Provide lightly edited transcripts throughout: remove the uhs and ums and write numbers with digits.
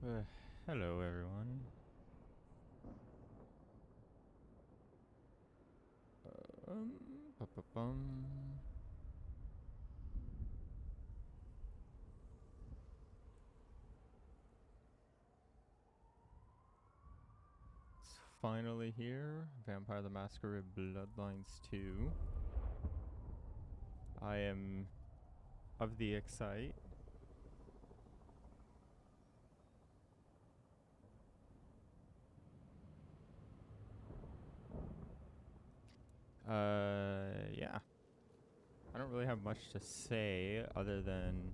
Hello, everyone. Um, Ba-ba-bum. It's finally here. Vampire the Masquerade Bloodlines 2. I am of the excite. Yeah. I don't really have much to say other than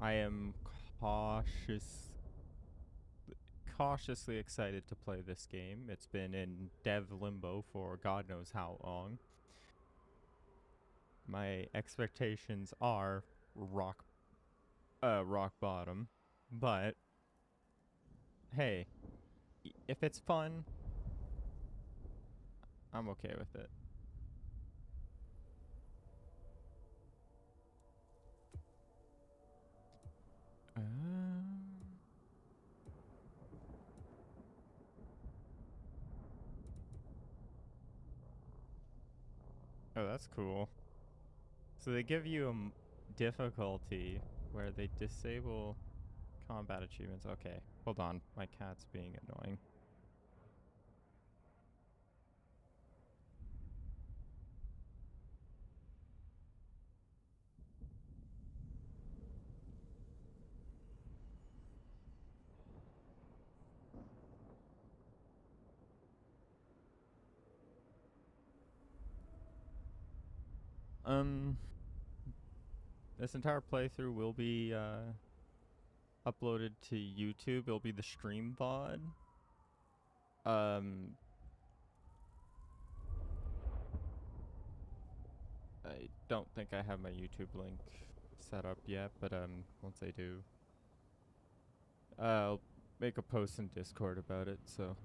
I am cautiously excited to play this game. It's been in dev limbo for God knows how long. My expectations are rock bottom, but hey, if it's fun, I'm okay with it. Oh, that's cool. So they give you a difficulty where they disable combat achievements. Okay, hold on. My cat's being annoying. Um, this entire playthrough will be uploaded to YouTube. It'll be the stream VOD. Um, I don't think I have my YouTube link set up yet, but once I do, I'll make a post in Discord about it. So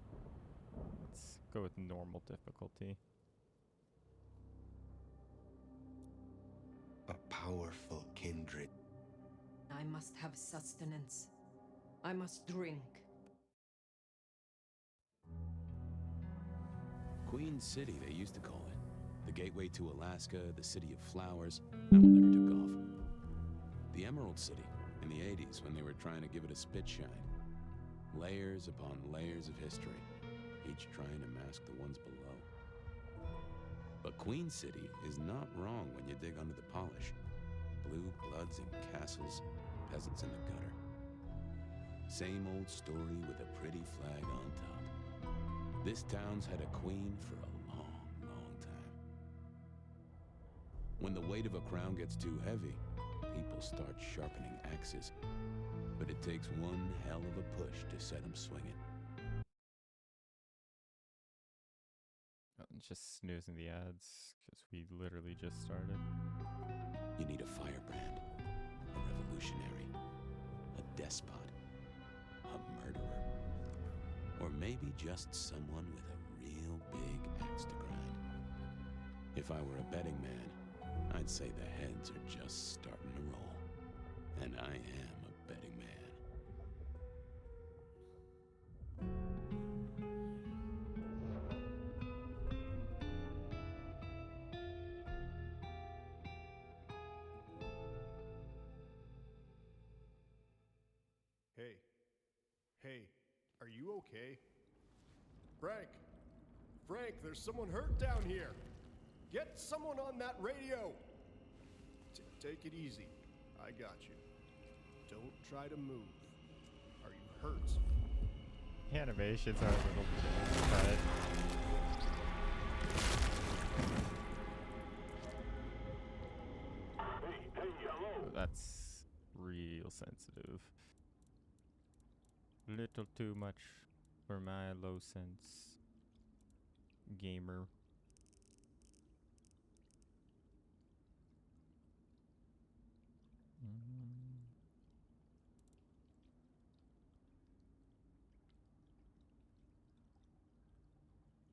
let's go with normal difficulty. A powerful kindred. I must have sustenance. I must drink. Queen City, they used to call it. The gateway to Alaska, the city of flowers. That one never took off. The Emerald City, in the 80s, when they were trying to give it a spit shine. Layers upon layers of history, each trying to mask the ones below. But Queen City is not wrong when you dig under the polish. Blue bloods and castles, peasants in the gutter. Same old story with a pretty flag on top. This town's had a queen for a long, long time. When the weight of a crown gets too heavy, people start sharpening axes. But it takes one hell of a push to set them swinging. Just snoozing the ads, because we literally just started. You need a firebrand, a revolutionary, a despot, a murderer, or maybe just someone with a real big axe to grind. If I were a betting man, I'd say the heads are just starting to roll. And I am a betting man. Hey. Hey, are you okay? Frank! Frank, there's someone hurt down here! Get someone on that radio! Take it easy. I got you. Don't try to move. Are you hurt? The animations are a little bad. Hey, hello! Oh, that's real sensitive. Little too much for my low sense gamer.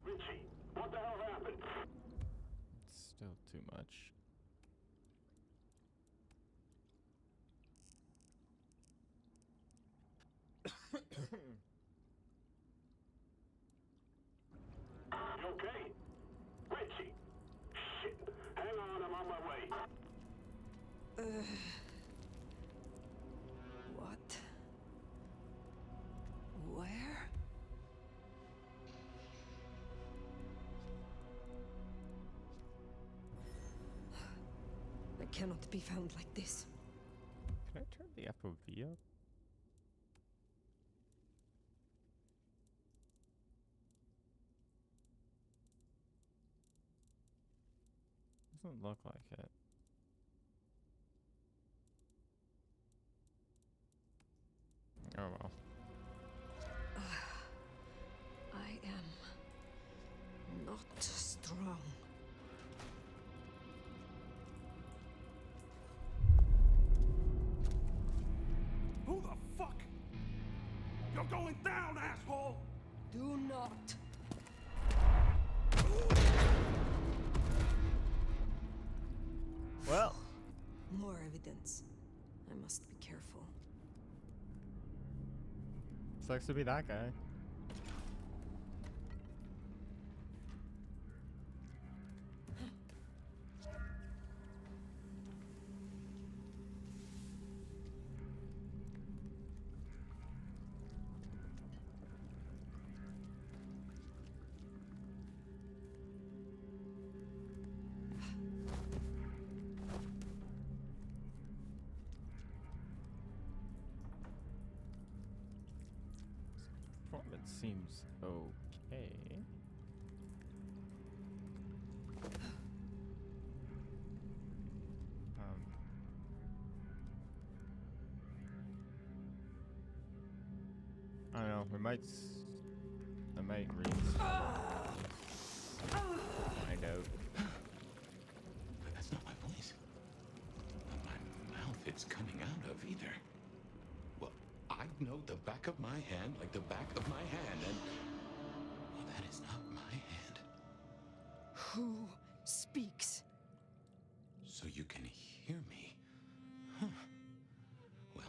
Richie, what the hell happened? Still too much. What? Where? I cannot be found like this. Can I turn the FOV up? Doesn't look like it. Oh well. I am not strong. Who the fuck? You're going down, asshole! Do not. Well, More evidence. I must be careful. sucks to be that guy. Performance seems okay. I don't know. I might find out. That's not my voice. Not my mouth it's coming out of either. Well, I know the back of my hand like the back of my hand, and well, that is not my hand. Who speaks? So you can hear me. Huh. Well,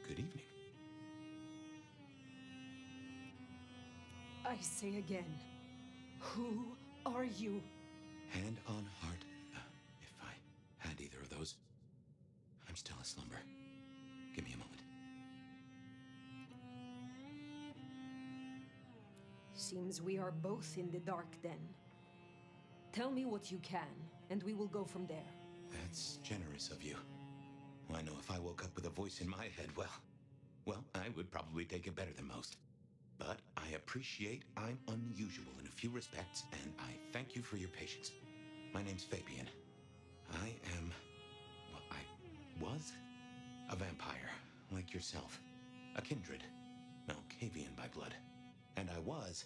good evening. I say again. Who are you? Hand on heart, if I had either of those, I'm still aslumber. Give me a moment. Seems we are both in the dark then. Tell me what you can, and we will go from there. That's generous of you. I know if I woke up with a voice in my head, well, I would probably take it better than most. But I appreciate I'm unusual in a few respects, and I thank you for your patience. My name's Fabian. I was a vampire, like yourself. A kindred. Malkavian by blood. And I was,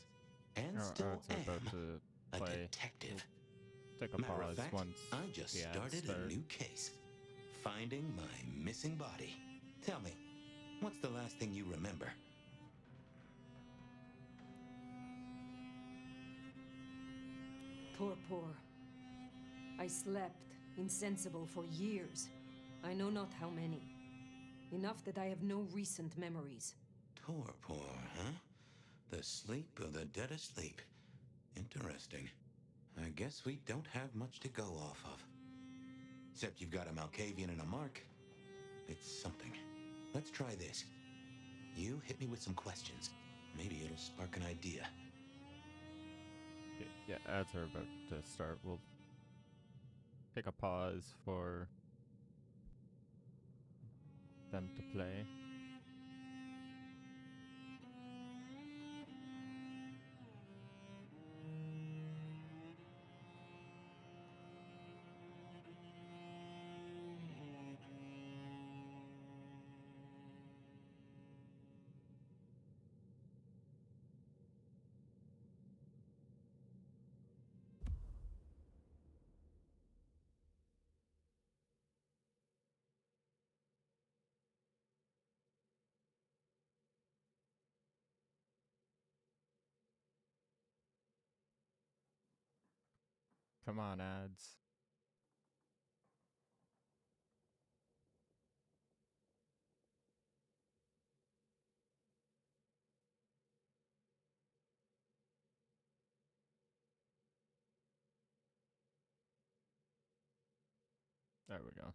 and still It's about am, to a play. detective. Take a Matter of pause fact, once I just the ads started start. a new case. Finding my missing body. Tell me, what's the last thing you remember? Torpor. I slept, insensible for years. I know not how many. Enough that I have no recent memories. Torpor, huh? The sleep of the dead asleep. Interesting. I guess we don't have much to go off of. Except you've got a Malkavian and a mark. It's something. Let's try this. You hit me with some questions. Maybe it'll spark an idea. Yeah, ads are about to start. We'll take a pause for them to play. Come on, ads. There we go.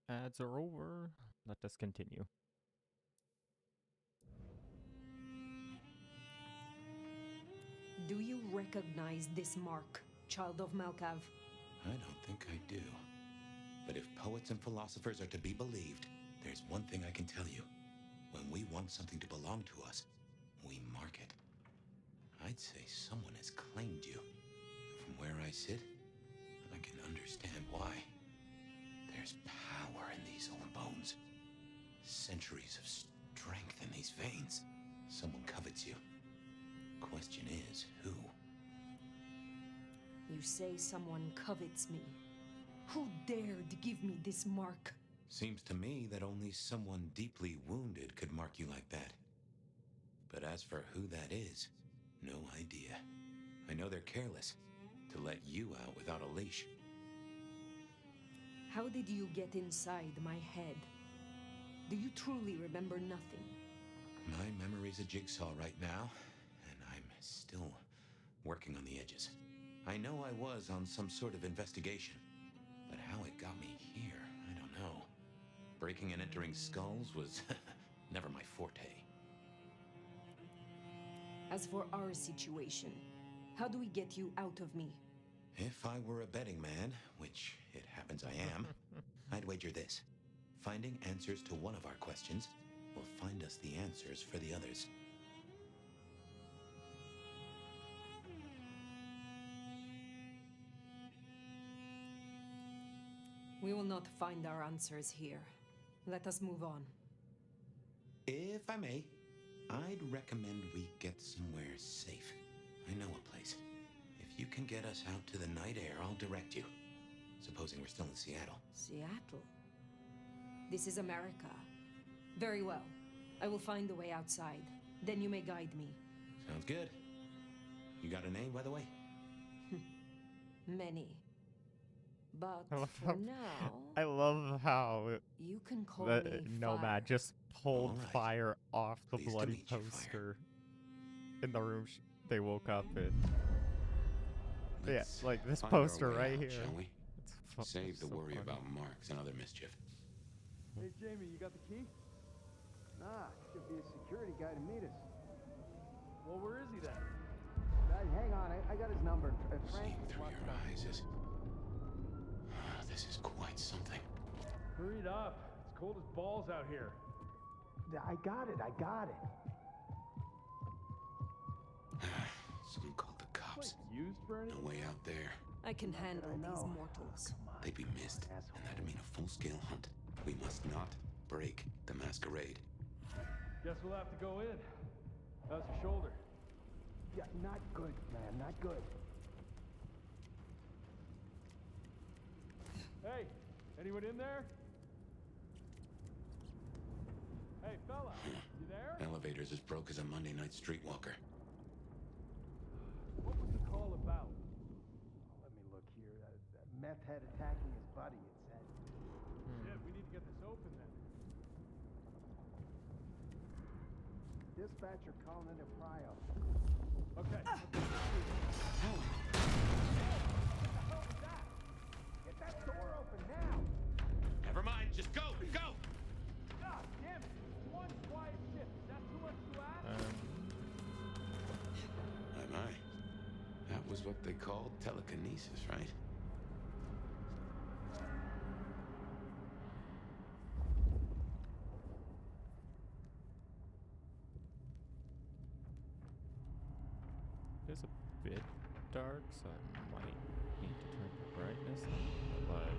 Ads are over. Let us continue. Do you recognize this mark, child of Malkav? I don't think I do. But if poets and philosophers are to be believed, there's one thing I can tell you. When we want something to belong to us, we mark it. I'd say someone has claimed you. From where I sit, I can understand why. There's power in these old bones. Centuries of strength in these veins. Someone covets you. Question is, who? You say someone covets me. Who dared give me this mark? Seems to me that only someone deeply wounded could mark you like that. But as for who that is, no idea. I know they're careless to let you out without a leash. How did you get inside my head? Do you truly remember nothing? My memory's a jigsaw right now, and I'm still working on the edges. I know I was on some sort of investigation, but how it got me here, I don't know. Breaking and entering skulls was never my forte. As for our situation, how do we get you out of me? If I were a betting man, which it happens I am, I'd wager this. Finding answers to one of our questions will find us the answers for the others. We will not find our answers here. Let us move on. If I may, I'd recommend we get somewhere safe. I know a place. If you can get us out to the night air, I'll direct you. Supposing we're still in Seattle. Seattle? This is America. Very well. I will find the way outside. Then you may guide me. Sounds good. You got a name, by the way? Many. But I love for how, now, I love how you can call the me Nomad Fire. just pulled All right. fire off the Pleased to bloody meet you, Fire. poster in the room they woke up in. Yeah, Let's like this find our poster way right out, here. Shall we? It's Save the so worry funny. about marks and other mischief. Hey, Jamie, you got the key? Nah, should be a security guy to meet us. Well, where is he then? Hang on, I got his number. Frank Seeing is through locked your up. eyes is... This is quite something. Hurry it up. It's cold as balls out here. I got it. Someone called the cops. Used for No anything? way out there. I can handle I these know. mortals. They'd be missed, and that'd mean a full-scale hunt. We must not break the masquerade. Guess we'll have to go in. How's your shoulder? Yeah, not good, man, not good. Hey, anyone in there? Hey, fella, you there? Elevator's as broke as a Monday night streetwalker. What was the call about? Let me look here. That meth head attacking his buddy, it said. Shit, we need to get this open then. Dispatcher calling into Prio. Okay. Get that door open now! Never mind, just go, go! God damn it! One quiet shift. Is that too much to ask? My. That was what they called telekinesis, right? It is a bit dark, so I might need to turn the brightness up, but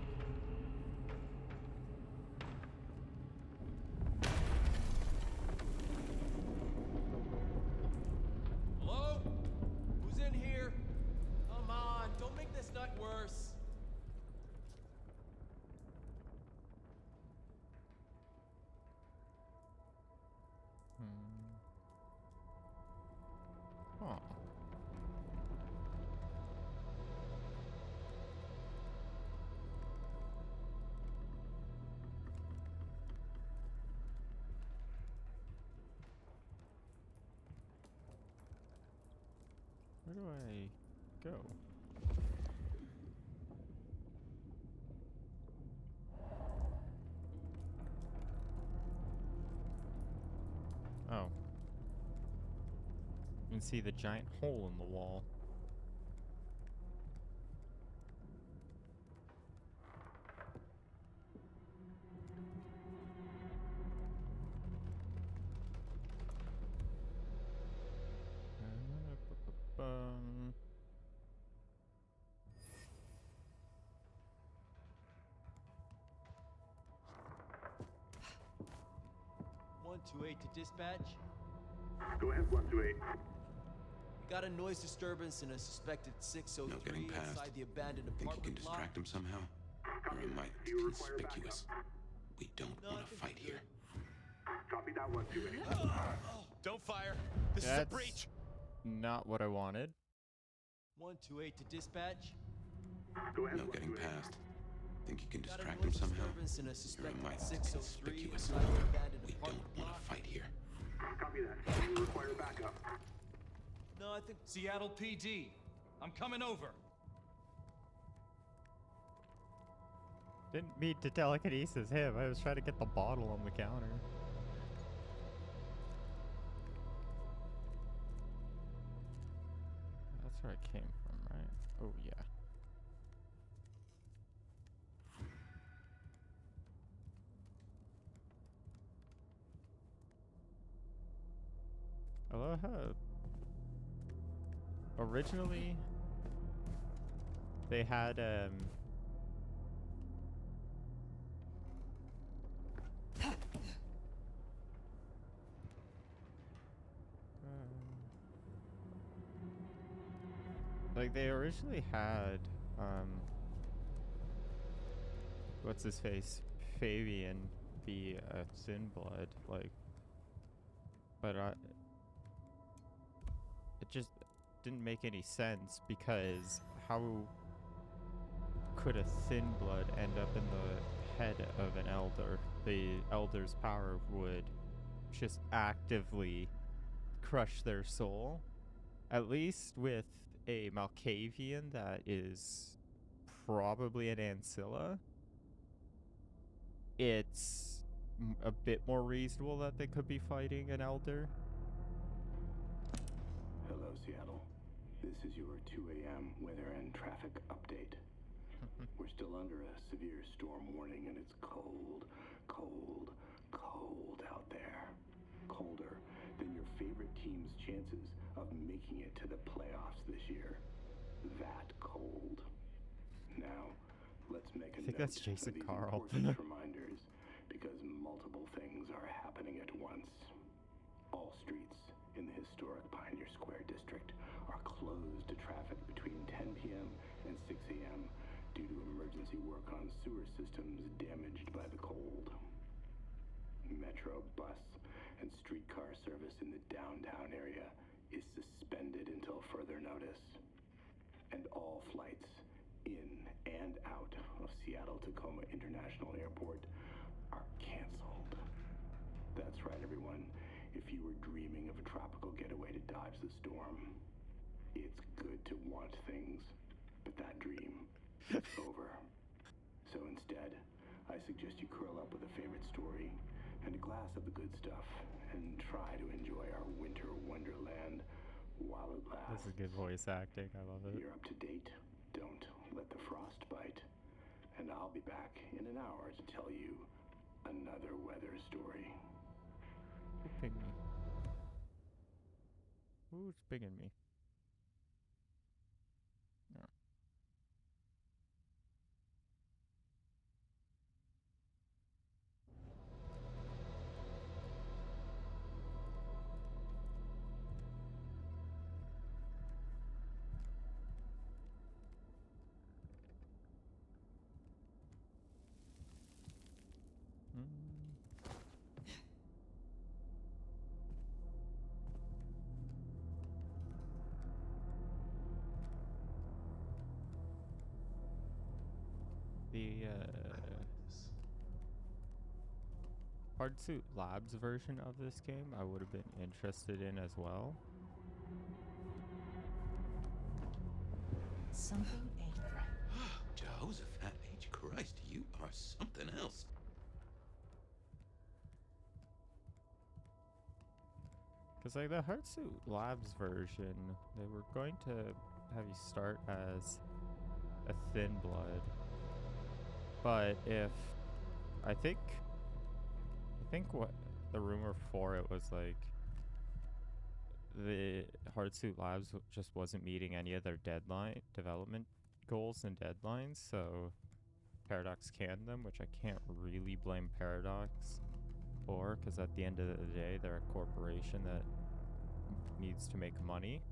Where do I go? Oh. You can see the giant hole in the wall. Bum. 128 to dispatch. Go ahead, 128. We got a noise disturbance in a suspected 603 No getting past. inside the abandoned Think you apartment can block. distract him somehow? Or am I Do you require conspicuous? We don't No, I want to think fight we're here. Copy that, 128. Don't fire. This That's is a breach. not what I wanted. 128 to dispatch. Go ahead, No getting 128. past. Think you can Got a distract noise him somehow? disturbance in a Or suspected am I 603 conspicuous? inside the abandoned We don't apartment want block. to fight here. Copy that. Do you require backup? No, I think Seattle PD. I'm coming over. Didn't mean to telekinesis him. I was trying to get the bottle on the counter. That's where I came from, right? Oh, yeah. Aloha. Originally, they had, like they originally had, what's his face? Fabian be a Sinblood, like, but it just didn't make any sense because how could a thin blood end up in the head of an elder? The elder's power would just actively crush their soul. At least with a Malkavian that is probably an Ancilla, it's a bit more reasonable that they could be fighting an elder. Hello, Seattle. This is your 2 a.m. weather and traffic update. We're still under a severe storm warning, and it's cold, cold, cold out there. Colder than your favorite team's chances of making it to the playoffs this year. That cold. Now, let's make a I think note that's Jason of these Carl. important reminders, because multiple things are happening at once. All streets in the historic Pioneer Square district are closed to traffic between 10 p.m. and 6 a.m. due to emergency work on sewer systems damaged by the cold. Metro, bus, and streetcar service in the downtown area is suspended until further notice. And all flights in and out of Seattle-Tacoma International Airport are canceled. That's right, everyone. If you were dreaming of a tropical getaway to dodge the storm, it's good to want things, but that dream is over. So instead, I suggest you curl up with a favorite story and a glass of the good stuff and try to enjoy our winter wonderland while it lasts. This is good voice acting. I love it. You're up to date. Don't let the frost bite. And I'll be back in an hour to tell you another weather story. Who pinged me? Who's pinging me? No. The Hardsuit Labs version of this game I would have been interested in as well. Something ain't right. Jehoshaphat H. Christ, you are something else. Because, like, the Heartsuit Labs version, they were going to have you start as a thin blood. But if... I think what the rumor for it was, like, the Heartsuit Labs just wasn't meeting any of their development goals and deadlines, so Paradox canned them, which I can't really blame Paradox for, because at the end of the day, they're a corporation that needs to make money.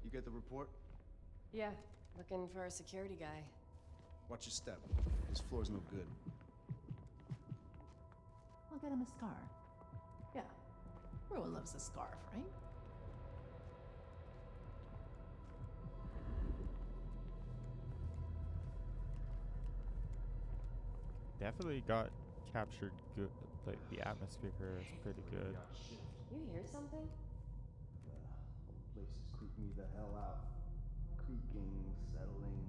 You get the report? Yeah, looking for a security guy. Watch your step. This floor's no good. I'll get him a scarf. Yeah, everyone loves a scarf, right? Definitely got captured good. Like, the atmosphere here is pretty good. You hear something? Whole place is creeping me the hell out. Creaking, settling.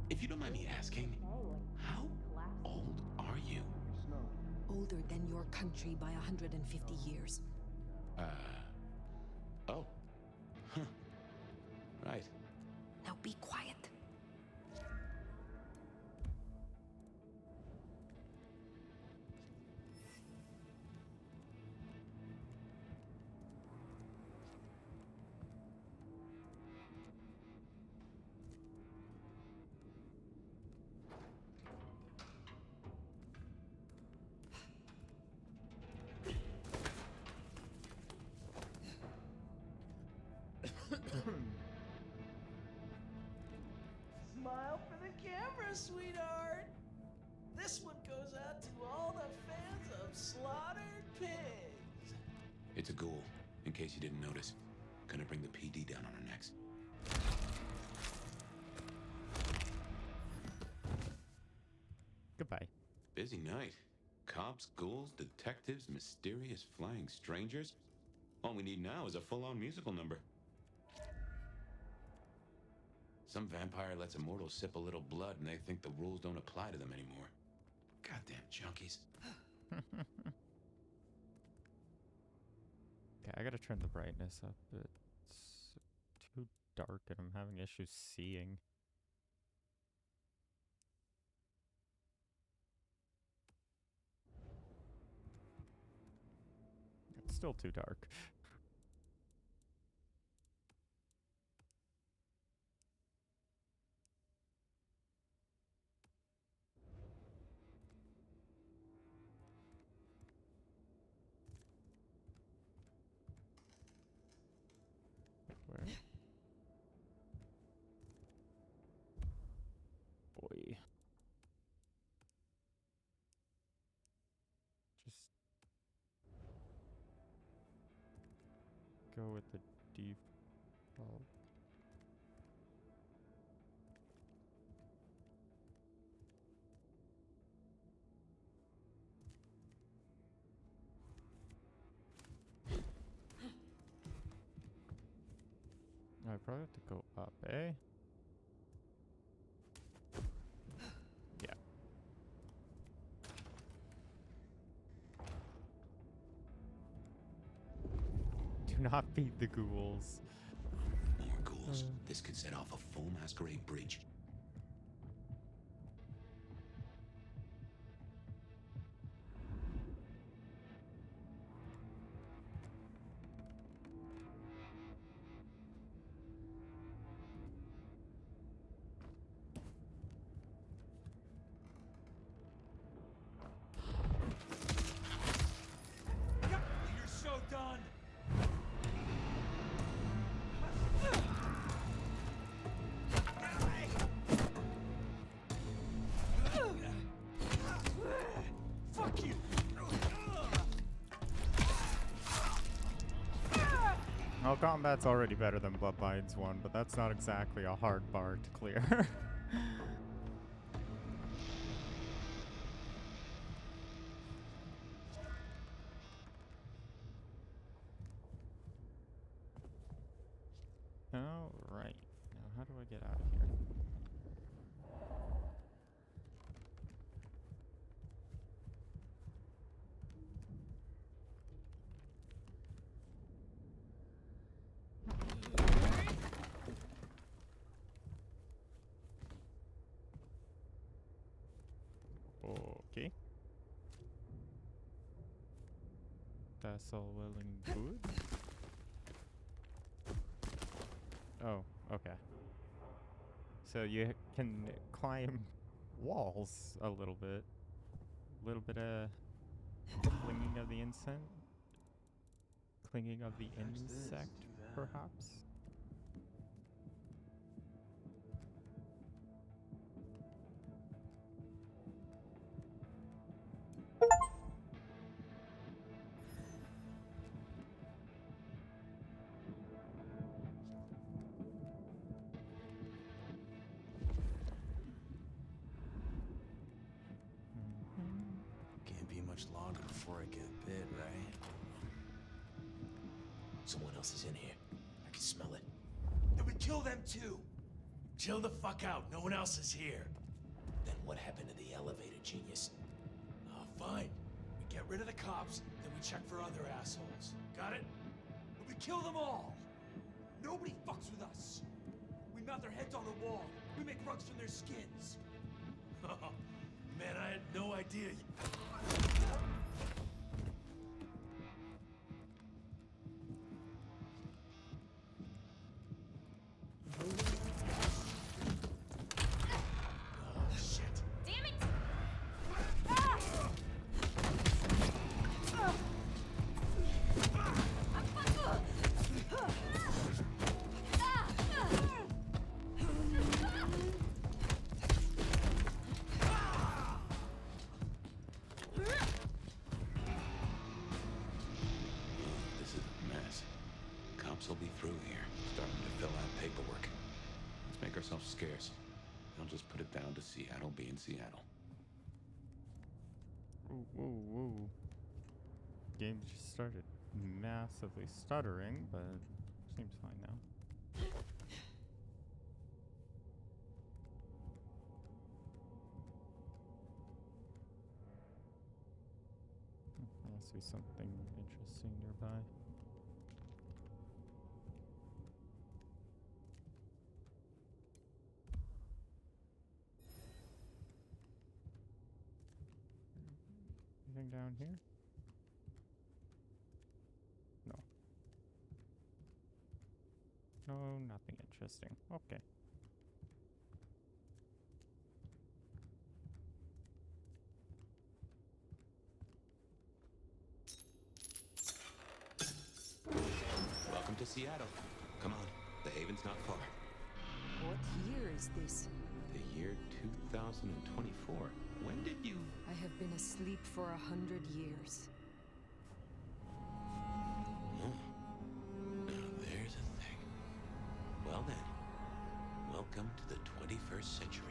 If you don't mind me asking, how old are you? Snow. Older than your country by 150 years. Oh. Huh. Right. Now be quiet. Smile for the camera, sweetheart. This one goes out to all the fans of slaughtered pigs. It's a ghoul, in case you didn't notice. Gonna bring the PD down on our necks. Goodbye. Busy night. Cops, ghouls, detectives, mysterious flying strangers. All we need now is a full-on musical number. Some vampire lets a mortal sip a little blood and they think the rules don't apply to them anymore. Goddamn junkies. Okay, I gotta turn the brightness up. It's too dark and I'm having issues seeing. It's still too dark. Where? Boy. Just go with the default. I probably have to go up, eh? Yeah. Do not beat the ghouls. More ghouls. This could set off a full Masquerade bridge. You're so done! Well, combat's already better than Bloodlines 1, but that's not exactly a hard bar to clear. Alright. Now, how do I get out of here? Okay. That's all well and good. Oh, okay. So you can climb walls a little bit. A little bit of clinging of the insect. Clinging of the insect, perhaps? Can't be much longer before I get bit, right? Someone else is in here. I can smell it. Then we kill them too! Chill the fuck out. No one else is here. Then what happened to the elevator, genius? Fine. We get rid of the cops, then we check for other assholes. Got it? And we kill them all! Nobody fucks with us! We mount their heads on the wall. We make rugs from their skins. Man, I had no idea. Oh, shit. Damn it! This is a mess. Cops will be through here, starting to fill out paperwork. Let's make ourselves scarce. I'll just put it down to Seattle being Seattle. Ooh, ooh, ooh. Game just started massively stuttering, but seems fine now. I see something interesting nearby. Anything down here? No. No, nothing interesting. Okay. Welcome to Seattle. Come on, the haven's not far. What year is this? The year 2024. When did you... I have been asleep for 100 years. Now there's a thing. Well then, welcome to the 21st century.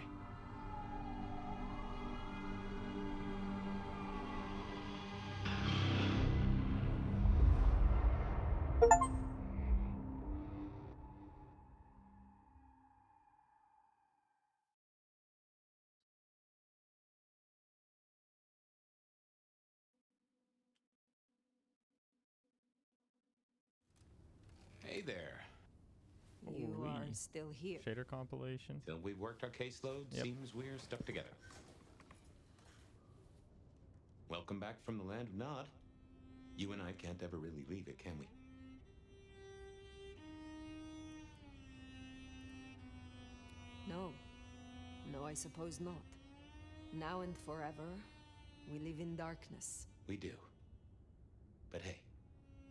Hey there. You Ooh-wee. are still here. Shader compilation. Till we've worked our caseload, Yep. seems we're stuck together. Welcome back from the land of Nod. You and I can't ever really leave it, can we? No. No, I suppose not. Now and forever, we live in darkness. We do. But hey,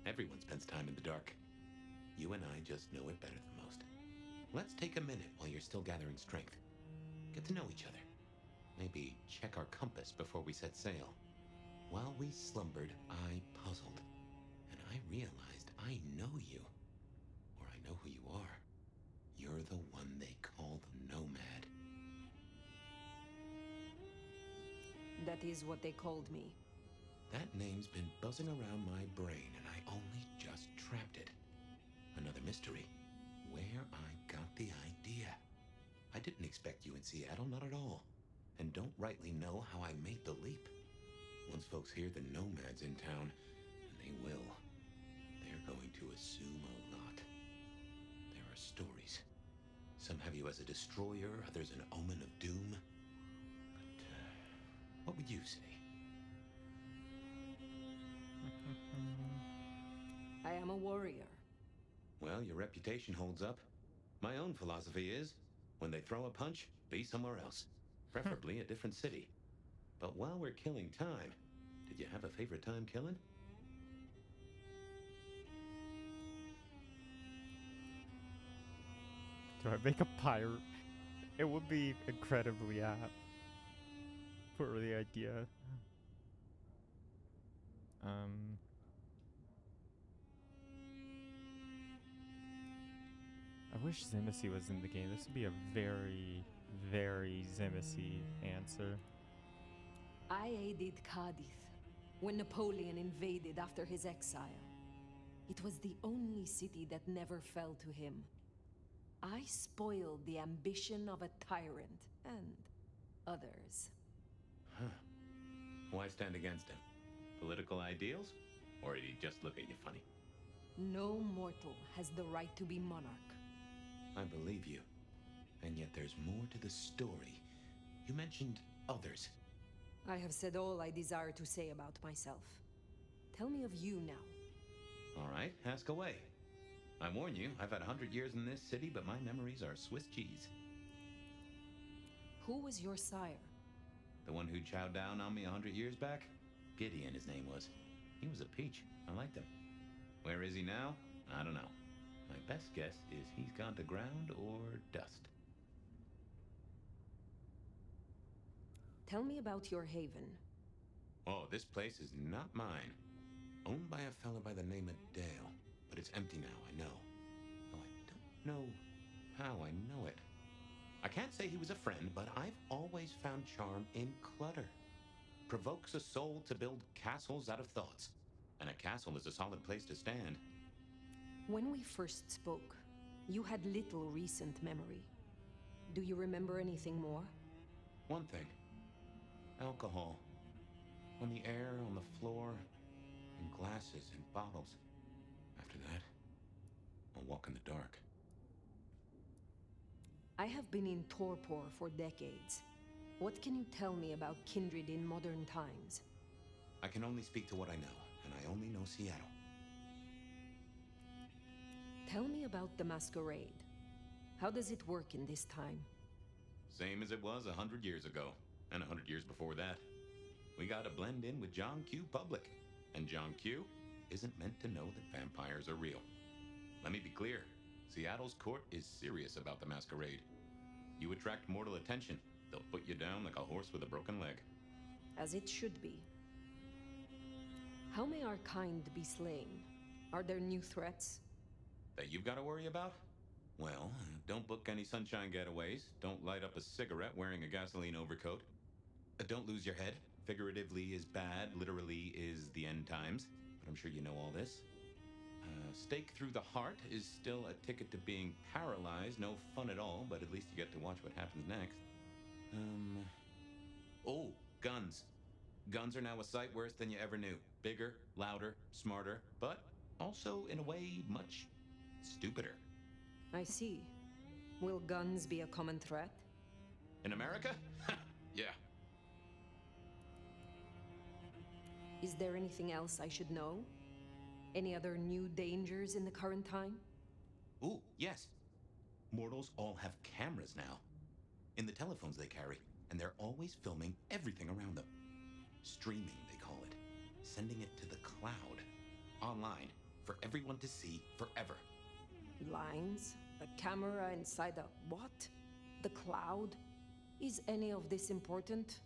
everyone spends time in the dark. You and I just know it better than most. Let's take a minute while you're still gathering strength. Get to know each other. Maybe check our compass before we set sail. While we slumbered, I puzzled. And I realized I know you. know who you are. You're the one they call the Nomad. That is what they called me. That name's been buzzing around my brain, and I only just trapped it. Another mystery. Where I got the idea. I didn't expect you in Seattle, not at all. And don't rightly know how I made the leap. Once folks hear the Nomad's in town, and they will, they're going to assume a lot. There are stories. Some have you as a destroyer, others an omen of doom. But, what would you say? I am a warrior. Well, your reputation holds up. My own philosophy is, when they throw a punch, be somewhere else. Preferably a different city. But while we're killing time, did you have a favorite time killing? Do I make a pirate? It would be incredibly apt for the idea. I wish Zimacy was in the game. This would be a very, very Zimacy answer. I aided Cadiz when Napoleon invaded after his exile. It was the only city that never fell to him. I spoiled the ambition of a tyrant and others. Huh. Why stand against him? Political ideals? Or did he just look at you funny? No mortal has the right to be monarch. I believe you. And yet there's more to the story. You mentioned others. I have said all I desire to say about myself. Tell me of you now. All right, ask away. I warn you, I've had 100 years in this city, but my memories are Swiss cheese. Who was your sire? The one who chowed down on me 100 years back? Gideon, his name was. He was a peach. I liked him. Where is he now? I don't know. My best guess is he's gone to ground or dust. Tell me about your haven. Oh, this place is not mine. Owned by a fella by the name of Dale. But it's empty now, I know. Though I don't know how I know it. I can't say he was a friend, but I've always found charm in clutter. Provokes a soul to build castles out of thoughts. And a castle is a solid place to stand. When we first spoke, you had little recent memory. Do you remember anything more? One thing. Alcohol. On the air, on the floor, in glasses and bottles. After that, I'll walk in the dark. I have been in torpor for decades. What can you tell me about kindred in modern times? I can only speak to what I know, and I only know Seattle. Tell me about the Masquerade. How does it work in this time? Same as it was 100 years ago, and 100 years before that. We gotta blend in with John Q. Public, and John Q. isn't meant to know that vampires are real. Let me be clear, Seattle's court is serious about the Masquerade. You attract mortal attention, they'll put you down like a horse with a broken leg. As it should be. How may our kind be slain? Are there new threats? That you've got to worry about? Well, don't book any sunshine getaways. Don't light up a cigarette wearing a gasoline overcoat. Don't lose your head. Figuratively is bad, literally is the end times. But I'm sure you know all this. Stake through the heart is still a ticket to being paralyzed. No fun at all, but at least you get to watch what happens next. Oh, guns. Guns are now a sight worse than you ever knew. Bigger, louder, smarter, but also, in a way, much stupider. I see. Will guns be a common threat? In America? Yeah. Is there anything else I should know? Any other new dangers in the current time? Ooh, yes. Mortals all have cameras now. In the telephones they carry, and they're always filming everything around them. Streaming, they call it. Sending it to the cloud. Online. For everyone to see forever. Lines? A camera inside a what? The cloud? Is any of this important?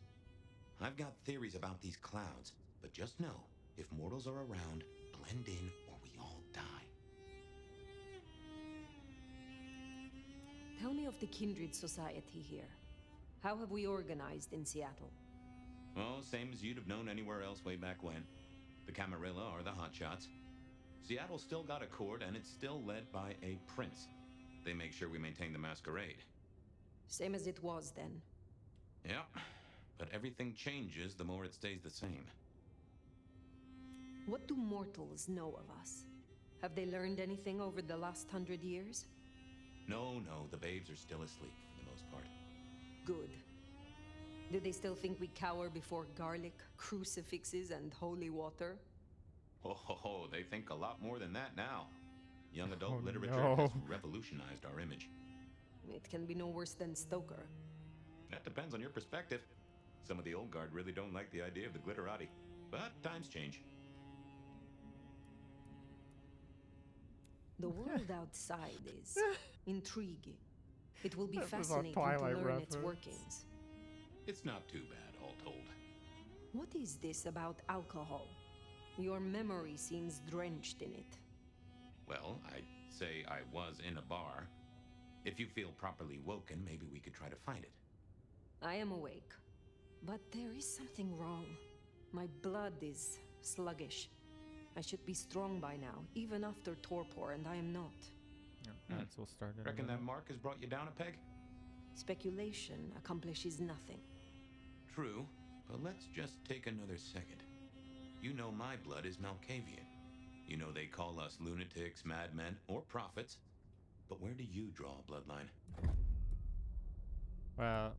I've got theories about these clouds, but just know, if mortals are around, blend in or we all die. of the Kindred Society here. How have we organized in Seattle? Oh, same as you'd have known anywhere else way back when. The Camarilla are the hotshots. Seattle's still got a court, and it's still led by a prince. They make sure we maintain the Masquerade. Same as it was then. Yeah, but everything changes the more it stays the same. What do mortals know of us? Have they learned anything over the last 100 years? No, the babes are still asleep for the most part. Good. Do they still think we cower before garlic, crucifixes, and holy water? Oh, they think a lot more than that now. Young adult Oh, literature no. has revolutionized our image. It can be no worse than Stoker. That depends on your perspective. Some of the old guard really don't like the idea of the glitterati, but times change. The world outside is intriguing. It will be This is a fascinating to Twilight learn its reference. workings. It's not too bad, all told. What is this about alcohol? Your memory seems drenched in it. Well, I'd say I was in a bar. If you feel properly woken, maybe we could try to find it. I am awake, but there is something wrong. My blood is sluggish. I should be strong by now, even after torpor, and I am not. Ads will start in a Reckon that minute. mark has brought you down a peg? Speculation accomplishes nothing. True, but let's just take another second. You know my blood is Malkavian. You know they call us lunatics, madmen, or prophets. But where do you draw a bloodline? Well,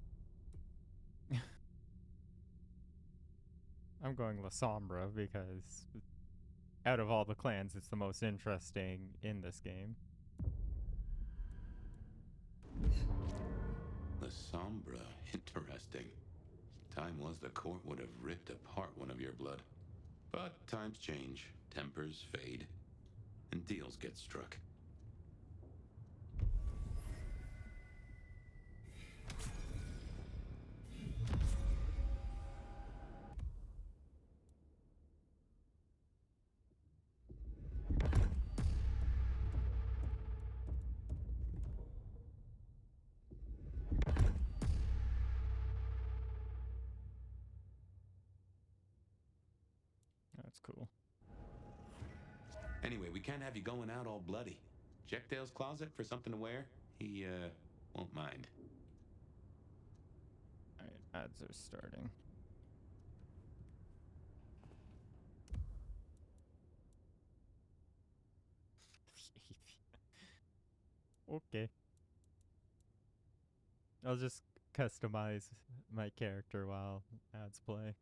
I'm going La Sombra because out of all the clans, it's the most interesting in this game. The Sombra. Interesting. Time was the court would have ripped apart one of your blood. But times change, tempers fade, and deals get struck. That's cool. Anyway, we can't have you going out all bloody. Check Dale's closet for something to wear. He, won't mind. Alright, ads are starting. Okay. I'll just customize my character while ads play.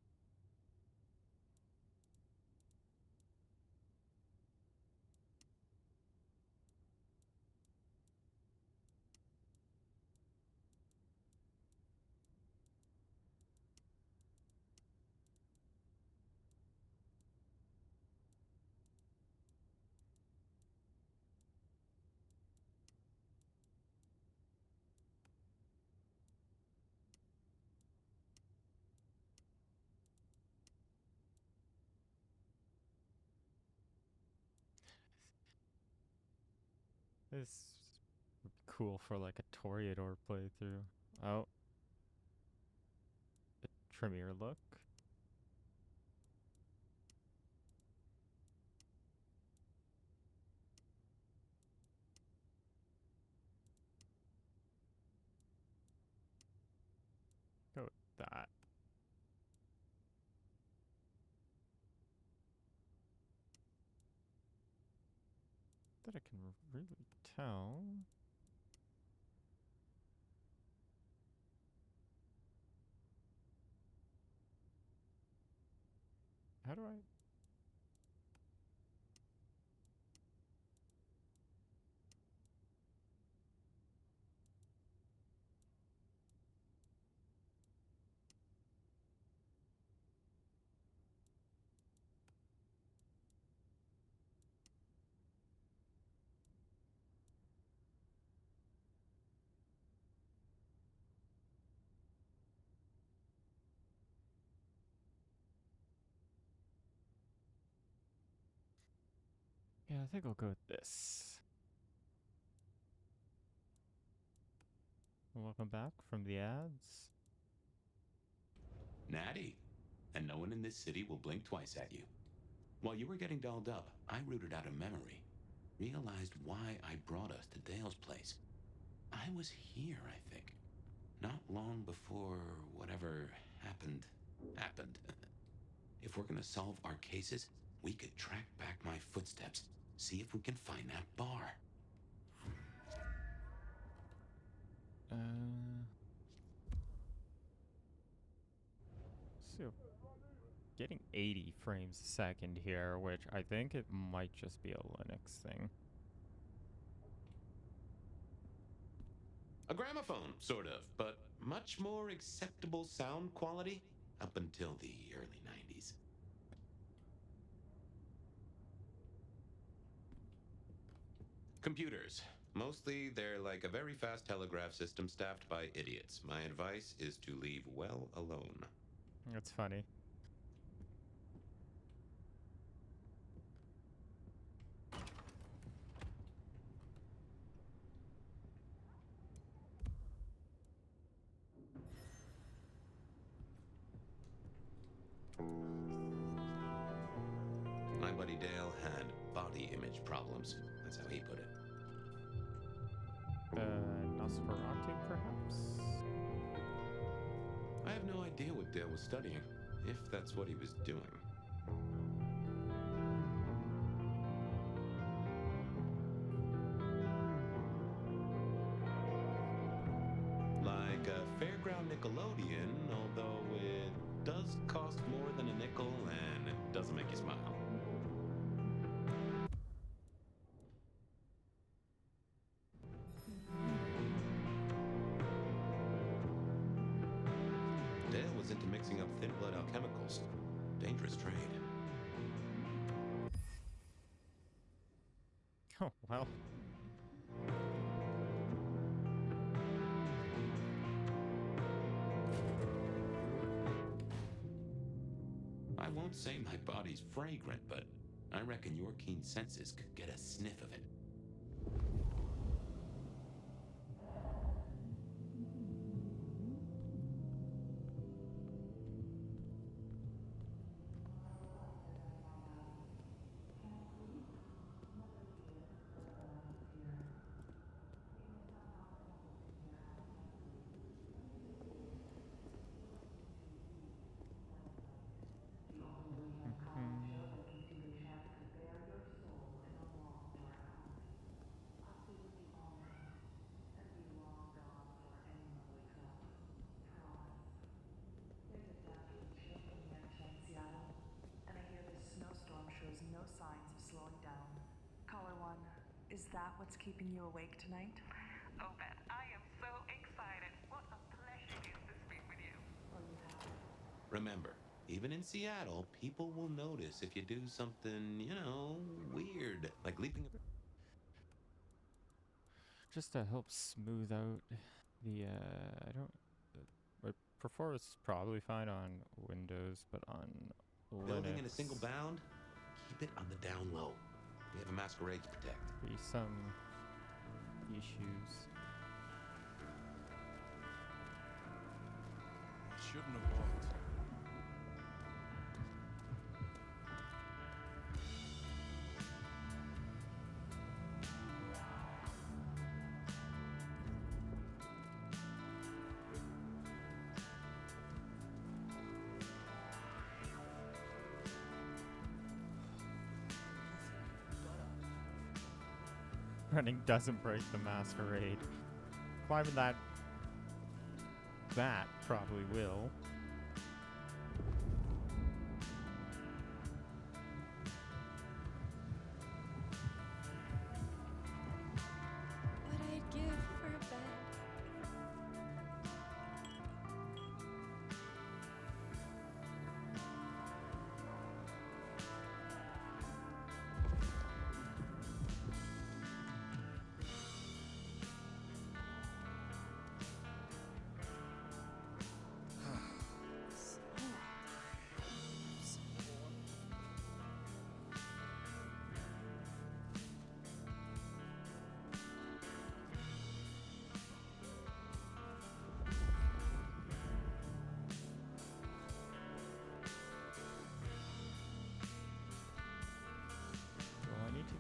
This would be cool for like a Toreador playthrough. Oh. The Tremere look. Go with that. That I can really tell. How do I? Yeah, I think I'll go with this. Welcome back from the ads. Natty. And no one in this city will blink twice at you. While you were getting dolled up, I rooted out a memory. Realized why I brought us to Dale's place. I was here, I think. Not long before whatever happened. If we're gonna solve our cases, we could track back my footsteps. See if we can find that bar. So, getting 80 frames a second here, which I think it might just be a Linux thing. A gramophone, sort of, but much more acceptable sound quality up until the early 90s. Computers. Mostly, they're like a very fast telegraph system staffed by idiots. My advice is to leave well alone. That's funny. My buddy Dale had body image problems. That's how he put it. Nosferatu, perhaps? I have no idea what Dale was studying, if that's what he was doing. Like a fairground Nickelodeon, although it does cost more than a nickel and it doesn't make you smile. Dale was into mixing up thin blood alchemicals. Dangerous trade. Oh, well. I won't say my body's fragrant, but I reckon your keen senses could get a sniff of it. No signs of slowing down. Caller 1, is that what's keeping you awake tonight? Oh, Beth, I am so excited. What a pleasure it is to speak with you. Remember, even in Seattle, people will notice if you do something, weird, like leaping a... Just to help smooth out the, I prefer it's probably fine on Windows, but on Linux. Building in a single bound? Keep it on the down low. We have a Masquerade to protect. Be some issues. Shouldn't have walked. Running doesn't break the Masquerade. Climbing that probably will. What I'd give for a bed.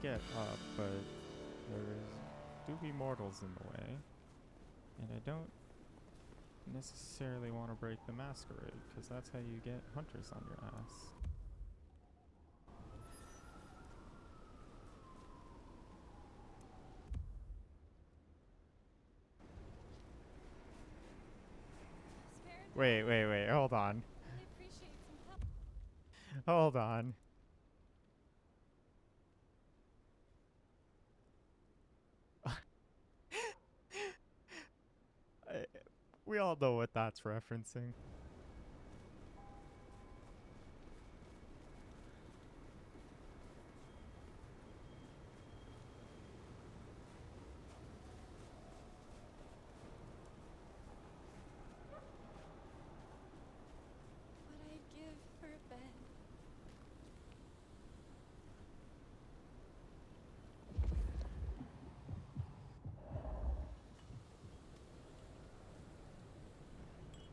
get up, but there's do be mortals in the way. And I don't necessarily want to break the Masquerade, because that's how you get hunters on your ass. Wait, hold on. Hold on. We all know what that's referencing. What I'd give for a bed.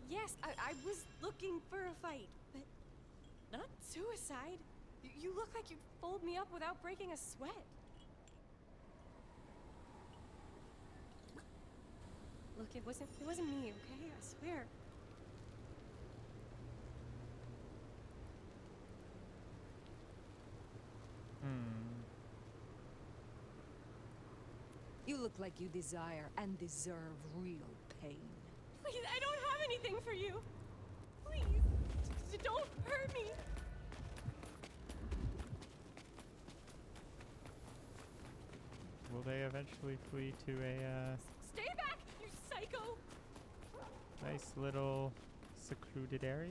Yes, I was looking for a fight, but not suicide. You look like you'd fold me up without breaking a sweat. Look, it wasn't me, okay? I swear. You look like you desire and deserve real pain. Please, I don't have anything for you. Please, don't hurt me. Will they eventually flee to a Stay back, you psycho! nice little secluded area?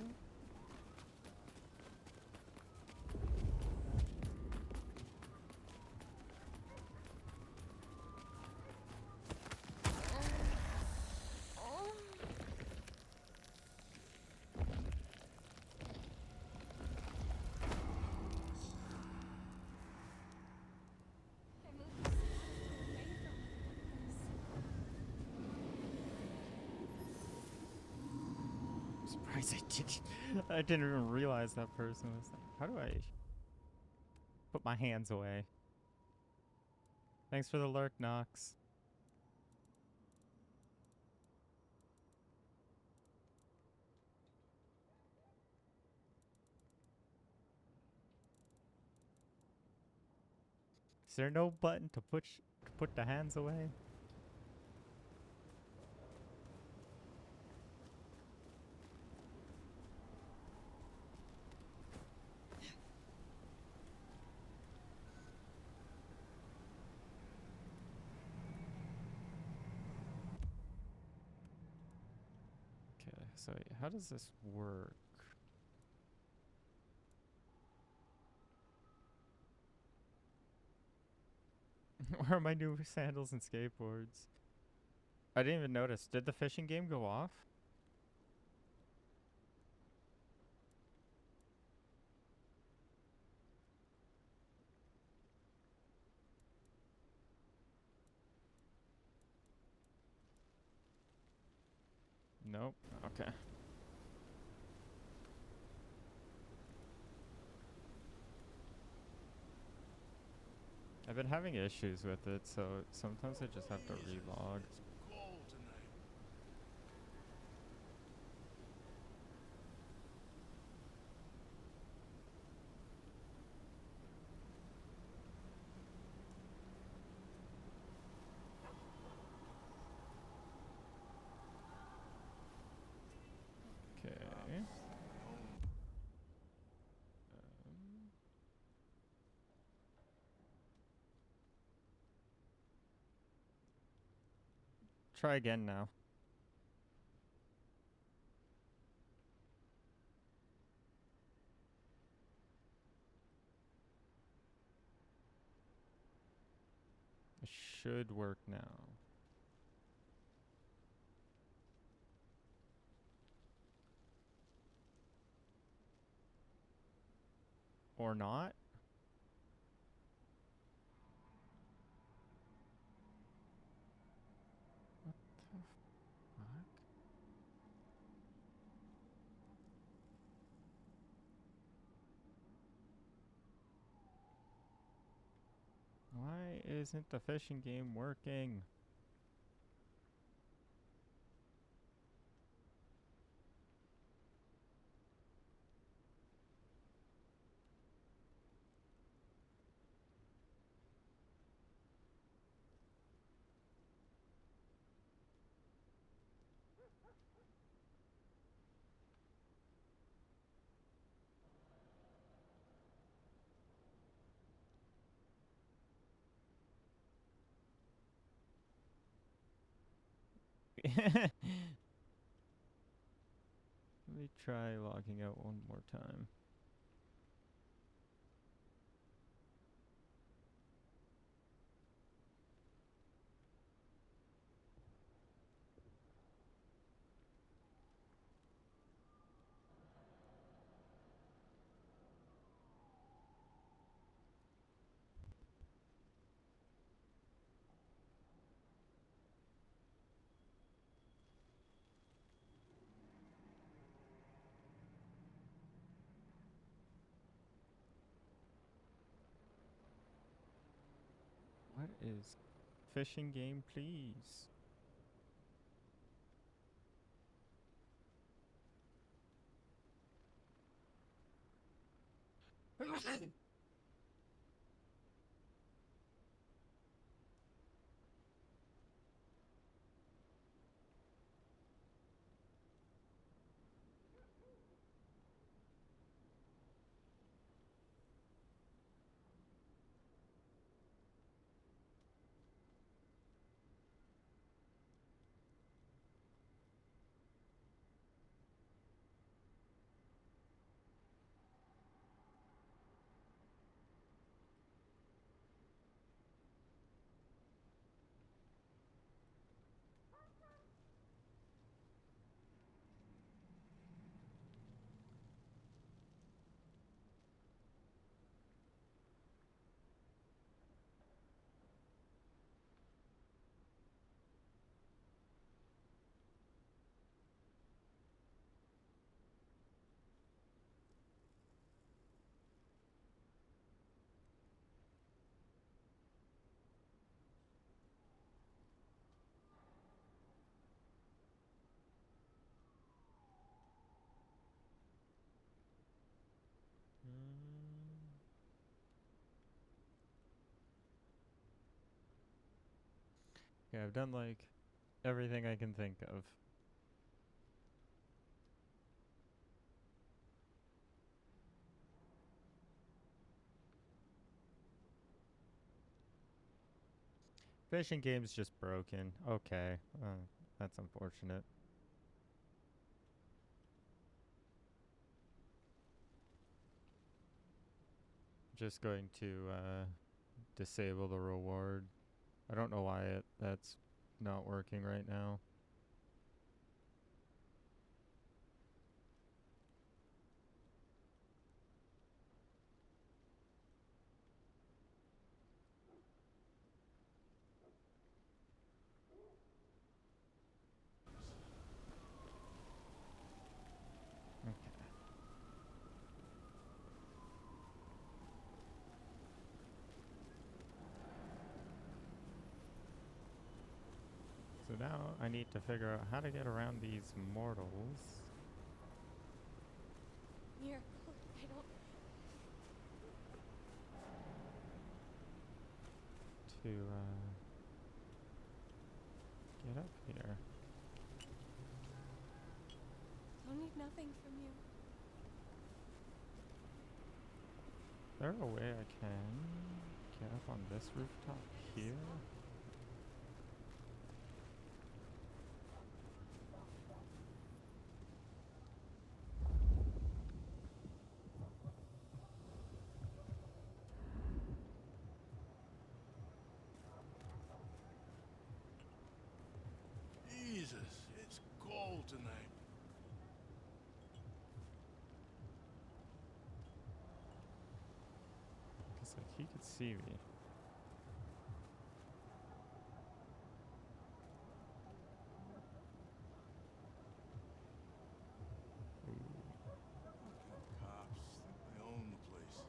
Surprised I didn't even realize that person was like, how do I put my hands away? Thanks for the lurk, Nox. Is there no button to put the hands away? Okay, so how does this work? Where are my new sandals and skateboards? I didn't even notice. Did the fishing game go off? Nope. Okay. I've been having issues with it, so sometimes I just have to relog. Okay. Try again now. It should work now. Or not? What the fuck? isn't the fishing game working? Let me try logging out one more time. What is fishing game, please? Yeah, I've done like everything I can think of. Fishing game's just broken. Okay, that's unfortunate. Just going to disable the reward. I don't know why that's not working right now. So now I need to figure out how to get around these mortals. Here, I don't. To get up here. Don't need nothing from you. Is there a way I can get up on this rooftop here? Jesus, it's cold tonight. Cause like he could see me. Cops think they own the place.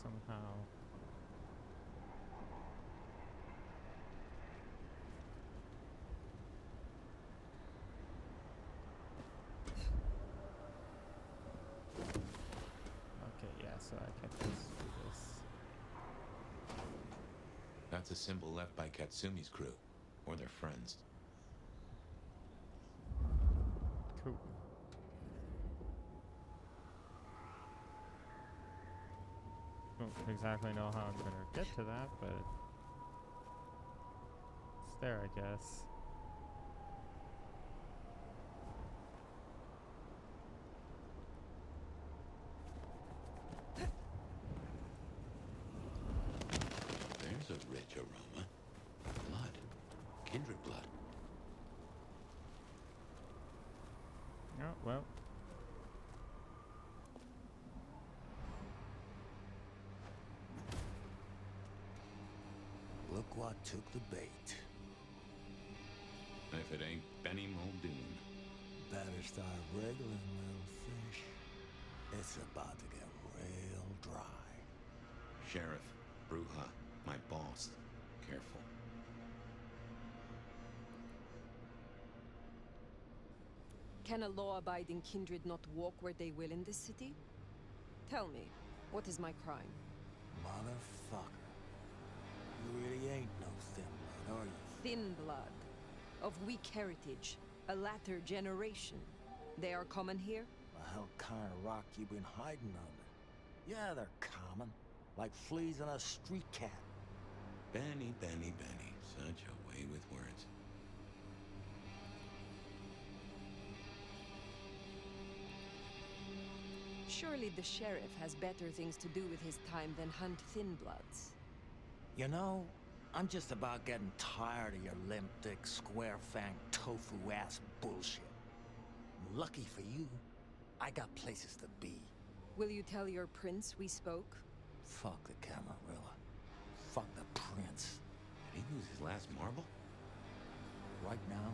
somehow. Okay, yeah, so I can just do this. That's a symbol left by Katsumi's crew, or their friends. Cool. Don't exactly know how I'm gonna get to that, but it's there, I guess. There's a rich aroma. Blood. Kindred blood. Oh, well. Look what took the bait. If it ain't Benny Muldoon. Better start wriggling, little fish. It's about to get real dry. Sheriff, Bruja, my boss. Careful. Can a law-abiding kindred not walk where they will in this city? Tell me, what is my crime? Motherfucker. You really ain't no thin blood, are you? Thin blood. Of weak heritage. A latter generation. They are common here? The hell kind of rock you been hiding under? Yeah, they're common. Like fleas on a street cat. Benny, Benny, Benny. Such a way with words. Surely the sheriff has better things to do with his time than hunt thin bloods. You know, I'm just about getting tired of your limp-dick, square-fanged, tofu-ass bullshit. Lucky for you, I got places to be. Will you tell your prince we spoke? Fuck the Camarilla. Fuck the prince. Did he lose his last marble? Right now,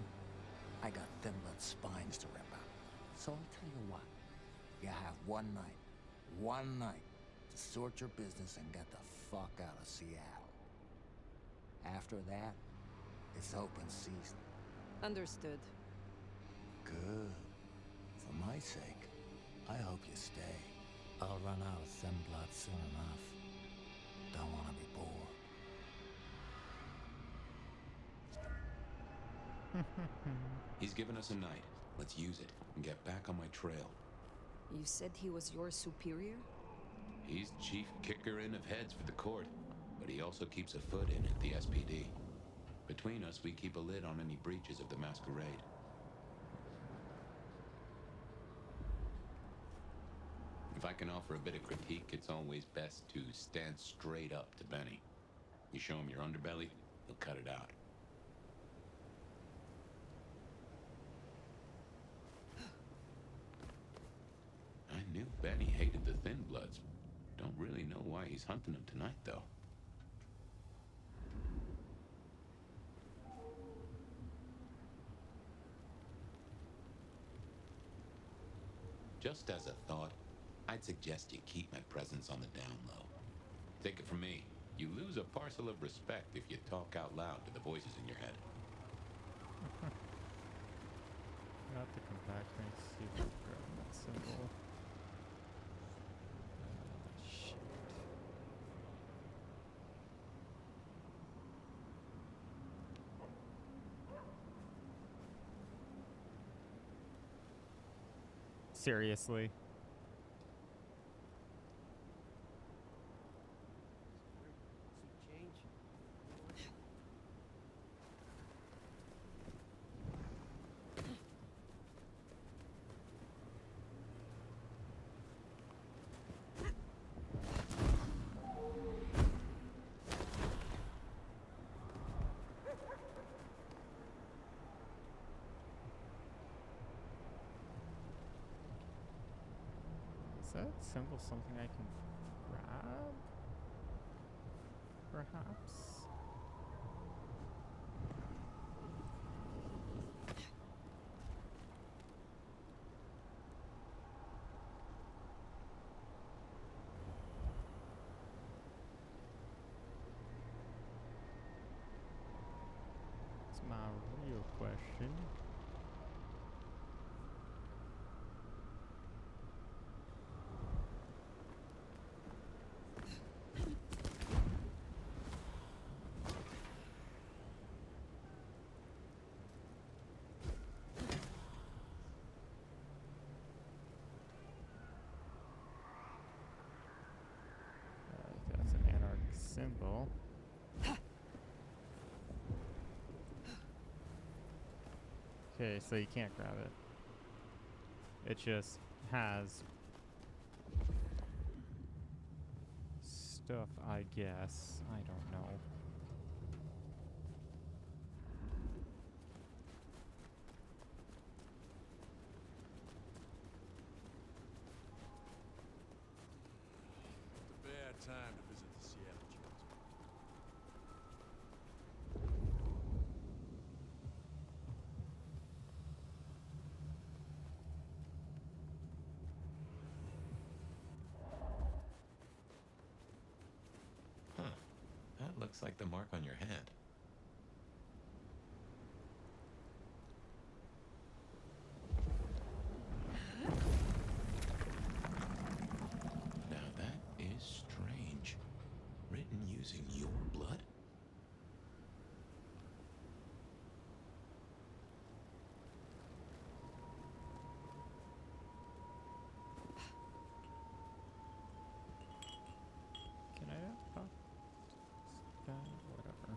I got thin blood spines to rip out. So I'll tell you what. You have one night, to sort your business and get the fuck out of Seattle. After that, it's open season. Understood. Good. For my sake, I hope you stay. I'll run out of thin blood soon enough. Don't want to be bored. He's given us a night. Let's use it and get back on my trail. You said he was your superior? He's chief kicker-in of heads for the court, but he also keeps a foot in at the SPD. Between us, we keep a lid on any breaches of the Masquerade. If I can offer a bit of critique, it's always best to stand straight up to Benny. You show him your underbelly, he'll cut it out. I knew Benny hated the Thin Bloods. Don't really know why he's hunting them tonight, though. Just as a thought, I'd suggest you keep my presence on the down low. Take it from me, you lose a parcel of respect if you talk out loud to the voices in your head. I have to come back and see if I can grab that symbol. Shit. Seriously? Is that symbol something I can grab? Perhaps? radio question. That's an anarch symbol. Okay, so you can't grab it. It just has stuff, I guess. I don't know. It's a bad time to visit the Seattle Jets. Huh. That looks like the mark on your hand. Now that is strange. Written using your blood? Can I talk? Whatever.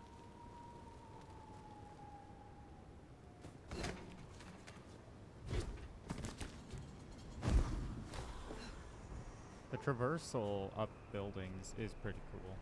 The traversal up buildings is pretty cool.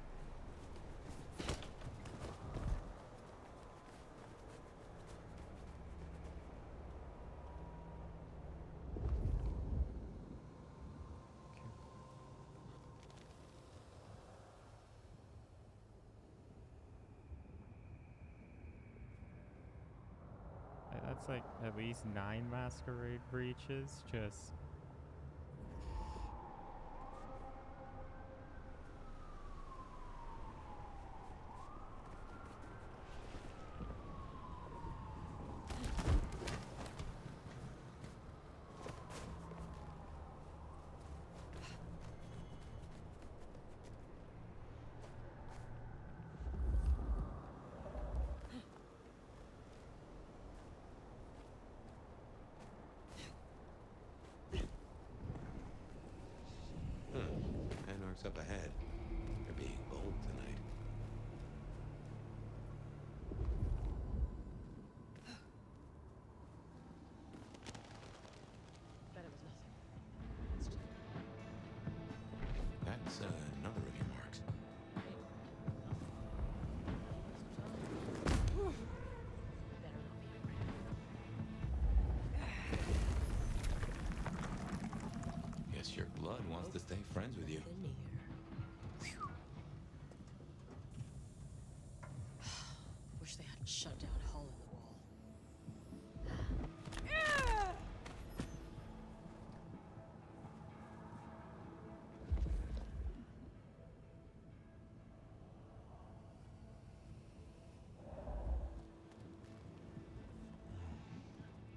That's like at least 9 Masquerade breaches, just... Anarchs up ahead. They're being bold tonight. Bet it was nothing. That's another of your marks. Guess your blood wants to stay friends with you. Wish they hadn't shut down a hole in the wall.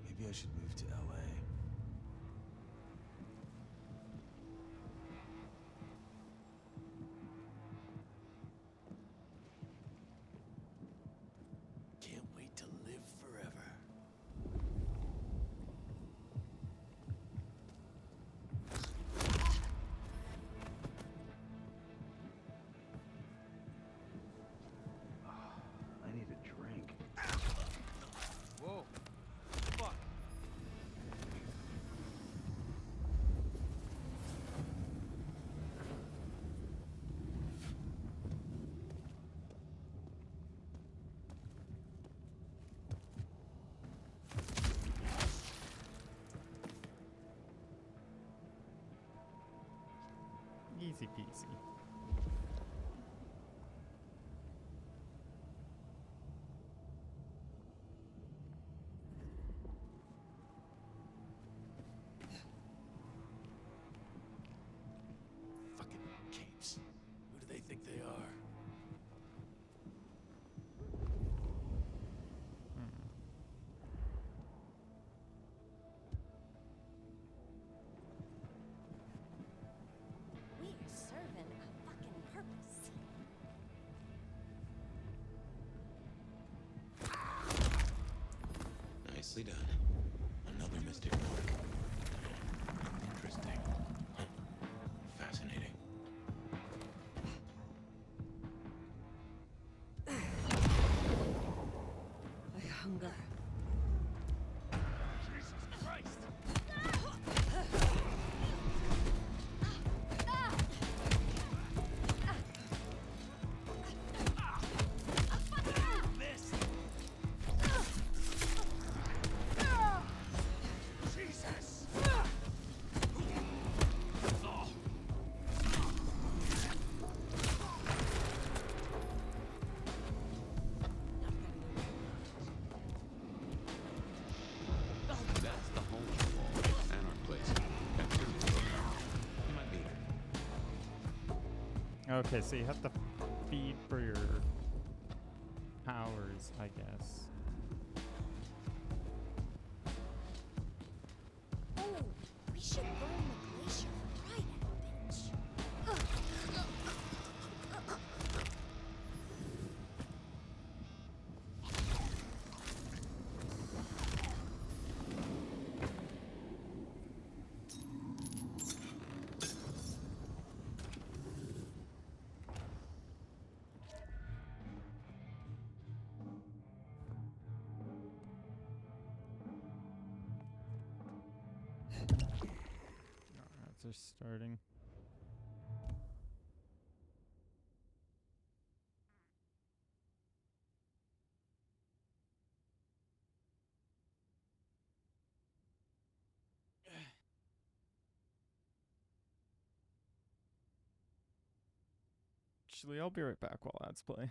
Maybe I should move to LA. Can't wait to live forever. I need a drink. Whoa. Fuck. Easy peasy. Fucking capes. Who do they think they are? Nicely done. Another mystic mark. Interesting. Huh. Fascinating. I hunger. Jesus Christ! Missed! Jesus! That's the home wall and our place. Cafeteria's broken. You might meet her. Okay, so you have to feed for your powers, I guess. Oh, we should burn the glacier right at the bitch. Alright, they're starting. Actually, I'll be right back while ads play.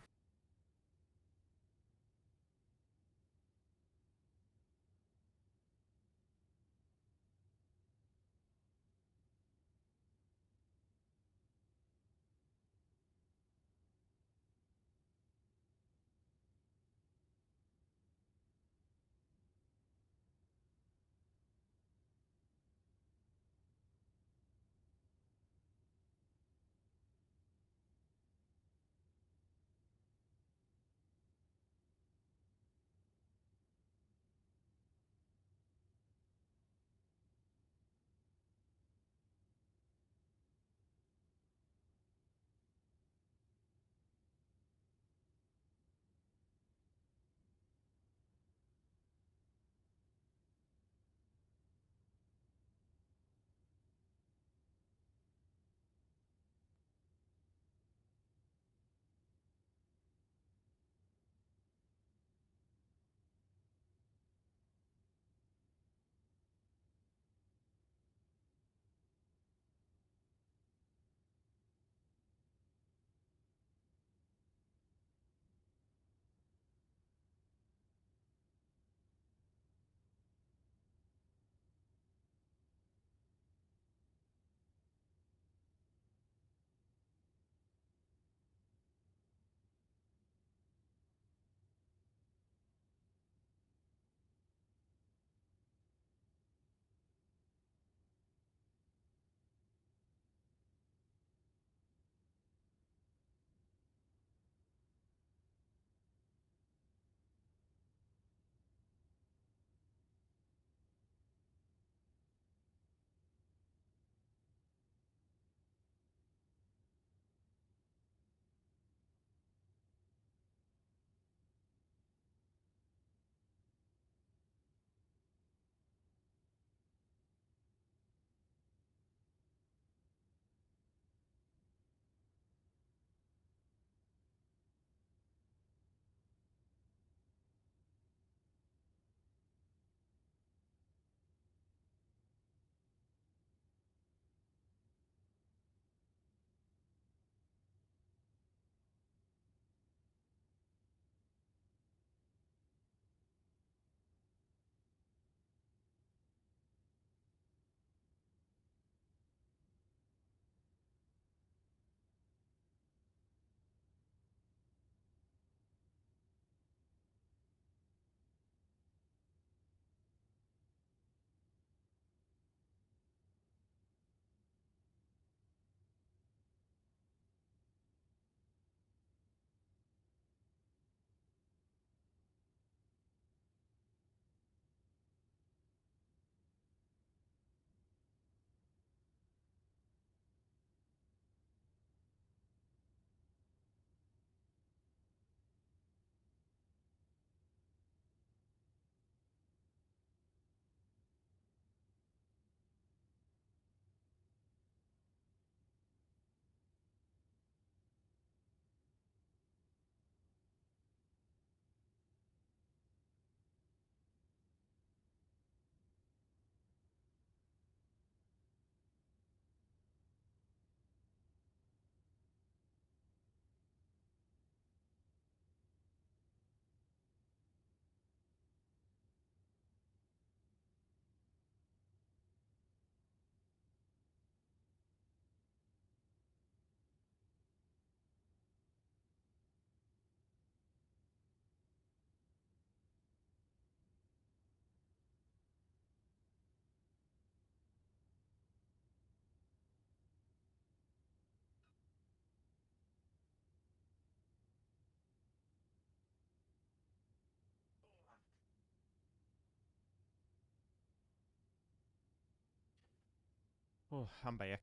Oh, I'm back.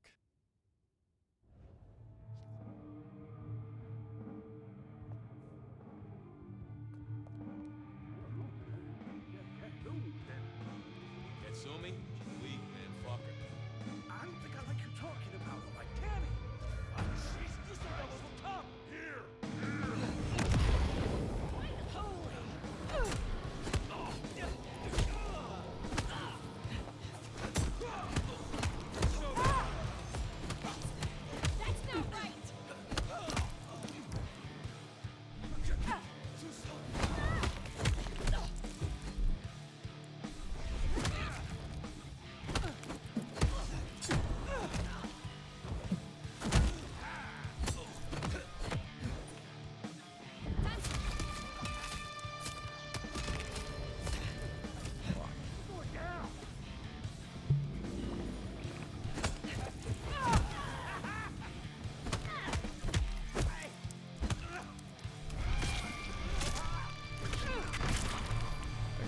Katsumi? Weak, man. Fuck her. I don't think I like you talking about her like Tammy. Oh, Jesus, you still got level top. Here. That's not right!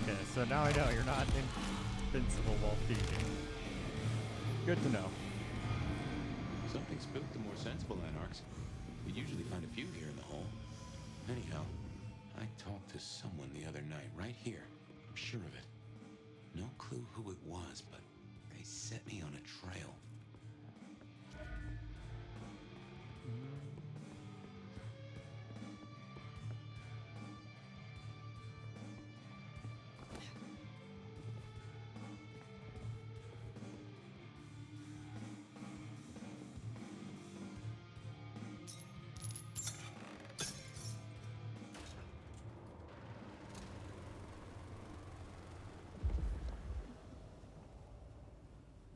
Okay, so now I know you're not invincible while feeding. Good to know. Something spooked the more sensible anarchs. We'd usually find a few here in the hole. Anyhow, I talked to someone the other night, right here. I'm sure of it. No clue who it was, but they set me on a trail.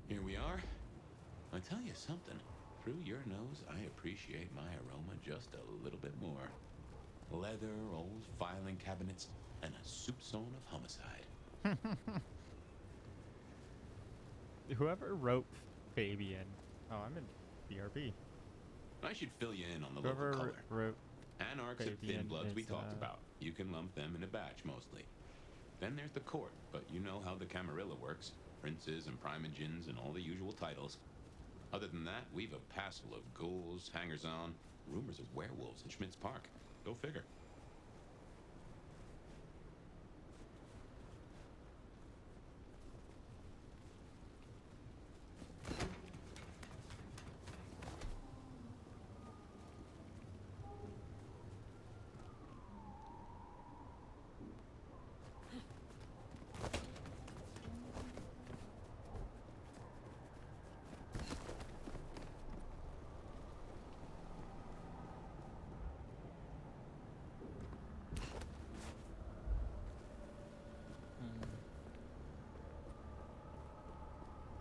Here we are. I'll tell you something. Through your nose, I appreciate my aroma just a little bit more. Leather, old filing cabinets, and a soupçon of homicide. Whoever wrote Fabian. Oh, I'm in BRB. I should fill you in on the Whoever local color. wrote Anarchs and Fabian thin bloods we is, talked about. You can lump them in a batch mostly. Then there's the court, but you know how the Camarilla works. Princes and primogens and all the usual titles. Other than that, we've a passel of ghouls, hangers-on, rumors of werewolves in Schmidt's Park. Go figure.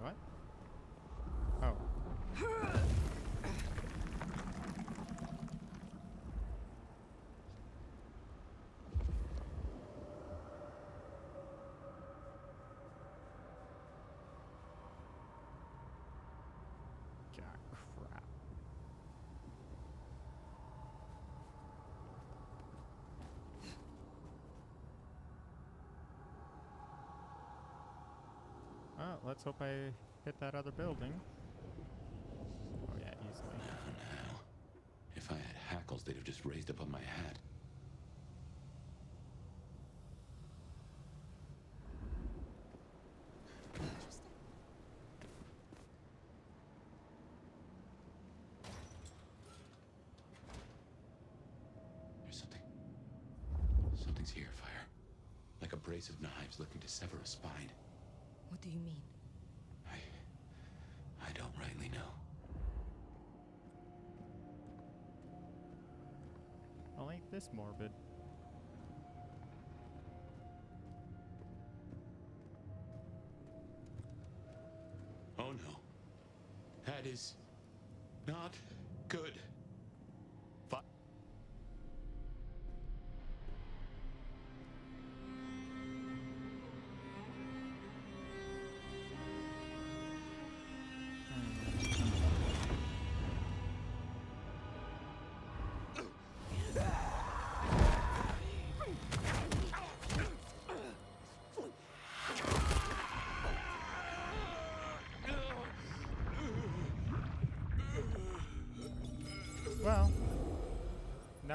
What? Oh. Jack crap. Well, let's hope I hit that other building. Oh yeah, easily. Now. If I had hackles, they'd have just raised up on my hat. There's something. Something's here, Fire. Like a brace of knives looking to sever a spine. What do you mean? I don't rightly know. Well, ain't this morbid? Oh no. That is not good.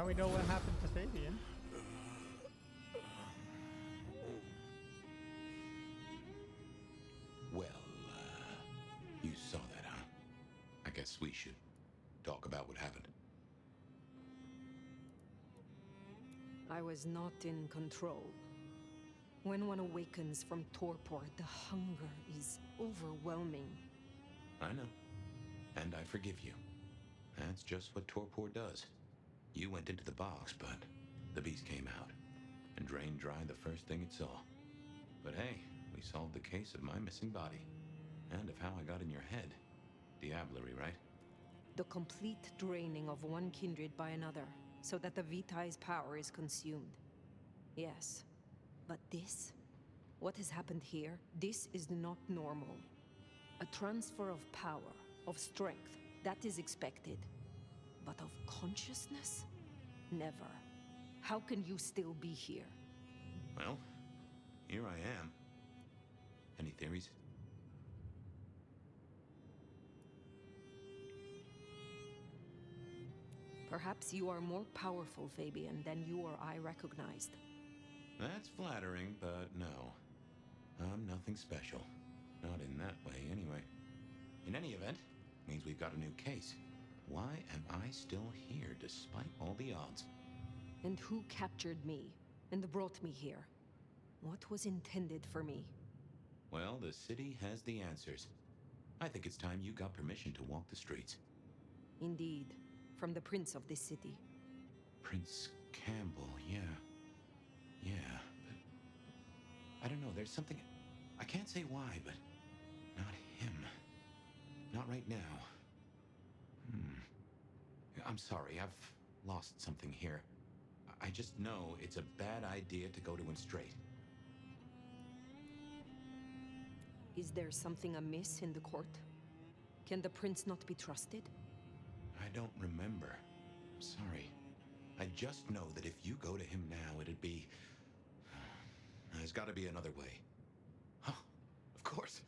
Now we know what happened to Fabian. Well, you saw that, huh? I guess we should talk about what happened. I was not in control. When one awakens from torpor, the hunger is overwhelming. I know. And I forgive you. That's just what torpor does. You went into the box, but the beast came out and drained dry the first thing it saw. But hey, we solved the case of my missing body. And of how I got in your head. Diablerie, right? The complete draining of one kindred by another, so that the Vitae's power is consumed. Yes. But this? What has happened here? This is not normal. A transfer of power, of strength, that is expected. But of consciousness? Never. How can you still be here? Well, here I am. Any theories? Perhaps you are more powerful, Fabian, than you or I recognized. That's flattering, but no. I'm nothing special. Not in that way, anyway. In any event, means we've got a new case. Why am I still here, despite all the odds? And who captured me, and brought me here? What was intended for me? Well, the city has the answers. I think it's time you got permission to walk the streets. Indeed. From the prince of this city. Prince Campbell, yeah. Yeah, but... I don't know, there's something... I can't say why, but... Not him. Not right now. I'm sorry, I've lost something here. I just know it's a bad idea to go to him straight. Is there something amiss in the court? Can the prince not be trusted? I don't remember. I'm sorry. I just know that if you go to him now, it'd be... There's gotta be another way. Huh, of course.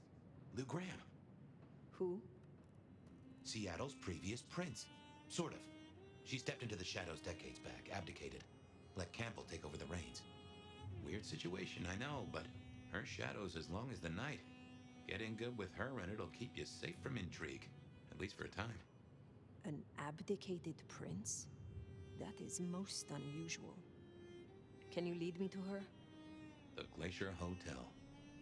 Lou Graham. Who? Seattle's previous prince. Sort of. She stepped into the shadows decades back, abdicated. Let Campbell take over the reins. Weird situation, I know, but her shadow's as long as the night. Get in good with her and it'll keep you safe from intrigue. At least for a time. An abdicated prince? That is most unusual. Can you lead me to her? The Glacier Hotel.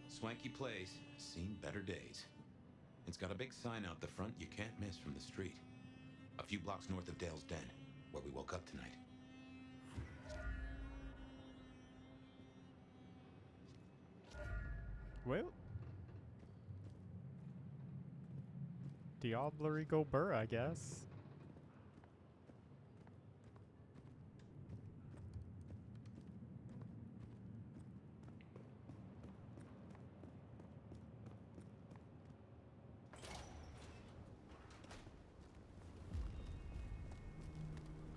Swanky place, seen better days. It's got a big sign out the front you can't miss from the street. A few blocks north of Dale's Den, where we woke up tonight. Well. Diablerie go burr, I guess.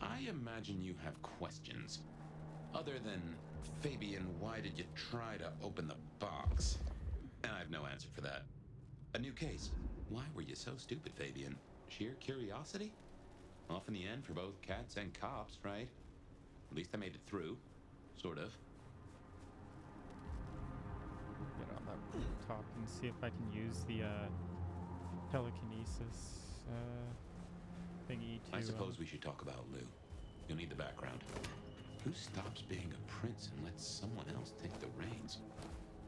I imagine you have questions. Other than, Fabian, why did you try to open the box? I have no answer for that. A new case. Why were you so stupid, Fabian? Sheer curiosity? Off in the end for both cats and cops, right? At least I made it through. Sort of. Get on that rooftop and see if I can use the telekinesis thingy to... I suppose we should talk about Lou. You'll need the background. Who stops being a prince and lets someone else take the reins?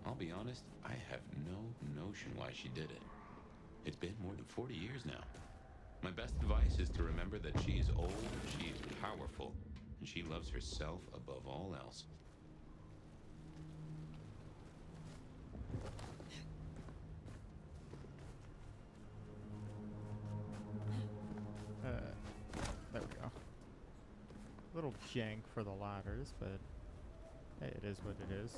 I'll be honest, I have no notion why she did it. It's been more than 40 years now. My best advice is to remember that she is old, she is powerful, and she loves herself above all else. There we go. Little jank for the ladders, but hey, it is what it is.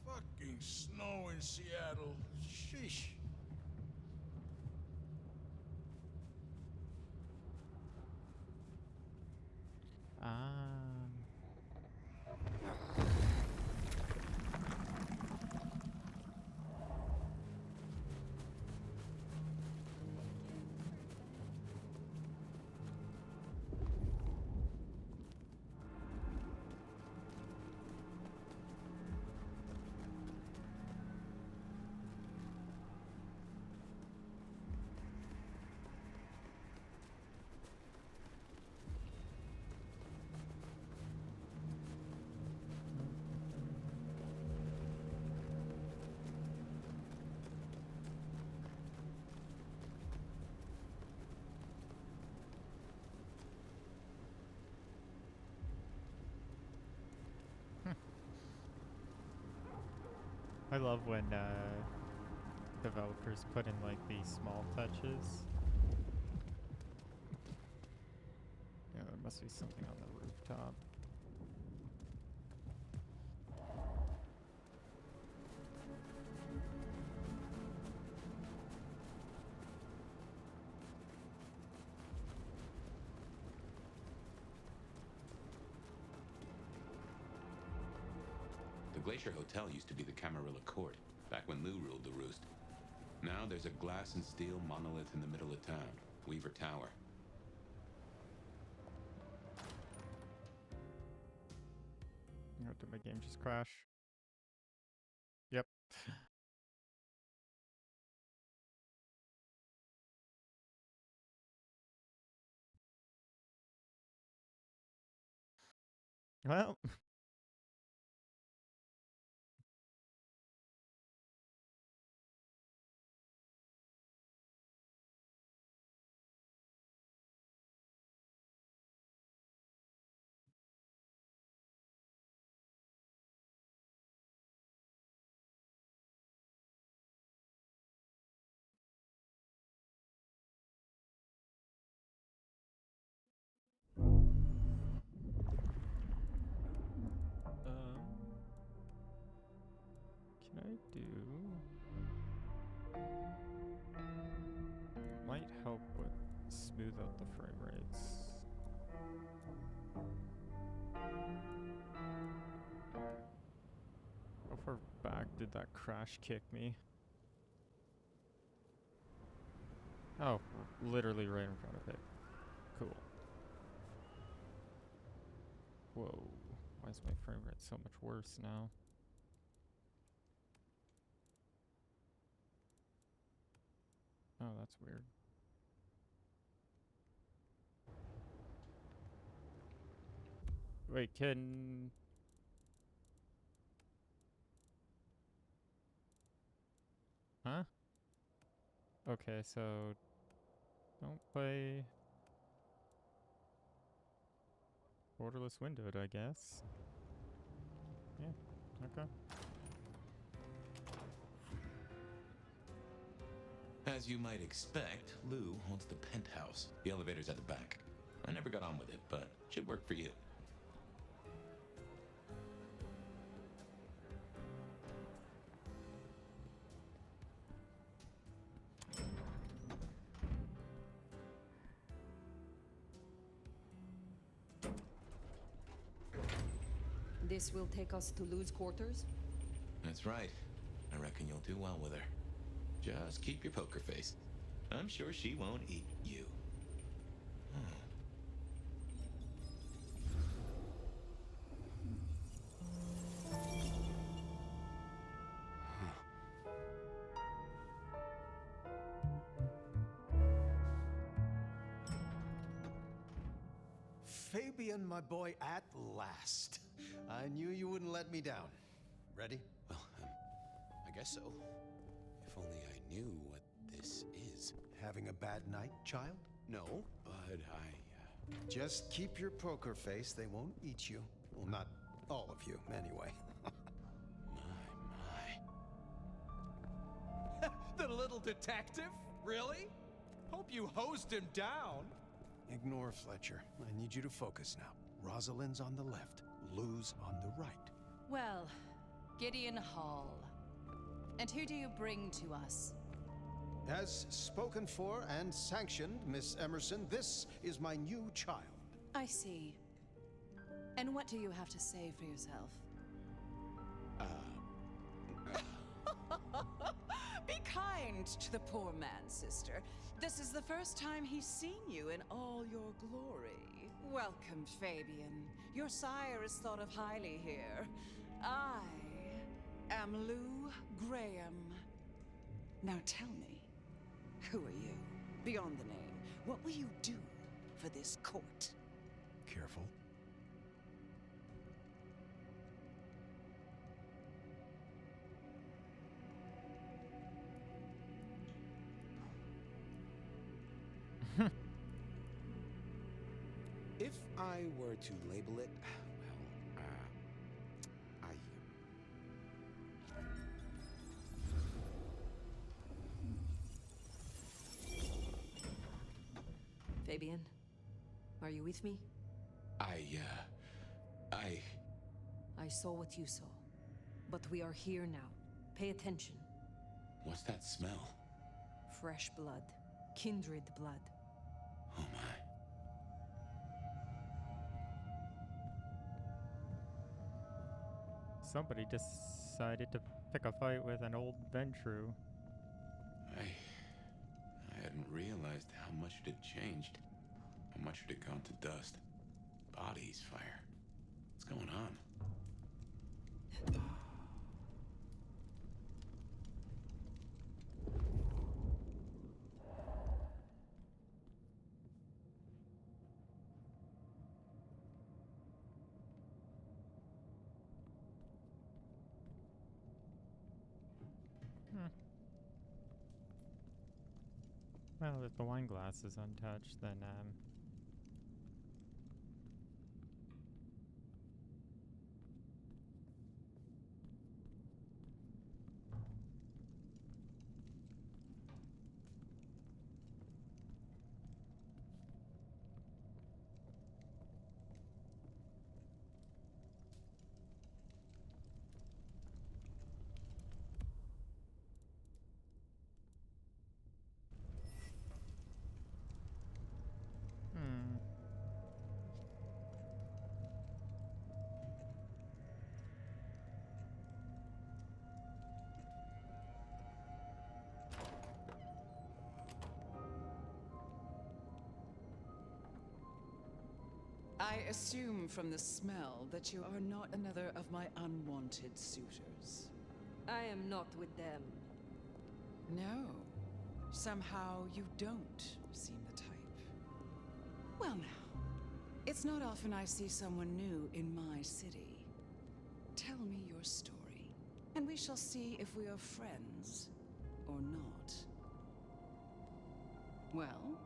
Fucking snow in Seattle. Sheesh. I love when developers put in like these small touches. Yeah, there must be something on the rooftop. The Glacier Hotel used to be the Camarilla Court, back when Lou ruled the roost. Now there's a glass and steel monolith in the middle of town, Weaver Tower. Oh, did my game just crash? Yep. Well. Can I do? Might help with smooth out the frame rates. How far back did that crash kick me? Oh, literally right in front of it. Cool. Whoa. Why is my frame rate so much worse now? Oh, that's weird. Wait, can... Huh? Okay, so... Don't play... Borderless windowed, I guess. Yeah, okay. As you might expect, Lou owns the penthouse. The elevator's at the back. I never got on with it, but should work for you. This will take us to Lou's quarters? That's right. I reckon you'll do well with her. Just keep your poker face. I'm sure she won't eat you. Fabian, my boy, at last. I knew you wouldn't let me down. Ready? Well, I guess so. If only I knew what this is. Having a bad night, child? No, but Just keep your poker face. They won't eat you. Well, not all of you, anyway. The little detective? Really? Hope you hosed him down. Ignore Fletcher. I need you to focus now. Rosalind's on the left, Lou's on the right. Well, Gideon Hall. And who do you bring to us? As spoken for and sanctioned, Miss Emerson, this is my new child. I see. And what do you have to say for yourself? Be kind to the poor man, sister. This is the first time he's seen you in all your glory. Welcome, Fabian. Your sire is thought of highly here. I am Lou Graham. Now tell me, who are you? Beyond the name, what will you do for this court? Careful. if I were to label it, well, Fabian, are you with me? I saw what you saw. But we are here now. Pay attention. What's that smell? Fresh blood. Kindred blood. Oh my. Somebody decided to pick a fight with an old Ventru. I hadn't realized how much it had changed. How much it had gone to dust. Bodies, fire. What's going on? Well, if the wine glass is untouched, then, I assume from the smell that you are not another of my unwanted suitors. I am not with them. No. Somehow you don't seem the type. Well now, it's not often I see someone new in my city. Tell me your story, and we shall see if we are friends or not. Well?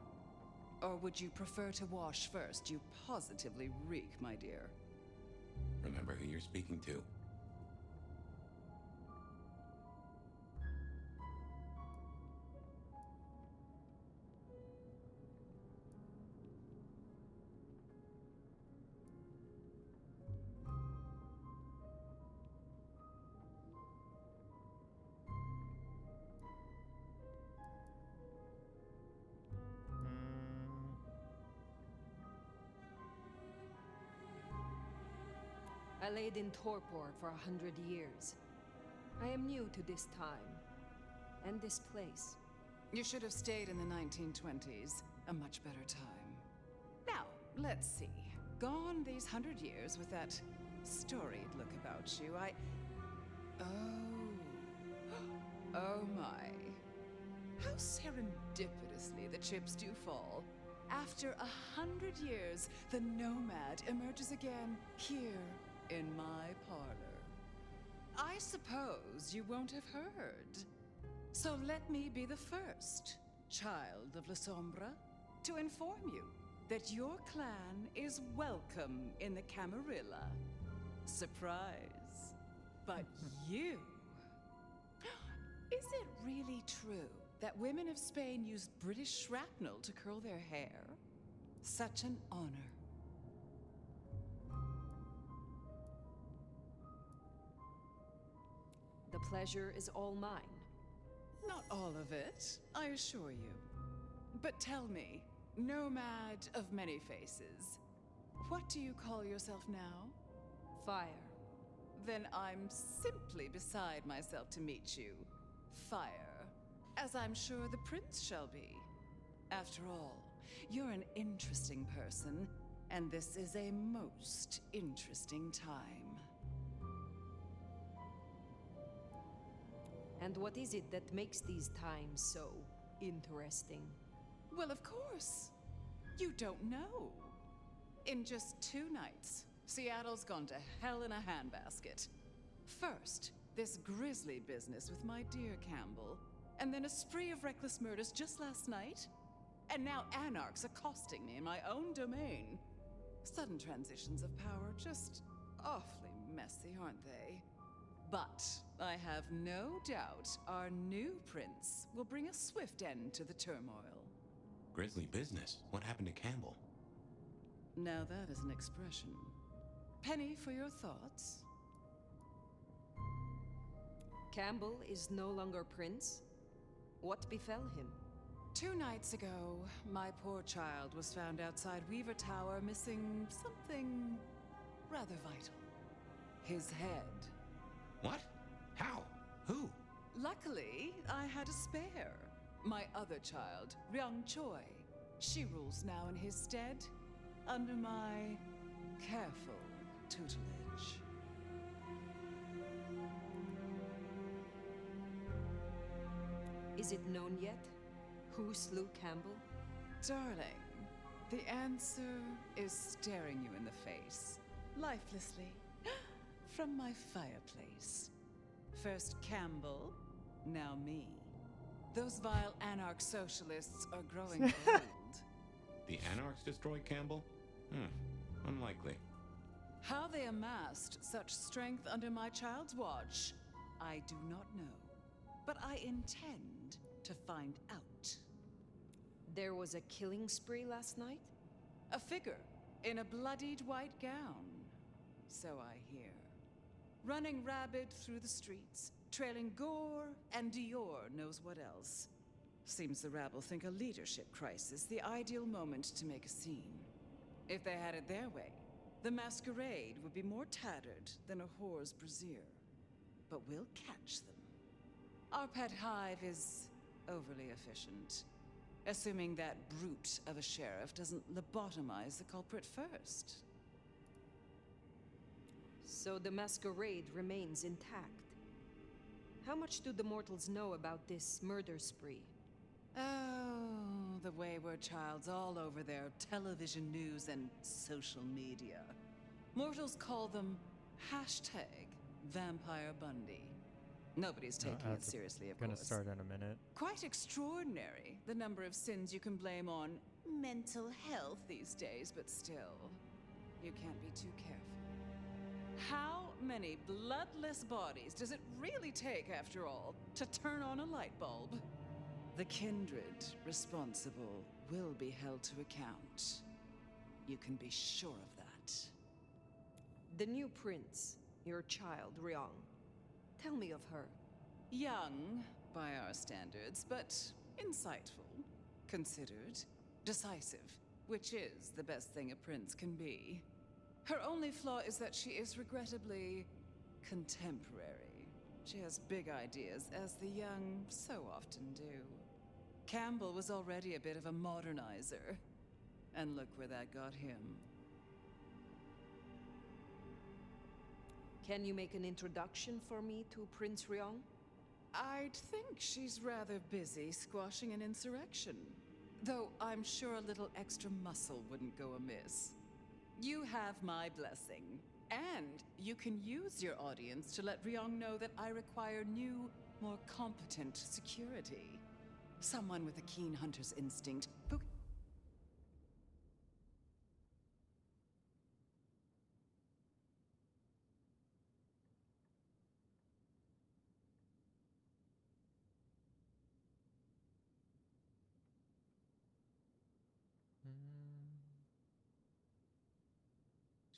Or would you prefer to wash first? You positively reek, my dear. Remember who you're speaking to. I laid in torpor for 100 years. I am new to this time, and this place. You should have stayed in the 1920s. A much better time. Now, let's see. Gone these 100 years with that storied look about you, Oh my. How serendipitously the chips do fall. After 100 years, the nomad emerges again here in my parlor. I suppose you won't have heard. So let me be the first, child of La Sombra, to inform you that your clan is welcome in the Camarilla. Surprise. But you... Is it really true that women of Spain used British shrapnel to curl their hair? Such an honor. The pleasure is all mine. Not all of it, I assure you. But tell me, nomad of many faces, what do you call yourself now? Fire. Then I'm simply beside myself to meet you. Fire. As I'm sure the prince shall be. After all, you're an interesting person, and this is a most interesting time. And what is it that makes these times so interesting? Well, of course. You don't know. In just 2 nights, Seattle's gone to hell in a handbasket. First, this grisly business with my dear Campbell, and then a spree of reckless murders just last night. And now anarchs accosting me in my own domain. Sudden transitions of power, just awfully messy, aren't they? But I have no doubt our new prince will bring a swift end to the turmoil. Grisly business. What happened to Campbell? Now that is an expression. Penny for your thoughts? Campbell is no longer prince? What befell him? 2 nights ago, my poor child was found outside Weaver Tower missing something rather vital. His head. What? How? Who? Luckily, I had a spare. My other child, Ryung Choi. She rules now in his stead, under my careful tutelage. Is it known yet? Who slew Campbell? Darling, the answer is staring you in the face, lifelessly, from my fireplace. First Campbell, now me. Those vile anarch socialists are growing old. The Anarchs destroyed Campbell? Unlikely. How they amassed such strength under my child's watch, I do not know. But I intend to find out. There was a killing spree last night? A figure in a bloodied white gown. So I hear. Running rabid through the streets, trailing gore and Dior knows what else. Seems the rabble think a leadership crisis the ideal moment to make a scene. If they had it their way, the Masquerade would be more tattered than a whore's brassiere. But we'll catch them. Our pet hive is overly efficient, assuming that brute of a sheriff doesn't lobotomize the culprit first. So the Masquerade remains intact. How much do the mortals know about this murder spree? Oh, the wayward child's all over their television news and social media. Mortals call them #Vampire Bundy. Nobody's taking it seriously, of course. Gonna start in a minute. Quite extraordinary, the number of sins you can blame on mental health these days, but still, you can't be too careful. How many bloodless bodies does it really take, after all, to turn on a light bulb? The kindred responsible will be held to account. You can be sure of that. The new prince, your child, Ryong. Tell me of her. Young, by our standards, but insightful, considered, decisive, which is the best thing a prince can be. Her only flaw is that she is regrettably contemporary. She has big ideas, as the young so often do. Campbell was already a bit of a modernizer. And look where that got him. Can you make an introduction for me to Prince Ryong? I'd think she's rather busy squashing an insurrection. Though I'm sure a little extra muscle wouldn't go amiss. You have my blessing. And you can use your audience to let Ryong know that I require new, more competent security. Someone with a keen hunter's instinct who...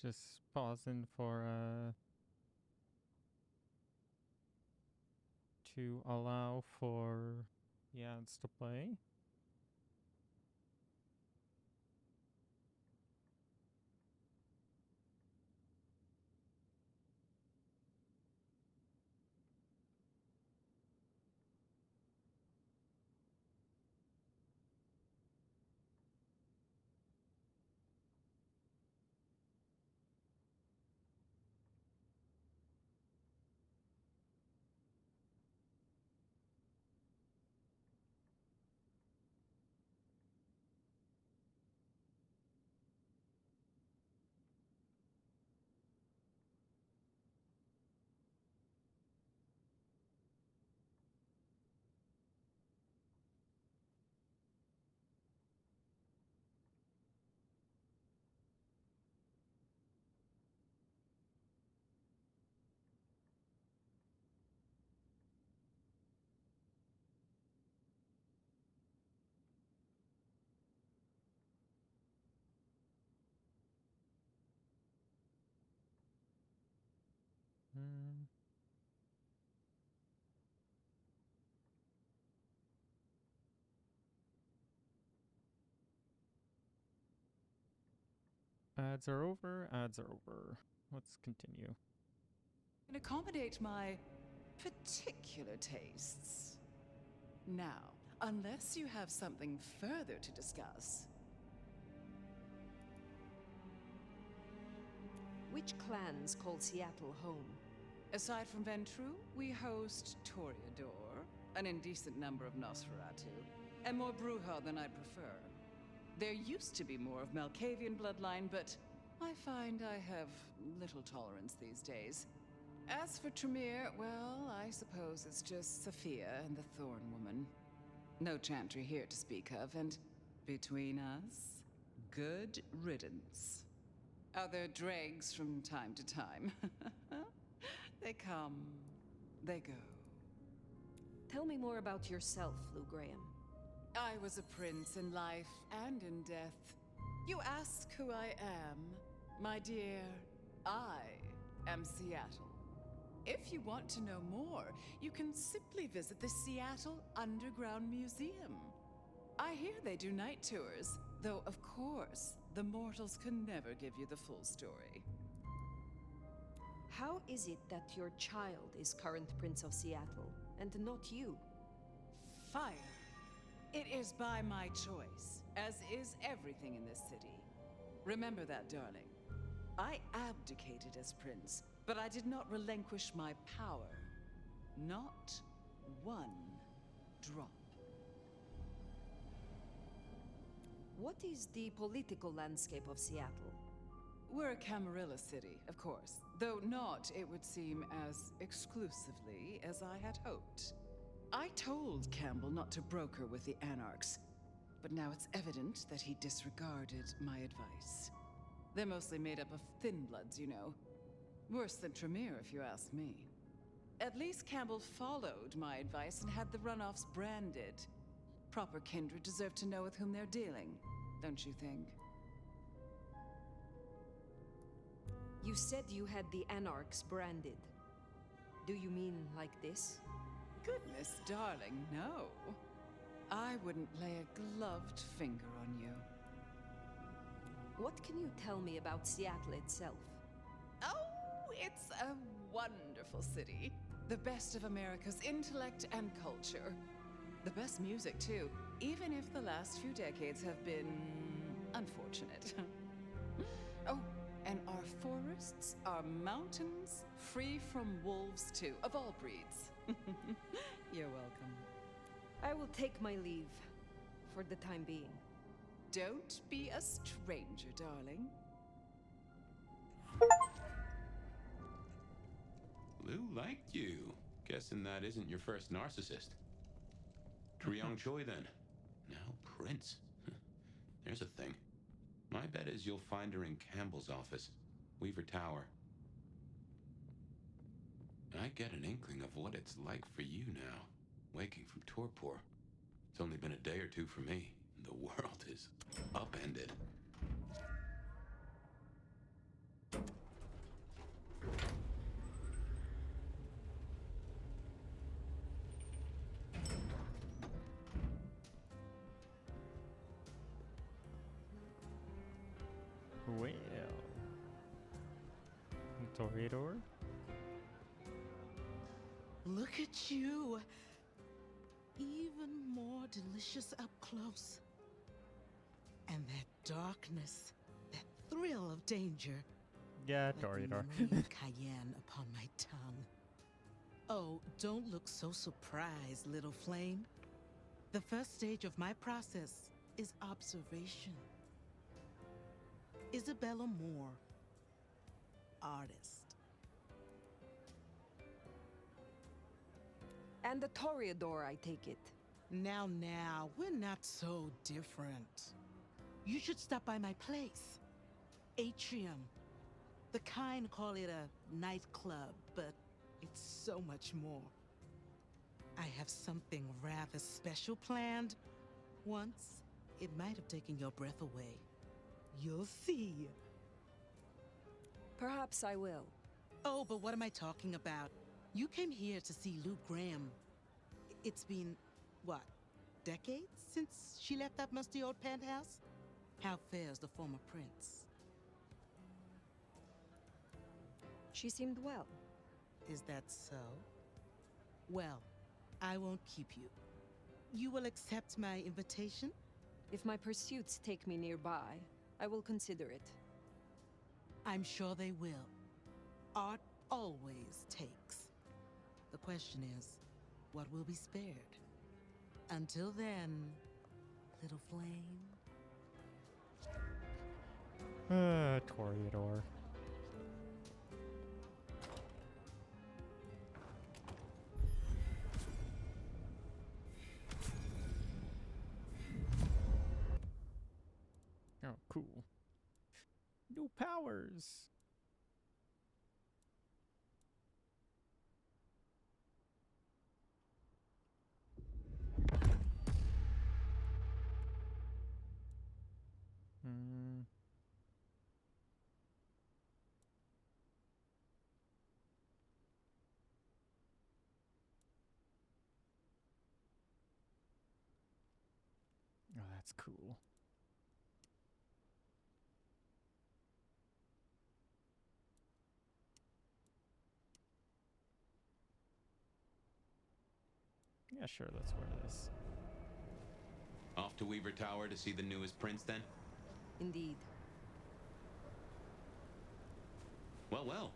Just pausing for to allow for the ads to play. Ads are over. Ads are over. Let's continue. And accommodate my particular tastes. Now, unless you have something further to discuss. Which clans call Seattle home? Aside from Ventru, we host Toreador, an indecent number of Nosferatu, and more Bruja than I'd prefer. There used to be more of Malkavian bloodline, but I find I have little tolerance these days. As for Tremere, well, I suppose it's just Sophia and the Thorn Woman. No Chantry here to speak of, and between us, good riddance. Other dregs from time to time. They come, they go. Tell me more about yourself, Lou Graham. I was a prince in life and in death. You ask who I am. My dear, I am Seattle. If you want to know more, you can simply visit the Seattle Underground Museum. I hear they do night tours, though of course, the mortals can never give you the full story. How is it that your child is current Prince of Seattle, and not you? Fire. It is by my choice, as is everything in this city. Remember that, darling. I abdicated as prince, but I did not relinquish my power. Not one drop. What is the political landscape of Seattle? We're a Camarilla city, of course, though not, it would seem, as exclusively as I had hoped. I told Campbell not to broker with the Anarchs, but now it's evident that he disregarded my advice. They're mostly made up of thin bloods, you know. Worse than Tremere, if you ask me. At least Campbell followed my advice and had the runoffs branded. Proper kindred deserve to know with whom they're dealing, don't you think? You said you had the Anarchs branded. Do you mean like this? Goodness, darling, no. I wouldn't lay a gloved finger on you. What can you tell me about Seattle itself? Oh, it's a wonderful city. The best of America's intellect and culture. The best music, too, even if the last few decades have been unfortunate. Oh, and our forests, our mountains, free from wolves, too, of all breeds. You're welcome. I will take my leave, for the time being. Don't be a stranger, darling. Lou liked you. Guessing that isn't your first narcissist. Triong Choi, then. Now Prince. There's a thing. My bet is you'll find her in Campbell's office, Weaver Tower. I get an inkling of what it's like for you now, waking from torpor. It's only been a day or two for me. The world is upended. Well, Toreador? Look at you. Even more delicious up close. And that darkness, that thrill of danger. Yeah, like Toreador. the memory of cayenne upon my tongue. Oh, don't look so surprised, little flame. The first stage of my process is observation. Isabella Moore, artist. And the Toreador, I take it. Now, we're not so different. You should stop by my place. Atrium. The kind call it a nightclub, but it's so much more. I have something rather special planned. Once, it might have taken your breath away. You'll see. Perhaps I will. Oh, but what am I talking about? You came here to see Lou Graham. It's been, what, decades since she left that musty old penthouse? How fares the former prince? She seemed well. Is that so? Well, I won't keep you. You will accept my invitation? If my pursuits take me nearby, I will consider it. I'm sure they will. Art always takes. The question is, what will be spared? Until then, little flame. Toreador. Oh, cool. New powers. Hmm. Oh, that's cool. Yeah, sure, let's wear this. Off to Weaver Tower to see the newest prince, then? Indeed. Well, well.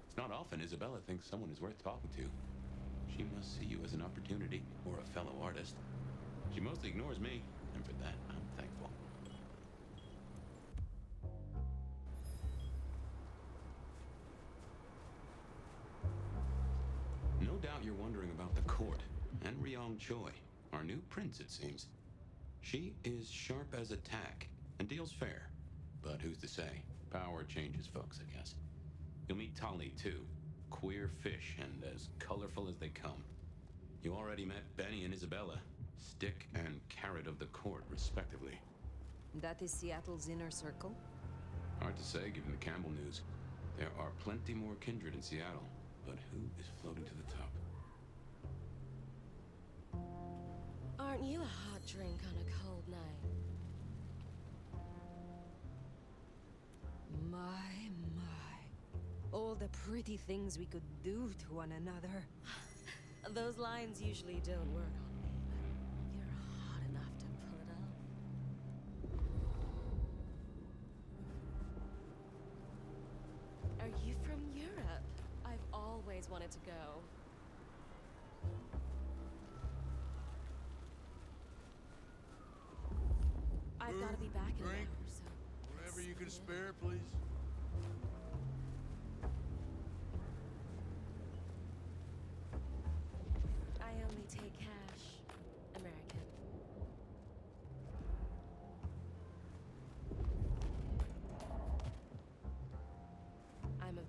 It's not often Isabella thinks someone is worth talking to. She must see you as an opportunity, or a fellow artist. She mostly ignores me, and for that, I'm thankful. No doubt you're wondering about the court, and Ryong Choi, our new prince, it seems. She is sharp as a tack, and deals fair. But who's to say? Power changes folks, I guess. You'll meet Tali, too. Queer fish, and as colorful as they come. You already met Benny and Isabella. Stick and carrot of the court, respectively. That is Seattle's inner circle? Hard to say, given the Campbell news. There are plenty more kindred in Seattle, but who is floating to the top? Aren't you a hot drink on a cold night? My. All the pretty things we could do to one another. Those lines usually don't work on me, but you're hot enough to pull it off. Are you from Europe? I've always wanted to go. I've got to be back in an Drink. hour, so... Whatever you can spare, please. I only take cash. American. I'm a...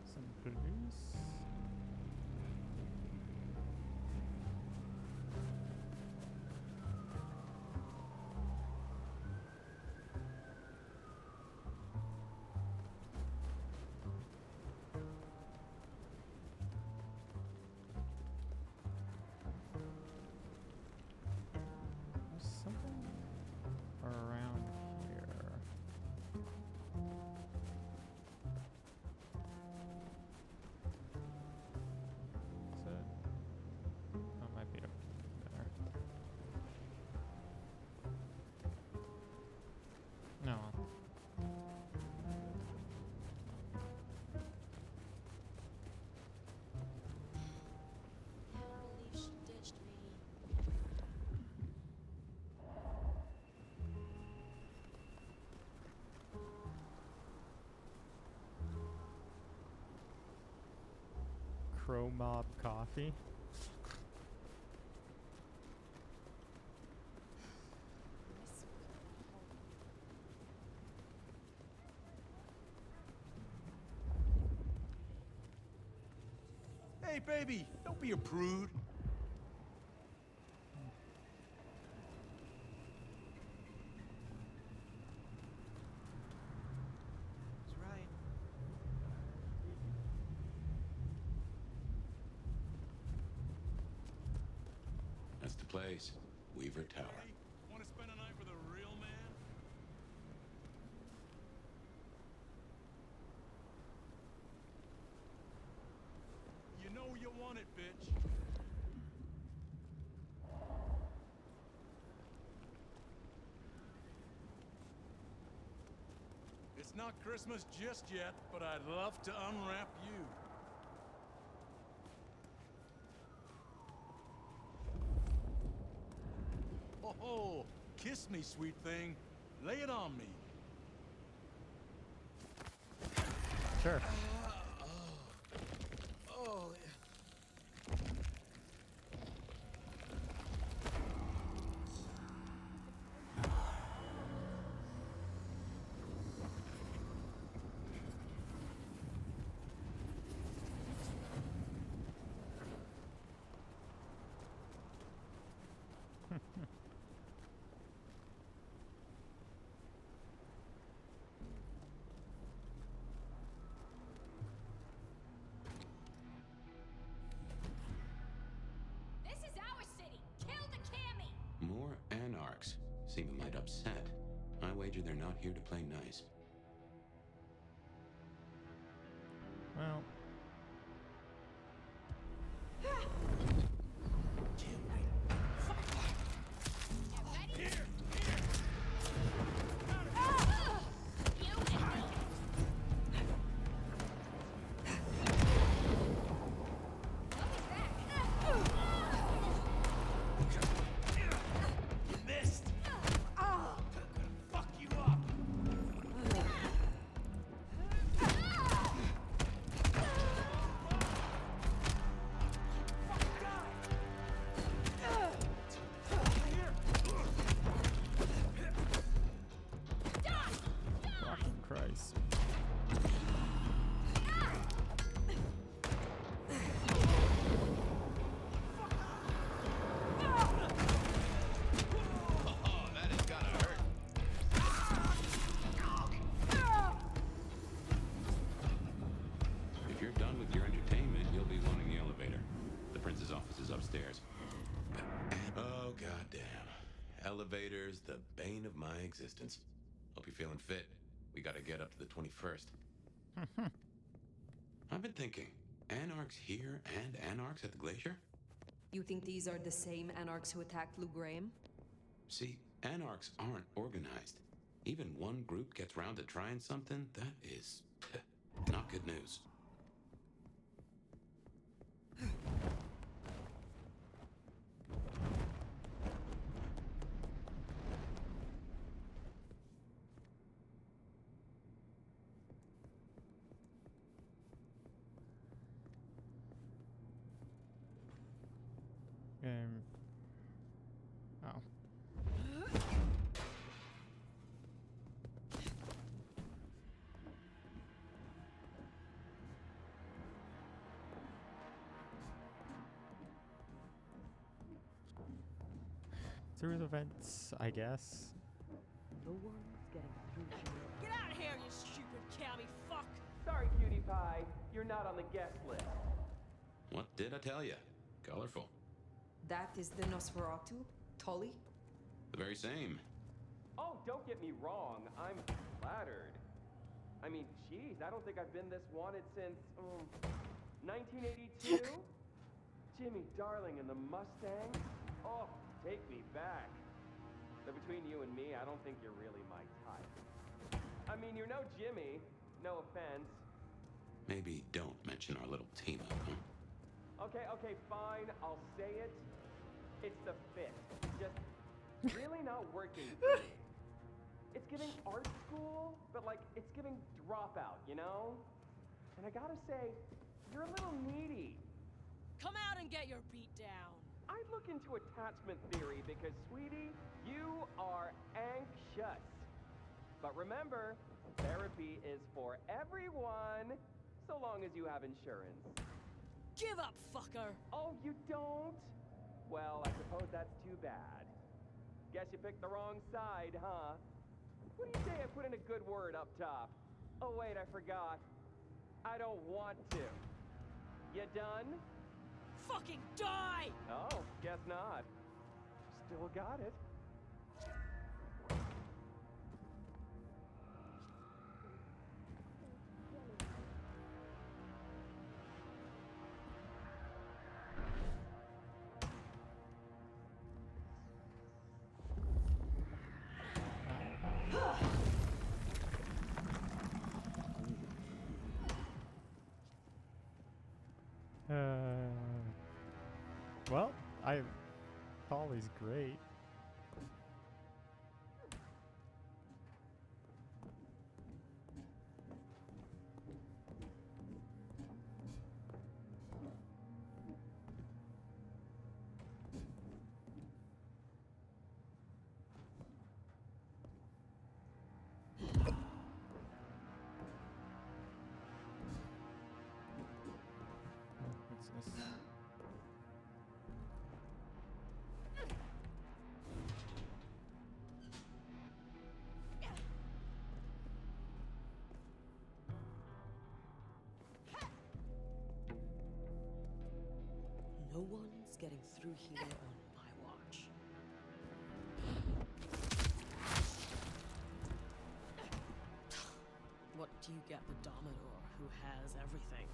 Some police. There's something around here. Is it? Oh, it might be up there. No. Can't believe she ditched me. Crow Mob Coffee. Hey, baby, don't be a prude. That's right. That's the place. Weaver Tower. Hey, want to spend a night with a real man? You know you want it, bitch. It's not Christmas just yet, but I'd love to unwrap you. Oh, kiss me, sweet thing. Lay it on me. Sure. Oh, This is our city. Kill the Cammy. More anarchs seem a mite upset. I wager they're not here to play nice. Well, You missed. Fuck you up. fucking Christ. Oh, that has gotta hurt. If you're done with your entertainment, you'll be wanting the elevator. The prince's office is upstairs. Oh, goddamn. Elevators, the bane of my existence. Hope you're feeling fit. We gotta get up to the 21st. I've been thinking, anarchs here and anarchs at the glacier? You think these are the same anarchs who attacked Lou Graham? See, anarchs aren't organized. Even one group gets round to trying something, that is not good news. Oh. Through the vents, I guess. No one's getting through here. Get out of here, you stupid Cammy fuck! Sorry, cutie pie. You're not on the guest list. What did I tell you? Colorful. That is the Nosferatu? Tully? The very same. Oh, don't get me wrong. I'm flattered. I mean, geez, I don't think I've been this wanted since 1982. Jimmy Darling and the Mustang. Oh, take me back. But between you and me, I don't think you're really my type. I mean, you're no Jimmy. No offense. Maybe don't mention our little team up, huh? Okay, fine. I'll say it. It's the fit. Just really not working for me. It's giving art school, but like it's giving dropout, you know? And I gotta say, you're a little needy. Come out and get your beat down. I'd look into attachment theory because, sweetie, you are anxious. But remember, therapy is for everyone, so long as you have insurance. Give up, fucker! Oh, you don't? Well, I suppose that's too bad. Guess you picked the wrong side, huh? What do you say I put in a good word up top? Oh, wait, I forgot. I don't want to. You done? Fucking die! Oh, guess not. Still got it. Well, Polly's great. What's this? No one's getting through here on my watch. What do you get the Dominor who has everything?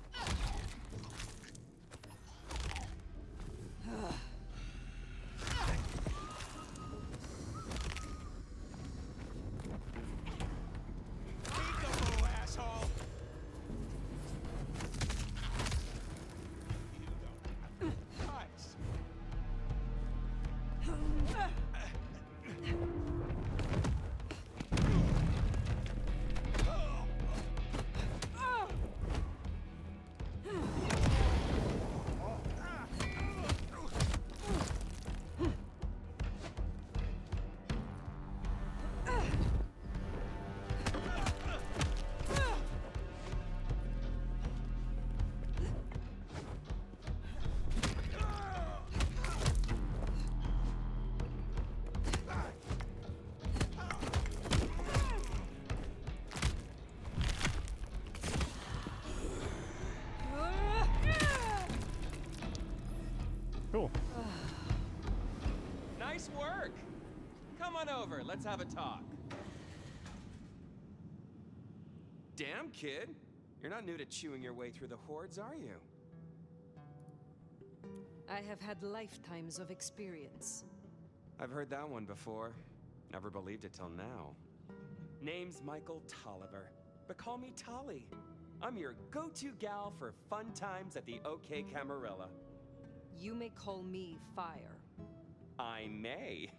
Peekaboo, asshole! Nice. Cool. Nice work! Come on over, let's have a talk. Damn, kid. You're not new to chewing your way through the hordes, are you? I have had lifetimes of experience. I've heard that one before. Never believed it till now. Name's Michael Tolliver, but call me Tolly. I'm your go-to gal for fun times at the OK Camarilla. You may call me Fire. I may.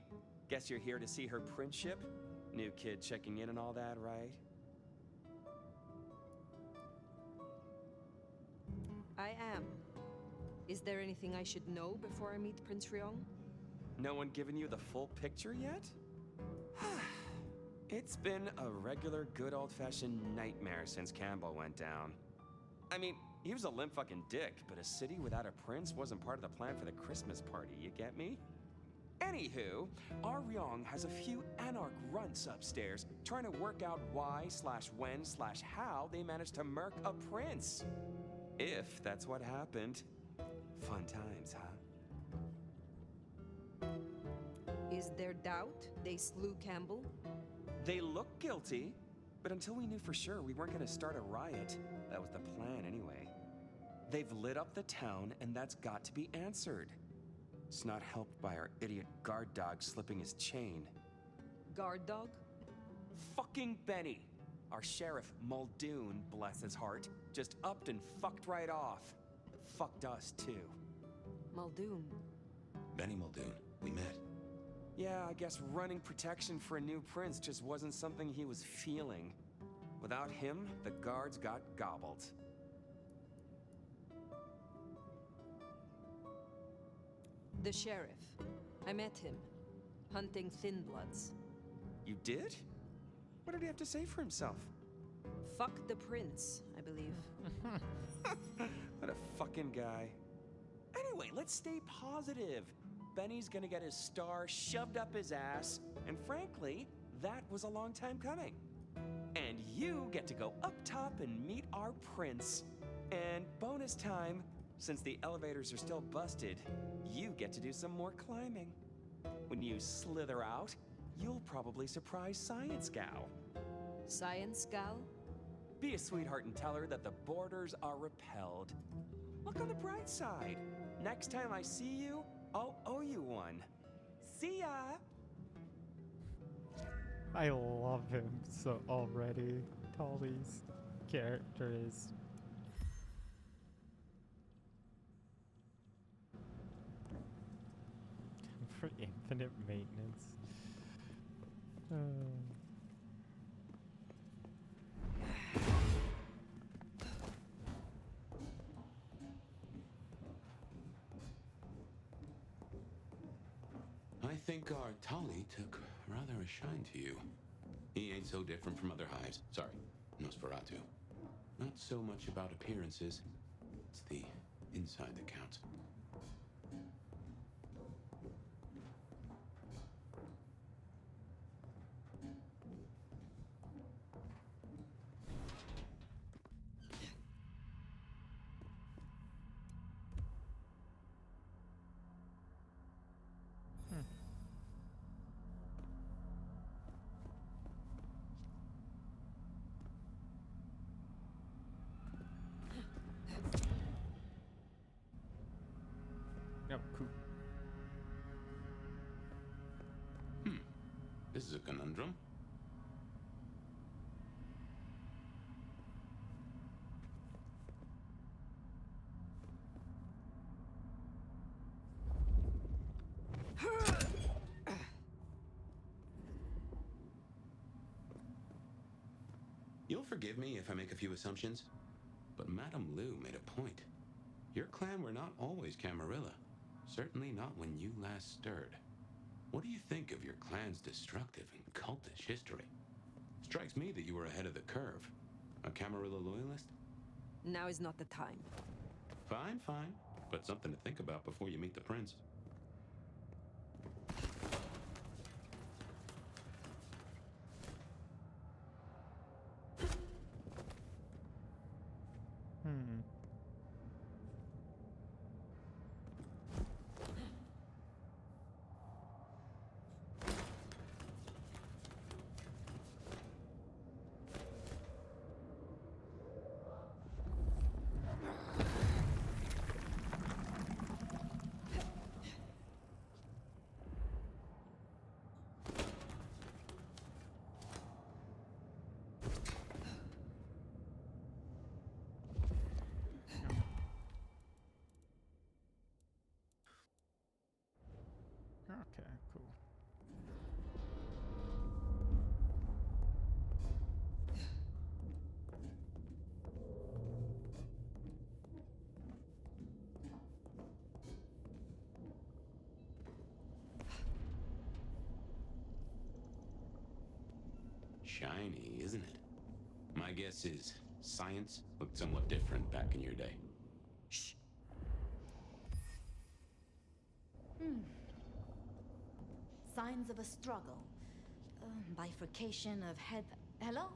Guess you're here to see her principship? New kid checking in and all that, right? I am. Is there anything I should know before I meet Prince Ryong? No one given you the full picture yet? It's been a regular good old-fashioned nightmare since Campbell went down. I mean, he was a limp fucking dick, but a city without a prince wasn't part of the plan for the Christmas party, you get me? Anywho, our Ryong has a few anarch runts upstairs trying to work out why/when/how they managed to murk a prince. If that's what happened. Fun times, huh? Is there doubt they slew Campbell? They look guilty, but until we knew for sure, we weren't gonna start a riot. That was the plan anyway. They've lit up the town, and that's got to be answered. It's not helped by our idiot guard dog slipping his chain. Guard dog? Fucking Benny! Our sheriff, Muldoon, bless his heart, just upped and fucked right off. Fucked us, too. Muldoon? Benny Muldoon, we met. Yeah, I guess running protection for a new prince just wasn't something he was feeling. Without him, the guards got gobbled. The sheriff. I met him. Hunting Thin Bloods. You did? What did he have to say for himself? Fuck the prince, I believe. What a fucking guy. Anyway, let's stay positive. Benny's gonna get his star shoved up his ass, and frankly, that was a long time coming. And you get to go up top and meet our prince. And bonus time, since the elevators are still busted, you get to do some more climbing. When you slither out, you'll probably surprise Science Gal. Science Gal? Be a sweetheart and tell her that the borders are repelled. Look on the bright side. Next time I see you, I'll owe you one. See ya! I love him so already. Tully's character is for infinite maintenance. I think our Tolly took rather a shine to you. He ain't so different from other hives. Sorry, Nosferatu. Not so much about appearances. It's the inside that counts. Yep, cool. This is a conundrum. You'll forgive me if I make a few assumptions, but Madame Lou made a point. Your clan were not always Camarilla. Certainly not when you last stirred. What do you think of your clan's destructive and cultish history? Strikes me that you were ahead of the curve. A Camarilla loyalist? Now is not the time. Fine, fine. But something to think about before you meet the prince. Okay, cool. Shiny, isn't it? My guess is science looked somewhat different back in your day. Shh. Signs of a struggle. Bifurcation of head... Hello?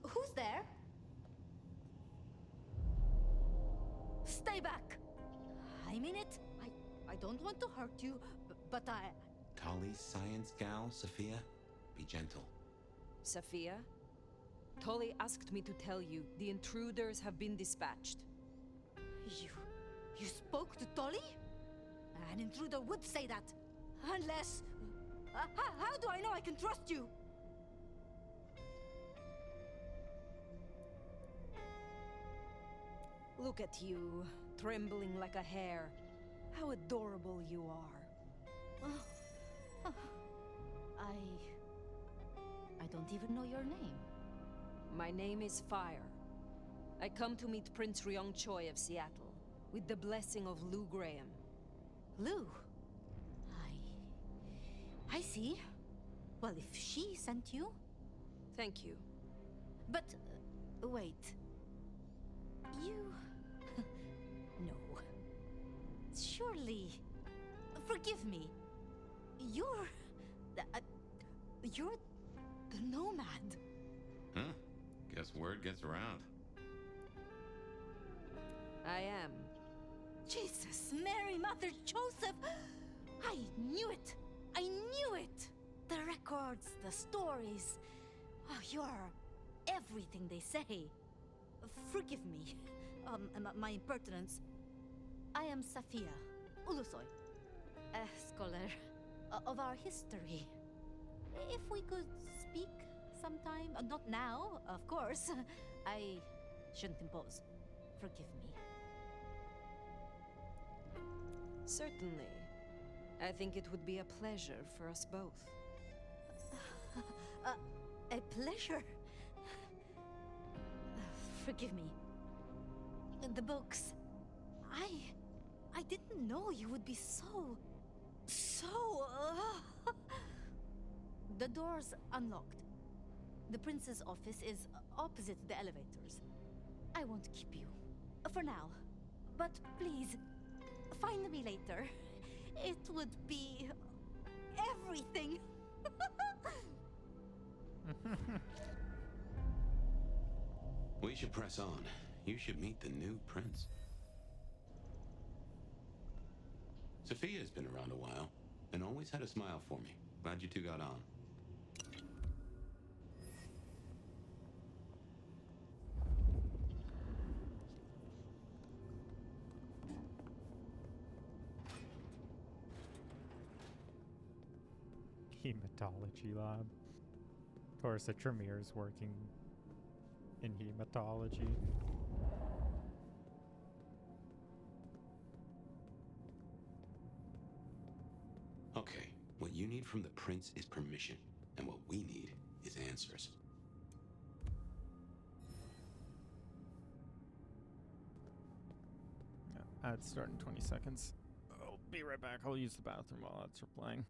Who's there? Stay back! I mean it. I don't want to hurt you, but I... Tolly's science gal, Sophia? Be gentle. Sophia? Tolly asked me to tell you the intruders have been dispatched. You spoke to Tolly? An intruder would say that. Unless... how do I know I can trust you? Look at you, trembling like a hare. How adorable you are. I don't even know your name. My name is Fire. I come to meet Prince Ryong Choi of Seattle, with the blessing of Lou Graham. Lou? I see. Well, if she sent you... Thank you. But wait. You. No. Surely. Forgive me. You're. You're the nomad. Huh? Guess word gets around. I am. Jesus, Mary, Mother, Joseph! I knew it! I knew it! The records, the stories. Oh, you are everything they say. Forgive me, my impertinence. I am Safia Ulusoy, a scholar of our history. If we could speak sometime, not now, of course. I shouldn't impose. Forgive me. Certainly. I think it would be a pleasure for us both. A pleasure. Forgive me. The books. I didn't know you would be so. The door's unlocked. The prince's office is opposite the elevators. I won't keep you. For now. But please, find me later. It would be everything. We should press on. You should meet the new prince. Sophia's been around a while, and always had a smile for me. Glad you two got on. Hematology lab. Of course, the Tremere's working in hematology. Okay, what you need from the prince is permission, and what we need is answers. Ads start in 20 seconds. I'll be right back. I'll use the bathroom while ads are playing.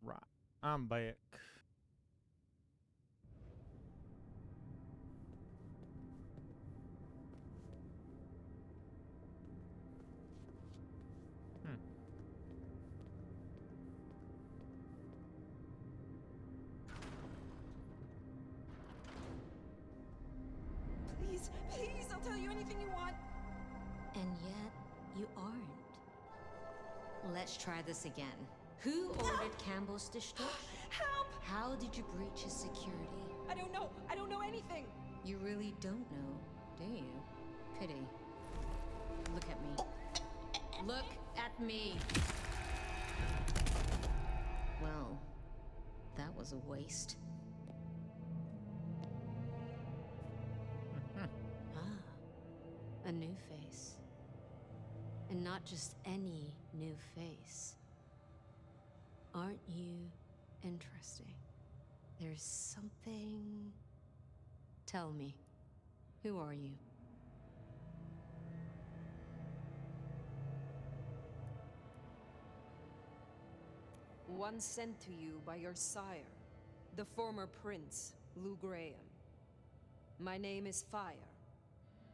Right. I'm back. Please, please, I'll tell you anything you want. And yet, you aren't. Let's try this again. Who ordered Campbell's destruction? Help! How did you breach his security? I don't know. I don't know anything. You really don't know, do you? Pity. Look at me. Look at me! Well, that was a waste. A new face. And not just any new face. Aren't you interesting? There's something... Tell me, who are you? One sent to you by your sire, the former prince, Lou Graham. My name is Fire.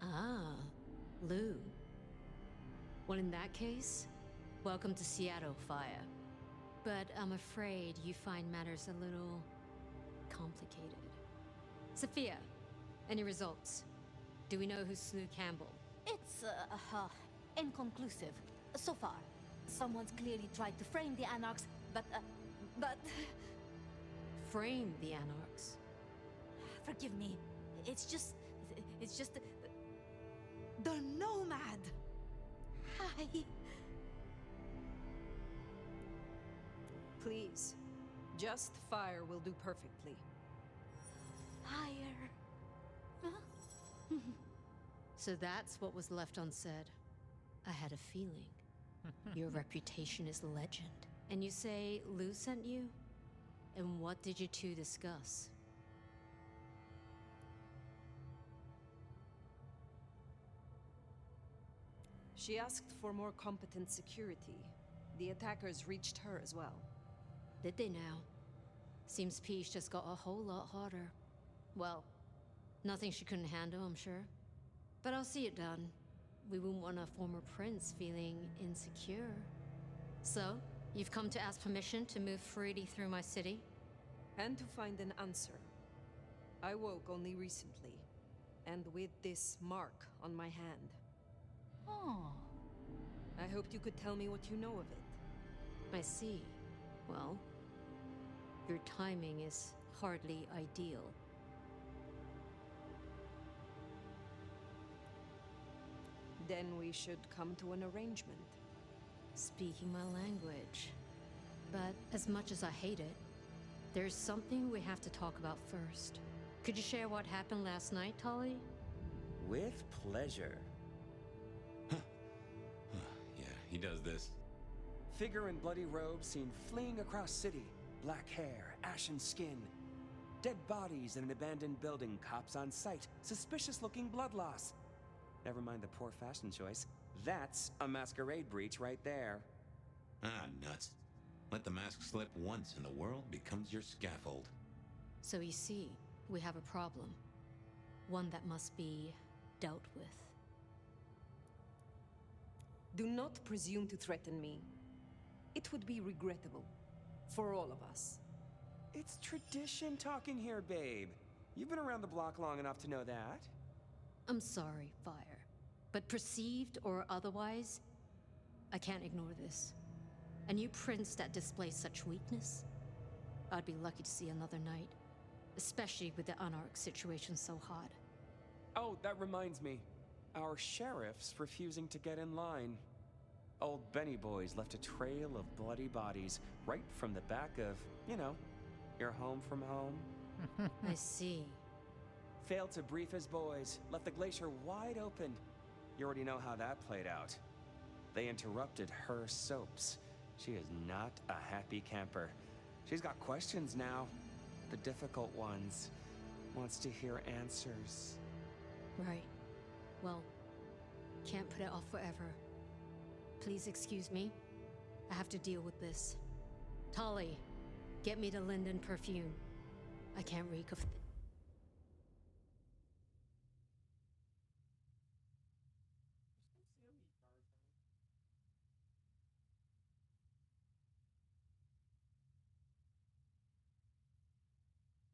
Ah, Lou. Well, in that case, welcome to Seattle, Fire. But I'm afraid you find matters a little complicated. Sophia, any results? Do we know who slew Campbell? It's, inconclusive. So far. Someone's clearly tried to frame the Anarchs, but... Frame the Anarchs? Forgive me. It's just... The Nomad! Hi. Please, just Fire will do perfectly. Fire. Huh? So that's what was left unsaid. I had a feeling. Your reputation is legend. And you say Lou sent you? And what did you two discuss? She asked for more competent security. The attackers reached her as well. Did they now? Seems Peace just got a whole lot harder. Well, nothing she couldn't handle, I'm sure. But I'll see it done. We wouldn't want a former prince feeling insecure. So, you've come to ask permission to move freely through my city? And to find an answer. I woke only recently, and with this mark on my hand. Oh. I hoped you could tell me what you know of it. I see. Well, your timing is hardly ideal. Then we should come to an arrangement. Speaking my language. But as much as I hate it, there's something we have to talk about first. Could you share what happened last night, Tali? With pleasure. Yeah, he does this. Figure in bloody robes seen fleeing across city. Black hair, ashen skin. Dead bodies in an abandoned building, cops on site. Suspicious-looking blood loss. Never mind the poor fashion choice. That's a masquerade breach right there. Ah, nuts. Let the mask slip once and the world becomes your scaffold. So you see, we have a problem. One that must be dealt with. Do not presume to threaten me. It would be regrettable. For all of us. It's tradition talking here, babe. You've been around the block long enough to know that. I'm sorry, Fire. But perceived or otherwise, I can't ignore this. A new prince that displays such weakness? I'd be lucky to see another night. Especially with the Anarch situation so hot. Oh, that reminds me. Our sheriff's refusing to get in line. Old Benny Boys left a trail of bloody bodies right from the back of, you know, your home from home. I see. Failed to brief his boys, left the glacier wide open. You already know how that played out. They interrupted her soaps. She is not a happy camper. She's got questions now. The difficult ones. Wants to hear answers. Right. Well, can't put it off forever. Please excuse me. I have to deal with this. Tali, Get me the linden perfume. I can't reek of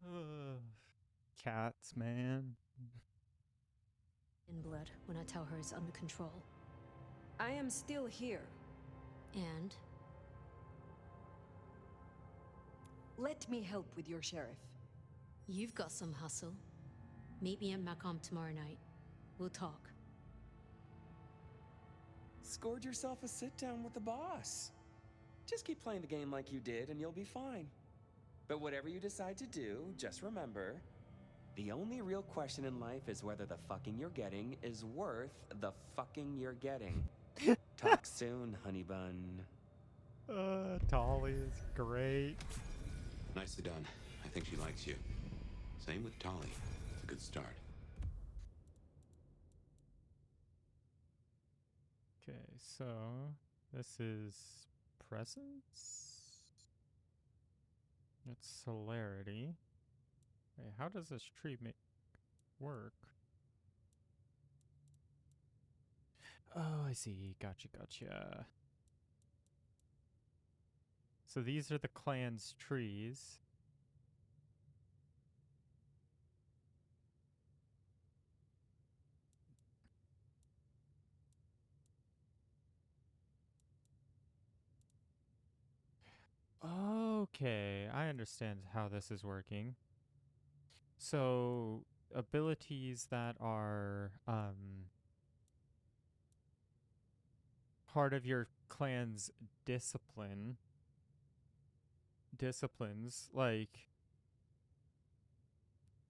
Ugh. Cats, man. in blood when I tell her it's under control. I am still here. And? Let me help with your sheriff. You've got some hustle. Meet me at Macomb tomorrow night. We'll talk. Scored yourself a sit down with the boss. Just keep playing the game like you did and you'll be fine. But whatever you decide to do, just remember, the only real question in life is whether the fucking you're getting is worth the fucking you're getting. Talk soon, honey bun. Tolly is great. Nicely done. I think she likes you. Same with Tolly. It's a good start. Okay, so this is presence. It's celerity. Wait, how does this tree work? Oh, I see. Gotcha. So these are the clan's trees. Okay, I understand how this is working. So abilities that are part of your clan's disciplines, like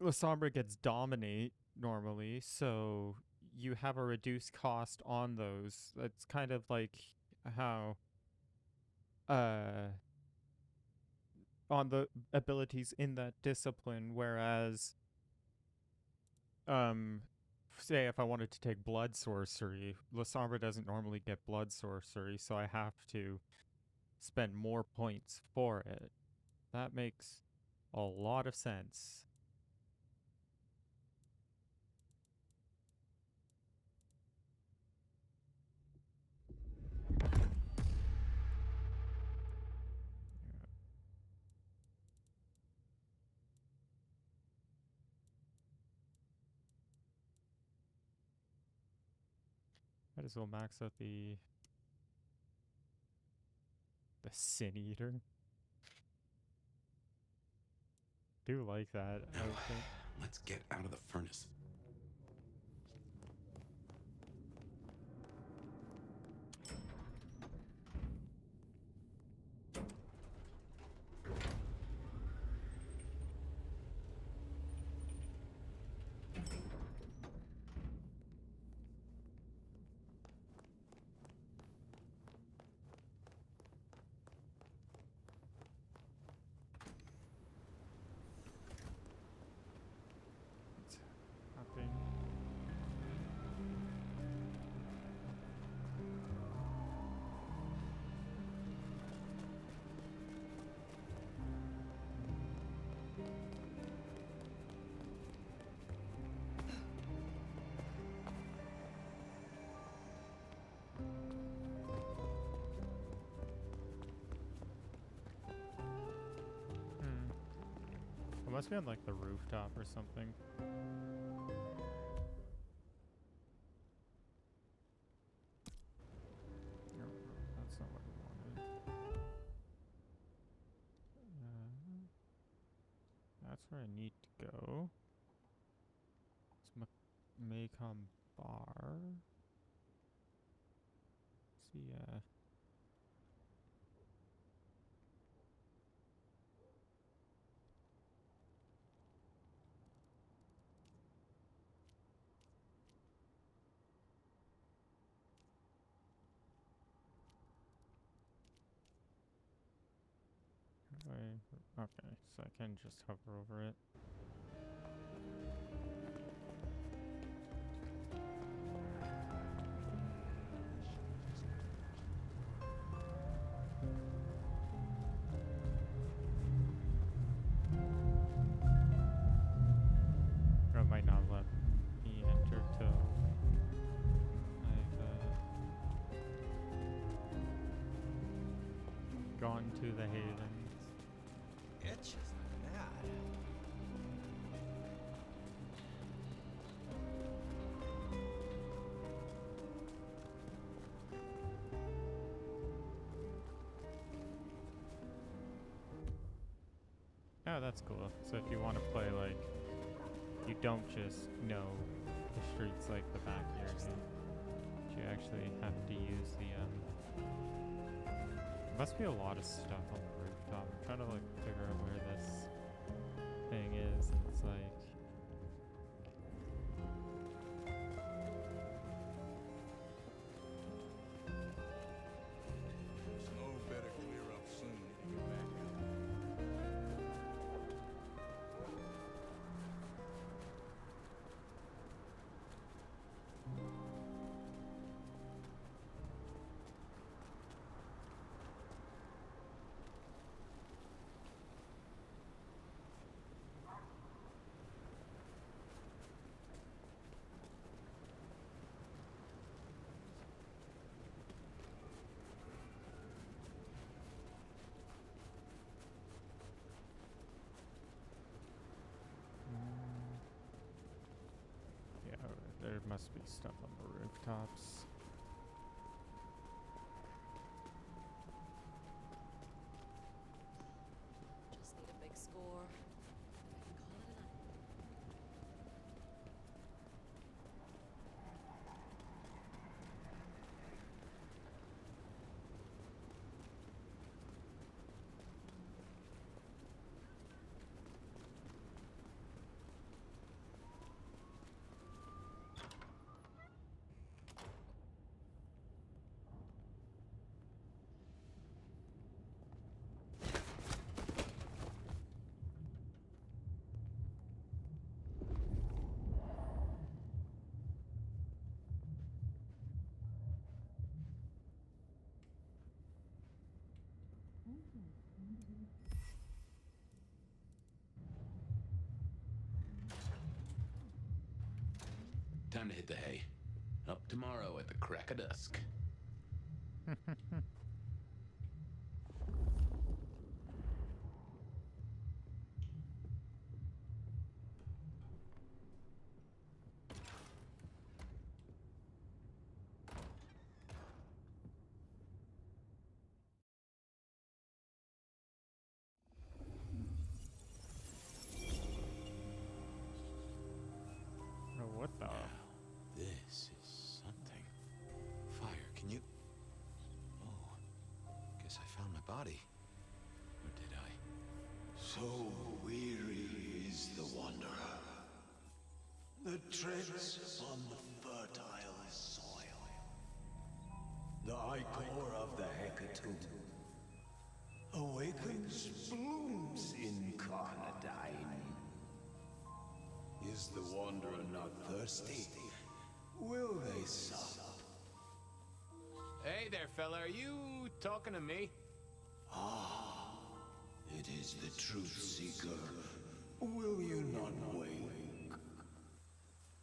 Lasombra gets dominate normally, so you have a reduced cost on those. It's kind of like how on the abilities in that discipline, whereas say if I wanted to take blood sorcery, Lasombra doesn't normally get blood sorcery, so I have to spend more points for it. That makes a lot of sense. Might as well max out the Sin Eater. Do like that outfit. Let's get out of the furnace. Hopping. It must be on like the rooftop or something. No, that's not what I wanted. That's where I need to go. It's Macomb Bar. See, okay, so I can just hover over it. gone to the Havens. It's just mad. Oh, that's cool. So if you want to play, like, you don't just know the streets like the back of your hand. You actually have to use the, there must be a lot of stuff on the rooftop. I'm trying to, like, figure out where this thing is, and it's like... Snow better clear up soon to get back out. Yeah, there must be stuff on the rooftops. Just need a big score. I can call it a night. Time to hit the hay. Up tomorrow at the crack of dusk. Oh, what the? This is something. Fire, can you... Oh, guess I found my body. Or did I? So weary is the wanderer. The treads upon the fertile soil. The ichor of the hecatomb awakens blooms incarnadine. Is the wanderer not thirsty? Will they sup? Hey there, fella. Are you talking to me? Ah, it is the truth seeker. Will you not wake?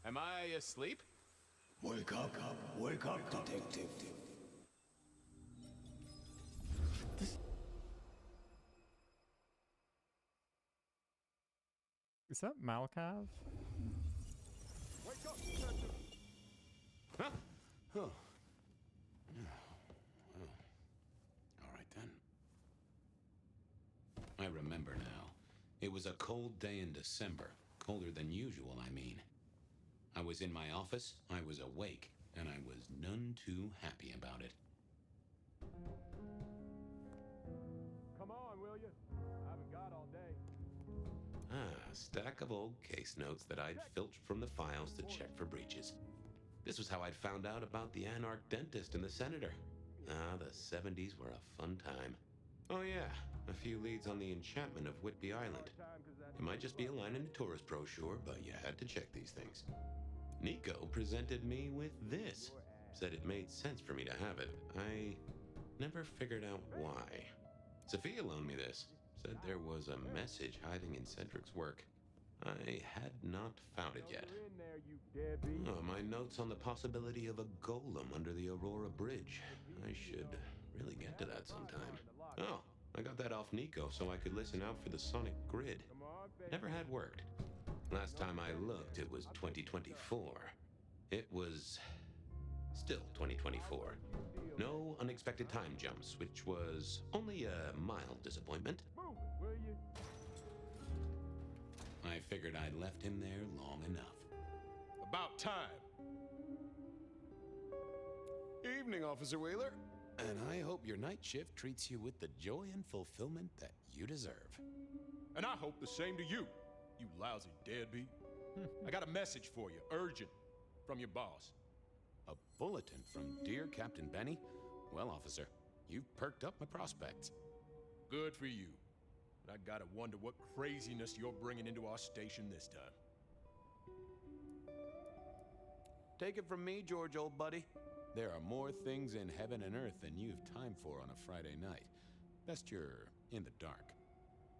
Am I asleep? Wake up, detective. Is that Malkav? Wake up, detective! Huh? Oh. Well, all right then. I remember now. It was a cold day in December. Colder than usual, I mean. I was in my office, I was awake, and I was none too happy about it. Come on, will you? I haven't got all day. A stack of old case notes that I'd filched from the files to check for breaches. This was how I'd found out about the anarch dentist and the senator. The 70s were a fun time. Oh yeah, a few leads on the enchantment of Whitby Island. It might just be a line in a tourist brochure, but you had to check these things. Nico presented me with this. Said it made sense for me to have it. I never figured out why. Sophia loaned me this. Said there was a message hiding in Cedric's work. I had not found it yet. You're in there, you deadbeat. Oh, my notes on the possibility of a golem under the Aurora Bridge. I should really get to that sometime. Oh, I got that off Nico so I could listen out for the sonic grid. Never had worked. Last time I looked, it was 2024. It was still 2024. No unexpected time jumps, which was only a mild disappointment. I figured I'd left him there long enough. About time. Evening, Officer Wheeler. And I hope your night shift treats you with the joy and fulfillment that you deserve. And I hope the same to you, you lousy deadbeat. I got a message for you, urgent, from your boss. A bulletin from dear Captain Benny? Well, officer, you've perked up my prospects. Good for you. But I gotta wonder what craziness you're bringing into our station this time. Take it from me, George, old buddy. There are more things in heaven and earth than you've time for on a Friday night. Best you're in the dark.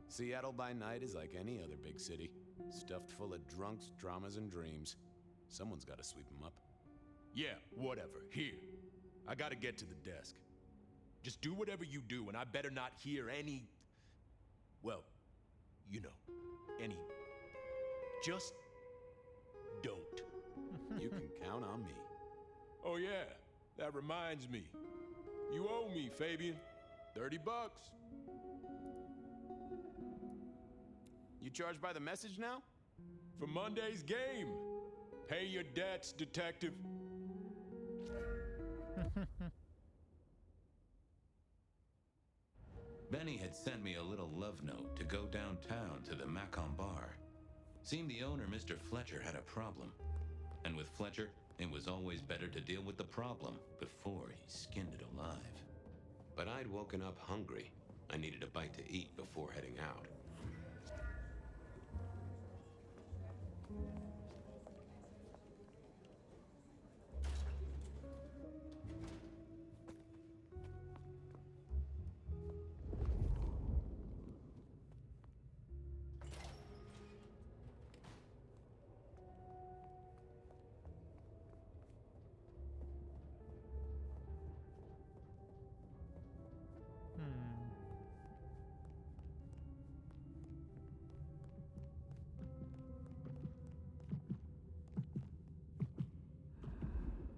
Seattle by night is like any other big city, stuffed full of drunks, dramas, and dreams. Someone's got to sweep them up. Yeah, whatever. Here. I gotta get to the desk. Just do whatever you do, and I better not hear any... Well, you know, any... Just don't. You can count on me. Oh yeah, that reminds me. You owe me, Fabian. $30. You charge by the message now? For Monday's game. Pay your debts, detective. Benny had sent me a little love note to go downtown to the Macon bar. Seemed the owner, Mr. Fletcher, had a problem. And with Fletcher, it was always better to deal with the problem before he skinned it alive. But I'd woken up hungry. I needed a bite to eat before heading out.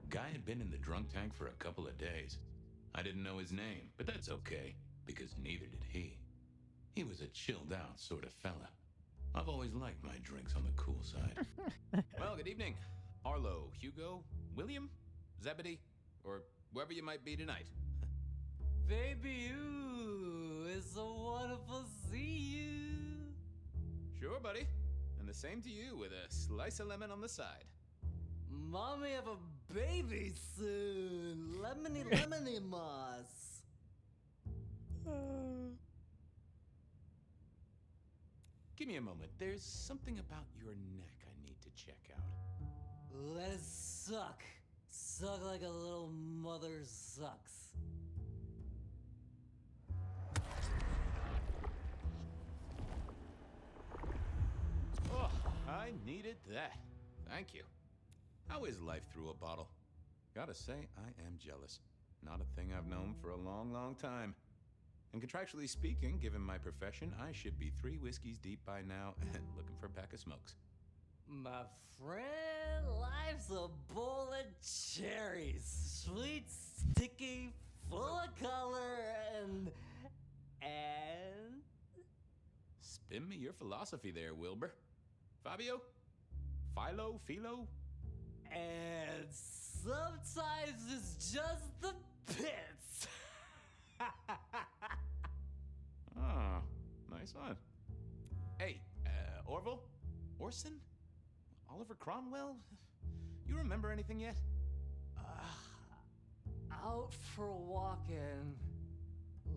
Guy had been in the drunk tank for a couple of days. I didn't know his name, but that's okay, because neither did he. He was a chilled out sort of fella. I've always liked my drinks on the cool side. Well, good evening. Arlo, Hugo, William, Zebedee, or whoever you might be tonight. Baby, you, it's so wonderful to see you. Sure, buddy. And the same to you with a slice of lemon on the side. Mommy have a baby soon. Lemony moss. Give me a moment. There's something about your neck I need to check out. Let it suck. Suck like a little mother sucks. Oh, I needed that. Thank you. How is life through a bottle? Gotta say, I am jealous. Not a thing I've known for a long, long time. And contractually speaking, given my profession, I should be 3 whiskeys deep by now and looking for a pack of smokes. My friend, life's a bowl of cherries. Sweet, sticky, full of color, and... Spin me your philosophy there, Wilbur. Fabio? Philo? Philo? And sometimes it's just the pits. Ah, nice one. Hey, Orville? Orson? Oliver Cromwell? You remember anything yet? Out for walking.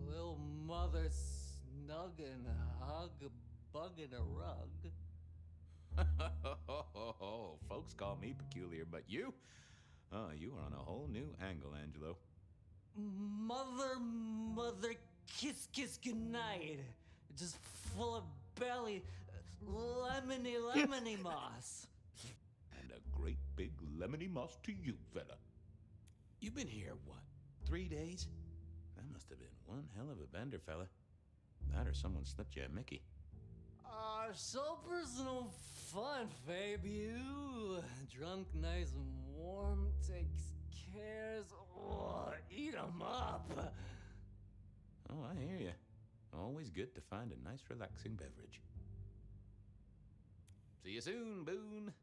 Little mother snuggin', hug a bug in a rug. Folks call me peculiar, but you? Oh, you are on a whole new angle, Angelo. Mother, kiss goodnight. Just full of belly, lemony moss. And a great big lemony moss to you, fella. You've been here, what, 3 days? That must have been one hell of a bender, fella. That or someone slipped you a Mickey. So personal fun, Fabian. Drunk, nice and warm, takes cares. Oh, eat 'em up. Oh, I hear you. Always good to find a nice, relaxing beverage. See you soon, Boone.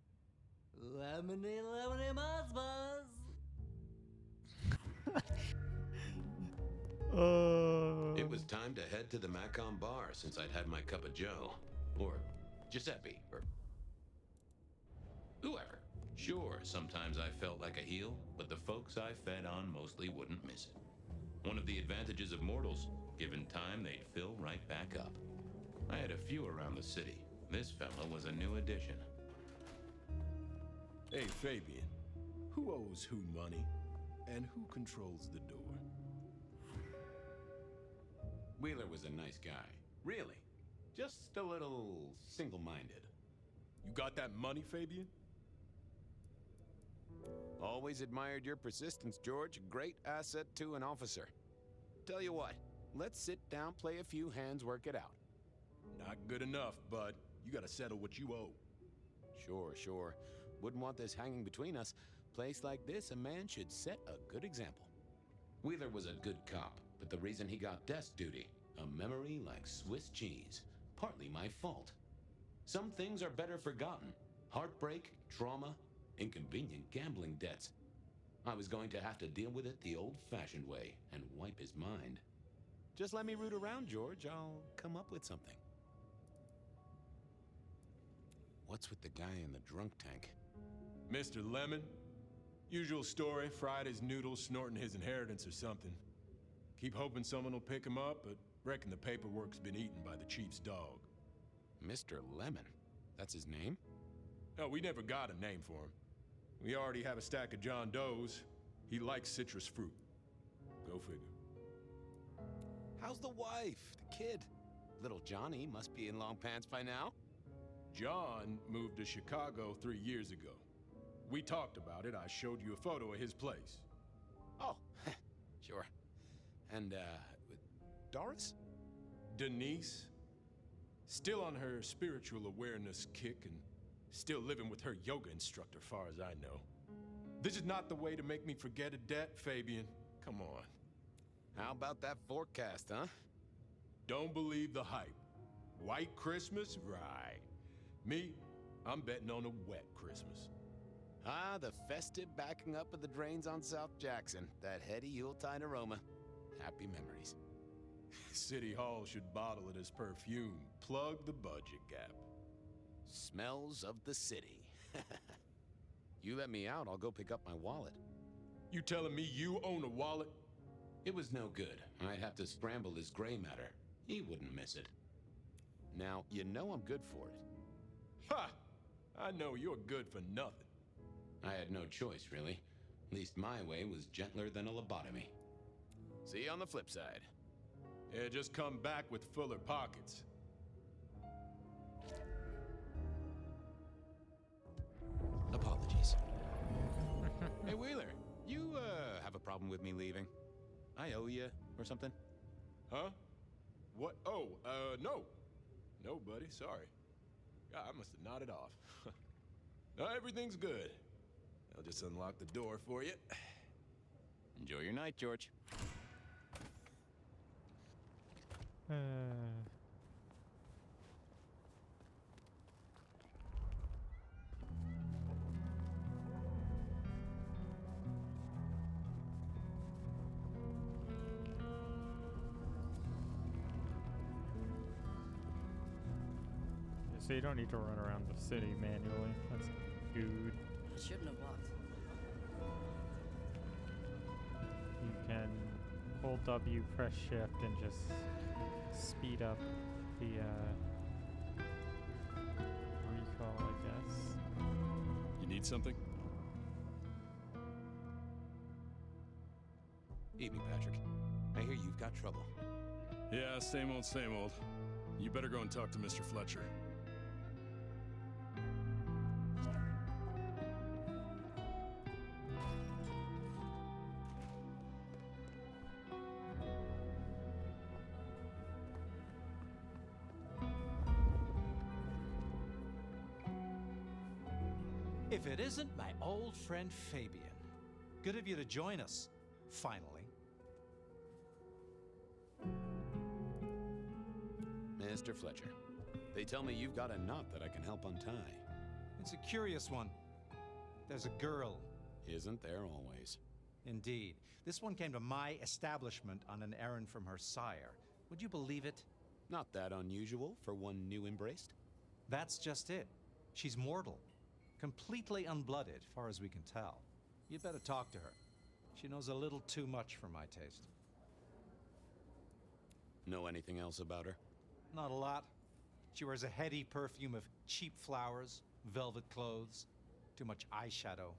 Lemony, lemony, buzz, buzz. It was time to head to the Macon bar since I'd had my cup of Joe. Or Giuseppe, or whoever. Sure, sometimes I felt like a heel, but the folks I fed on mostly wouldn't miss it. One of the advantages of mortals, given time, they'd fill right back up. I had a few around the city. This fella was a new addition. Hey, Fabian. Who owes who money? And who controls the door? Wheeler was a nice guy. Really. Just a little single-minded. You got that money, Fabian? Always admired your persistence, George. Great asset to an officer. Tell you what, let's sit down, play a few hands, work it out. Not good enough, bud. You gotta settle what you owe. Sure. Wouldn't want this hanging between us. Place like this, a man should set a good example. Wheeler was a good cop, but the reason he got desk duty, a memory like Swiss cheese. Partly my fault. Some things are better forgotten. Heartbreak, trauma, inconvenient gambling debts. I was going to have to deal with it the old-fashioned way and wipe his mind. Just let me root around, George. I'll come up with something. What's with the guy in the drunk tank? Mr. Lemon? Usual story, fried his noodles, snorting his inheritance or something. Keep hoping someone will pick him up, but reckon the paperwork's been eaten by the chief's dog. Mr. Lemon? That's his name? No, we never got a name for him. We already have a stack of John Does. He likes citrus fruit. Go figure. How's the wife, the kid? Little Johnny must be in long pants by now. John moved to Chicago 3 years ago. We talked about it. I showed you a photo of his place. Oh, sure. And, Doris? Denise? Still on her spiritual awareness kick and still living with her yoga instructor, far as I know. This is not the way to make me forget a debt, Fabian. Come on. How about that forecast, huh? Don't believe the hype. White Christmas? Right. Me, I'm betting on a wet Christmas. Ah, the festive backing up of the drains on South Jackson. That heady Yuletide aroma. Happy memories. City Hall should bottle it as perfume. Plug the budget gap. Smells of the city. You let me out, I'll go pick up my wallet. You telling me you own a wallet? It was no good. I'd have to scramble his gray matter. He wouldn't miss it. Now, you know I'm good for it. Ha! I know you're good for nothing. I had no choice, really. At least my way was gentler than a lobotomy. See you on the flip side. Yeah, just come back with fuller pockets. Apologies. Hey, Wheeler, you, have a problem with me leaving? I owe you, or something? Huh? What? Oh, no. No, buddy, sorry. God, I must have nodded off. No, everything's good. I'll just unlock the door for you. Enjoy your night, George. So you don't need to run around the city manually. That's good. I shouldn't have walked. You can hold W, press shift, and just speed up the recall, I guess. You need something? Evening, Patrick. I hear you've got trouble. Yeah, same old, same old. You better go and talk to Mr. Fletcher. If it isn't my old friend Fabian. Good of you to join us, finally. Mr. Fletcher, they tell me you've got a knot that I can help untie. It's a curious one. There's a girl. Isn't there always? Indeed. This one came to my establishment on an errand from her sire. Would you believe it? Not that unusual for one new embraced. That's just it. She's mortal. Completely unblooded, far as we can tell. You'd better talk to her. She knows a little too much for my taste. Know anything else about her? Not a lot. She wears a heady perfume of cheap flowers, velvet clothes, too much eyeshadow.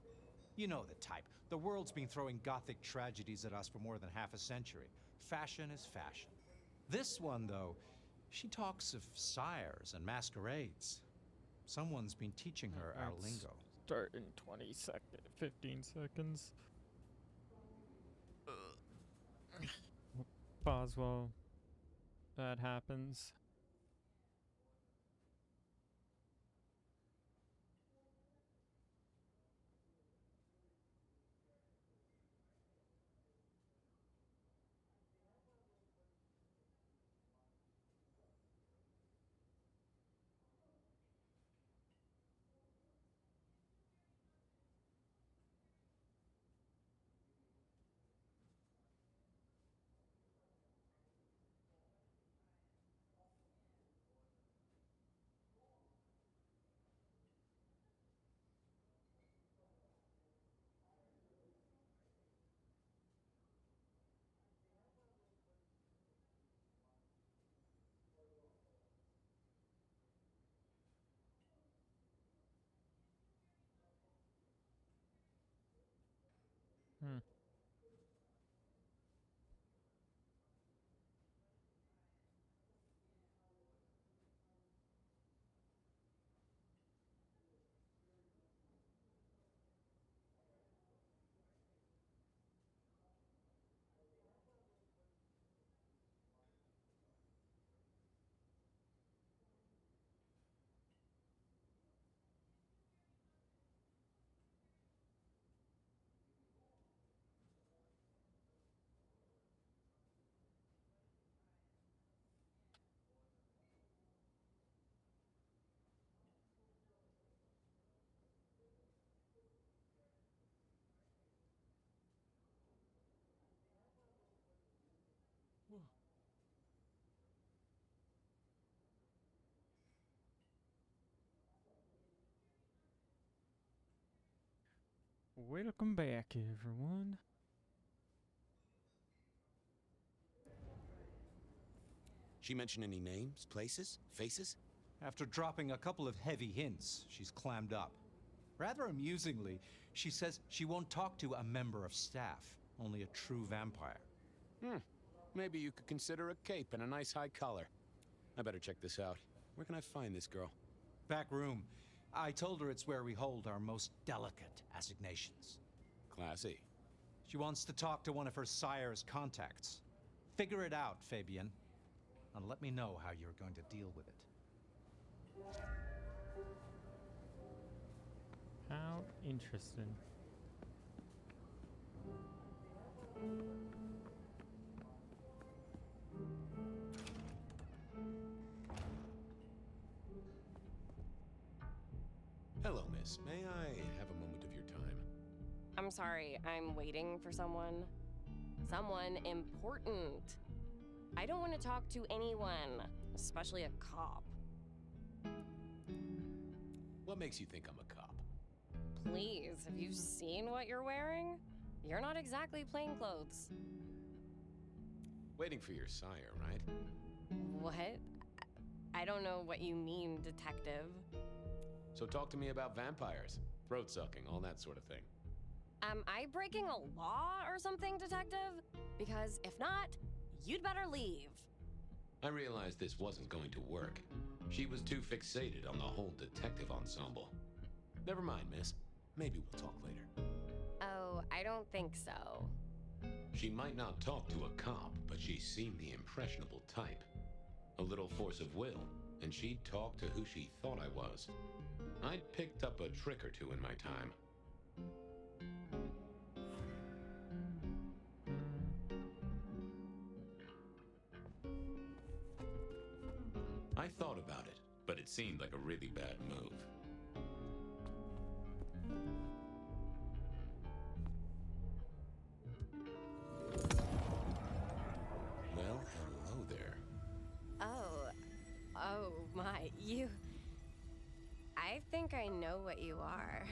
You know the type. The world's been throwing gothic tragedies at us for more than half a century. Fashion is fashion. This one, though, she talks of sires and masquerades. Someone's been teaching her our lingo. Start in 15 seconds. Pause while that happens. Welcome back, everyone. She mention any names, places, faces? After dropping a couple of heavy hints, she's clammed up. Rather amusingly, she says she won't talk to a member of staff, only a true vampire. Maybe you could consider a cape and a nice high collar. I better check this out. Where can I find this girl? Back room. I told her it's where we hold our most delicate assignations. Classy. She wants to talk to one of her sire's contacts. Figure it out, Fabian. And let me know how you're going to deal with it. How interesting. Hello, miss. May I have a moment of your time? I'm sorry, I'm waiting for someone. Someone important. I don't want to talk to anyone, especially a cop. What makes you think I'm a cop? Please, have you seen what you're wearing? You're not exactly plain clothes. Waiting for your sire, right? What? I don't know what you mean, detective. So talk to me about vampires, throat sucking, all that sort of thing. Am I breaking a law or something, detective? Because if not, you'd better leave. I realized this wasn't going to work. She was too fixated on the whole detective ensemble. Never mind, miss. Maybe we'll talk later. Oh, I don't think so. She might not talk to a cop, but she seemed the impressionable type. A little force of will, and she'd talk to who she thought I was. I'd picked up a trick or two in my time. I thought about it, but it seemed like a really bad move. Well, hello there. Oh my, you... I think I know what you are.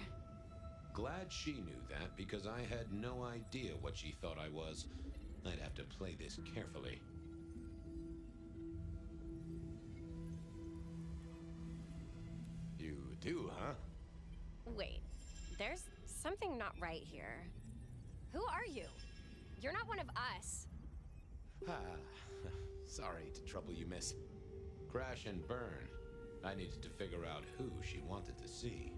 Glad she knew that, because I had no idea what she thought I was. I'd have to play this carefully. You do, huh? Wait, there's something not right here. Who are you? You're not one of us. Sorry to trouble you, miss. Crash and burn. I needed to figure out who she wanted to see.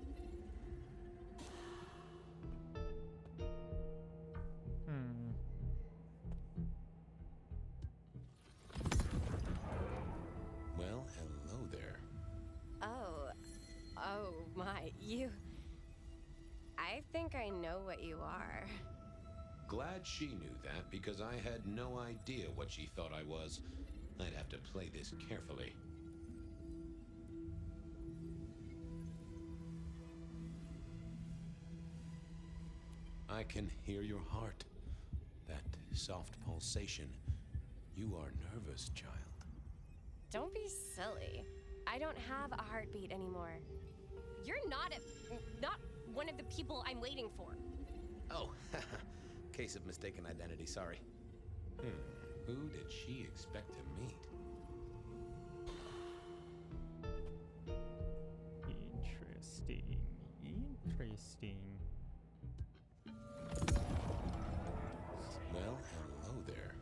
Well, hello there. Oh my, you... I think I know what you are. Glad she knew that, because I had no idea what she thought I was. I'd have to play this carefully. I can hear your heart. That soft pulsation. You are nervous, child. Don't be silly. I don't have a heartbeat anymore. You're not one of the people I'm waiting for. Oh, case of mistaken identity, sorry. Who did she expect to meet? Interesting. Interesting. Well, hello there.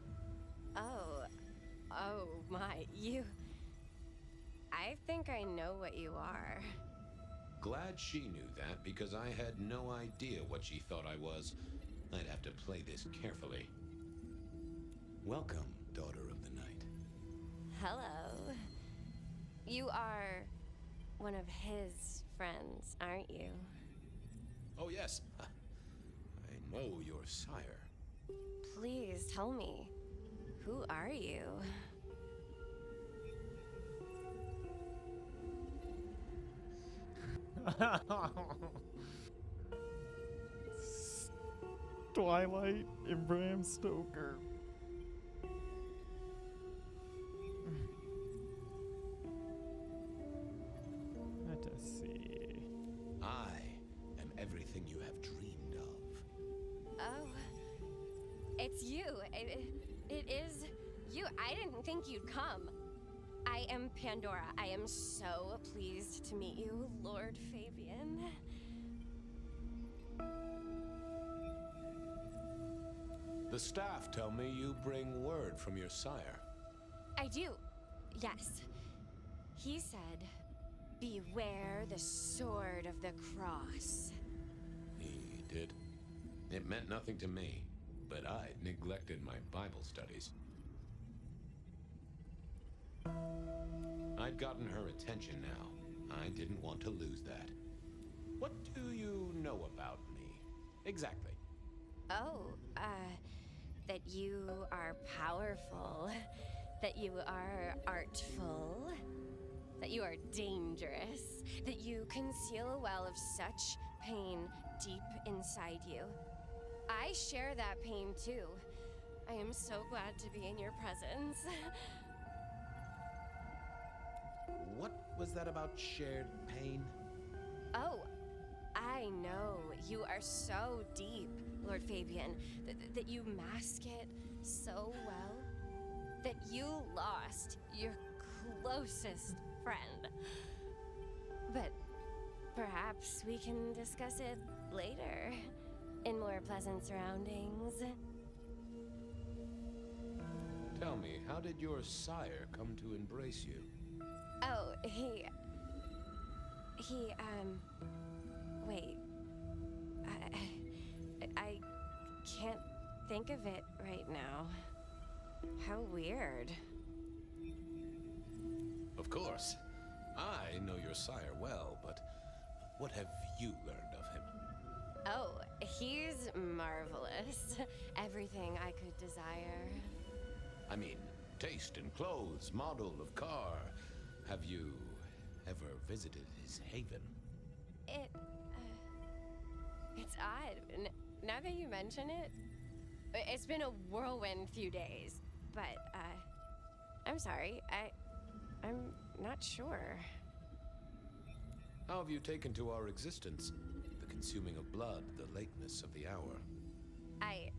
Oh my, you... I think I know what you are. Glad she knew that, because I had no idea what she thought I was. I'd have to play this carefully. Welcome, daughter of the night. Hello. You are one of his friends, aren't you? Oh, yes. I know your sire. Please tell me, who are you? Twilight and Bram Stoker. Let us see. I am everything you have dreamed of. Oh, it's you. It is you. I didn't think you'd come. I am Pandora. I am so pleased to meet you, Lord Fabian. The staff tell me you bring word from your sire. I do, yes. He said, beware the sword of the cross. He did. It meant nothing to me, but I'd neglected my Bible studies. I'd gotten her attention now. I didn't want to lose that. What do you know about me? Exactly. Oh, that you are powerful, that you are artful, that you are dangerous, that you conceal a well of such pain deep inside you. I share that pain too. I am so glad to be in your presence. What was that about shared pain? Oh, I know. You are so deep, Lord Fabian, that you mask it so well, that you lost your closest friend. But perhaps we can discuss it later, in more pleasant surroundings. Tell me, how did your sire come to embrace you? Oh, wait. I can't think of it right now. How weird. Of course. I know your sire well, but What have you learned of him? Oh, he's marvelous. Everything I could desire. I mean, taste in clothes, model of car. Have you ever visited his haven? It's odd. Now that you mention it, it's been a whirlwind few days. But, I'm sorry. I'm not sure. How have you taken to our existence? The consuming of blood, the lateness of the hour. I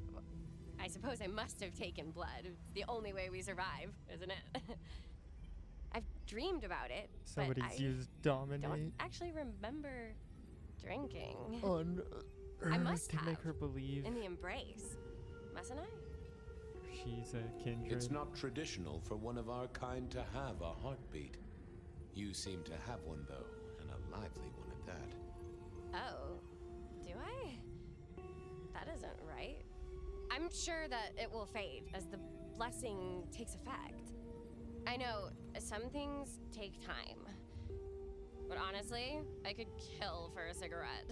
suppose I must have taken blood. It's the only way we survive, isn't it? I've dreamed about it, Somebody's but I used dominate don't actually remember drinking. on I must to have. make her believe In the embrace, mustn't I? she's a kindred. It's not traditional for one of our kind to have a heartbeat. You seem to have one, though, and a lively one at that. Oh, do I? That isn't right. I'm sure that it will fade as the blessing takes effect. I know some things take time, but honestly, I could kill for a cigarette.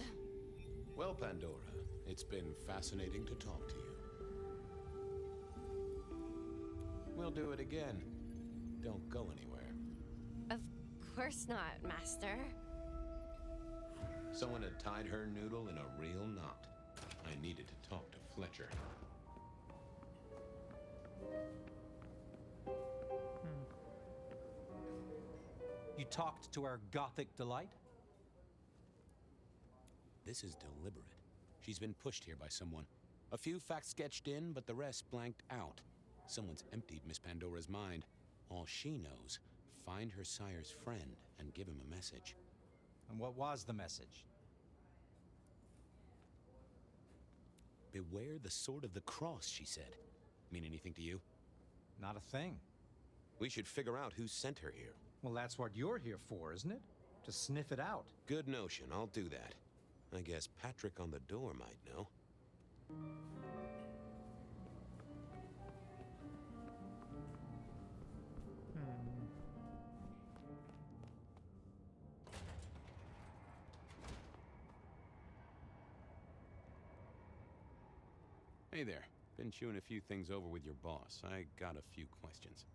Well, Pandora, it's been fascinating to talk to you. We'll do it again. Don't go anywhere. Of course not, Master. Someone had tied her noodle in a real knot. I needed to talk to Fletcher. You talked to our gothic delight? This is deliberate. She's been pushed here by someone. A few facts sketched in, but the rest blanked out. Someone's emptied Miss Pandora's mind. All she knows, find her sire's friend and give him a message. And what was the message? Beware the sword of the cross, she said. Mean anything to you? Not a thing. We should figure out who sent her here. Well, that's what you're here for, isn't it? To sniff it out. Good notion, I'll do that. I guess Patrick on the door might know. Hey there. Been chewing a few things over with your boss. I got a few questions.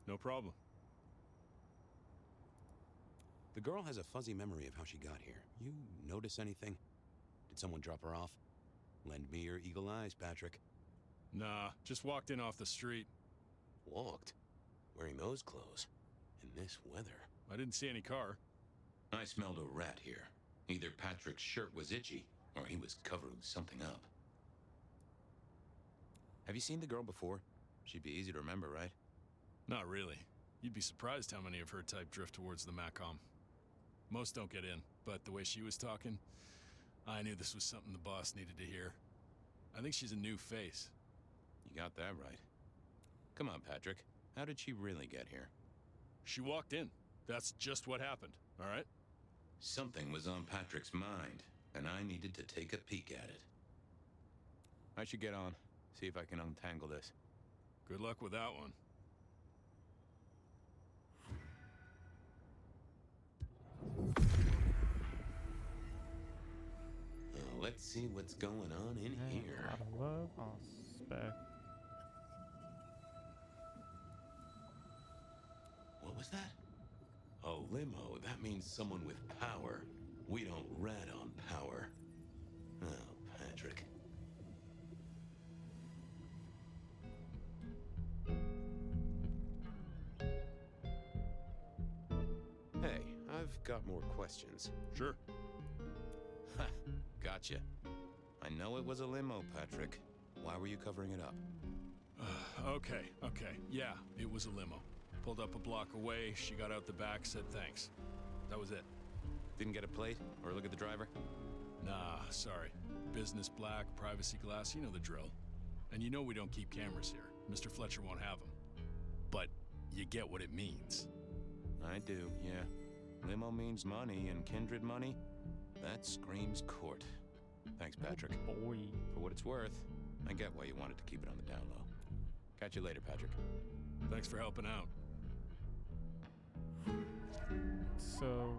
No problem. The girl has a fuzzy memory of how she got here. You notice anything? Did someone drop her off? Lend me your eagle eyes, Patrick. Nah, just walked in off the street. Walked? Wearing those clothes? In this weather? I didn't see any car. I smelled a rat here. Either Patrick's shirt was itchy, or he was covering something up. Have you seen the girl before? She'd be easy to remember, right? Not really. You'd be surprised how many of her type drift towards the Macom. Most don't get in, but the way she was talking, I knew this was something the boss needed to hear. I think she's a new face. You got that right. Come on, Patrick. How did she really get here? She walked in. That's just what happened, all right? Something was on Patrick's mind, and I needed to take a peek at it. I should get on. See if I can untangle this. Good luck with that one. Let's see what's going on in here. I love spec. What was that? A limo. That means someone with power. We don't rat on power. Oh, Patrick. Hey, I've got more questions. Sure. Ha, gotcha. I know it was a limo, Patrick. Why were you covering it up? Okay. Yeah, it was a limo. Pulled up a block away, she got out the back, said thanks. That was it. Didn't get a plate or look at the driver? Nah, sorry. Business black, privacy glass, you know the drill. And you know we don't keep cameras here. Mr. Fletcher won't have them. But you get what it means. I do, yeah. Limo means money, and kindred money? That screams court. Thanks, Patrick. Oh boy. For what it's worth, I get why you wanted to keep it on the down low. Catch you later, Patrick. Thanks for helping out. So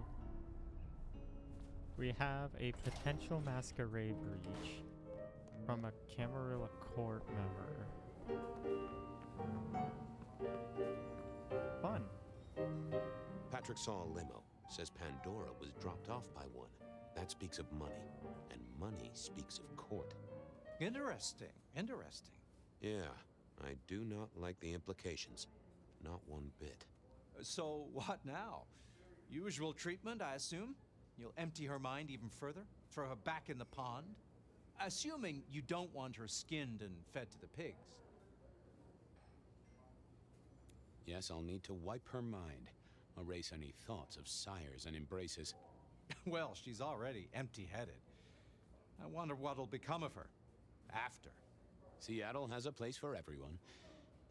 We have a potential masquerade breach from a Camarilla court member. Fun. Patrick saw a limo. Says Pandora was dropped off by one. That speaks of money, and money speaks of court. Interesting, interesting. Yeah, I do not like the implications. Not one bit. So, what now? Usual treatment, I assume? You'll empty her mind even further? Throw her back in the pond? Assuming you don't want her skinned and fed to the pigs. Yes, I'll need to wipe her mind. Erase any thoughts of sires and embraces. Well, she's already empty-headed. I wonder what'll become of her after. Seattle has a place for everyone.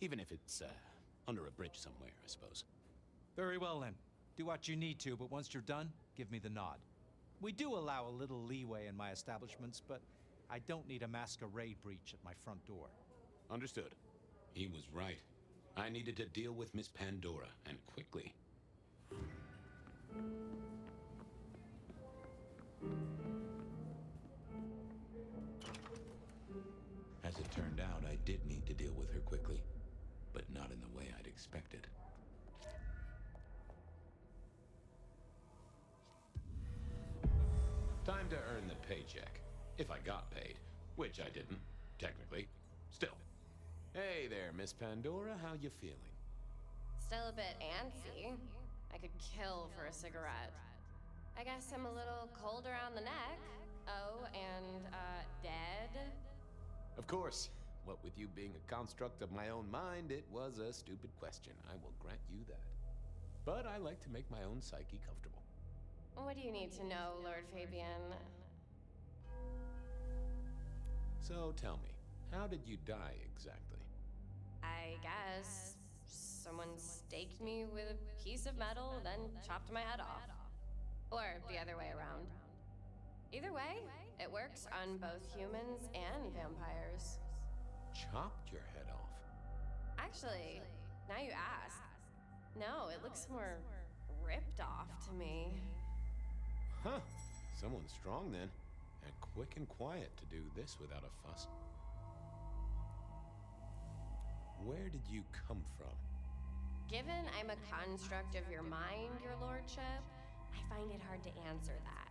Even if it's, under a bridge somewhere, I suppose. Very well, then. Do what you need to, but once you're done, give me the nod. We do allow a little leeway in my establishments, but I don't need a masquerade breach at my front door. Understood. He was right. I needed to deal with Miss Pandora, and quickly. As it turned out, I did need to deal with her quickly, but not in the way I'd expected. Time to earn the paycheck. If I got paid, which I didn't, technically. Still. Hey there, Miss Pandora, how you feeling? Still a bit antsy. I could kill for a cigarette. I guess I'm a little cold around the neck. Oh, and, dead? Of course. What with you being a construct of my own mind, it was a stupid question. I will grant you that. But I like to make my own psyche comfortable. What do you need to know, Lord Fabian? So tell me, how did you die exactly? I guess someone staked me with a piece of metal, then chopped my head off. Or the other way around. Either way, it works on both humans and vampires. Chopped your head off? Actually, now you ask. No, it looks more ripped off to me. Huh. Someone's strong then. And quick and quiet to do this without a fuss. Where did you come from? Given I'm a construct of your mind, your lordship, I find it hard to answer that.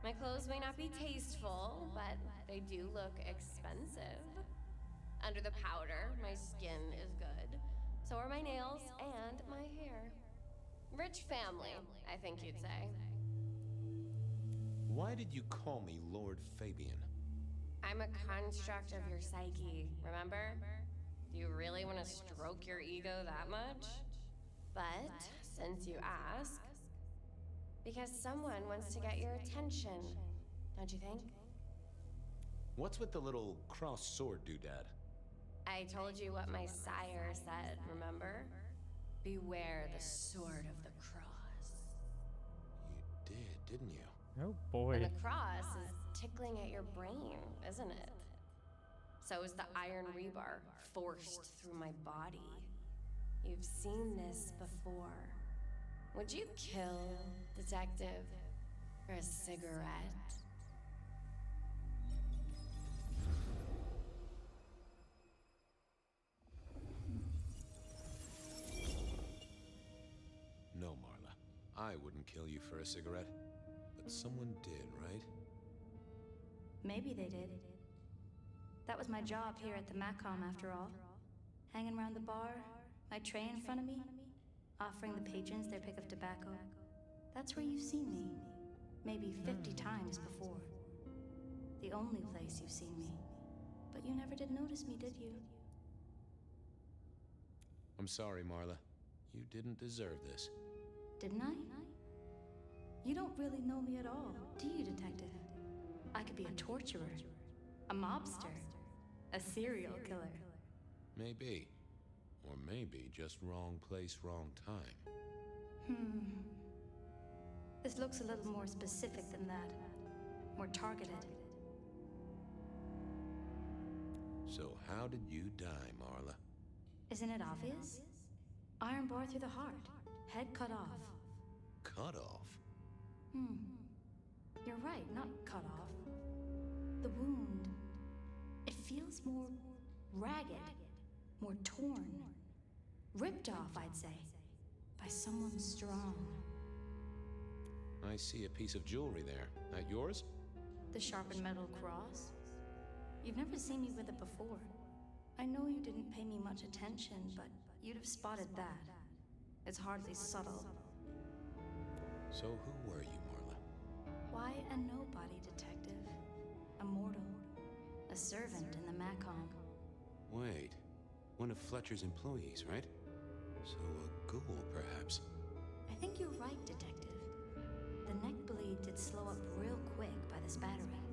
My clothes may not be tasteful, but they do look expensive. Under the powder, my skin is good. So are my nails and my hair. Rich family, I think you'd say. Why did you call me Lord Fabian? I'm a construct of your psyche, remember? Do you really want to stroke your ego that much? But, since you ask, because someone wants to get your attention, don't you think? What's with the little cross sword doodad? I told you what my sire said, remember? Beware the sword of the cross. You did, didn't you? Oh boy. And the cross is tickling at your brain, isn't it? So is the iron rebar forced through my body. You've seen this before. Would you kill, detective, for a cigarette? No, Marla. I wouldn't kill you for a cigarette. But someone did, right? Maybe they did. That was my job here at the Macom, after all. Hanging around the bar, my tray in front of me, offering the patrons their pick of tobacco. That's where you've seen me. Maybe 50 times before. The only place you've seen me. But you never did notice me, did you? I'm sorry, Marla. You didn't deserve this. Didn't I? You don't really know me at all, do you, detective? I could be a torturer, a mobster, a serial killer. Maybe. Or maybe just wrong place, wrong time. This looks a little more specific than that. More targeted. So how did you die, Marla? Isn't it obvious? Iron bar through the heart. Head cut off. Cut off? You're right, not cut off. The wound, it feels more ragged, more torn. Ripped off, I'd say, by someone strong. I see a piece of jewelry there. That yours? The sharpened metal cross? You've never seen me with it before. I know you didn't pay me much attention, but you'd have spotted that. It's hardly subtle. So who were you, Marla? Why a nobody, detective? A mortal. A servant in the Macom. Wait, one of Fletcher's employees, right? So a ghoul, perhaps. I think you're right, detective. The neck bleed did slow up real quick by this battery.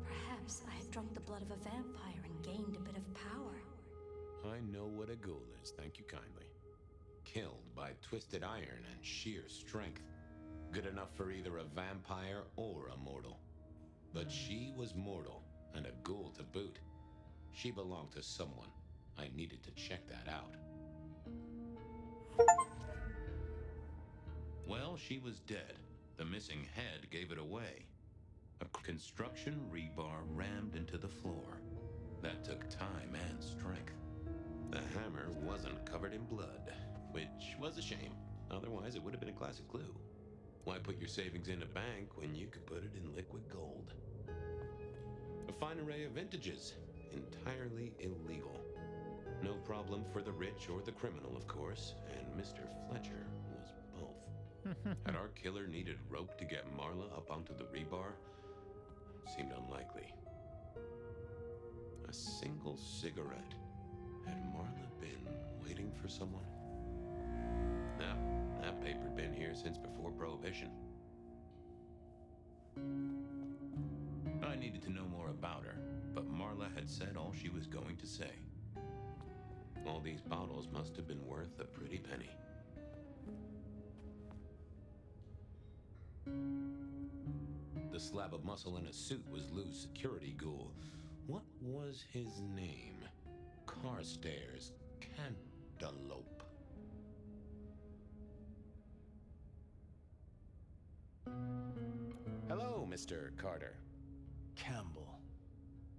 Perhaps I had drunk the blood of a vampire and gained a bit of power. I know what a ghoul is, thank you kindly. Killed by twisted iron and sheer strength. Good enough for either a vampire or a mortal. But she was mortal, and a ghoul to boot. She belonged to someone. I needed to check that out. Well, she was dead. The missing head gave it away. A construction rebar rammed into the floor. That took time and strength. The hammer wasn't covered in blood, which was a shame. Otherwise, it would have been a classic clue. Why put your savings in a bank when you could put it in liquid gold? A fine array of vintages, entirely illegal. No problem for the rich or the criminal, of course, and Mr. Fletcher was both. Had our killer needed rope to get Marla up onto the rebar? Seemed unlikely. A single cigarette. Had Marla been waiting for someone? No, that paper'd been here since before Prohibition. I needed to know more about her, but Marla had said all she was going to say. All these bottles must have been worth a pretty penny. The slab of muscle in a suit was Lou's security ghoul. What was his name? Carstairs Cantaloupe. Hello, Mr. Carter. Campbell.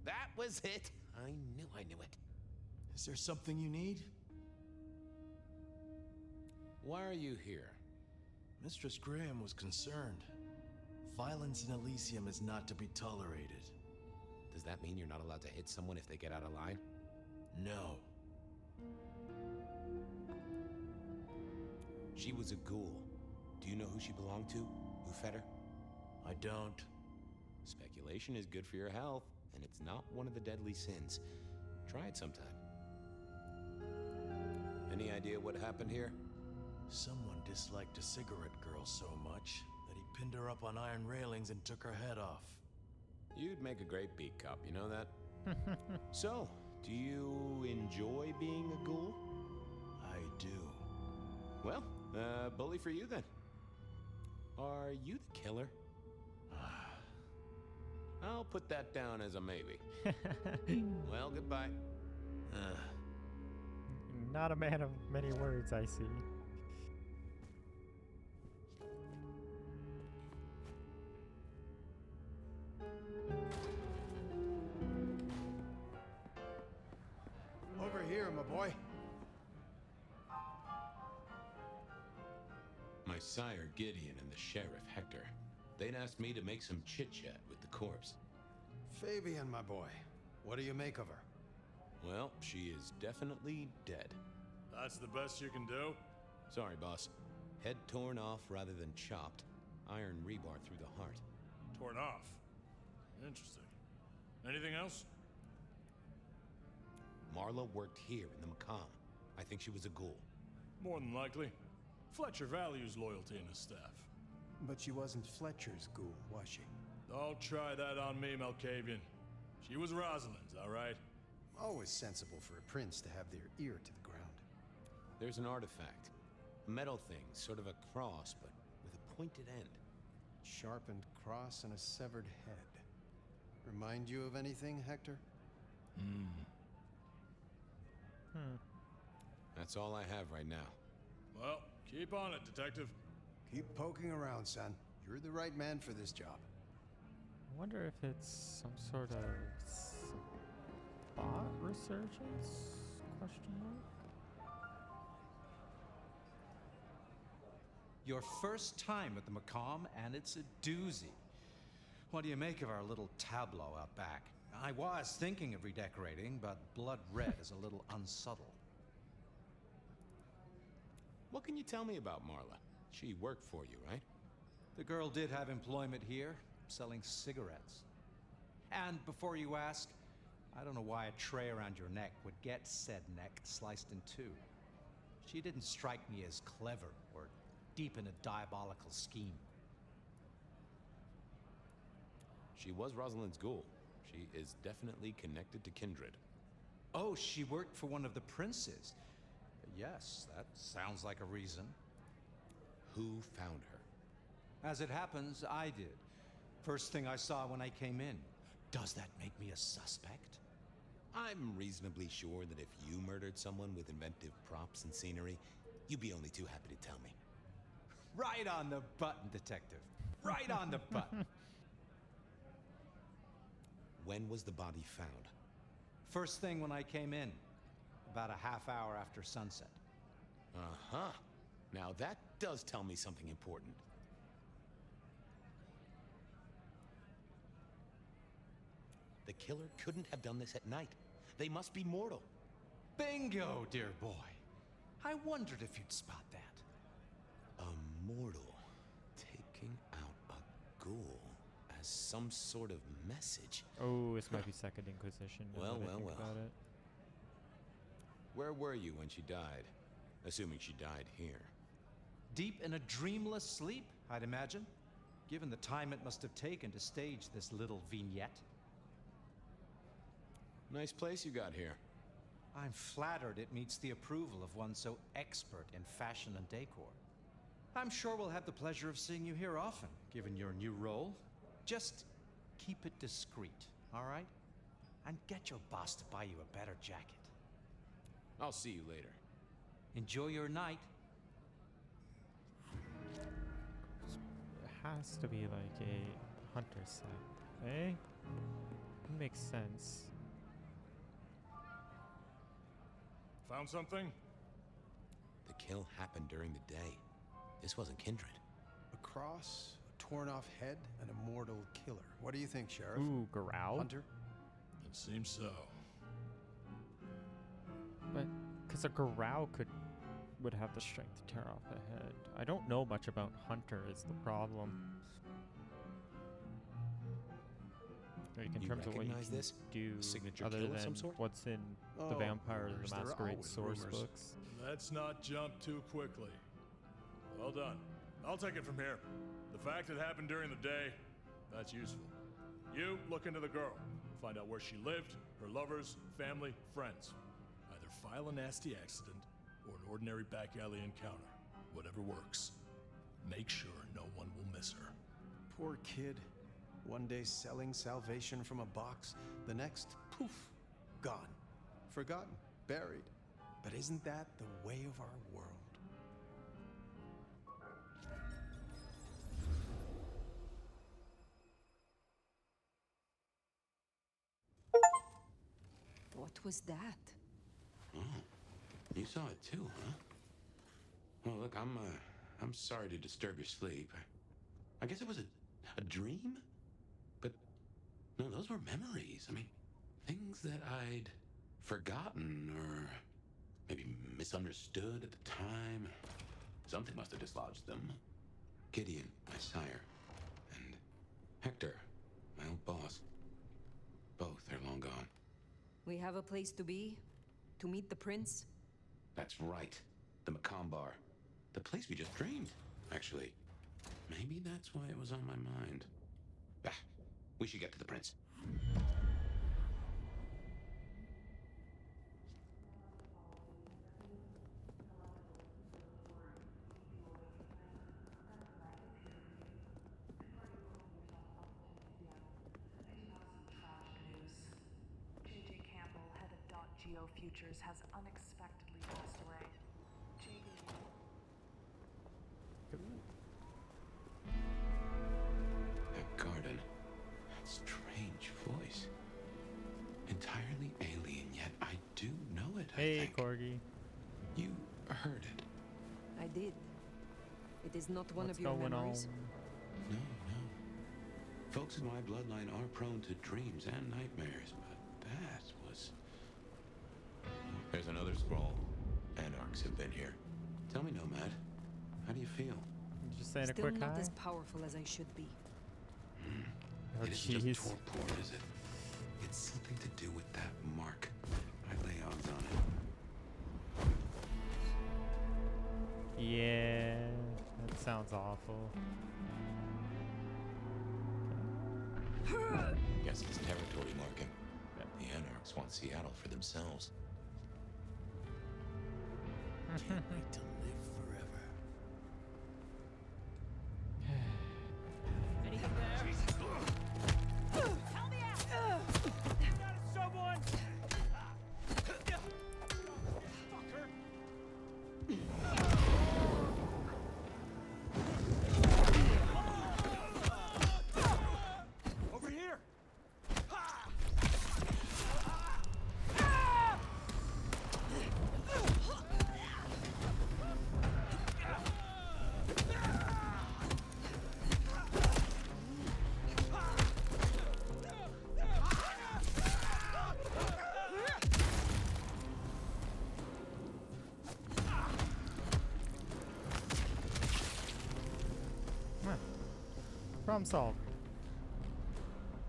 That was it. I knew it. Is there something you need? Why are you here? Mistress Graham was concerned. Violence in Elysium is not to be tolerated. Does that mean you're not allowed to hit someone if they get out of line? No. She was a ghoul. Do you know who she belonged to? Who fed her? I don't. Speculation is good for your health, and it's not one of the deadly sins. Try it sometime. Any idea what happened here? Someone disliked a cigarette girl so much that he pinned her up on iron railings and took her head off. You'd make a great beat cop, you know that? So, do you enjoy being a ghoul? I do. Well, bully for you then. Are you the killer? I'll put that down as a maybe. Well, goodbye. Not a man of many words, I see. Over here, my boy. My sire Gideon and the sheriff Hector. They'd asked me to make some chit-chat with the corpse. Fabian, my boy. What do you make of her? Well, she is definitely dead. That's the best you can do? Sorry, boss. Head torn off rather than chopped. Iron rebar through the heart. Torn off. Interesting. Anything else? Marla worked here in the Macomb. I think she was a ghoul. More than likely. Fletcher values loyalty in his staff. But she wasn't Fletcher's ghoul, was she? Don't try that on me, Malkavian. She was Rosalind's, all right? Always sensible for a prince to have their ear to the ground. There's an artifact. A metal thing, sort of a cross, but with a pointed end. Sharpened cross and a severed head. Remind you of anything, Hector? That's all I have right now. Well, keep on it, Detective. Keep poking around, son. You're the right man for this job. wonder if it's some sort of spot resurgence? Question mark. Your first time at the Macomb, and it's a doozy. What do you make of our little tableau out back? I was thinking of redecorating, but blood red is a little unsubtle. What can you tell me about Marla? She worked for you, right? The girl did have employment here, selling cigarettes. And before you ask, I don't know why a tray around your neck would get said neck sliced in two. She didn't strike me as clever or deep in a diabolical scheme. She was Rosalind's ghoul. She is definitely connected to kindred. Oh, she worked for one of the princes. Yes, that sounds like a reason. Who found her? As it happens, I did. First thing I saw when I came in. Does that make me a suspect? I'm reasonably sure that if you murdered someone with inventive props and scenery, you'd be only too happy to tell me. Right on the button, detective. Right on the button. When was the body found? First thing when I came in. About a half hour after sunset. Uh-huh. Now that does tell me something important. The killer couldn't have done this at night. They must be mortal. Bingo, dear boy. I wondered if you'd spot that. A mortal taking out a ghoul as some sort of message. Oh, this might be Second Inquisition. now Well, that I well, think well. about it. Where were you when she died? Assuming she died here. Deep in a dreamless sleep, I'd imagine. Given the time it must have taken to stage this little vignette. Nice place you got here. I'm flattered it meets the approval of one so expert in fashion and decor. I'm sure we'll have the pleasure of seeing you here often, given your new role. Just keep it discreet, all right? And get your boss to buy you a better jacket. I'll see you later. Enjoy your night. It has to be like a hunter set, eh? Makes sense. Found something? The kill happened during the day. This wasn't kindred. A cross, a torn-off head, and a mortal killer. What do you think, Sheriff? Ooh, growl? Hunter? It seems so. But, because a growl would have the strength to tear off a head. I don't know much about Hunter is the problem. Like, in You terms of what you recognize can this? do A signature other kill of than some sort? what's in the Oh, Vampire rumors. the There are Masquerade always source rumors. books. Let's not jump too quickly. Well done. I'll take it from here. The fact it happened during the day, that's useful. You look into the girl. Find out where she lived, her lovers, family, friends. Either file a nasty accident or an ordinary back alley encounter. Whatever works. Make sure no one will miss her. Poor kid. One day selling salvation from a box, the next, poof, gone. Forgotten, buried. But isn't that the way of our world? What was that? Oh, you saw it too, huh? Well, look, I'm sorry to disturb your sleep. I guess it was a dream? But, no, those were memories. I mean, things that I'd forgotten or maybe misunderstood at the time. Something must have dislodged them. Gideon, my sire, and Hector, my old boss. Both are long gone. We have a place to be? To meet the prince? That's right. The Macomb Bar. The place we just dreamed, actually. Maybe that's why it was on my mind. Bah, we should get to the prince. J.J. Campbell, head of .Geo Futures, has unexpectedly passed away. J.D. That garden. It's strange voice. Entirely alien, yet I do know it, I Hey, think. Corgi. You heard it. I did. It is not one What's of your going memories. No, no. Folks in my bloodline are prone to dreams and nightmares, but that was... There's another scroll. Anarchs have been here. Tell me, Nomad, how do you feel? Just saying a Still quick not hi. as powerful as I should be. Oh, It isn't jeez. just torpor, is it? It's something to do with that mark. I'd lay odds on it. Yeah, that sounds awful. Guess it's territory marking. The Anarchs want Seattle for themselves. Can't wait to live forever. Anything there? Help me out! Got it, someone! Fucker! Over here! Problem solved.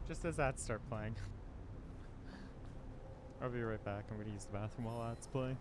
Just as ads start playing. I'll be right back. I'm gonna use the bathroom while ads play.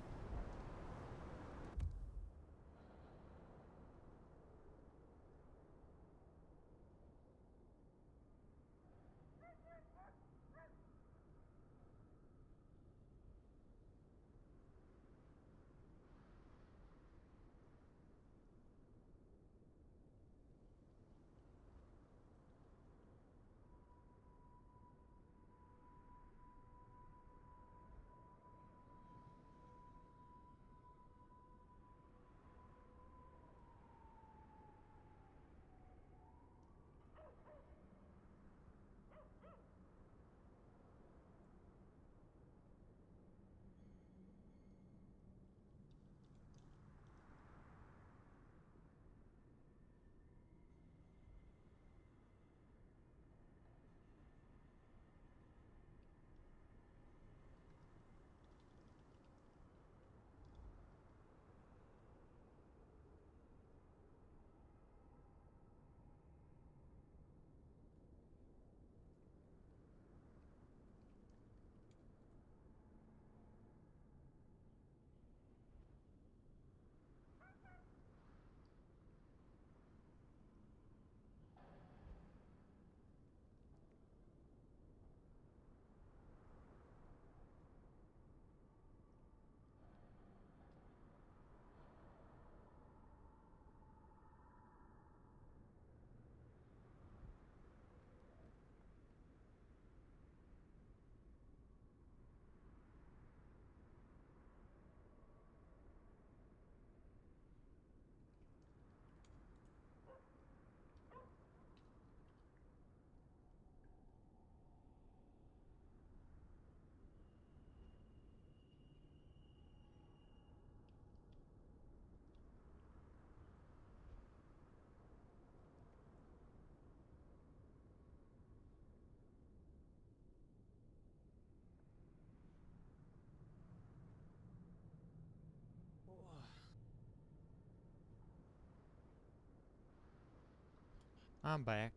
I'm back.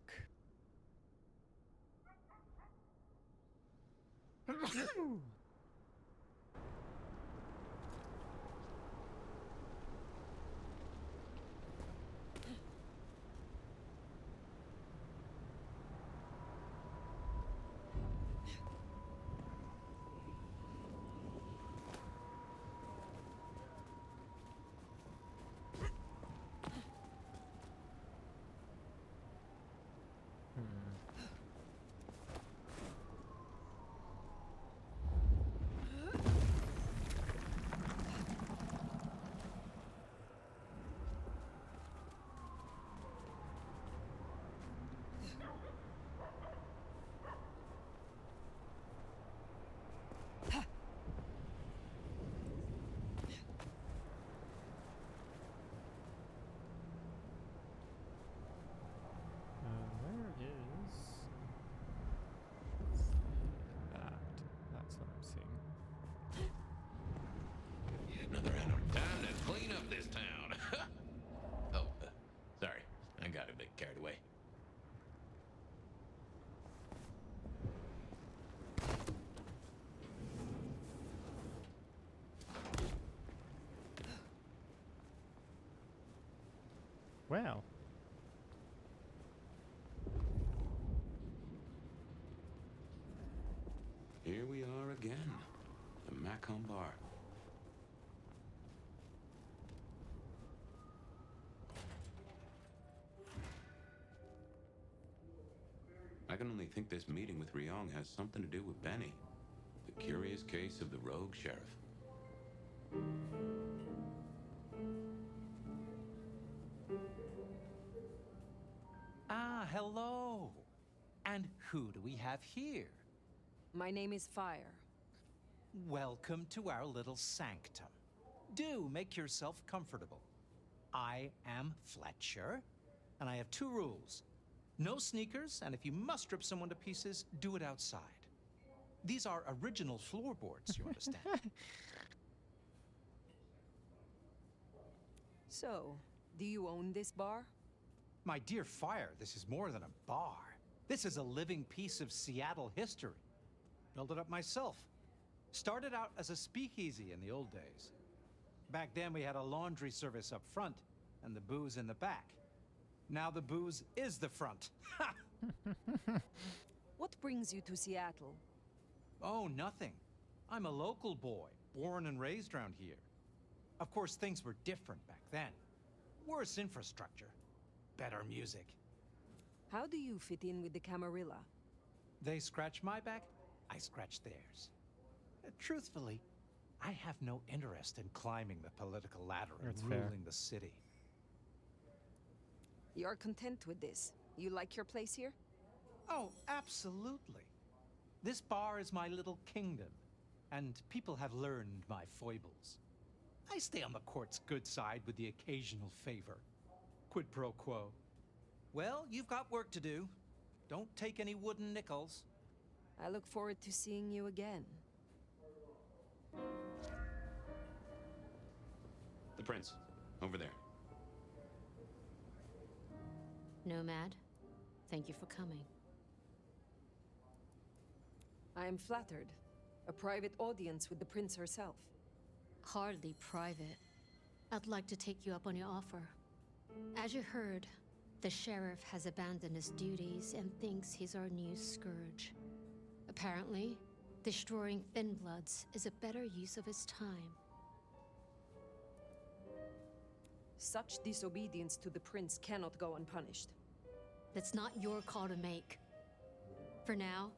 Well. Here we are again. The Macomb Bar. I can only think this meeting with Ryong has something to do with Benny. The curious case of the rogue sheriff. Ah, hello. And who do we have here? My name is Fire. Welcome to our little sanctum. Do make yourself comfortable. I am Fletcher, and I have 2 rules. No sneakers, and if you must strip someone to pieces, do it outside. These are original floorboards, you understand? So, do you own this bar? My dear Fire, this is more than a bar. This is a living piece of Seattle history. Built it up myself. Started out as a speakeasy in the old days. Back then we had a laundry service up front and the booze in the back. Now the booze is the front. Ha! What brings you to Seattle? Oh, nothing. I'm a local boy, born and raised around here. Of course, things were different back then. Worse infrastructure, better music. How do you fit in with the Camarilla? They scratch my back, I scratch theirs. Truthfully, I have no interest in climbing the political ladder and That's fair. ruling the city. You're content with this? You like your place here? Oh, absolutely. This bar is my little kingdom, and people have learned my foibles. I stay on the court's good side with the occasional favor. Quid pro quo. Well, you've got work to do. Don't take any wooden nickels. I look forward to seeing you again. The prince, over there. Nomad, thank you for coming. I am flattered. A private audience with the prince herself. Hardly private. I'd like to take you up on your offer. As you heard, the sheriff has abandoned his duties and thinks he's our new scourge. Apparently, destroying Thin Bloods is a better use of his time. Such disobedience to the prince cannot go unpunished. That's not your call to make. For now,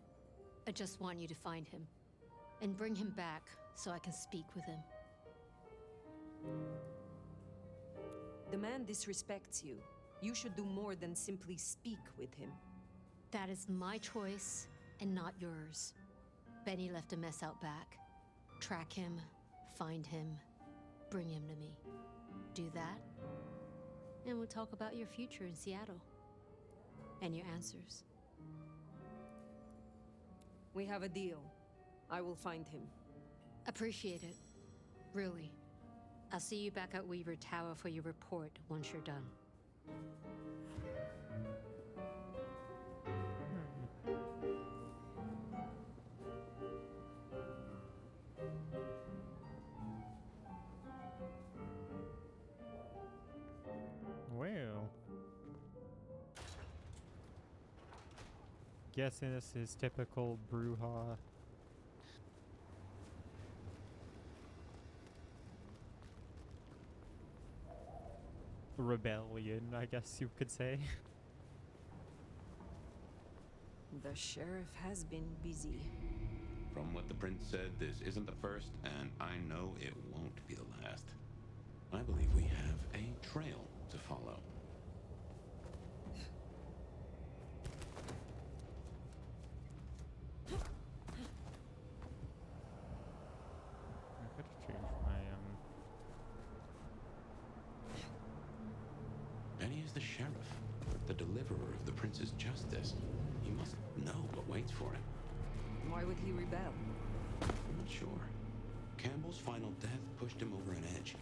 I just want you to find him and bring him back so I can speak with him. The man disrespects you. You should do more than simply speak with him. That is my choice and not yours. Benny left a mess out back. Track him, find him, bring him to me. Do that, and we'll talk about your future in Seattle. And your answers. We have a deal. I will find him. Appreciate it. Really. I'll see you back at Weaver Tower for your report once you're done. Well. Guessing this is typical Bruja. Rebellion, I guess you could say. The sheriff has been busy. From what the prince said, this isn't the first, and I know it won't be the last. I believe we have a trail to follow. I could change my Benny is the sheriff, the deliverer of the prince's justice. He must know what waits for him. Why would he rebel? I'm not sure. Campbell's final death pushed him over an edge.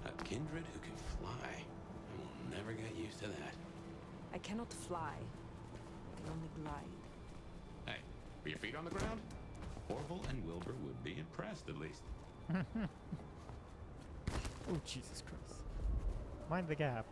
A kindred who can fly. I will never get used to that. I cannot fly. I can only glide. Hey, were your feet on the ground? Orville and Wilbur would be impressed, at least. Oh, Jesus Christ. Mind the gap.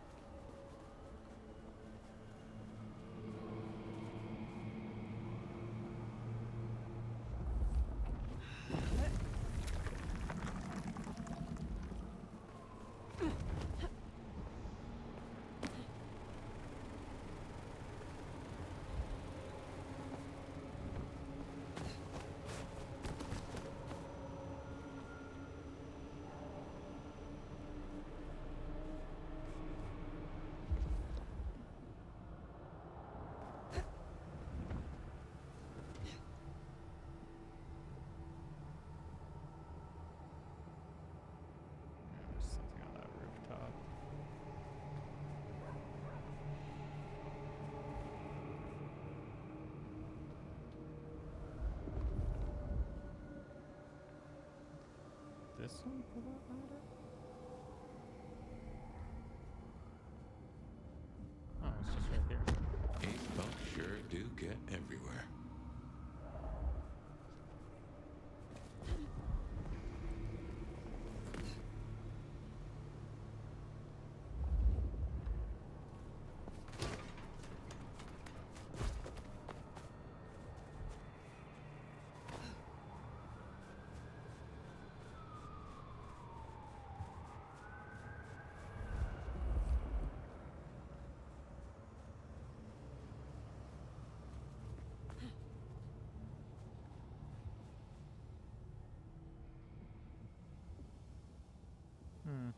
There's something on that rooftop. This one for that matter? Oh, it's just right here. These folks sure do get everywhere. Hmm.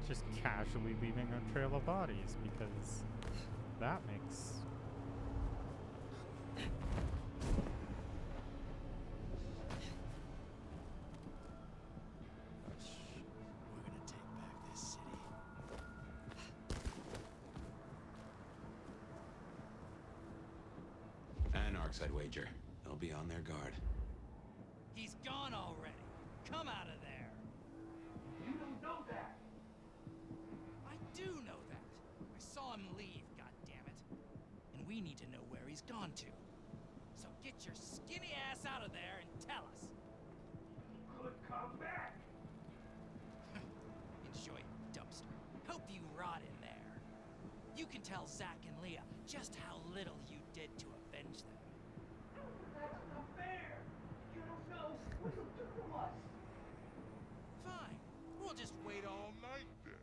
Just casually leaving a trail of bodies because that makes We're gonna take back this city. Anarchs, I'd wager. They'll be on their guard. He's gone already. Come out of there. You don't know that. I do know that. I saw him leave, goddammit. And we need to know where he's gone to. So get your skinny ass out of there and tell us. Could come back. Enjoy your dumpster. Hope you rot in there. You can tell Zach and Leah just how little you did to avenge them. That's not fair. You don't know what you'll do to us. Fine. We'll just wait all Night then.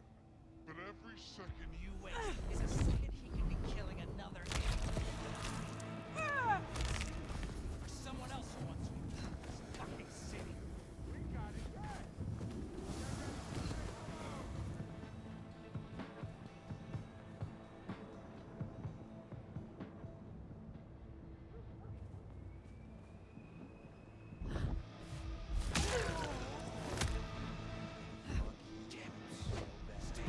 But every second you wait. Is a second he could be killing another or someone else who wants you. This fucking city. we got it back. Damn it. Stay.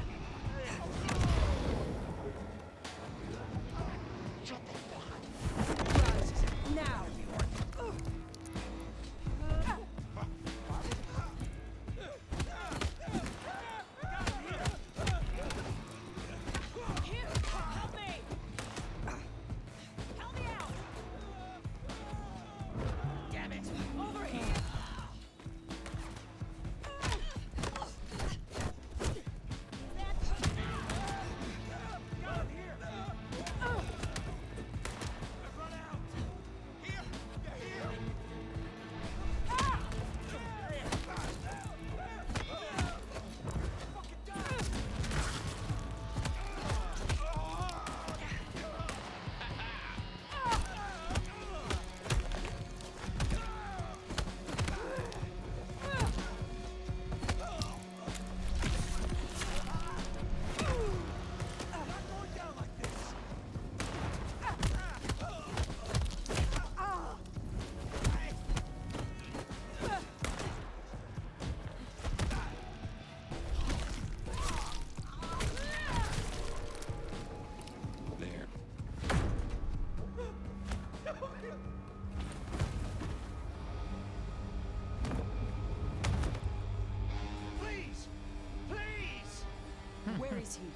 is he?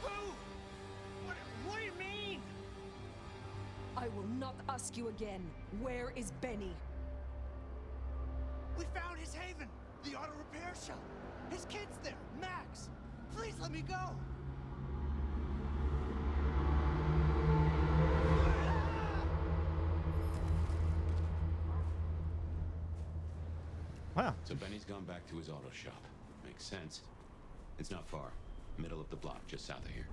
Who? What do you mean? I will not ask you again. Where is Benny? We found his haven, the auto repair shop. His kid's there, Max. Please let me go. Wow. So Benny's gone back to his auto shop. Makes sense. It's not far. Middle of the block, just south of here.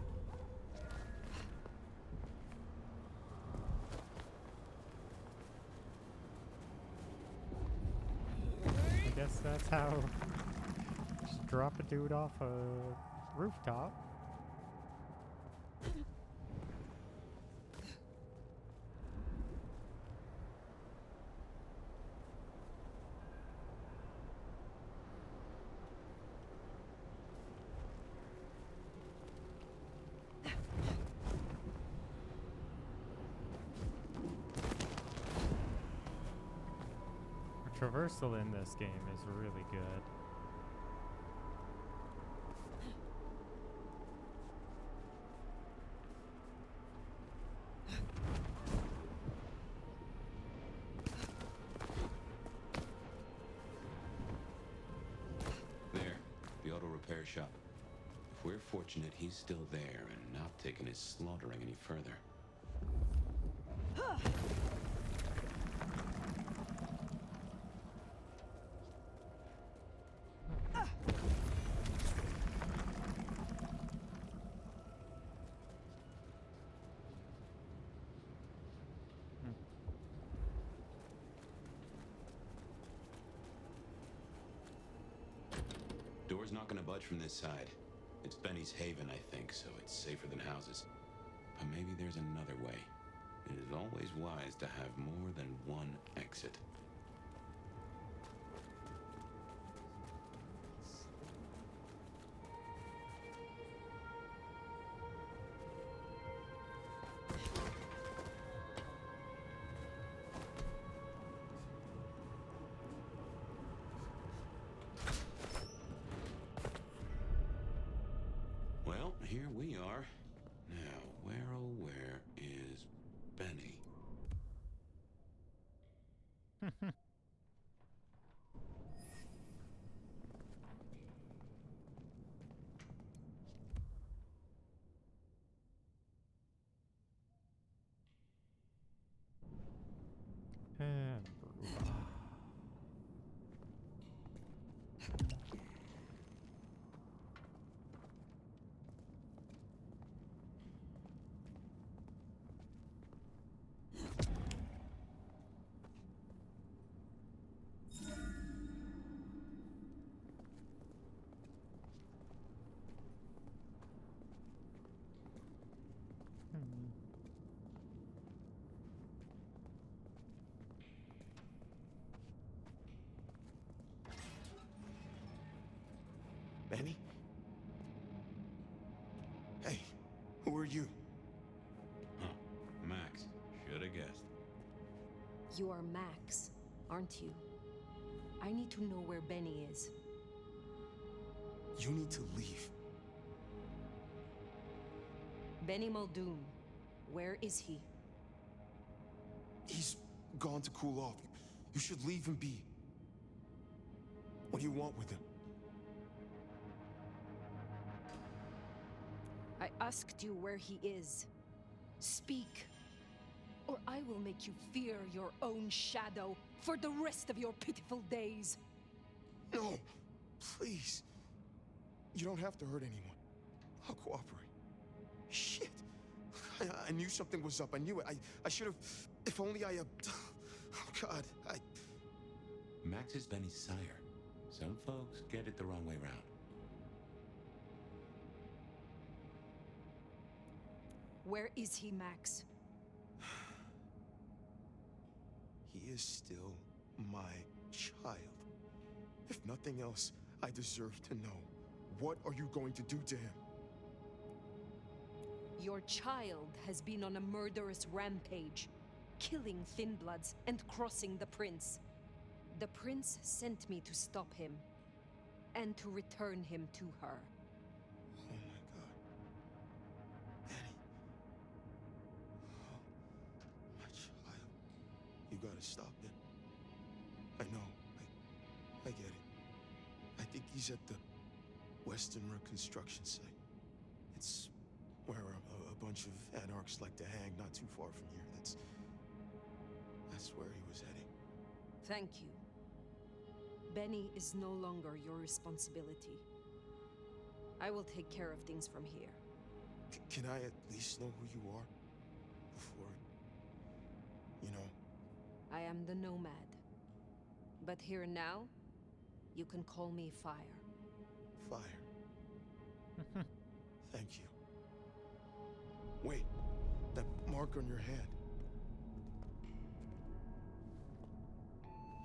I guess that's how. Just drop a dude off a rooftop. Traversal in this game is really good. There, the auto repair shop. If we're fortunate, he's still there and not taking his slaughtering any further. Door's not gonna budge from this side. It's Benny's haven, I think, so it's safer than houses. But maybe there's another way. It is always wise to have more than one exit. Well, here we are. Now, where oh where is Benny? And Benny? Hey, who are you? Huh. Max. Should have guessed. You are Max, aren't you? I need to know where Benny is. You need to leave. Benny Muldoon, where is he? He's gone to cool off. You should leave him be. What do you want with him? I asked you where he is. Speak, or I will make you fear your own shadow for the rest of your pitiful days. No, please. You don't have to hurt anyone. I'll cooperate. Shit. I knew something was up. I knew it. I should have... If only I... Oh, God. Max is Benny's sire. Some folks get it the wrong way round. Where is he, Max? He is still my child. If nothing else, I deserve to know. What are you going to do to him? Your child has been on a murderous rampage, killing Thin Bloods and crossing the Prince. The Prince sent me to stop him, and to return him to her. Oh my God. to stop it. I know. I get it. I think he's at the Western Reconstruction site. It's where a bunch of anarchs like to hang, not too far from here. That's where he was heading. Thank you. Benny is no longer your responsibility. I will take care of things from here. Can I at least know who you are? Before, you know? I am the Nomad. But here and now, you can call me Fire. Fire. Thank you. Wait, that mark on your hand.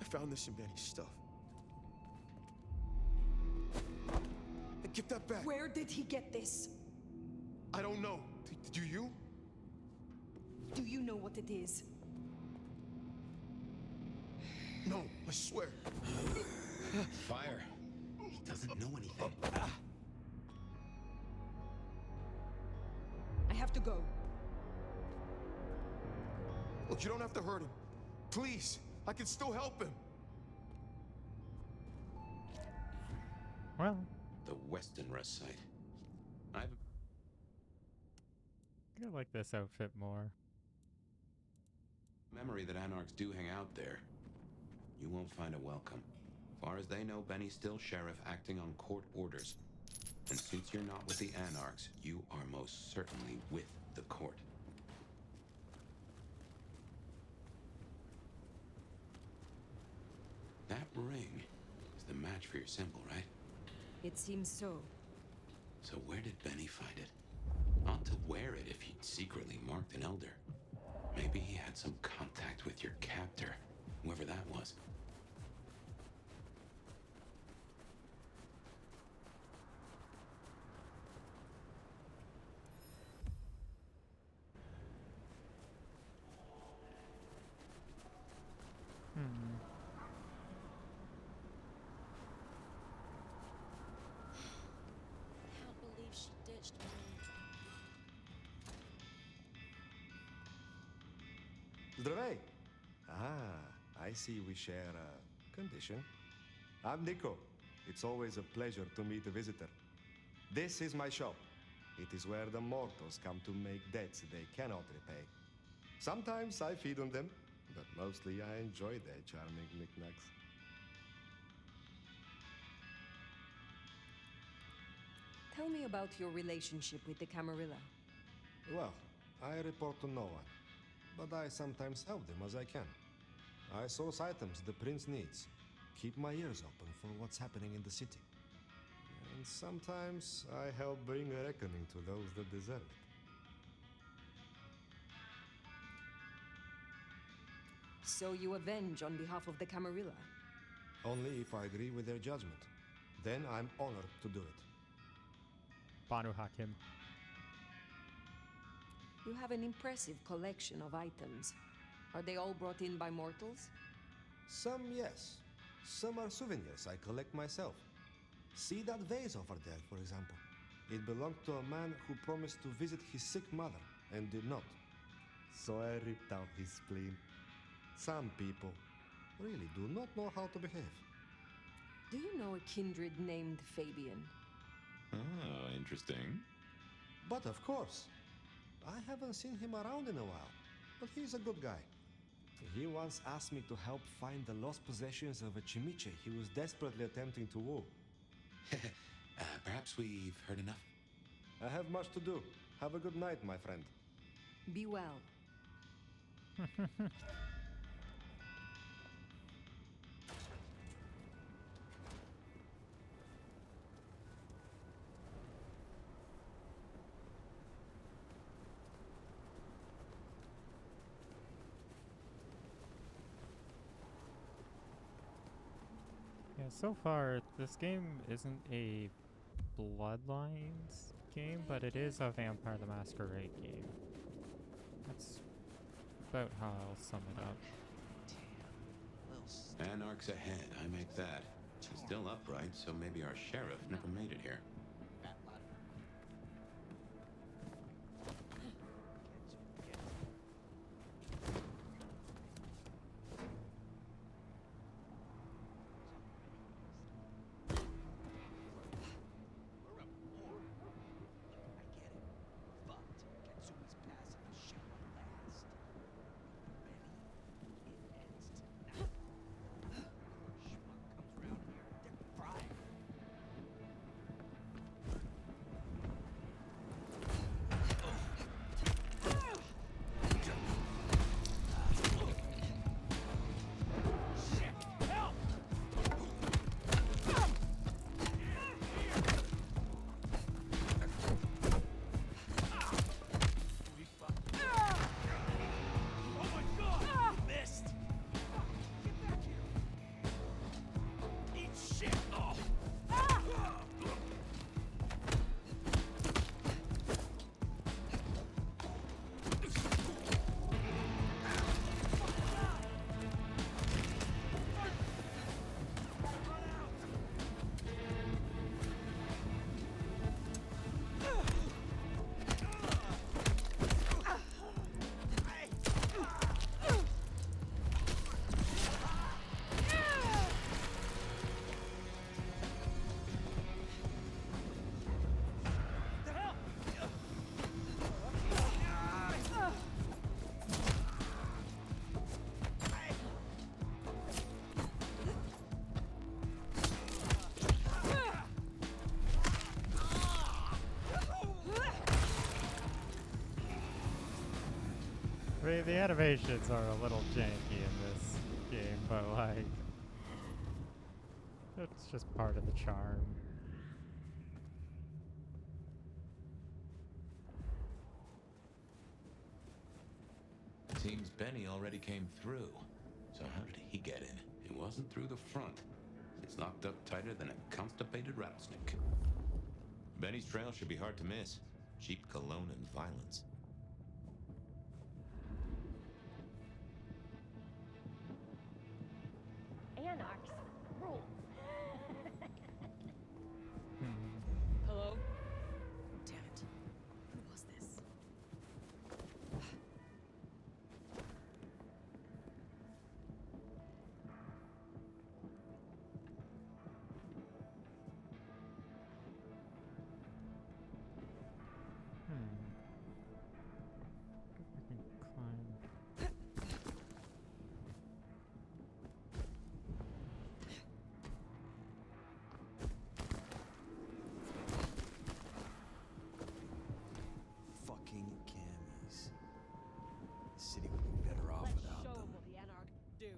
I found this in Benny's stuff. Hey, give that back. Where did he get this? I don't know. Do you? Do you know what it is? No, I swear. Fire. He doesn't know anything. I have to go. Look, you don't have to hurt him. Please, I can still help him. Well, The Western Rest site. I like this outfit more. Memory that anarchs do hang out there. You won't find a welcome. Far as they know, Benny's still sheriff acting on court orders. And since you're not with the anarchs, you are most certainly with the court. That ring is the match for your symbol, right? It seems so. So where did Benny find it? Ought to wear it if he'd secretly marked an elder. Maybe he had some contact with your captor, whoever that was. Can't believe she ditched me. Здравей! I see we share a condition. I'm Nico. It's always a pleasure to meet a visitor. This is my shop. It is where the mortals come to make debts they cannot repay. Sometimes I feed on them, but mostly I enjoy their charming knickknacks. Tell me about your relationship with the Camarilla. Well, I report to no one, but I sometimes help them as I can. I source items the prince needs, keep my ears open for what's happening in the city. And sometimes I help bring a reckoning to those that deserve it. So you avenge on behalf of the Camarilla? Only if I agree with their judgment. Then I'm honored to do it. Banu Hakim. You have an impressive collection of items. Are they all brought in by mortals? Some, yes. Some are souvenirs I collect myself. See that vase over there, for example. It belonged to a man who promised to visit his sick mother and did not. So I ripped out his spleen. Some people really do not know how to behave. Do you know a kindred named Fabian? Oh, interesting. But of course. I haven't seen him around in a while, but he's a good guy. He once asked me to help find the lost possessions of a chimiche he was desperately attempting to woo. Perhaps we've heard enough. I have much to do. Have a good night, my friend. Be well. Yeah, so far, this game isn't a Bloodlines game, but it is a Vampire the Masquerade game. That's about how I'll sum it up. Anarchs ahead, I make that. He's still upright, so maybe our sheriff never made it here. The animations are a little janky in this game, but like, it's just part of the charm. Seems Benny already came through. So how did he get in? It wasn't through the front. It's locked up tighter than a constipated rattlesnake. Benny's trail should be hard to miss. Cheap cologne and violence. Anarchs rule. Hello? Damn it. Who was this? Fucking cammies. The city would be better off without Show them. him what the Anarchs do.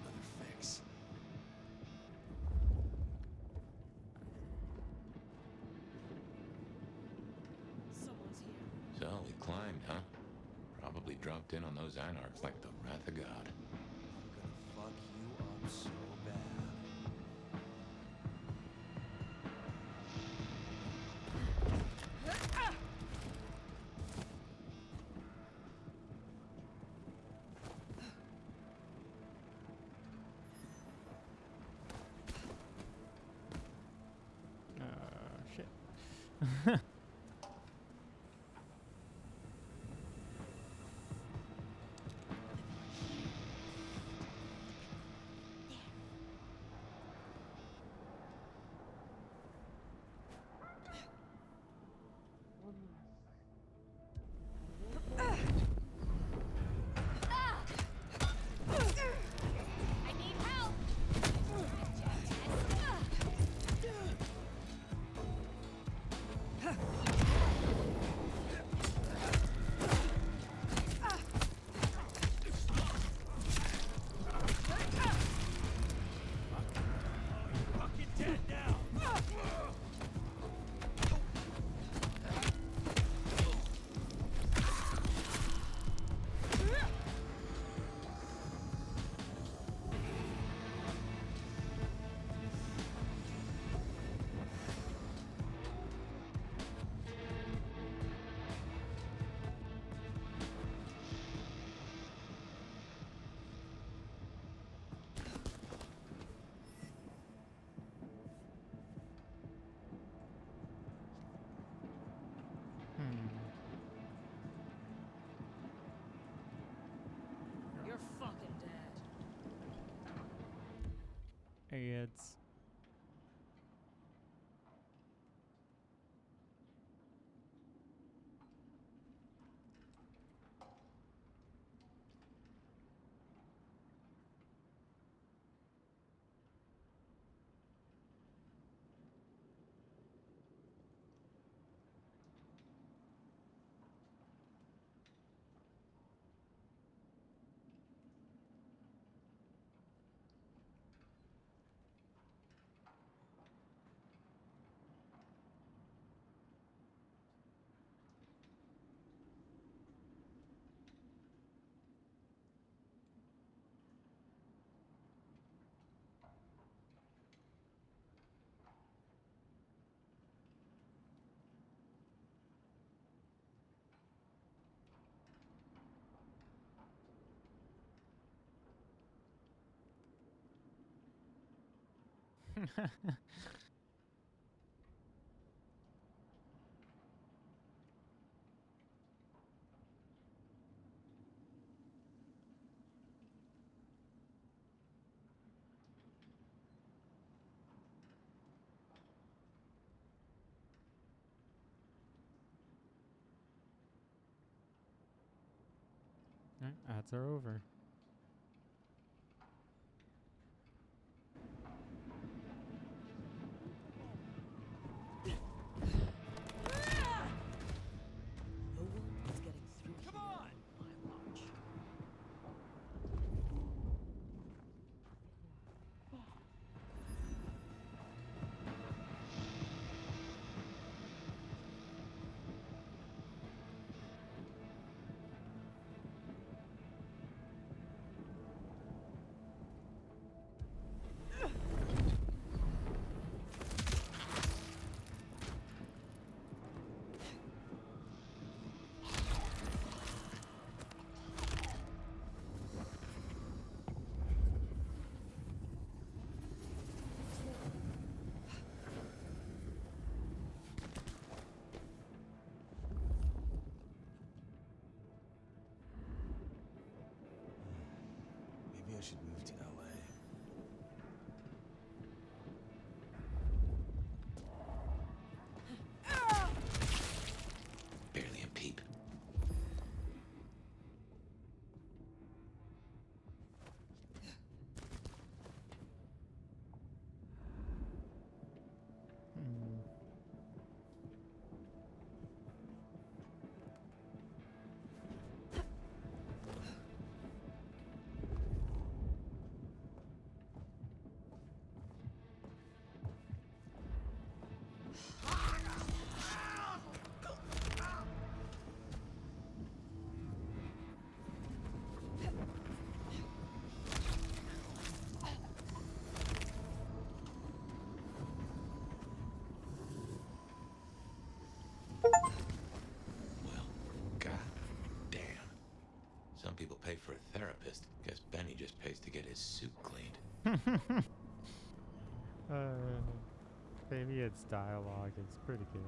Another fix. Someone's here. So we climbed, huh? Probably dropped in on those anarchs like the wrath of God. Fuck you up so bad. Shit. I need help! Fucking dead now! You're fucking dead. AIDS. Ads are over. therapist. Guess Benny just pays to get his suit cleaned. Maybe its dialogue is pretty good.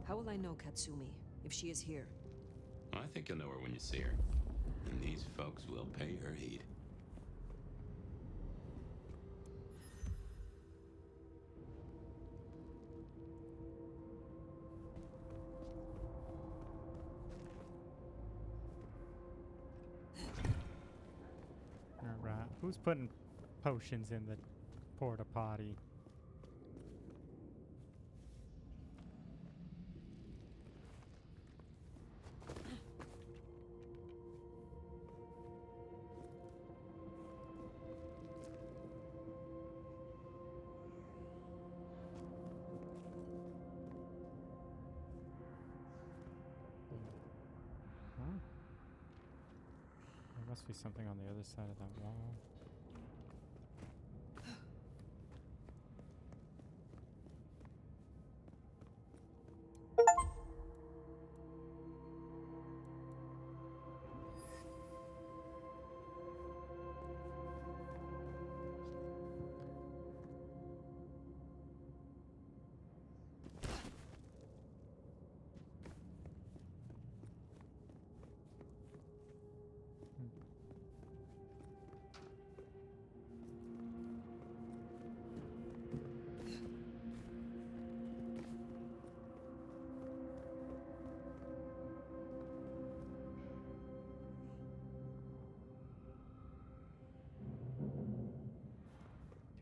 How will I know Katsumi, if she is here? I think you'll know her when you see her. And these folks will pay her heed. Alright, who's putting potions in the porta potty? Huh? There must be something on the other side of that wall.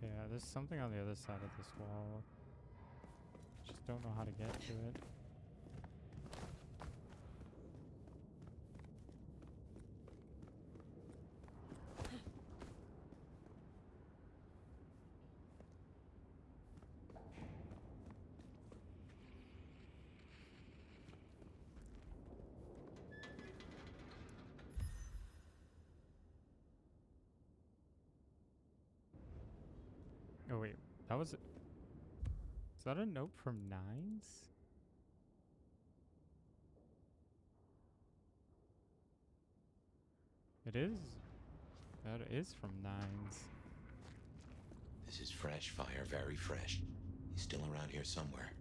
Yeah, there's something on the other side of this wall. Just don't know how to get to it. Oh wait, that was... Is that a note from Nines? It is. That is from Nines. This is fresh fire, very fresh. He's still around here somewhere.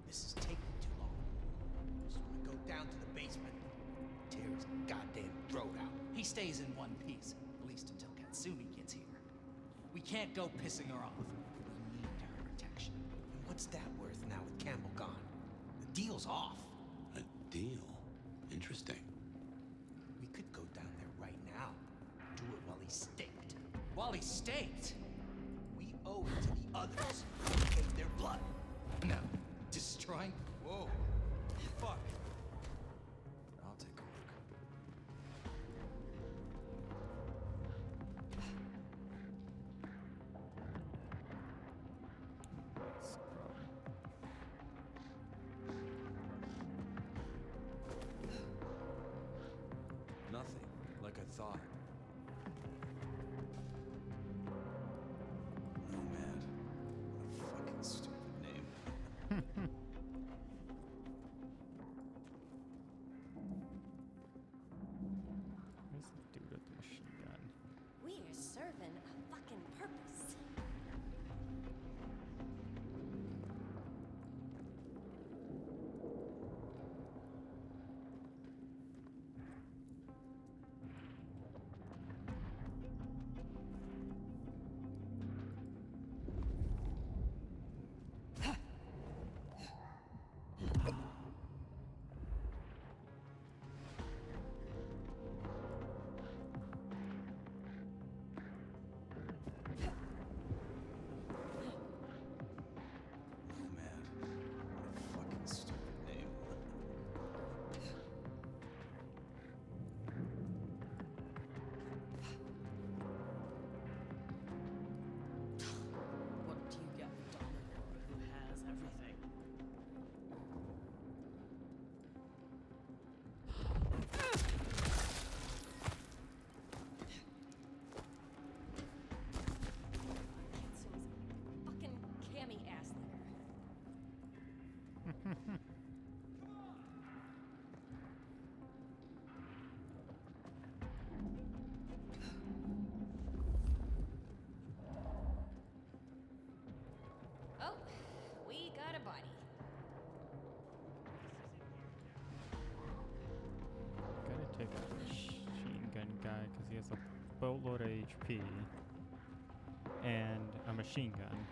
This is taking too long. Just wanna go down to the basement, tear his goddamn throat out. He stays in one piece, at least until Katsumi gets here. We can't go pissing her off. We need her protection. And what's that worth now with Campbell gone? The deal's off. A deal? Interesting. We could go down there right now. Do it while he's staked. While he's staked? We owe it to the others who gave their blood. No. Destroying? Whoa. Fuck. I'll take a look. Nothing, like I thought. Nomad. What a fucking stupid name. Where's the dude with the machine gun? We are serving a fucking purpose. boatload of HP, and a machine gun.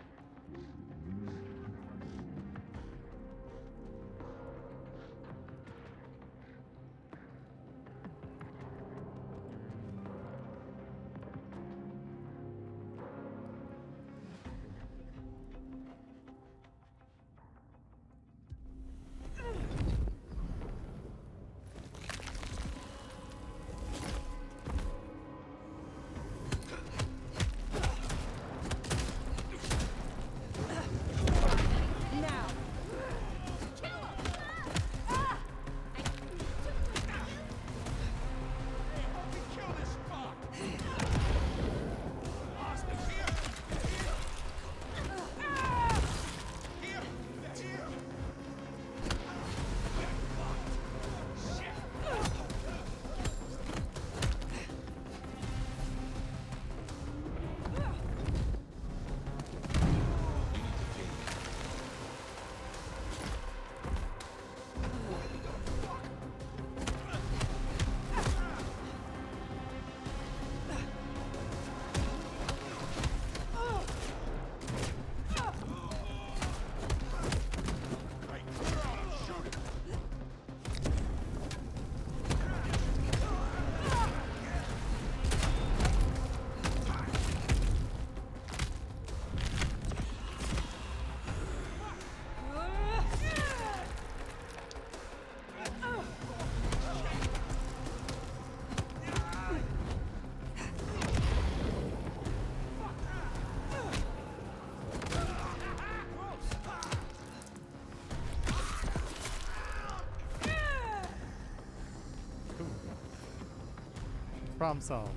Problem solved.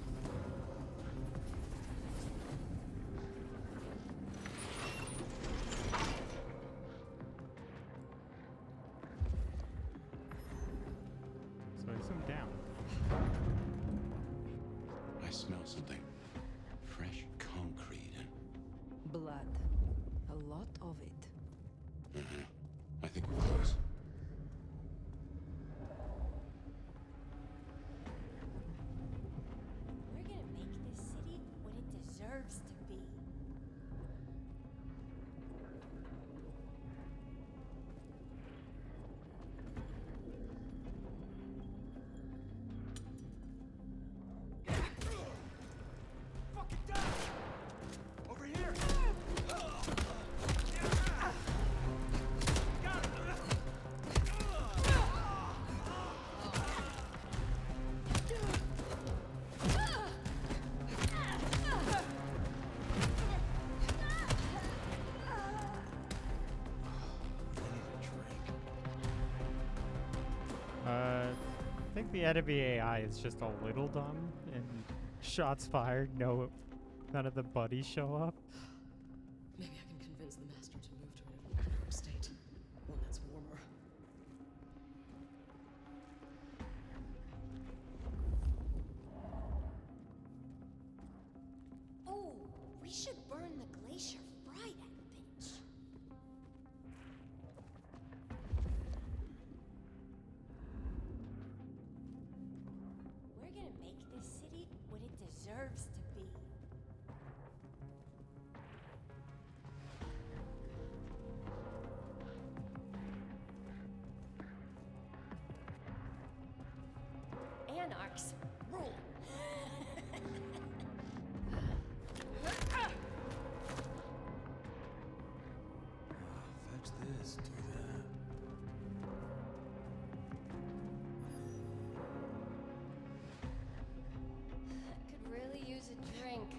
So I assume down. I smell something. Fresh concrete and... Blood. A lot of it. I think we're close. We're gonna make this city what it deserves to be. Fucking die! Over here! I think the enemy AI is just a little dumb, and shots fired, none of the buddies show up. Maybe I can convince the master to move to a different kind of state. One that's warmer. Oh, we should burn the glacier, fry that bitch. We're gonna make this city what it deserves to be. Anarchs rule. Fetch this, do that. Could really use a drink.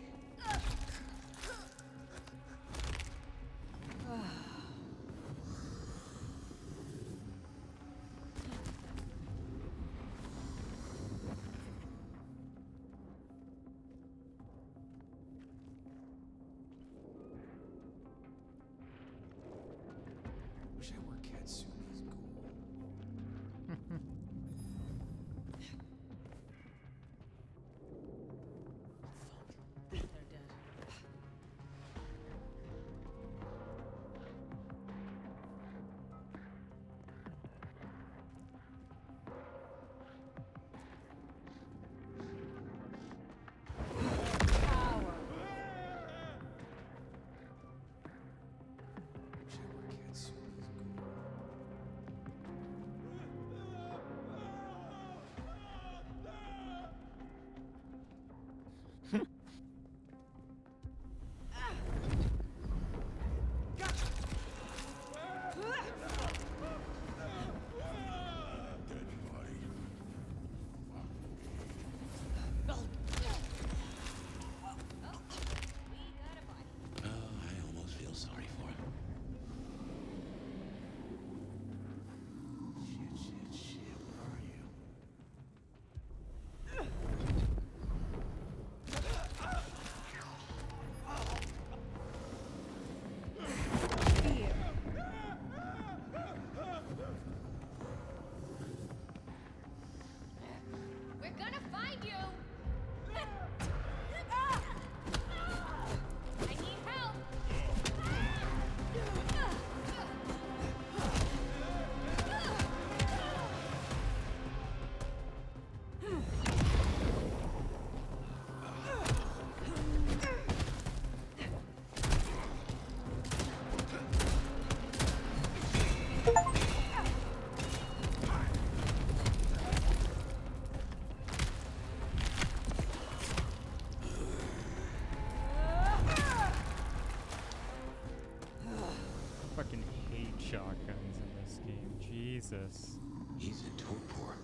shotguns in this game. Jesus. He's in torpor.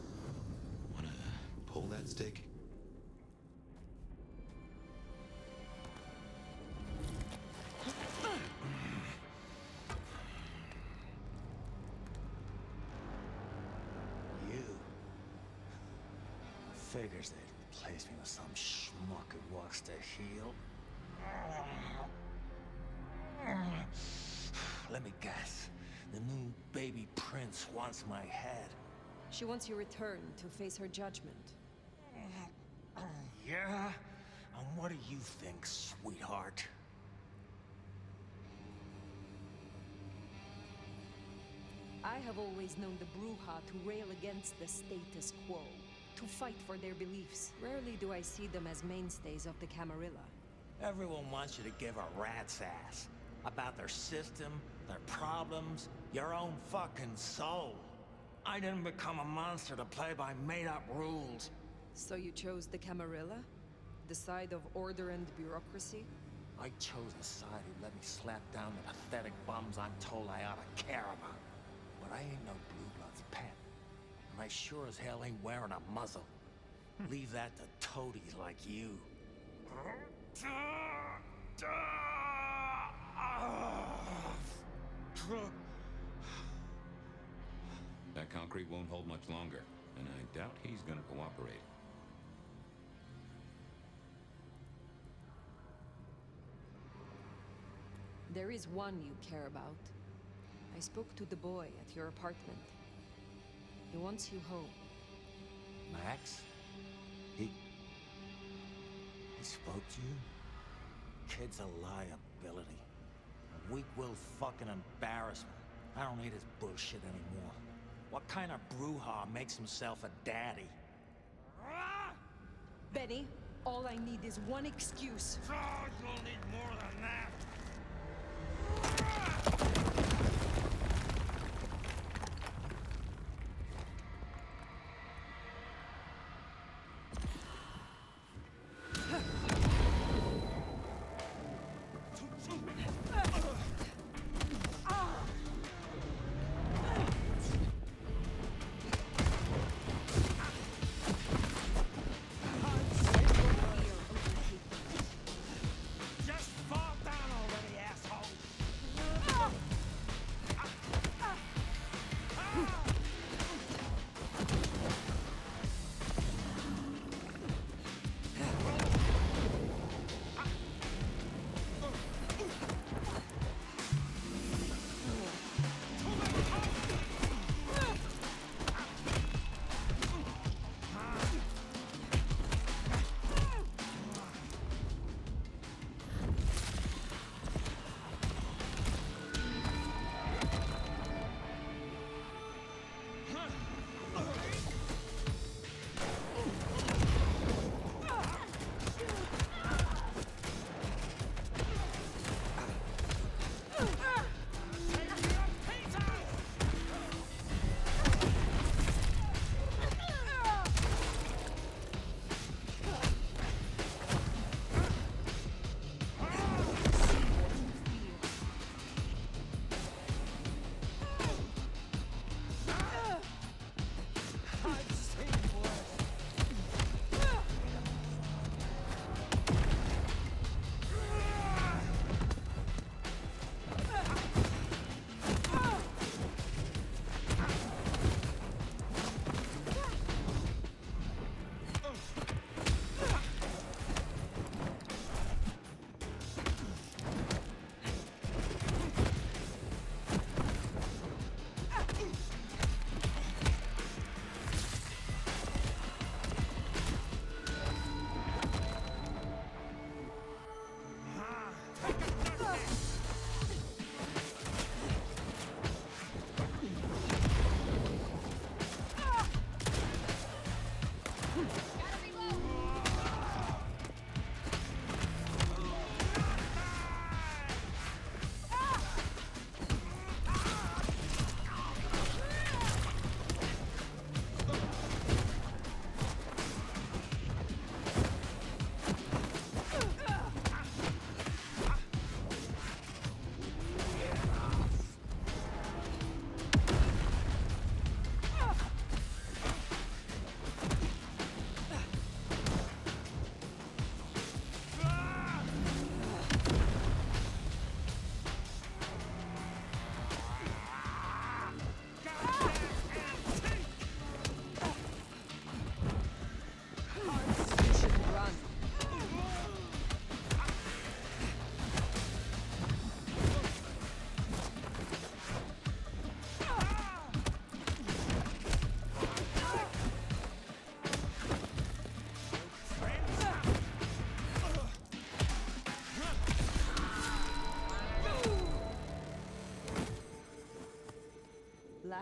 Wanna pull that stick? You. Figures they'd replace me with some schmuck who walks to heal. Let me guess. The new baby prince wants my head. She wants you returned to face her judgment. Yeah? And what do you think, sweetheart? I have always known the Bruja to rail against the status quo, to fight for their beliefs. Rarely do I see them as mainstays of the Camarilla. Everyone wants you to give a rat's ass about their system, their problems, your own fucking soul. I didn't become a monster to play by made-up rules. So you chose the Camarilla? The side of order and bureaucracy? I chose a side who let me slap down the pathetic bums I'm told I ought to care about. But I ain't no Blue Blood's pet. And I sure as hell ain't wearing a muzzle. Leave that to toadies like you. That concrete won't hold much longer, and I doubt he's gonna cooperate. There is one you care about. I spoke to the boy at your apartment. He wants you home. Max? He spoke to you? Kid's a liability. A weak-willed fucking embarrassment. I don't need his bullshit anymore. What kind of Bruja makes himself a daddy? Benny, all I need is one excuse. Oh, you'll need more than that. Just fall down already.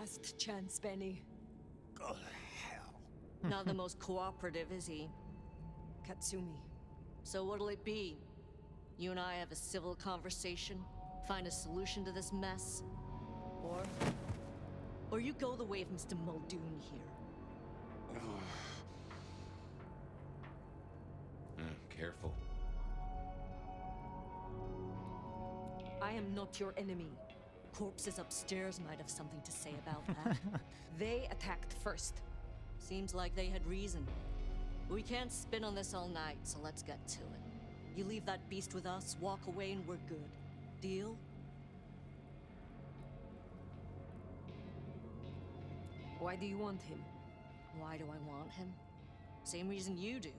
last chance, Benny. Go to hell. Not the most cooperative, is he? Katsumi. So what'll it be? You and I have a civil conversation? Find a solution to this mess? Or you go the way of Mr. Muldoon here? Careful. I am not your enemy. Corpses upstairs might have something to say about that. They attacked first. Seems like they had reason. We can't spin on this all night, so let's get to it. You leave that beast with us, walk away, and we're good. Deal? Why do you want him? Why do I want him? Same reason you do.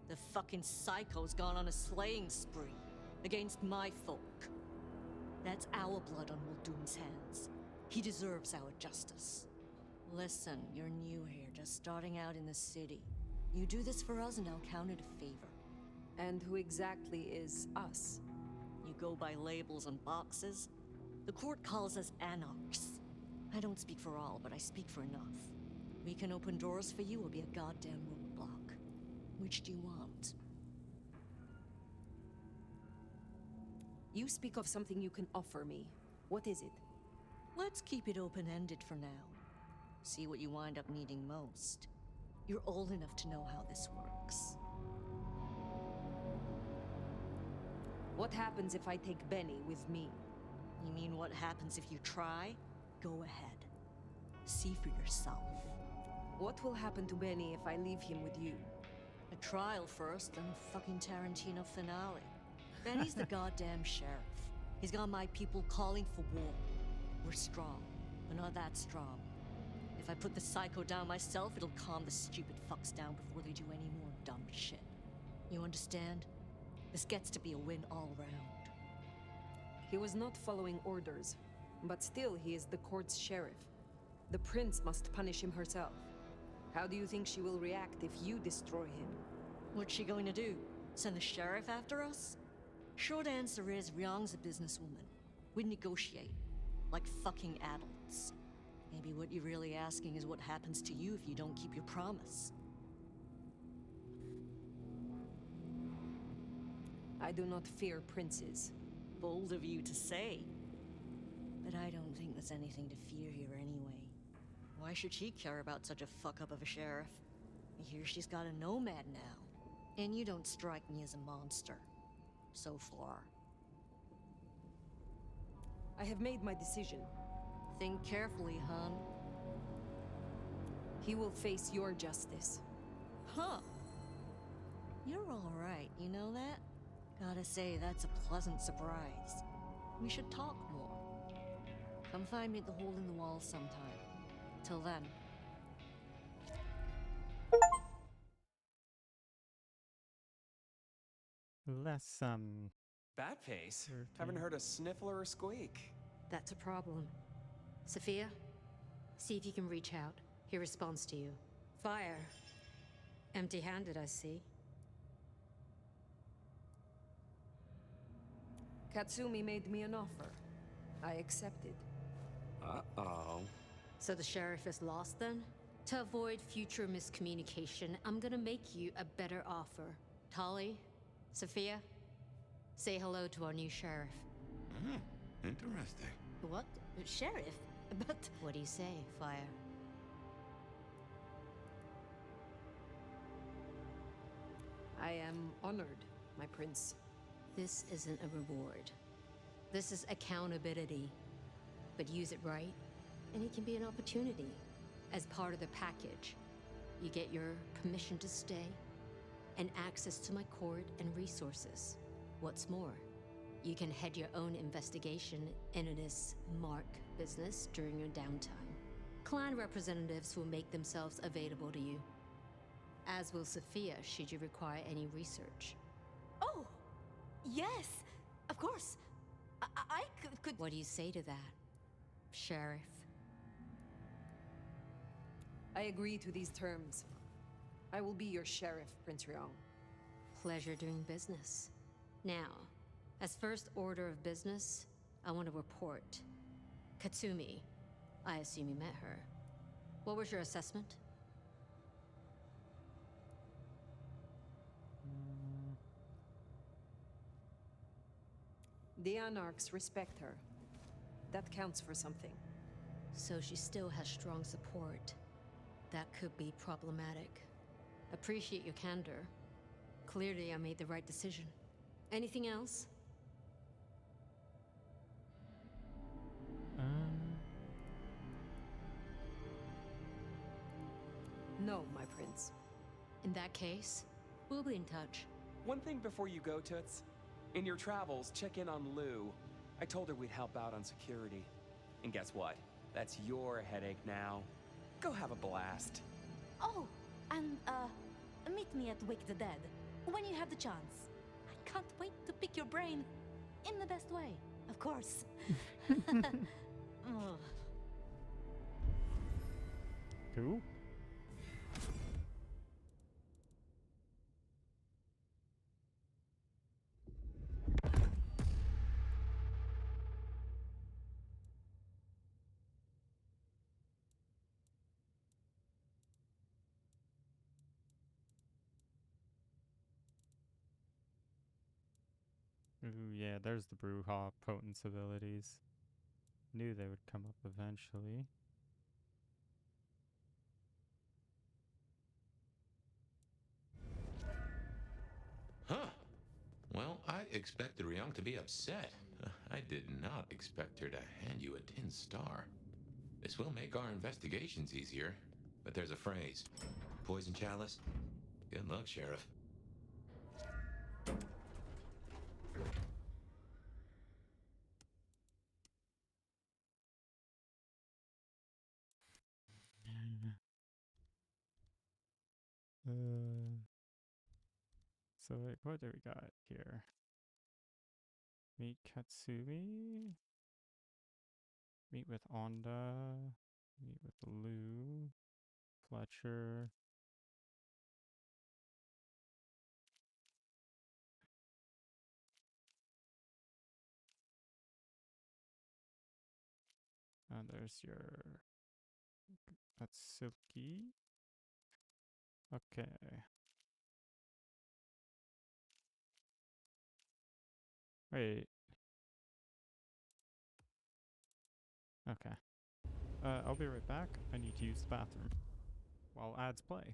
The fucking psycho's gone on a slaying spree against my folk. That's our blood on Muldoon's hands. He deserves our justice. Listen, you're new here, just starting out in the city. You do this for us and I'll count it a favor. And who exactly is us? You go by labels on boxes? The court calls us anarchs. I don't speak for all, but I speak for enough. We can open doors for you or be a goddamn roadblock. Which do you want? You speak of something you can offer me. What is it? Let's keep it open-ended for now. See what you wind up needing most. You're old enough to know how this works. What happens if I take Benny with me? You mean what happens if you try? Go ahead. See for yourself. What will happen to Benny if I leave him with you? A trial first, then a fucking Tarantino finale. Benny's the goddamn sheriff. He's got my people calling for war. We're strong, but not that strong. If I put the psycho down myself, it'll calm the stupid fucks down before they do any more dumb shit. You understand? This gets to be a win all round. He was not following orders, but still he is the court's sheriff. The prince must punish him herself. How do you think she will react if you destroy him? What's she going to do? Send the sheriff after us? Short answer is Ryong's a businesswoman. We'd negotiate. Like fucking adults. Maybe what you're really asking is what happens to you if you don't keep your promise. I do not fear princes. Bold of you to say. But I don't think there's anything to fear here anyway. Why should she care about such a fuck-up of a sheriff? I hear she's got a nomad now. And you don't strike me as a monster. So far. I have made my decision. Think carefully, hon. He will face your justice. Huh. You're all right, you know that? Gotta say, that's a pleasant surprise. We should talk more. Come find me at the hole in the wall sometime. Till then. Less, Bat face? Haven't heard a sniffler or squeak. That's a problem. Sophia, see if you can reach out. He responds to you. Fire. Empty-handed, I see. Katsumi made me an offer. I accepted. Uh-oh. So the sheriff is lost then? To avoid future miscommunication, I'm gonna make you a better offer. Tali, Sophia, say hello to our new sheriff. Interesting. What? Sheriff? But... What do you say, Fire? I am honored, my prince. This isn't a reward. This is accountability. But use it right, and it can be an opportunity. As part of the package, you get your permission to stay, and access to my court and resources. What's more, you can head your own investigation into this Mark business during your downtime. Clan representatives will make themselves available to you. As will Sophia, should you require any research. Oh! Yes! Of course! I could... What do you say to that, Sheriff? I agree to these terms. I will be your sheriff, Prince Ryong. Pleasure doing business. Now, as first order of business, I want to report. Katsumi, I assume you met her. What was your assessment? The Anarchs respect her. That counts for something. So she still has strong support. That could be problematic. Appreciate your candor. Clearly, I made the right decision. Anything else? No, my prince. In that case, we'll be in touch. One thing before you go, Toots. In your travels, check in on Lou. I told her we'd help out on security. And guess what? That's your headache now. Go have a blast. Oh, and, meet me at Wake the Dead when you have the chance. I can't wait to pick your brain in the best way, of course. Ugh. Cool. Ooh, yeah, there's the Brewha potence abilities. Knew they would come up eventually. Huh. Well, I expected Ryong to be upset. I did not expect her to hand you a tin star. This will make our investigations easier, but there's a phrase. Poison chalice? Good luck, Sheriff. So wait, what do we got here? Meet Katsumi. Meet with Onda. Meet with Lou. Fletcher. And there's your... That's Silky. Okay. Wait. Okay. I'll be right back. I need to use the bathroom while ads play.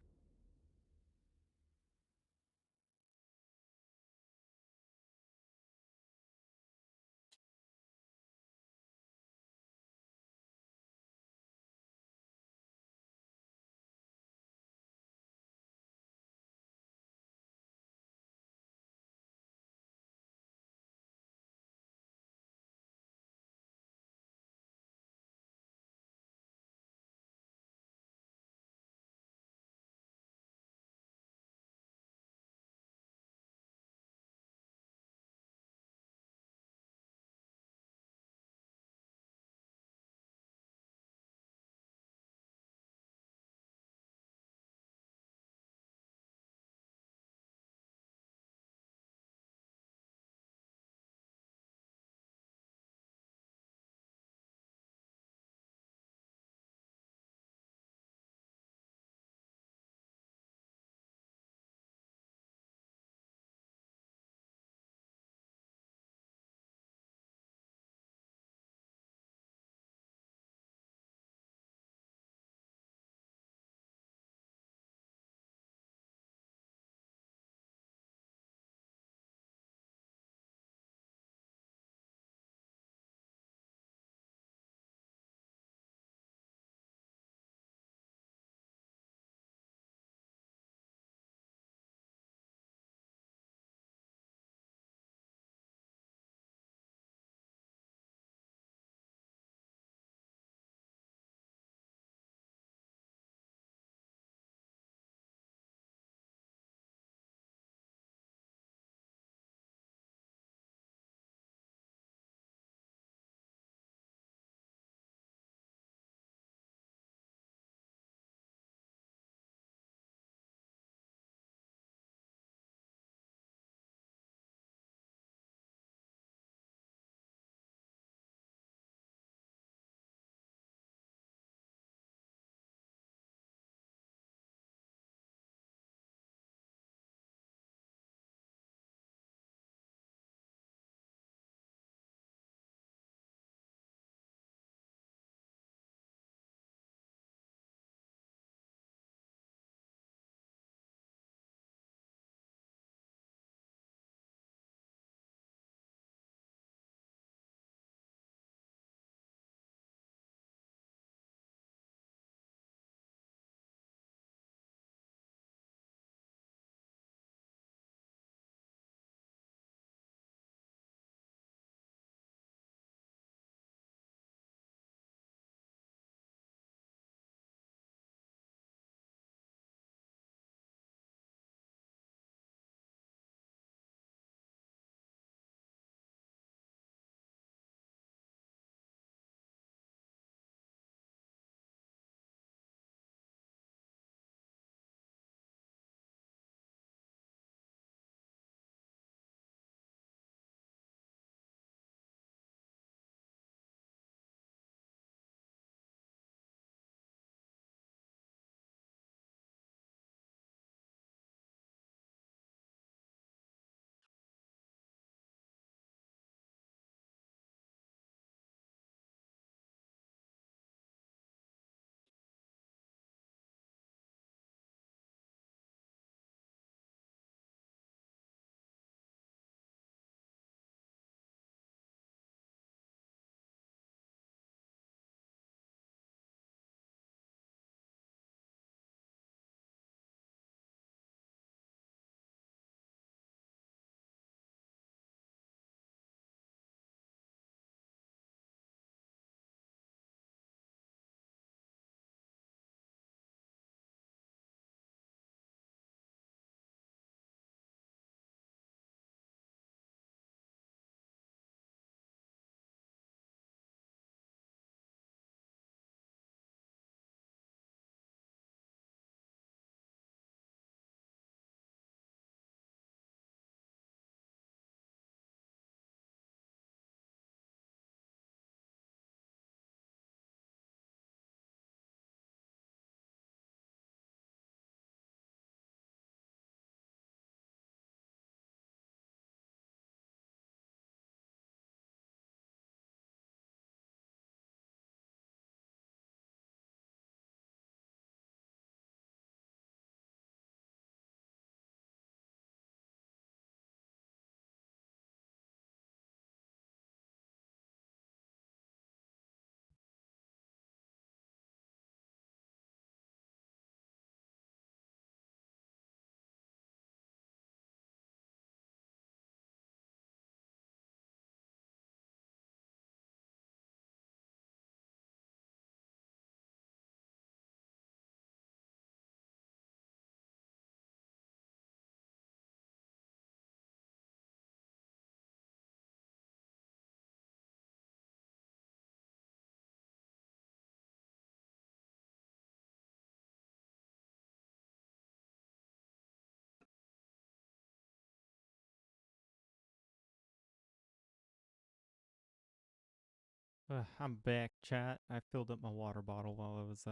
I'm back, chat. I filled up my water bottle while I was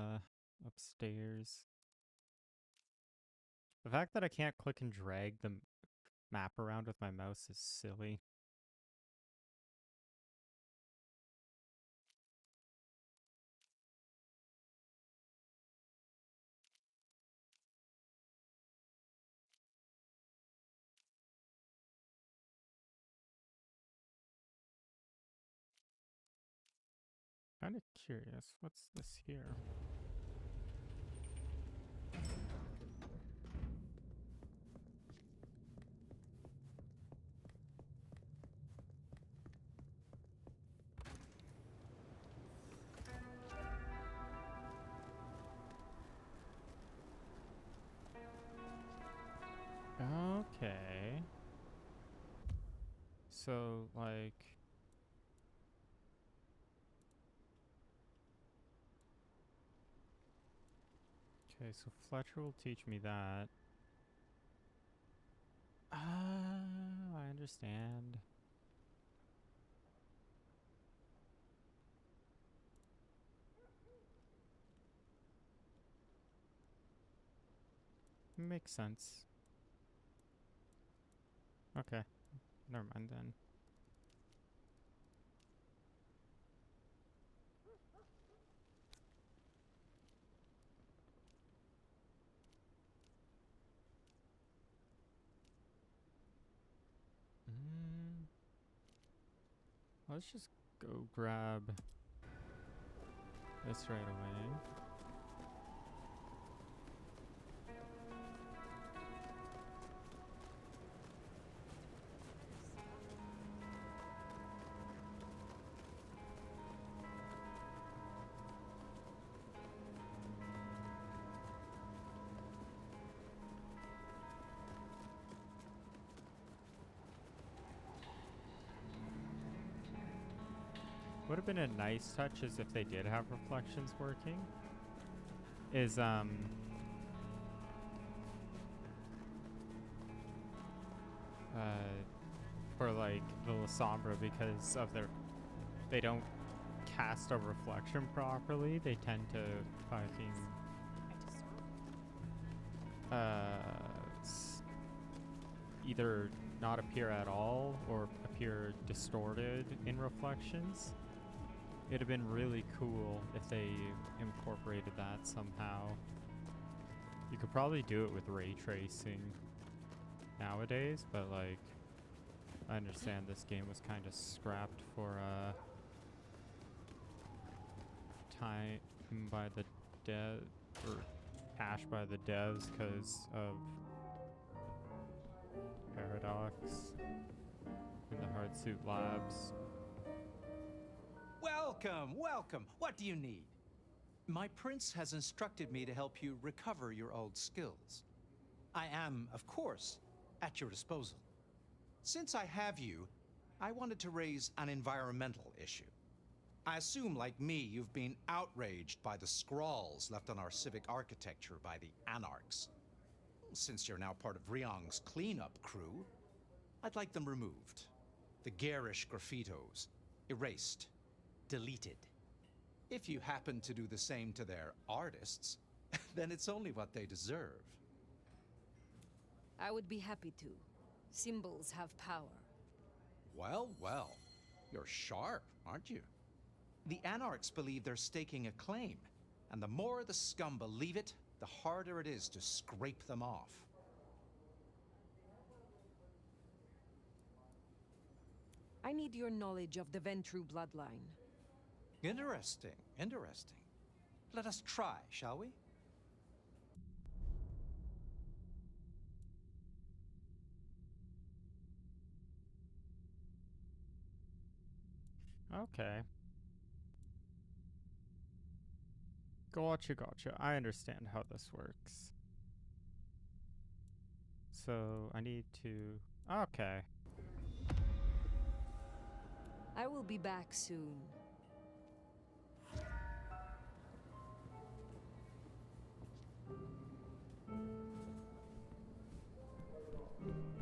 upstairs. The fact that I can't click and drag the map around with my mouse is silly. Kind of curious. What's this here? Okay. So, like... Okay, so Fletcher will teach me that. Ah, I understand. Makes sense. Okay, never mind then. Let's just go grab this right away. Would have been a nice touch is if they did have reflections working. Is for like the La Sombra, because of they don't cast a reflection properly, they tend to fucking either not appear at all or appear distorted in reflections. It'd have been really cool if they incorporated that somehow. You could probably do it with ray tracing nowadays, but like, I understand this game was kind of scrapped for time by the or cash by the devs because of Paradox in the Hardsuit Labs. Welcome, welcome. What do you need? My prince has instructed me to help you recover your old skills. I am, of course, at your disposal. Since I have you, I wanted to raise an environmental issue. I assume, like me, you've been outraged by the scrawls left on our civic architecture by the Anarchs. Since you're now part of Ryong's cleanup crew, I'd like them removed. The garish graffitos, erased, deleted. If you happen to do the same to their artists, then it's only what they deserve. I would be happy to. Symbols have power. Well, well. You're sharp, aren't you? The Anarchs believe they're staking a claim, and the more the scum believe it, the harder it is to scrape them off. I need your knowledge of the Ventru bloodline. Interesting, interesting. Let us try, shall we? Okay. Gotcha, gotcha. I understand how this works. So, I need to... Okay. I will be back soon.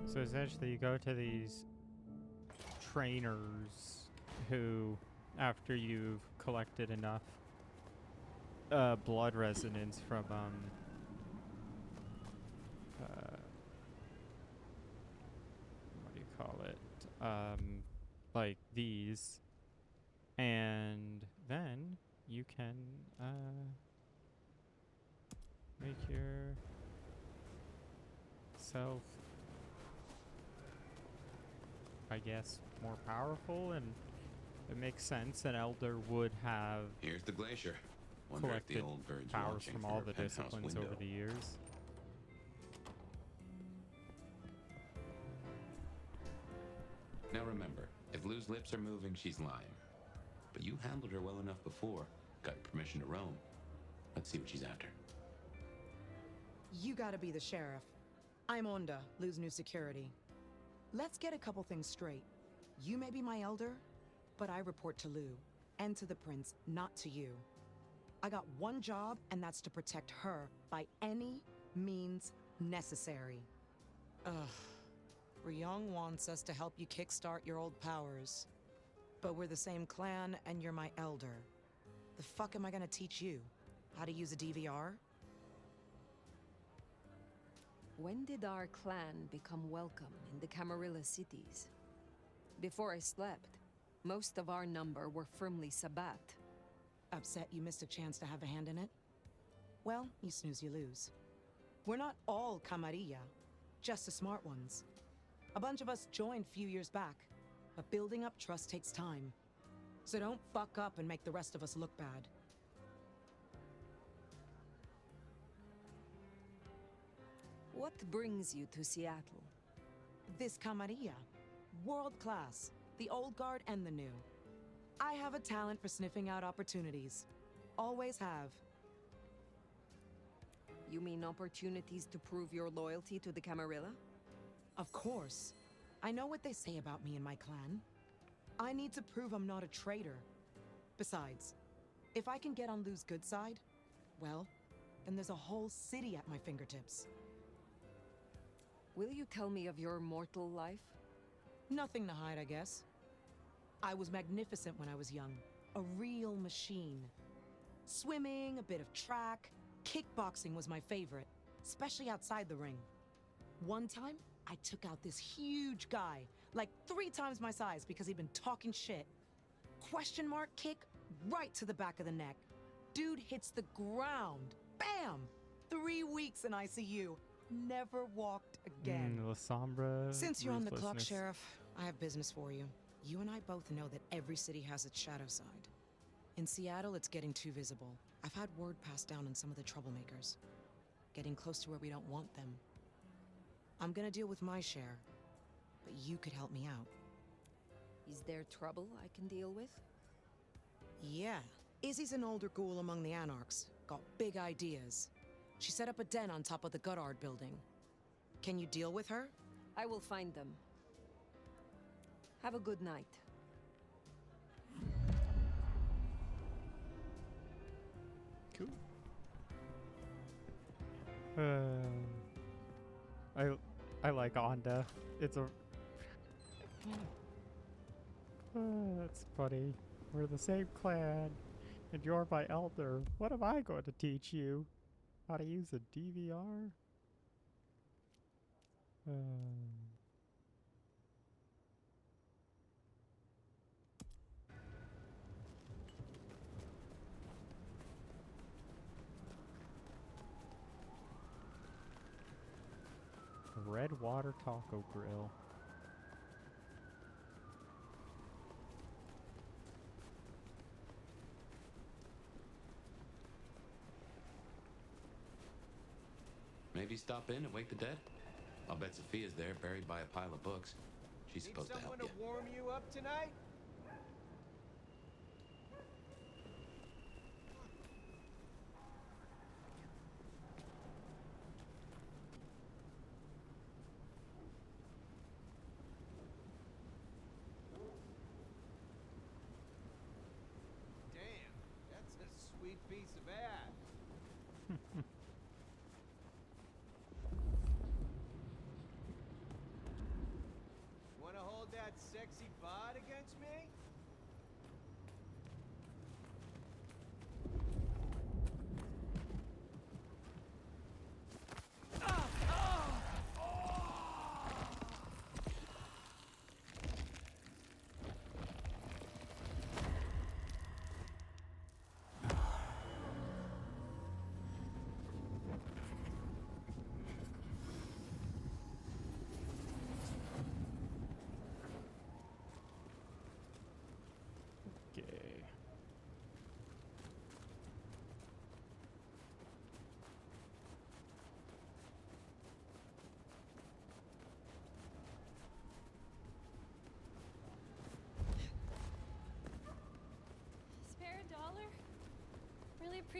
So essentially you go to these trainers who after you've collected enough blood resonance from what do you call it? Like these, and then you can make yourself, I guess, more powerful, and it makes sense. An elder would have Here's the glacier. Wonder if the collected old bird's powers watching from from all her the penthouse disciplines window. over the years. Now remember, if Lou's lips are moving, she's lying. But you handled her well enough before. Got permission to roam. Let's see what she's after. You gotta be the sheriff. I'm Onda, Lou's new security. Let's get a couple things straight. You may be my elder, but I report to Lou. And to the prince, not to you. I got one job, and that's to protect her by any means necessary. Ugh. Ryong wants us to help you kickstart your old powers. But we're the same clan, and you're my elder. The fuck am I gonna teach you? How to use a DVR? When did our clan become welcome in the Camarilla cities? Before I slept, most of our number were firmly Sabbat. Upset you missed a chance to have a hand in it? Well, you snooze, you lose. We're not all Camarilla, just the smart ones. A bunch of us joined a few years back, but building up trust takes time. So don't fuck up and make the rest of us look bad. What brings you to Seattle? This Camarilla. World class. The old guard and the new. I have a talent for sniffing out opportunities. Always have. You mean opportunities to prove your loyalty to the Camarilla? Of course. I know what they say about me and my clan. I need to prove I'm not a traitor. Besides, if I can get on Lou's good side, well, then there's a whole city at my fingertips. Will you tell me of your mortal life? Nothing to hide, I guess. I was magnificent when I was young. A real machine. Swimming, a bit of track, kickboxing was my favorite, especially outside the ring. One time, I took out this huge guy, like 3 times my size because he'd been talking shit. Question mark kick right to the back of the neck. Dude hits the ground. Bam! 3 weeks in ICU. Never walked again. La Sombra. Since you're on the clock, ruthlessness. Sheriff, I have business for you. You and I both know that every city has its shadow side. In Seattle, it's getting too visible. I've had word passed down on some of the troublemakers. Getting close to where we don't want them. I'm gonna deal with my share, but you could help me out. Is there trouble I can deal with? Yeah. Izzy's an older ghoul among the Anarchs. Got big ideas. She set up a den on top of the Goddard building. Can you deal with her? I will find them. Have a good night. Cool. I like Onda. It's a. That's funny. We're the same clan, and you're my elder. What am I going to teach you? How to use a DVR? Red Water Taco Grill. Maybe stop in and wake the dead? I'll bet Sophia's there, buried by a pile of books. She's supposed to help you. warm you up tonight? Damn, that's a sweet piece of ass. Wanna hold that sexy bod against me?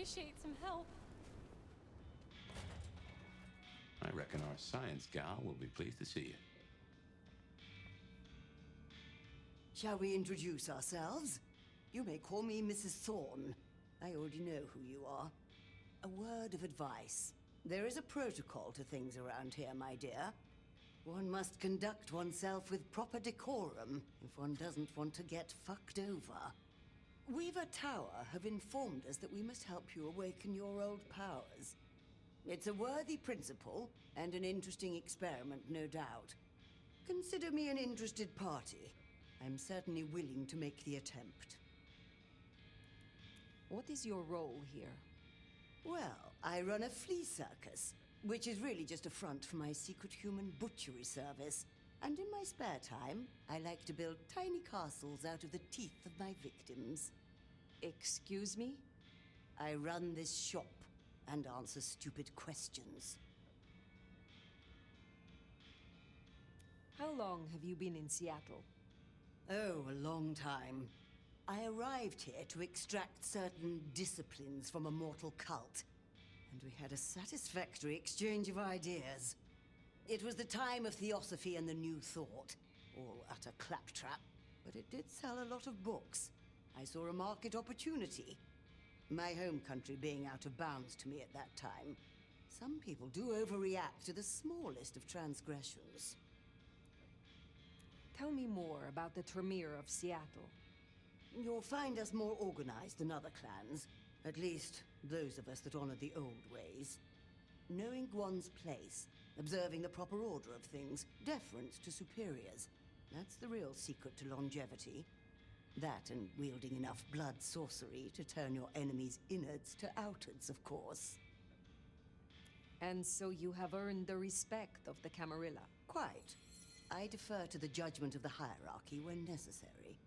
appreciate some help. I reckon our science gal will be pleased to see you. Shall we introduce ourselves? You may call me Mrs. Thorne. I already know who you are. A word of advice. There is a protocol to things around here, my dear. One must conduct oneself with proper decorum if one doesn't want to get fucked over. Weaver Tower have informed us that we must help you awaken your old powers. It's a worthy principle and an interesting experiment, no doubt. Consider me an interested party. I'm certainly willing to make the attempt. What is your role here? Well, I run a flea circus, which is really just a front for my secret human butchery service. And in my spare time, I like to build tiny castles out of the teeth of my victims. Excuse me? I run this shop and answer stupid questions. How long have you been in Seattle? Oh, a long time. I arrived here to extract certain disciplines from a mortal cult, and we had a satisfactory exchange of ideas. It was the time of Theosophy and the New Thought, all utter claptrap, but it did sell a lot of books. I saw a market opportunity. My home country being out of bounds to me at that time. Some people do overreact to the smallest of transgressions. Tell me more about the Tremere of Seattle. You'll find us more organized than other clans. At least, those of us that honor the old ways. Knowing one's place, observing the proper order of things, deference to superiors. That's the real secret to longevity. That and wielding enough blood sorcery to turn your enemy's innards to outards, of course. And so you have earned the respect of the Camarilla? Quite. I defer to the judgment of the hierarchy when necessary.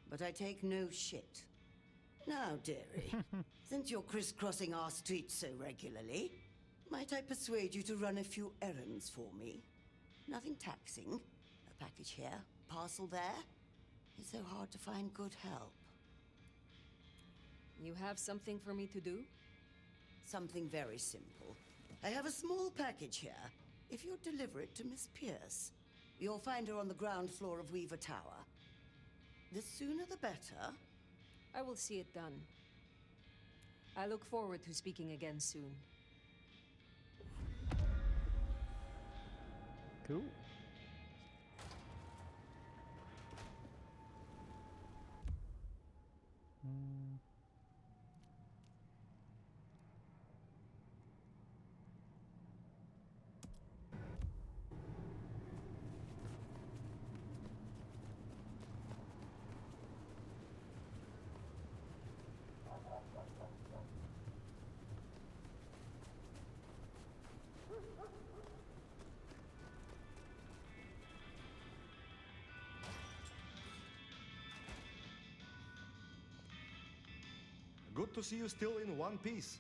But I take no shit. Now, dearie, since you're crisscrossing our streets so regularly, might I persuade you to run a few errands for me? Nothing taxing. A package here, parcel there. It's so hard to find good help. You have something for me to do? Something very simple. I have a small package here. If you'll deliver it to Miss Pierce, you'll find her on the ground floor of Weaver Tower. The sooner the better. I will see it done. I look forward to speaking again soon. Cool. Good to see you still in one piece.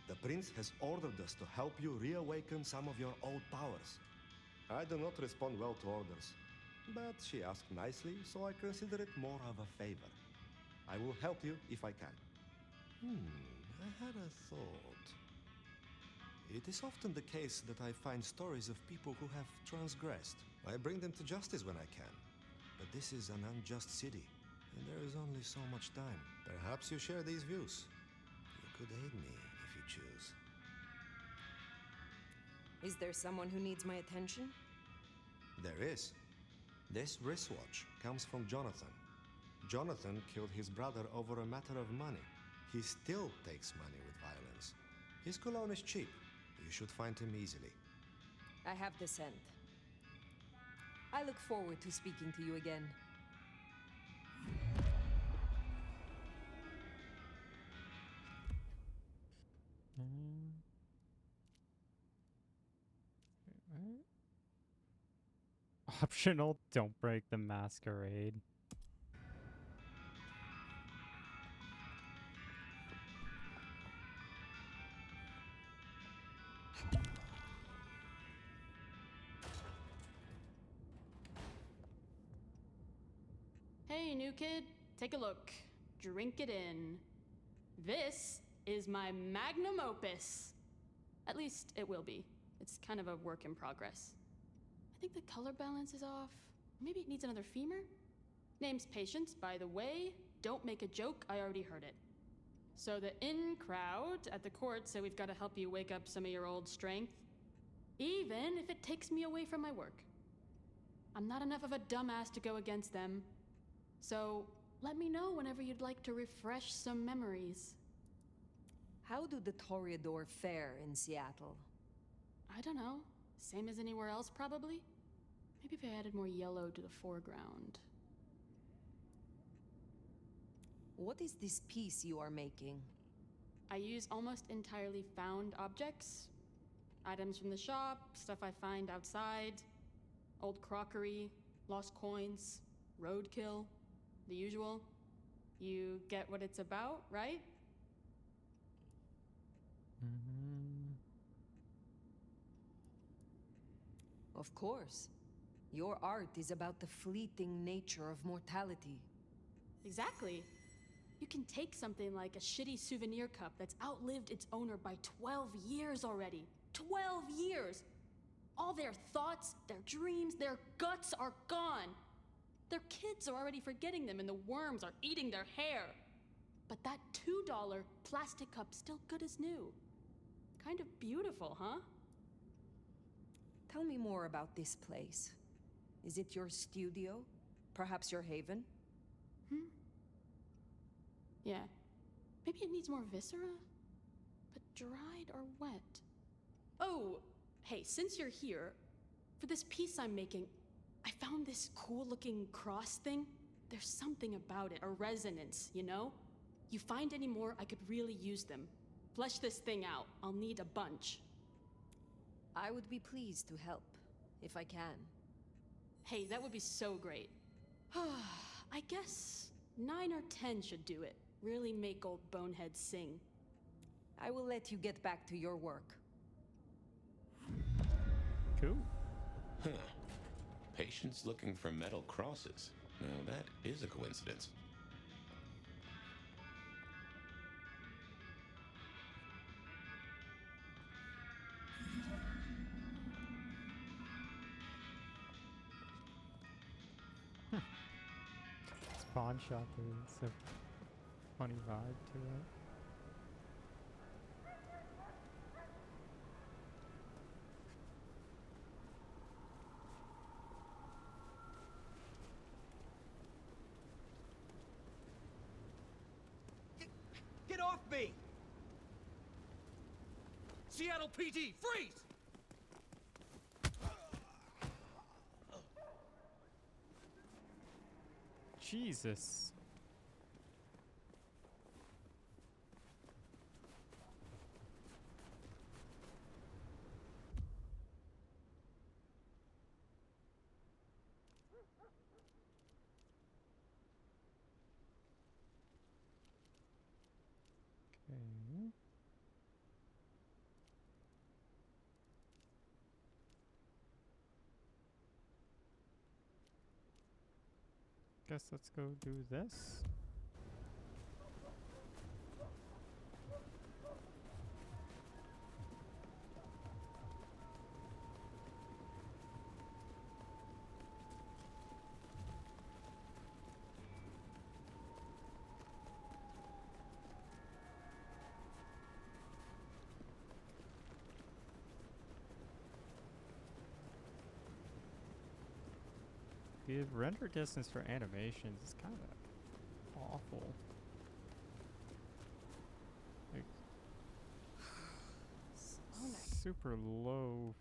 The prince has ordered us to help you reawaken some of your old powers. I do not respond well to orders, but she asked nicely, so I consider it more of a favor. I will help you if I can. I had a thought. It is often the case that I find stories of people who have transgressed. I bring them to justice when I can. But this is an unjust city, and there is only so much time. Perhaps you share these views. You could aid me if you choose. Is there someone who needs my attention? There is. This wristwatch comes from Jonathan. Jonathan killed his brother over a matter of money. He still takes money with violence. His cologne is cheap. You should find him easily. I have the scent. I look forward to speaking to you again. Optional, don't break the Masquerade. Hey, new kid, take a look. Drink it in. This is my magnum opus. At least it will be. It's kind of a work in progress. I think the color balance is off. Maybe it needs another femur? Name's Patience, by the way. Don't make a joke, I already heard it. So the in crowd at the court said we've got to help you wake up some of your old strength, even if it takes me away from my work. I'm not enough of a dumbass to go against them. So let me know whenever you'd like to refresh some memories. How do the Toreador fare in Seattle? I don't know. Same as anywhere else, probably? Maybe if I added more yellow to the foreground. What is this piece you are making? I use almost entirely found objects. Items from the shop, stuff I find outside, old crockery, lost coins, roadkill, the usual. You get what it's about, right? Of course. Your art is about the fleeting nature of mortality. Exactly. You can take something like a shitty souvenir cup that's outlived its owner by 12 years already. 12 years! All their thoughts, their dreams, their guts are gone. Their kids are already forgetting them and the worms are eating their hair. But that $2 plastic cup's still good as new. Kind of beautiful, huh? Tell me more about this place. Is it your studio? Perhaps your haven? Yeah. Maybe it needs more viscera? But dried or wet? Oh, hey, since you're here, for this piece I'm making, I found this cool-looking cross thing. There's something about it, a resonance, you know? You find any more, I could really use them. Flesh this thing out. I'll need a bunch. I would be pleased to help, if I can. Hey, that would be so great. I guess 9 or 10 should do it. Really make old boneheads sing. I will let you get back to your work. Cool. Huh. Patience looking for metal crosses. Now that is a coincidence. This pawn shop is a funny vibe to it. Get off me! Seattle PD, freeze! Jesus. Okay. Guess let's go do this. The render distance for animations is kind of awful. Like, super low.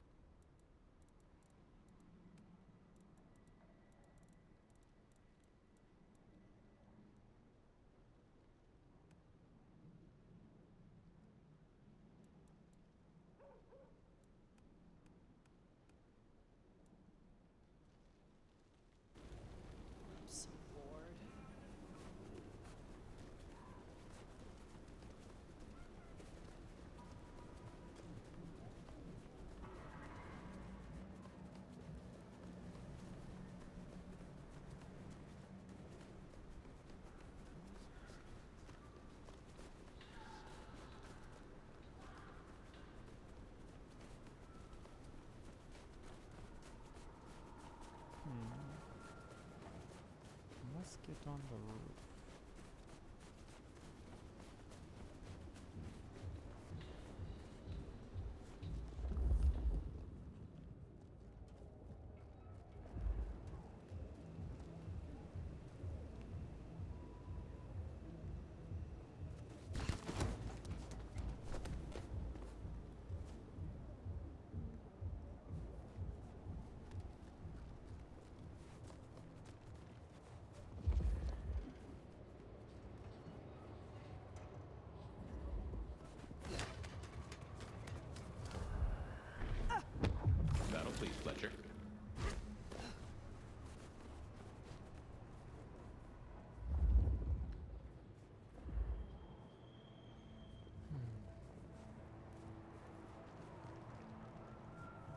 I'm so bored. Get on the roof. Battle, please, Fletcher.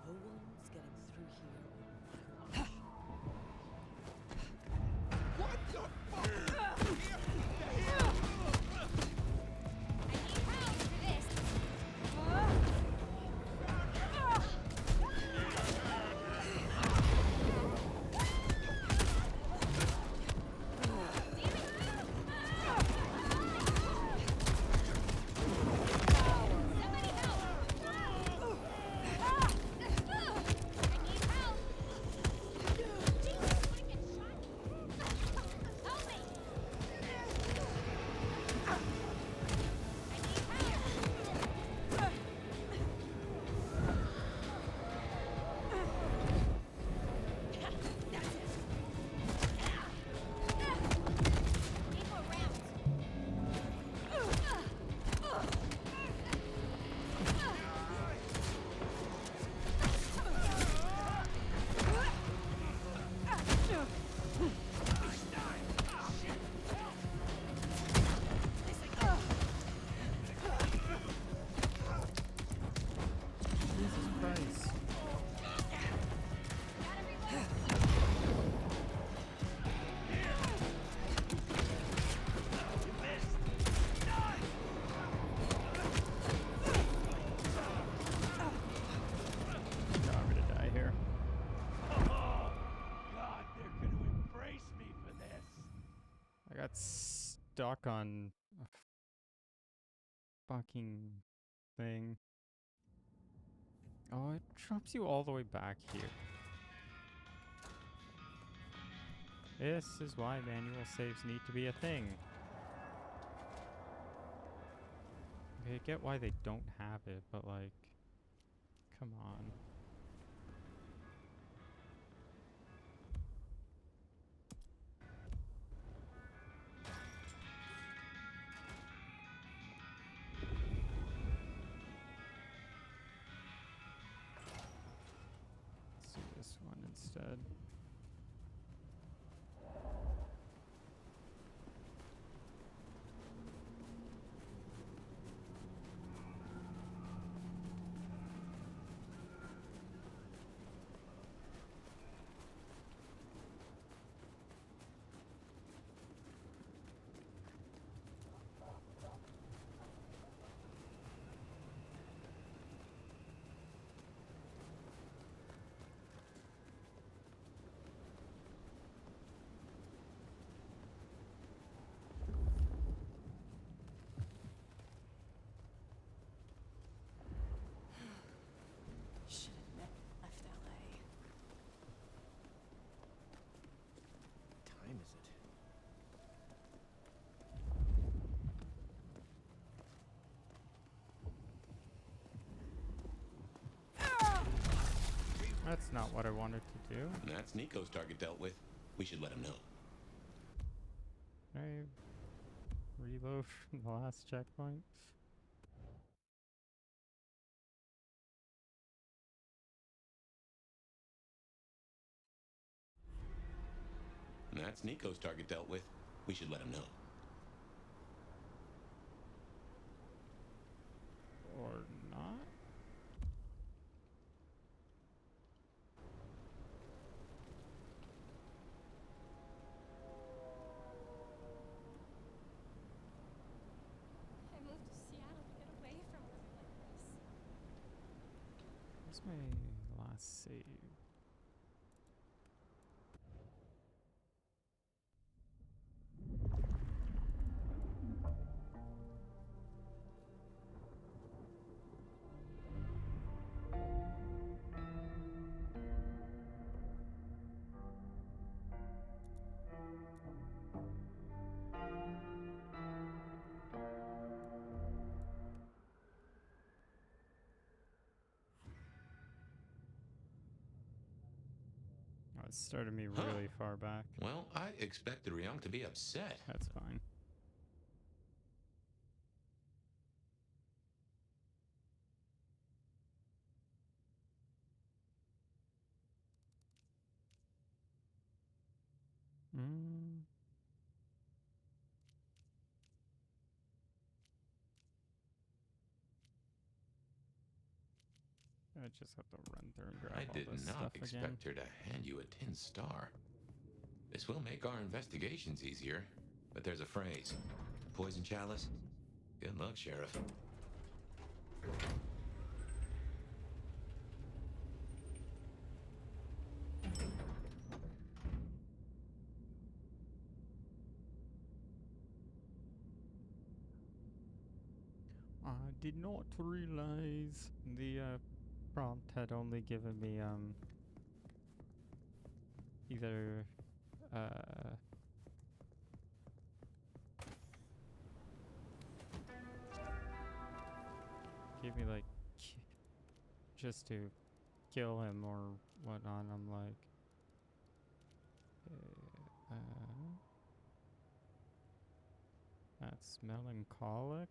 No one's getting through here. What the fuck? Jesus Christ. No, I'm gonna die here. God, they're gonna embrace me for this. I got stuck on a fucking thing. Oh, it drops you all the way back here. This is why manual saves need to be a thing. Okay, I get why they don't have it, but like, come on. Let's do this one instead. Should have never left LA. Time is it? That's not what I wanted to do. That's Nico's target dealt with. We should let him know. Can I reload from the last checkpoint? That's Nico's target dealt with. We should let him know. Or not? I moved to Seattle to get away from living like this. Where's my last save? it started me really far back. Well, I expected Ryong to be upset. That's fine. I just have to run through and grab I all did this not stuff again. expect her to hand you a tin star. This will make our investigations easier, but there's a phrase. Poison chalice? Good luck, Sheriff. I did not realize the prompt had only given me either gave me like just to kill him or whatnot. I'm like, that's melancholic.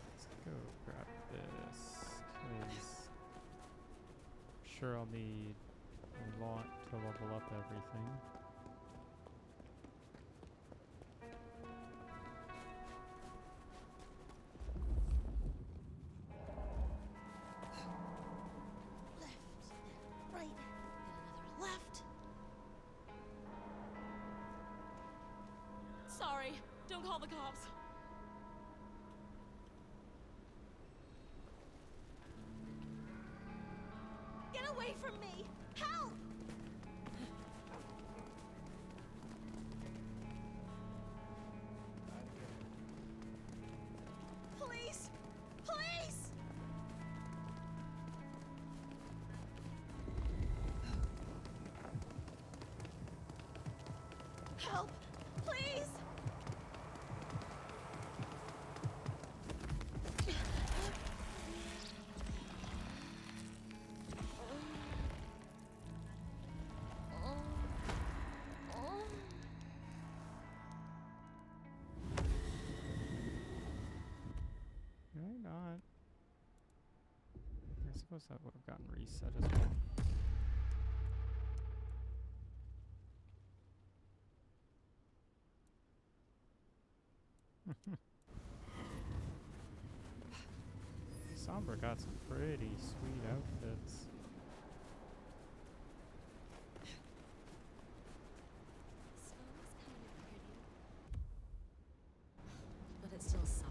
Let's go grab this, 'cause I'm sure I'll need a lot to level up everything. Right. Another left. Sorry, don't call the cops. Get away from me! Help! Police! Police! Help! Please! Why not? I suppose that would have gotten reset as well. Sombra got some pretty sweet outfits. But it still sucks.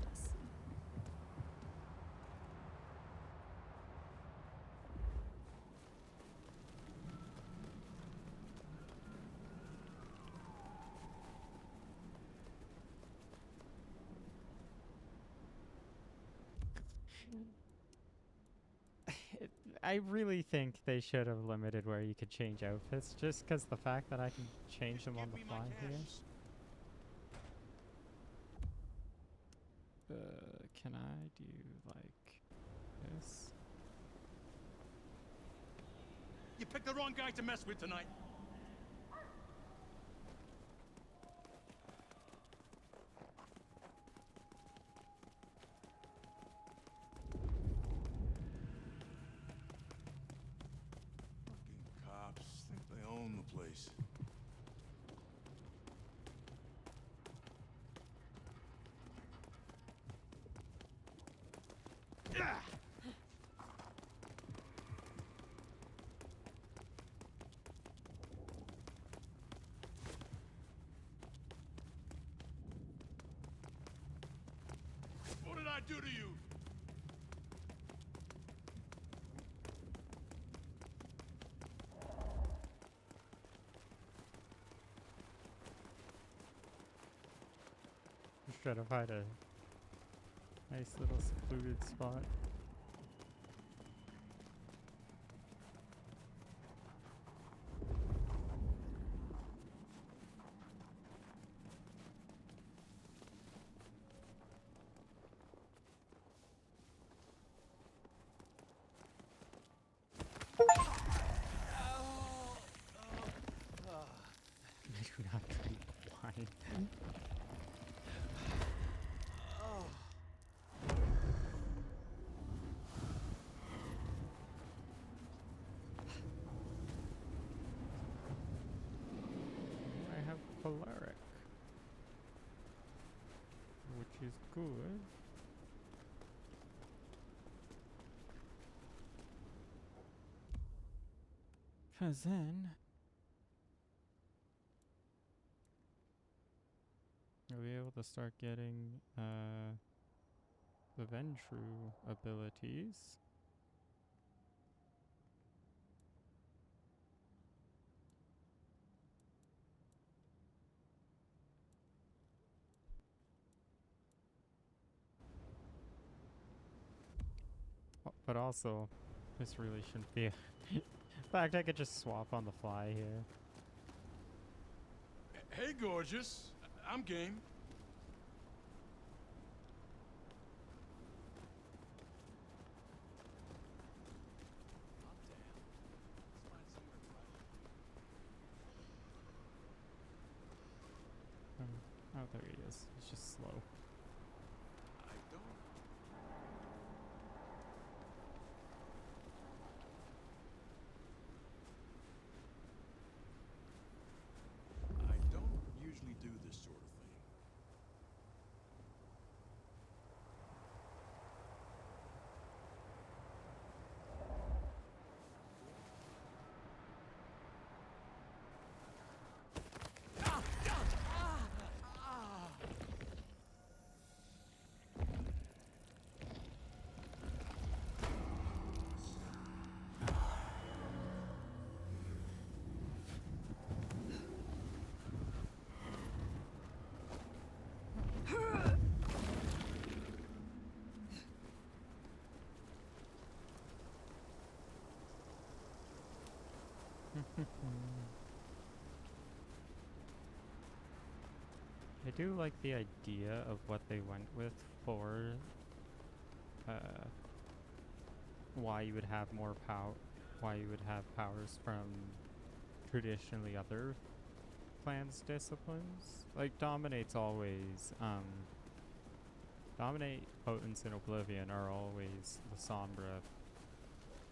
I really think they should have limited where you could change outfits, just because the fact that I can change them on the fly here. Can I do like this? You picked the wrong guy to mess with tonight. Fucking cops think they own the place. What did I do to you? Just trying to find a nice little secluded spot. cleric, which is good. Cause then you'll be able to start getting the Ventru abilities. But also, this really shouldn't be. In fact, I could just swap on the fly here. Hey, gorgeous. I'm game. Oh, there he is. He's just slow. I don't usually do this sort of thing. I do like the idea of what they went with for why you would have more power, why you would have powers from traditionally other clans' disciplines. Like Dominate's always Dominate, Potence, and Oblivion are always the Sombra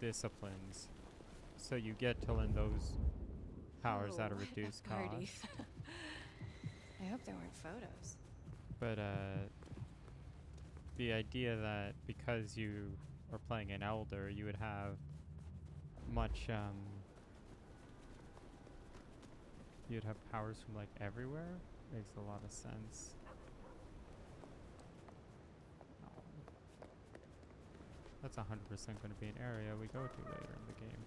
disciplines. So you get to learn those powers at a reduced party. cost. I hope there weren't photos. But the idea that because you are playing an Elder, you would have much you'd have powers from like everywhere makes a lot of sense. That's 100% going to be an area we go to later in the game.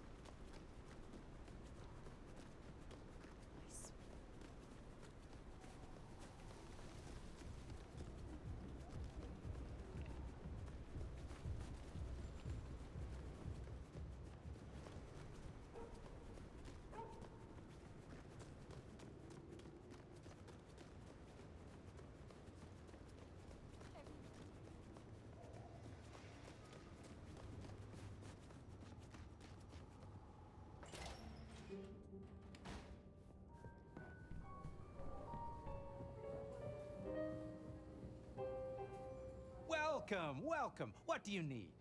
Welcome, welcome. What do you need?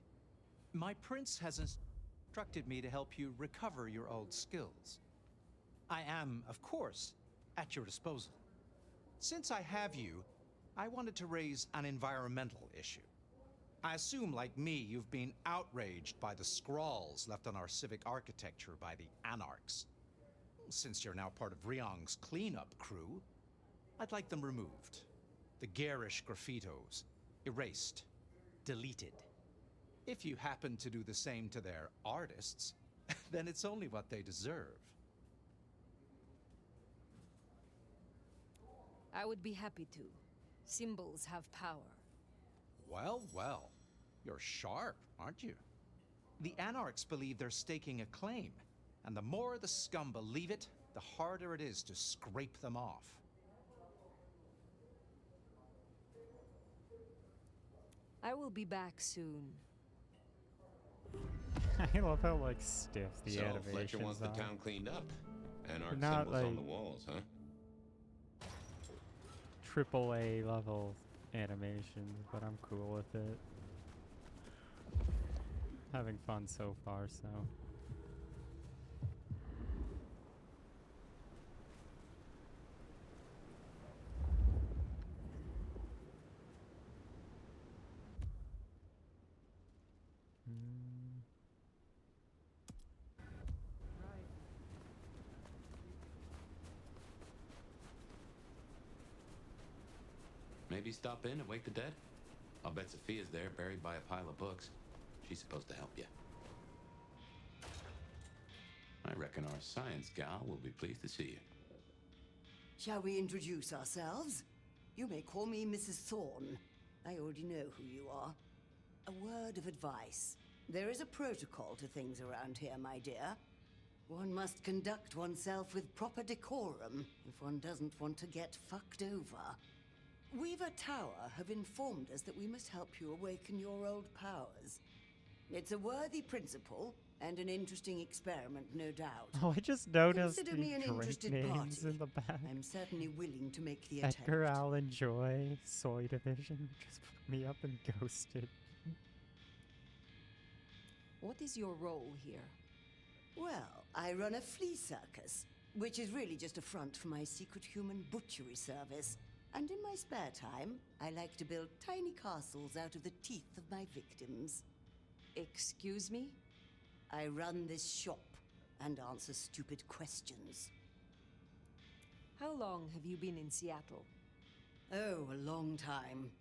My prince has instructed me to help you recover your old skills. I am, of course, at your disposal. Since I have you, I wanted to raise an environmental issue. I assume, like me, you've been outraged by the scrawls left on our civic architecture by the Anarchs. Since you're now part of Ryong's cleanup crew, I'd like them removed. The garish graffitos erased, deleted. If you happen to do the same to their artists, then it's only what they deserve. I would be happy to. Symbols have power. Well, well. You're sharp, aren't you? The Anarchs believe they're staking a claim, and the more the scum believe it, the harder it is to scrape them off. I will be back soon. I love how like stiff the So animations Fletcher wants the are. town cleaned up. Anarch Not symbols on like the walls, huh? AAA level animations, but I'm cool with it. Having fun so far, so. Maybe stop in and wake the dead? I'll bet Sophia's there, buried by a pile of books. She's supposed to help you. I reckon our science gal will be pleased to see you. Shall we introduce ourselves? You may call me Mrs. Thorne. I already know who you are. A word of advice. There is a protocol to things around here, my dear. One must conduct oneself with proper decorum if one doesn't want to get fucked over. Weaver Tower have informed us that we must help you awaken your old powers. It's a worthy principle and an interesting experiment, no doubt. Oh, I just noticed Consider me the an drink interested names party. in the back. I'm certainly willing to make the attempt. Edgar Allan Joy, Soy Division, just put me up and ghosted. What is your role here? Well, I run a flea circus, which is really just a front for my secret human butchery service. And in my spare time, I like to build tiny castles out of the teeth of my victims. Excuse me? I run this shop and answer stupid questions. How long have you been in Seattle? Oh, a long time.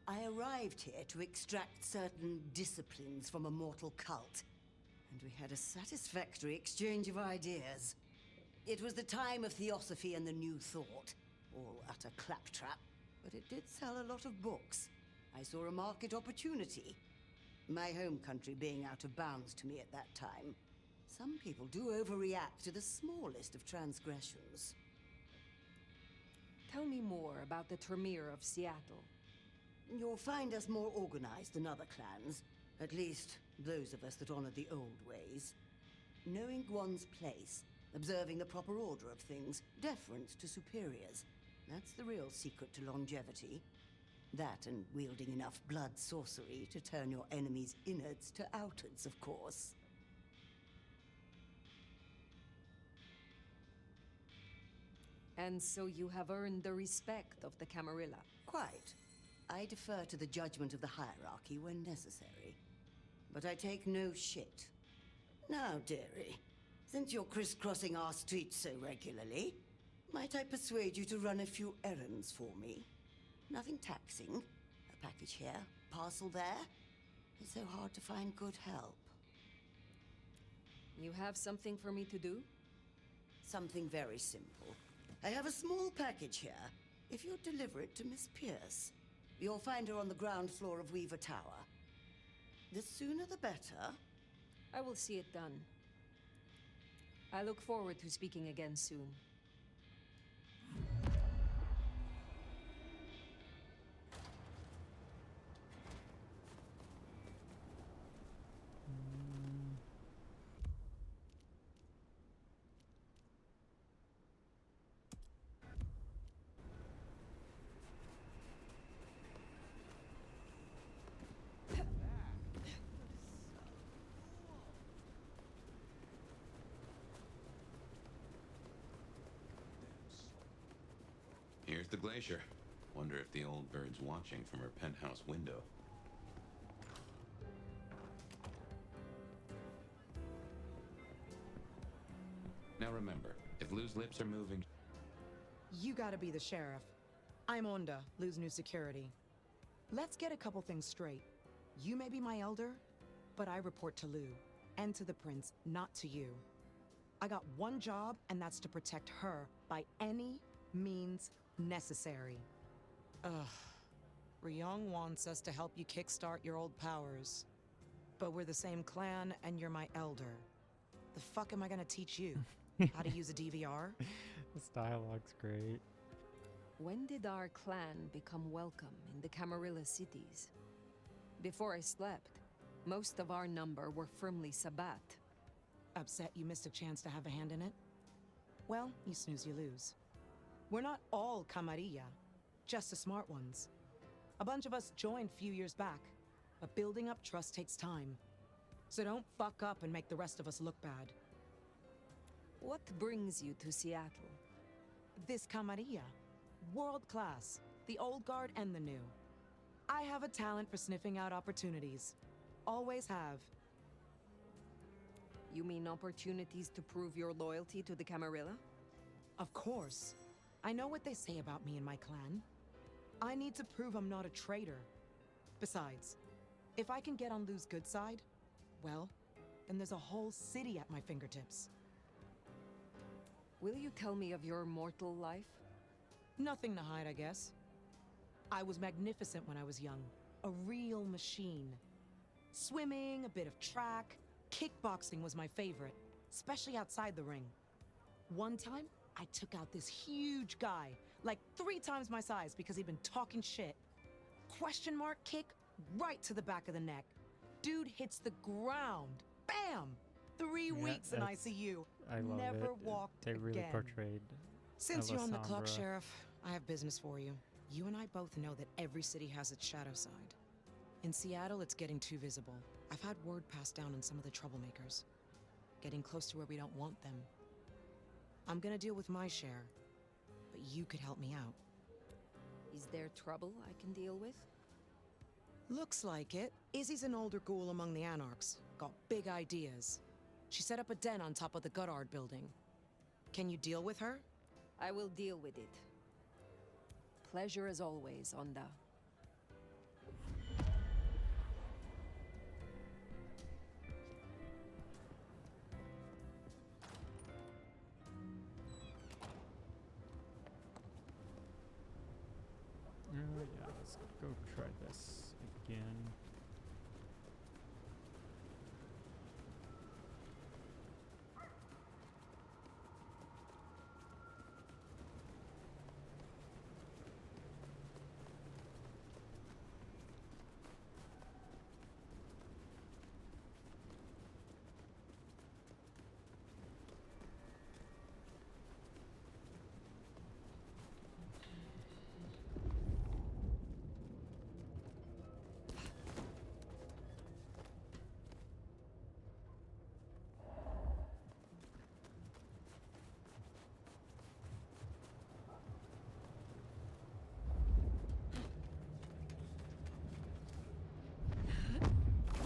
I arrived here to extract certain disciplines from a mortal cult, and we had a satisfactory exchange of ideas. It was the time of Theosophy and the New Thought, all utter claptrap, but it did sell a lot of books. I saw a market opportunity. My home country being out of bounds to me at that time. Some people do overreact to the smallest of transgressions. Tell me more about the Tremere of Seattle. You'll find us more organized than other clans. At least, those of us that honor the old ways. Knowing one's place, observing the proper order of things, deference to superiors. That's the real secret to longevity. That and wielding enough blood sorcery to turn your enemy's innards to outards, of course. And so you have earned the respect of the Camarilla. Quite. I defer to the judgment of the hierarchy when necessary. But I take no shit. Now, dearie, since you're crisscrossing our streets so regularly, might I persuade you to run a few errands for me? Nothing taxing. A package here, parcel there. It's so hard to find good help. You have something for me to do? Something very simple. I have a small package here. If you'll deliver it to Miss Pierce, you'll find her on the ground floor of Weaver Tower. The sooner the better. I will see it done. I look forward to speaking again soon. Here's the glacier. Wonder if the old bird's watching from her penthouse window. Now remember, if Lou's lips are moving... You gotta be the sheriff. I'm Onda, Lou's new security. Let's get a couple things straight. You may be my elder, but I report to Lou. And to the prince, not to you. I got one job, and that's to protect her by any means necessary. Ugh. Ryong wants us to help you kickstart your old powers. But we're the same clan, and you're my elder. The fuck am I gonna teach you? How to use a DVR? This dialogue's great. When did our clan become welcome in the Camarilla cities? Before I slept, most of our number were firmly Sabbat. Upset you missed a chance to have a hand in it? Well, you snooze, you lose. We're not all Camarilla, just the smart ones. A bunch of us joined a few years back, but building up trust takes time. So don't fuck up and make the rest of us look bad. What brings you to Seattle? This Camarilla. World class. The old guard and the new. I have a talent for sniffing out opportunities. Always have. You mean opportunities to prove your loyalty to the Camarilla? Of course. I know what they say about me and my clan. I need to prove I'm not a traitor. Besides, if I can get on Lu's good side, well, then there's a whole city at my fingertips. Will you tell me of your mortal life? Nothing to hide, I guess. I was magnificent when I was young. A real machine. Swimming, a bit of track, kickboxing was my favorite, especially outside the ring. One time, I took out this huge guy, like 3 times my size because he'd been talking shit. Question mark kick right to the back of the neck. Dude hits the ground. Bam! 3 weeks in ICU. I love Never it. walked They really again. portrayed Since you're on the clock, Alessandra. Sheriff, I have business for you. You and I both know that every city has its shadow side. In Seattle, it's getting too visible. I've had word passed down on some of the troublemakers. Getting close to where we don't want them. I'm gonna deal with my share, but you could help me out. Is there trouble I can deal with? Looks like it. Izzy's an older ghoul among the Anarchs. Got big ideas. She set up a den on top of the Goddard building. Can you deal with her? I will deal with it. Pleasure as always, Onda. Oh yeah, let's go try this again.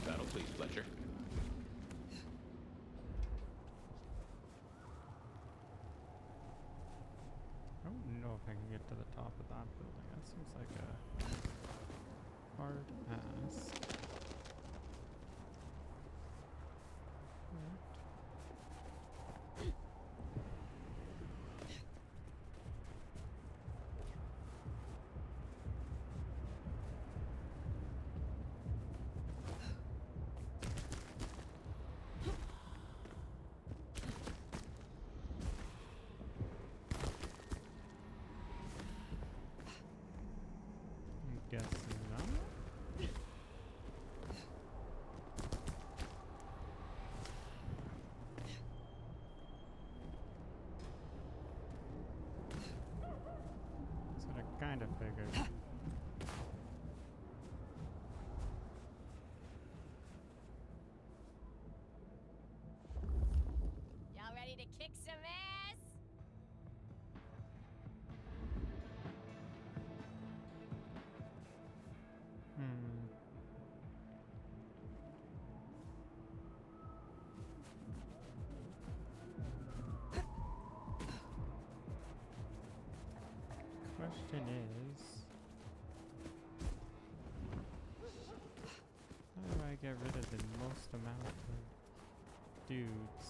Battle, please, Fletcher. I don't know if I can get to the top of that building. That seems like a hard ask. Right. I'm guessing not. That's what I kind of figured. Y'all ready to kick some ass? Hmm. Question is, how do I get rid of the most amount of dudes?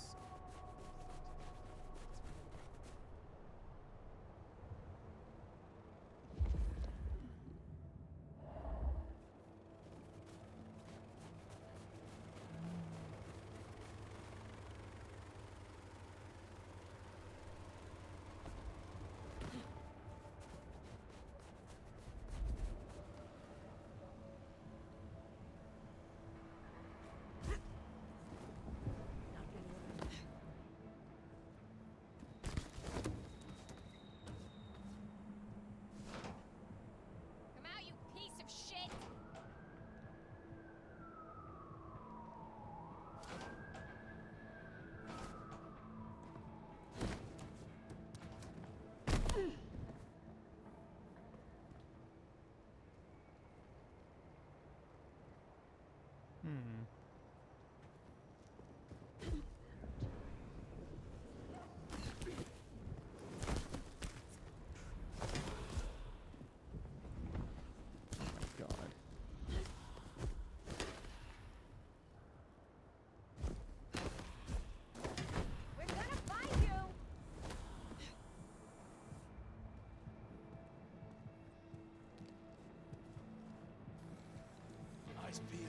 eyes peeled.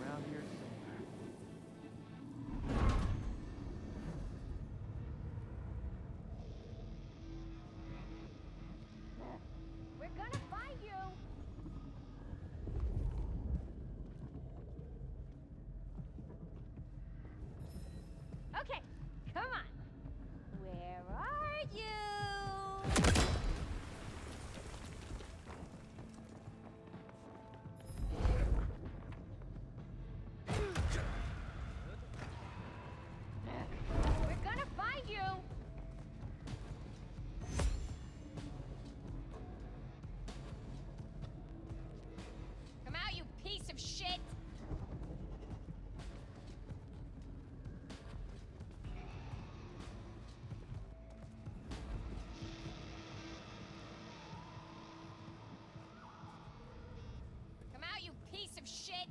Around here somewhere. We're gonna find you! Okay, come on. Where are you? We're gonna find you! Come out, you piece of shit! Come out, you piece of shit!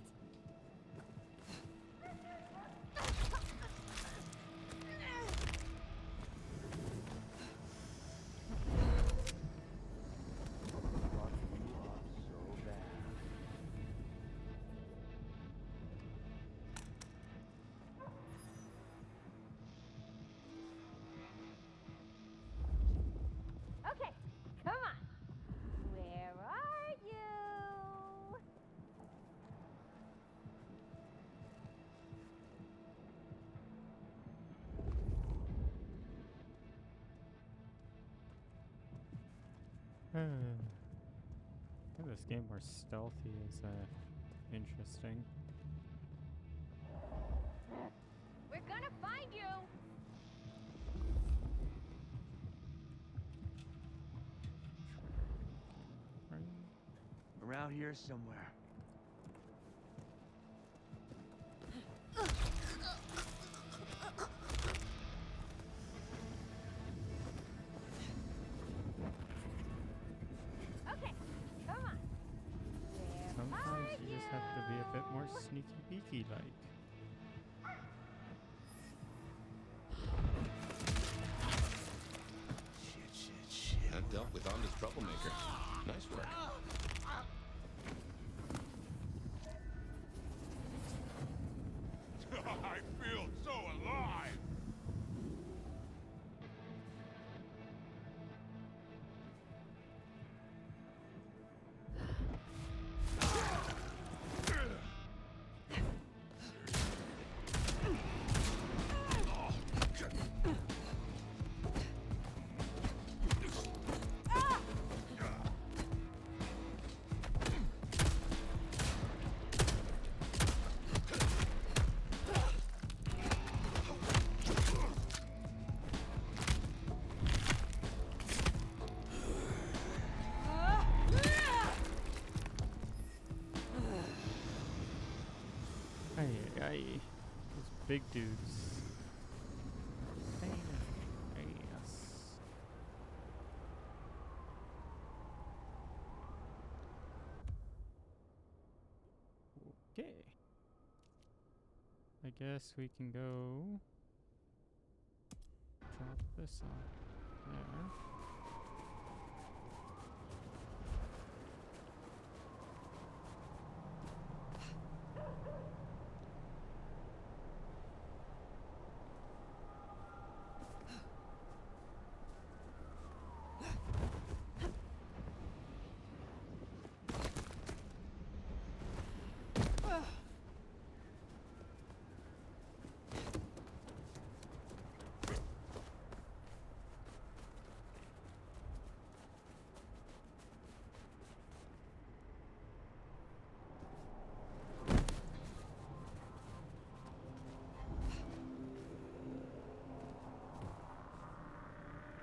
Okay, come on. Where are you? I think this game more stealthy is interesting. We're gonna find you! Around here somewhere. Okay, come on. Sometimes you just have to be a bit more sneaky beaky like. Shit. That dealt with Anda's troublemaker. Nice work. I feel so alive! Those big dudes. Pain in the ass. Okay. I guess we can go drop this off there.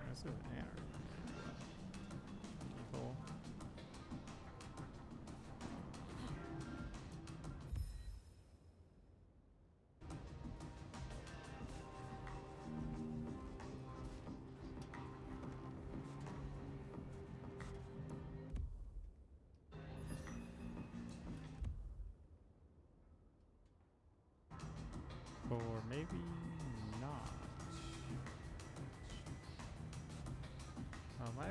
This is an anarchy. Cool. Or maybe not.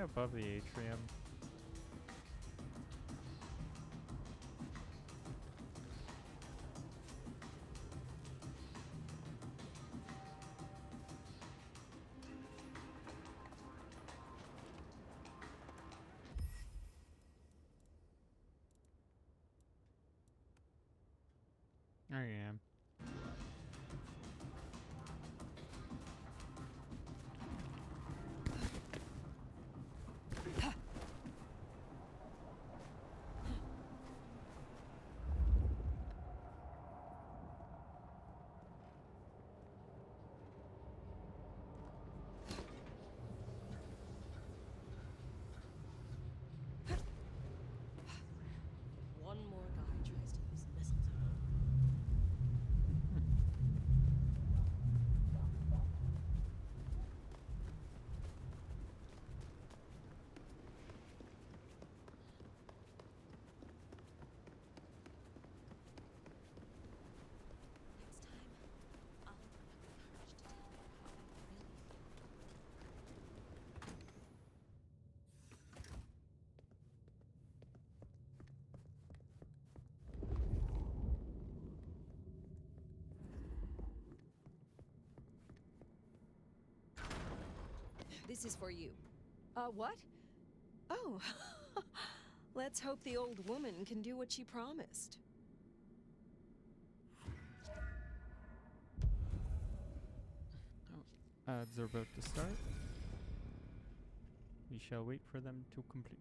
above the atrium. I am. One more guy tries to use mistletoe. This is for you. What? Oh. Let's hope the old woman can do what she promised. Ads are about to start. We shall wait for them to complete.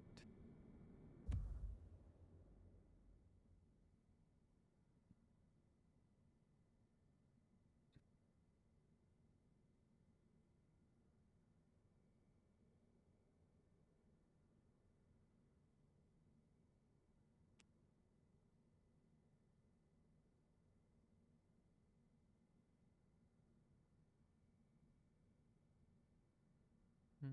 Hmm.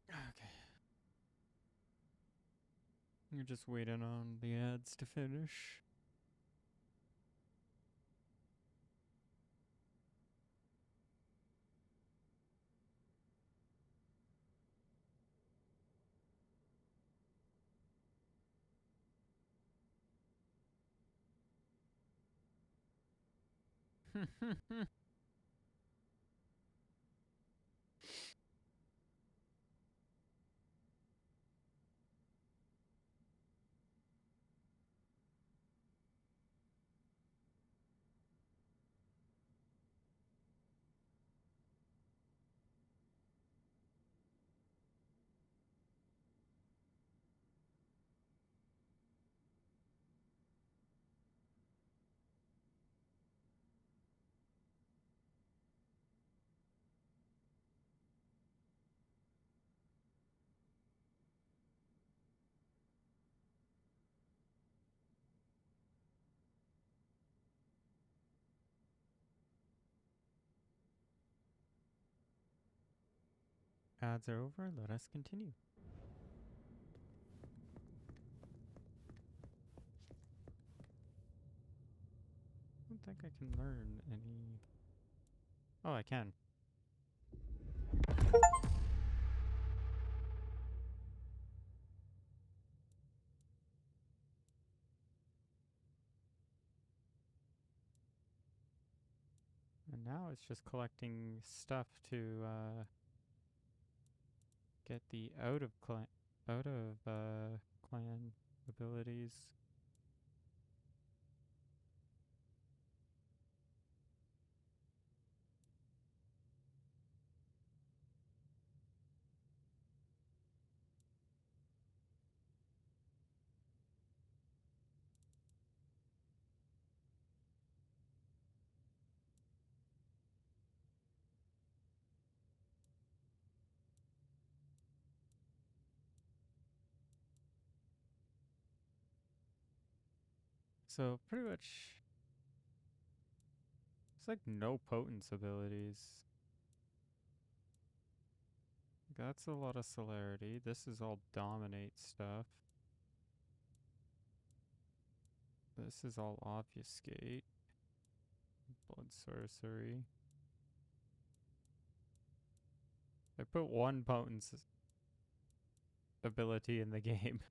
Okay. You're just waiting on the ads to finish. Ads are over. Let us continue. don't think I can learn any... Oh, I can. And now it's just collecting stuff to get the out of clan abilities. So pretty much, it's like no potence abilities. That's a lot of celerity. This is all dominate stuff. This is all obfuscate. Blood sorcery. I put one potence ability in the game.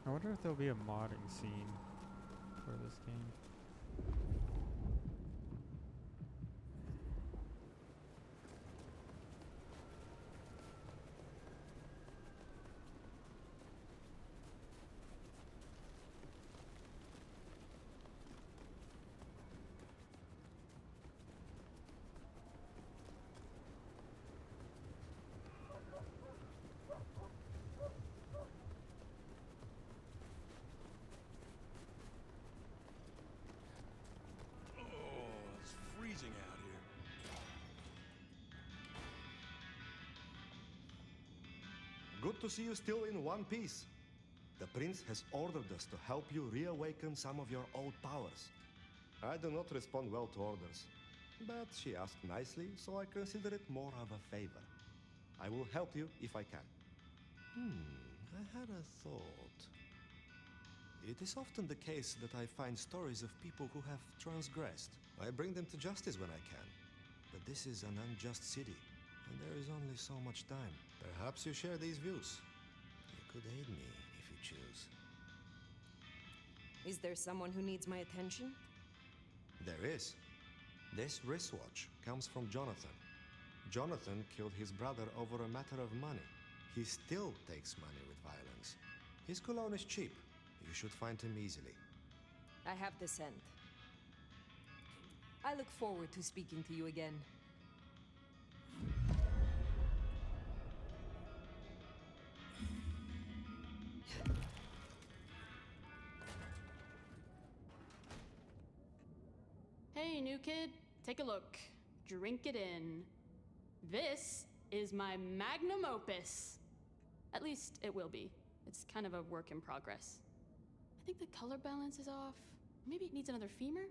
I wonder if there'll be a modding scene for this game. Out here. Good to see you still in one piece. The prince has ordered us to help you reawaken some of your old powers. I do not respond well to orders, but she asked nicely, so I consider it more of a favor. I will help you if I can. I had a thought. It is often the case that I find stories of people who have transgressed. I bring them to justice when I can. But this is an unjust city, and there is only so much time. Perhaps you share these views. You could aid me if you choose. Is there someone who needs my attention? There is. This wristwatch comes from Jonathan. Jonathan killed his brother over a matter of money. He still takes money with violence. His cologne is cheap. You should find him easily. I have the scent. I look forward to speaking to you again. Hey, new kid, take a look. Drink it in. This is my magnum opus. At least it will be. It's kind of a work in progress. I think the color balance is off. Maybe it needs another femur?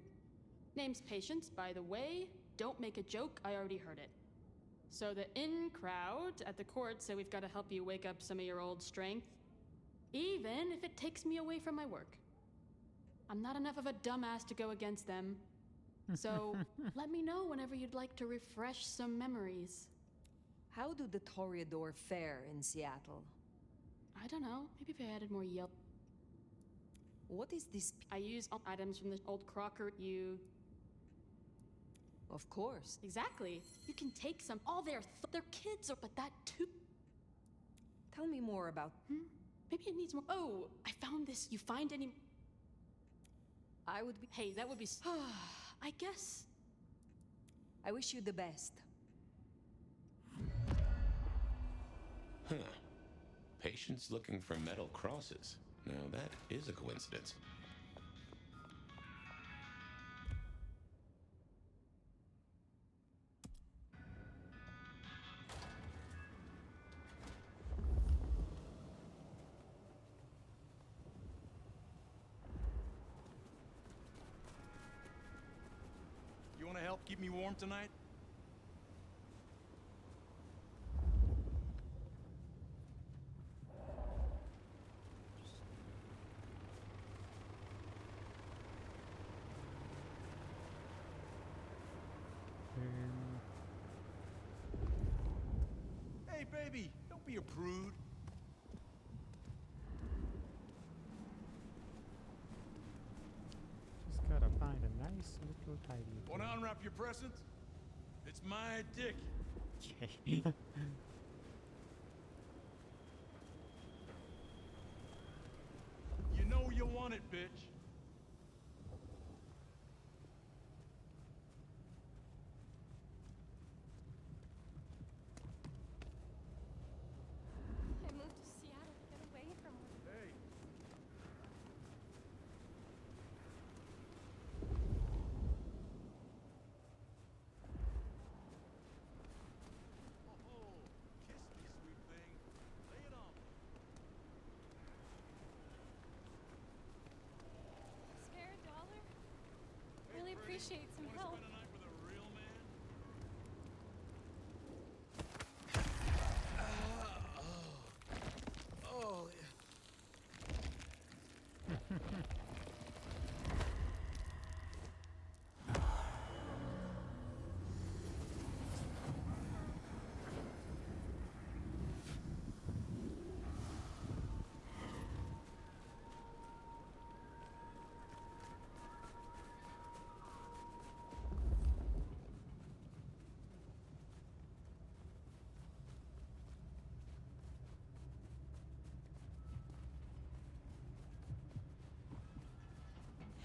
Name's Patience, by the way. Don't make a joke, I already heard it. So the in-crowd at the court say we've got to help you wake up some of your old strength. Even if it takes me away from my work. I'm not enough of a dumbass to go against them. So, let me know whenever you'd like to refresh some memories. How do the Toreador fare in Seattle? I don't know. Maybe if I added more yelp. What is this? I use items from the old Crocker. Of course. Exactly. You can take some. All their kids are, but that too. Tell me more about. Maybe it needs more. Oh, I found this. You find any? I would be. Hey, that would be. I guess. I wish you the best. Huh. Patients looking for metal crosses. Now that is a coincidence. You want to help keep me warm tonight? Hey, baby, don't be a prude. Just gotta find a nice little tidy. Want to unwrap your presents? It's my dick. You know you want it, bitch. I moved to Seattle to get away from her. Hey. Kiss me, sweet thing. Lay it on me. Spare a dollar? Hey, Really pretty, appreciate some wanna help. spend a night with a real man? Oh,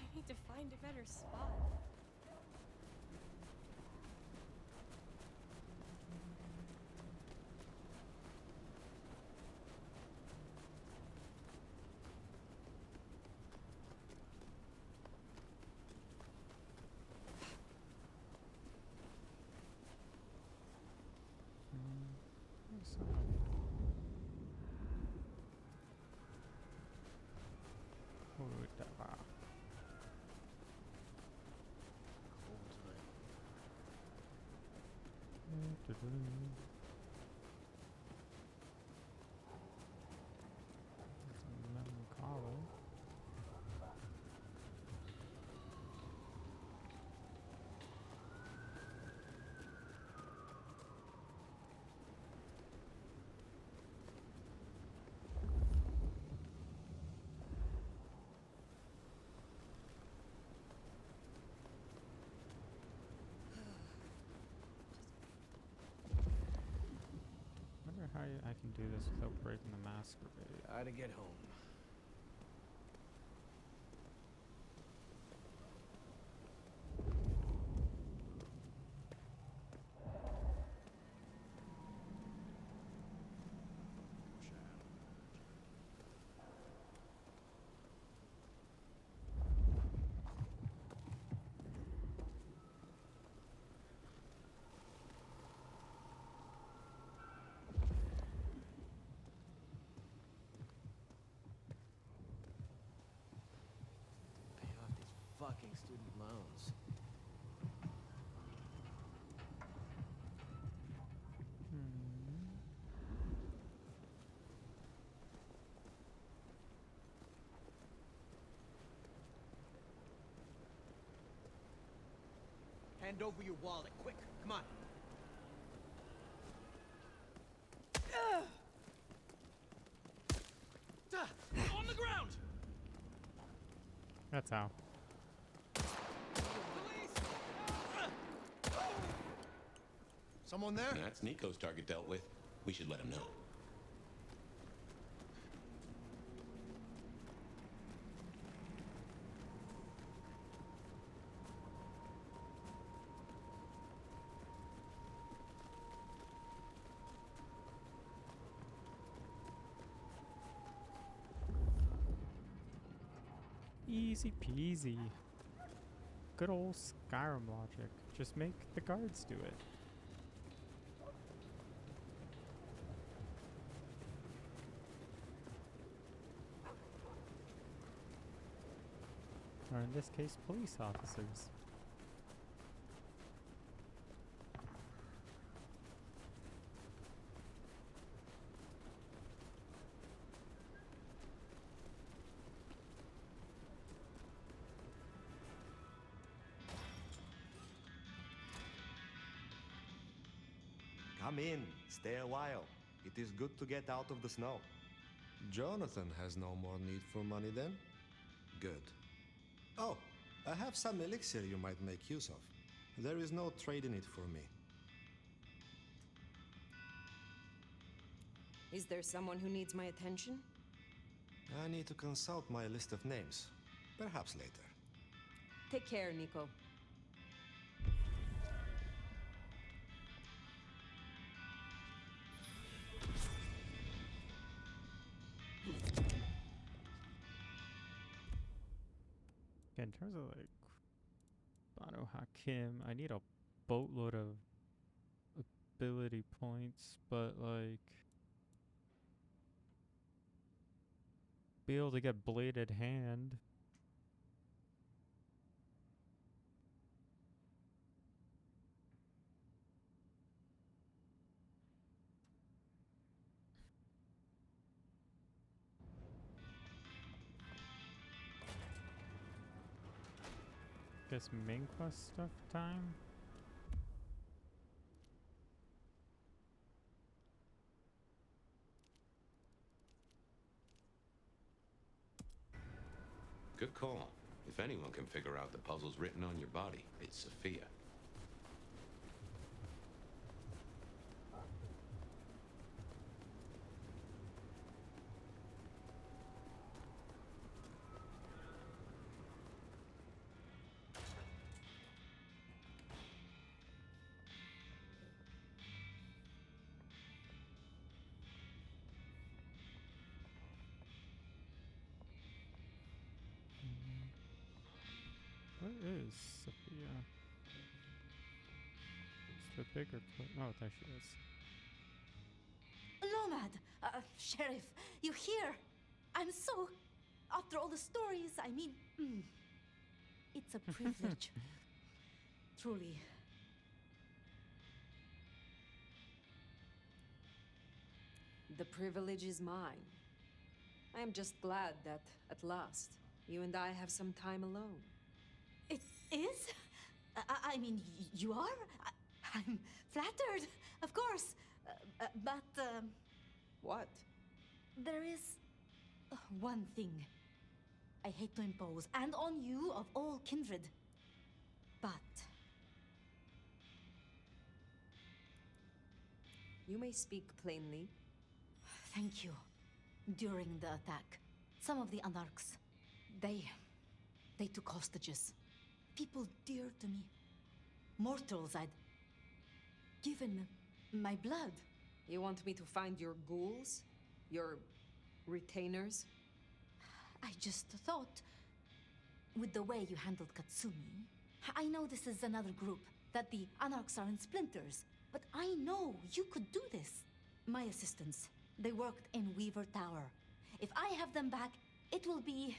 I need to find a better spot. Wonder how I can do this without breaking the Masquerade. Gotta get home. Fucking student loans. Hand over your wallet, quick. Come on. On the ground! That's how. Someone there? That's Nico's target dealt with. We should let him know. Easy peasy. Good old Skyrim logic. Just make the guards do it. Or in this case, police officers. Come in, stay a while. It is good to get out of the snow. Jonathan has no more need for money then? Good. Oh, I have some elixir you might make use of. There is no trade in it for me. Is there someone who needs my attention? I need to consult my list of names. Perhaps later. Take care, Nico. In terms of like Banu Hakim, I need a boatload of ability points, but like be able to get bladed hand. Guess main quest stuff time. Good call. If anyone can figure out the puzzles written on your body, it's Sophia. Where is Sophia? It's the bigger place. Oh, there she is. Nomad! Sheriff, you here? I'm so... After all the stories, I mean... it's a privilege. Truly. The privilege is mine. I am just glad that, at last, you and I have some time alone. It is? I mean, you are? I'm flattered, of course. But, What? there is one thing I hate to impose, and on you of all kindred. But You may speak plainly. thank you. During the attack, some of the Anarchs, they took hostages. People dear to me. Mortals I'd given my blood. You want me to find your ghouls? Your retainers? I just thought, with the way you handled Katsumi, I know this is another group, that the Anarchs are in splinters, but I know you could do this. My assistants, they worked in Weaver Tower. If I have them back, it will be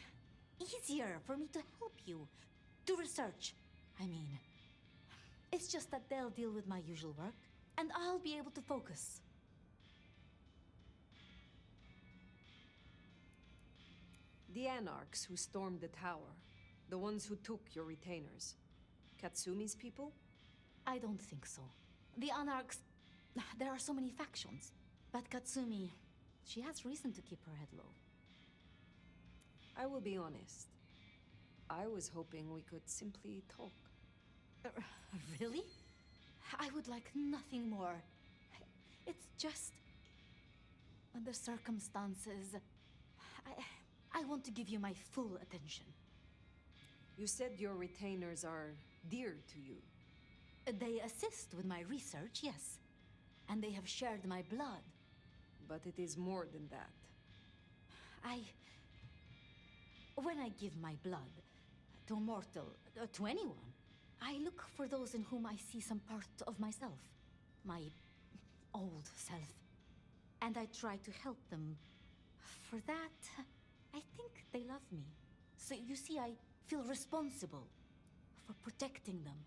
easier for me to help you. Do research, I mean. It's just that they'll deal with my usual work, and I'll be able to focus. The Anarchs who stormed the tower. The ones who took your retainers. Katsumi's people? I don't think so. The Anarchs... There are so many factions. But Katsumi, she has reason to keep her head low. I will be honest. I was hoping we could simply talk. Really? I would like nothing more. It's just... under circumstances... I want to give you my full attention. You said your retainers are dear to you. They assist with my research, yes. And they have shared my blood. But it is more than that. When I give my blood to a mortal, to anyone, I look for those in whom I see some part of myself. My old self. And I try to help them. For that, I think they love me. So you see, I feel responsible for protecting them.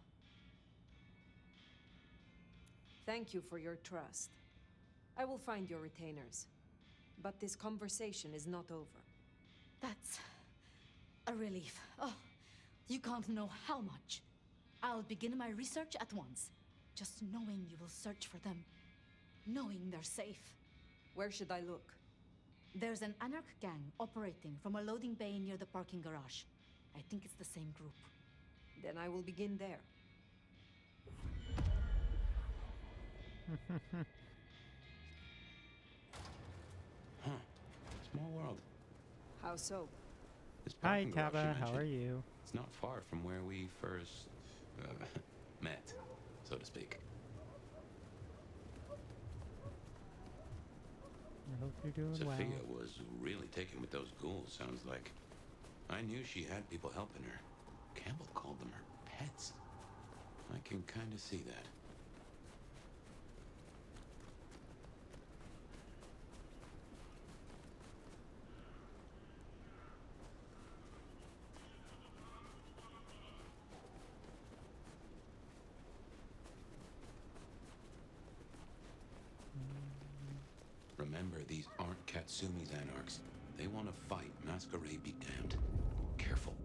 Thank you for your trust. I will find your retainers. But this conversation is not over. That's a relief. Oh, you can't know how much. I'll begin my research at once. Just knowing you will search for them. Knowing they're safe. Where should I look? There's an Anarch gang operating from a loading bay near the parking garage. I think it's the same group. Then I will begin there. Huh. Small world. How so? This Hi, parking garage you Taba. How mentioned, are you? It's not far from where we first met, so to speak. I hope you're doing Sophia well. was really taken with those ghouls, sounds like. I knew she had people helping her. Campbell called them her pets. I can kind of see that. Remember, these aren't Katsumi's Anarchs. They want to fight. Masquerade be damned. Careful.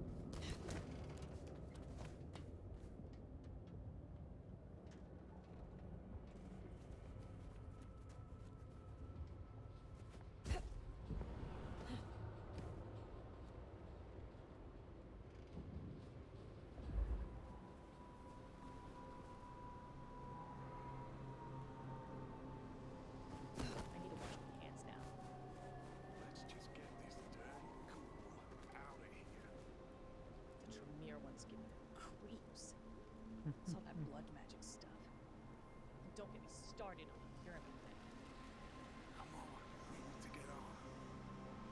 It's all that blood magic stuff. And don't get me started on the pyramid thing. Come on, we need to get on.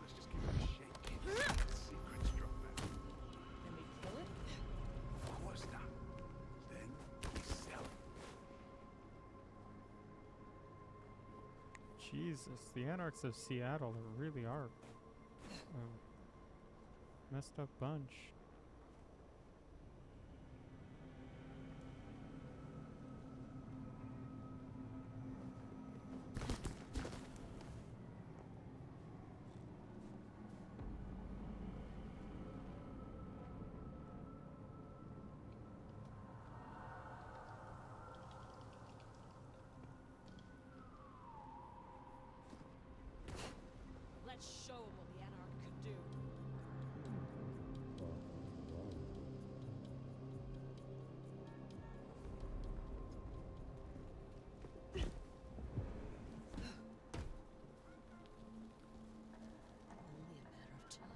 Let's just keep it shaking. Secret struck back. Then we kill it? Of course not. Then we sell it. Jesus, the Anarchs of Seattle really are a messed up bunch. Let's show them what the Anarch could do. Only a matter of time.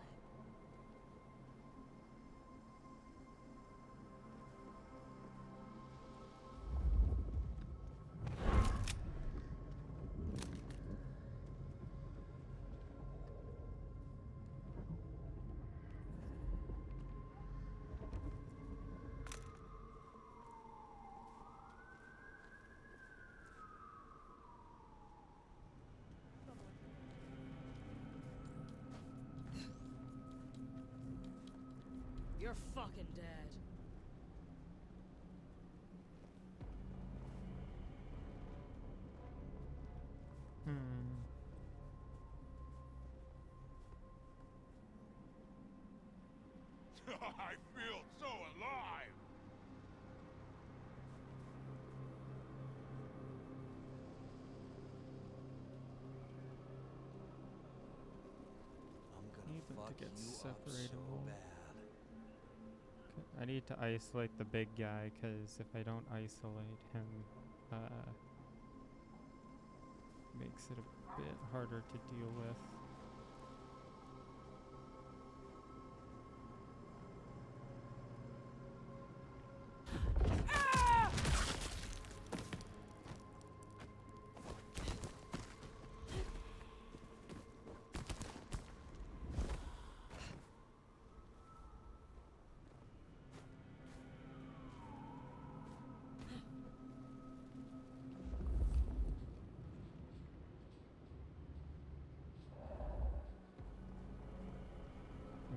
You're fucking dead. I feel so alive. to get you up separatable. so bad. I need to isolate the big guy, because if I don't isolate him, makes it a bit harder to deal with.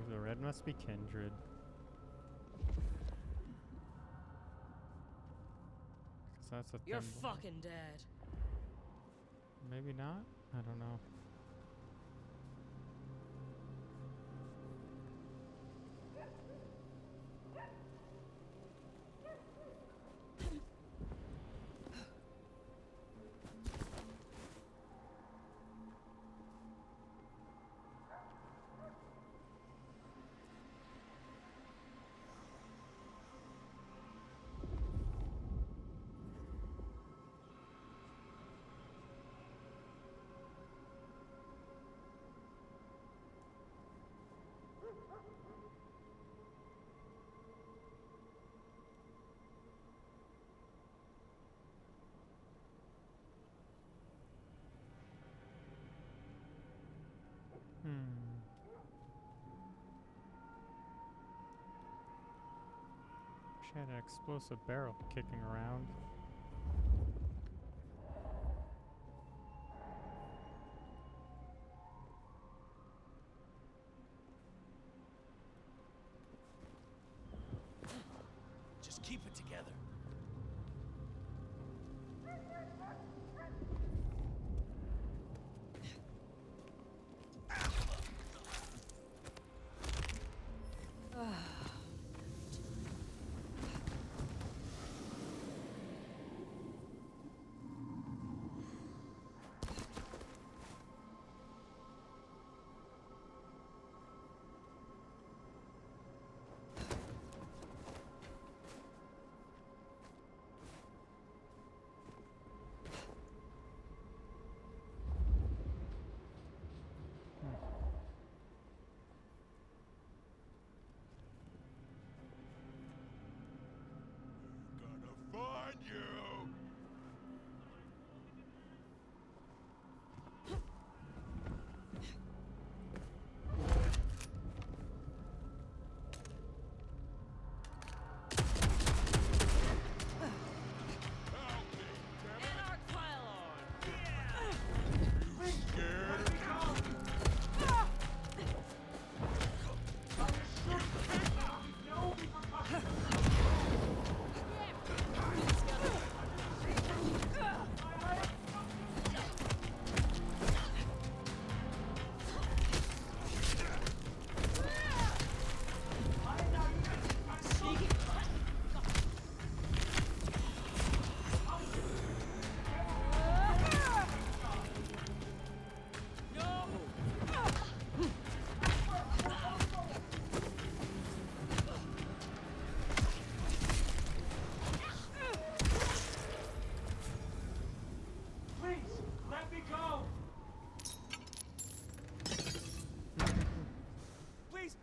The red must be kindred. 'Cause that's a You're thin blood. fucking dead. Maybe not? I don't know. She had an explosive barrel kicking around. Just keep it together. Find you!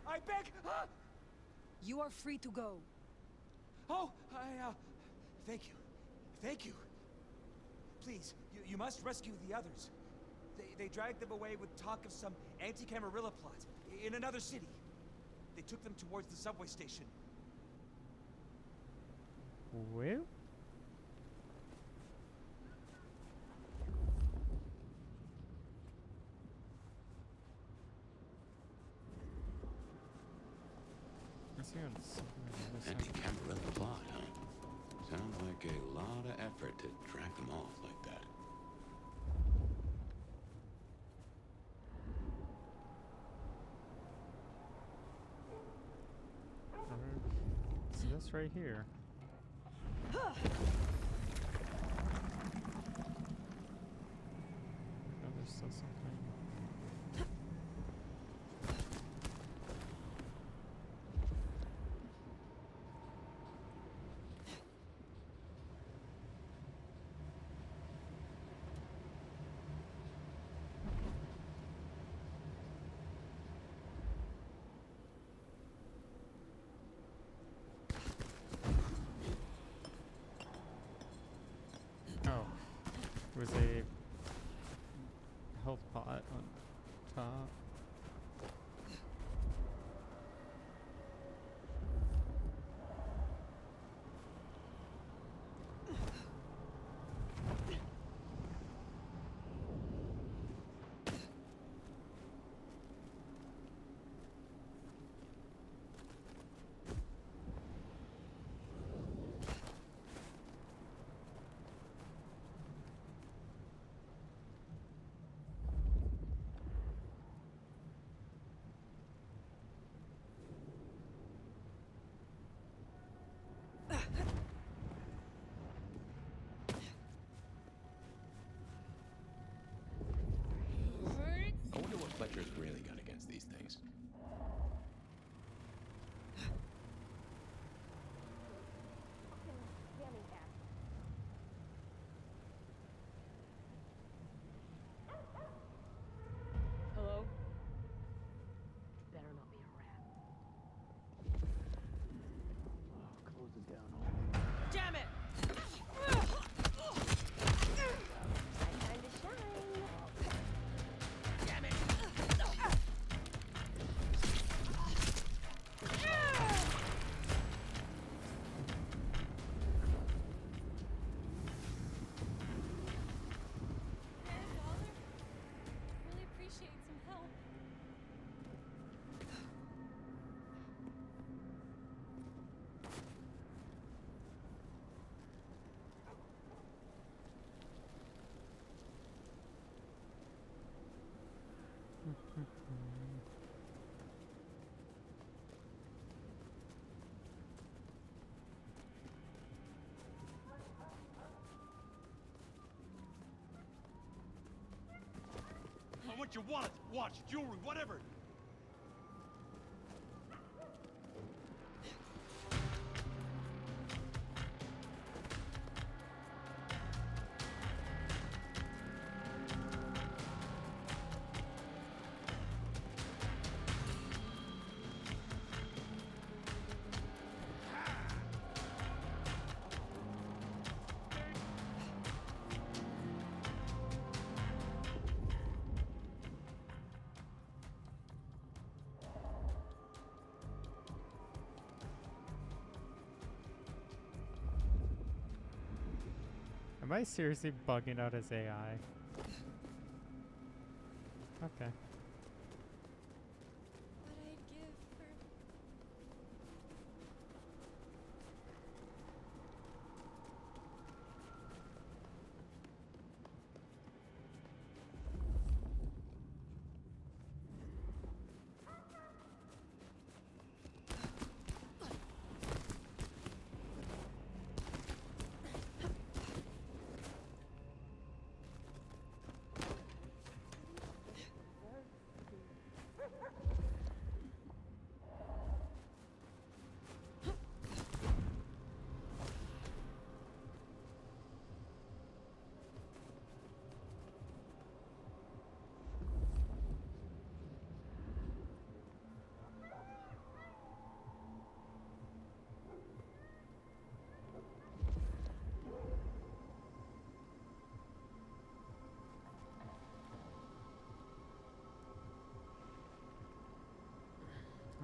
I beg! You are free to go. Oh, thank you. Thank you. Please, you must rescue the others. They dragged them away with talk of some anti-Camarilla plot in another city. They took them towards the subway station. Where? Anti-Camarilla plot, huh? Sounds like a lot of effort to drag them off like that. It's this right here. Oh, there's still something. was a health pot on top. I wonder what Fletcher's really got against these things. Hello? Better not be a rat. Close it down. Damn it! Time to shine. Damn it! Really appreciate some help. I want your wallet, watch, jewelry, whatever. Am I seriously bugging out his AI? Okay. What I'd give for.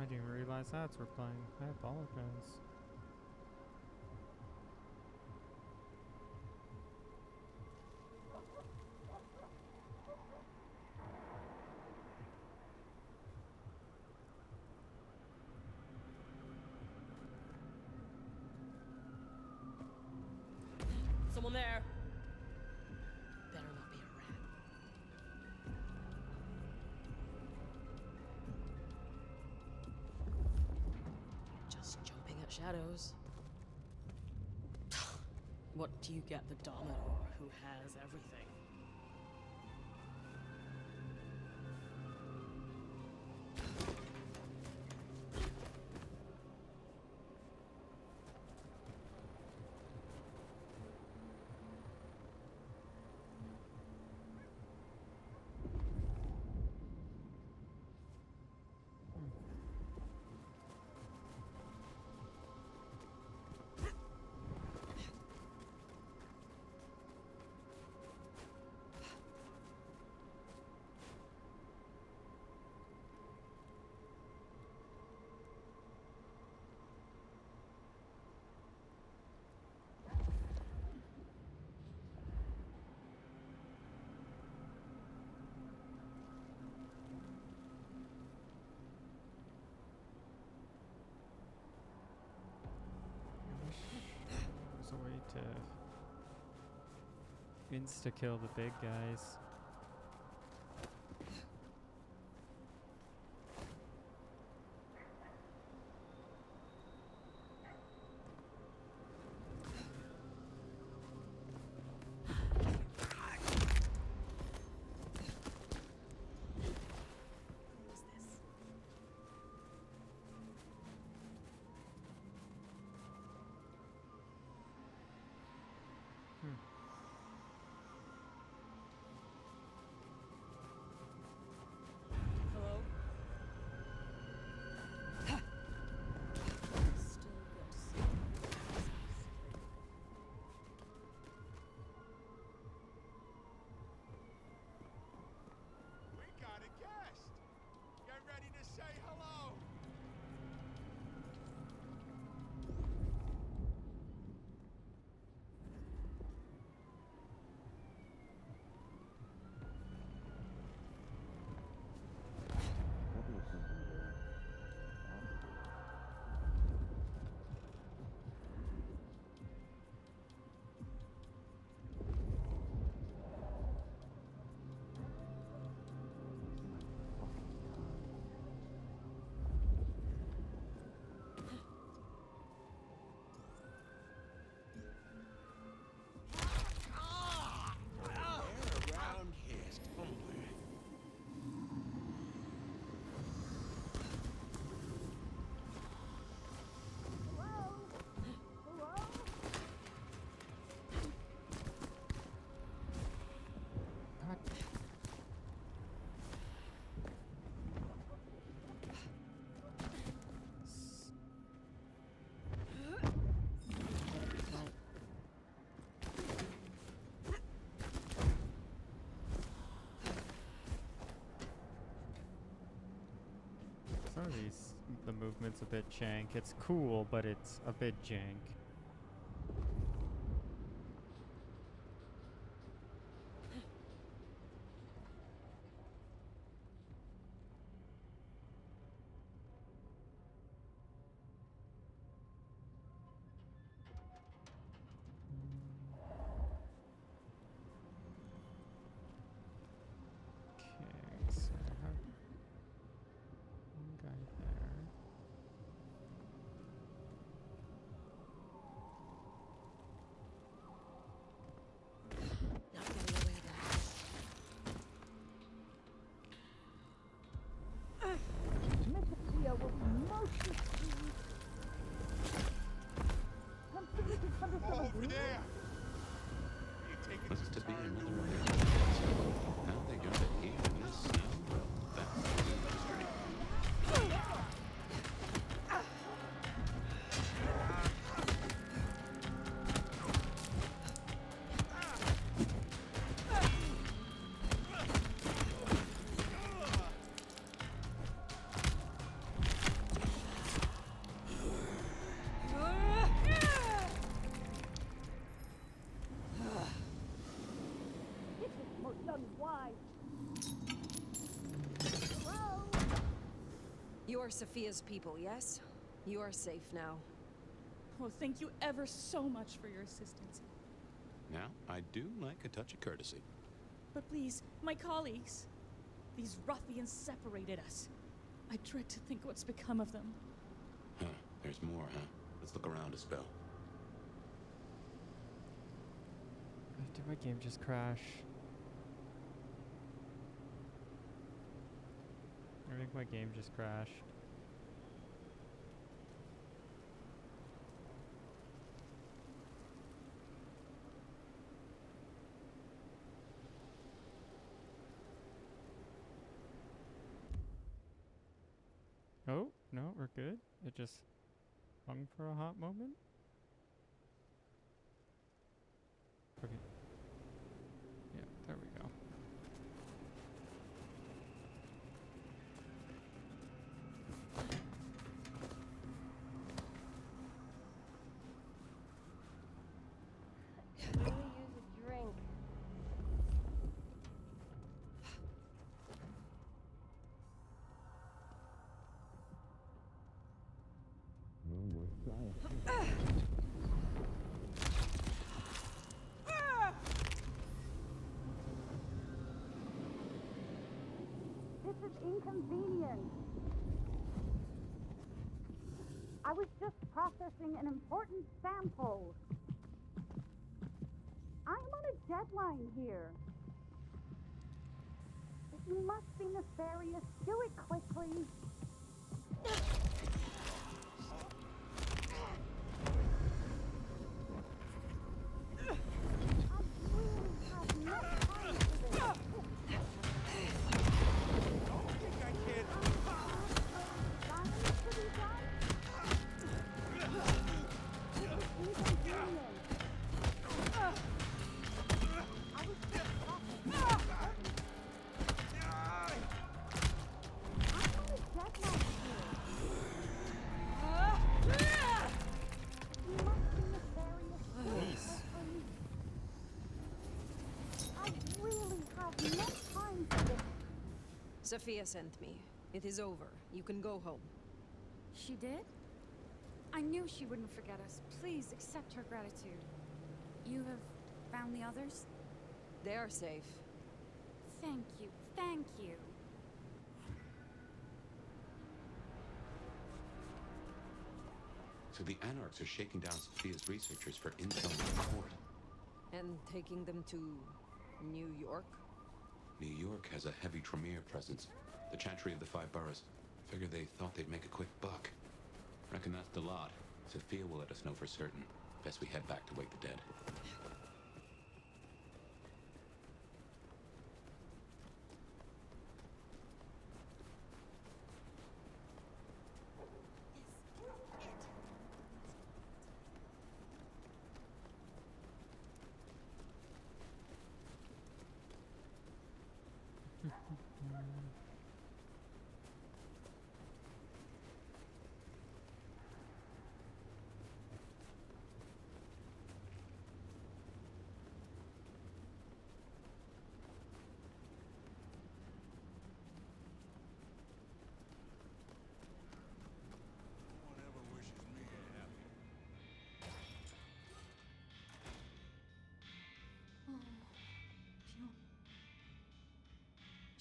I didn't realize that's we're playing. I apologize. Someone there. Better not be a rat. Just jumping at shadows. What do you get the Dominor who has everything? Insta-kill the big guys. Hello? We got a guest. Get ready to say hello. They're around here somewhere. Some of these, the movement's a bit jank. It's cool, but it's a bit jank. Okay, so I have one guy there. Not getting away Metapsia will be motion free. Come to me to come to Over there. You take it Looks to to be turn another away. one. How they got it here in this cell? Well, that's the mystery. This is most unwise. You are Sophia's people, yes? You are safe now. Well, thank you ever so much for your assistance. Now, I do like a touch of courtesy. But please, my colleagues. These ruffians separated us. I dread to think what's become of them. Huh. There's more, huh? Let's look around a spell. Did my game just crash? I think my game just crashed. Oh, no, we're good. It just hung for a hot moment. Okay. Yeah, there we go. Really use a drink. Well, worth trying. massive inconvenience. I was just processing an important sample. I'm on a deadline here. It must be nefarious. Do it quickly. Sophia sent me. It is over. You can go home. She did? I knew she wouldn't forget us. Please accept her gratitude. You have found the others? They are safe. Thank you. Thank you. So the Anarchs are shaking down Sophia's researchers for intel and report. And taking them to New York? New York has a heavy Tremere presence. The Chantry of the Five Boroughs. Figure they thought they'd make a quick buck. Reckon that's the lot. Sophia will let us know for certain. Best we head back to wake the dead.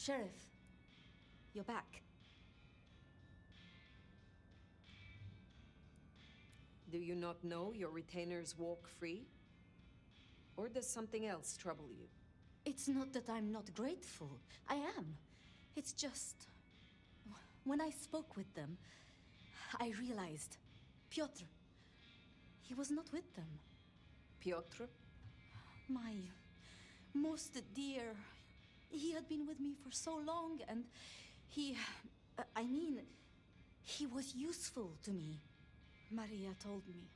Sheriff, you're back. Do you not know your retainers walk free? Or does something else trouble you? It's not that I'm not grateful. I am. It's just... When I spoke with them, I realized... Piotr... He was not with them. Piotr? My most dear... He had been with me for so long, and he... I mean, he was useful to me. Maria told me.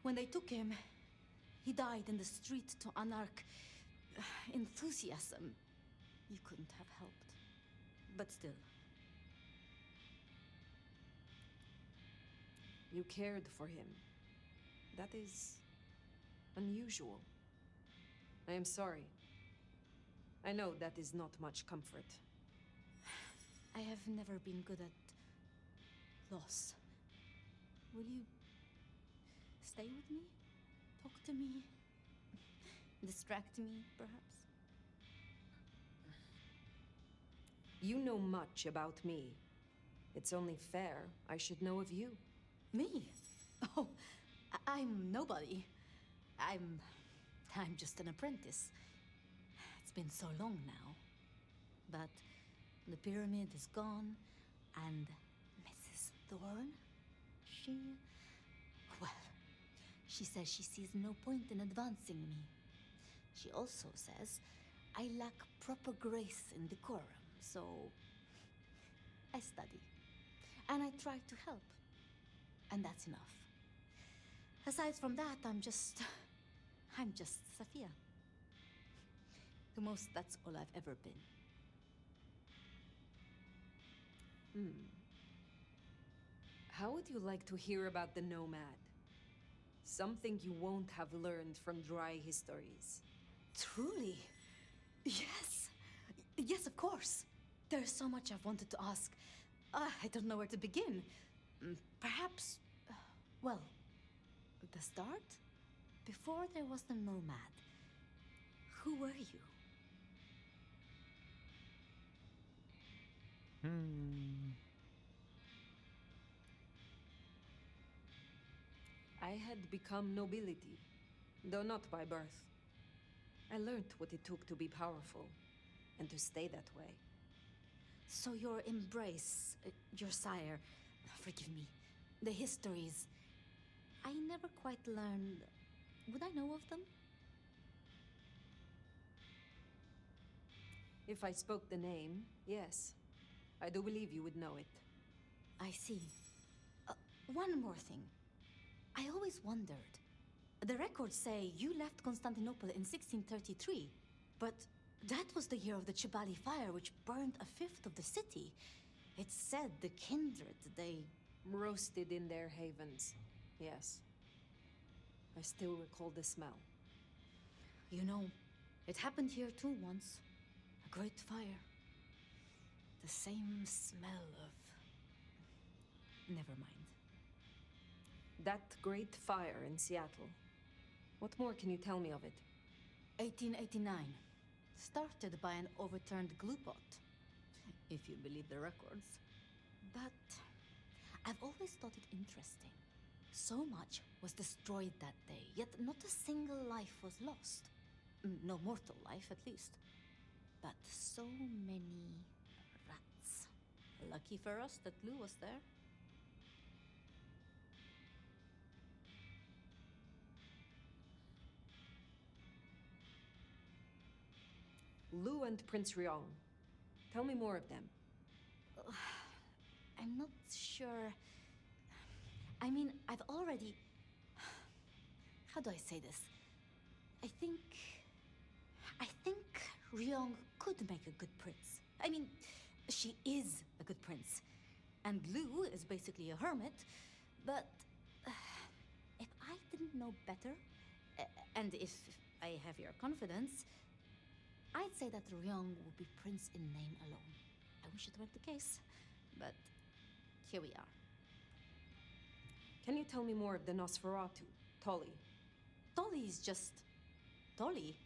When they took him, he died in the street to Anarch enthusiasm. You couldn't have helped. But still. You cared for him. That is unusual. I am sorry. I know that is not much comfort. I have never been good at loss. Will you stay with me? Talk to me? Distract me, perhaps? You know much about me. It's only fair I should know of you. Me? Oh, I'm nobody. I'm just an apprentice. It's been so long now. But the pyramid is gone, and Mrs. Thorne, well, she says she sees no point in advancing me. She also says I lack proper grace and decorum, so I study. And I try to help. And that's enough. Aside from that, I'm just Sophia. The most, that's all I've ever been. How would you like to hear about the Nomad? Something you won't have learned from dry histories. Truly? Yes. Yes, of course. There's so much I've wanted to ask. I don't know where to begin. Perhaps, well, the start? Before there was the Nomad, who were you? I had become nobility, though not by birth. I learned what it took to be powerful, and to stay that way. So your embrace, your sire, forgive me, the histories, I never quite learned. Would I know of them? If I spoke the name, yes. I do believe you would know it. I see. One more thing. I always wondered. The records say you left Constantinople in 1633, but that was the year of the Chibali fire, which burned a fifth of the city. It said the kindred, they... Roasted in their havens, yes. I still recall the smell. You know, it happened here too once. A great fire. The same smell of... Never mind. That great fire in Seattle. What more can you tell me of it? 1889. Started by an overturned glue pot, if you believe the records. But I've always thought it interesting. So much was destroyed that day, yet not a single life was lost. No mortal life, at least. But so many rats. Lucky for us that Lou was there. Lou and Prince Ryong. Tell me more of them. I'm not sure. I mean, I've already... How do I say this? I think Ryong could make a good prince. I mean, she is a good prince. And Lou is basically a hermit. But if I didn't know better, and if I have your confidence, I'd say that Ryong would be prince in name alone. I wish it weren't the case, but here we are. Can you tell me more of the Nosferatu, Tolly? Tolly is just... Tolly?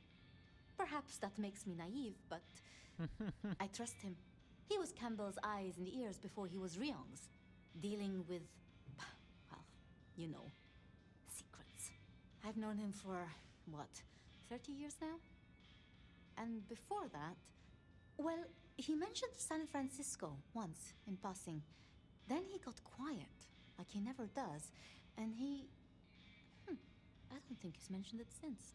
Perhaps that makes me naive, but I trust him. He was Campbell's eyes and ears before he was Ryong's, dealing with, well, you know, secrets. I've known him for, what, 30 years now? And before that, well, he mentioned San Francisco once in passing. Then he got quiet, like he never does, and he... I don't think he's mentioned it since.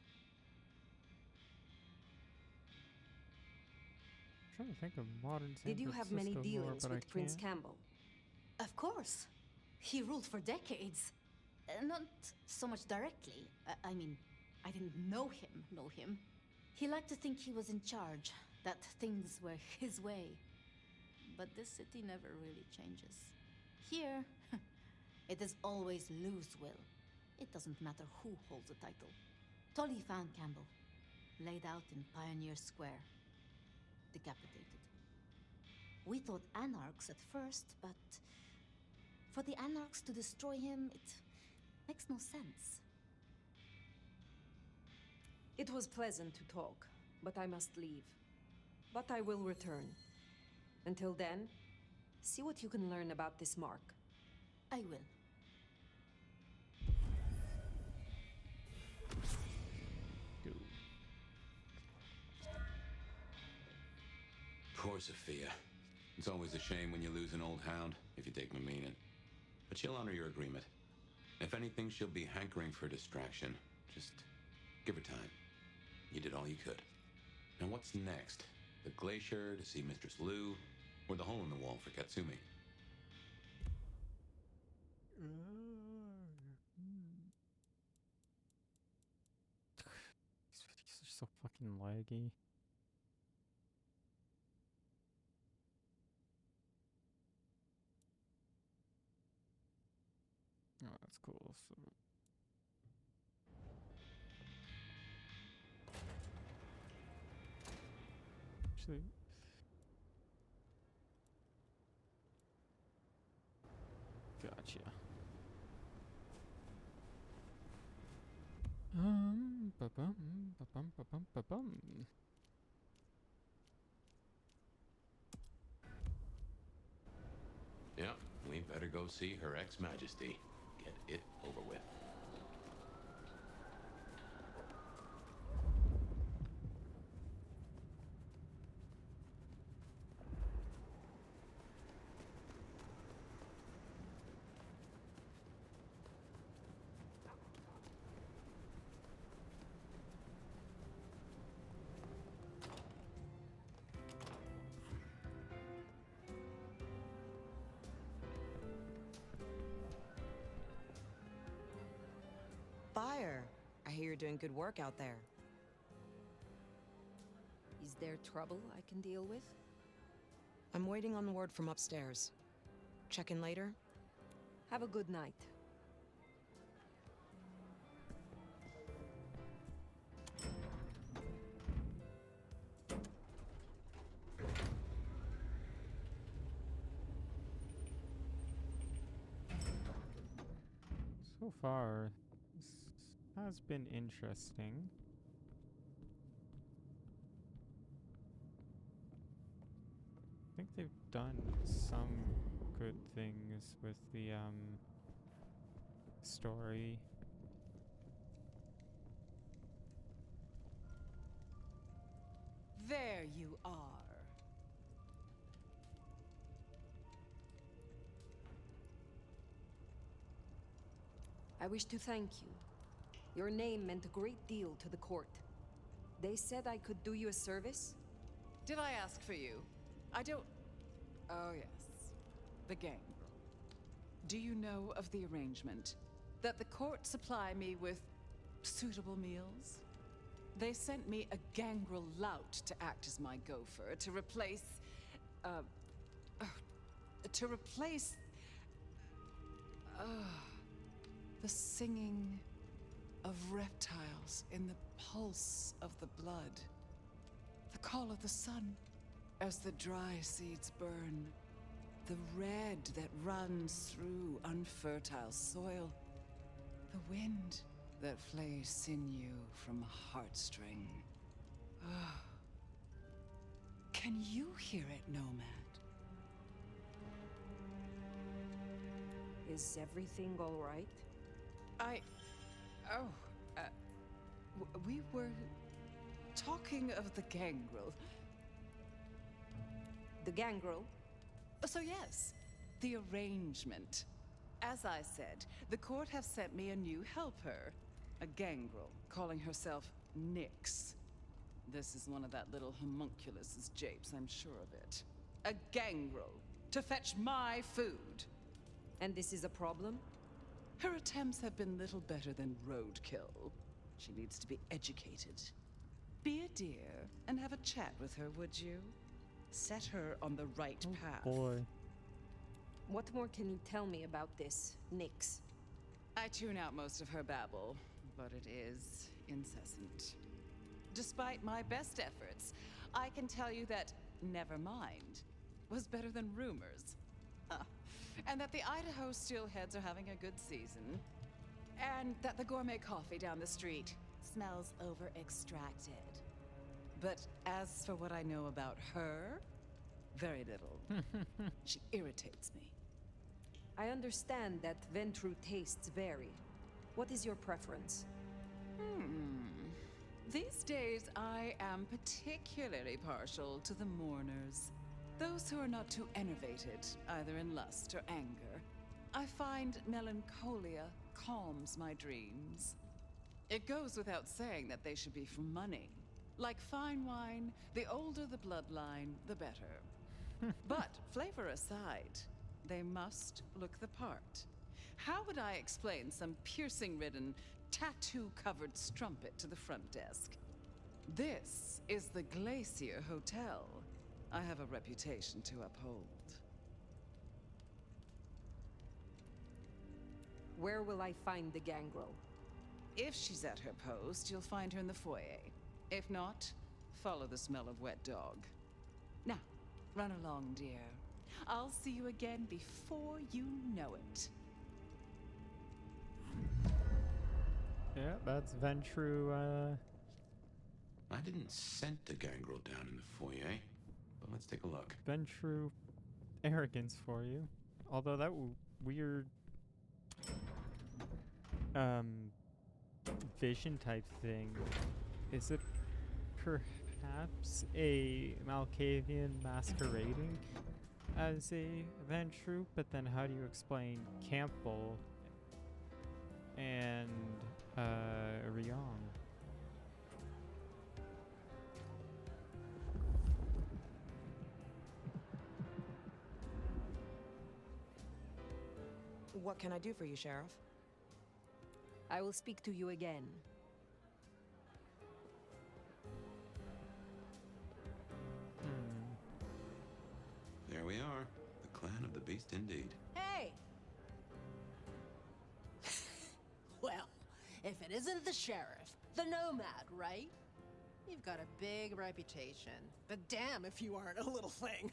I'm trying to think of modern San Did you have many Francisco lore, dealings but I with Prince can't. Campbell? Of course. He ruled for decades. Not so much directly. I mean, I didn't know him. He liked to think he was in charge, that things were his way. But this city never really changes. Here, it is always Lou's will. It doesn't matter who holds the title. Tolly found Campbell, laid out in Pioneer Square, decapitated. We thought anarchs at first, but for the anarchs to destroy him, it makes no sense. It was pleasant to talk, but I must leave. But I will return. Until then, see what you can learn about this mark. I will. Go. Poor Sophia. It's always a shame when you lose an old hound, if you take my meaning. But she'll honor your agreement. If anything, she'll be hankering for distraction. Just give her time. You did all you could. Now what's next? The glacier to see Mistress Lou, or the hole in the wall for Katsumi? These are so fucking laggy. Oh, that's cool. So... Actually... Gotcha. Ba-bum, ba-bum, ba-bum, ba-bum. Yeah, we better go see Her Ex-Majesty. Get it over with. you're doing good work out there. Is there trouble I can deal with? I'm waiting on word from upstairs. Check in later? Have a good night. So far, this has been interesting. I think they've done some good things with the story. There you are. I wish to thank you. Your name meant a great deal to the court. They said I could do you a service? Did I ask for you? I don't... Oh, yes. The gangrel. Do you know of the arrangement? That the court supply me with suitable meals? They sent me a gangrel lout to act as my gopher, to replace... the singing of reptiles in the pulse of the blood. The call of the sun as the dry seeds burn. The red that runs through unfertile soil. The wind that flays sinew from heartstring. Ah. Can you hear it, Nomad? Is everything all right? We were talking of the gangrel. The gangrel? So yes, the arrangement. As I said, the court have sent me a new helper. A gangrel, calling herself Nyx. This is one of that little homunculus's japes, I'm sure of it. A gangrel, to fetch my food. And this is a problem? Her attempts have been little better than roadkill. She needs to be educated. Be a dear and have a chat with her, would you? Set her on the right path. Boy. What more can you tell me about this, Nyx? I tune out most of her babble, but it is incessant. Despite my best efforts, I can tell you that never mind was better than rumors. Huh. And that the Idaho steelheads are having a good season. And that the gourmet coffee down the street smells over-extracted. But as for what I know about her, very little. She irritates me. I understand that Ventru tastes vary. What is your preference? These days, I am particularly partial to the mourners. Those who are not too enervated, either in lust or anger. I find melancholia calms my dreams. It goes without saying that they should be for money. Like fine wine, the older the bloodline, the better. But, flavor aside, they must look the part. How would I explain some piercing-ridden, tattoo-covered strumpet to the front desk? This is the Glacier Hotel. I have a reputation to uphold. Where will I find the gangrel? If she's at her post, you'll find her in the foyer. If not, follow the smell of wet dog. Now, run along, dear. I'll see you again before you know it. Yeah, that's Ventru, I didn't send the gangrel down in the foyer, but let's take a look. Ventru arrogance for you. Although that weird vision type thing, is it perhaps a Malkavian masquerading as a Ventru? But then how do you explain Campbell and Ryong? What can I do for you, Sheriff? I will speak to you again. least, indeed. Hey! Well, if it isn't the sheriff, the nomad, right? You've got a big reputation, but damn if you aren't a little thing.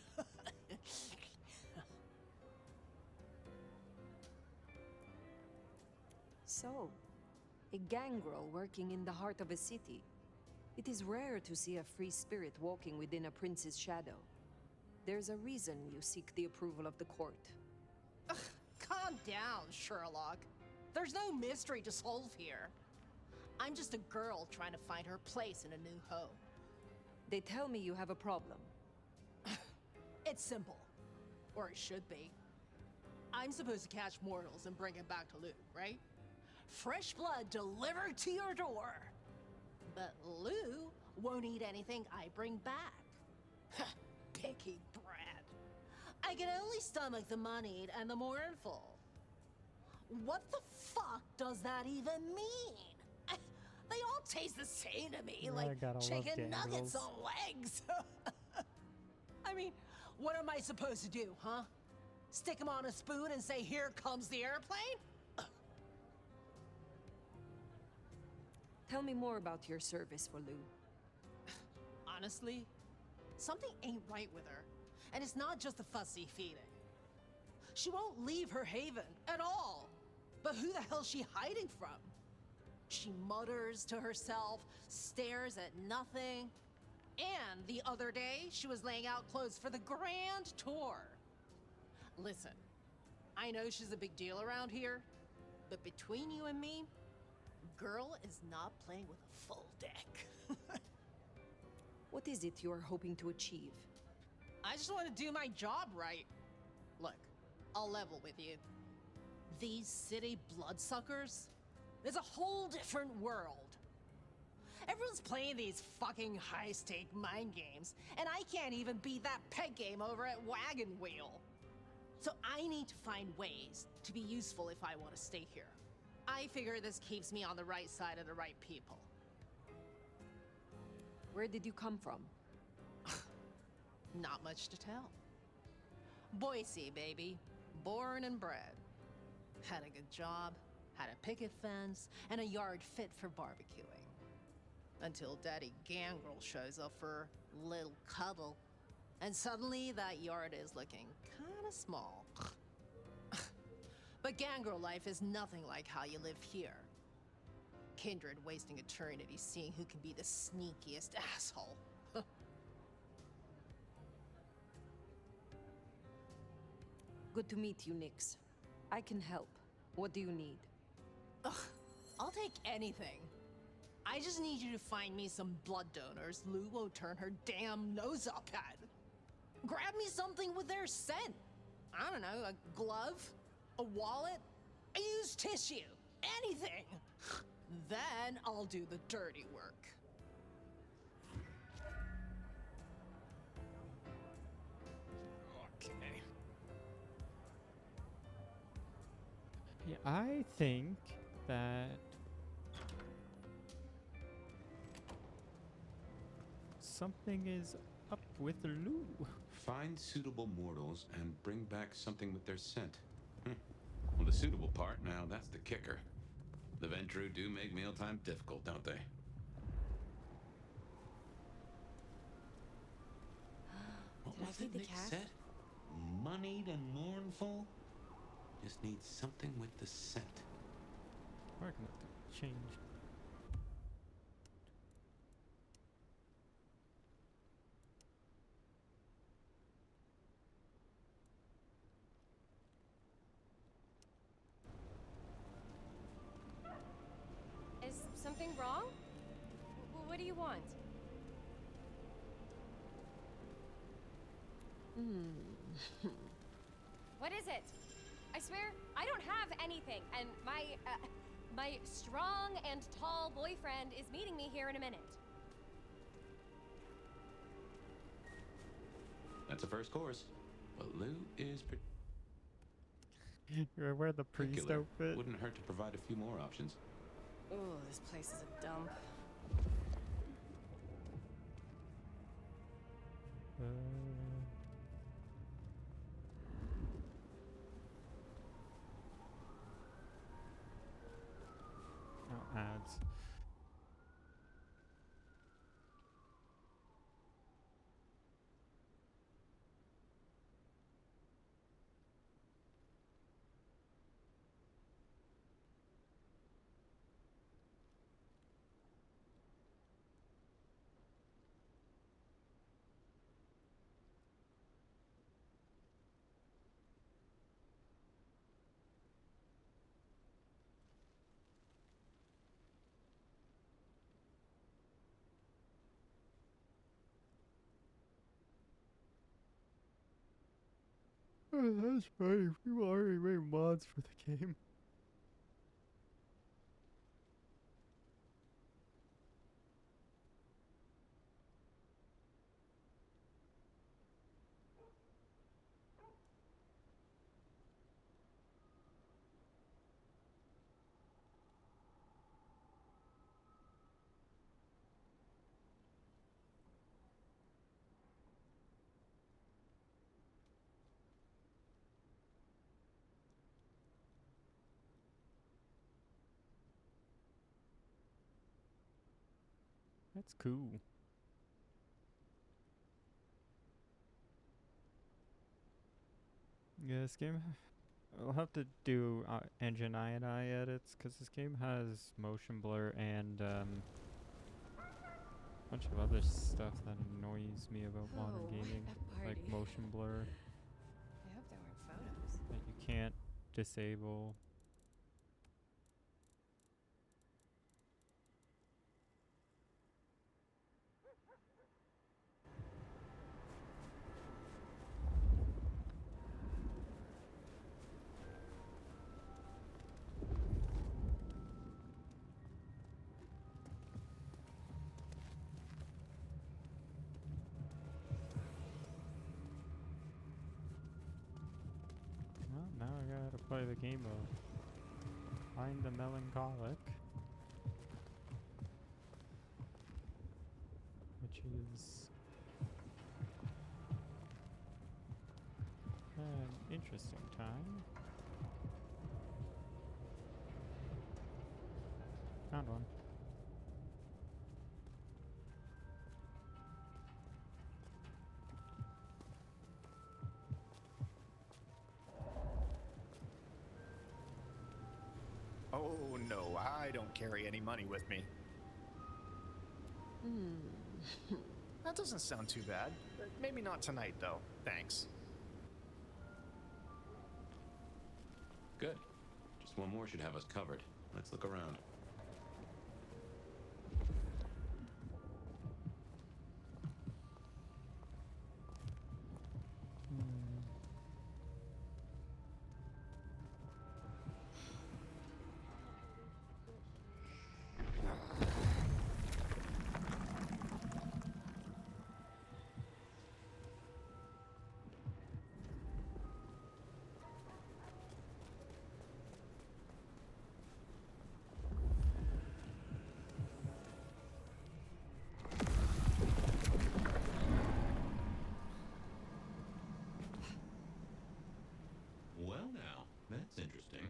So, a gangrel working in the heart of a city. It is rare to see a free spirit walking within a prince's shadow. There's a reason you seek the approval of the court. Ugh, calm down, Sherlock. There's no mystery to solve here. I'm just a girl trying to find her place in a new home. They tell me you have a problem. It's simple. Or it should be. I'm supposed to catch mortals and bring them back to Lou, right? Fresh blood delivered to your door. But Lou won't eat anything I bring back. Picky brat. I can only stomach the moneyed and the mournful. What the fuck does that even mean? They all taste the same to me, like chicken nuggets on legs. I mean, what am I supposed to do, huh? Stick them on a spoon and say, "Here comes the airplane"? Tell me more about your service for Lou. Honestly, something ain't right with her. And it's not just the fussy feeding. She won't leave her haven at all. But who the hell's she hiding from? She mutters to herself, stares at nothing. And the other day, she was laying out clothes for the grand tour. Listen, I know she's a big deal around here, but between you and me, girl is not playing with a full deck. What is it you are hoping to achieve? I just want to do my job right. Look, I'll level with you. These city bloodsuckers is a whole different world. Everyone's playing these fucking high-stake mind games, and I can't even beat that peg game over at Wagon Wheel. So I need to find ways to be useful if I want to stay here. I figure this keeps me on the right side of the right people. Where did you come from? Not much to tell. Boise, baby. Born and bred. Had a good job, had a picket fence, and a yard fit for barbecuing. Until Daddy Gangrel shows up for a little cuddle. And suddenly that yard is looking kinda small. But Gangrel life is nothing like how you live here. Kindred wasting eternity seeing who can be the sneakiest asshole. Good to meet you, Nix. I can help. What do you need? Ugh, I'll take anything. I just need you to find me some blood donors Lou won't turn her damn nose up at. Grab me something with their scent. I don't know, a glove, a wallet, a used tissue, anything. Then I'll do the dirty work. Okay. Yeah, I think that something is up with Lou. Find suitable mortals and bring back something with their scent. Well, the suitable part, now that's the kicker. The Ventru do make mealtime difficult, don't they? What was it Nick said? Moneyed and mournful? Just need something with the scent. We're gonna have to change. Is something wrong? What do you want? What is it? I swear, I don't have anything, and my strong and tall boyfriend is meeting me here in a minute. That's a first course. But Lou is You're wear the priest particular. outfit. Wouldn't hurt to provide a few more options. Oh, this place is a dump. That's right. We already made mods for the game. That's cool. Yeah, this game. I'll have to do engine I edits because this game has motion blur and a bunch of other stuff that annoys me about modern gaming, like motion blur I hope there weren't photos. that you can't disable. Well, now I gotta play the game of Find the Melancholic, which is an interesting time. Found one. Oh no, I don't carry any money with me. That doesn't sound too bad. Maybe not tonight, though. Thanks. Good. Just one more should have us covered. Let's look around. Well, now, that's interesting.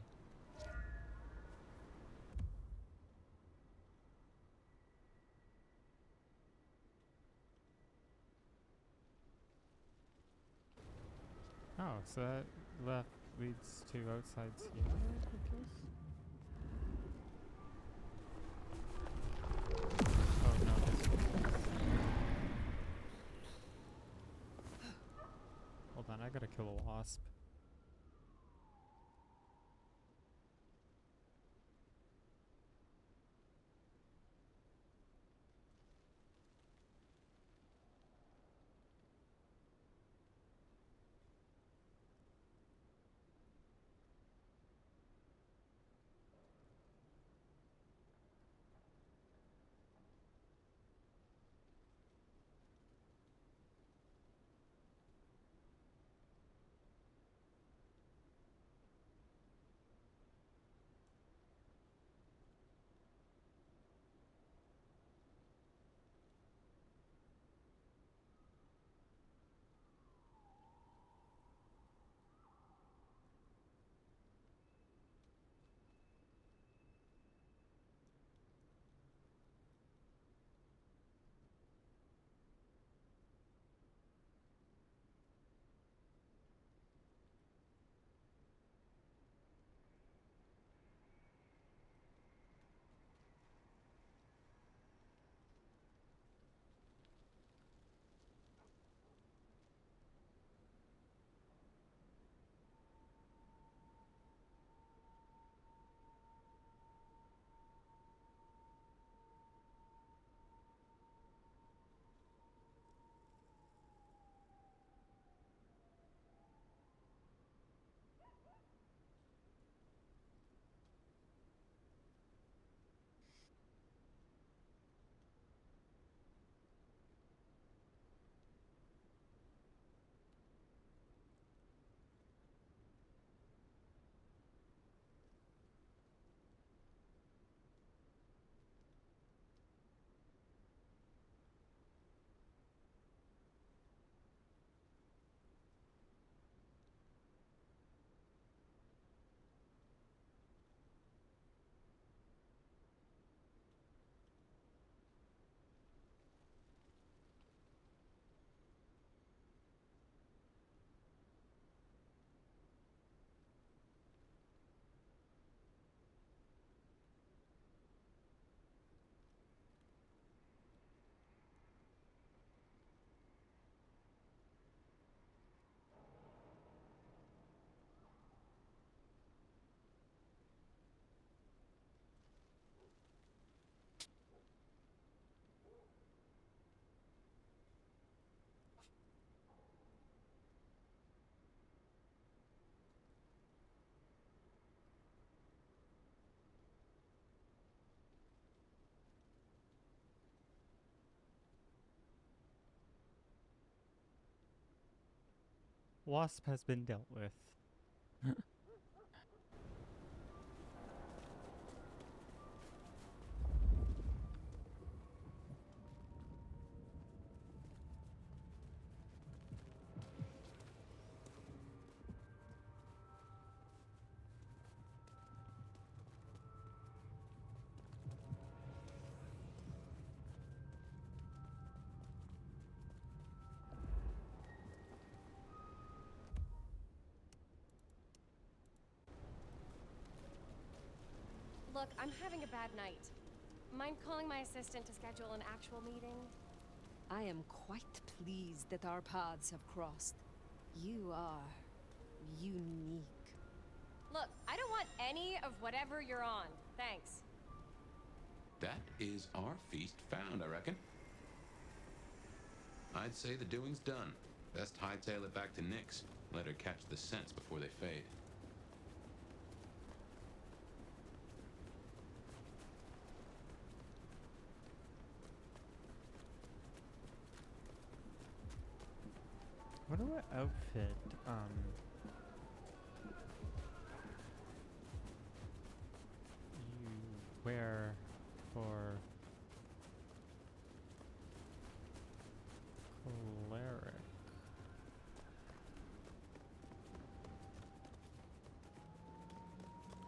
Oh, so that left leads to outside Seattle, I guess? Oh no, this one. Hold on, I gotta kill a wasp. Wasp has been dealt with. Look, I'm having a bad night. Mind calling my assistant to schedule an actual meeting? I am quite pleased that our paths have crossed. You are unique. Look, I don't want any of whatever you're on. Thanks. That is our feast found, I reckon. I'd say the doing's done. Best hightail it back to Nyx. Let her catch the scents before they fade. I wonder what outfit, you wear for cleric.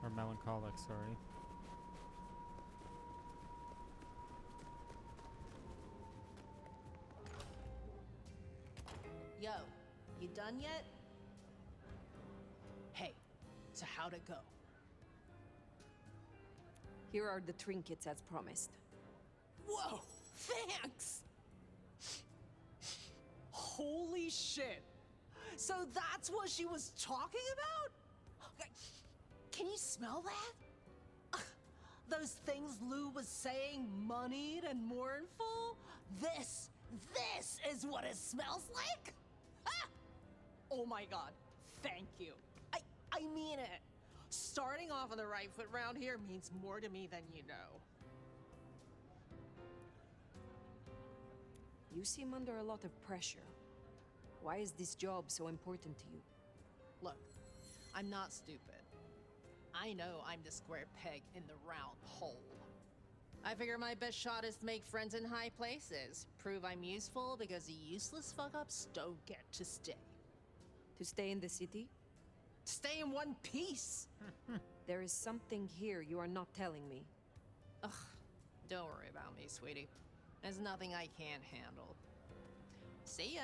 Or melancholic, sorry. Yo, you done yet? Hey, so how'd it go? Here are the trinkets as promised. Whoa, thanks! Holy shit! So that's what she was talking about? Can you smell that? Those things Lou was saying, moneyed and mournful? This is what it smells like? Ah! Oh my god, thank you. I mean it. Starting off on the right foot round here means more to me than you know. You seem under a lot of pressure. Why is this job so important to you? Look, I'm not stupid. I know I'm the square peg in the round hole. I figure my best shot is to make friends in high places. Prove I'm useful because the useless fuck-ups don't get to stay. To stay in the city? Stay in one piece! There is something here you are not telling me. Ugh, don't worry about me, sweetie. There's nothing I can't handle. See ya.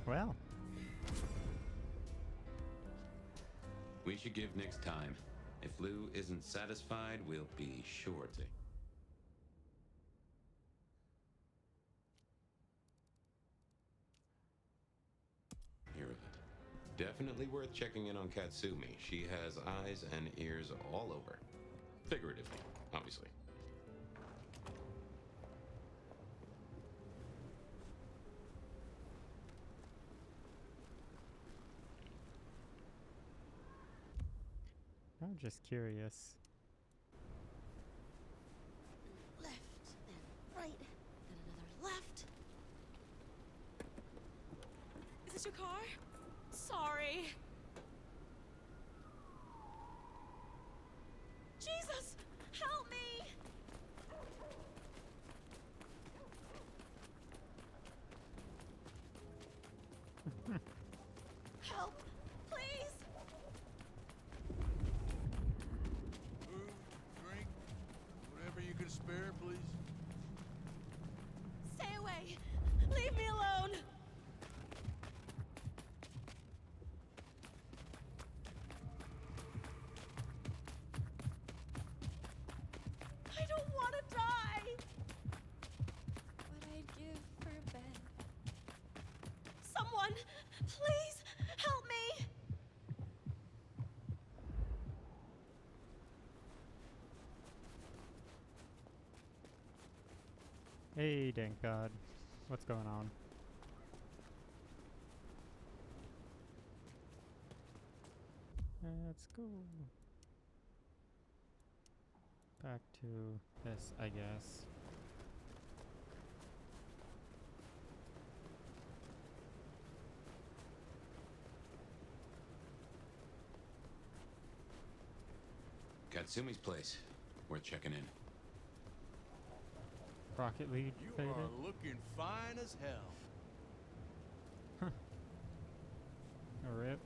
Well. We should give Nyx time. If Lou isn't satisfied, we'll be sure to. Hear of it. Definitely worth checking in on Katsumi. She has eyes and ears all over. Figuratively, obviously. I'm just curious. Left, then right, then another left. Is this your car? Sorry. Jesus! Help me! Help! Please! Food, drink, whatever you can spare, please. Stay away! Leave me alone! I don't want to die! What I'd give for a bed. Someone, please help me! Hey, dank god. What's going on? Let's go back to this, I guess. Natsumi's place. Worth checking in. Rocket League You faded. are looking fine as hell. A rip.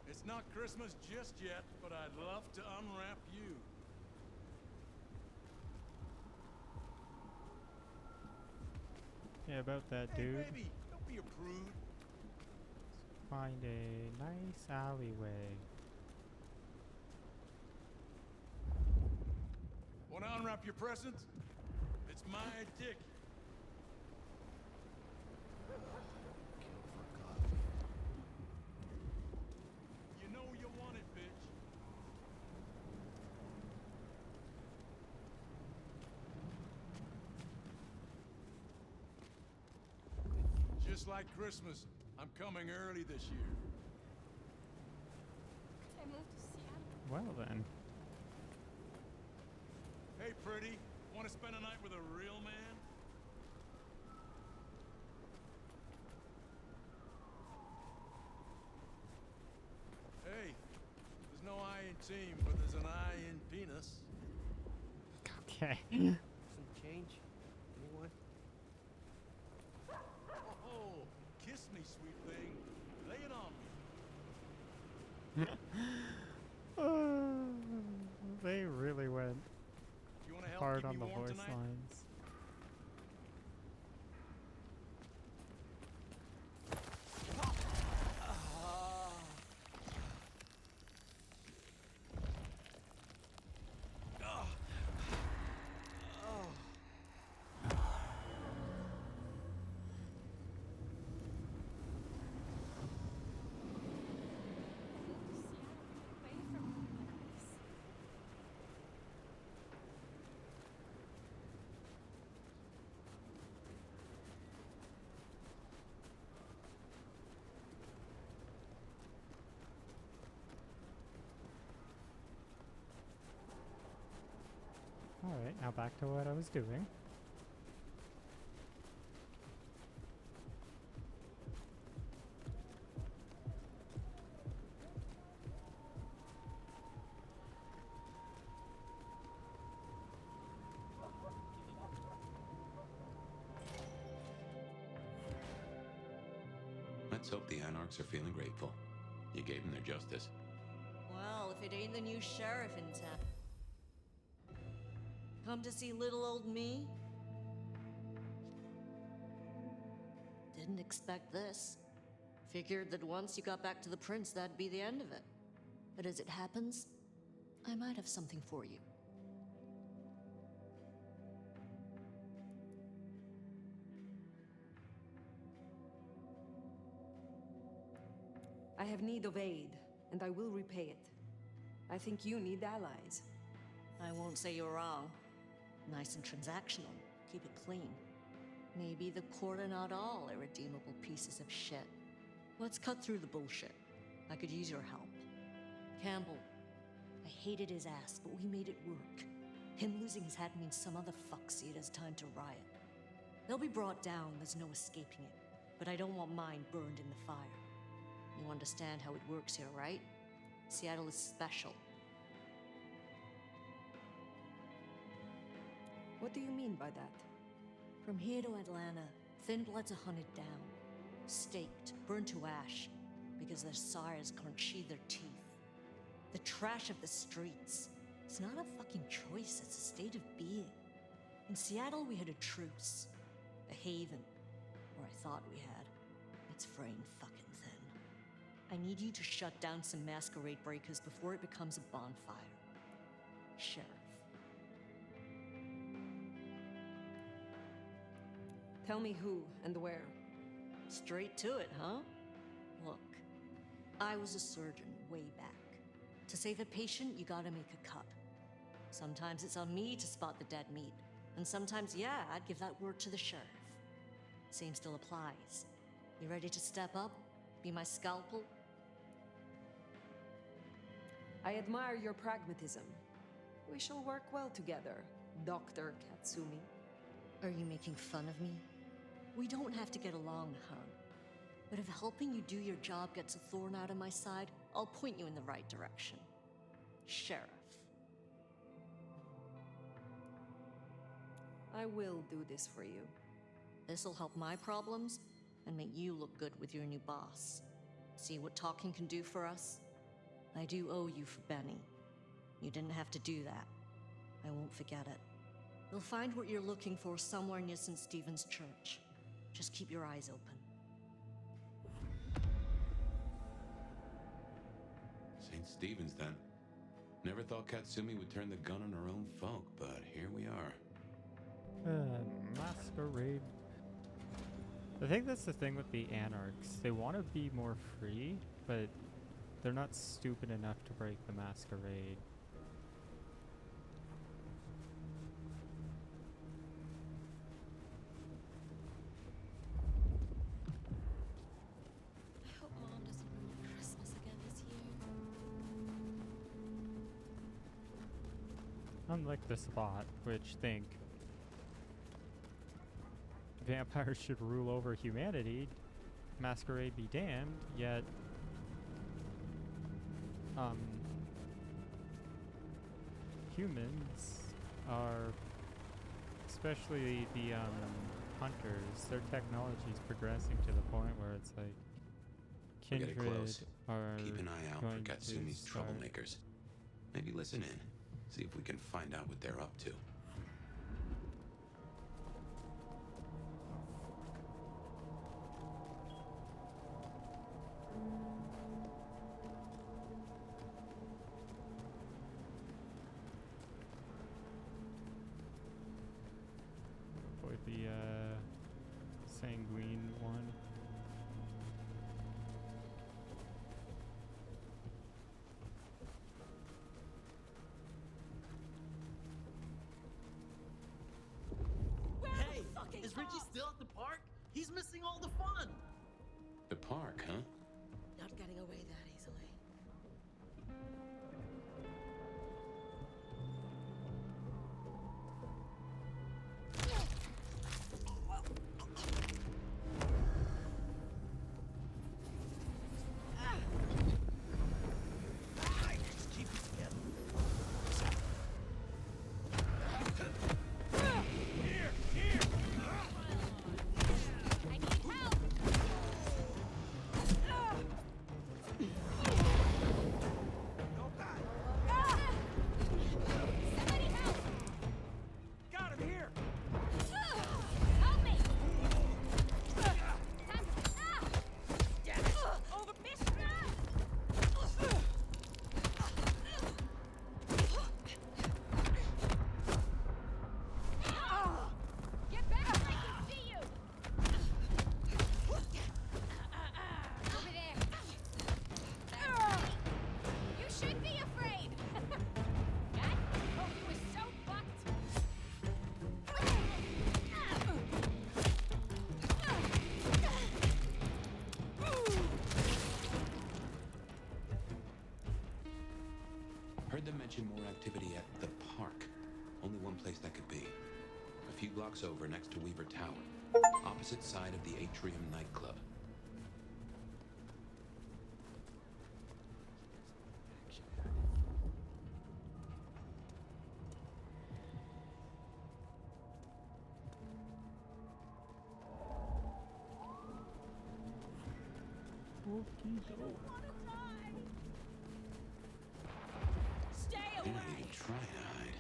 It's not Christmas just yet, but I'd love to unwrap you. Yeah, about that, Hey, dude. baby, don't be a prude. Find a nice alleyway. Want to unwrap your presents? It's my dick. You know you want it, bitch. Just like Christmas, I'm coming early this year. I moved to Seattle. Well then. Hey, pretty. Want to spend a night with a real man? Hey, there's no I in team, but there's an I in penis. Okay. Some change? Anyone? Oh, kiss me, sweet thing. Lay it on me. They really went You want to help hard keep on me the warm voice tonight? lines. Alright, now back to what I was doing. Let's hope the Anarchs are feeling grateful. You gave them their justice. Well, if it ain't the new sheriff in town. Come to see little old me? Didn't expect this. Figured that once you got back to the prince, that'd be the end of it. But as it happens, I might have something for you. I have need of aid, and I will repay it. I think you need allies. I won't say you're wrong. Nice and transactional. Keep it clean. Maybe the court are not all irredeemable pieces of shit. Let's cut through the bullshit. I could use your help. Campbell, I hated his ass, but we made it work. Him losing his hat means some other fuck see it as time to riot. They'll be brought down, there's no escaping it. But I don't want mine burned in the fire. You understand how it works here, right? Seattle is special. What do you mean by that? From here to Atlanta, thin bloods are hunted down, staked, burned to ash, because their sires can't sheathe their teeth. The trash of the streets. It's not a fucking choice, it's a state of being. In Seattle, we had a truce. A haven. Or I thought we had. It's fraying fucking thin. I need you to shut down some Masquerade breakers before it becomes a bonfire. Sheriff. Tell me who and where. Straight to it, huh? Look, I was a surgeon way back. To save a patient, you gotta make a cut. Sometimes it's on me to spot the dead meat, and sometimes, yeah, I'd give that word to the sheriff. Same still applies. You ready to step up? Be my scalpel? I admire your pragmatism. We shall work well together, Dr. Katsumi. Are you making fun of me? We don't have to get along, hon. But if helping you do your job gets a thorn out of my side, I'll point you in the right direction. Sheriff. I will do this for you. This'll help my problems and make you look good with your new boss. See what talking can do for us? I do owe you for Benny. You didn't have to do that. I won't forget it. You'll find what you're looking for somewhere near St. Stephen's Church. Just keep your eyes open. St. Stephen's, then. Never thought Katsumi would turn the gun on her own folk, but here we are. Masquerade. I think that's the thing with the Anarchs. They want to be more free, but they're not stupid enough to break the Masquerade. I hope Mom doesn't ruin Christmas again this year. Unlike the Spot, which think vampires should rule over humanity, Masquerade be damned, yet humans are, especially the hunters, their technology is progressing to the point where it's like We're getting kindred close. are Keep an eye out going for to Katsumi's start- troublemakers. Maybe listen in. See if we can find out what they're up to. Avoid the sanguine one. Hey, is Richie still at the park? He's missing all the fun. The park, huh? Not getting away that easily. Just keep it together. Here! I need help! Go back! Somebody help! Got him here! Help me! Time to... Damn it! Oh, the mission! Get back so I can see you! Over there! You should be afraid! God, oh, he was so fucked! Heard them mention more activity at the park. Only one place that could be. A few blocks over next to Weaver Tower. Opposite side of the Atrium nightclub. Stay They didn't even try to hide.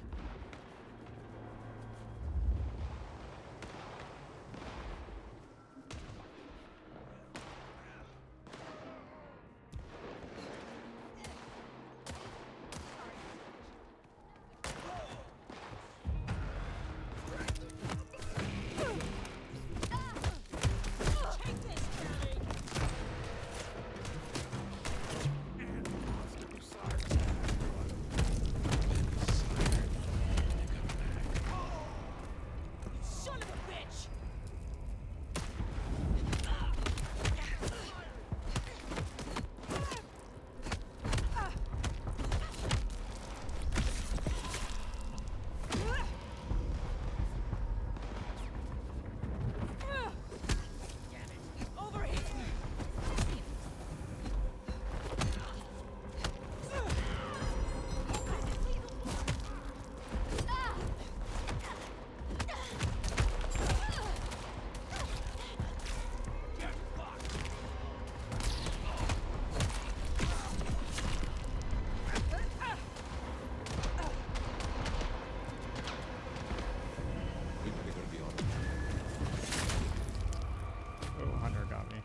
me.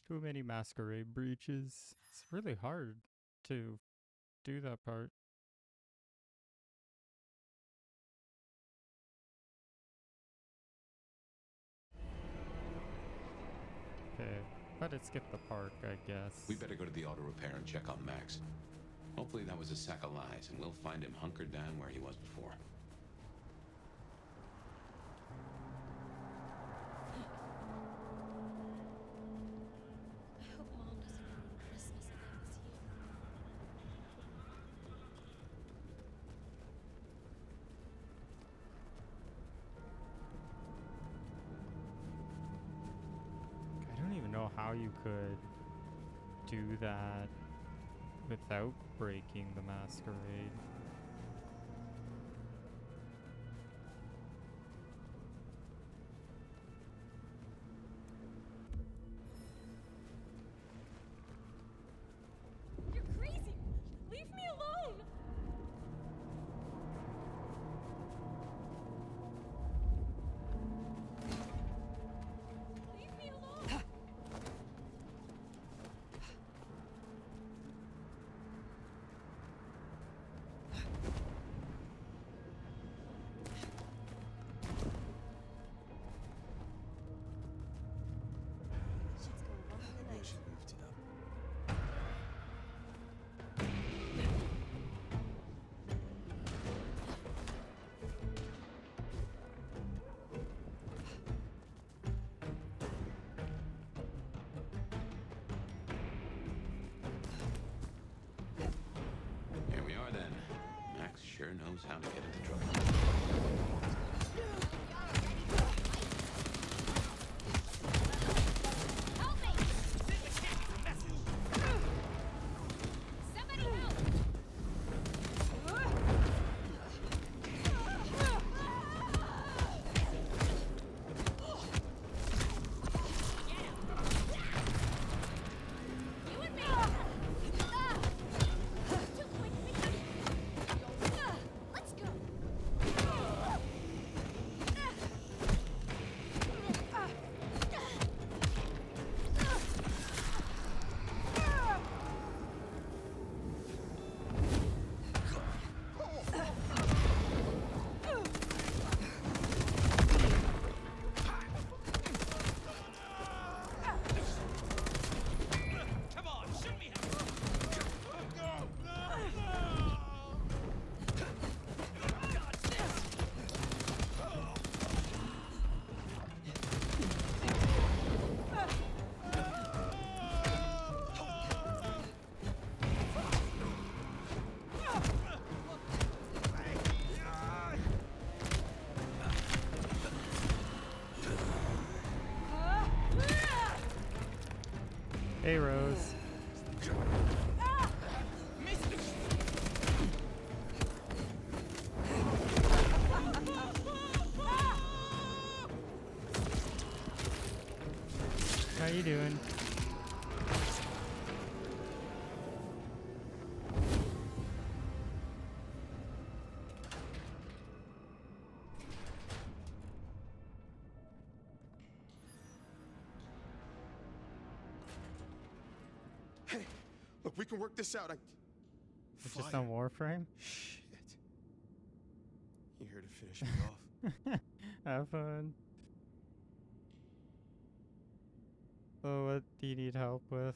Too many masquerade breaches. It's really hard to do that part. Okay, but it skipped the park, I guess. We better go to the auto repair and check on Max. Hopefully that was a sack of lies, and we'll find him hunkered down where he was before. I hope Mom doesn't ruin Christmas again this year. I don't even know how you could do that without breaking the masquerade. You're crazy! Leave me alone! Leave me alone! Shit's going wrong in the night. She moved it up. Here we are then. Max sure knows how to get into trouble. Help me! Somebody help! You and me! Too quick, let's go! Come on, shoot me! Hey, Rose. How you doing? Hey, look, we can work this out. It's just on Warframe? Shit. You here to finish me off? Have fun. So what do you need help with?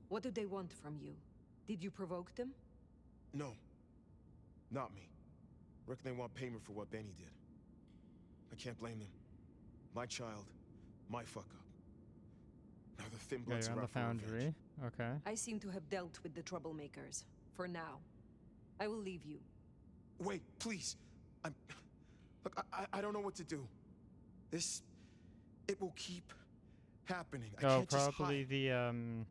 What do they want from you? Did you provoke them? No. Not me. Reckon they want payment for what Benny did. I can't blame them. My child, my fuck up. Now the thin Yeah, bloods you're are on out the for revenge. foundry. Okay. I seem to have dealt with the troublemakers. For now. I will leave you. Wait, please. Look, I don't know what to do. This... It will keep happening. I Oh, can't just probably hide.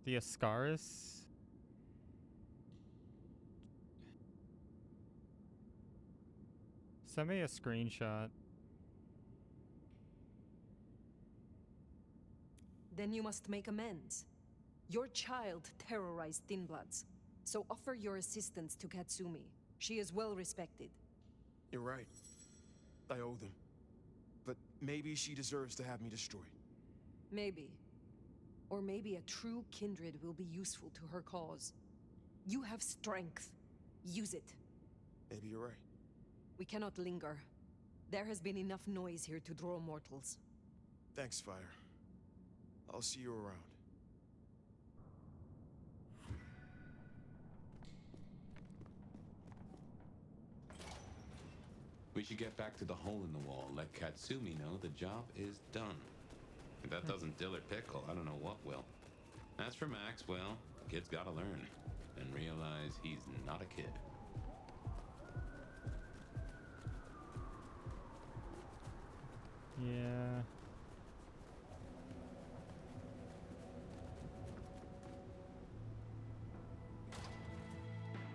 the Ascaris. Send me a screenshot. Then you must make amends. Your child terrorized Thin Bloods, so offer your assistance to Katsumi. She is well respected. You're right. I owe them. But maybe she deserves to have me destroyed. Maybe. Or maybe a true kindred will be useful to her cause. You have strength. Use it. Maybe you're right. We cannot linger. There has been enough noise here to draw mortals. Thanks, Fire. I'll see you around. We should get back to the hole in the wall. Let Katsumi know the job is done. If that doesn't dill or pickle, I don't know what will. As for Max, well, the kid's gotta learn. And realize he's not a kid. Yeah.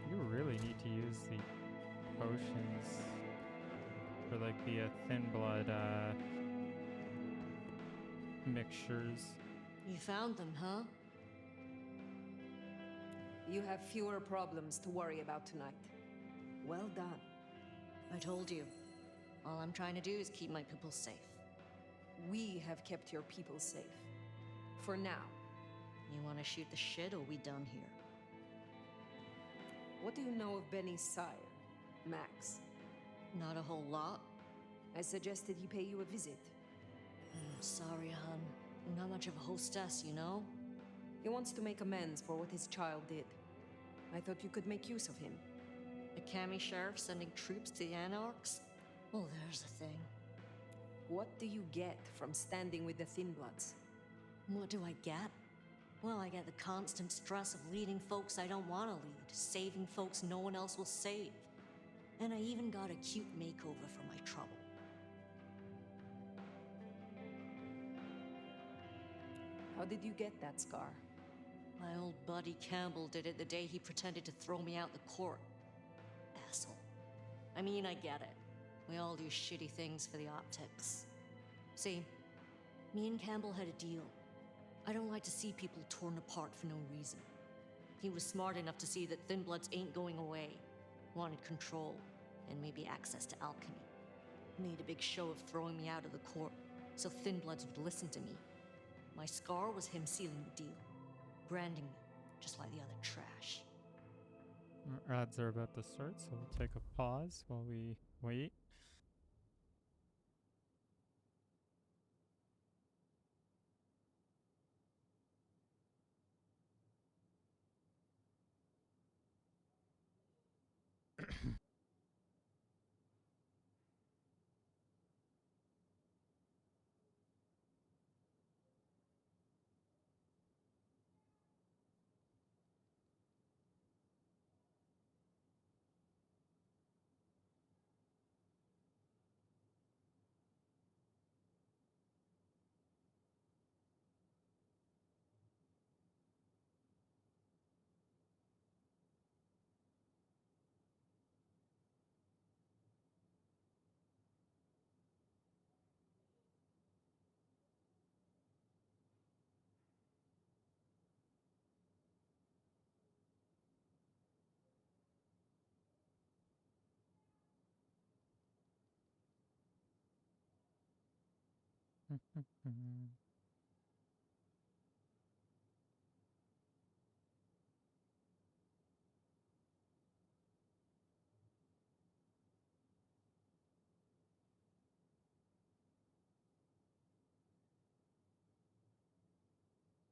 You really need to use the potions for like the thin blood mixtures. You found them, huh? You have fewer problems to worry about tonight. Well done. I told you. All I'm trying to do is keep my people safe. We have kept your people safe. For now. You want to shoot the shit, or we done here? What do you know of Benny's sire, Max? Not a whole lot. I suggested he pay you a visit. Sorry, hun. I'm not much of a hostess, you know? He wants to make amends for what his child did. I thought you could make use of him. A Kami sheriff sending troops to the Anarchs? Well, there's the thing. What do you get from standing with the Thin Bloods? What do I get? Well, I get the constant stress of leading folks I don't want to lead, saving folks no one else will save. And I even got a cute makeover for my trouble. How did you get that scar? My old buddy Campbell did it the day he pretended to throw me out the court. Asshole. I mean, I get it. We all do shitty things for the optics. See, me and Campbell had a deal. I don't like to see people torn apart for no reason. He was smart enough to see that Thin Bloods ain't going away. Wanted control, and maybe access to alchemy. Made a big show of throwing me out of the court, so Thin Bloods would listen to me. My scar was him sealing the deal. Branding me, just like the other trash. Our ads are about to start, so we'll take a pause while we wait.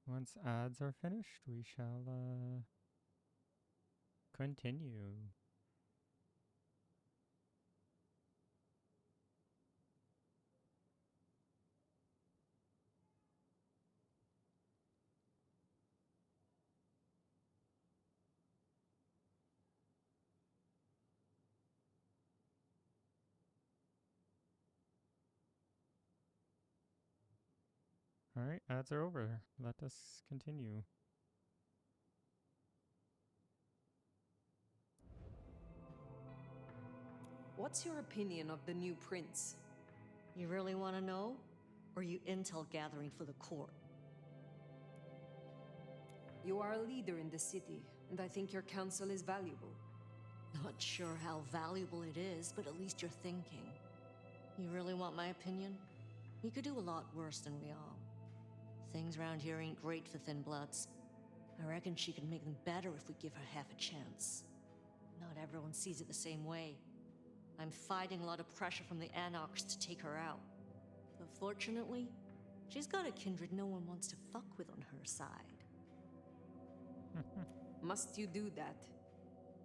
Once ads are finished, we shall continue. Alright, ads are over. Let us continue. What's your opinion of the new prince? You really want to know? Or you intel gathering for the court? You are a leader in the city, and I think your counsel is valuable. Not sure how valuable it is, but at least you're thinking. You really want my opinion? We could do a lot worse than we are. Things around here ain't great for thin bloods. I reckon she could make them better if we give her half a chance. Not everyone sees it the same way. I'm fighting a lot of pressure from the Anarchs to take her out. But fortunately, she's got a kindred no one wants to fuck with on her side. Must you do that?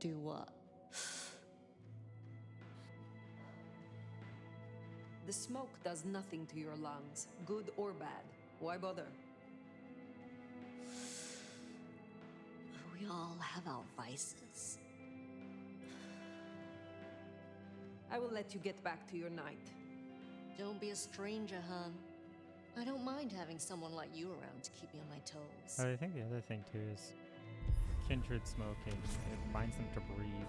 Do what? The smoke does nothing to your lungs, good or bad. Why bother? We all have our vices. I will let you get back to your night. Don't be a stranger, hon. I don't mind having someone like you around to keep me on my toes. I think the other thing too is kindred smoking. It binds them to breathe.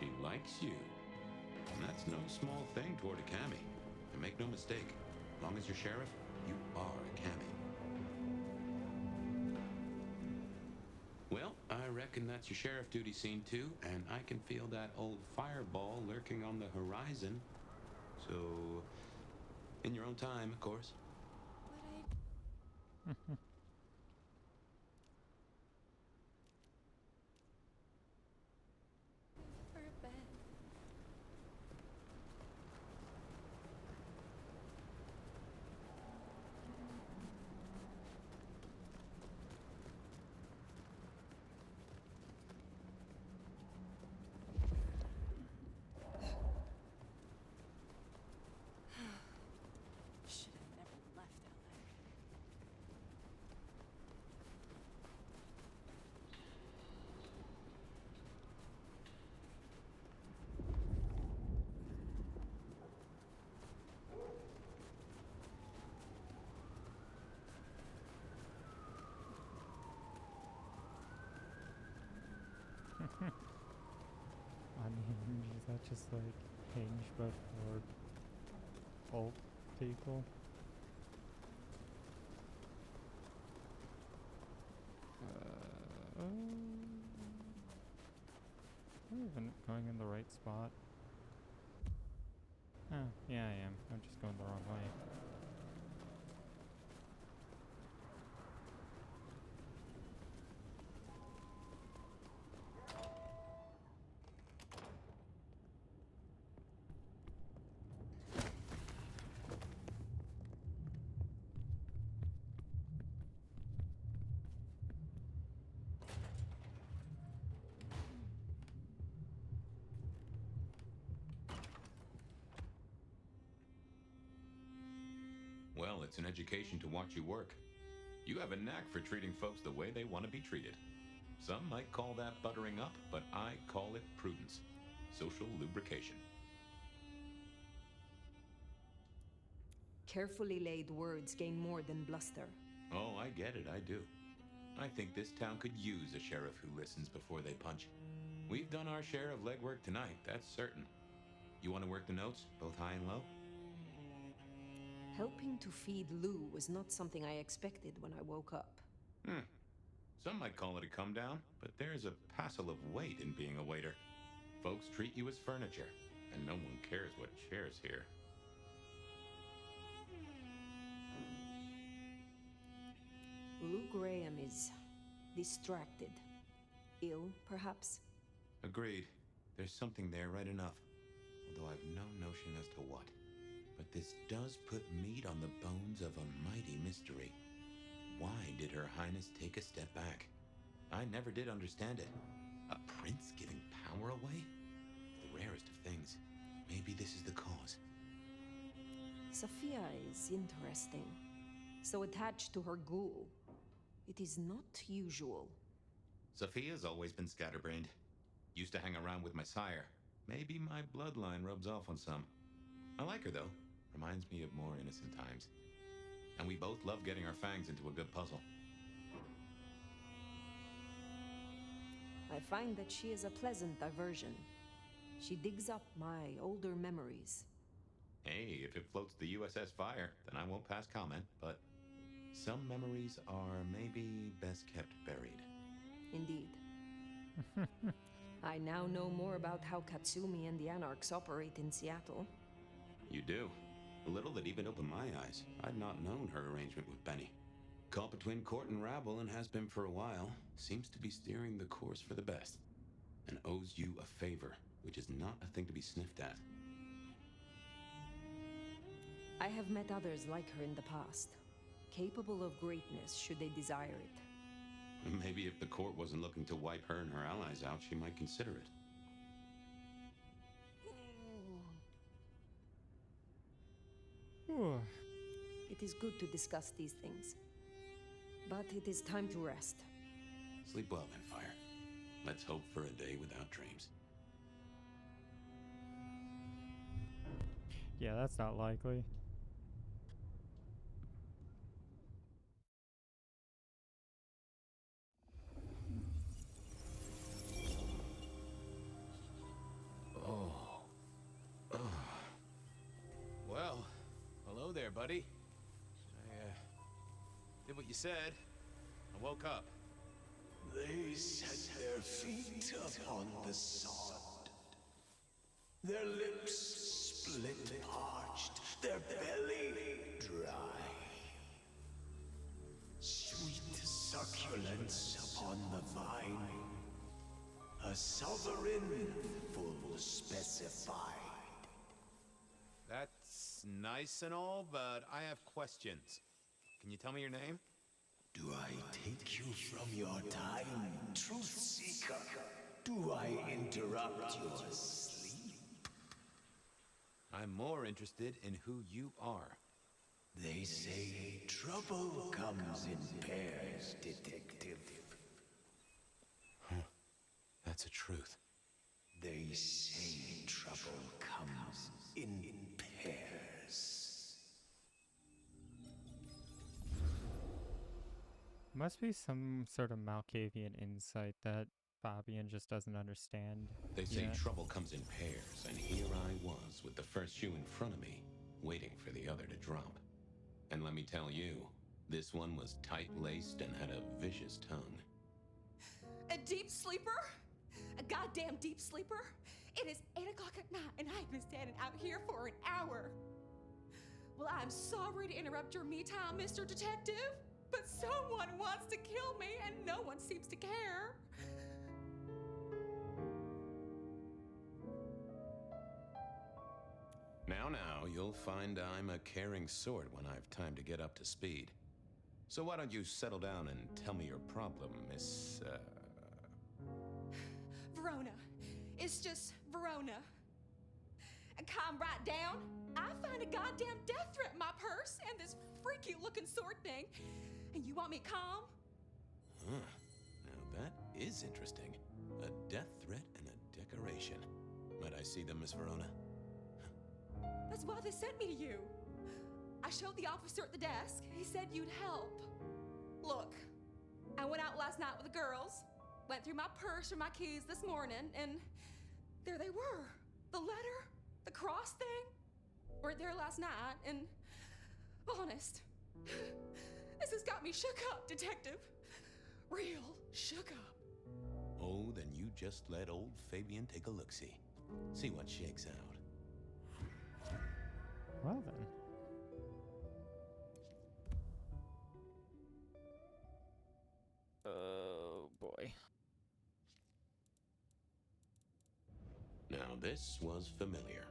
She likes you. And that's no small thing toward a Cammy. And make no mistake, as long as you're sheriff, you are a Cammy. Well, I reckon that's your sheriff duty scene too, and I can feel that old fireball lurking on the horizon. So, in your own time, of course. For a bed. Should have never left LA. I mean, is that just like Hinge but for old people? Am I even going in the right spot? Oh, yeah, I am. I'm just going the wrong way. Well, it's an education to watch you work. You have a knack for treating folks the way they want to be treated. Some might call that buttering up, but I call it prudence. Social lubrication. Carefully laid words gain more than bluster. Oh, I get it, I do. I think this town could use a sheriff who listens before they punch. We've done our share of legwork tonight, that's certain. You want to work the notes, both high and low? Helping to feed Lou was not something I expected when I woke up. Some might call it a come down, but there's a passel of weight in being a waiter. Folks treat you as furniture, and no one cares what shares here. Lou Graham is distracted. Ill, perhaps? Agreed. There's something there right enough, although I've no notion as to what. But this does put meat on the bones of a mighty mystery. Why did Her Highness take a step back? I never did understand it. A prince giving power away? The rarest of things. Maybe this is the cause. Sophia is interesting. So attached to her ghoul. It is not usual. Sophia's always been scatterbrained. Used to hang around with my sire. Maybe my bloodline rubs off on some. I like her, though. Reminds me of more innocent times. And we both love getting our fangs into a good puzzle. I find that she is a pleasant diversion. She digs up my older memories. Hey, if it floats the USS Fire, then I won't pass comment, but Some memories are maybe best kept buried. Indeed. I now know more about how Katsumi and the Anarchs operate in Seattle. You do. A little that even opened my eyes. I'd not known her arrangement with Benny. Caught between court and rabble and has been for a while. Seems to be steering the course for the best. And owes you a favor, which is not a thing to be sniffed at. I have met others like her in the past, capable of greatness should they desire it. Maybe if the court wasn't looking to wipe her and her allies out, she might consider it. It is good to discuss these things. But it is time to rest. Sleep well then, Fire. Let's hope for a day without dreams. Yeah, that's not likely. Well, hello there, buddy. I did what you said. I woke up. They set their feet upon the sod. Their lips split parched, their belly dry. Sweet succulence upon the vine. A sovereign full specified. That's nice and all, but I have questions. Can you tell me your name? Do I take you from your time, truth seeker? Do I interrupt your sleep? I'm more interested in who you are. They say trouble comes in pairs, detective. Huh. That's a truth. They say trouble comes in pairs. Must be some sort of Malkavian insight that Fabian just doesn't understand. They say yet. trouble comes in pairs, and here I was with the first shoe in front of me, waiting for the other to drop. And let me tell you, this one was tight-laced and had a vicious tongue. A deep sleeper? A goddamn deep sleeper? It is 8 o'clock at night and I've been standing out here for an hour. Well, I'm sorry to interrupt your me time, Mr. Detective, but someone wants to kill me and no one seems to care. Now, you'll find I'm a caring sort when I've time to get up to speed. So why don't you settle down and tell me your problem, Miss, Verona. It's just Verona. And calm right down. I find a goddamn death threat in my purse and this freaky looking sword thing. And you want me calm? Huh. Now that is interesting. A death threat and a decoration. Might I see them, Miss Verona? That's why they sent me to you. I showed the officer at the desk. He said you'd help. Look, I went out last night with the girls, went through my purse for my keys this morning, and there they were. The letter, the cross thing, were there last night, and honest, this has got me shook up, Detective. Real shook up. Oh, then you just let old Fabian take a look-see. See what shakes out. Well then. Oh boy. Now this was familiar.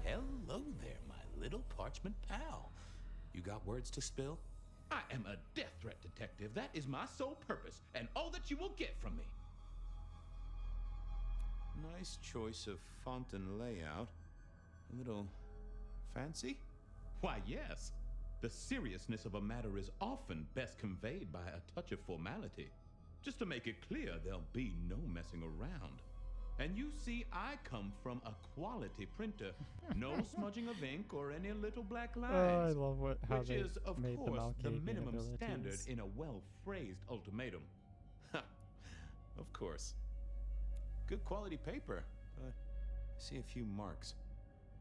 Hello there, my little parchment pal. You got words to spill? I am a death threat detective. That is my sole purpose, and all that you will get from me. Nice choice of font and layout. A little fancy? Why, yes. The seriousness of a matter is often best conveyed by a touch of formality. Just to make it clear, there'll be no messing around. And you see, I come from a quality printer. No smudging of ink or any little black lines. Oh, I love how which they is, of made the course, the Malkavian minimum standard abilities. in a well-phrased ultimatum. Ha! Of course. Good quality paper, but I see a few marks.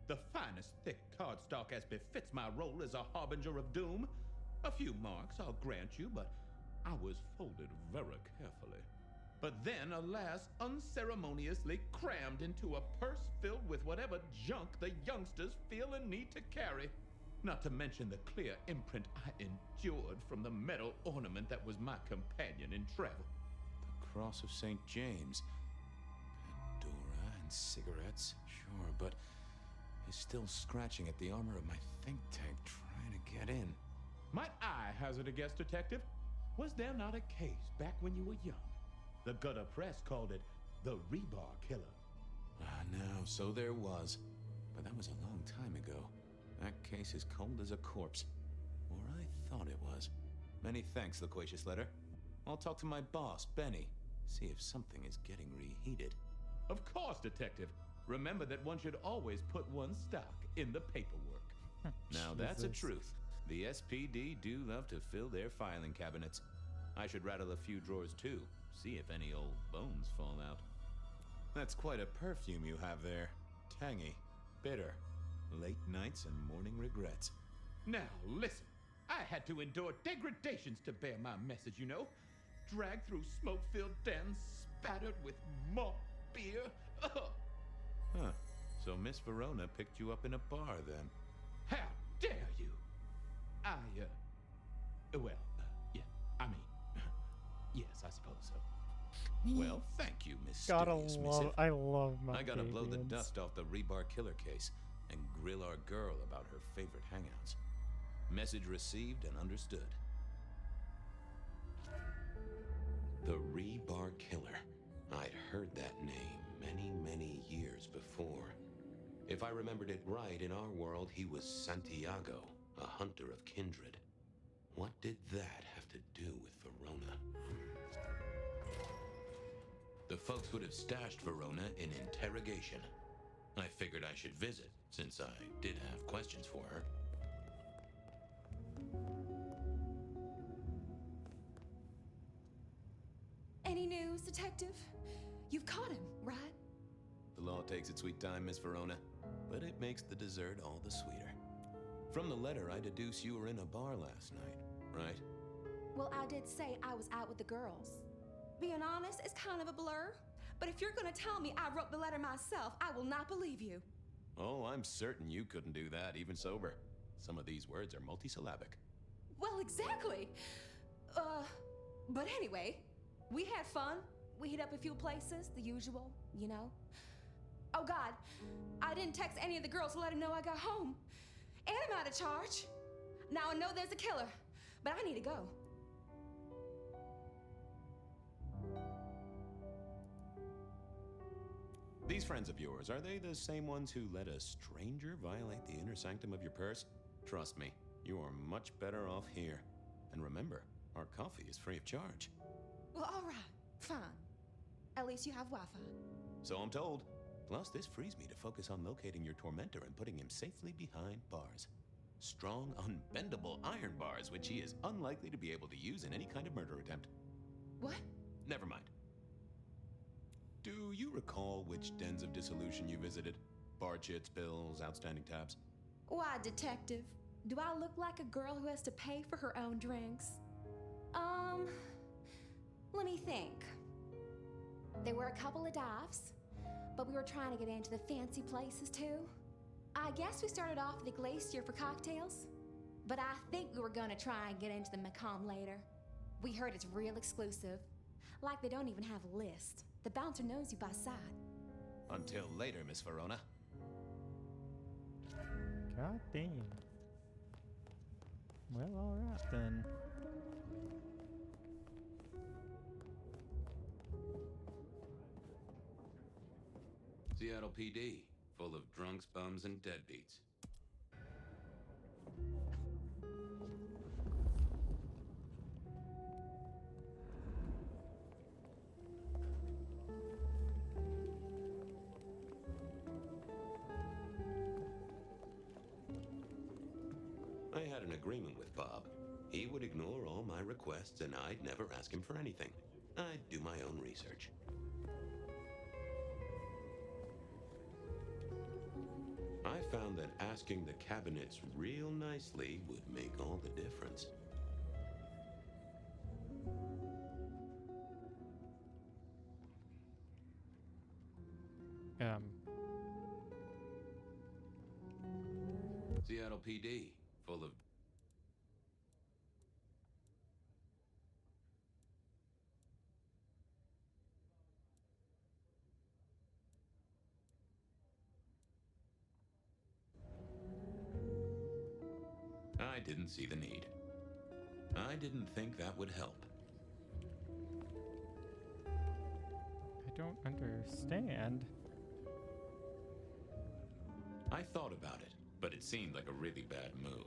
The finest thick cardstock as befits my role as a harbinger of doom. A few marks, I'll grant you, but I was folded very carefully. But then, alas, unceremoniously crammed into a purse filled with whatever junk the youngsters feel a need to carry. Not to mention the clear imprint I endured from the metal ornament that was my companion in travel. The Cross of St. James. Pandora and cigarettes, sure, but he's still scratching at the armor of my think tank trying to get in. Might I hazard a guess, Detective? Was there not a case back when you were young? The gutter press called it the Rebar Killer. No, so there was. But that was a long time ago. That case is cold as a corpse. Or I thought it was. Many thanks, Loquacious Letter. I'll talk to my boss, Benny. See if something is getting reheated. Of course, Detective. Remember that one should always put one's stock in the paperwork. Now that's a truth. The SPD do love to fill their filing cabinets. I should rattle a few drawers too, see if any old bones fall out. That's quite a perfume you have there. Tangy, bitter, late nights and morning regrets. Now, listen. I had to endure degradations to bear my message, you know. Dragged through smoke-filled dens, spattered with malt beer. Ugh. Huh. So Miss Verona picked you up in a bar then? How dare you? Yeah, I mean, yes, I suppose so. Well, thank you, Miss Gotta Studious love, Missive. I love my I gotta blow the Malkavians. dust off the Rebar Killer case and grill our girl about her favorite hangouts. Message received and understood. The Rebar Killer. I'd heard that name many years before. If I remembered it right, in our world, he was Santiago, a hunter of kindred. What did that have to do with Verona? The folks would have stashed Verona in interrogation. I figured I should visit, since I did have questions for her. Any news, Detective? You've caught him, right? The law takes its sweet time, Miss Verona, but it makes the dessert all the sweeter. From the letter, I deduce you were in a bar last night, right? Well, I did say I was out with the girls. Being honest, it's kind of a blur. But if you're gonna tell me I wrote the letter myself, I will not believe you. Oh, I'm certain you couldn't do that, even sober. Some of these words are multisyllabic. Well, exactly. But anyway, we had fun. We hit up a few places, the usual, you know. Oh God, I didn't text any of the girls to let them know I got home. And I'm out of charge. Now I know there's a killer, but I need to go. These friends of yours, are they the same ones who let a stranger violate the inner sanctum of your purse? Trust me, you are much better off here. And remember, our coffee is free of charge. Well, all right, fine. At least you have Wi-Fi. So I'm told. Plus, this frees me to focus on locating your tormentor and putting him safely behind bars. Strong, unbendable iron bars, which he is unlikely to be able to use in any kind of murder attempt. What? Never mind. Do you recall which dens of dissolution you visited? Bar chits, bills, outstanding tabs? Why, Detective? Do I look like a girl who has to pay for her own drinks? Let me think. There were a couple of dives, but we were trying to get into the fancy places too. I guess we started off at the Glacier for cocktails, but I think we were gonna try and get into the Macomb later. We heard it's real exclusive. Like they don't even have a list. The bouncer knows you by sight. Until later, Miss Verona. God damn. Well, alright then. Seattle PD, full of drunks, bums, and deadbeats. had an agreement with Bob. He would ignore all my requests and I'd never ask him for anything. I'd do my own research. I found that asking the cabinets real nicely would make all the difference. Seattle PD, full of... I didn't see the need. I didn't think that would help. I don't understand. I thought about it, but it seemed like a really bad move.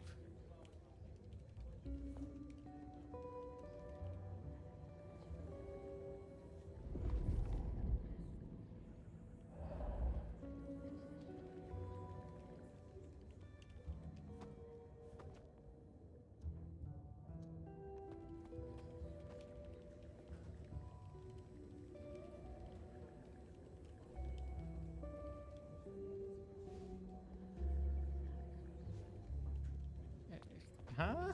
Huh?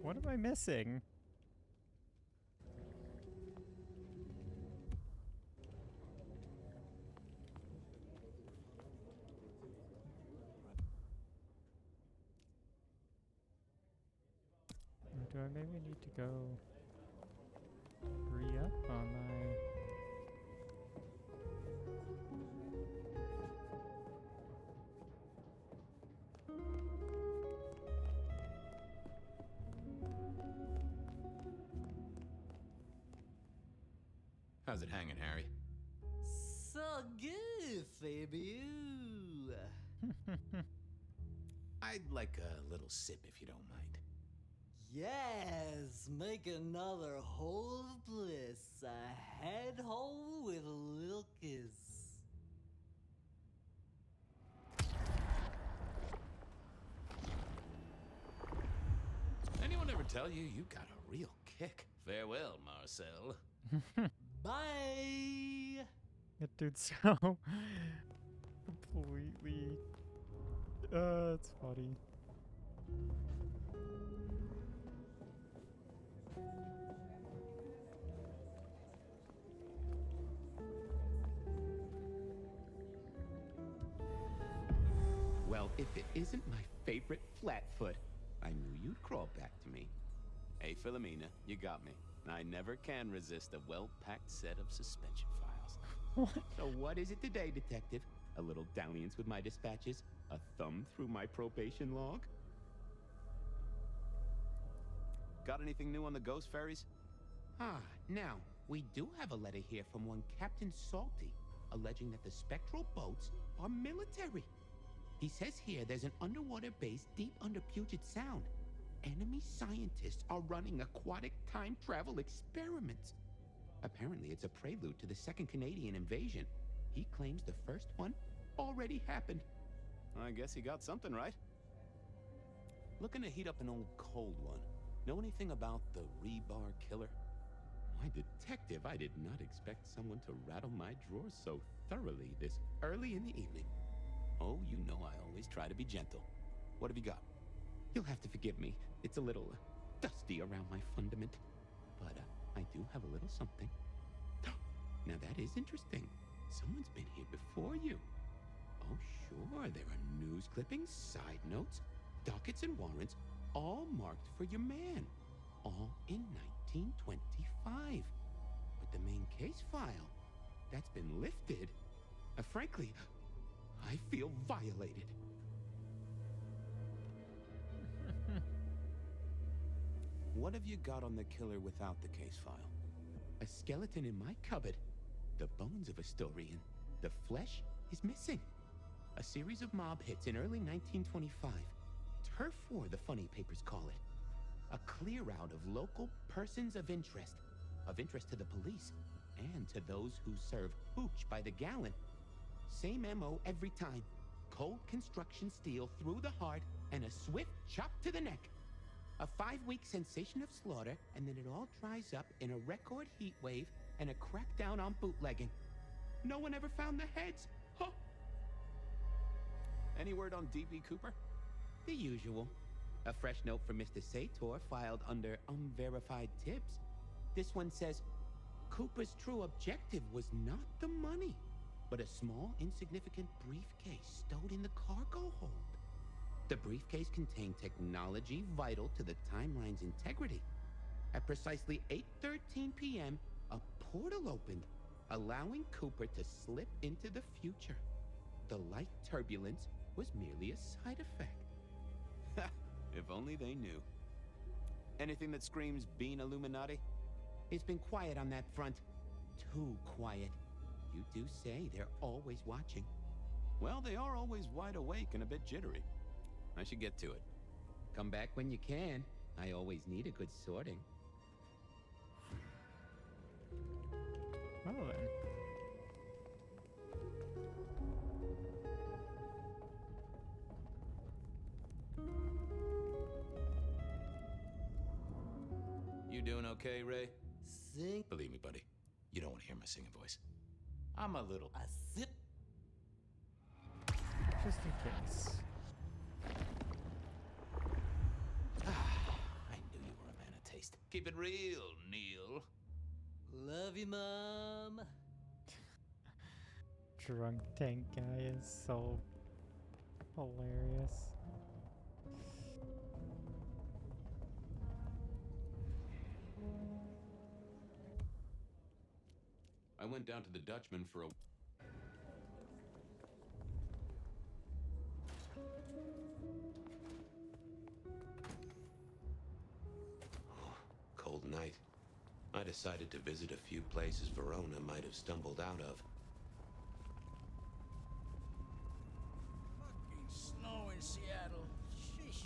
What am I missing? Or do I maybe need to go re-up on my... How's it hanging, Harry? So good, Fabio. I'd like a little sip if you don't mind. Yes, make another hole of bliss. A head hole with a little kiss. Anyone ever tell you you got a real kick? Farewell, Marcel. Bye! That dude's so completely... it's funny. Well, if it isn't my favorite Flatfoot, I knew you'd crawl back to me. Hey, Philomena, you got me. I never can resist a well-packed set of suspension files. What? So what is it today, Detective? A little dalliance with my dispatches? A thumb through my probation log? Got anything new on the ghost ferries? Now, we do have a letter here from one Captain Salty, alleging that the spectral boats are military. He says here there's an underwater base deep under Puget Sound. Enemy scientists are running aquatic time travel experiments. Apparently, it's a prelude to the Second Canadian invasion. He claims the first one already happened. I guess he got something right. Looking to heat up an old cold one. Know anything about the rebar killer? Why, Detective, I did not expect someone to rattle my drawers so thoroughly this early in the evening. Oh, you know I always try to be gentle. What have you got? You'll have to forgive me. It's a little dusty around my fundament. But I do have a little something. Now that is interesting. Someone's been here before you. Oh, sure. There are news clippings, side notes, dockets and warrants, all marked for your man. All in 1925. But the main case file, that's been lifted. Frankly, I feel violated. What have you got on the killer without the case file? A skeleton in my cupboard. The bones of a story, and the flesh is missing. A series of mob hits in early 1925. Turf War, the funny papers call it. A clear out of local persons of interest to the police, and to those who serve hooch by the gallon. Same MO every time. Cold construction steel through the heart and a swift chop to the neck. A 5-week sensation of slaughter, and then it all dries up in a record heat wave and a crackdown on bootlegging. No one ever found the heads. Huh. Any word on D.B. Cooper? The usual. A fresh note from Mr. Sator filed under unverified tips. This one says, Cooper's true objective was not the money, but a small, insignificant briefcase stowed in the cargo hold. The briefcase contained technology vital to the timeline's integrity. At precisely 8:13 p.m., a portal opened, allowing Cooper to slip into the future. The light turbulence was merely a side effect. If only they knew. Anything that screams Bean Illuminati? It's been quiet on that front. Too quiet. You do say they're always watching. Well, they are always wide awake and a bit jittery. I should get to it. Come back when you can. I always need a good sorting. Well then. You doing okay, Ray? Sing. Believe me, buddy, you don't want to hear my singing voice. I'm a little... A sip. Just in case. I knew you were a man of taste. Keep it real, Neil. Love you, Mom. Drunk tank guy is so hilarious. I went down to the Dutchman for a... Cold night. I decided to visit a few places Verona might have stumbled out of. Fucking snow in Seattle. Sheesh.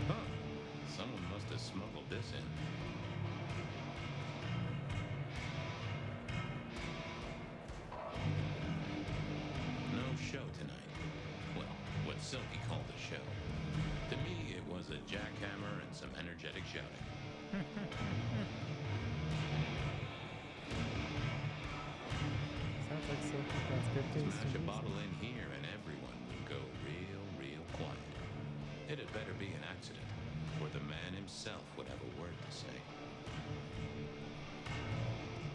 Huh. Someone must have smuggled this in. No show tonight. Well, what Silky called a show. To me, it was a jackhammer and some energetic shouting. Sounds like Silky got good taste. Smash a in bottle music. in here and everyone will go real quiet. It had better be an accident, or the man himself would have a word to say.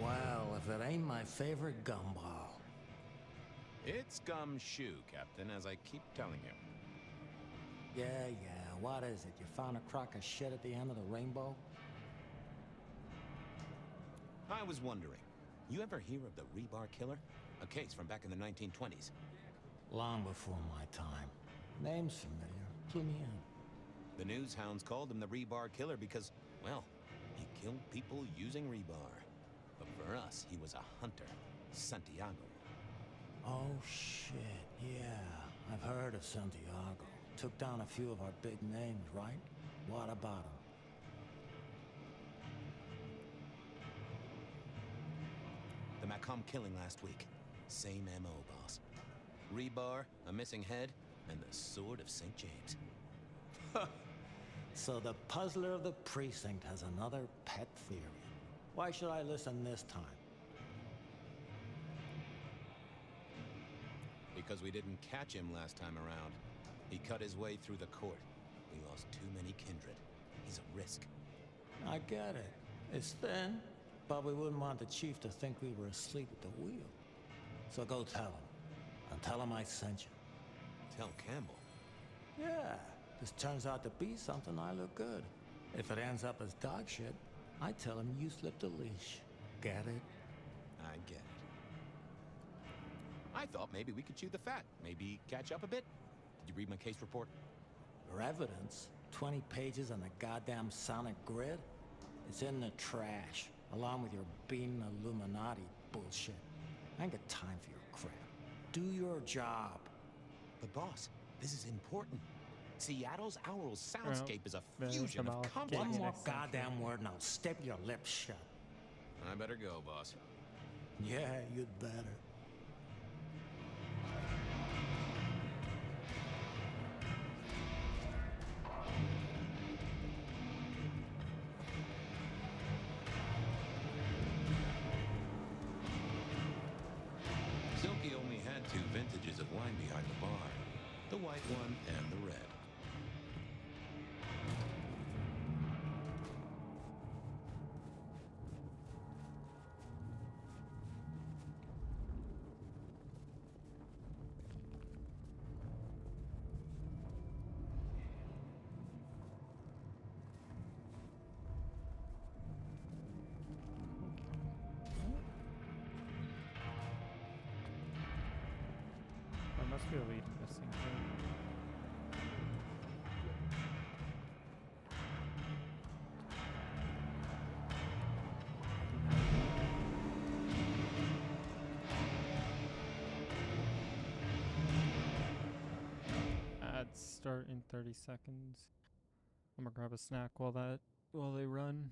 Well, if it ain't my favorite gumball. It's gumshoe, Captain, as I keep telling you. Yeah. What is it? You found a crock of shit at the end of the rainbow? I was wondering, you ever hear of the Rebar Killer? A case from back in the 1920s. Long before my time. Name's familiar. Clue me in. The news hounds called him the Rebar Killer because, well, he killed people using rebar. But for us, he was a hunter. Santiago. Oh, shit. Yeah. I've heard of Santiago. Took down a few of our big names, right? What about him? The Macomb killing last week. Same MO, boss. Rebar, a missing head, and the Sword of St. James. So the puzzler of the precinct has another pet theory. Why should I listen this time? Because we didn't catch him last time around. He cut his way through the court. We lost too many kindred. He's a risk. I get it. It's thin, but we wouldn't want the chief to think we were asleep at the wheel. So go tell him. And tell him I sent you. Tell Campbell? Yeah. This turns out to be something, I look good. If it ends up as dog shit, I tell him you slipped a leash. Get it? I get it. I thought maybe we could chew the fat. Maybe catch up a bit. Did you read my case report? Your evidence, 20 pages on the goddamn sonic grid, it's in the trash, along with your bean Illuminati bullshit. I ain't got time for your crap. Do your job. But boss, this is important. Seattle's Owl soundscape is a fusion of complex... One more goddamn word and I'll staple your lips shut. I better go, boss. Yeah, you'd better. Silky only had 2 vintages of wine behind the bar, the white one and the red. There must be a lead missing here. Ads start in 30 seconds. I'm gonna grab a snack while they run.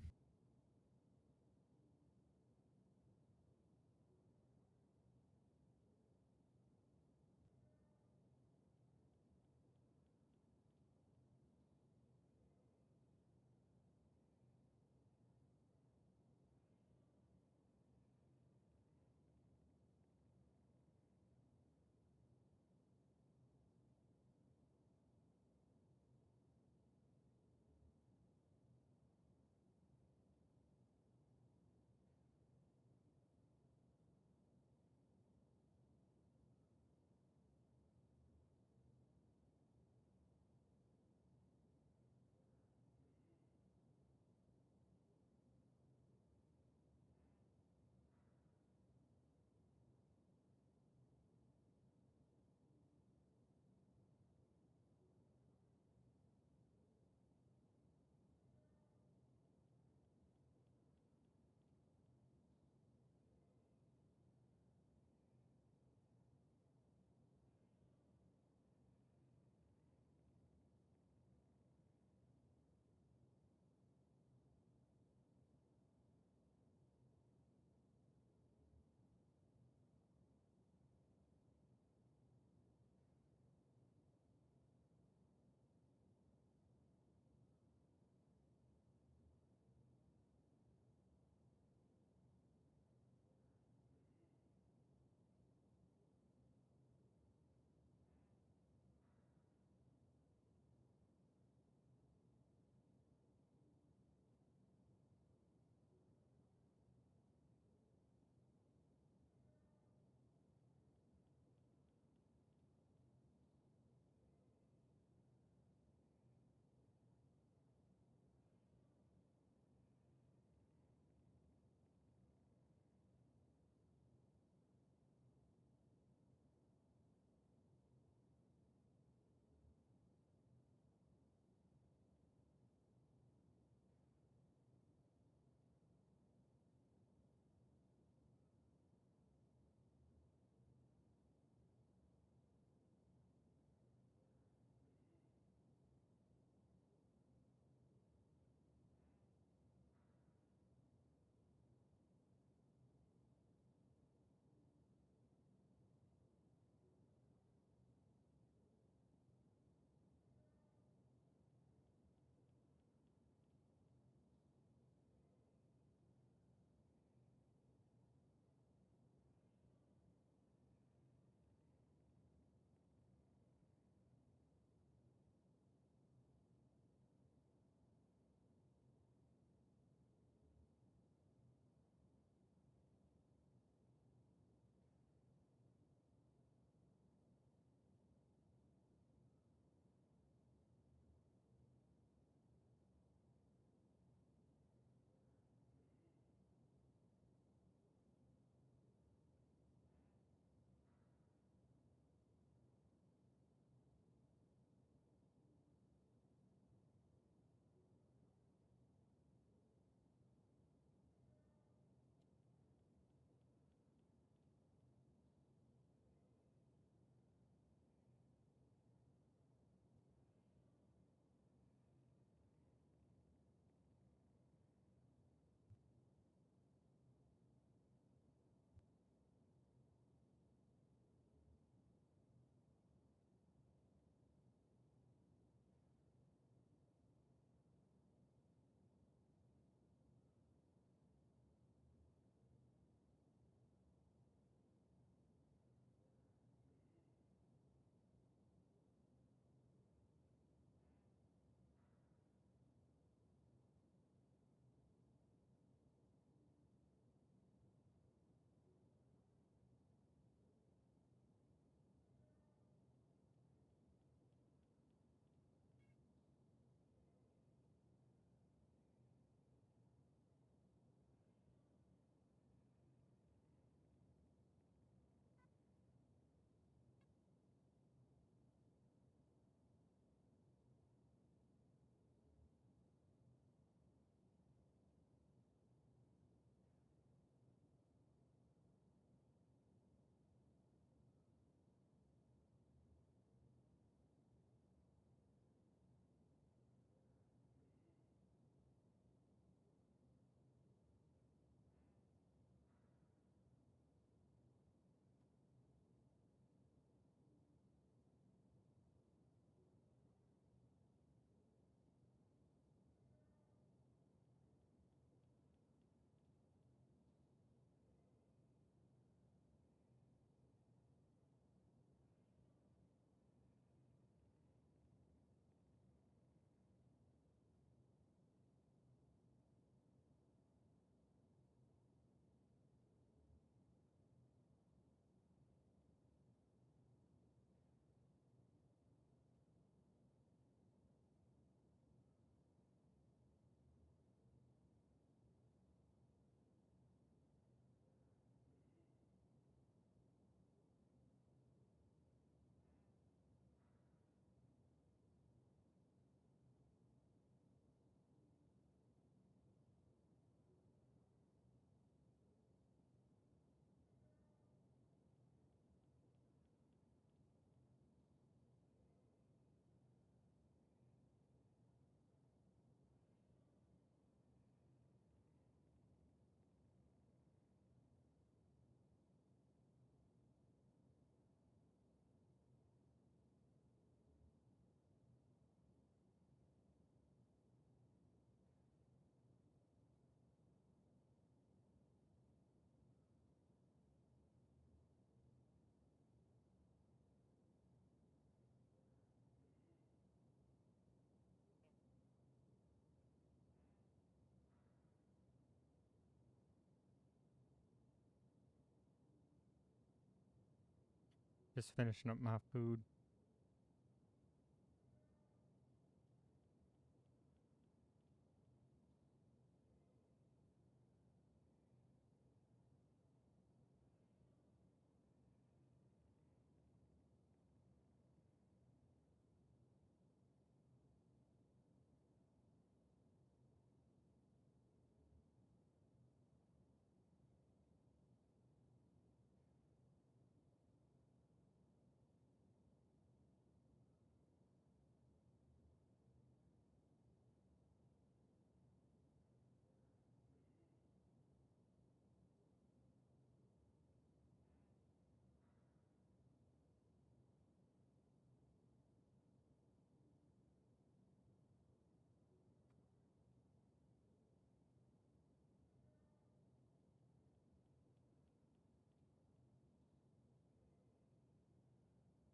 Just finishing up my food.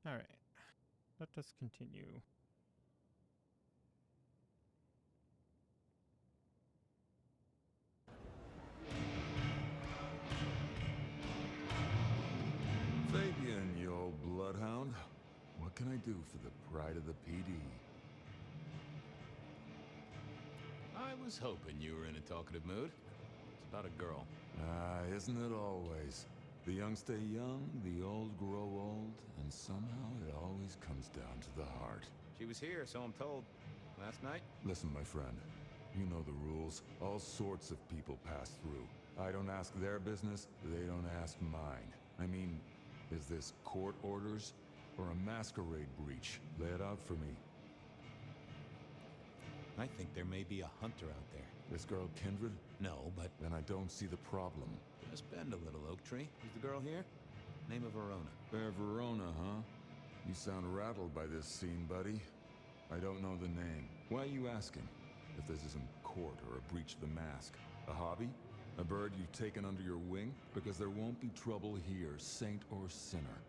Alright, let us continue. Fabian, you old bloodhound. What can I do for the pride of the PD? I was hoping you were in a talkative mood. It's about a girl. Isn't it always? The young stay young, the old grow old, and somehow it always comes down to the heart. She was here, so I'm told. Last night? Listen, my friend. You know the rules. All sorts of people pass through. I don't ask their business, they don't ask mine. I mean, is this court orders or a masquerade breach? Lay it out for me. I think there may be a hunter out there. This girl Kindred? No, but... Then I don't see the problem. Just bend a little, Oak Tree. Is the girl here? Name of Verona. Fair Verona, huh? You sound rattled by this scene, buddy. I don't know the name. Why are you asking? If this isn't court or a breach of the mask. A hobby? A bird you've taken under your wing? Because there won't be trouble here, saint or sinner.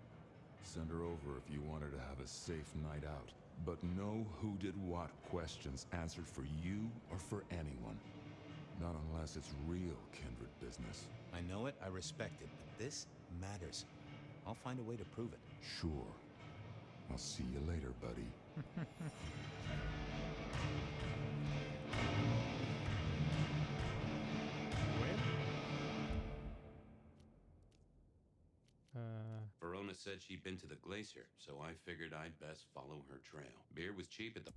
Send her over if you want her to have a safe night out. But no who did what questions answered for you or for anyone. Not unless it's real kindred business. I know it, I respect it, but this matters. I'll find a way to prove it. Sure. I'll see you later, buddy. Verona said she'd been to the glacier, so I figured I'd best follow her trail. Beer was cheap at the...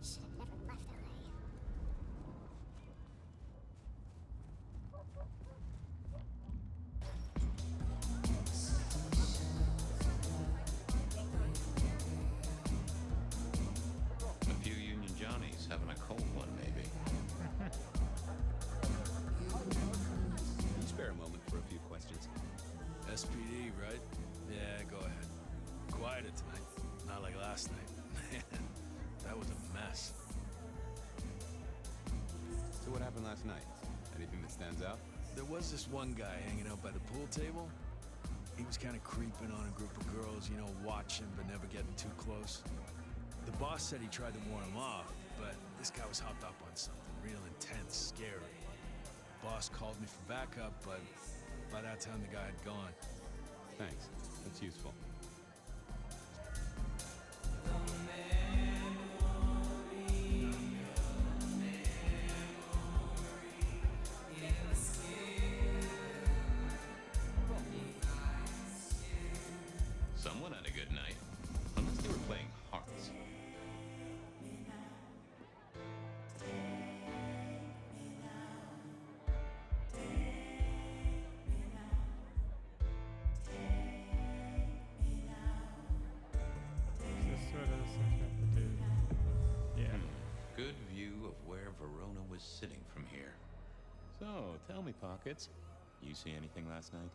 Should have never left LA. A few Union Johnnies having a cold one, maybe. Can you spare a moment for a few questions? SPD, right? Yeah, go ahead. Quieter tonight. Not like last night. Man, that was a mess. So what happened last night? Anything that stands out? There was this one guy hanging out by the pool table. He was kind of creeping on a group of girls, you know, watching but never getting too close. The boss said he tried to warn him off, but this guy was hopped up on something real intense, scary. Boss called me for backup, but by that time the guy had gone. Thanks. That's useful. Someone had a good night. Unless they were playing hearts. So, tell me, Pockets, you see anything last night?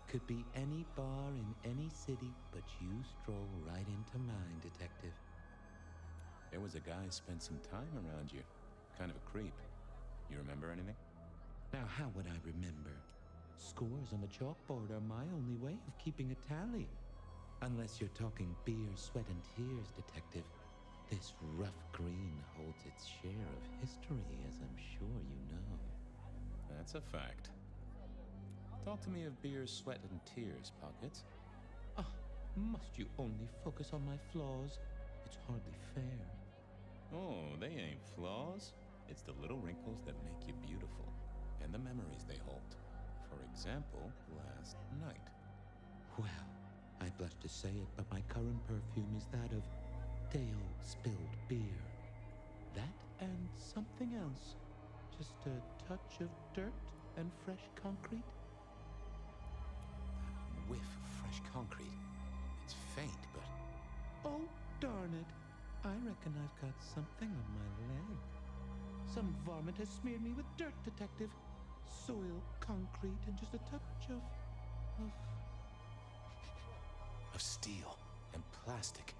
Could be any bar in any city, but you stroll right into mine, Detective. There was a guy spent some time around you. Kind of a creep. You remember anything? Now, how would I remember? Scores on the chalkboard are my only way of keeping a tally. Unless you're talking beer, sweat, and tears, Detective. This rough green holds its share of history, as I'm sure you know. That's a fact. Talk to me of beer, sweat, and tears, Pockets. Ah, must you only focus on my flaws? It's hardly fair. Oh, they ain't flaws. It's the little wrinkles that make you beautiful, and the memories they hold. For example, last night. Well, I blush to say it, but my current perfume is that of day-old spilled beer. That and something else. Just a touch of dirt and fresh concrete. That whiff of fresh concrete. It's faint, but... Oh, darn it. I reckon I've got something on my leg. Some varmint has smeared me with dirt, Detective. Soil, concrete, and just a touch of steel and plastic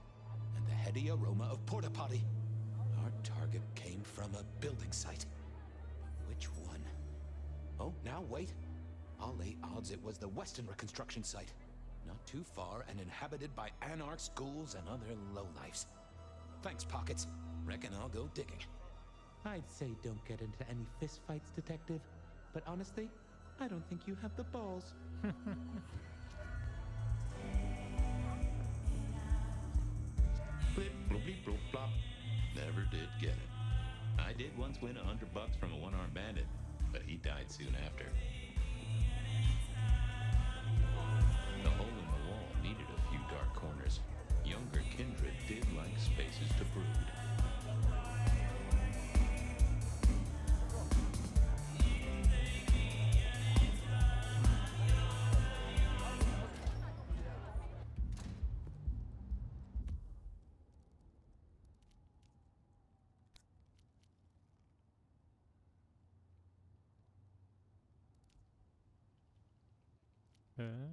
and the heady aroma of porta potty. Our target came from a building site. But which one? Oh, now wait. I'll lay odds it was the Westenra construction site. Not too far and inhabited by anarchs, ghouls, and other lowlifes. Thanks, Pockets. Reckon I'll go digging. I'd say don't get into any fistfights, Detective. But honestly, I don't think you have the balls. Flip, bloopy, bloop, plop. Never did get it. I did once win $100 from a one-armed bandit, but he died soon after. The hole in the wall needed a few dark corners. Younger kindred did like spaces to brood.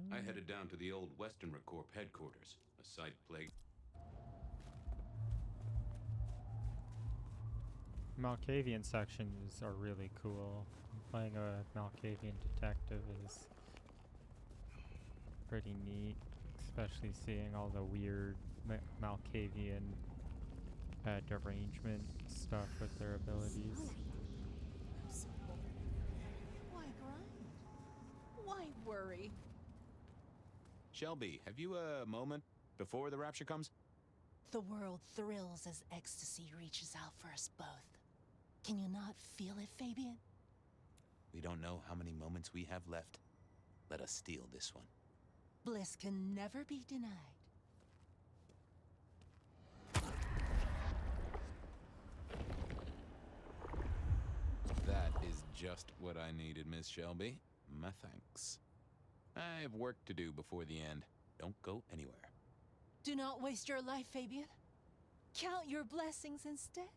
I headed down to the old Westenra Corp headquarters, a site plagued. Malkavian sections are really cool. Playing a Malkavian detective is pretty neat, especially seeing all the weird Malkavian derangement stuff with their abilities. Why grind? Why worry? Shelby, have you a moment before the rapture comes? The world thrills as ecstasy reaches out for us both. Can you not feel it, Fabian? We don't know how many moments we have left. Let us steal this one. Bliss can never be denied. That is just what I needed, Miss Shelby. My thanks. I have work to do before the end. Don't go anywhere. Do not waste your life, Fabian. Count your blessings instead.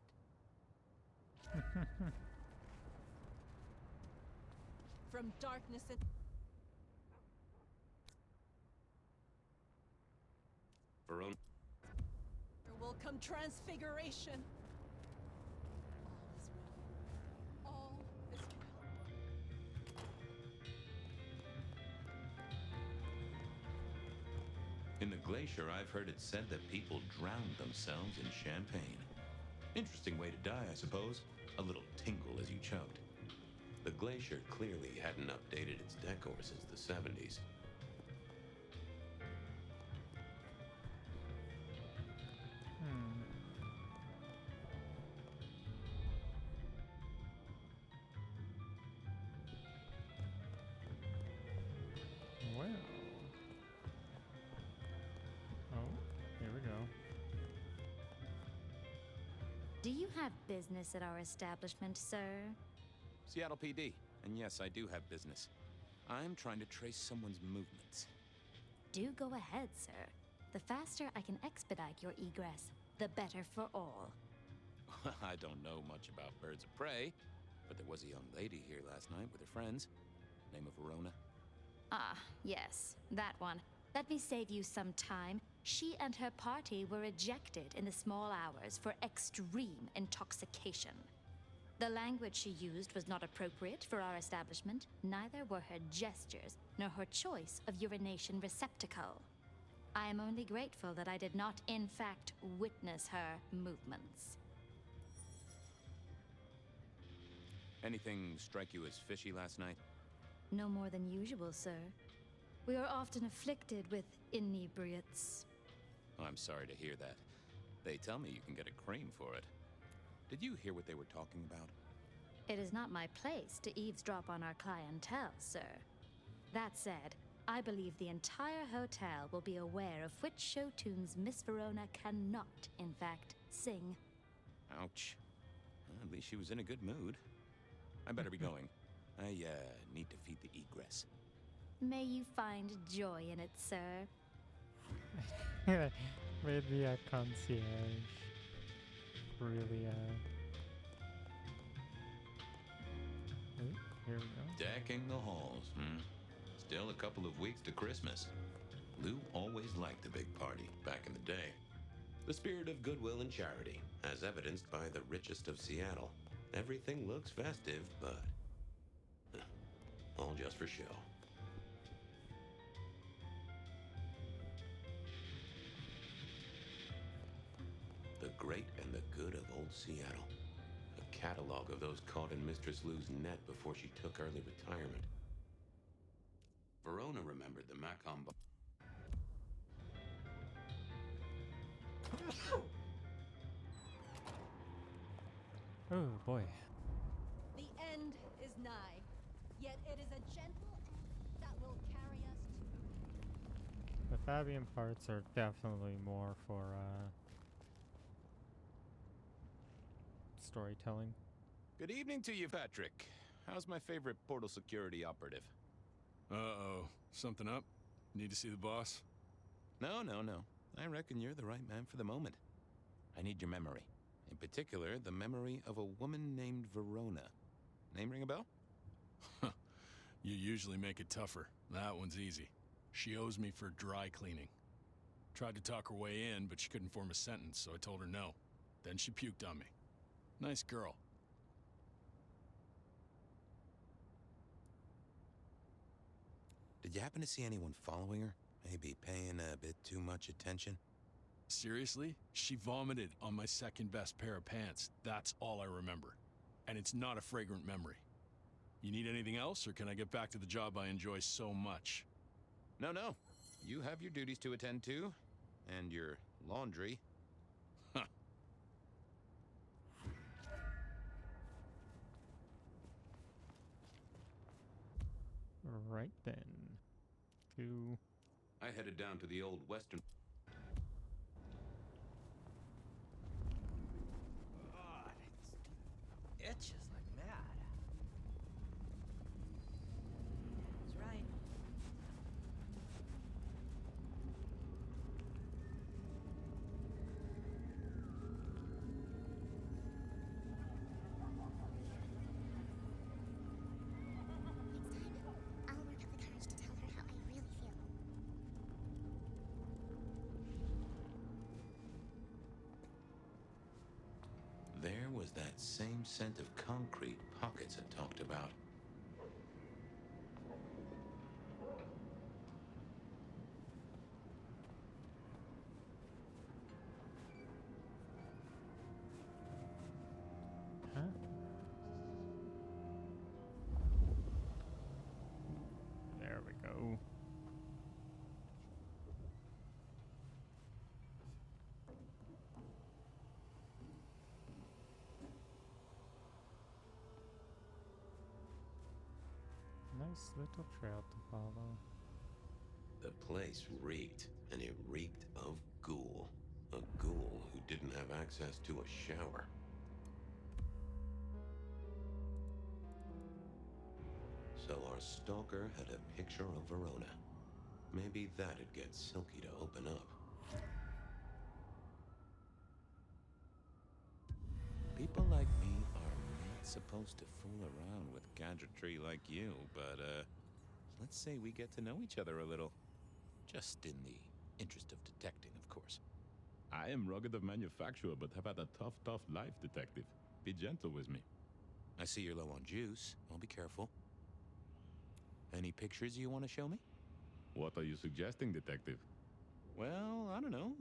From darkness and... For own. There will come transfiguration. All is well. In the glacier, I've heard it said that people drowned themselves in champagne. Interesting way to die, I suppose. A little tingle as you choked. The glacier clearly hadn't updated its decor since the 70s. Well. Oh, here we go. Do you have business at our establishment, sir? Seattle PD. And yes, I do have business. I'm trying to trace someone's movements. Do go ahead, sir. The faster I can expedite your egress, the better for all. I don't know much about birds of prey, But there was a young lady here last night with her friends. Name of Verona. Ah, yes, that one. Let me save you some time. She and her party were ejected in the small hours for extreme intoxication. The language she used was not appropriate for our establishment, neither were her gestures, nor her choice of urination receptacle. I am only grateful that I did not, in fact, witness her movements. Anything strike you as fishy last night? No more than usual, sir. We are often afflicted with inebriates. Oh, I'm sorry to hear that. They tell me you can get a cream for it. Did you hear what they were talking about? It is not my place to eavesdrop on our clientele, sir. That said, I believe the entire hotel will be aware of which show tunes Miss Verona cannot, in fact, sing. Ouch. Well, at least she was in a good mood. I better be going. I, need to feed the egress. May you find joy in it, sir. Made the concierge really, oh, here we go. Decking the halls, Still a couple of weeks to Christmas. Lou always liked a big party back in the day. The spirit of goodwill and charity, as evidenced by the richest of Seattle. Everything looks festive, but all just for show. The great and the good of old Seattle. A catalog of those caught in Mistress Lou's net before she took early retirement. Verona remembered the Macomb. Oh boy. The end is nigh, yet it is a gentle end that will carry us to. The Fabian parts are definitely more for storytelling. Good evening to you, Patrick. How's my favorite portal security operative? Uh-oh. Something up? Need to see the boss? No. I reckon you're the right man for the moment. I need your memory. In particular, the memory of a woman named Verona. Name ring a bell? You usually make it tougher. That one's easy. She owes me for dry cleaning. Tried to talk her way in, but she couldn't form a sentence, so I told her no. Then she puked on me. Nice girl. Did you happen to see anyone following her? Maybe paying a bit too much attention? Seriously? She vomited on my second best pair of pants. That's all I remember. And it's not a fragrant memory. You need anything else, or can I get back to the job I enjoy so much? No. You have your duties to attend to, and your laundry. Huh. Right then. I headed down to the old western. God, it itches like mad. He's right. I'll work up the courage to tell her how I really feel. There was that same scent of concrete Pockets had talked about. Huh? There we go. Nice little trail to follow. The place reeked, and it reeked of ghoul. A ghoul who didn't have access to a shower. So our stalker had a picture of Verona. Maybe that'd get Silky to open up. People like me are made supposed to fool around with gadgetry like you, but, let's say we get to know each other a little. Just in the interest of detecting, of course. I am rugged of manufacture, but have had a tough life, detective. Be gentle with me. I see you're low on juice. I'll be careful. Any pictures you want to show me? What are you suggesting, detective? Well, I don't know.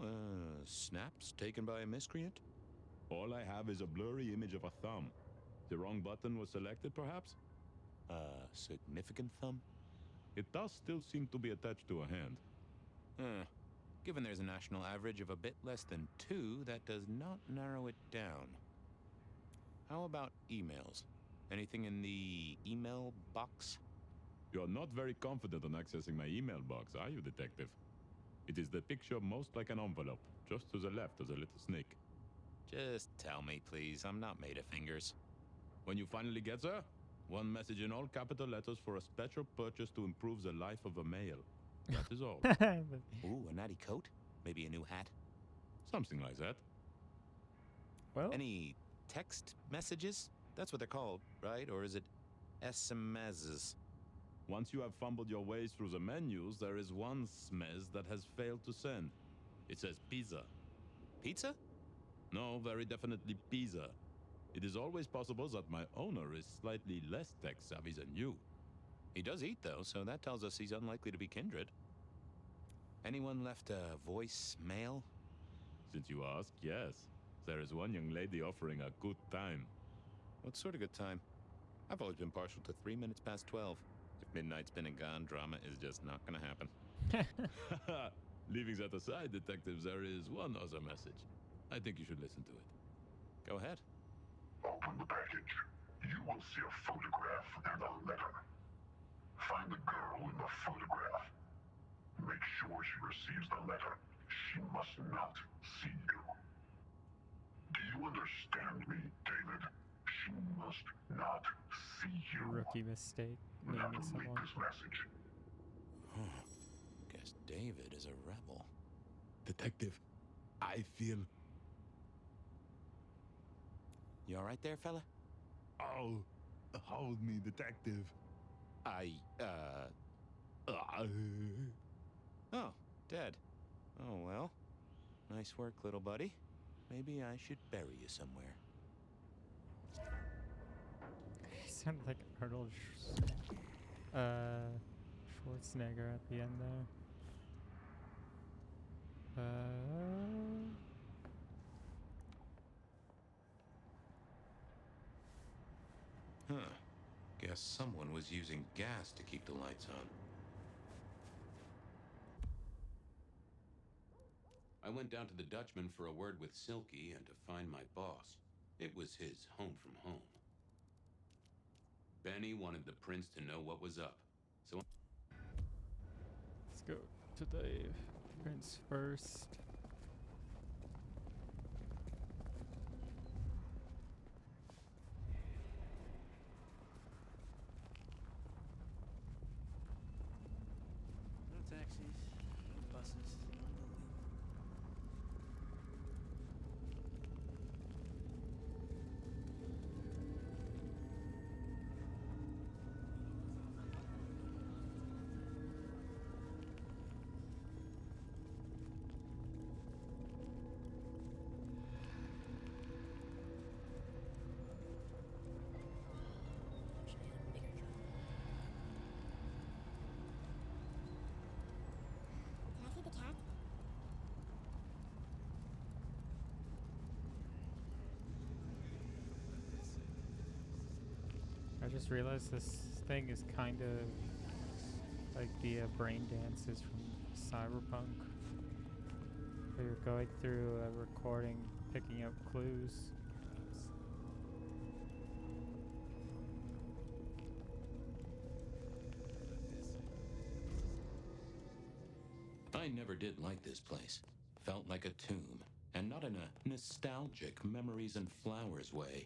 Snaps taken by a miscreant? All I have is a blurry image of a thumb. The wrong button was selected, perhaps? Significant thumb? It does still seem to be attached to a hand. Given there's a national average of a bit less than 2, that does not narrow it down. How about emails? Anything in the email box? You're not very confident on accessing my email box, are you, detective? It is the picture most like an envelope. Just to the left is a little snake. Just tell me, please. I'm not made of fingers. When you finally get there, one message in all capital letters for a special purchase to improve the life of a male. That is all. Ooh, a natty coat? Maybe a new hat? Something like that. Well, any text messages? That's what they're called, right? Or is it SMSs? Once you have fumbled your way through the menus, there is one SMS that has failed to send. It says pizza. Pizza? No, very definitely pizza. It is always possible that my owner is slightly less tech-savvy than you. He does eat, though, so that tells us he's unlikely to be kindred. Anyone left a voicemail? Since you ask, yes. There is one young lady offering a good time. What sort of good time? I've always been partial to 3 minutes past 12. If midnight's been and gone, drama is just not gonna happen. Leaving that aside, detectives, there is one other message. I think you should listen to it. Go ahead. Open the package. You will see a photograph and a letter. Find the girl in the photograph. Make sure she receives the letter. She must not see you. Do you understand me, David? She must not see you. Rookie mistake. Now Naming delete someone. this message. Guess David is a rebel. Detective, I feel... You all right there, fella? Oh, hold me, detective. Oh, dead. Oh, well. Nice work, little buddy. Maybe I should bury you somewhere. He sounded like Arnold Schwarzenegger at the end there. Guess someone was using gas to keep the lights on. I went down to the Dutchman for a word with Silky and to find my boss. It was his home from home. Benny wanted the prince to know what was up, so... Let's go to the prince first. No taxis, no buses. Can I see the cat? I just realized this thing is kind of like the brain dances from Cyberpunk. Where you're going through a recording, picking up clues. I never did like this place. Felt like a tomb, and not in a nostalgic memories and flowers way.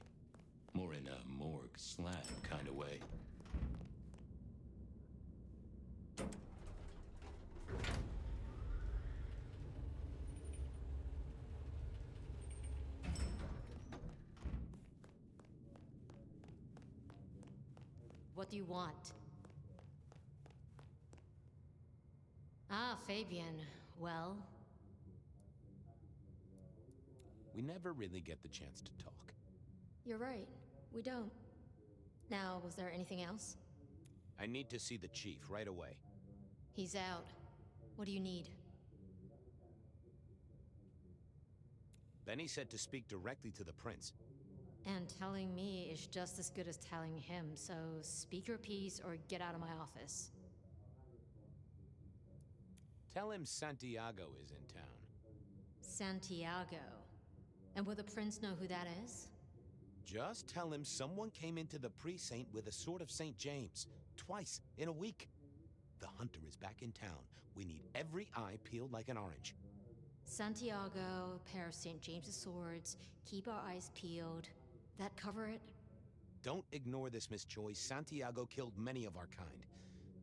More in a morgue slab kind of way. What do you want? Ah, Fabian. Well? We never really get the chance to talk. You're right. We don't. Now, was there anything else? I need to see the chief right away. He's out. What do you need? Benny said to speak directly to the prince. And telling me is just as good as telling him, so speak your piece or get out of my office. Tell him Santiago is in town. Santiago. And will the prince know who that is? Just tell him someone came into the precinct with a sword of St. James. Twice in a week. The hunter is back in town. We need every eye peeled like an orange. Santiago, pair of St. James's swords, keep our eyes peeled. That cover it? Don't ignore this, Miss Joy. Santiago killed many of our kind.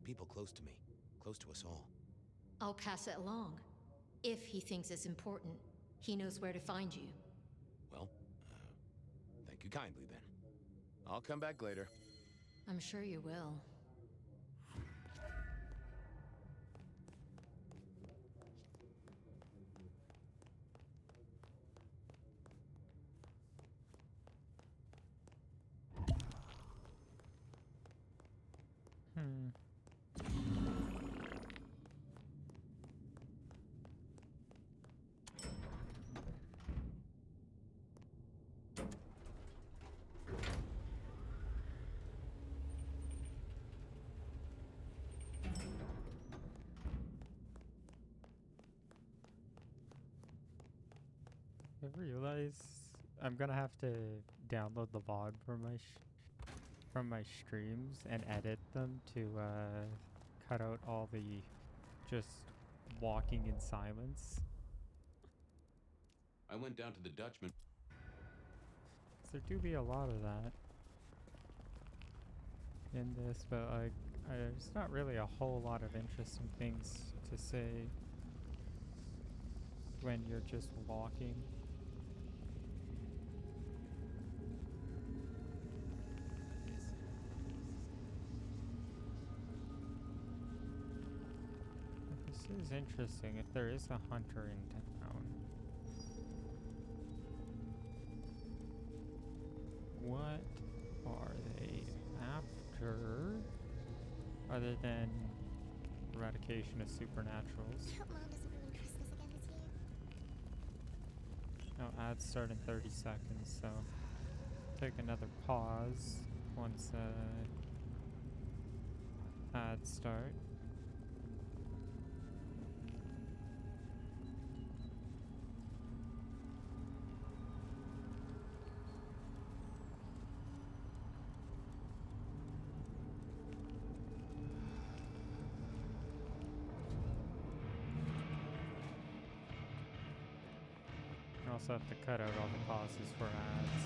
People close to me. Close to us all. I'll pass it along. If he thinks it's important, he knows where to find you. Well, thank you kindly then. I'll come back later. I'm sure you will. I realize I'm gonna have to download the VOD from my streams and edit them to cut out all the just walking in silence. I went down to the Dutchman. 'Cause there do be a lot of that in this, but like there's not really a whole lot of interesting things to say when you're just walking. This is interesting if there is a hunter in town. What are they after other than eradication of supernaturals? Hope Mom doesn't ruin Christmas again this year. No, ads start in 30 seconds, so take another pause once ads start. You also have to cut out all the pauses for ads.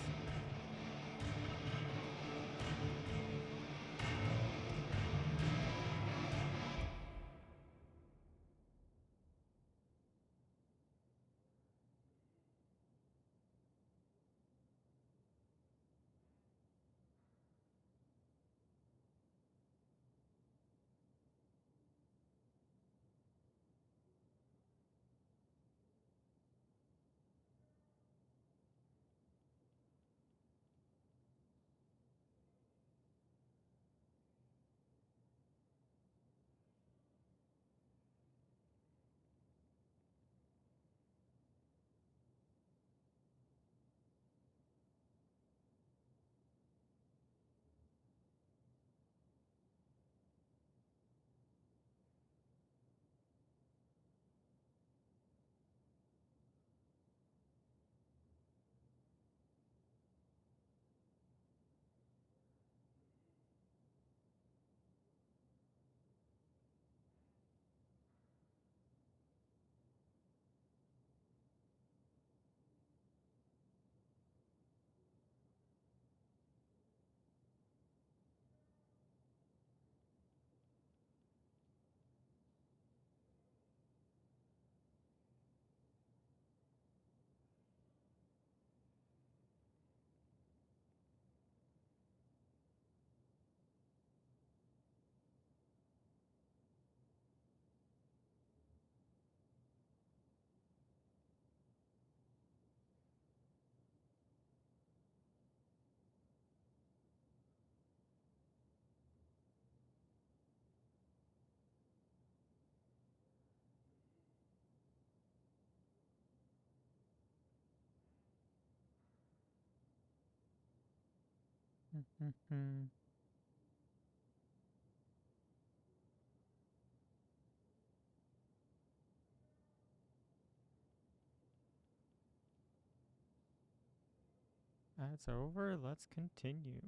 That's over. Let's continue.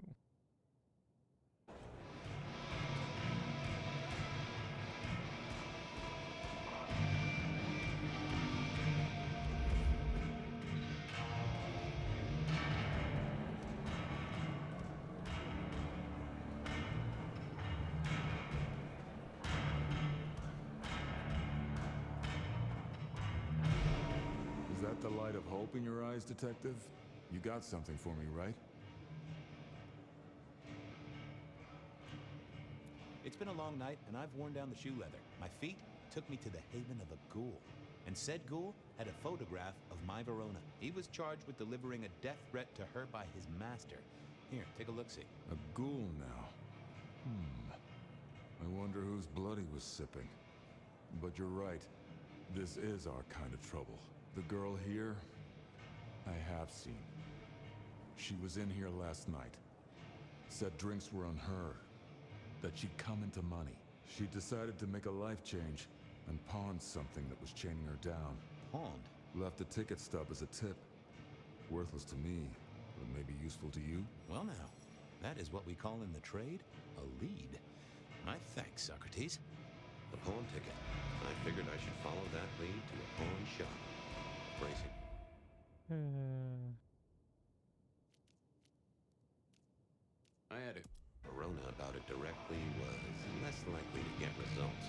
Is that the light of hope in your eyes, Detective? You got something for me, right? It's been a long night, and I've worn down the shoe leather. My feet took me to the haven of a ghoul. And said ghoul had a photograph of my Verona. He was charged with delivering a death threat to her by his master. Here, take a look-see. A ghoul now. I wonder whose blood he was sipping. But you're right. This is our kind of trouble. The girl here, I have seen. She was in here last night. Said drinks were on her. That she'd come into money. She decided to make a life change and pawned something that was chaining her down. Pawned? Left a ticket stub as a tip. Worthless to me, but maybe useful to you? Well now, that is what we call in the trade a lead. My thanks, Socrates. The pawn ticket. I figured I should follow that lead to a pawn shop. Bracing. I had a Verona about it directly was less likely to get results.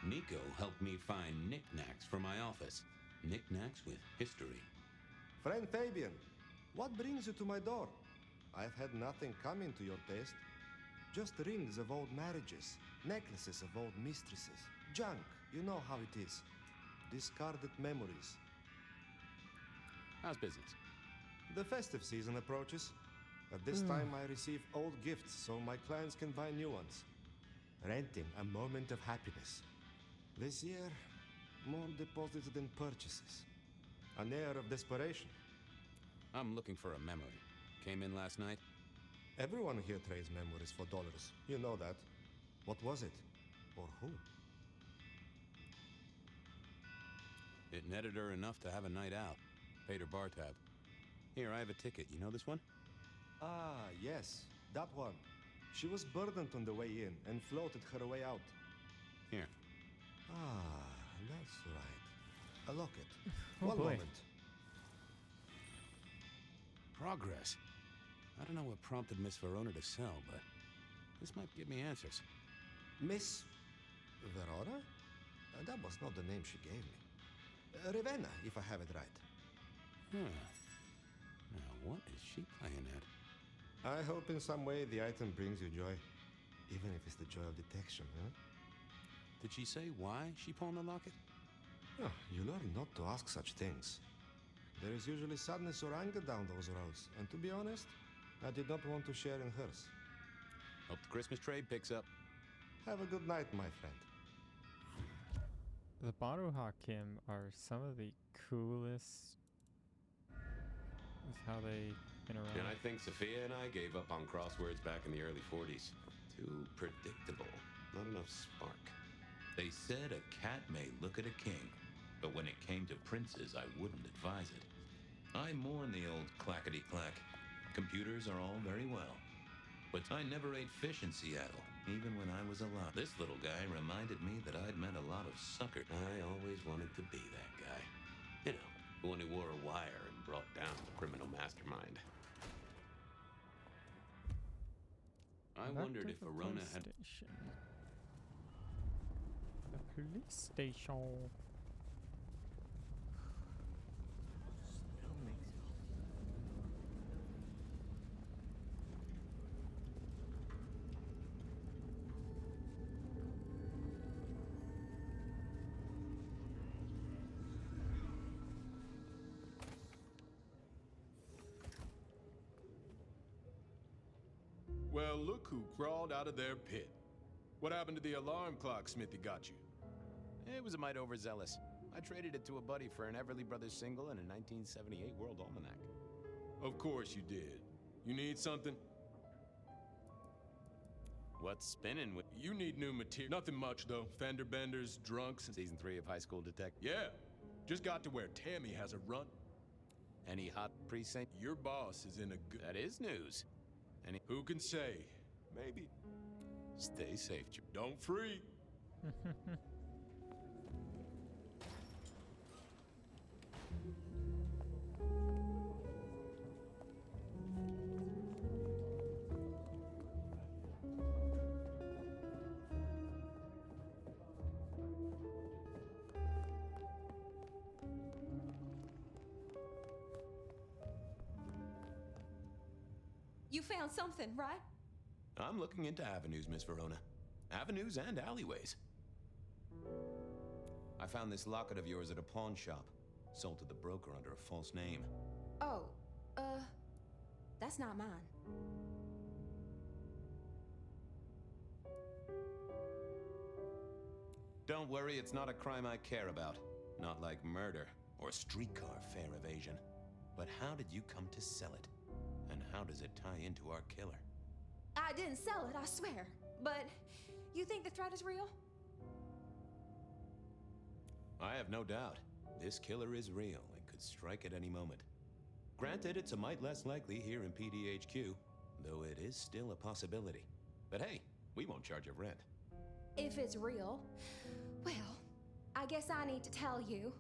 Nico helped me find knickknacks for my office. Knickknacks with history. Friend Fabian, what brings you to my door? I've had nothing coming to your taste. Just rings of old marriages, necklaces of old mistresses, junk, you know how it is. Discarded memories. How's business? The festive season approaches. At this time I receive old gifts so my clients can buy new ones. Renting a moment of happiness. This year, more deposits than purchases. An air of desperation. I'm looking for a memory. Came in last night? Everyone here trades memories for dollars. You know that. What was it? Or who? It netted her enough to have a night out. Paid her bar tab. Here, I have a ticket. You know this one? Ah, yes. That one. She was burdened on the way in and floated her way out. Here. Ah, that's right. A locket. Oh, One boy. moment. Progress. I don't know what prompted Miss Verona to sell, but this might give me answers. Miss Verona? That was not the name she gave me. Ravenna, if I have it right. Huh. Now, what is she playing at? I hope in some way the item brings you joy. Even if it's the joy of detection, huh? Did she say why she pawned the locket? Oh, you learn not to ask such things. There is usually sadness or anger down those roads, and to be honest, I did not want to share in hers. Hope the Christmas trade picks up. Have a good night, my friend. The Bottle Hakim are some of the coolest. Is how they interact. And I think Sophia and I gave up on crosswords back in the early 40s. Too predictable. Not enough spark. They said a cat may look at a king, but when it came to princes, I wouldn't advise it. I mourn the old clackety-clack. Computers are all very well, but I never ate fish in Seattle, even when I was alive. This little guy reminded me that I'd met a lot of suckers. I always wanted to be that guy. You know, The one who wore a wire and brought down the criminal mastermind. I Back wondered to if the Verona police had... station. The police station. Well, look who crawled out of their pit. What happened to the alarm clock Smithy got you? It was a mite overzealous. I traded it to a buddy for an Everly Brothers single and a 1978 World Almanac. Of course you did. You need something? What's spinning with... You need new material. Nothing much, though. Fender benders, drunks, and... Season 3 of High School Detective? Yeah. Just got to where Tammy has a run. Any hot precinct? Your boss is in a good... That is news. Any... Who can say? Maybe. Stay safe, Don't freak. You found something, right? I'm looking into avenues, Miss Verona. Avenues and alleyways. I found this locket of yours at a pawn shop. Sold to the broker under a false name. Oh, that's not mine. Don't worry, it's not a crime I care about. Not like murder or streetcar fare evasion. But how did you come to sell it? And how does it tie into our killer? I didn't sell it, I swear. But you think the threat is real? I have no doubt. This killer is real and could strike at any moment. Granted, it's a mite less likely here in PDHQ, though it is still a possibility. But hey, we won't charge you rent. If it's real, well, I guess I need to tell you.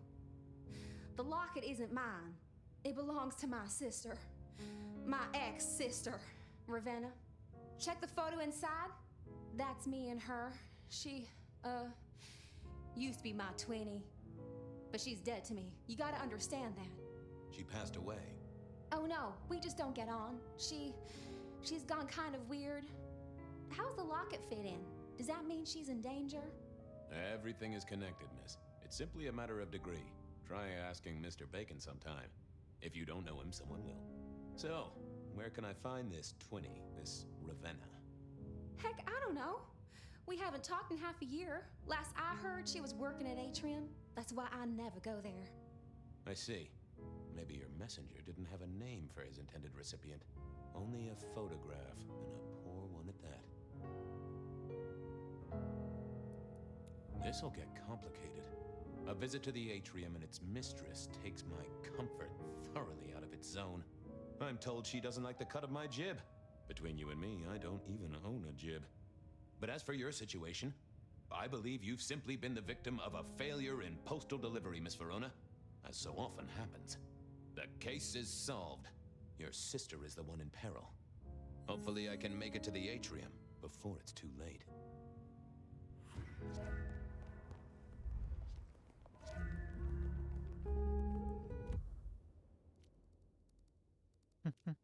The locket isn't mine. It belongs to my sister. My ex-sister, Ravenna. Check the photo inside. That's me and her. She, used to be my twinnie. But she's dead to me. You gotta understand that. She passed away. Oh no, we just don't get on. She's gone kind of weird. How's the locket fit in? Does that mean she's in danger? Everything is connected, miss. It's simply a matter of degree. Try asking Mr. Bacon sometime. If you don't know him, someone will. So, where can I find this twinnie, this Ravenna? Heck, I don't know. We haven't talked in half a year. Last I heard, she was working at Atrium. That's why I never go there. I see. Maybe your messenger didn't have a name for his intended recipient. Only a photograph, and a poor one at that. This'll get complicated. A visit to the Atrium and its mistress takes my comfort thoroughly out of its zone. I'm told she doesn't like the cut of my jib. Between you and me, I don't even own a jib. But as for your situation, I believe you've simply been the victim of a failure in postal delivery, Miss Verona. As so often happens. The case is solved. Your sister is the one in peril. Hopefully I can make it to the Atrium before it's too late.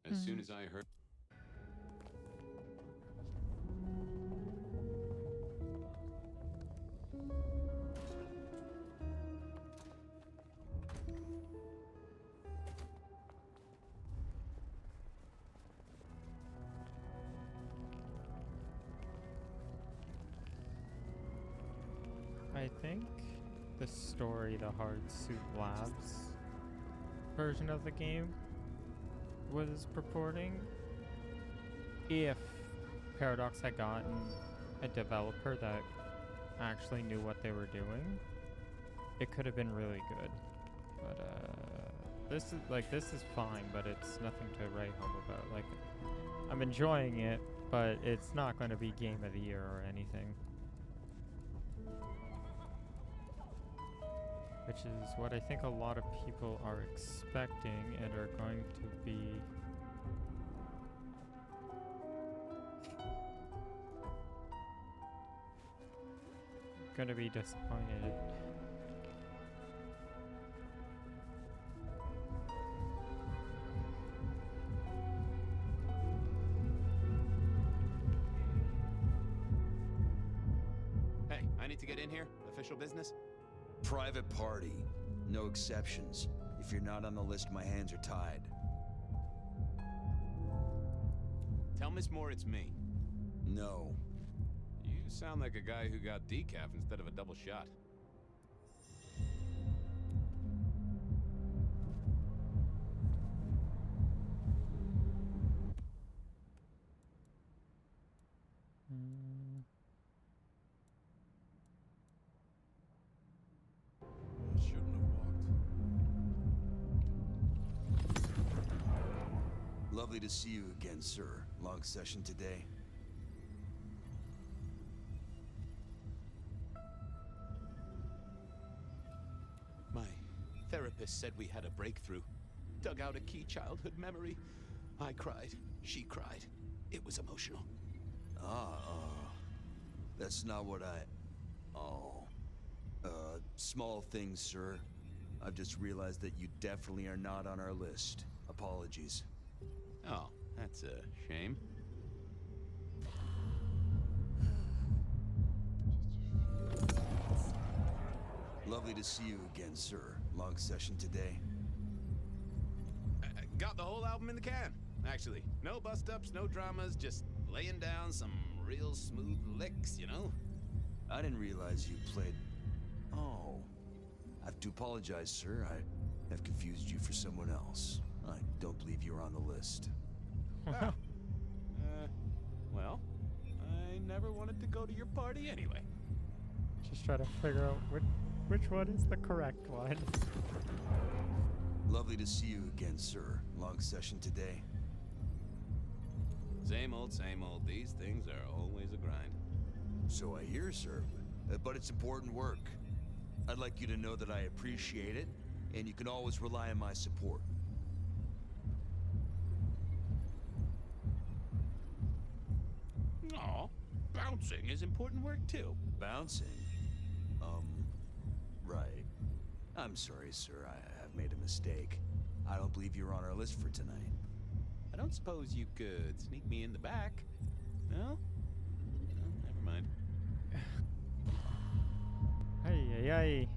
As soon as I heard... I think the story, the Hard Suit Labs version of the game was purporting, if Paradox had gotten a developer that actually knew what they were doing, it could have been really good. But this is fine, but it's nothing to write home about. Like, I'm enjoying it, but it's not going to be Game of the Year or anything. which is what I think a lot of people are expecting and are going to be disappointed. Hey, I need to get in here. Official business? Private party. No exceptions. If you're not on the list, my hands are tied. Tell Miss Moore it's me. No. You sound like a guy who got decaf instead of a double shot. Shouldn't have walked. Lovely to see you again, sir. Long session today. My therapist said we had a breakthrough. Dug out a key childhood memory. I cried. She cried. It was emotional. That's not what I... small things, sir. I've just realized that you definitely are not on our list. Apologies. Oh, that's a shame. Lovely to see you again, sir. Long session today. Got the whole album in the can, actually. No bust-ups, no dramas, just laying down some real smooth licks, you know? I didn't realize you played... Oh. I have to apologize, sir. I have confused you for someone else. I don't believe you're on the list. Well, I never wanted to go to your party anyway. Just try to figure out which one is the correct one. Lovely to see you again, sir. Long session today. Same old, same old. These things are always a grind. So I hear, sir. But it's important work. I'd like you to know that I appreciate it, and you can always rely on my support. Aw, bouncing is important work too. Bouncing? Right. I'm sorry, sir. I've made a mistake. I don't believe you're on our list for tonight. I don't suppose you could sneak me in the back? No? No, never mind. Hey.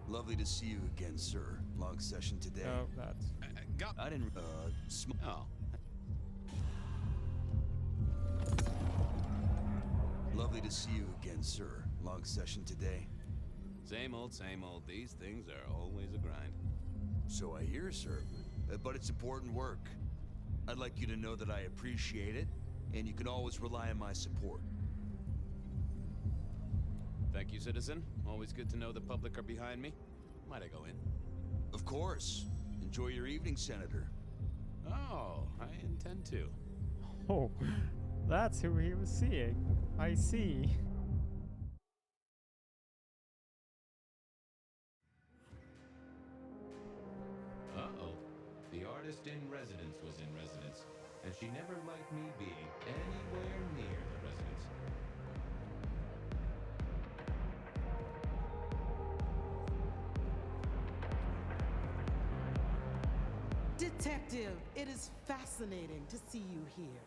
Lovely to see you again, sir. Long session today. Oh, that's... I didn't, Oh. Lovely to see you again, sir. Long session today. Same old, same old. These things are always a grind. So I hear, sir. But it's important work. I'd like you to know that I appreciate it, and you can always rely on my support. Thank you, citizen. Always good to know the public are behind me. Might I go in? Of course. Enjoy your evening, Senator. Oh, I intend to. Oh, that's who he was seeing. I see. Uh-oh. The artist in residence was in residence, and she never liked me being anywhere near the residence. Detective, it is fascinating to see you here.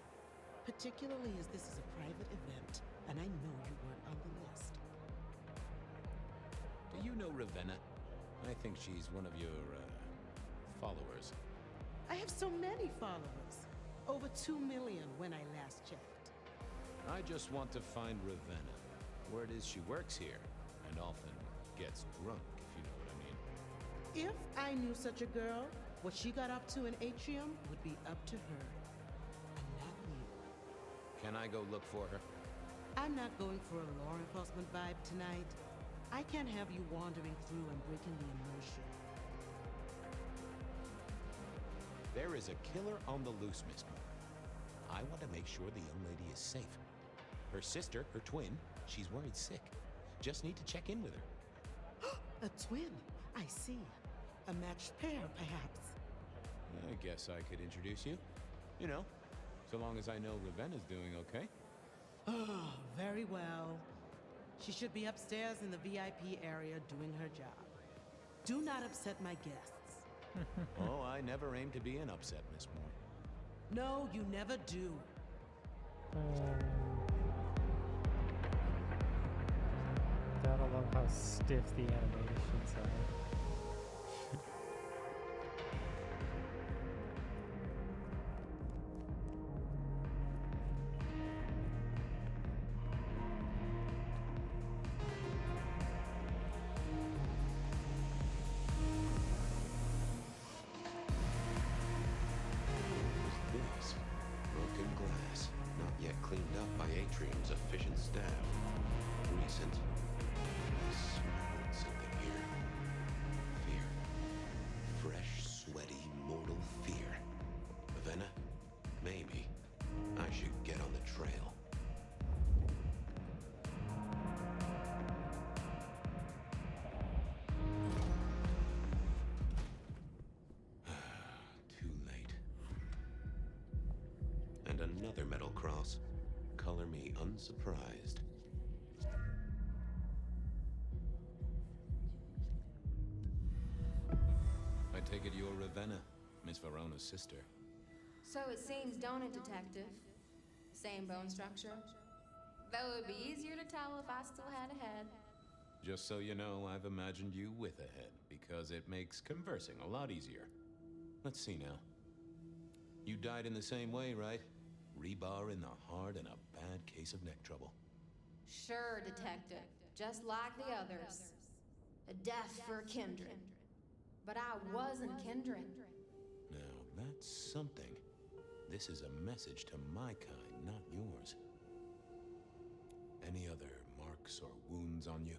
Particularly as this is a private event, and I know you weren't on the list. Do you know Ravenna? I think she's one of your, followers. I have so many followers. Over 2 million when I last checked. I just want to find Ravenna. Word is she works here, and often gets drunk, if you know what I mean. If I knew such a girl, what she got up to in Atrium would be up to her. And not you. Can I go look for her? I'm not going for a law enforcement vibe tonight. I can't have you wandering through and breaking the immersion. There is a killer on the loose, Miss Moore. I want to make sure the young lady is safe. Her sister, her twin, she's worried sick. Just need to check in with her. A twin, I see. A matched pair, perhaps. I guess I could introduce you. You know, so long as I know Ravenna's doing okay. Oh, very well. She should be upstairs in the VIP area doing her job. Do not upset my guests. Oh, I never aim to be an upset, Miss Moore. No, you never do. Gotta love how stiff the animations are. This broken glass, not yet cleaned up by Atrium's efficient staff. Recent. I smelled something here. Fear. Fresh, sweaty, mortal fear. Ravenna, maybe I should get on the trail. Too late. And another metal cross. Color me unsurprised. I take it you're Ravenna, Miss Verona's sister. So it seems, don't it, Detective? Same bone structure? Though it would be easier to tell if I still had a head. Just so you know, I've imagined you with a head, because it makes conversing a lot easier. Let's see now. You died in the same way, right? Rebar in the heart and a bad case of neck trouble. Sure, Detective. Just like the others. A death for a kindred. But I wasn't kindred. Now, that's something. This is a message to my kind, not yours. Any other marks or wounds on you?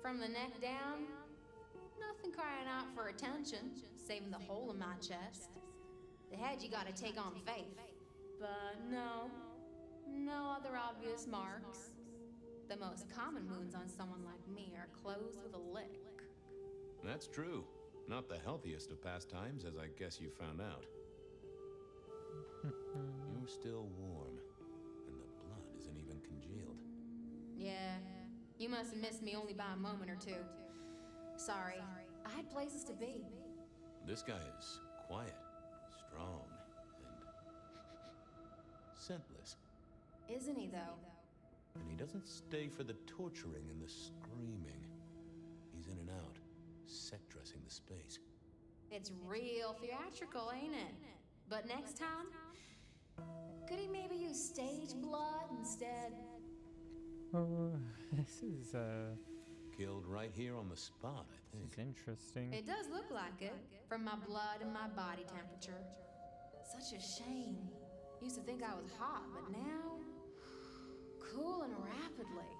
From the neck down, nothing crying out for attention, saving the hole in my chest. The head you gotta take on faith. But no other obvious marks. The most common wounds on someone like me are closed with a lick. That's true. Not the healthiest of pastimes, as I guess you found out. You're still warm, and the blood isn't even congealed. Yeah, you must have missed me only by a moment or two. Sorry, I had places to be. This guy is quiet, strong, and scentless. Isn't he, though? And he doesn't stay for the torturing and the screaming. He's in and out, set dressing the space. It's real theatrical, ain't it? But next time, could he maybe use stage blood instead? Oh, this is Killed right here on the spot, I think. This is interesting. It does look like it, from my blood and my body temperature. Such a shame. Used to think I was hot, but now, cooling rapidly.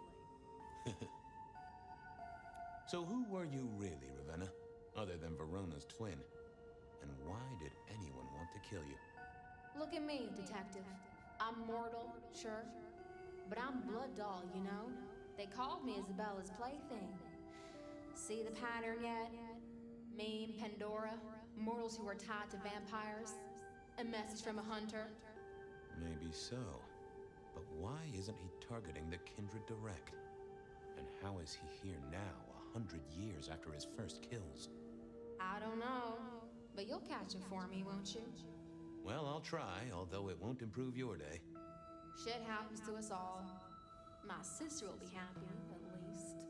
So who were you really, Ravenna? Other than Verona's twin? And why did anyone want to kill you? Look at me, Detective. I'm mortal, sure. But I'm blood doll, you know? They called me Isabella's plaything. See the pattern yet? Me and Pandora, mortals who are tied to vampires. A message from a hunter. Maybe so. But why isn't he targeting the Kindred direct? And how is he here now, 100 years after his first kills? I don't know. But you'll catch him for me, won't you? Well, I'll try, although it won't improve your day. Shit happens to us all. My sister will be happy, at least.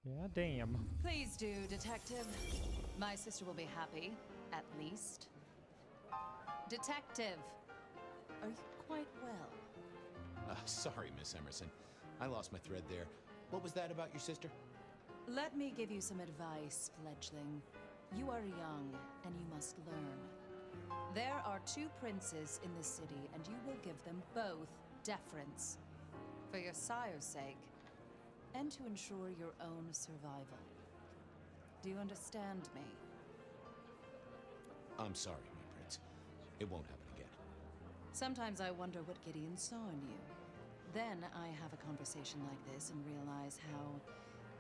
Yeah, damn. Please do, Detective. My sister will be happy, at least. Detective, are you quite well? Sorry, Miss Emerson. I lost my thread there. What was that about your sister? Let me give you some advice, fledgling. You are young, and you must learn. There are 2 princes in the city, and you will give them both deference. For your sire's sake, and to ensure your own survival. Do you understand me? I'm sorry, my prince. It won't happen again. Sometimes I wonder what Gideon saw in you. Then I have a conversation like this and realize how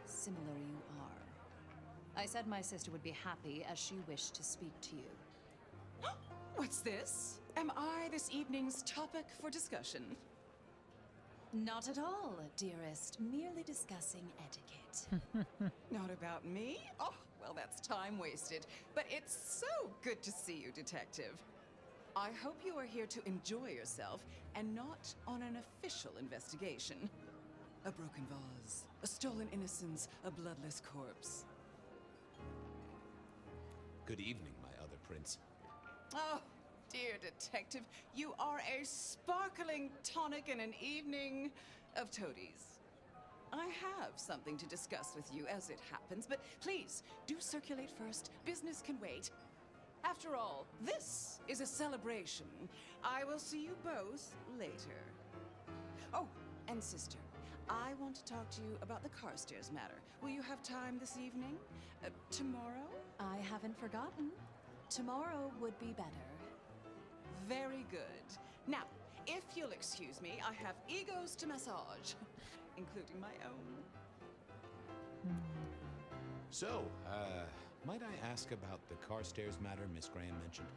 similar you are. I said my sister would be happy as she wished to speak to you. What's this? Am I this evening's topic for discussion? Not at all, dearest. Merely discussing etiquette. Not about me? Oh, well, that's time wasted. But it's so good to see you, Detective. I hope you are here to enjoy yourself and not on an official investigation. A broken vase, a stolen innocence, a bloodless corpse. Good evening, my other prince. Oh, dear detective, you are a sparkling tonic in an evening of toadies. I have something to discuss with you as it happens, but please, do circulate first. Business can wait. After all, this is a celebration. I will see you both later. Oh, and sister, I want to talk to you about the Carstairs matter. Will you have time this evening? Tomorrow? I haven't forgotten. Tomorrow would be better. Very good. Now, if you'll excuse me, I have egos to massage, including my own. So, might I ask about the Carstairs matter Miss Graham mentioned?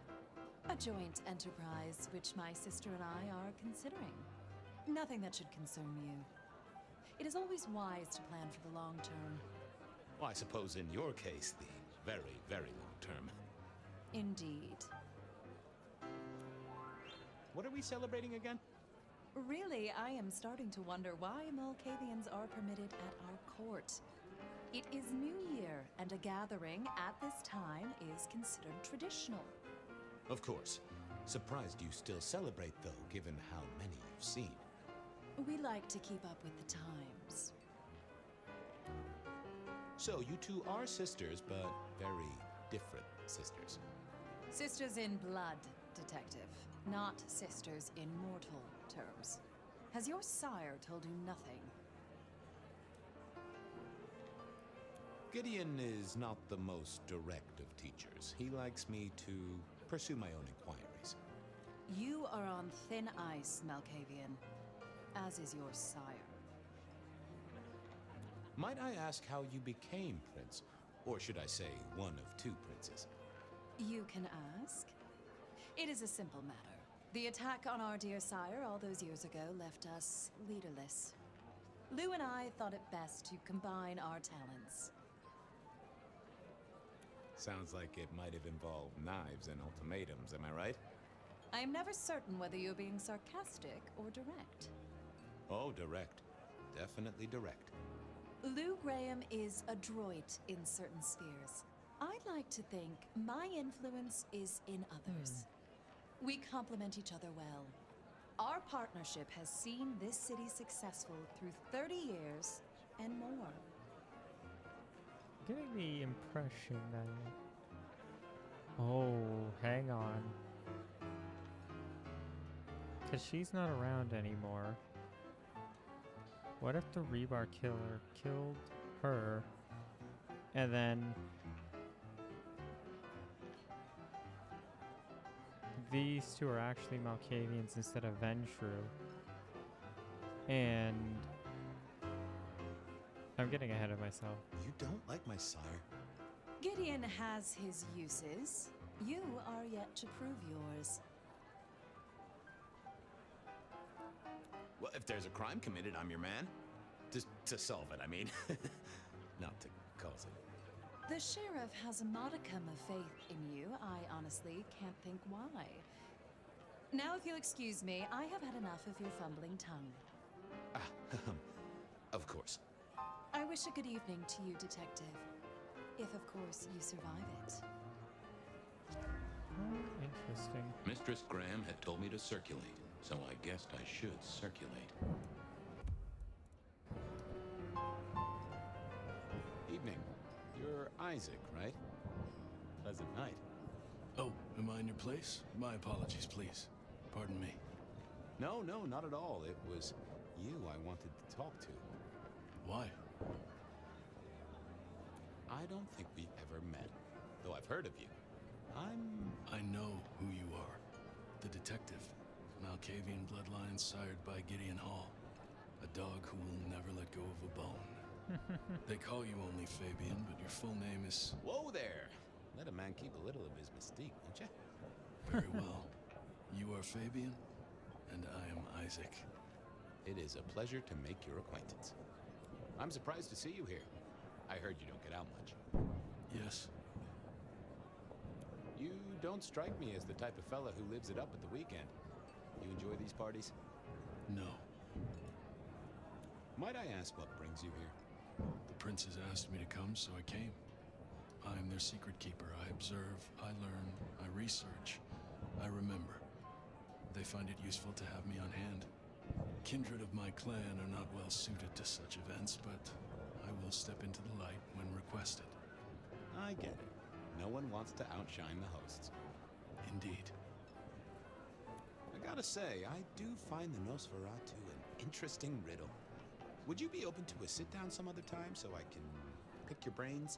A joint enterprise which my sister and I are considering. Nothing that should concern you. It is always wise to plan for the long term. Well, I suppose in your case, the very, very long term. Indeed. What are we celebrating again? Really, I am starting to wonder why Malkavians are permitted at our court. It is New Year, and a gathering at this time is considered traditional. Of course. Surprised you still celebrate, though, given how many you've seen. We like to keep up with the times. So, you two are sisters, but very different sisters. Sisters in blood, detective. Not sisters in mortal terms. Has your sire told you nothing? Gideon is not the most direct of teachers. He likes me to pursue my own inquiries. You are on thin ice, Malkavian, as is your sire. Might I ask how you became prince? Or should I say, one of two princes? You can ask. It is a simple matter. The attack on our dear sire all those years ago left us leaderless. Lou and I thought it best to combine our talents. Sounds like it might have involved knives and ultimatums, am I right? I am never certain whether you're being sarcastic or direct. Oh, direct. Definitely direct. Lou Graham is adroit in certain spheres. I'd like to think my influence is in others. We complement each other well. Our partnership has seen this city successful through 30 years and more. Getting the impression that... Oh, hang on. Because she's not around anymore. What if the rebar killer killed her and then these two are actually Malkavians instead of Ventrue? And I'm getting ahead of myself. You don't like my sire? Gideon has his uses. You are yet to prove yours. Well, if there's a crime committed, I'm your man. To solve it, I mean. Not to cause it. The sheriff has a modicum of faith in you. I honestly can't think why. Now, if you'll excuse me, I have had enough of your fumbling tongue. Of course. I wish a good evening to you, Detective. If, of course, you survive it. Interesting. Mistress Graham had told me to circulate, so I guessed I should circulate. Evening. You're Isaac, right? Pleasant night. Oh, am I in your place? My apologies, please. Pardon me. No, not at all. It was you I wanted to talk to. Why? I don't think we've ever met, though I've heard of you. I know who you are. The detective. Malkavian bloodlines sired by Gideon Hall. A dog who will never let go of a bone. They call you only Fabian, but your full name is... Whoa there! Let a man keep a little of his mystique, won't you? Very well. You are Fabian, and I am Isaac. It is a pleasure to make your acquaintance. I'm surprised to see you here. I heard you don't get out much. Yes. You don't strike me as the type of fella who lives it up at the weekend. You enjoy these parties? No. Might I ask what brings you here? The princes asked me to come, so I came. I am their secret keeper. I observe, I learn, I research, I remember. They find it useful to have me on hand. Kindred of my clan are not well suited to such events, but I will step into the light when requested. I get it. No one wants to outshine the hosts. Indeed. I gotta say, I do find the Nosferatu an interesting riddle. Would you be open to a sit-down some other time so I can pick your brains?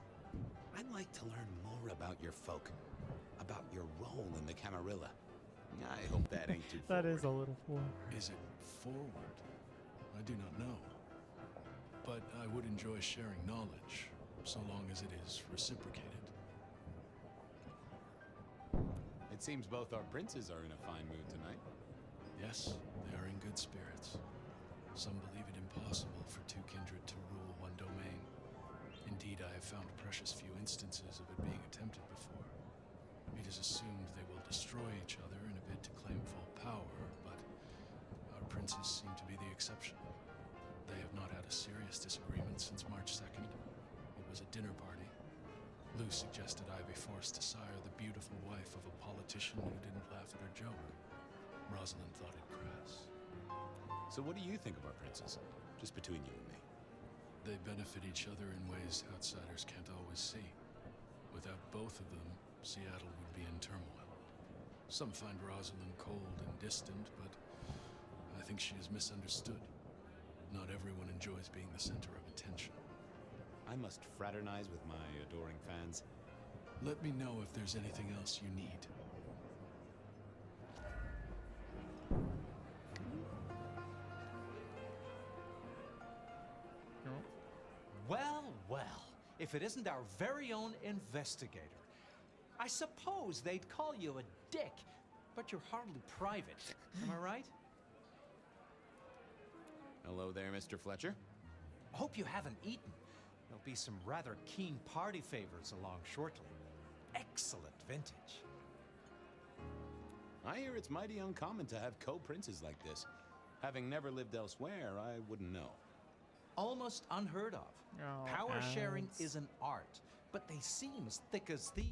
I'd like to learn more about your folk, about your role in the Camarilla. I hope that ain't too That forward. is a little forward. Is it forward? I do not know. But I would enjoy sharing knowledge, so long as it is reciprocated. It seems both our princes are in a fine mood tonight. Yes, they are in good spirits. Some believe it impossible for two kindred to rule one domain. Indeed, I have found precious few instances of it being attempted before. It is assumed they will destroy each other in a bid to claim full power, but our princes seem to be the exception. They have not had a serious disagreement since March 2nd. It was a dinner party. Lou suggested I be forced to sire the beautiful wife of a politician who didn't laugh at her joke. Rosalind thought it crass. So what do you think of our princes? Just between you and me. They benefit each other in ways outsiders can't always see. Without both of them, Seattle would be in turmoil. Some find Rosalind cold and distant, but I think she is misunderstood. Not everyone enjoys being the center of attention. I must fraternize with my adoring fans. Let me know if there's anything else you need. Well, well, if it isn't our very own investigator. I suppose they'd call you a dick, but you're hardly private. Am I right? Hello there, Mr. Fletcher. Hope you haven't eaten. There'll be some rather keen party favors along shortly. Excellent vintage. I hear it's mighty uncommon to have co-princes like this. Having never lived elsewhere, I wouldn't know. Almost unheard of. Oh, Power sharing ads. is an art, but they seem as thick as thieves.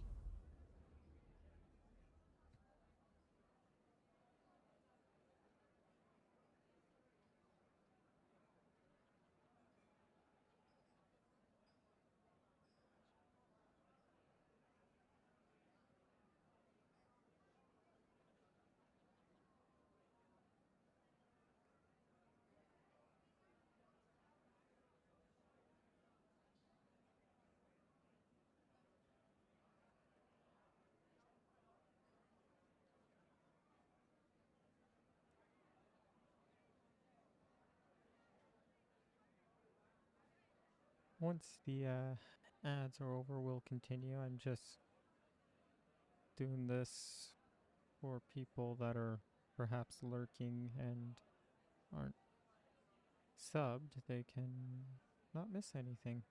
Once the ads are over, we'll continue. I'm just doing this for people that are perhaps lurking and aren't subbed. They can not miss anything.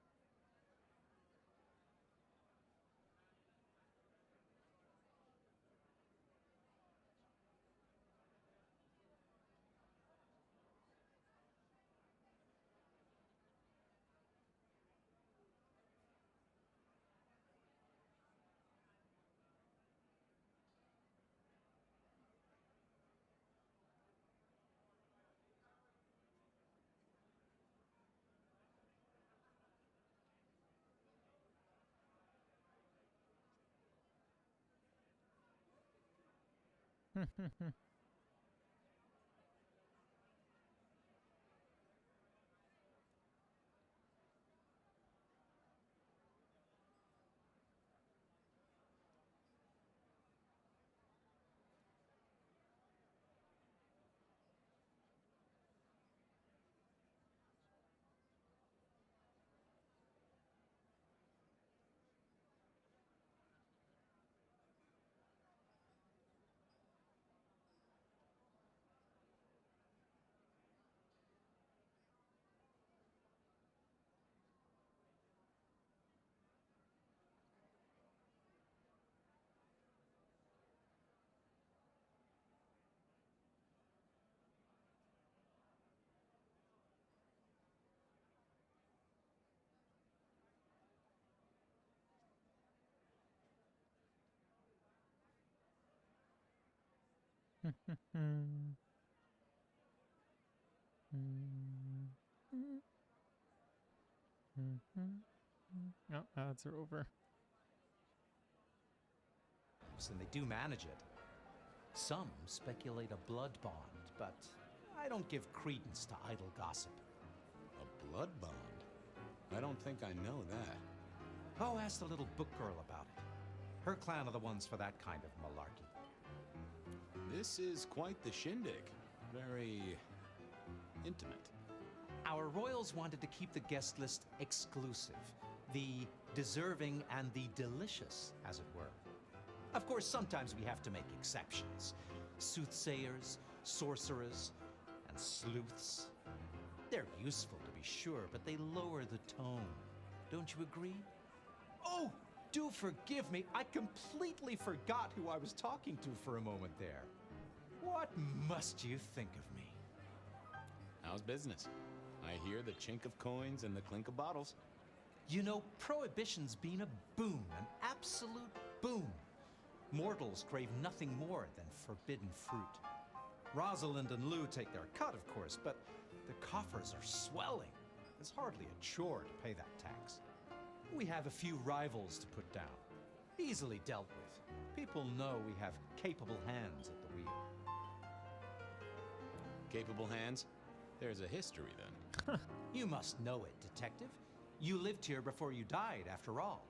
No, ads are over. And they do manage it. Some speculate a blood bond, but I don't give credence to idle gossip. A blood bond? I don't think I know that. Oh, ask the little book girl about it. Her clan are the ones for that kind of malarkey. This is quite the shindig. Very intimate. Our royals wanted to keep the guest list exclusive. The deserving and the delicious, as it were. Of course, sometimes we have to make exceptions. Soothsayers, sorcerers, and sleuths. They're useful, to be sure, but they lower the tone. Don't you agree? Oh, do forgive me. I completely forgot who I was talking to for a moment there. What must you think of me? How's business? I hear the chink of coins and the clink of bottles. You know, Prohibition's been a boon, an absolute boon. Mortals crave nothing more than forbidden fruit. Rosalind and Lou take their cut, of course, but the coffers are swelling. It's hardly a chore to pay that tax. We have a few rivals to put down. Easily dealt with. People know we have capable hands at the wheel. Capable hands? There's a history, then. You must know it, Detective. You lived here before you died, after all.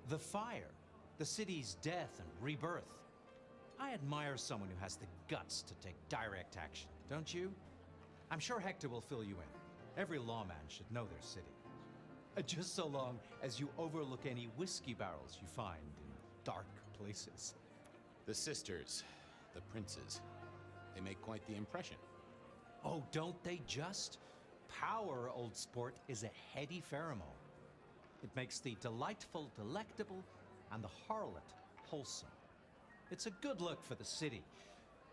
The fire, the city's death and rebirth. I admire someone who has the guts to take direct action, don't you? I'm sure Hector will fill you in. Every lawman should know their city. Just so long as you overlook any whiskey barrels you find in dark places. The sisters, the princes, they make quite the impression. Oh, don't they just? Power, old sport, is a heady pheromone. It makes the delightful delectable and the harlot wholesome. It's a good look for the city.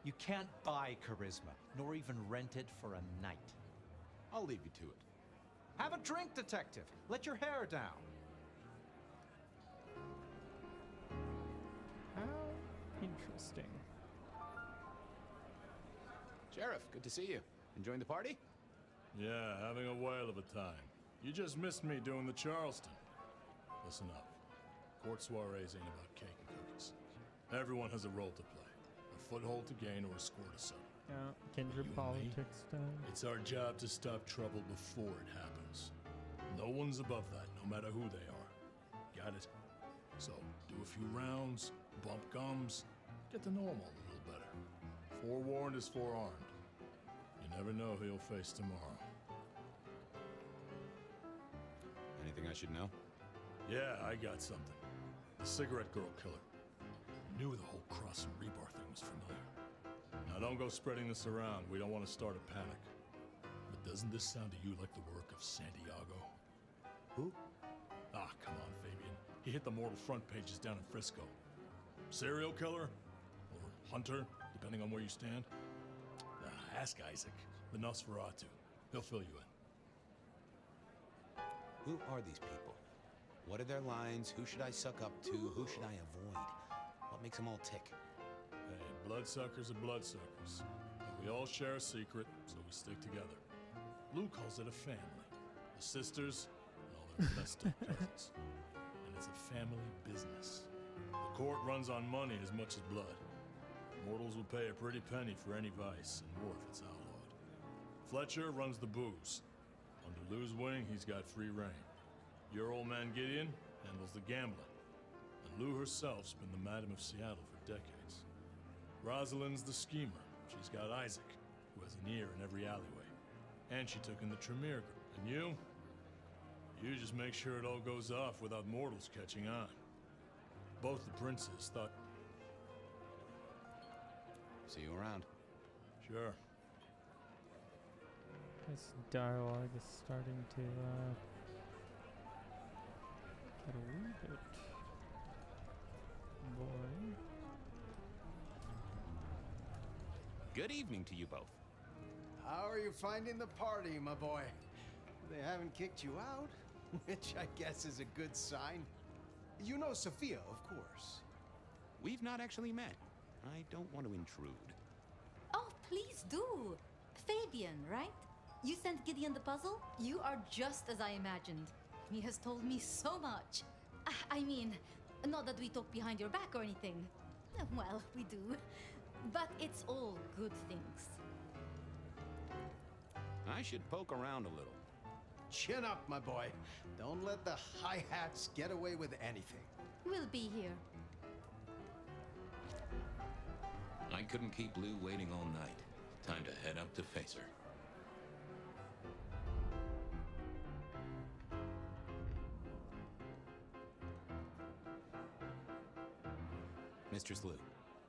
You can't buy charisma, nor even rent it for a night. I'll leave you to it. Have a drink, Detective. Let your hair down. How interesting. Sheriff, good to see you. Enjoying the party? Yeah, having a whale of a time. You just missed me doing the Charleston. Listen up. Court soirees ain't about cake and cookies. Everyone has a role to play. A foothold to gain or a score to settle. Yeah, kindred politics style. It's our job to stop trouble before it happens. No one's above that, no matter who they are. Got it? So, do a few rounds, bump gums, get to know 'em all a little better. Forewarned is forearmed. You never know who you'll face tomorrow. Anything I should know? Yeah, I got something. The cigarette girl killer. Knew the whole cross and rebar thing was familiar. Now don't go spreading this around. We don't want to start a panic. But doesn't this sound to you like the work of Santiago? Who? Ah, come on, Fabian. He hit the mortal front pages down in Frisco. Serial killer? Or hunter, depending on where you stand? Ask Isaac, the Nosferatu. He'll fill you in. Who are these people? What are their lines? Who should I suck up to? Who should I avoid? What makes them all tick? Hey, bloodsuckers are bloodsuckers. But we all share a secret, so we stick together. Lou calls it a family. The sisters and all their messed up cousins. And it's a family business. The court runs on money as much as blood. Mortals will pay a pretty penny for any vice, and more if it's outlawed. Fletcher runs the booze. Under Lou's wing, he's got free reign. Your old man Gideon handles the gambling. And Lou herself's been the Madam of Seattle for decades. Rosalind's the schemer. She's got Isaac, who has an ear in every alleyway. And she took in the Tremere group. And you? You just make sure it all goes off without mortals catching on. Both the princes thought... See you around. Sure. This dialogue is starting to get a wee bit boring. Good evening to you both. How are you finding the party, my boy? They haven't kicked you out, which I guess is a good sign. You know Sophia, of course. We've not actually met. I don't want to intrude. please do. Fabian, right? You sent Gideon the puzzle? You are just as I imagined. He has told me so much. I mean, not that we talk behind your back or anything. Well, we do. But it's all good things. I should poke around a little. Chin up, my boy. Don't let the hi-hats get away with anything. We'll be here. I couldn't keep Lou waiting all night. Time to head up to face her. Mistress Lou,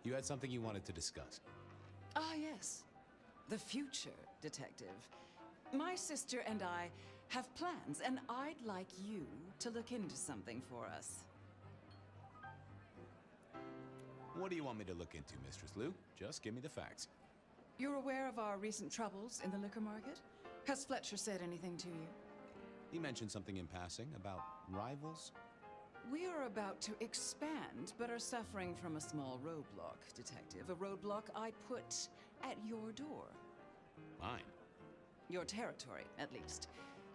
you had something you wanted to discuss. Ah, yes. The future, Detective. My sister and I have plans, and I'd like you to look into something for us. What do you want me to look into, Mistress Lou? Just give me the facts. You're aware of our recent troubles in the liquor market? Has Fletcher said anything to you? He mentioned something in passing about rivals. We are about to expand, but are suffering from a small roadblock, Detective. A roadblock I put at your door. Mine? Your territory, at least.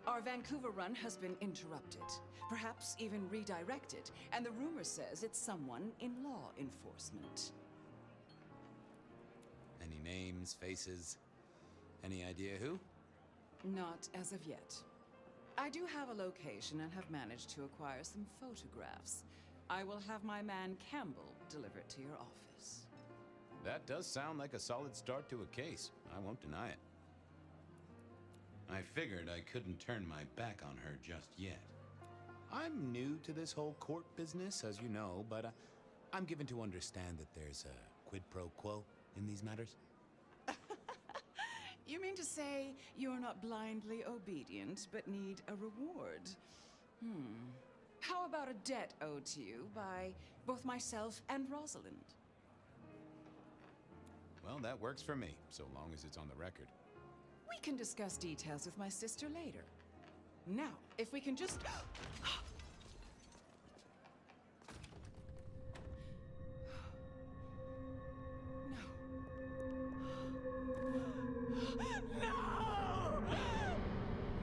Our Vancouver run has been interrupted, perhaps even redirected, and the rumor says it's someone in law enforcement. Any names, faces? Any idea who? Not as of yet. I do have a location and have managed to acquire some photographs. I will have my man Campbell deliver it to your office. That does sound like a solid start to a case. I won't deny it. I figured I couldn't turn my back on her just yet. I'm new to this whole court business, as you know, but I'm given to understand that there's a quid pro quo in these matters. You mean to say you're not blindly obedient, but need a reward? How about a debt owed to you by both myself and Rosalind? Well, that works for me, so long as it's on the record. We can discuss details with my sister later. Now, if we can just... No!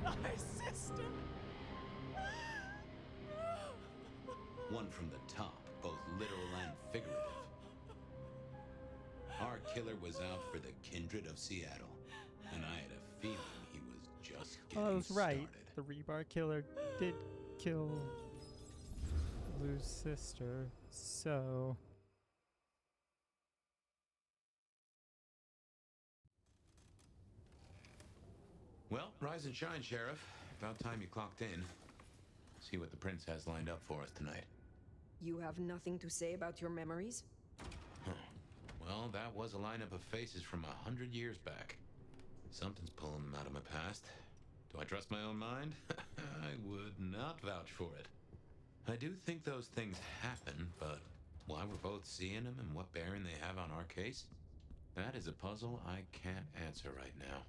My sister! One from the top, both literal and figurative. Our killer was out for the kindred of Seattle, and I had a feeling he was just getting I was right. started. The rebar killer did kill Lou's sister, so... Well, rise and shine, Sheriff. About time you clocked in. See what the prince has lined up for us tonight. You have nothing to say about your memories? Huh. Well, that was a lineup of faces from 100 years back. Something's pulling them out of my past. Do I trust my own mind? I would not vouch for it. I do think those things happen, but why we're both seeing them and what bearing they have on our case, that is a puzzle I can't answer right now.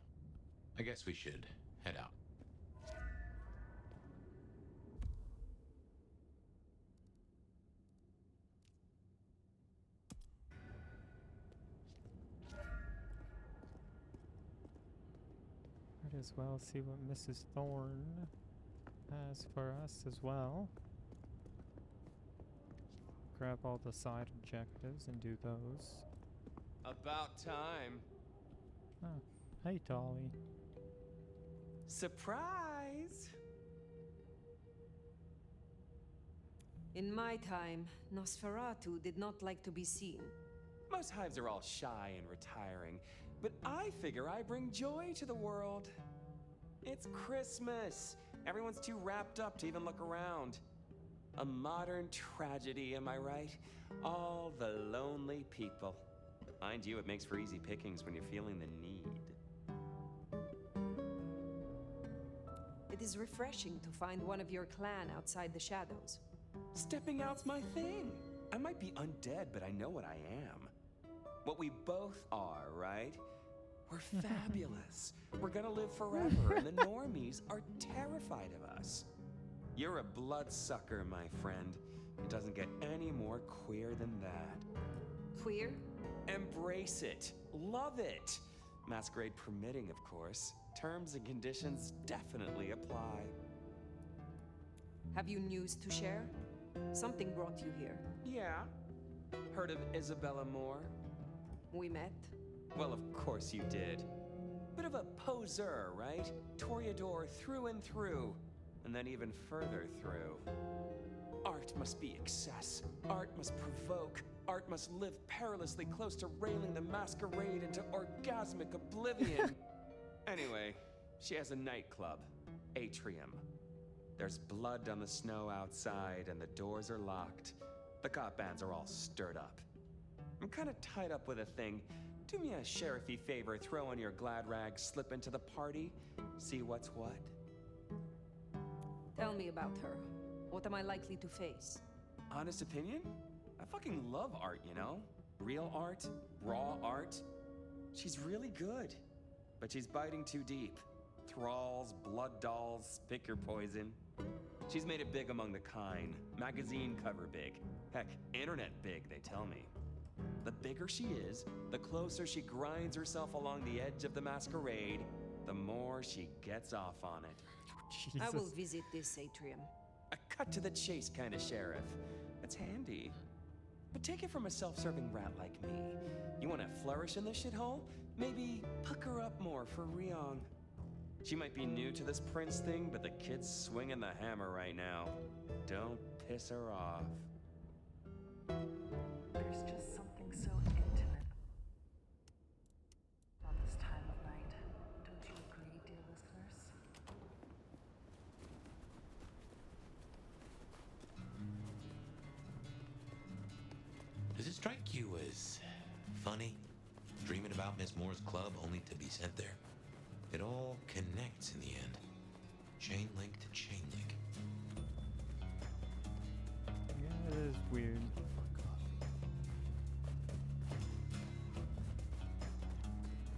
I guess we should head out. Might as well see what Mrs. Thorne has for us as well. Grab all the side objectives and do those. About time. Oh, hey Dolly. Surprise! In my time, Nosferatu did not like to be seen. Most hives are all shy and retiring, but I figure I bring joy to the world. It's Christmas. Everyone's too wrapped up to even look around. A modern tragedy, am I right? All the lonely people. Mind you, it makes for easy pickings when you're feeling the need. It is refreshing to find one of your clan outside the shadows. Stepping out's my thing. I might be undead, but I know what I am. What we both are, right? We're fabulous. We're gonna live forever, and the normies are terrified of us. You're a bloodsucker, my friend. It doesn't get any more queer than that. Queer? Embrace it. Love it. Masquerade permitting, of course. Terms and conditions definitely apply. Have you news to share? Something brought you here. Yeah. Heard of Isabella Moore? We met? Well, of course you did. Bit of a poseur, right? Toreador through and through. And then even further through. Art must be excess. Art must provoke. Art must live perilously close to railing the masquerade into orgasmic oblivion. Anyway, she has a nightclub, Atrium. There's blood on the snow outside, and the doors are locked. The cop bands are all stirred up. I'm kind of tied up with a thing. Do me a sheriffy favor, throw on your glad rags, slip into the party, see what's what. Tell me about her. What am I likely to face? Honest opinion? I fucking love art, you know? Real art, raw art. She's really good, but she's biting too deep. Thralls, blood dolls, pick your poison. She's made it big among the kind. Magazine cover big. Heck, internet big, they tell me. The bigger she is, the closer she grinds herself along the edge of the masquerade, the more she gets off on it. Jesus. I will visit this atrium. A cut to the chase kind of sheriff. It's handy. But take it from a self-serving rat like me. You want to flourish in this shithole? Maybe pucker up more for Ryong. She might be new to this prince thing, but the kid's swinging the hammer right now. Don't piss her off. There's just something so intimate about this time of night. Don't you agree, dear listeners? Does it strike you as funny, dreaming about Miss Moore's club only to be sent there? It all connects in the end. Chain link to chain link. Yeah, it is weird.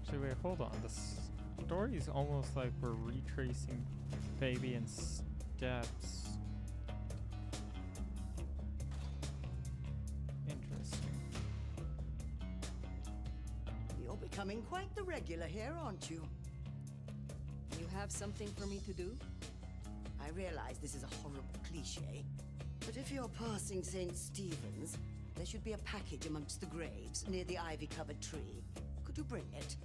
So wait, hold on. The story's almost like we're retracing Fabian steps. Interesting. You're becoming quite the regular here, aren't you? You have something for me to do? I realize this is a horrible cliche, but if you're passing St. Stephen's, there should be a package amongst the graves near the ivy-covered tree. Could you bring it?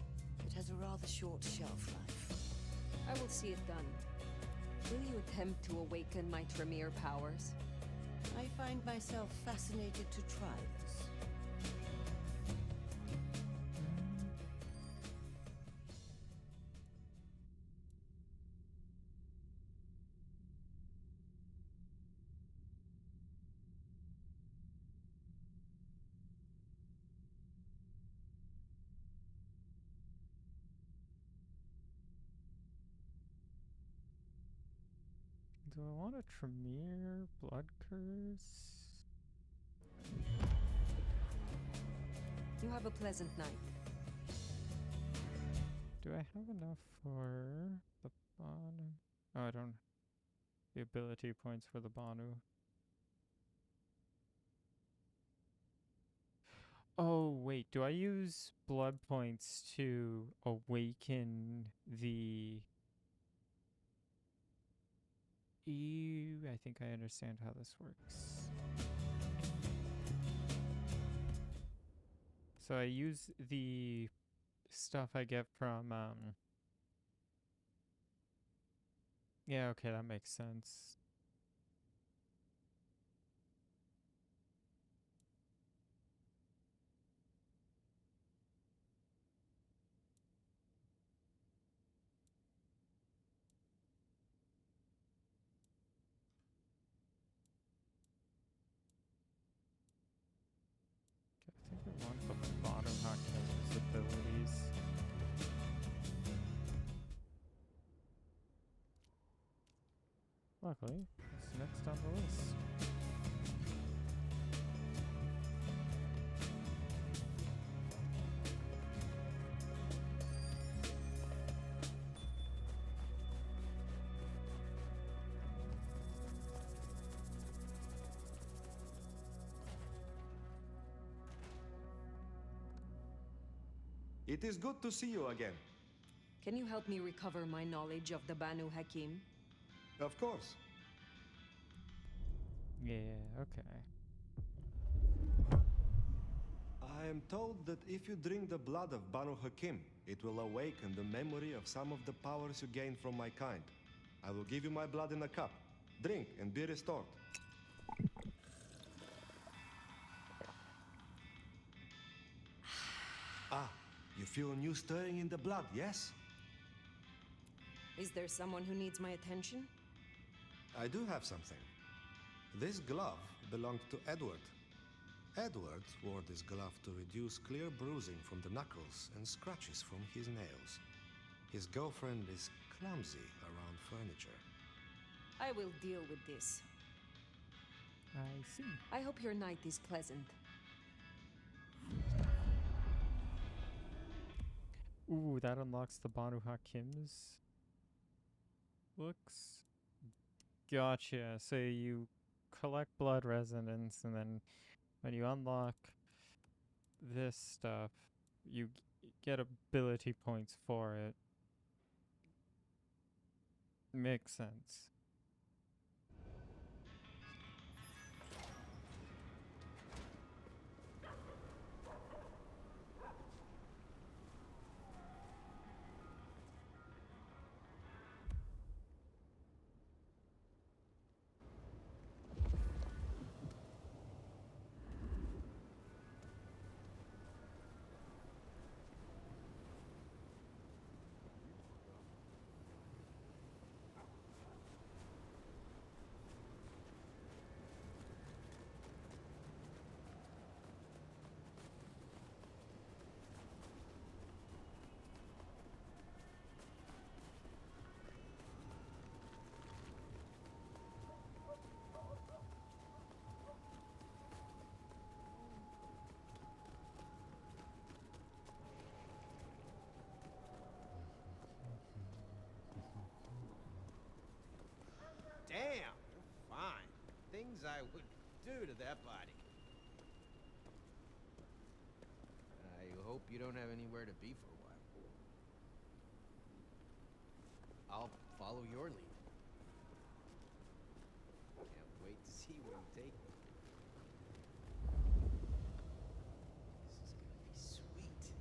It has a rather short shelf life. I will see it done. Will you attempt to awaken my Tremere powers? I find myself fascinated to try this. Do I want a Tremere blood curse? You have a pleasant night. Do I have enough for the Banu? Oh, I don't. The ability points for the Banu. Oh, wait. Do I use blood points to awaken the... I think I understand how this works. So I use the stuff I get from, yeah, okay, that makes sense. I think I want the bottom Hake's abilities. Luckily, it's next on the list. It is good to see you again. Can you help me recover my knowledge of the Banu Hakim? Of course. Yeah, okay. I am told that if you drink the blood of Banu Hakim, it will awaken the memory of some of the powers you gained from my kind. I will give you my blood in a cup. Drink and be restored. Ah, you feel a new stirring in the blood, yes? Is there someone who needs my attention? I do have something. This glove belonged to Edward. Edward wore this glove to reduce clear bruising from the knuckles and scratches from his nails. His girlfriend is clumsy around furniture. I will deal with this. I see. I hope your night is pleasant. Ooh, that unlocks the Banu Hakim's looks. Gotcha. So you collect blood resonance, and then when you unlock this stuff, you get ability points for it. Makes sense. Damn, you're fine. Things I would do to that body. I hope you don't have anywhere to be for a while. I'll follow your lead. Can't wait to see where you take me. This is gonna be sweet.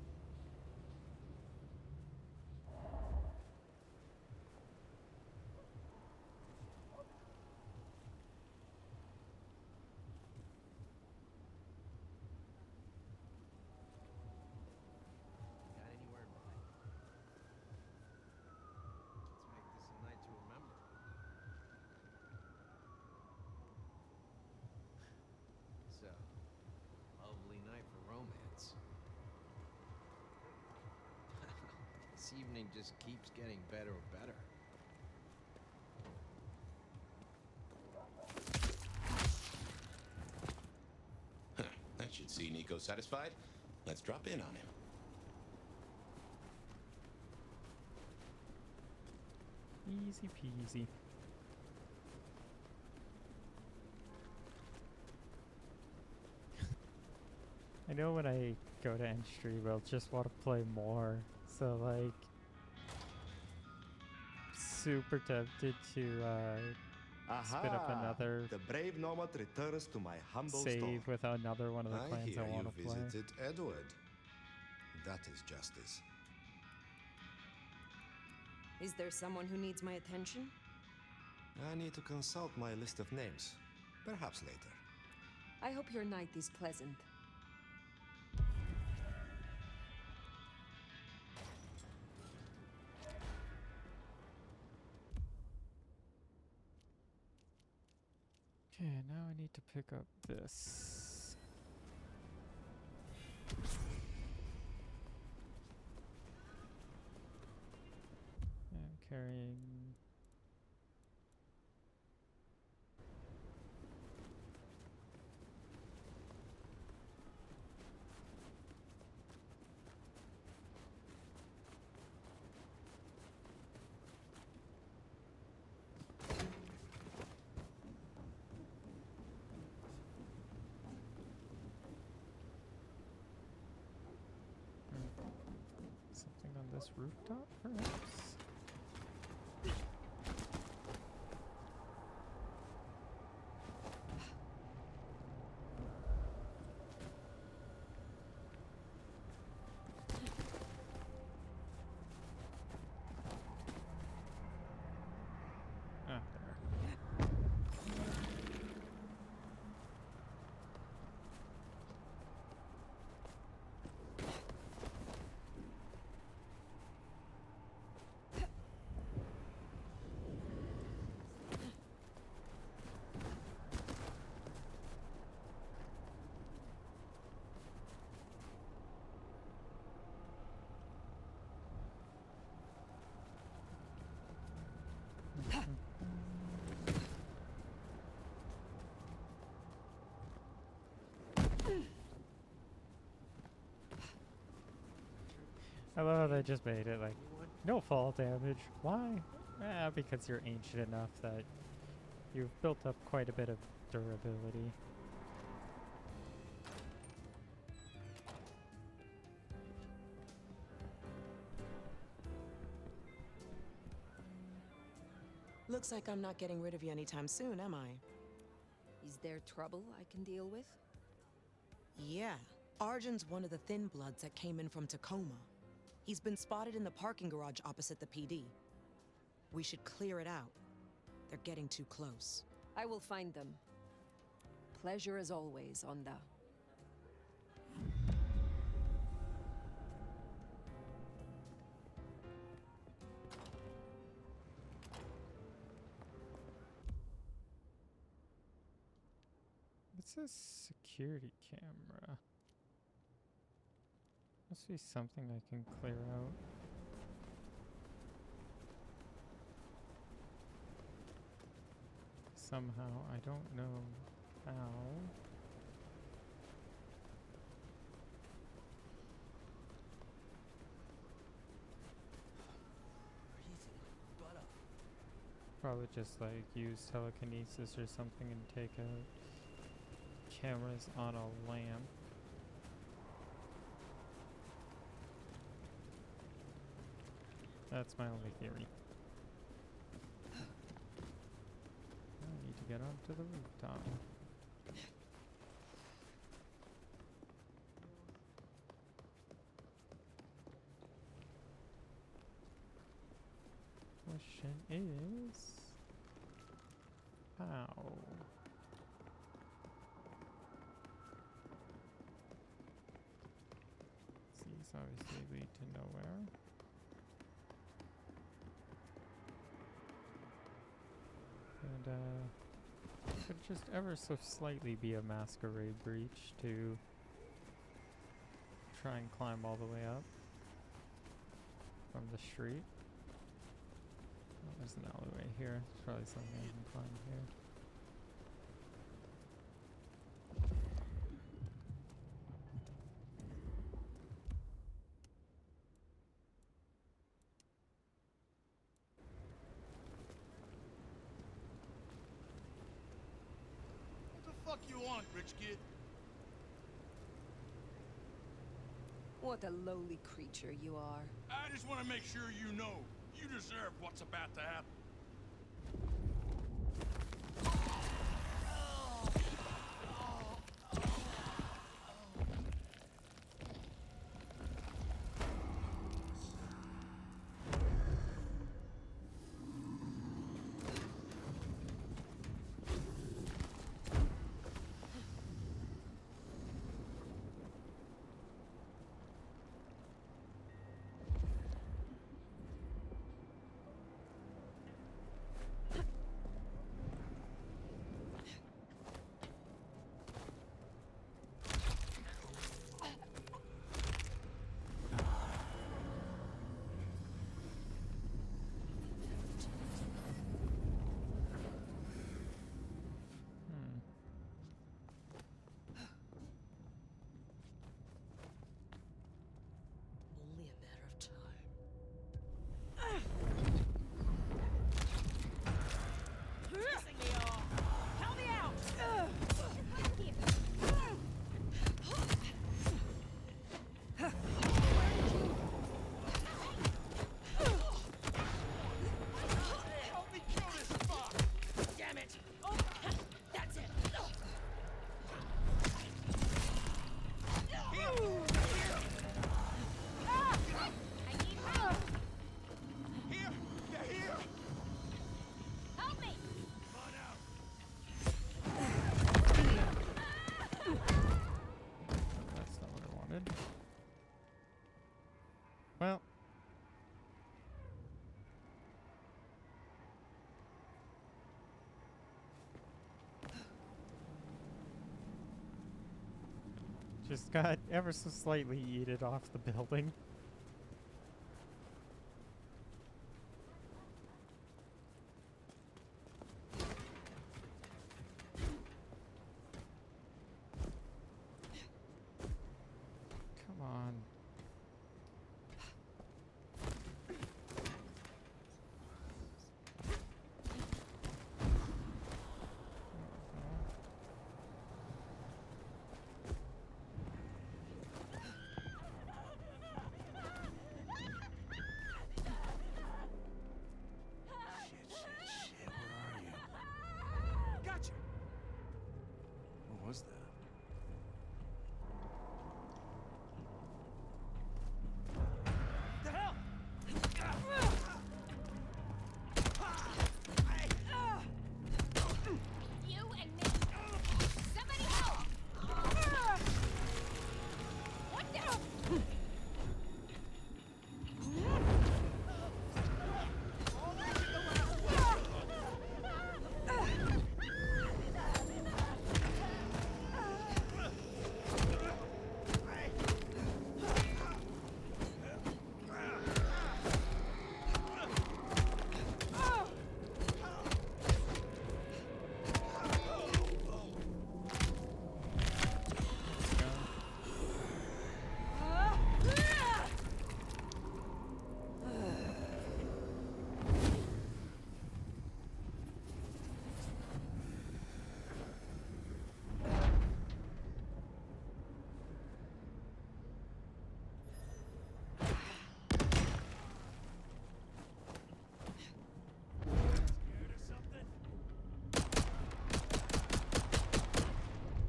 Got anywhere in mind? Let's make this a night to remember. So, lovely night for romance. This evening just keeps getting better and better. Huh, that should see Nico satisfied. Let's drop in on him. Easy peasy. I know when I go to end stream, I'll just want to play more. So, like, super tempted to spin up another The brave nomad returns to my humble save store. with another one of the I clans hear I want you to play. visited Edward. That is justice. Is there someone who needs my attention? I need to consult my list of names. Perhaps later. I hope your night is pleasant. Okay, now I need to pick up this. I'm carrying. rooftop, perhaps? Ah, there. I love how they just made it like no fall damage. Why? Because you're ancient enough that you've built up quite a bit of durability. Looks like I'm not getting rid of you anytime soon, am I? Is there trouble I can deal with? Yeah. Arjun's one of the Thin Bloods that came in from Tacoma. He's been spotted in the parking garage opposite the PD. We should clear it out. They're getting too close. I will find them. Pleasure as always, Onda. What's this security camera? Must be something I can clear out. Somehow, I don't know how. Probably just like use telekinesis or something and take out cameras on a lamp. That's my only theory. I need to get onto the rooftop. Question is, how? These obviously lead to nowhere. And could just ever so slightly be a masquerade breach to try and climb all the way up from the street. Oh, there's an alleyway here. There's probably something I can climb here. What the fuck you want, rich kid? What a lowly creature you are. I just want to make sure you know you deserve what's about to happen. just got ever so slightly yeeted off the building. Come on. Gotcha! What was that? The hell? You and me. Somebody help! What the?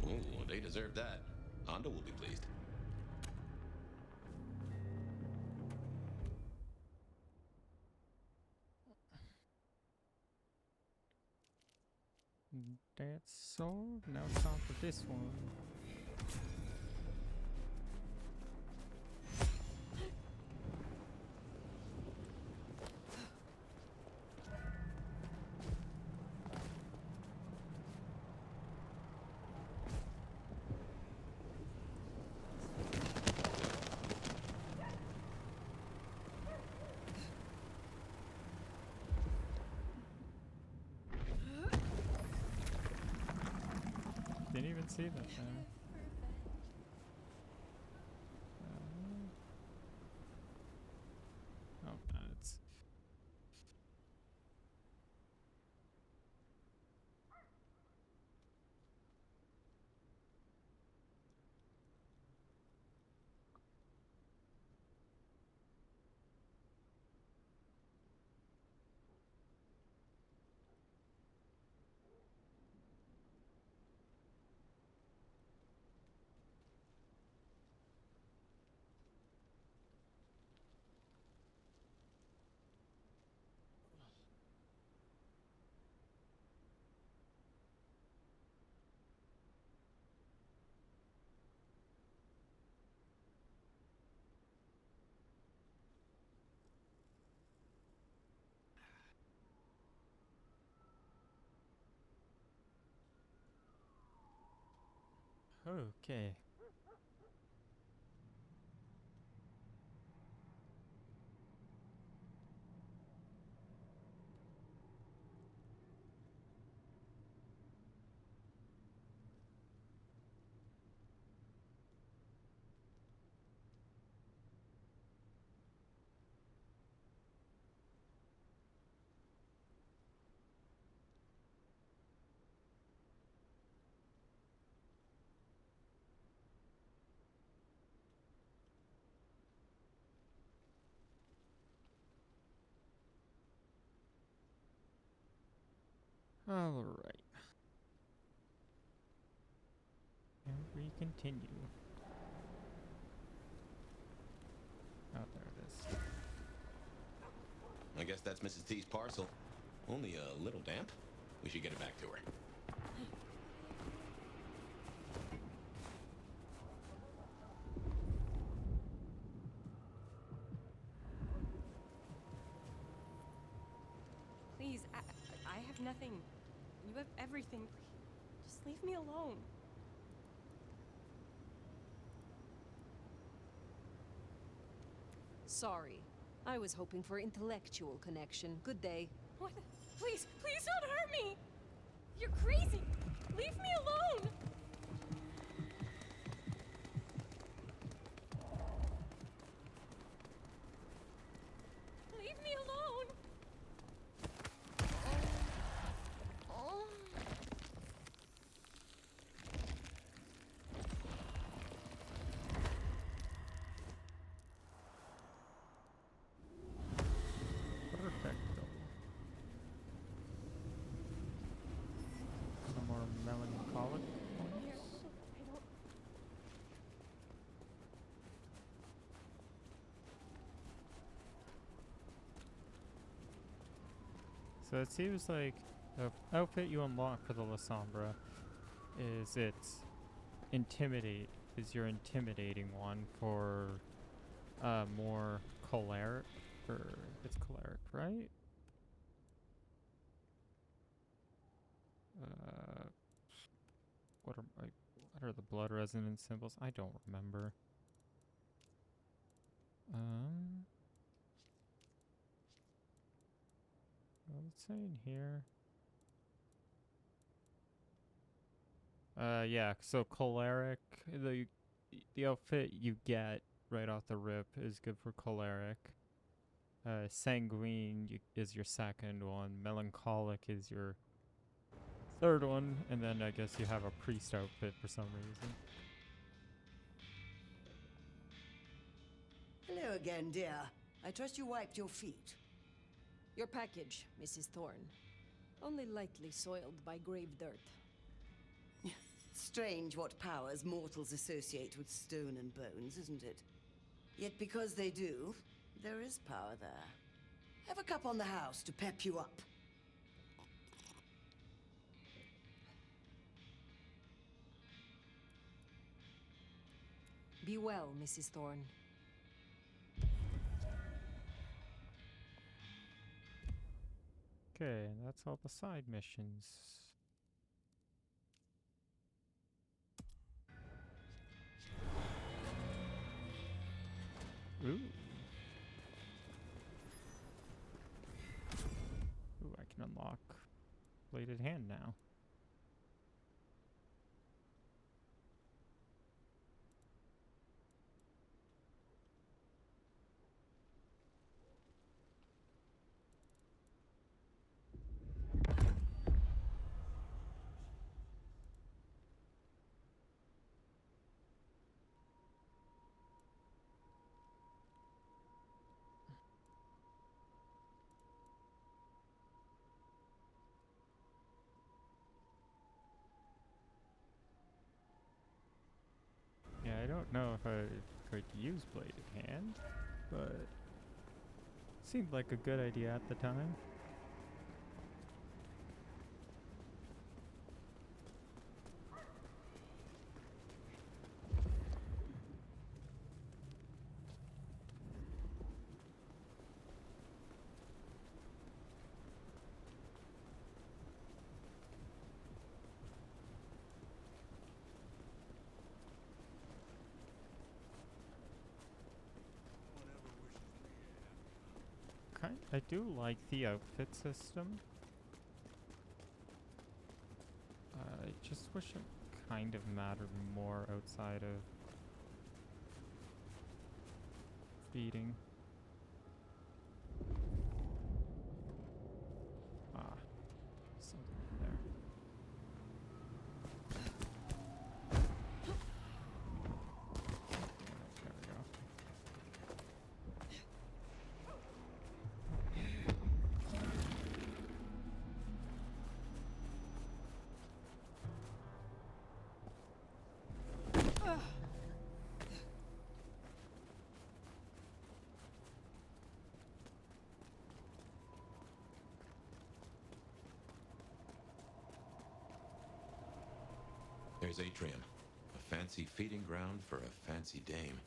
Oh, they deserve that. Hondo will be pleased. That's all. Now time for this one. Didn't even see that thing. Oh, no, it's... Okay. All right. And we continue. Oh, there it is. I guess that's Mrs. T's parcel. Only a little damp. We should get it back to her. Please, I have nothing. You have everything. Just leave me alone. Sorry. I was hoping for intellectual connection. Good day. What? Please, please don't hurt me! You're crazy! Leave me alone! Leave me alone! Oh. Perfecto. Some more melancholic points. So it seems like the outfit you unlock for the La Sombra is your intimidating one for more choleric, or it's choleric, right? What are the blood resonance symbols? I don't remember. Well, let's say in here. Yeah, so choleric, the outfit you get right off the rip is good for choleric. Sanguine is your second one. Melancholic is your third one, and then I guess you have a priest outfit for some reason. Hello again, dear. I trust you wiped your feet. Your package, Mrs. Thorne. Only lightly soiled by grave dirt. Strange what powers mortals associate with stone and bones, isn't it? Yet because they do, there is power there. Have a cup on the house to pep you up. Be well, Mrs. Thorne. Okay, and that's all the side missions. Ooh. Ooh, I can unlock Bladed Hand now. Yeah, I don't know if I could use Bladed Hand, but seemed like a good idea at the time. I do like the outfit system. I just wish it kind of mattered more outside of feeding. Ah, something in there. There we go. There's Atrium, a fancy feeding ground for a fancy dame.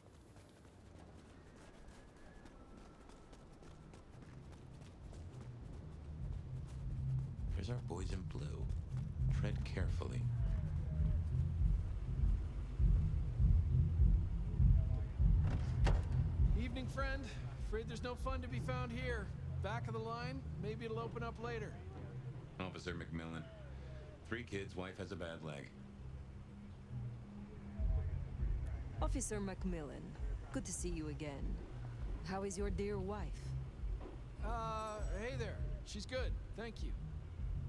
There's our boys in blue. Tread carefully. Evening, friend. Afraid there's no fun to be found here. Back of the line, maybe it'll open up later. Officer McMillan. 3 kids, wife has a bad leg. Officer Macmillan, good to see you again. How is your dear wife? Hey there. She's good, thank you.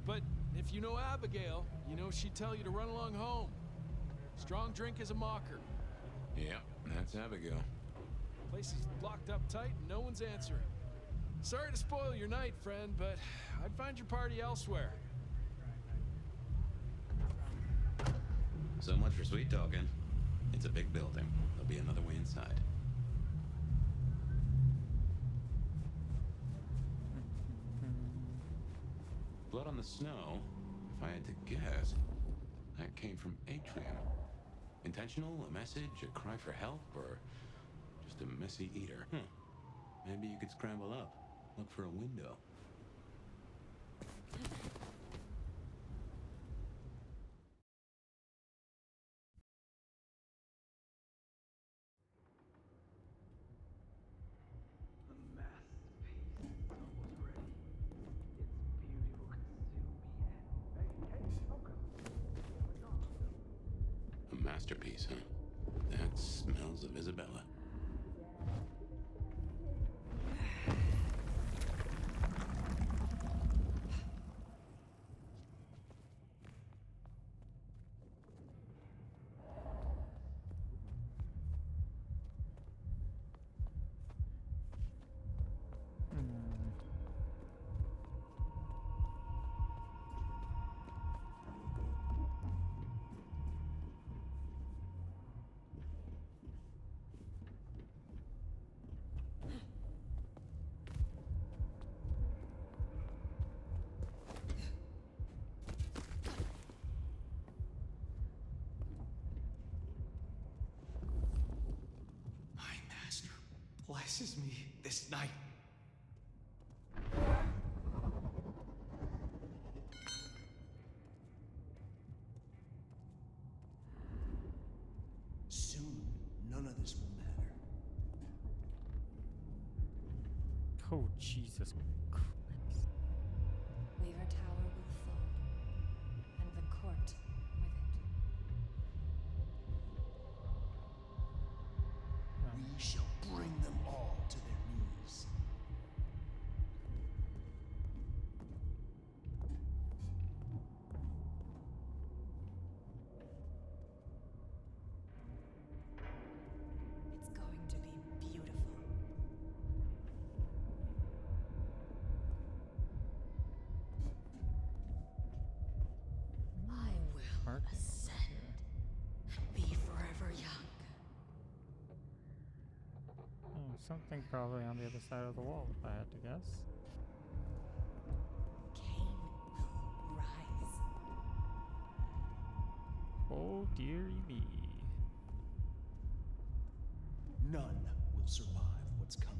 But if you know Abigail, you know she'd tell you to run along home. Strong drink is a mocker. Yep, that's Abigail. Place is locked up tight and no one's answering. Sorry to spoil your night, friend, but I'd find your party elsewhere. So much for sweet talking. It's a big building. There'll be another way inside. Blood on the snow, if I had to guess, that came from Atrium. Intentional, a message, a cry for help, or just a messy eater? Maybe you could scramble up, look for a window. A masterpiece, huh? That smells of Isabella. Blesses me this night. Soon, none of this will matter. Oh, Jesus Christ. Weaver Tower will fall, and the court with it. We shall bring them all to their knees. It's going to be beautiful. I will ascend and be forever young. Something probably on the other side of the wall, if I had to guess. Cain will rise. Oh, dearie me. None will survive what's coming.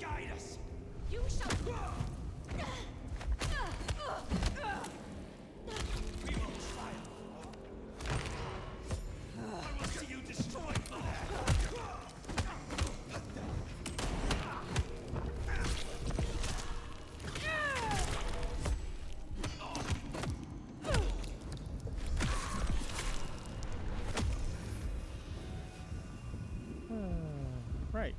Guide us! You shall... We will triumph. I will see you destroyed. Right.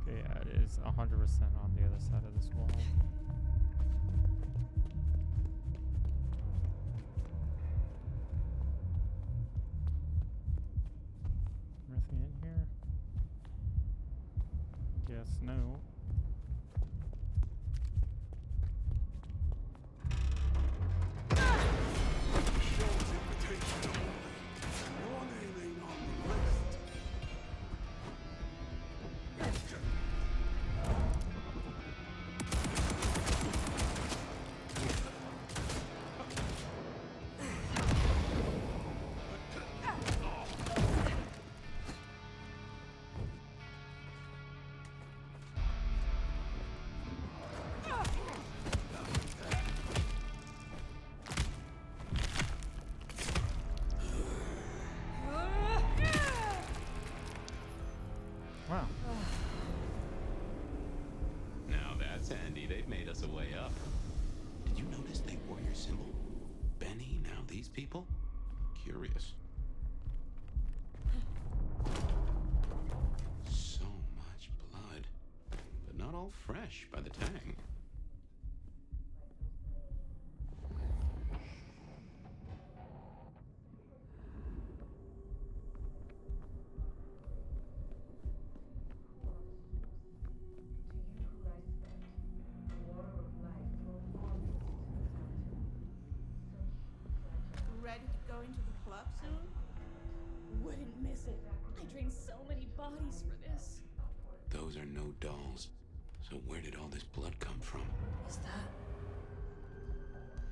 Okay, yeah, it is 100% on the other side of this wall. Anything in here? Yes, no. us a way up. Did you notice they wore your symbol? Benny, now these people? Curious. So much blood, but not all fresh by the tang. Ready to go into the club soon? Wouldn't miss it. I drained so many bodies for this. Those are no dolls. So where did all this blood come from? Is that?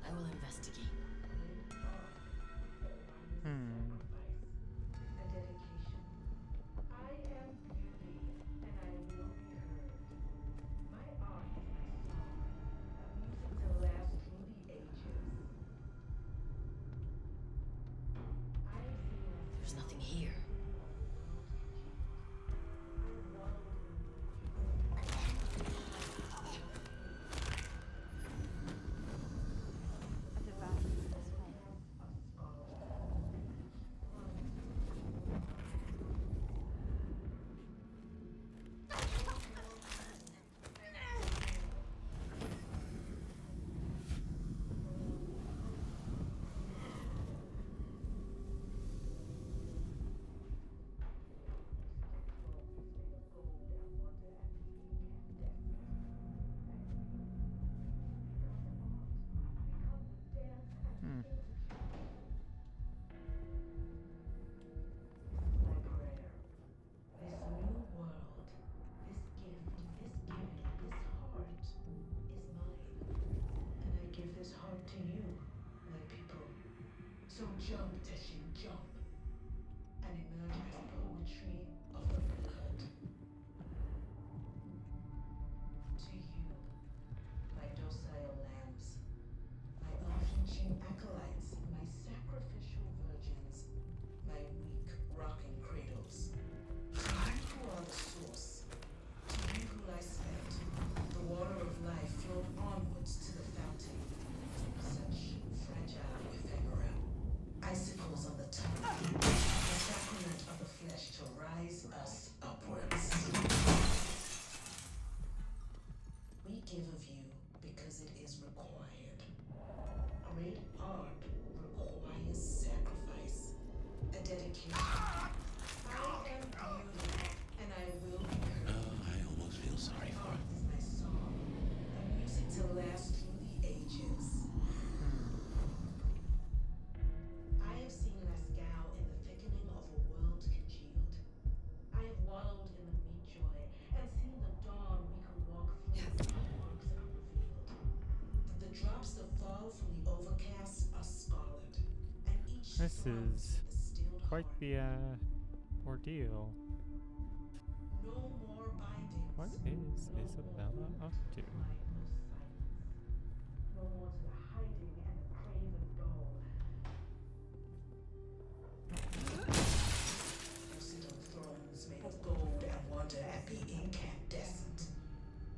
I will investigate. There's nothing here. So jump, Teshin, jump, and emerge as poetry of the blood. To you, my docile lambs, my unflinching acolytes, my sacrificial virgins, my weak rocking cradles. To you who are the source, to you who lie spent, the water of life flowed onwards to the fountain. Such fragile ephemera. Icicles on the tongue, the sacrament of the flesh to rise us upwards. We give of you because it is required. Great art requires sacrifice, a dedication. I am beauty, and I will be heard. Oh, I almost feel sorry for Art him. is my song, a music to last through the ages. I have seen Masquerade in the thickening of a world congealed. I have wallowed in the meat joy and seen the dawn we could walk through our marks unrevealed. The drops that fall from the overcast are scarlet, and each This thrums is with the stilled quite heart. the ordeal. No more bindings. What is Isabella up to? No more to the hiding and the craven dole. You sit on thrones made of gold and wonder and be incandescent.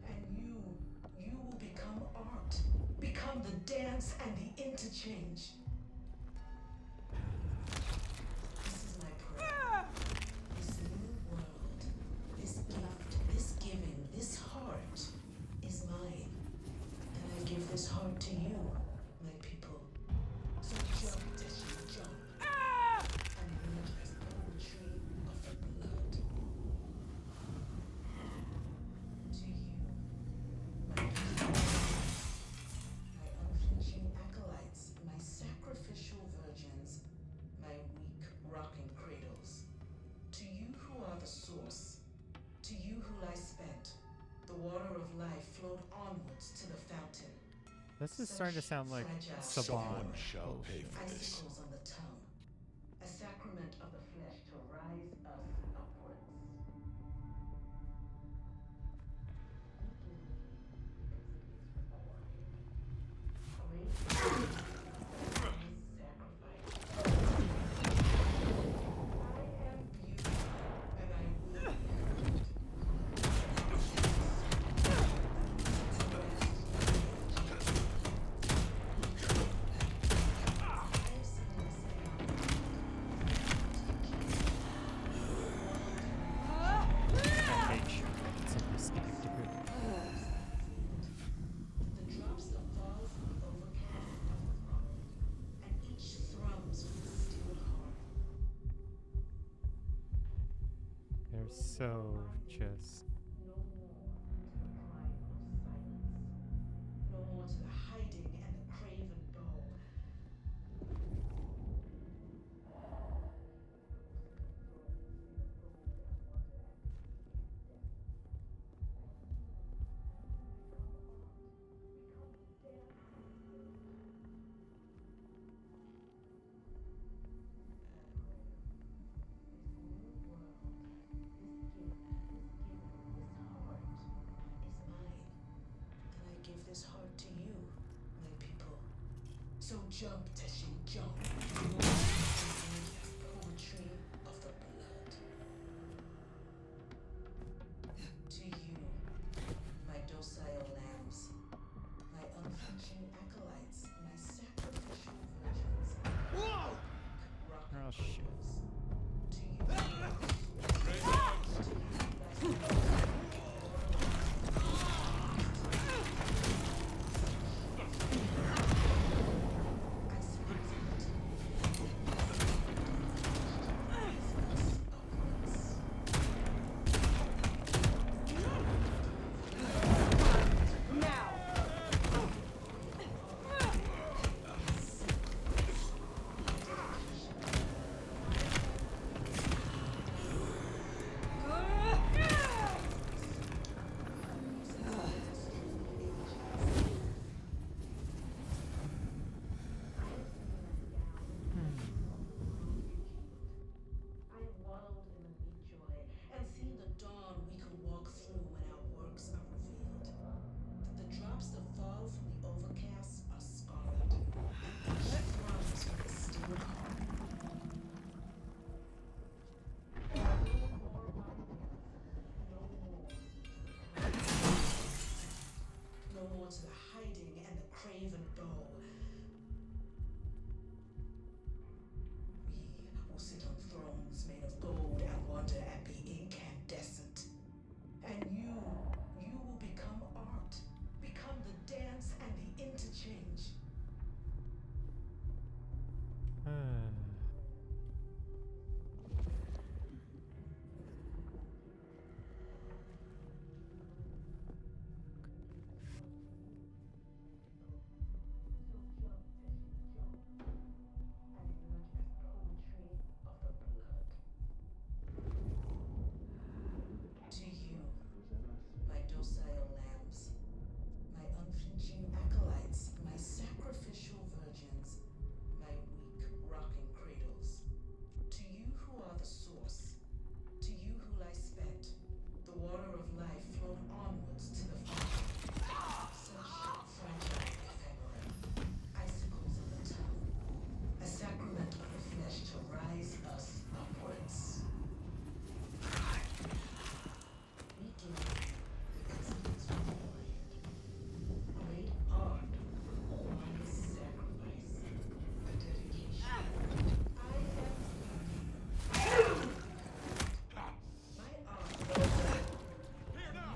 And you will become art. Become the dance and the interchange. This is my prayer. This new world, this gift, this giving, this heart is mine. And I give this heart to you, my people. So jump, Teshin, jump. And emerge as poetry of the blood. To you, my people, my unflinching acolytes, my sacrificial virgins, my weak rocking cradles. To you who are the source, to you who lie spent, the water of life flowed onwards to the fountain. This is starting to sound like Fragile. Saban. Someone shall pay for this. Icicles on the tongue, a sacrament of the flesh to rise us upwards. So, just... No more to the hiding and the craven bow. Give this heart to you, my people. So jump, Teshin, jump. Poetry of the blood. To you, my docile lambs, my unflinching acolytes, my sacrificial virgins. Whoa! Oh, shit. To the hiding and the craven bow. We will sit on thrones made of gold and wonder and be incandescent. And you will become art, become the dance and the interchange. To you, my docile lambs, my unflinching acolytes, my sacrificial virgins, my weak rocking cradles. To you who are the source, to you who lie spent, the water of life flown onwards to the fire. Such fragile ephemera, icicles of the tongue, a sacrament of the flesh to rise us upwards. We give you the incidents required. Great art requires sacrifice, a dedication. I am greedy. My art here now.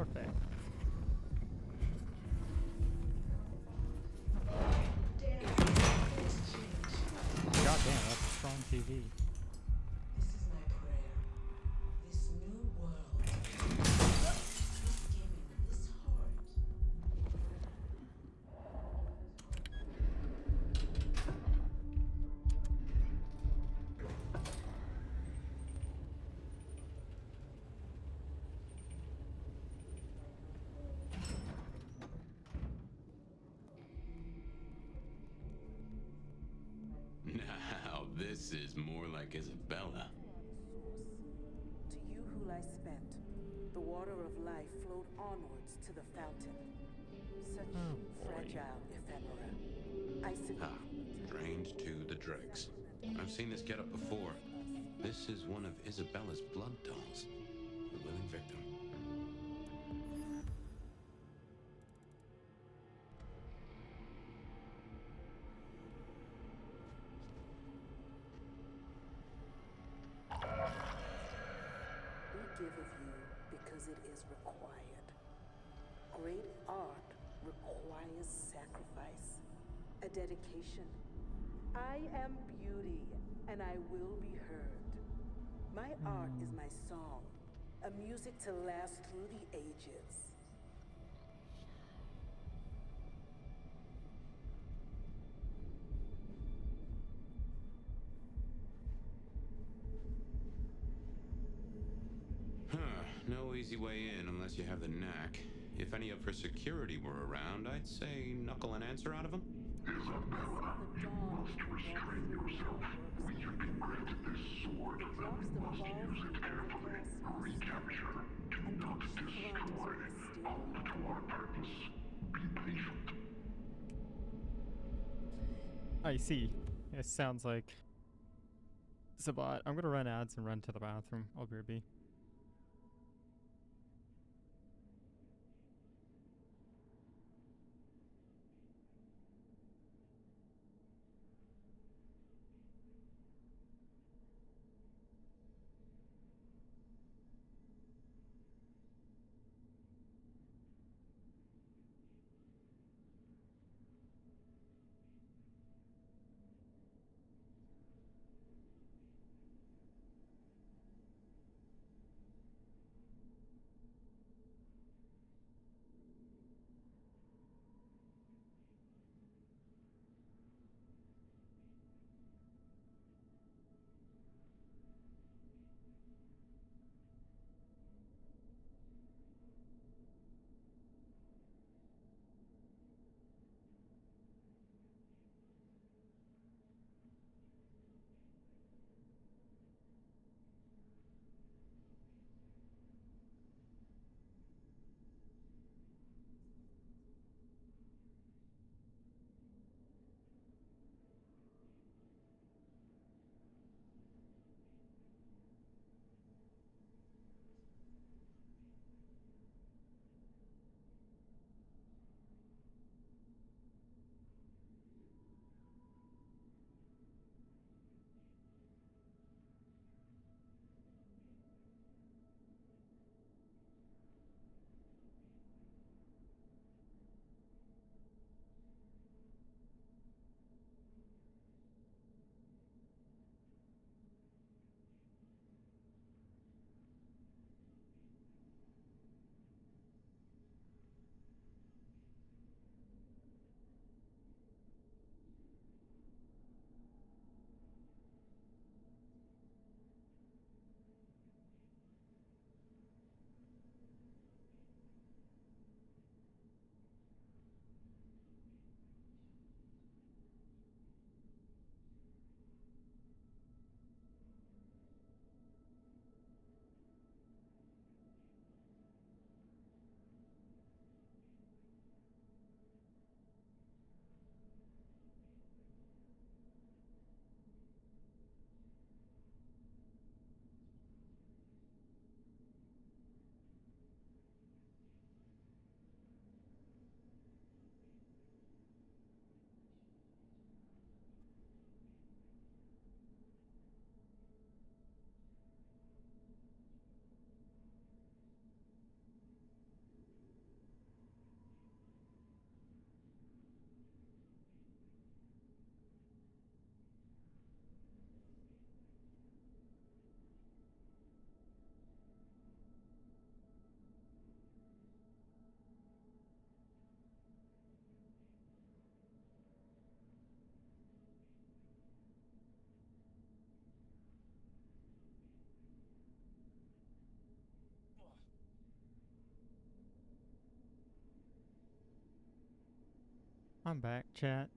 Okay. God damn, that's a strong TV. This is my prayer. This new world. This giving, this heart. Now, this is more like Isabella. To you who lie spent, the water of life flowed onwards to the fountain. Such fragile ephemera. Drained to the dregs. I've seen this get up before. This is one of Isabella's blood dolls. The willing victim. We give of you because it is required. Great art requires sacrifice, a dedication. I am beauty, and I will be heard. My art is my song, a music to last through the ages. No easy way in unless you have the knack. If any of her security were around, I'd say knuckle an answer out of them. Isabella, you must restrain yourself. We have been granted this sword that was used carefully for recapture. Do not destroy. Hold to our purpose. Be patient. I see. It sounds like Sabat. I'm gonna run ads and run to the bathroom. I'll be right back. I'm back, chat.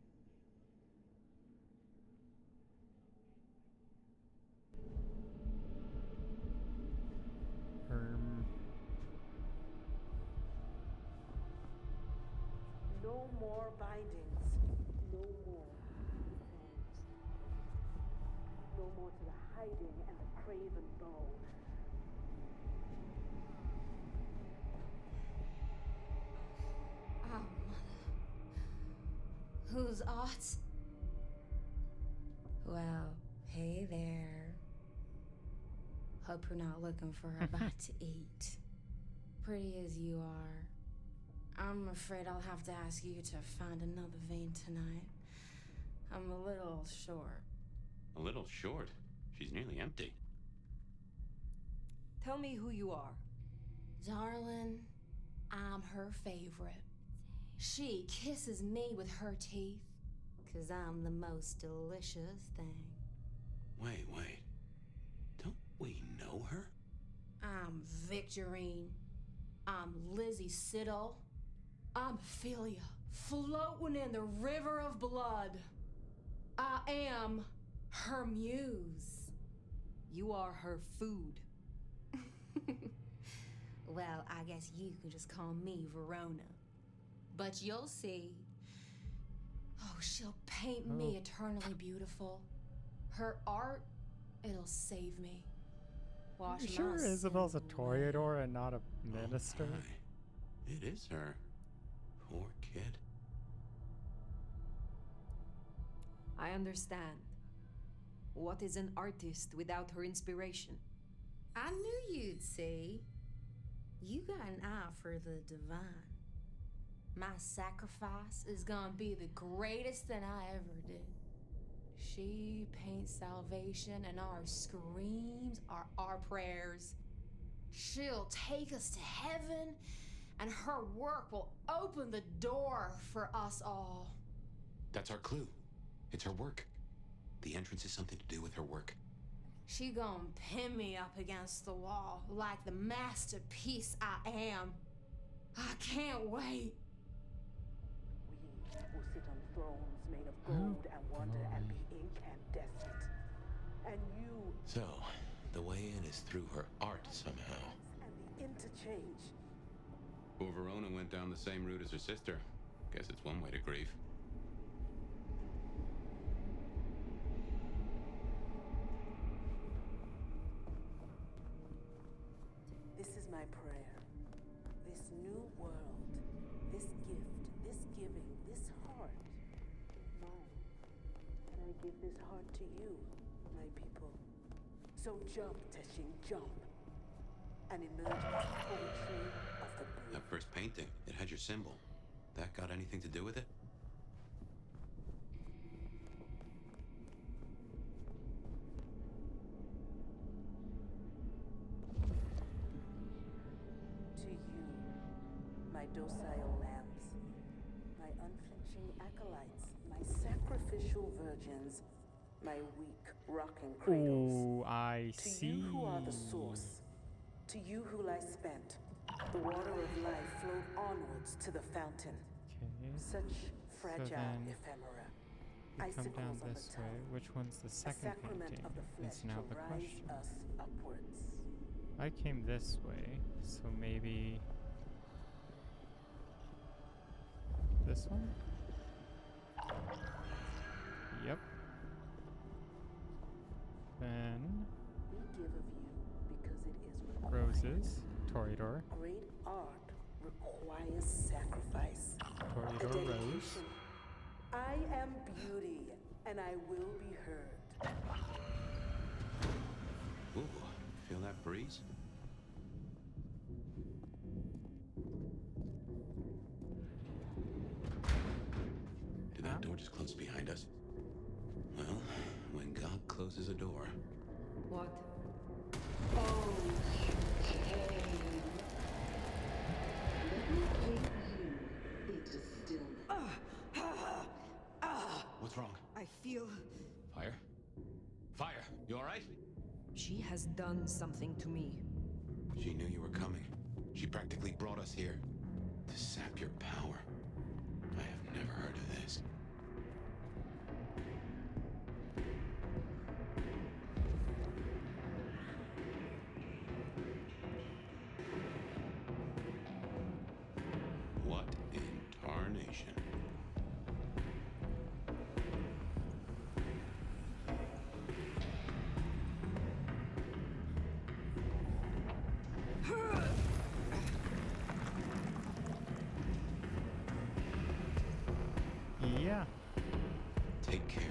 No more bindings. No more hands. No more to the hiding and the craven bow. Oh, mother. Who's Art? Well, hey there. Hope you're not looking for a bite to eat. Pretty as you are, I'm afraid I'll have to ask you to find another vein tonight. I'm a little short. A little short. She's nearly empty. Tell me who you are. Darling, I'm her favorite. She kisses me with her teeth, 'cause I'm the most delicious thing. Wait. Don't we know her? I'm Victorine. I'm Lizzie Siddle. I'm Ophelia, floating in the river of blood. I am her muse. You are her food. Well, I guess you can just call me Verona. But you'll see. Oh, she'll paint me eternally beautiful. Her art, it'll save me. Wash You my sure Isabel's a sins toreador and not a minister? It is her. Poor kid. I understand. What is an artist without her inspiration? I knew you'd see. You got an eye for the divine. My sacrifice is gonna be the greatest thing I ever did. She paints salvation, and our screams are our prayers. She'll take us to heaven, and her work will open the door for us all. That's our clue. It's her work. The entrance is something to do with her work. She gonna pin me up against the wall like the masterpiece I am. I can't wait. We will sit on thrones made of gold and wonder and be incandescent. And you So, the way in is through her art somehow. and the interchange. Well, Verona went down the same route as her sister. Guess it's one way to grieve. This is my prayer. This new world, this gift, this giving, this heart, mine. And I give this heart to you, my people. So jump, Teshin, jump. And emerge as poetry of the blue. That first painting, it had your symbol. That got anything to do with it? To you, my docile lambs, my unflinching acolytes, my sacrificial virgins, my weak rocking cradles. Oh, I To see. you who are the source, to you who lie spent, the water of life flowed onwards to the fountain. Okay. Such fragile then ephemera. We come down Icicles on this the way. tongue. Which one's the A second sacrament painting? of the flesh Is now to the rise question. us upwards. I came this way, so maybe this one? Yep. Then We give of you because it is required. roses, Toreador, Great art requires sacrifice. Toreador A rose. dedication. I am beauty, and I will be heard. Ooh, feel that breeze? Did that door just close behind us? Well, when God closes a door. What? Oh, you came. Let me bring you into stillness. What's wrong? I feel Fire? Fire! You alright? she has done something to me. She knew you were coming. She practically brought us here to sap your power. I have never heard of this. What in tarnation? yeah. Take care.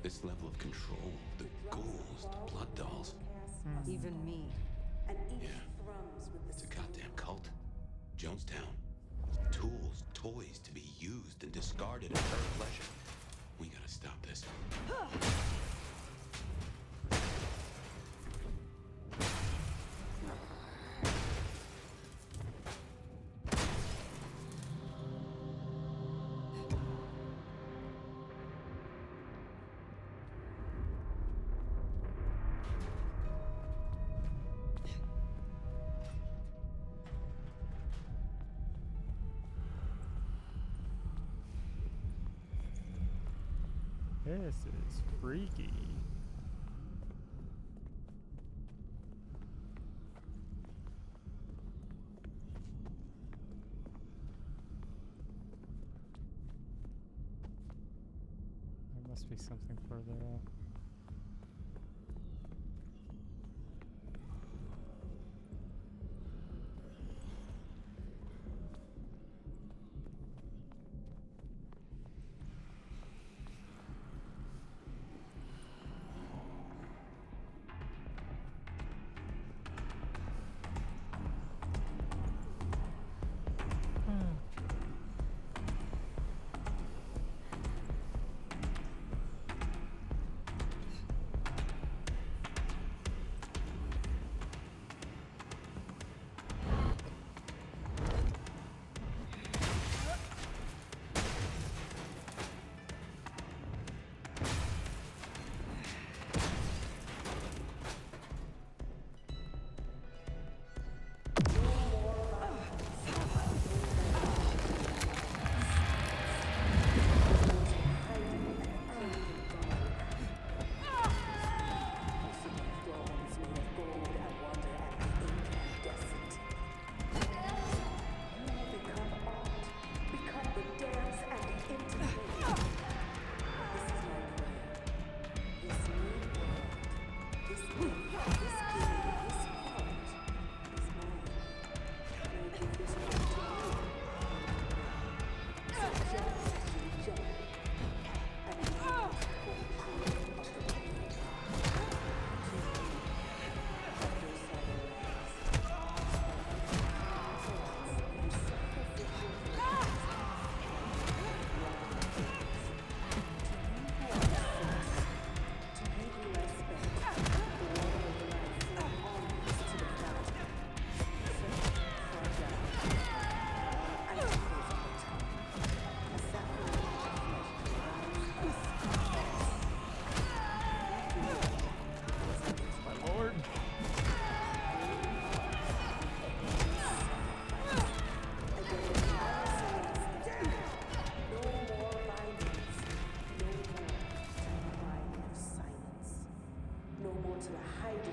This level of control, the ghouls, the blood dolls. Even me. Yeah. It's a goddamn cult. Jonestown. Tools, toys to be used and discarded at her pleasure. We gotta stop this. This is freaky. There must be something further up.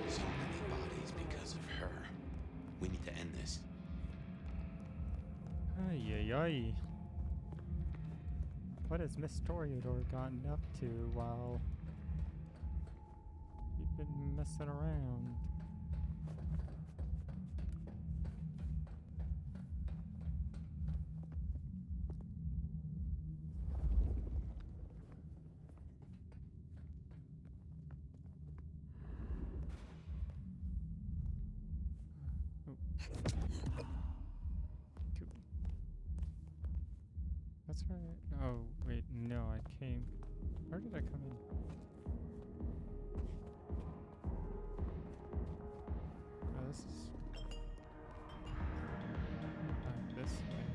So many bodies because of her. We need to end this. Ay, ay, ay. What has Miss Toreador gotten up to while you've been messing around? That's right. Oh, wait, no, I came. Where did I come in? Oh, this is. This way.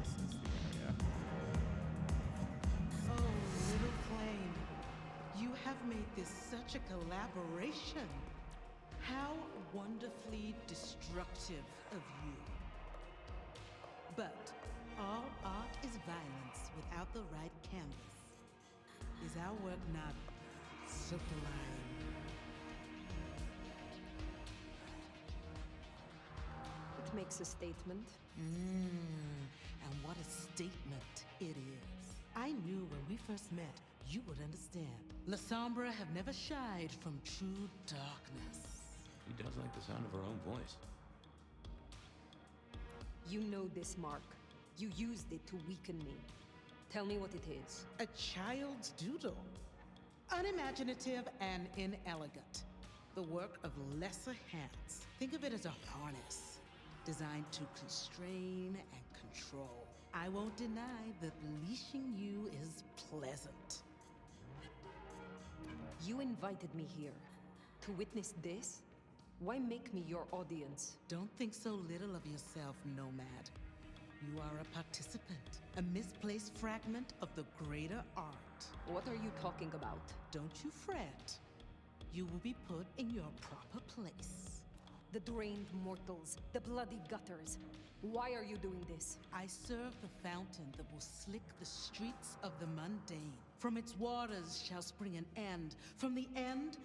This is the area. Oh, little flame. You have made this such a collaboration. How wonderfully destructive of you. But all art is violence without the right canvas. Is our work not sublime? It makes a statement. And what a statement it is. I knew when we first met, you would understand. La Sombra have never shied from true darkness. She does like the sound of her own voice. You know this mark. You used it to weaken me. Tell me what it is. A child's doodle. Unimaginative and inelegant. The work of lesser hands. Think of it as a harness, designed to constrain and control. I won't deny that leashing you is pleasant. You invited me here to witness this? Why make me your audience? Don't think so little of yourself, Nomad. You are a participant, a misplaced fragment of the greater art. What are you talking about? Don't you fret. You will be put in your proper place. The drained mortals, the bloody gutters. Why are you doing this? I serve the fountain that will slick the streets of the mundane. From its waters shall spring an end. From the end,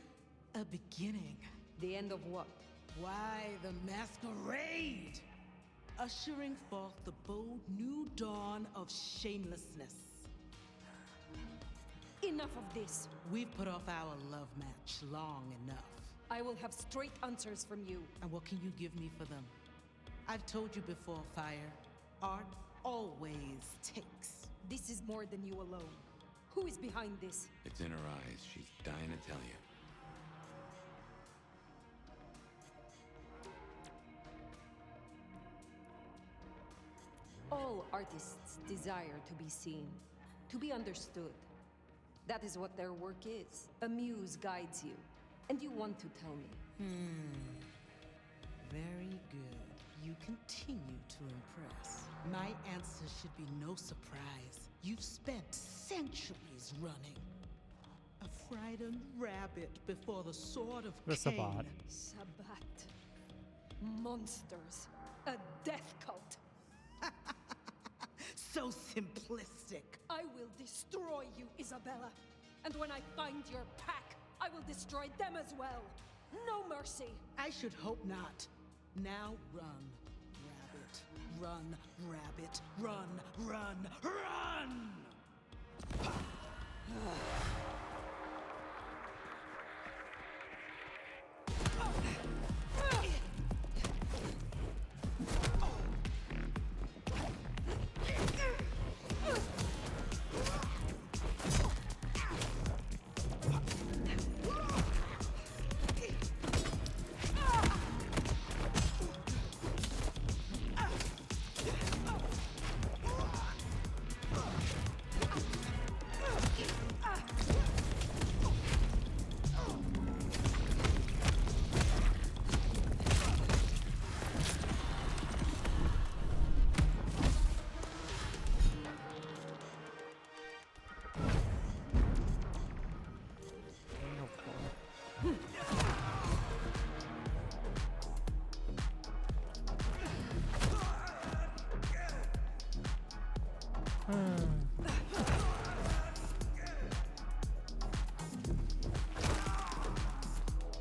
a beginning. The end of what? Why, the masquerade! Ushering forth the bold new dawn of shamelessness. Enough of this! We've put off our love match long enough. I will have straight answers from you. And what can you give me for them? I've told you before, Fire. Art always takes. This is more than you alone. Who is behind this? It's in her eyes. She's dying to tell you. All artists desire to be seen, to be understood. That is what their work is. A muse guides you, and you want to tell me. Very good. You continue to impress. My answer should be no surprise. You've spent centuries running. A frightened rabbit before the sword of The Cain. Sabbat. Sabbat. Monsters. A death cult. So simplistic. I will destroy you, Isabella. And when I find your pack, I will destroy them as well. No mercy. I should hope not. Now run, rabbit. Run, rabbit. Run, run, run!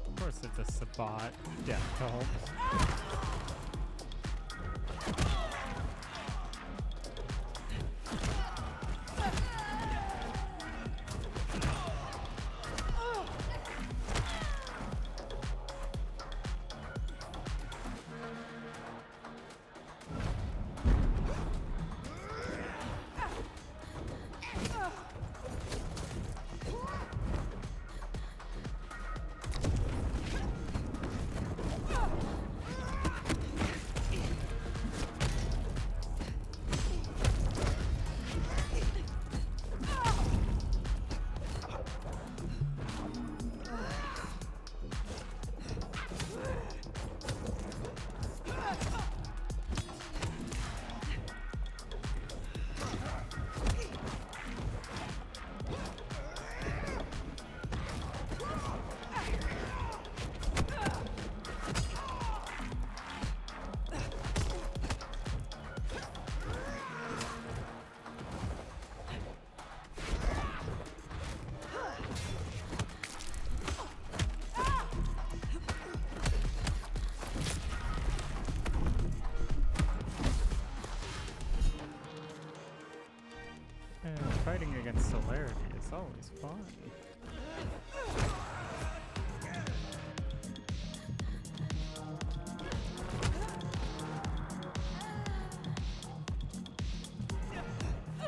Of course, it's a Sabbat death cult. Fighting against celerity is always fun.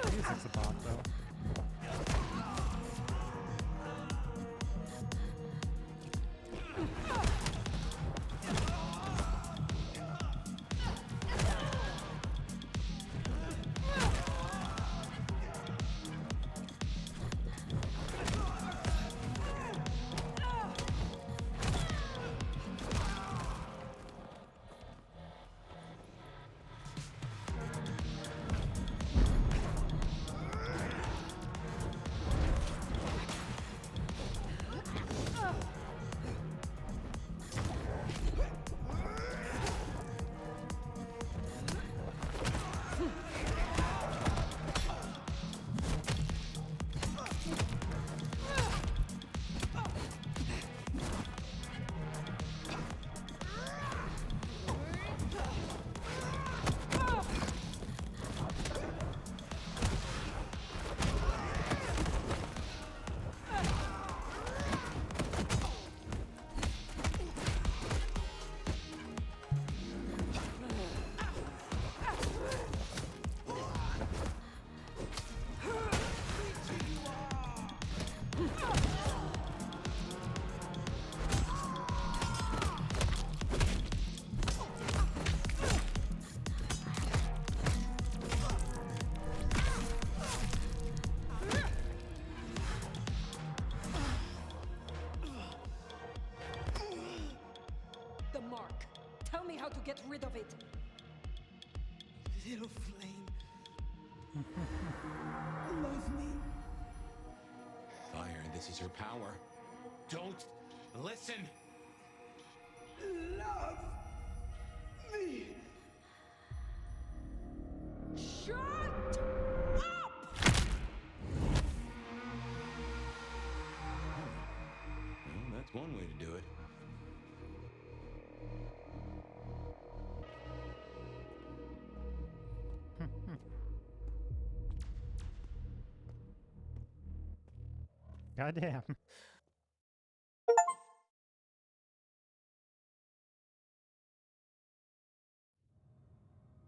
Music's a bot though. The mark. Tell me how to get rid of it. Little flame. Love me. Fire, this is her power. Don't listen. Love me. Shut up! Well, that's one way to do it. Goddamn.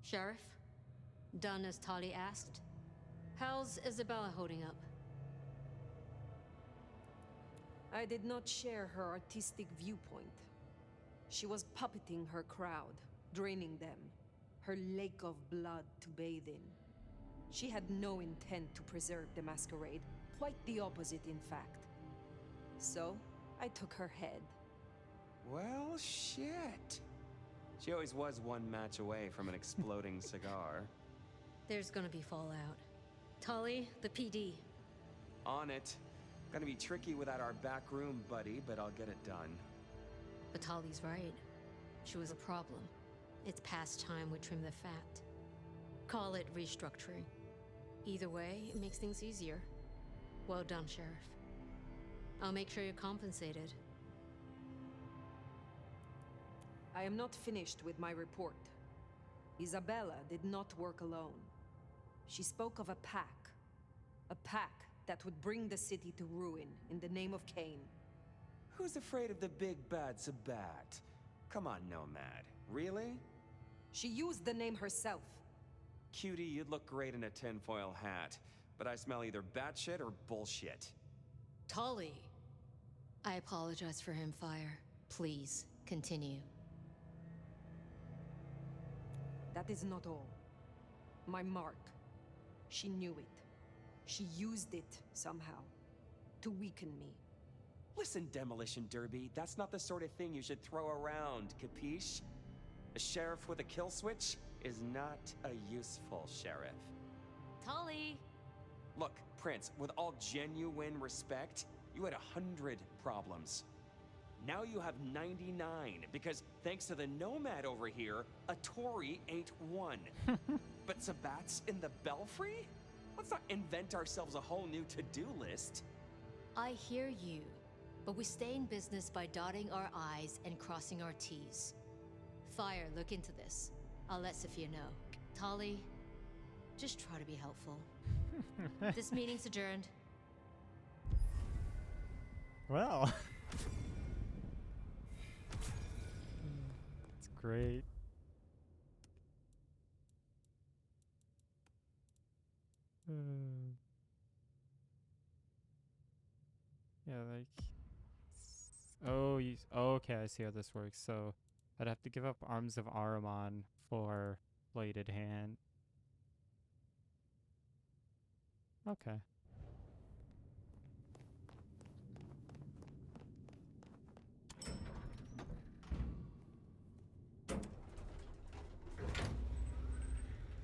Sheriff, done as Tali asked. How's Isabella holding up? I did not share her artistic viewpoint. She was puppeting her crowd, draining them, her lake of blood to bathe in. She had no intent to preserve the Masquerade, quite the opposite, in fact. So, I took her head. Well, shit. She always was one match away from an exploding cigar. There's gonna be fallout. Tali, the PD. On it. Gonna be tricky without our back room buddy, but I'll get it done. But Tali's right. She was a problem. It's past time we trim the fat. Call it restructuring. Either way, it makes things easier. Well done, Sheriff. I'll make sure you're compensated. I am not finished with my report. Isabella did not work alone. She spoke of a pack. A pack that would bring the city to ruin in the name of Cain. Who's afraid of the big bad Sabat? Come on, Nomad. Really? She used the name herself. Cutie, you'd look great in a tinfoil hat, but I smell either batshit or bullshit. Tali! I apologize for him, Fire. Please, continue. That is not all. My mark. She knew it. She used it somehow to weaken me. Listen, Demolition Derby, that's not the sort of thing you should throw around, capiche? A sheriff with a kill switch is not a useful sheriff. Tali! Look, Prince, with all genuine respect, you had 100 problems. Now you have 99, because thanks to the Nomad over here, a Tory ain't one. But Sabat's in the Belfry? Let's not invent ourselves a whole new to-do list. I hear you, but we stay in business by dotting our I's and crossing our T's. Fire, look into this. I'll let Sophia know. Tali, just try to be helpful. This meeting's adjourned. Well. It's great. Yeah, like. Oh, okay, I see how this works. So, I'd have to give up Arms of Ahriman for Bladed Hand. Okay.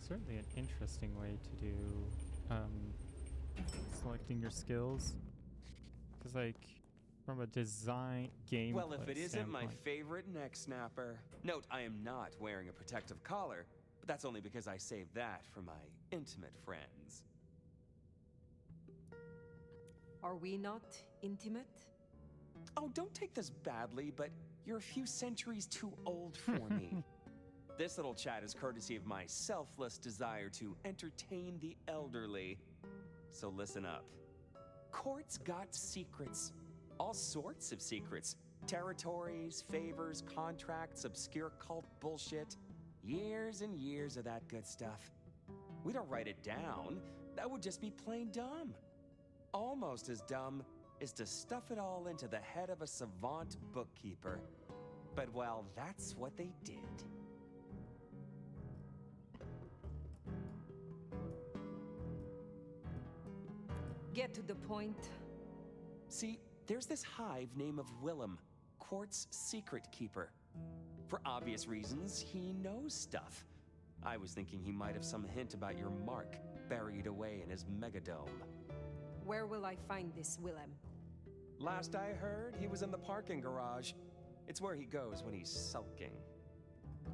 Certainly an interesting way to do selecting your skills. Because, like, from a design gameplay Well, if it isn't my standpoint- favorite neck snapper. Note, I am not wearing a protective collar, but that's only because I saved that for my intimate friends. Are we not intimate? Oh, don't take this badly, but you're a few centuries too old for me. This little chat is courtesy of my selfless desire to entertain the elderly. So listen up. Court's got secrets. All sorts of secrets. Territories, favors, contracts, obscure cult bullshit. Years and years of that good stuff. We don't write it down. That would just be plain dumb. Almost as dumb is to stuff it all into the head of a savant bookkeeper. But well, that's what they did. Get to the point. See, there's this hive named of Willem, Quart's secret keeper. For obvious reasons, he knows stuff. I was thinking he might have some hint about your mark buried away in his megadome. Where will I find this Willem? Last I heard, he was in the parking garage. It's where he goes when he's sulking.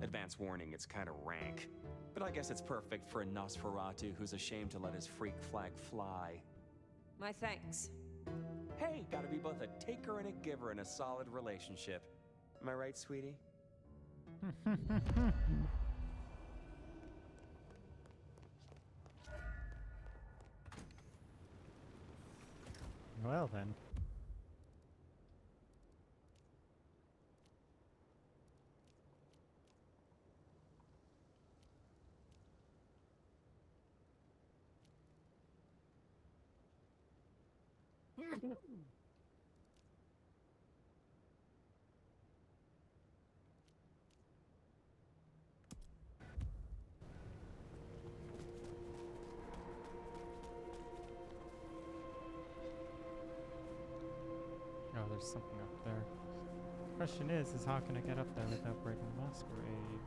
Advance warning, it's kind of rank. But I guess it's perfect for a Nosferatu who's ashamed to let his freak flag fly. My thanks. Hey, gotta be both a taker and a giver in a solid relationship. Am I right, sweetie? Well then. Oh, there's something up there. Question is how can I get up there without breaking the Masquerade?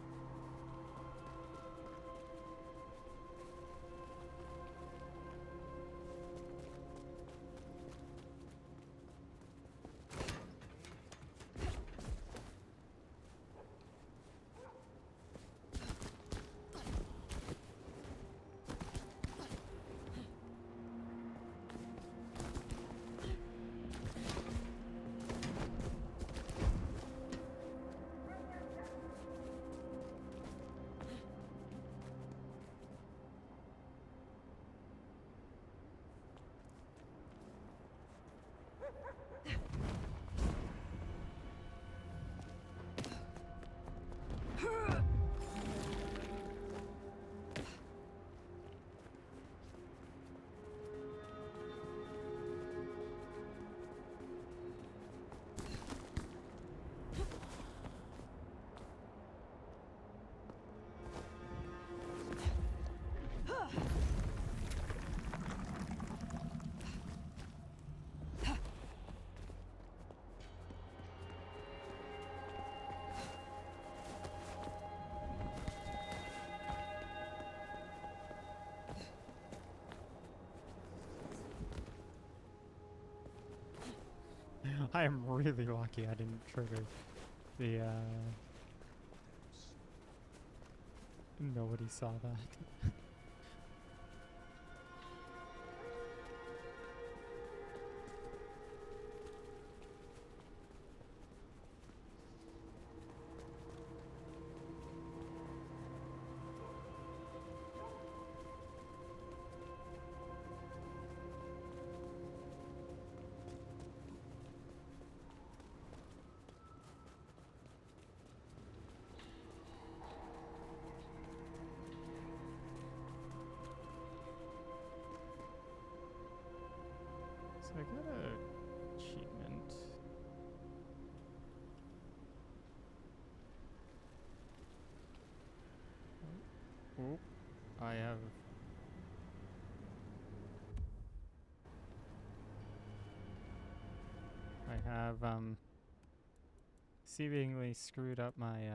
I am really lucky I didn't trigger the, Nobody saw that. I've seemingly screwed up my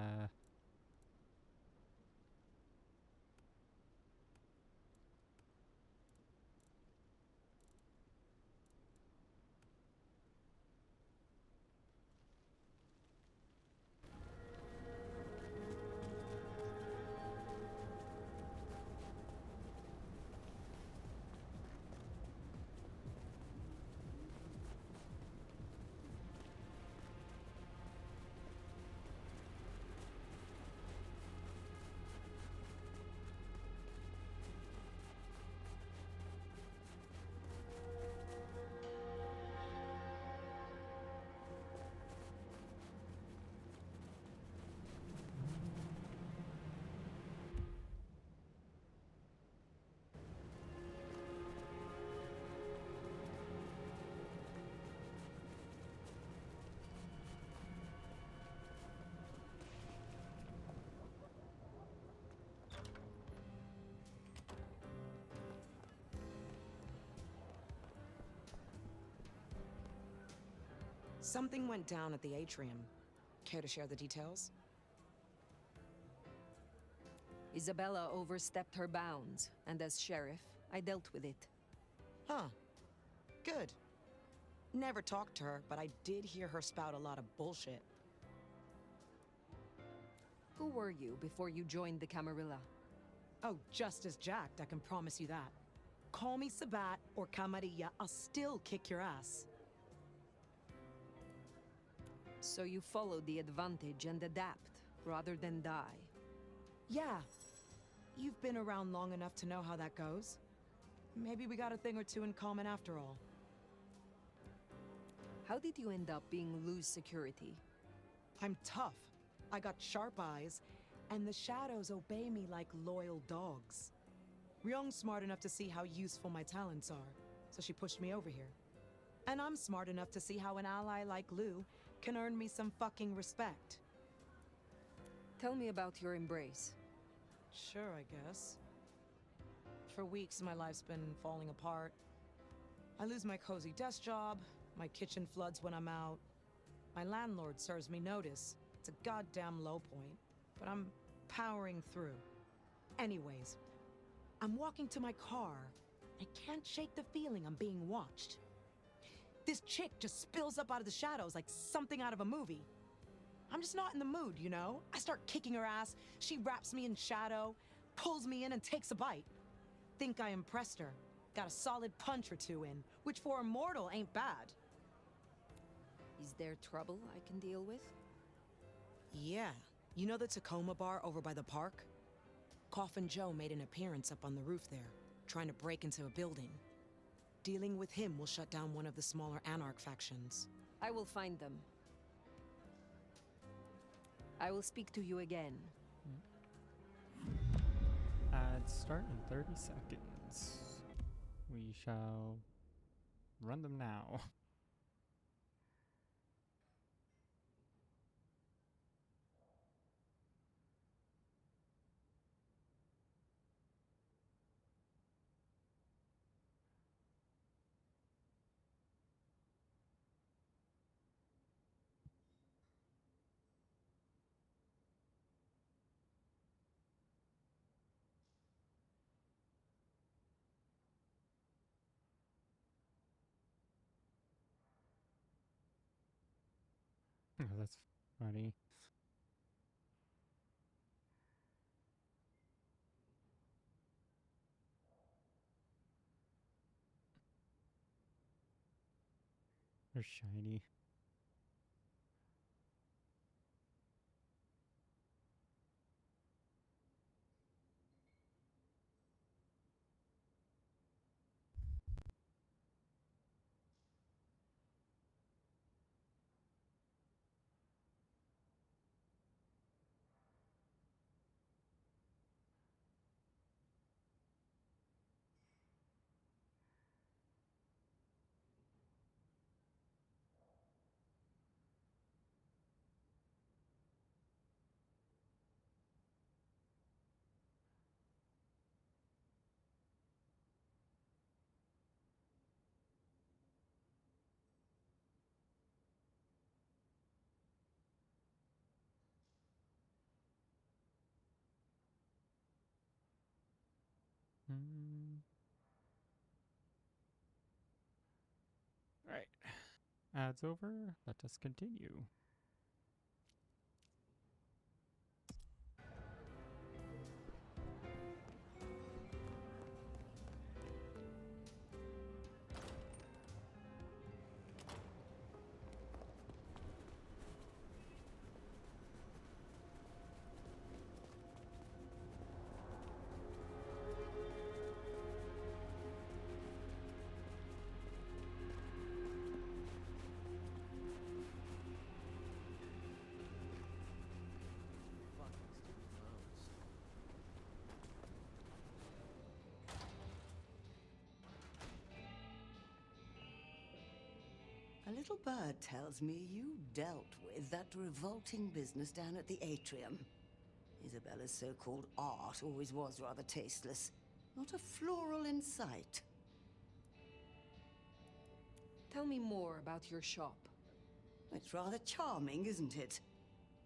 Something went down at the atrium. Care to share the details? Isabella overstepped her bounds, and as sheriff, I dealt with it. Huh. Good. Never talked to her, but I did hear her spout a lot of bullshit. Who were you before you joined the Camarilla? Oh, just as jacked, I can promise you that. Call me Sabat or Camarilla, I'll still kick your ass. So you followed the advantage and adapt, rather than die. Yeah. You've been around long enough to know how that goes. Maybe we got a thing or two in common after all. How did you end up being loose security? I'm tough. I got sharp eyes, and the shadows obey me like loyal dogs. Ryong's smart enough to see how useful my talents are, so she pushed me over here. And I'm smart enough to see how an ally like Lou can earn me some fucking respect. Tell me about your embrace. Sure, I guess. For weeks, my life's been falling apart. I lose my cozy desk job, my kitchen floods when I'm out. My landlord serves me notice. It's a goddamn low point, but I'm powering through. Anyways, I'm walking to my car. I can't shake the feeling I'm being watched. This chick just spills up out of the shadows like something out of a movie. I'm just not in the mood, you know? I start kicking her ass, she wraps me in shadow, pulls me in and takes a bite. Think I impressed her. Got a solid punch or two in, which for a mortal ain't bad. Is there trouble I can deal with? Yeah. You know the Tacoma bar over by the park? Coffin Joe made an appearance up on the roof there, trying to break into a building. Dealing with him will shut down one of the smaller Anarch factions. I will find them. I will speak to you again. Ads start in 30 seconds. We shall run them now. Oh, that's funny. They're shiny. Alright. Ads over. Let us continue. A little bird tells me you dealt with that revolting business down at the atrium. Isabella's so-called art always was rather tasteless. Not a floral in sight. Tell me more about your shop. It's rather charming, isn't it?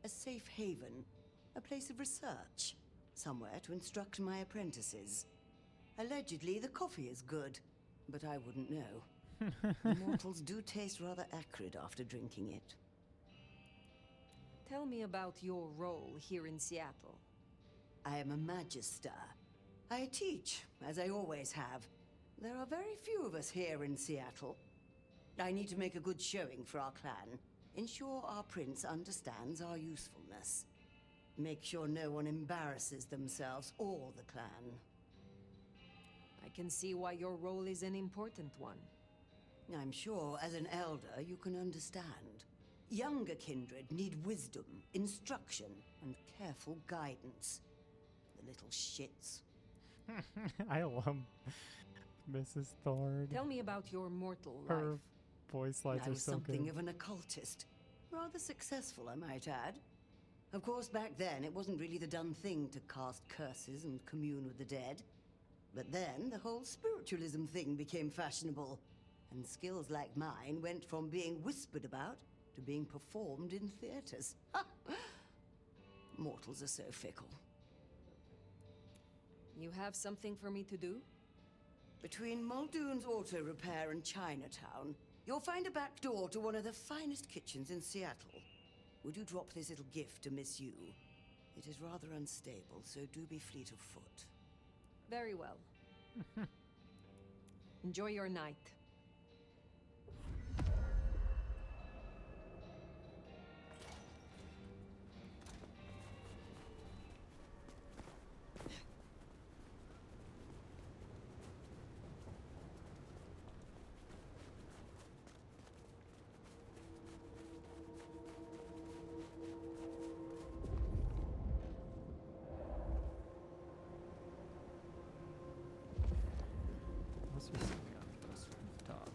A safe haven, a place of research, somewhere to instruct my apprentices. Allegedly, the coffee is good, but I wouldn't know. Mortals do taste rather acrid after drinking it. Tell me about your role here in Seattle. I am a magister. I teach, as I always have. There are very few of us here in Seattle. I need to make a good showing for our clan. Ensure our prince understands our usefulness. Make sure no one embarrasses themselves or the clan. I can see why your role is an important one. I'm sure, as an elder, you can understand. Younger kindred need wisdom, instruction, and careful guidance. The little shits. I love Mrs. Thorne. Tell me about your mortal Her life. voice lines I are was so something good. of an occultist. Rather successful, I might add. Of course, back then, it wasn't really the done thing to cast curses and commune with the dead. But then, the whole spiritualism thing became fashionable. And skills like mine went from being whispered about to being performed in theaters. Mortals are so fickle. You have something for me to do? Between Muldoon's Auto Repair and Chinatown, you'll find a back door to one of the finest kitchens in Seattle. Would you drop this little gift to Miss Yu? It is rather unstable, so do be fleet of foot. Very well. Enjoy your night. What's we see on this rooftop?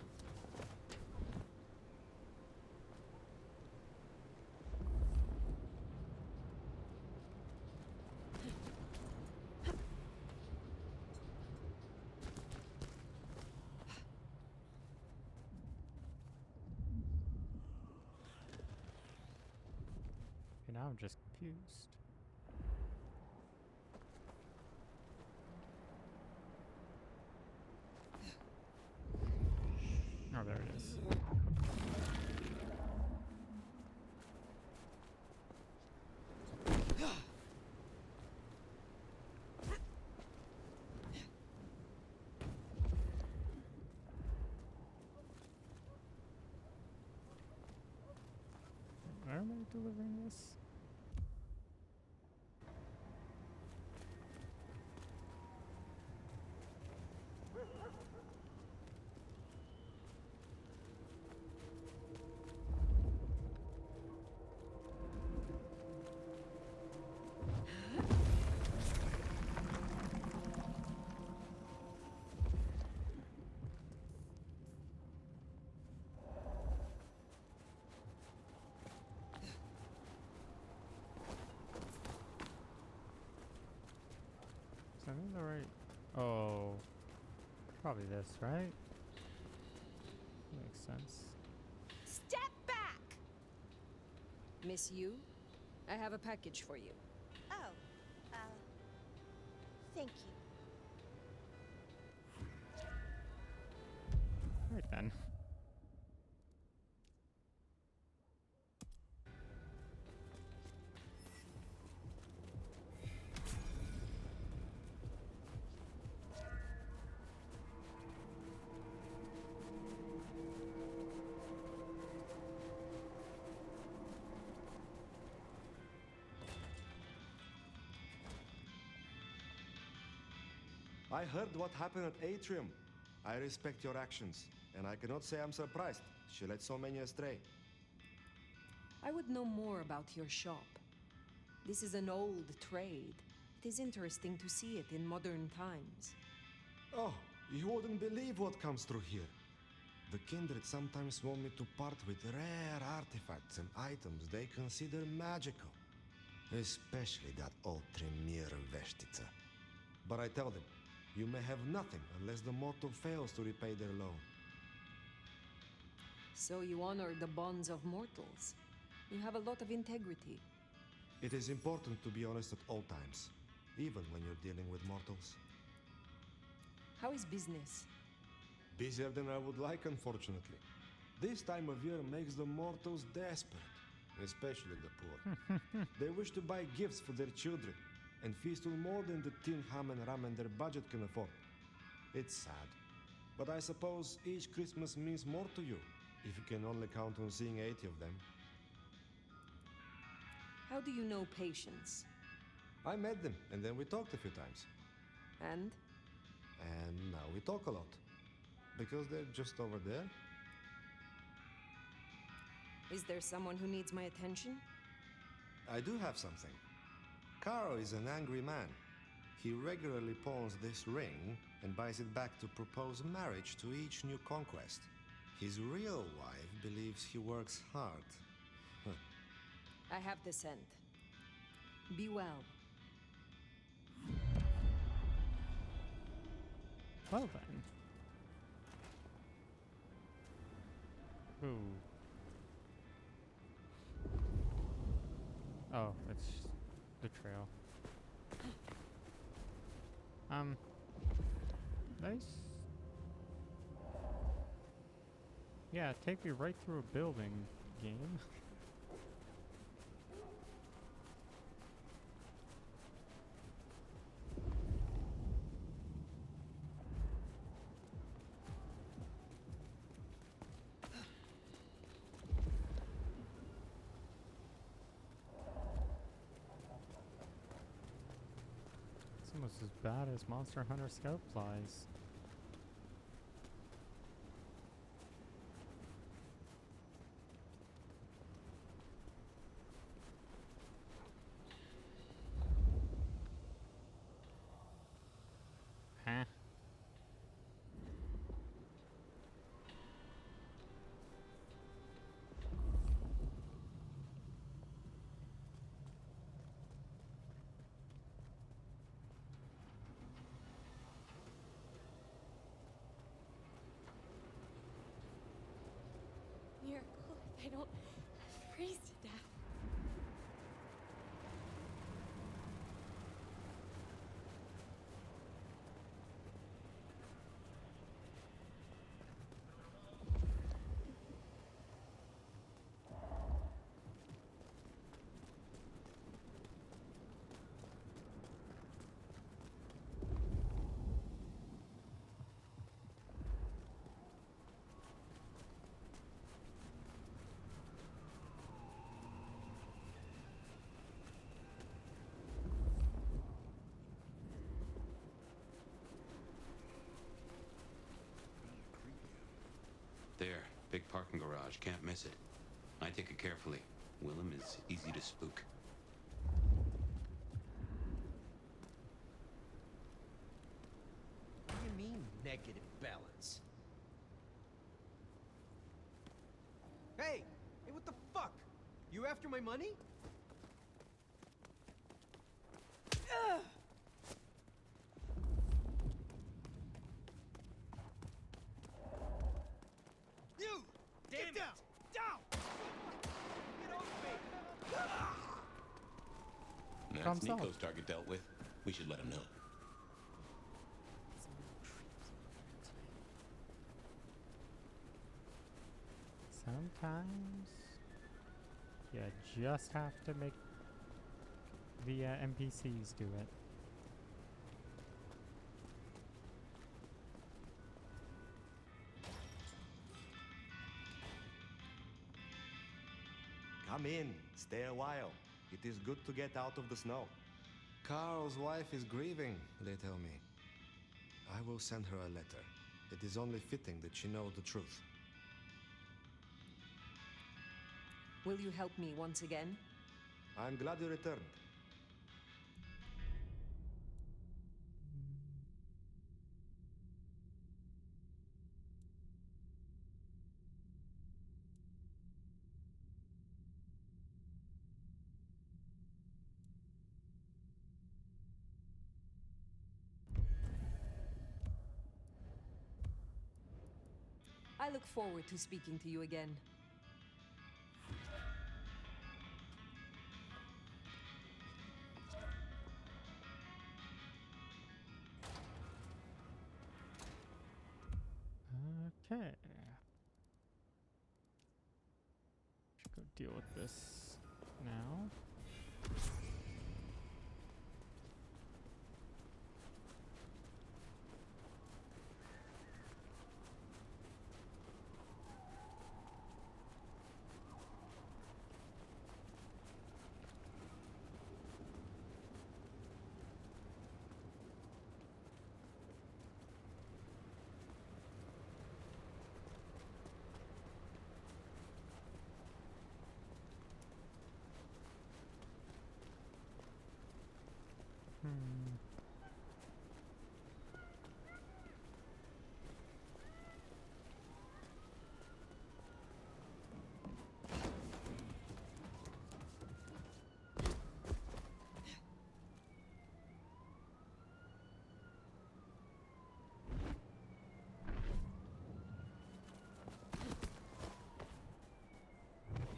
Okay, now I'm just confused. Oh, there it is. Where am I delivering this? Is that in the right? Oh, probably this, right? Makes sense. Step back! Miss Yu, I have a package for you. Oh, thank you. then. I heard what happened at Atrium. I respect your actions, and I cannot say I'm surprised. She led so many astray. I would know more about your shop. This is an old trade. It is interesting to see it in modern times. Oh, you wouldn't believe what comes through here. The Kindred sometimes want me to part with rare artifacts and items they consider magical. Especially that old Tremere Veshtica. But I tell them, you may have nothing unless the mortal fails to repay their loan. So you honor the bonds of mortals. You have a lot of integrity. It is important to be honest at all times, even when you're dealing with mortals. How is business? Busier than I would like, unfortunately. This time of year makes the mortals desperate, especially the poor. They wish to buy gifts for their children, and feast on more than the tin ham and ramen their budget can afford. It's sad, but I suppose each Christmas means more to you, if you can only count on seeing 80 of them. How do you know Patience? I met them, and then we talked a few times. And? And now we talk a lot. Because they're just over there. Is there someone who needs my attention? I do have something. Caro is an angry man. He regularly pawns this ring and buys it back to propose marriage to each new conquest. His real wife believes he works hard. I have the scent. Be well. Well then. Ooh. Oh, it's the trail. Nice. Yeah, take me right through a building, game. It's almost as bad as Monster Hunter Scout Flies. Huh? Miracle, I don't freeze to death. There, big parking garage, can't miss it. I take it carefully. Willem is easy to spook. What do you mean, negative balance? Hey! Hey, what the fuck? You after my money? Ugh! You! Damn Get down! Down! Get off me! That's Thumbs up. Nico's target dealt with. We should let him know. sometimes you just have to make the NPCs do it. Come in, stay a while. It is good to get out of the snow. Carl's wife is grieving, they tell me. I will send her a letter. It is only fitting that she know the truth. Will you help me once again? I'm glad you returned. I look forward to speaking to you again. Okay. Should go deal with this now.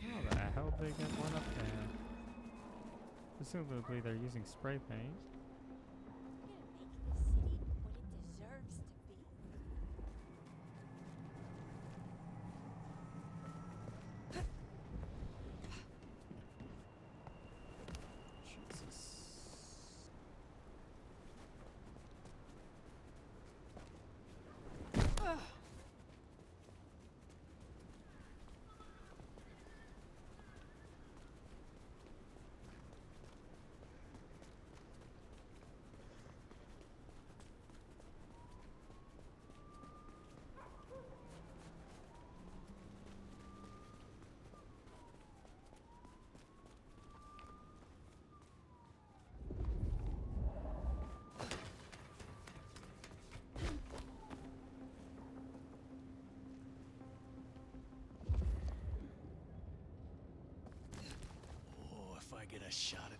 How the hell did they get one up there? Presumably they're using spray paint. I get a shot at...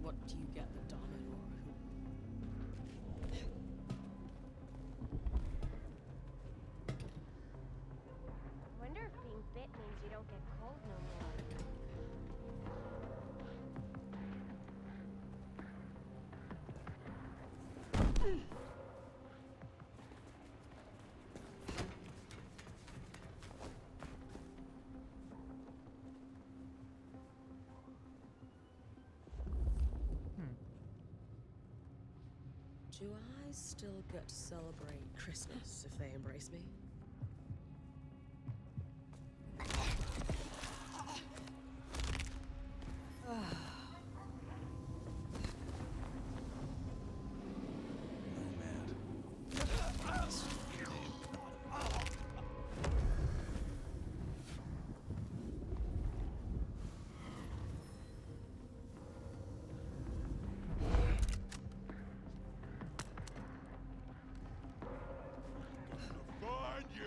What do you get, the Dominor? I wonder if being bit means you don't get cold no more. Do I still get to celebrate Christmas if they embrace me? Find you!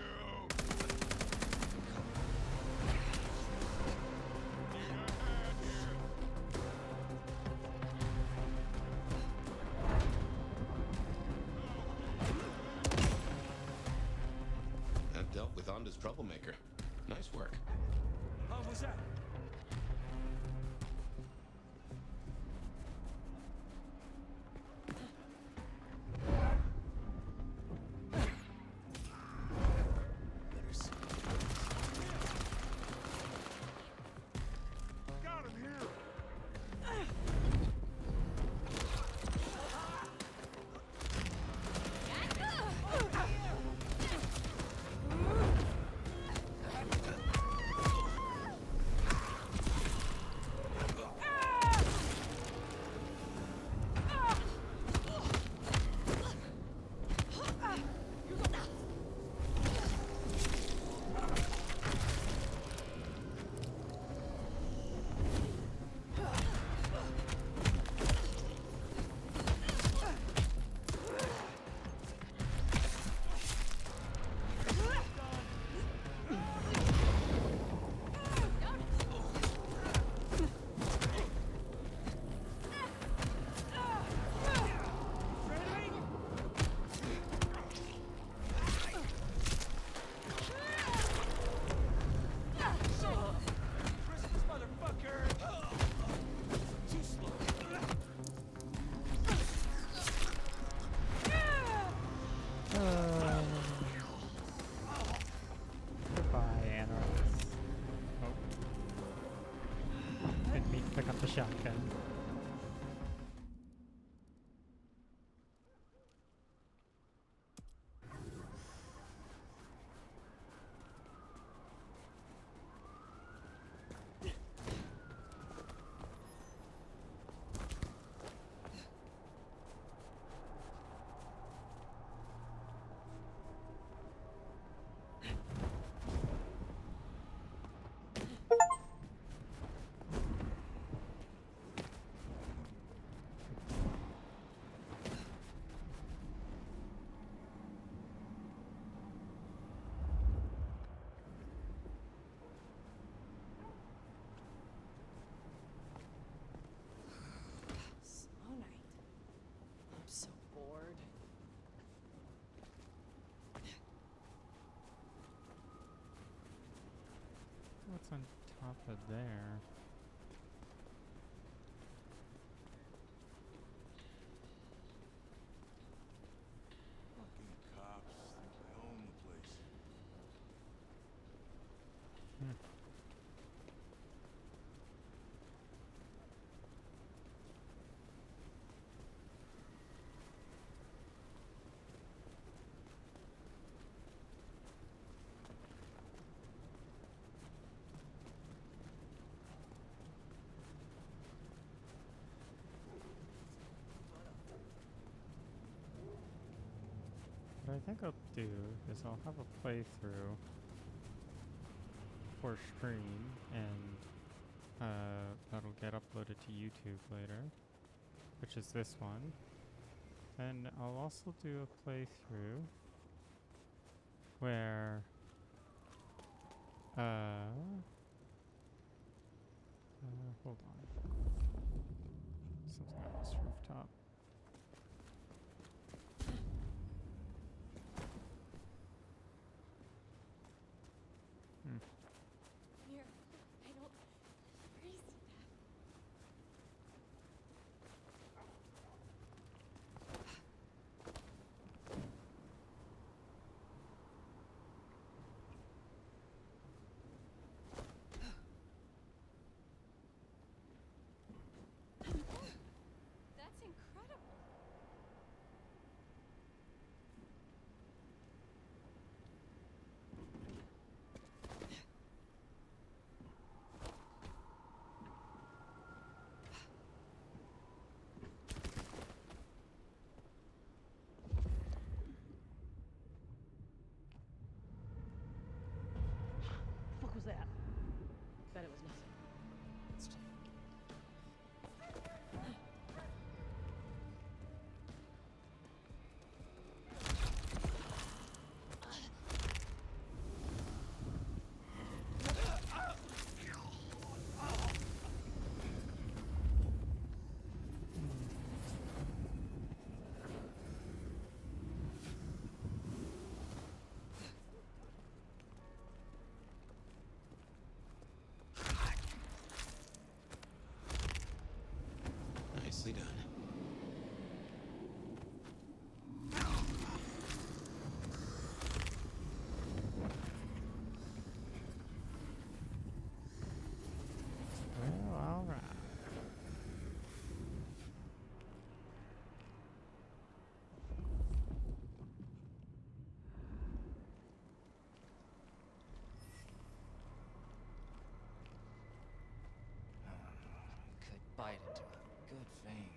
That dealt with Onda's troublemaker. Nice work. How was that? shotgun. Slow night. I'm so bored. What's on top of there? Fucking cops think they own the place. What I think I'll do is I'll have a playthrough for stream, and that'll get uploaded to YouTube later, which is this one. Then I'll also do a playthrough where hold on. Something on this rooftop. Here, I don't. Where is that? That's incredible. The fuck was that? Bet it was nothing. Let's check. Nicely done. Well, alright. Could bite into a good vein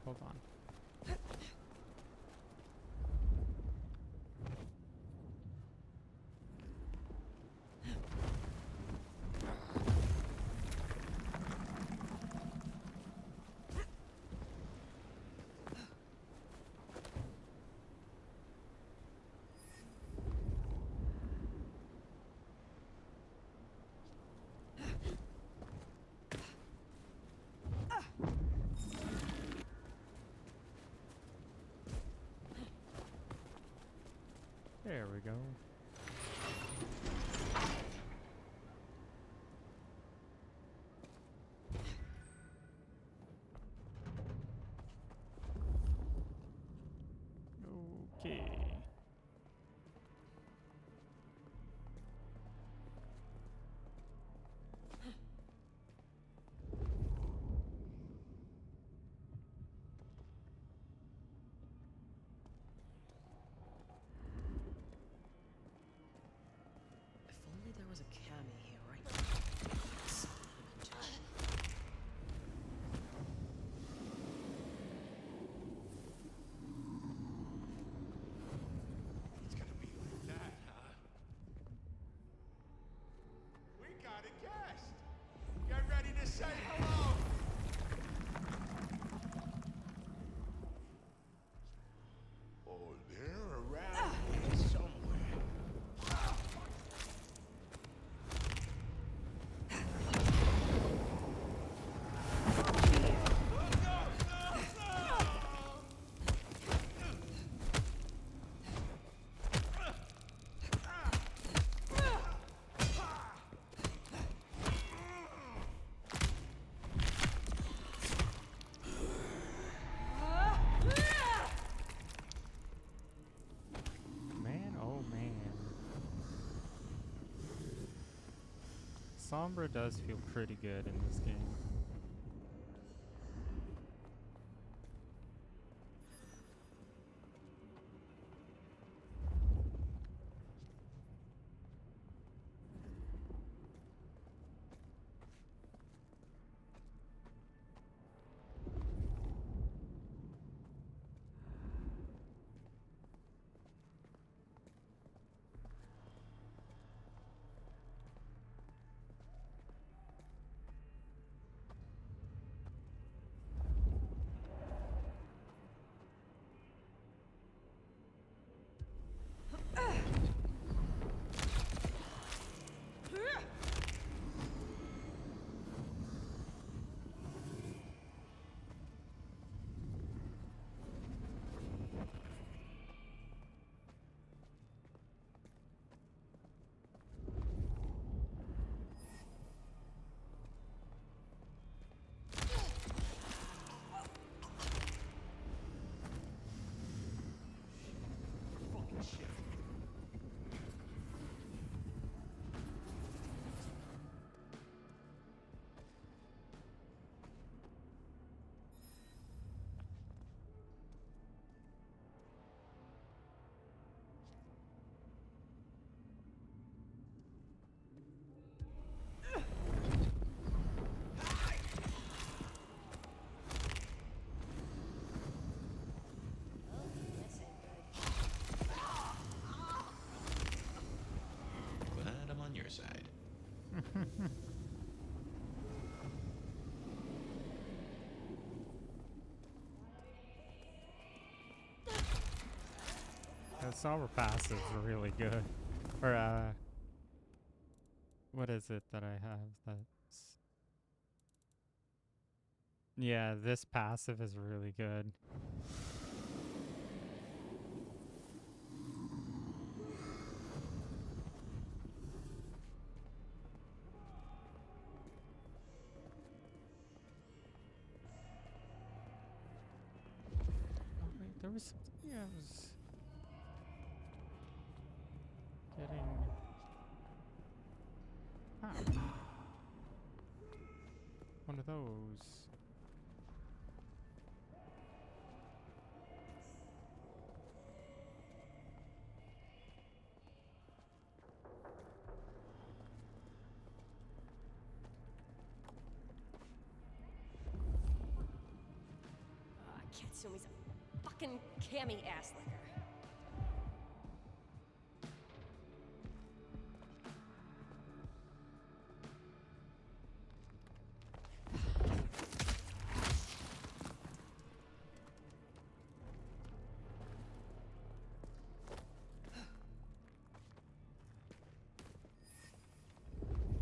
hold on. There we go. Okay. If only there was a cami here right now. It's gonna be like that, huh? We got a guest! Get ready to say hello! Oh, they're around here somewhere. Man, oh man. Sombra does feel pretty good in this game. Glad I'm on your side. That Sombra passive's really good. Or, what is it that I have that's... Yeah, this passive is really good. Oh, wait, there was something I was getting... Ah. One of those. assume he's a fucking cammy ass licker.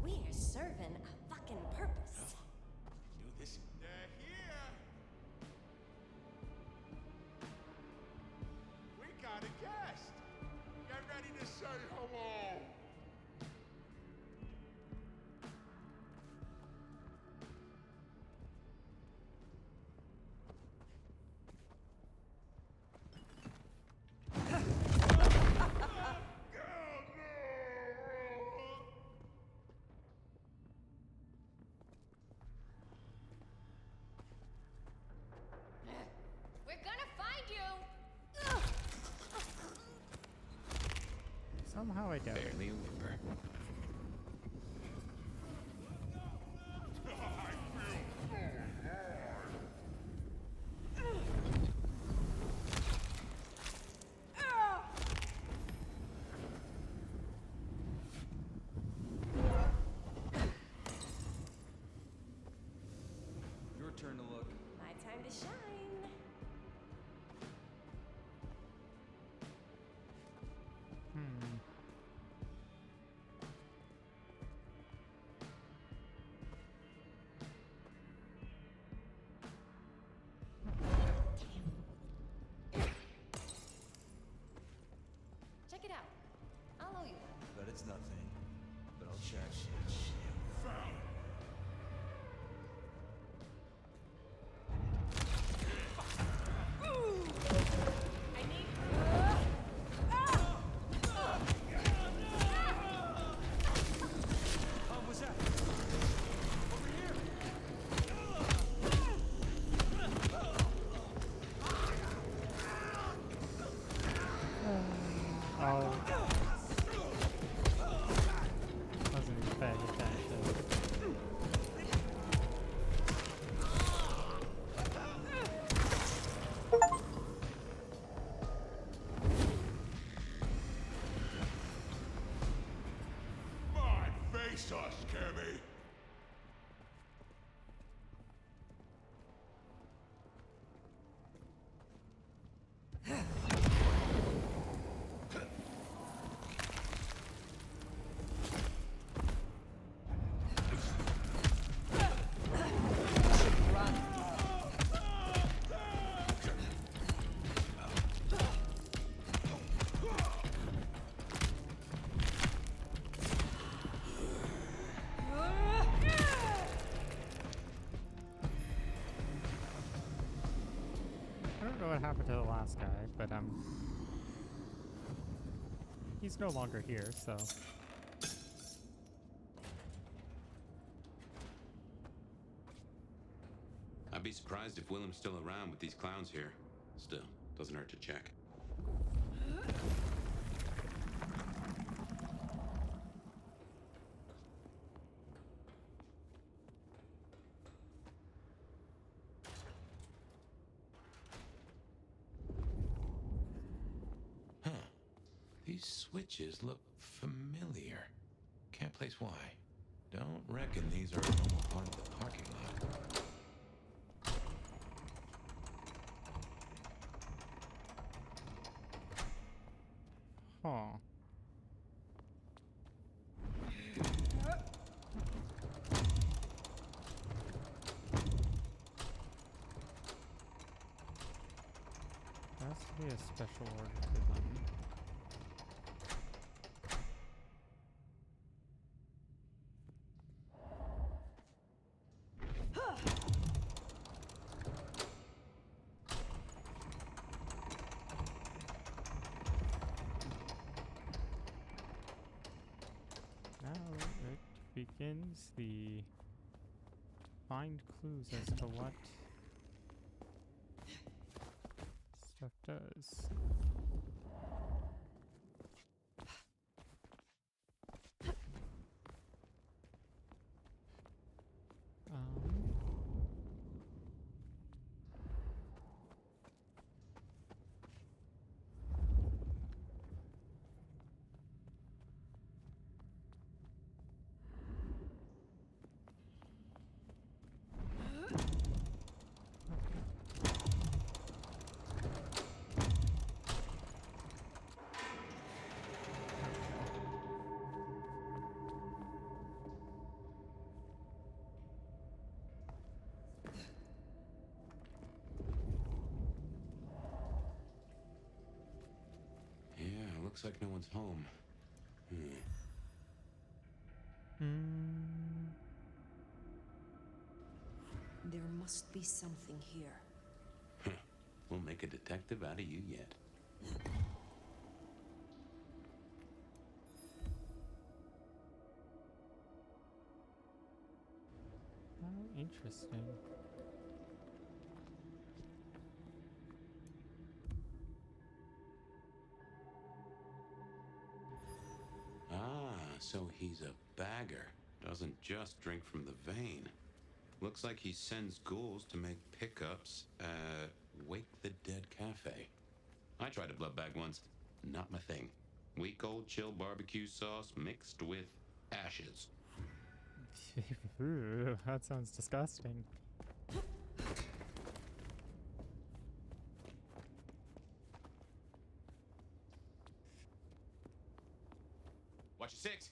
We're serving a fucking purpose. Knew this. They're here! We got a guest! Get ready to say hello! We're gonna find you! Somehow I doubt it. Barely a whimper. Your turn to look. My time to shine. Hmm. Check it out. I'll owe you one. Bet it's nothing. But I'll check. Found! I need. What was that? Over here! Oh. Wasn't even paying attention. My face us, Cammy! I don't know what happened to the last guy, but he's no longer here, so I'd be surprised if Willem's still around with these clowns here. Still, doesn't hurt to check. Huh. These switches look familiar. Can't place why. Don't reckon these are a normal part of the parking lot. huh. There has to be a special order for them. Now it begins the find clues as to what stuff does. Looks like no one's home. There must be something here. We'll make a detective out of you yet. Oh, interesting. So he's a bagger. Doesn't just drink from the vein. Looks like he sends ghouls to make pickups at Wake the Dead Cafe. I tried a blood bag once. Not my thing. Weak old chill barbecue sauce mixed with ashes. Ooh, that sounds disgusting. Watch your six.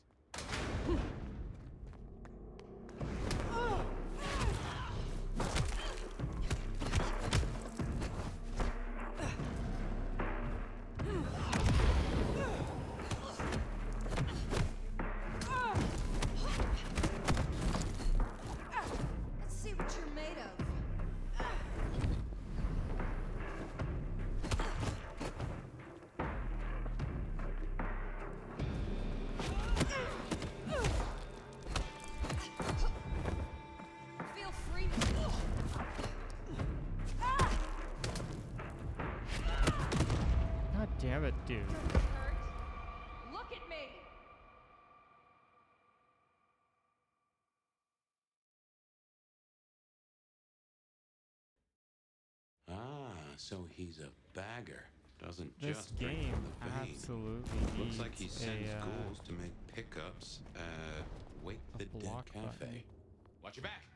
Let's see what you're made of. Feel free. God damn it, dude. Look at me. So he's a bagger. Doesn't This just drink game from the vein. absolutely Looks like he needs sends a, ghouls to make pickups at Wake the Dead block Cafe. button. Watch your back.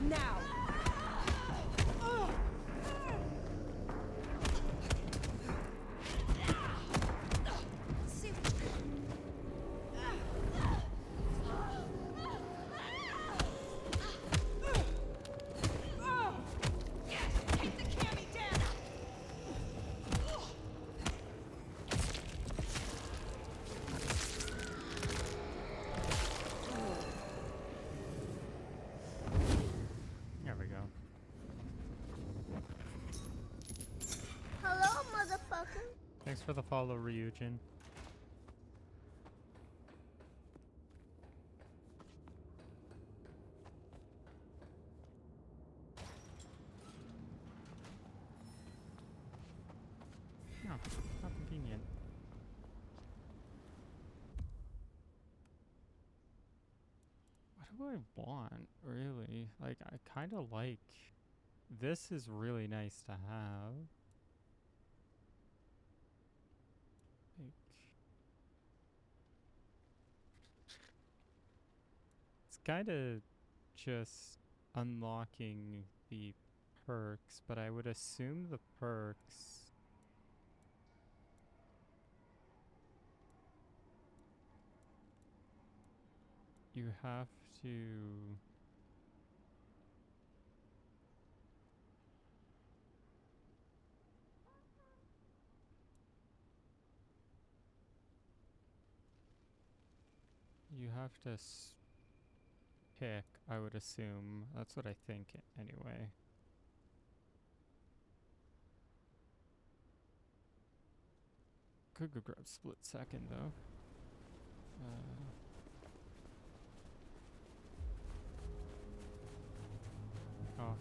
Now. See what keep the cami down. There we go. Hello, motherfucker. Thanks for the follow, Ryujin. Oh, how convenient. What do I want, really? Like, I kind of like... This is really nice to have. Like... It's kind of just unlocking the perks, but I would assume the perks... You have to... You have to pick, I would assume. That's what I think, anyway. Could go grab split second, though. Oh.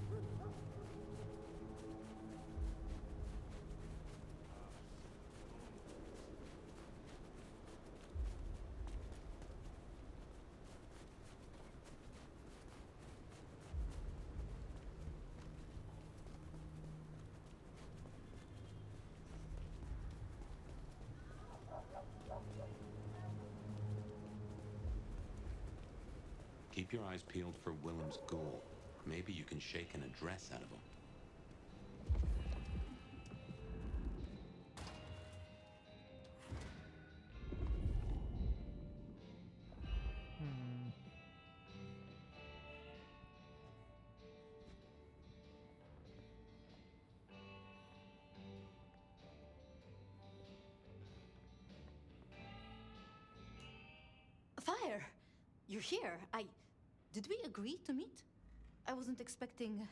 Keep your eyes peeled for Willem's ghoul. Maybe you can shake an address out of him. You're here. Did we agree to meet? I wasn't expecting...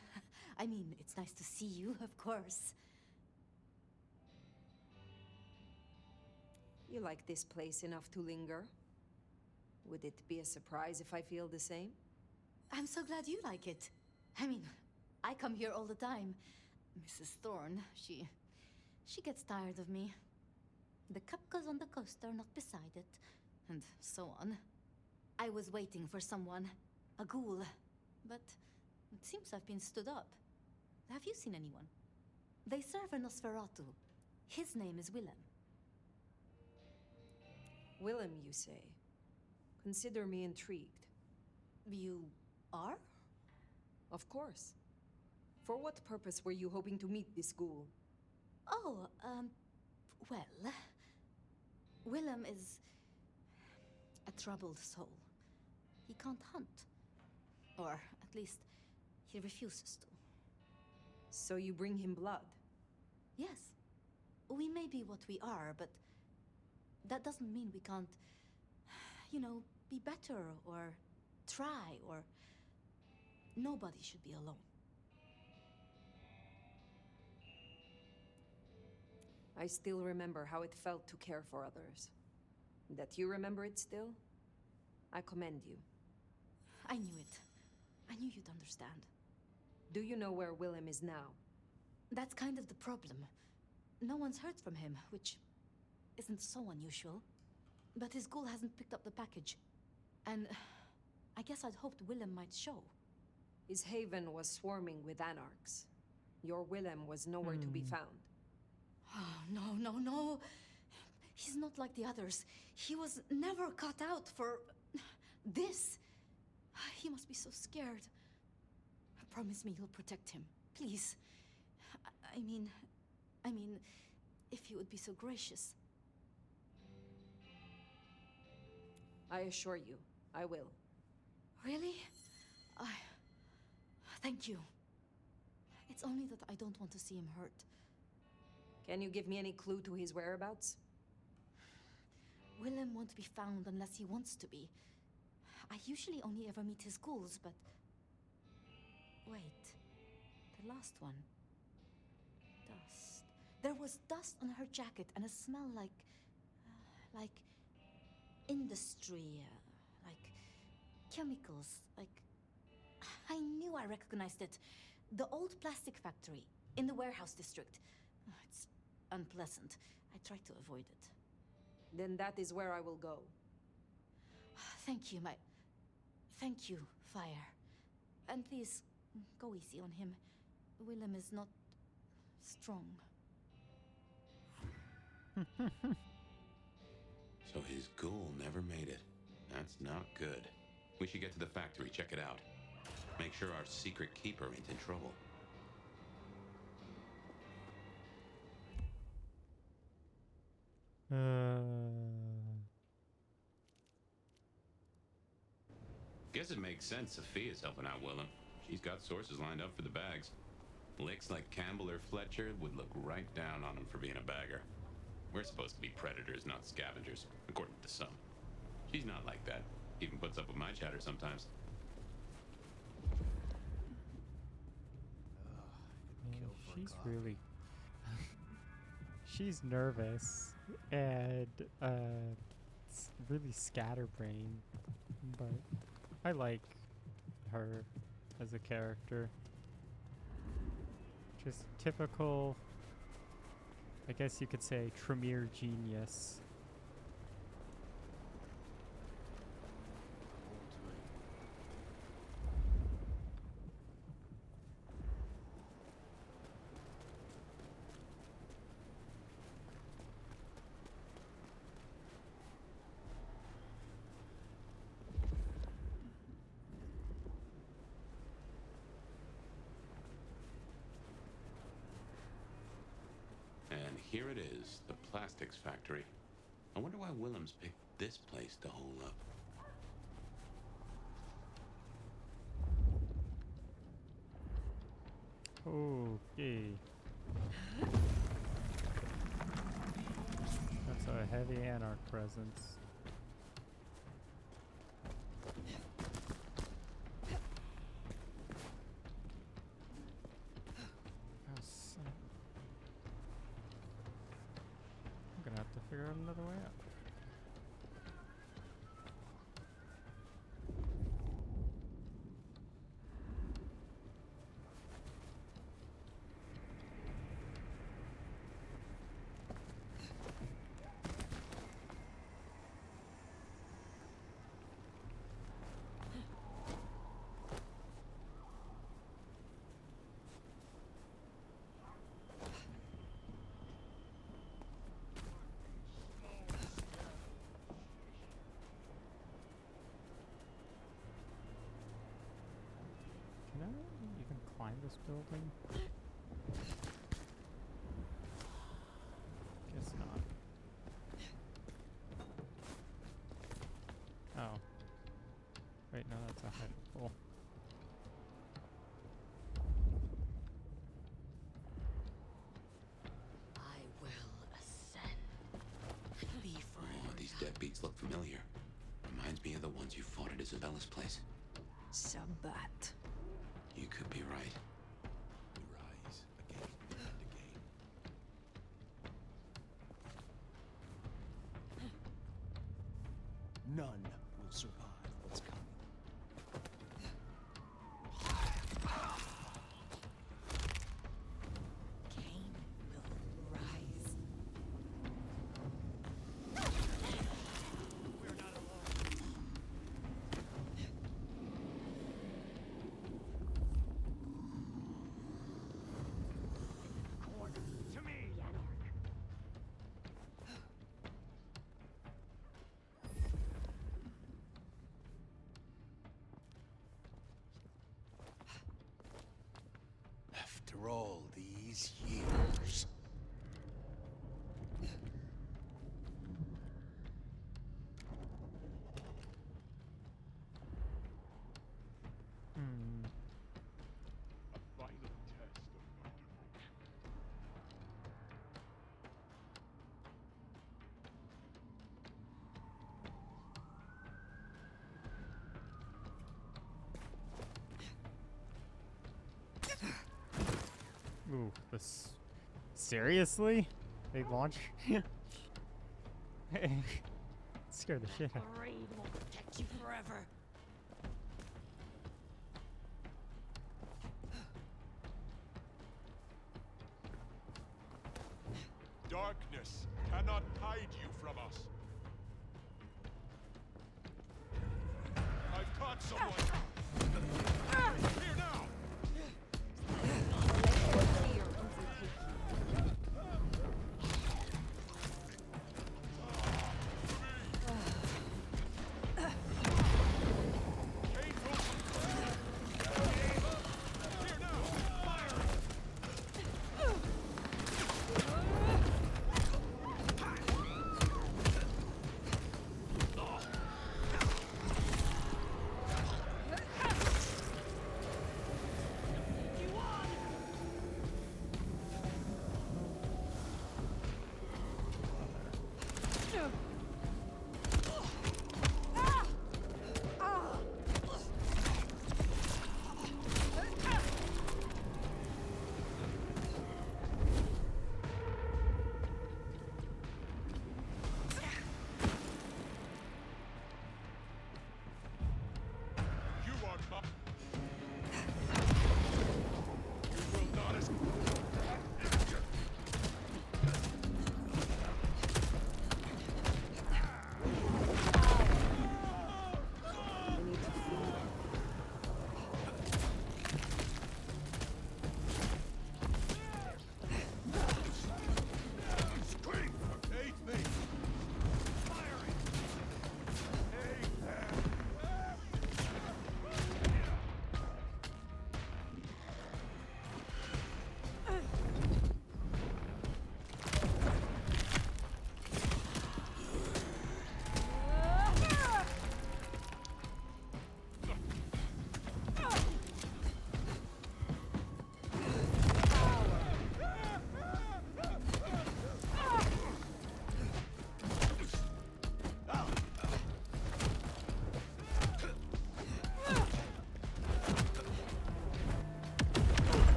I mean, it's nice to see you, of course. You like this place enough to linger? Would it be a surprise if I feel the same? I'm so glad you like it. I mean, I come here all the time. Mrs. Thorne, she gets tired of me. The cup goes on the coaster, not beside it, and so on. I was waiting for someone, a ghoul, but it seems I've been stood up. Have you seen anyone? They serve a Nosferatu. His name is Willem. Willem, you say? Consider me intrigued. You are? Of course. For what purpose were you hoping to meet this ghoul? Oh, well... Willem is... a troubled soul. He can't hunt. Or, at least, he refuses to. So you bring him blood? Yes. We may be what we are, but... that doesn't mean we can't... you know, be better, or... try, or... nobody should be alone. I still remember how it felt to care for others. That you remember it still? I commend you. I knew it. I knew you'd understand. Do you know where Willem is now? That's kind of the problem. No one's heard from him, which isn't so unusual. But his ghoul hasn't picked up the package. And I guess I'd hoped Willem might show. His haven was swarming with anarchs. Your Willem was nowhere to be found. Oh, no. He's not like the others. He was never cut out for... this. He must be so scared. Promise me you'll protect him, please. I mean, if you would be so gracious. I assure you, I will. Really? Thank you. It's only that I don't want to see him hurt. Can you give me any clue to his whereabouts? Willem won't be found unless he wants to be. I usually only ever meet his ghouls, but... wait. The last one. Dust. There was dust on her jacket and a smell like... industry, like chemicals, like... I knew I recognized it. The old plastic factory in the warehouse district. It's unpleasant. I try to avoid it. Then that is where I will go. Thank you, Thank you, Fire. And please, go easy on him. Willem is not... strong. So his ghoul never made it. That's not good. We should get to the factory, check it out. Make sure our secret keeper ain't in trouble. Guess it makes sense Sophia's helping out Willem. She's got sources lined up for the bags. Licks like Campbell or Fletcher would look right down on him for being a bagger. We're supposed to be predators, not scavengers, according to some. She's not like that. Even puts up with my chatter sometimes. She's really... she's nervous and really scatterbrained, but I like her as a character. Just typical, I guess you could say, Tremere genius. And here it is, the plastics factory. I wonder why Willem's picked this place to hole up. Okay. That's a heavy anarch presence. figure out another way out. Can I even climb this building? Guess not. Oh. Wait, no, that's a hydro pole. I will ascend. Be free. Oh, these deadbeats look familiar. Reminds me of the ones you fought at Isabella's place. Sabbat. You could be right. We rise again and again. None will survive what's coming. Cain will rise. We're not alone. To me, Anarch. After all these years. Hmm. A final test of my devotion. Ooh, this. Seriously? They launch. Scared the shit out. Masquerade will protect you forever. Darkness cannot hide you from us. I've caught someone. Here now. Fear overtake you.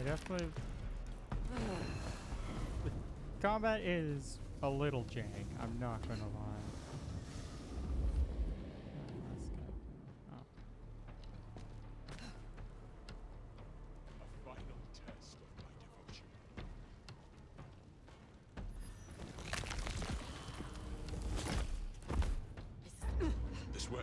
definitely. The combat is a little jank. I'm not gonna lie. Let's go. Oh. A final test of my devotion. This way.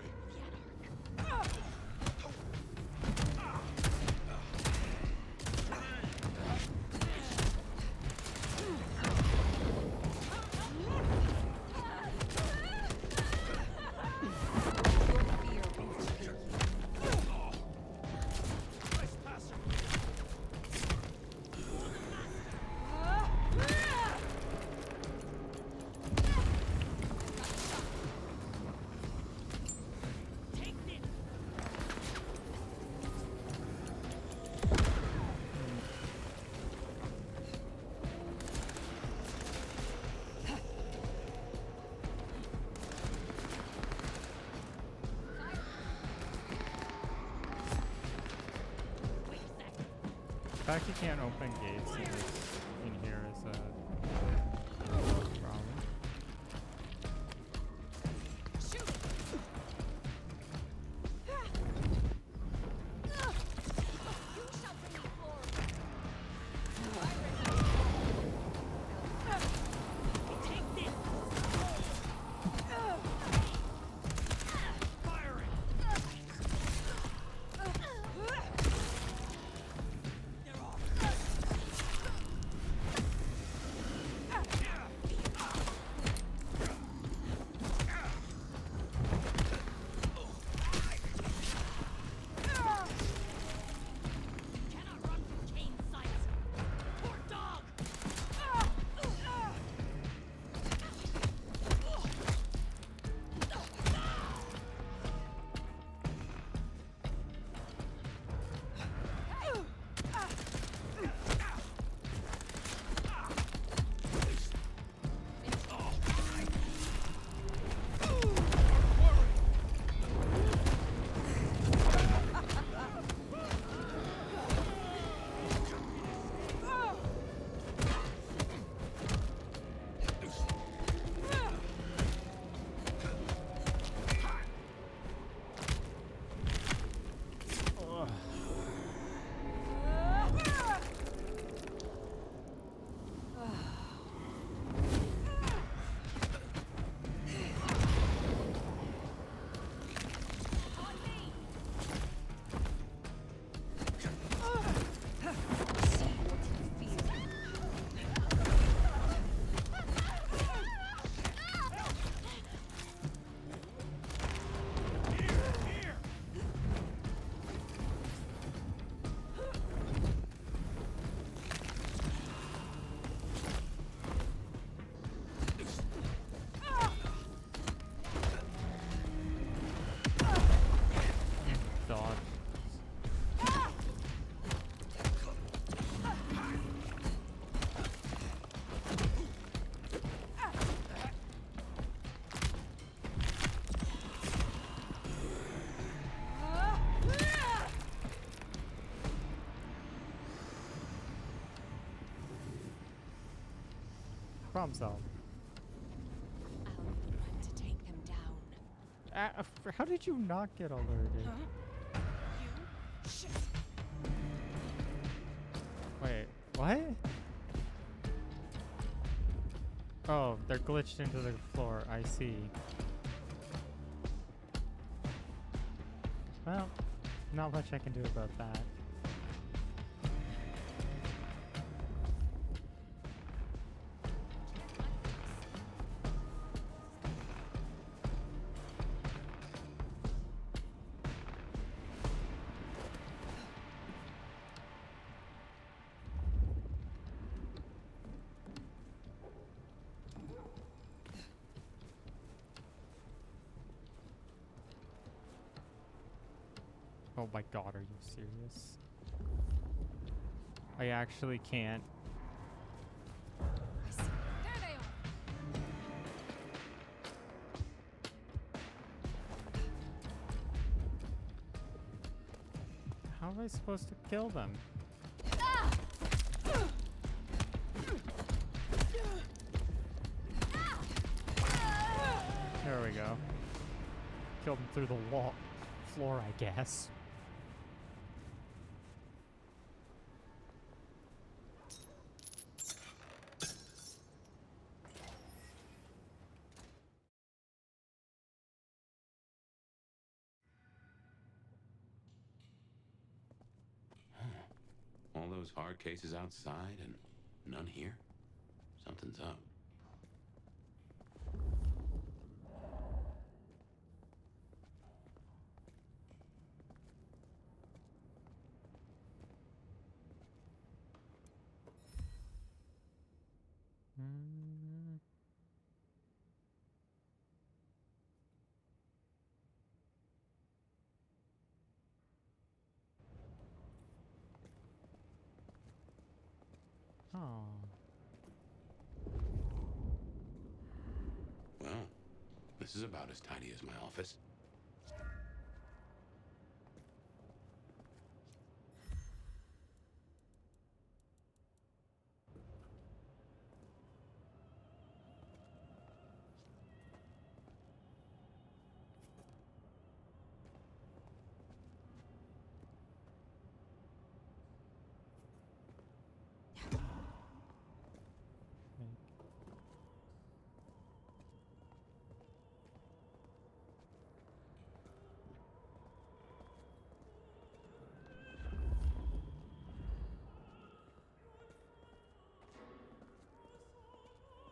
The fact you can't open gates in here is a problem. Problem solved. I'll be the one to take them down. How did you not get alerted? Huh? You? Shit. Wait, what? Oh, they're glitched into the floor. I see. Well, not much I can do about that. Oh my god, are you serious? I actually can't. I see. There they are. How am I supposed to kill them? Ah! There we go. Killed him through the wall, floor, I guess. All those hard cases outside and none here? Something's up. Mm. Oh. Well, this is about as tidy as my office.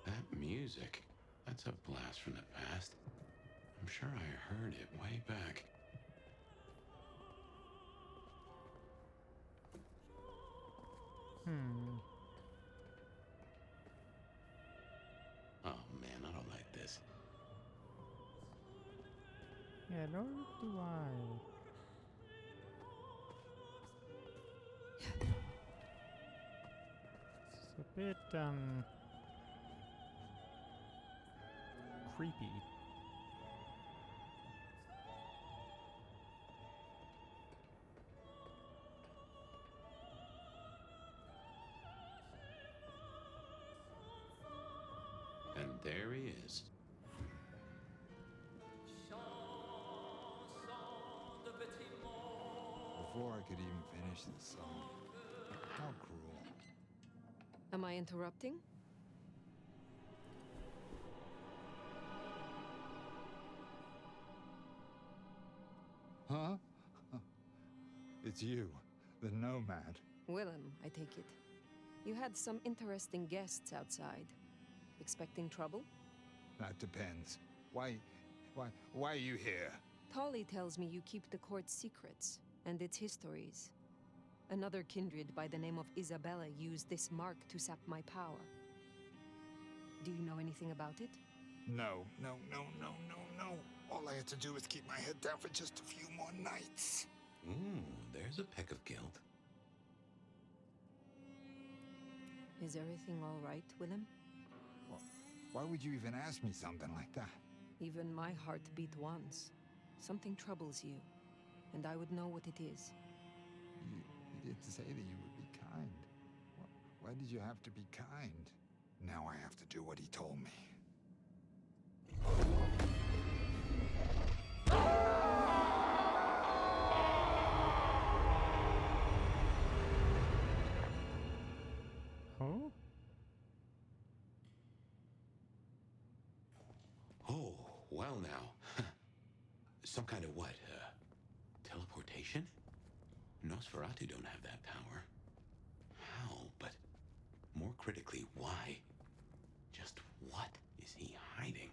That music, that's a blast from the past. I'm sure I heard it way back. Oh man, I don't like this. Yeah, nor do I. It's a bit, creepy. And there he is. Before I could even finish the song. How cruel. Am I interrupting? Huh? It's you, the nomad. Willem, I take it. You had some interesting guests outside. Expecting trouble? That depends. Why are you here? Tolly tells me you keep the court's secrets and its histories. Another kindred by the name of Isabella used this mark to sap my power. Do you know anything about it? No. All I had to do was keep my head down for just a few more nights. Ooh, there's a peck of guilt. Is everything all right, Willem? Why would you even ask me something like that? Even my heart beat once. Something troubles you, and I would know what it is. You did say that you would be kind. Why did you have to be kind? Now I have to do what he told me. Oh? Oh, well now. Some kind of what? Teleportation? Nosferatu don't have that power. How? But more critically, why? Just what is he hiding?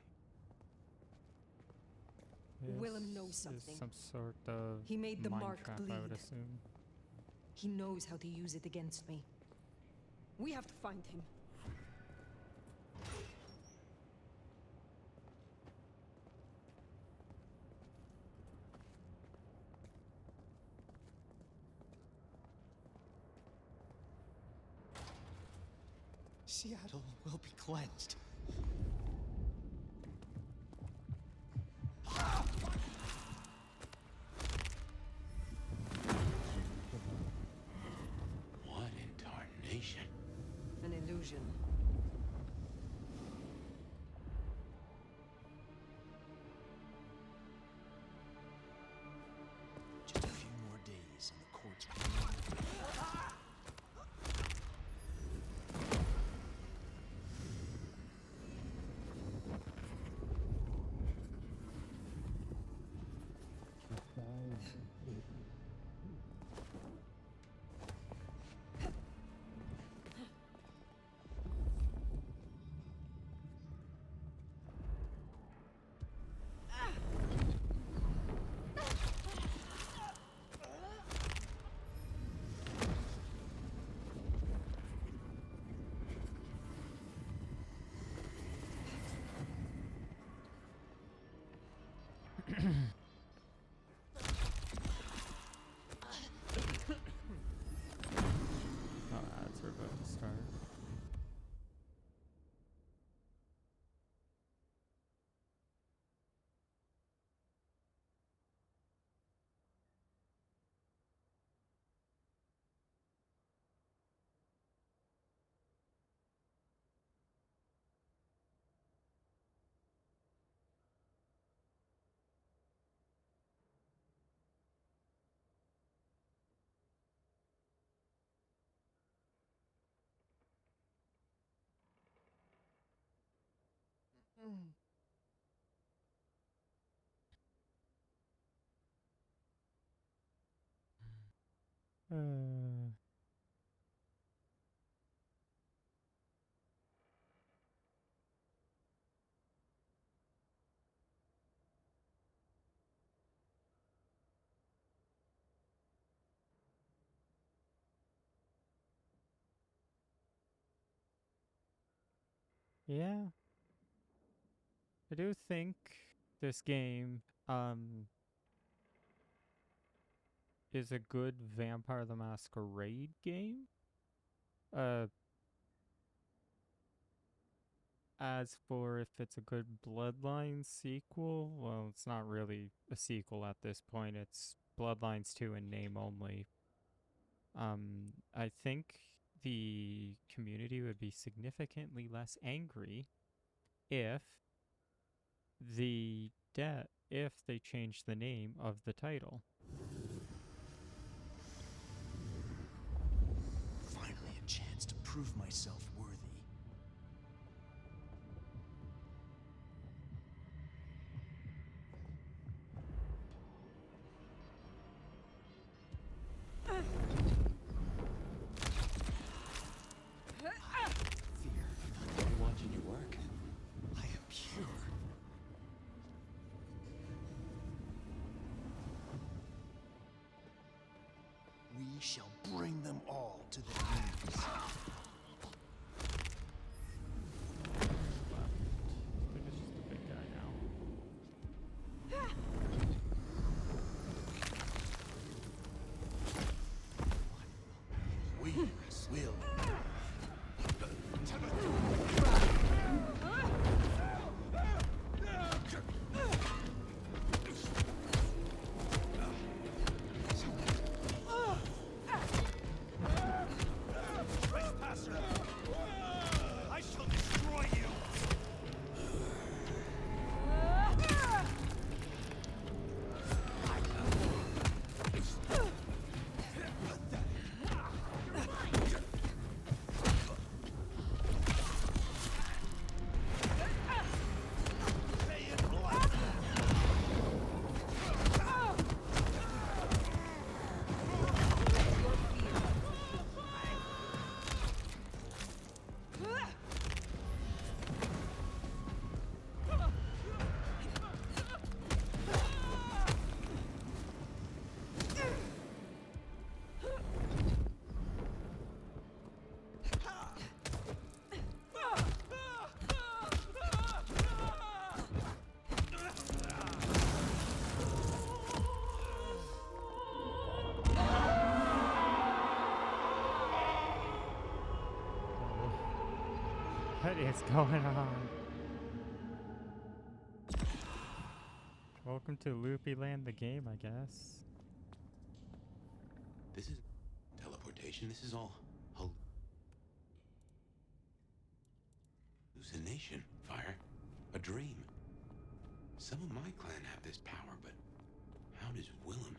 Willem knows This something. is some sort of He made the mind mark trap, bleed. I would assume. He knows how to use it against me. We have to find him. Seattle will be cleansed. What in tarnation? An illusion. Uh, yeah, I do think this game is a good Vampire the Masquerade game. As for if it's a good Bloodlines sequel, well, it's not really a sequel at this point. It's Bloodlines 2 in name only. I think the community would be significantly less angry if if they changed the name of the title. Finally, a chance to prove myself worthy. We're watching you work. I am pure. We shall bring them all to their knees. They're just a big guy now. We will. Trespasser! I shall destroy you! What is going on? Welcome to Loopy Land, the game, I guess. This is teleportation. This is all hallucination. Fire. A dream. Some of my clan have this power, but how does Willem?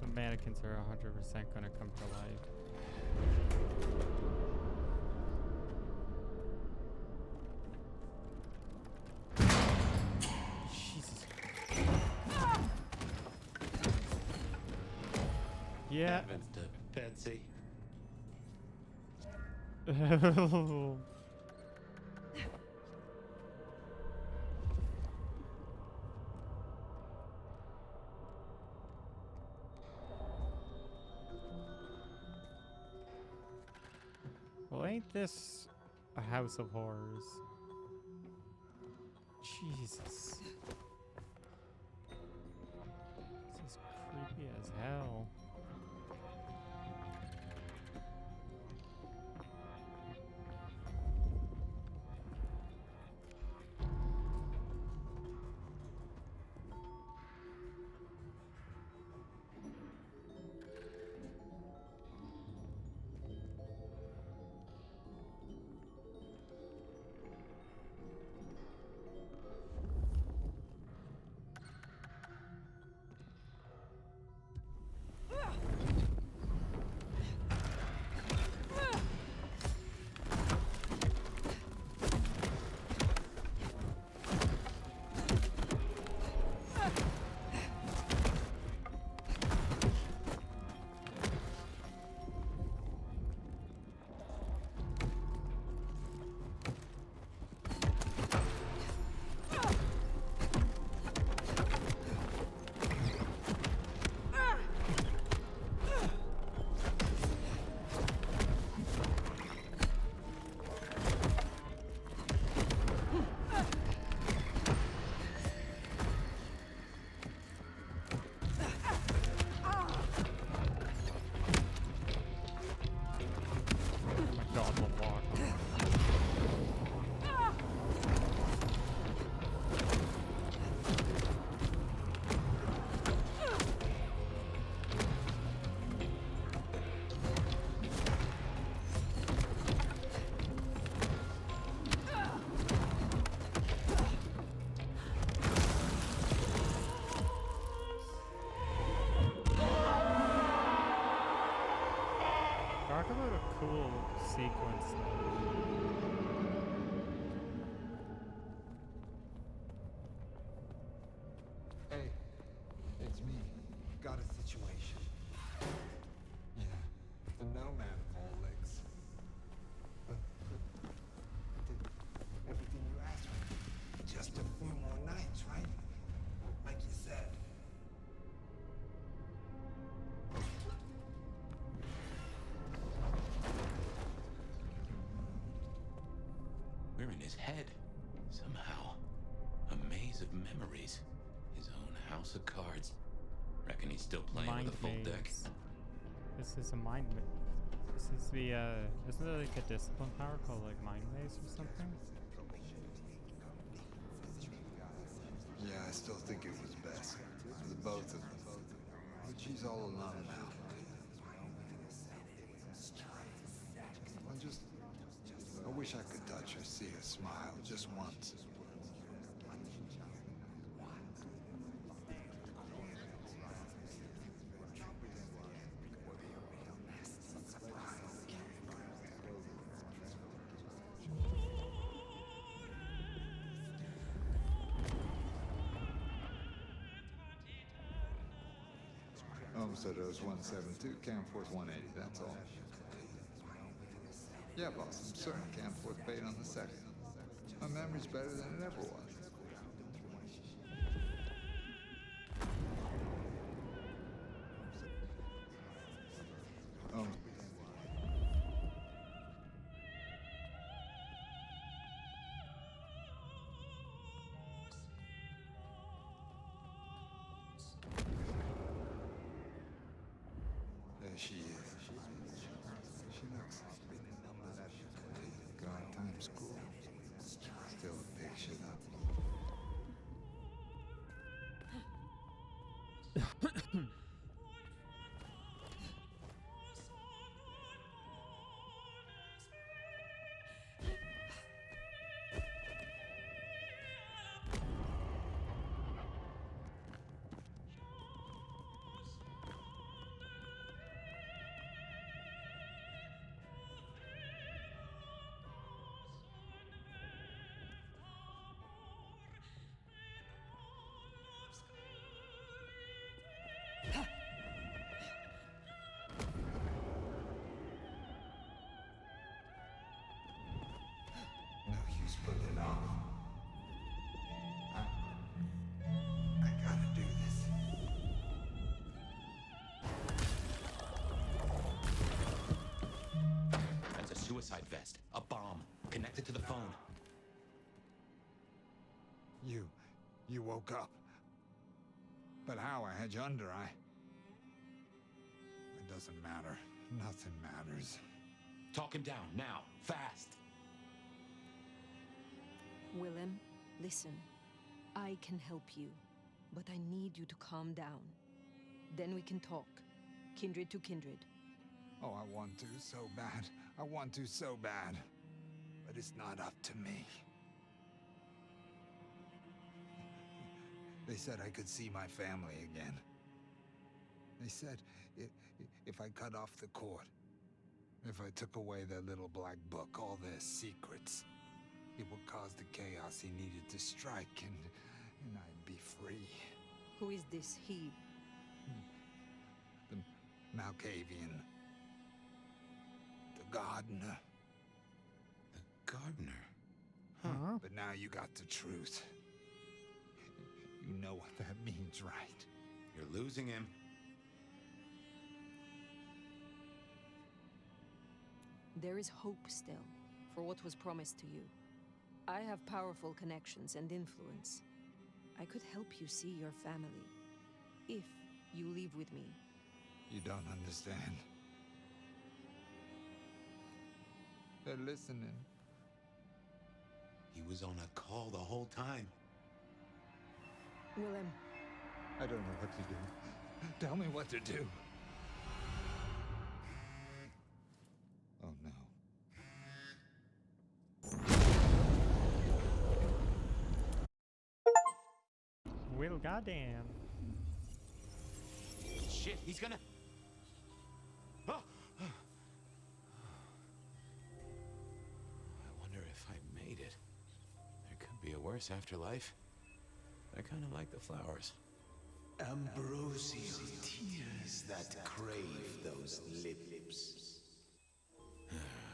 The mannequins are 100% gonna come to life. Jesus. Yeah. Happens to Betsy. Well, ain't this a house of horrors? Jesus. This is creepy as hell. his head. Somehow. A maze of memories. His own house of cards. Reckon he's still playing Mind with a full deck. maze. This is a mind maze. This is the, isn't there like a discipline power called like mind maze or something? Yeah, I still think it was best for the both of them. But she's all alone now. I wish I could touch her, see her smile just once. Homestead owes 172, Camforth 180, that's all. Yeah, boss, I'm certain Camforth paid on the 2nd. My memory's better than it ever was. There she is. She looks going time school. Still a big shit up. No use putting it off. I gotta do this. That's a suicide vest. A bomb. Connected to the phone. You woke up. But how? I had you under eye. It doesn't matter. Nothing matters. Talk him down, now. Fast. Willem, listen. I can help you, but I need you to calm down. Then we can talk. Kindred to kindred. Oh, I want to so bad. I want to so bad. But it's not up to me. They said I could see my family again. They said if I cut off the cord, if I took away their little black book, all their secrets, it would cause the chaos he needed to strike, and I'd be free. Who is this he? The Malkavian. The gardener. The gardener? Huh? But now you got the truth. You know what that means, right? You're losing him. There is hope still for what was promised to you. I have powerful connections and influence. I could help you see your family, if you leave with me. You don't understand. They're listening. He was on a call the whole time. Willem. I don't know what to do. Tell me what to do. Oh no. Well, goddamn. Shit, he's gonna... Oh! I wonder if I made it. There could be a worse afterlife. I kind of like the flowers. Ambrosial tears that crave those lips.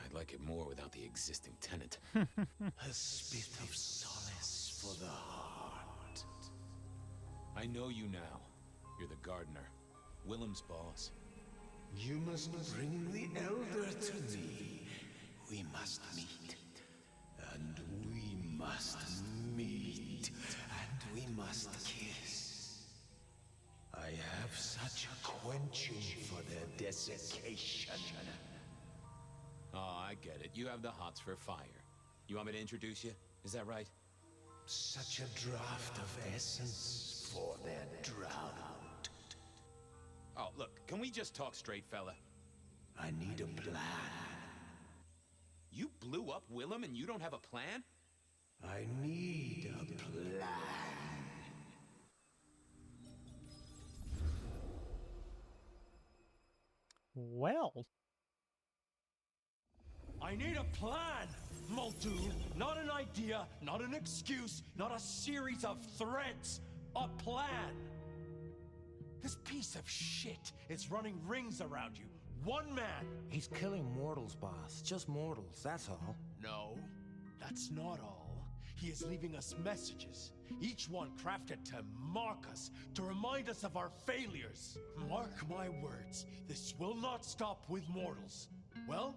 I'd like it more without the existing tenant. A spit of solace for the heart. I know you now. You're the gardener. Willem's boss. You must bring the Elder to me. We must meet, and we must meet, and we must kiss. I have such a quenching for their desiccation. Oh, I get it. You have the hots for fire. You want me to introduce you? Is that right? Such a draught of essence for their drowned. Oh, look, can we just talk straight, fella? I need a plan. You blew up Willem and you don't have a plan? I need a plan. Well, I need a plan, Muldoon. Not an idea, not an excuse, not a series of threats. A plan. This piece of shit is running rings around you. One man. He's killing mortals, boss. Just mortals, that's all. No, that's not all. He is leaving us messages, each one crafted to mark us, to remind us of our failures. Mark my words, this will not stop with mortals. Well,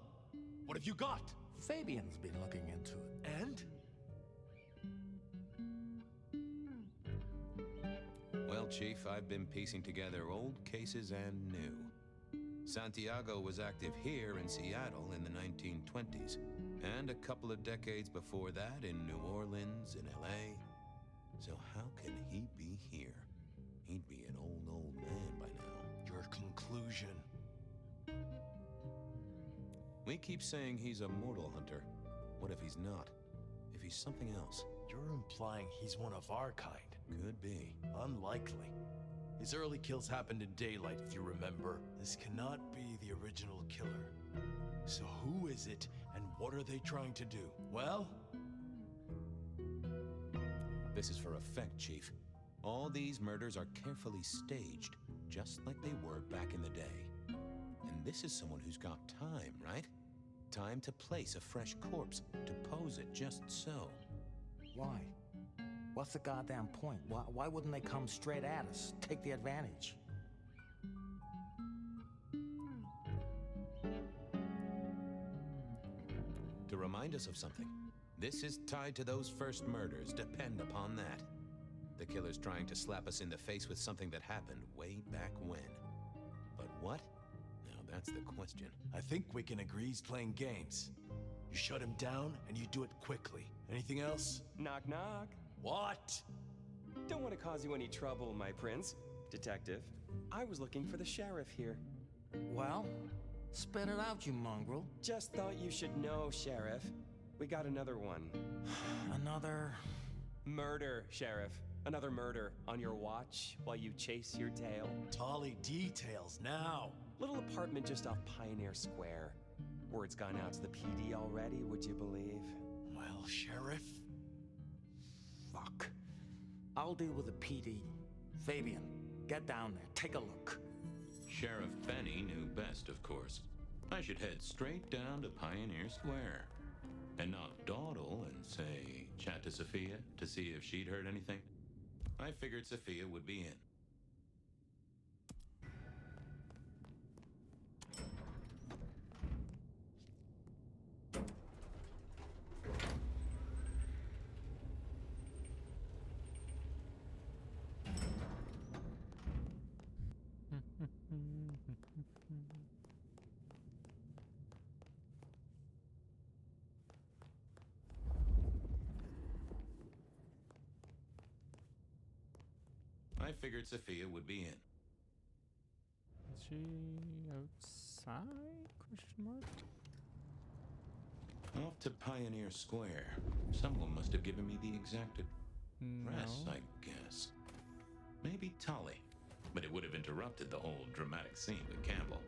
what have you got? Fabian's been looking into it. And? Well, Chief, I've been piecing together old cases and new. Santiago was active here in Seattle in the 1920s, and a couple of decades before that in New Orleans, in LA. So how can he be here? He'd be an old man by now. Your conclusion. We keep saying he's a mortal hunter. What if he's not? If he's something else? You're implying he's one of our kind. Could be. Unlikely. His early kills happened in daylight, if you remember. This cannot be the original killer. So who is it, and what are they trying to do? Well? This is for effect, Chief. All these murders are carefully staged, just like they were back in the day. And this is someone who's got time, right? Time to place a fresh corpse, to pose it just so. Why? What's the goddamn point? Why wouldn't they come straight at us? Take the advantage. To remind us of something. This is tied to those first murders, depend upon that. The killer's trying to slap us in the face with something that happened way back when. But what? Now that's the question. I think we can agree he's playing games. You shut him down, and you do it quickly. Anything else? Knock, knock. What? Don't want to cause you any trouble, my prince. Detective, I was looking for the sheriff here. Well, spit it out, you mongrel. Just thought you should know, Sheriff. We got another one. Another... Murder, Sheriff. Another murder on your watch while you chase your tail. Tolly details now. Little apartment just off Pioneer Square. Word's gone out to the PD already, would you believe? Well, Sheriff... Fuck. I'll deal with the PD. Fabian, get down there. Take a look. Sheriff Benny knew best, of course. I should head straight down to Pioneer Square. And not dawdle and say, chat to Sophia to see if she'd heard anything. I figured Sophia would be in. I figured Sophia would be in. Is she outside? Question mark. Off to Pioneer Square. Someone must have given me the exact address, I guess. Maybe Tully. But it would have interrupted the whole dramatic scene with Campbell.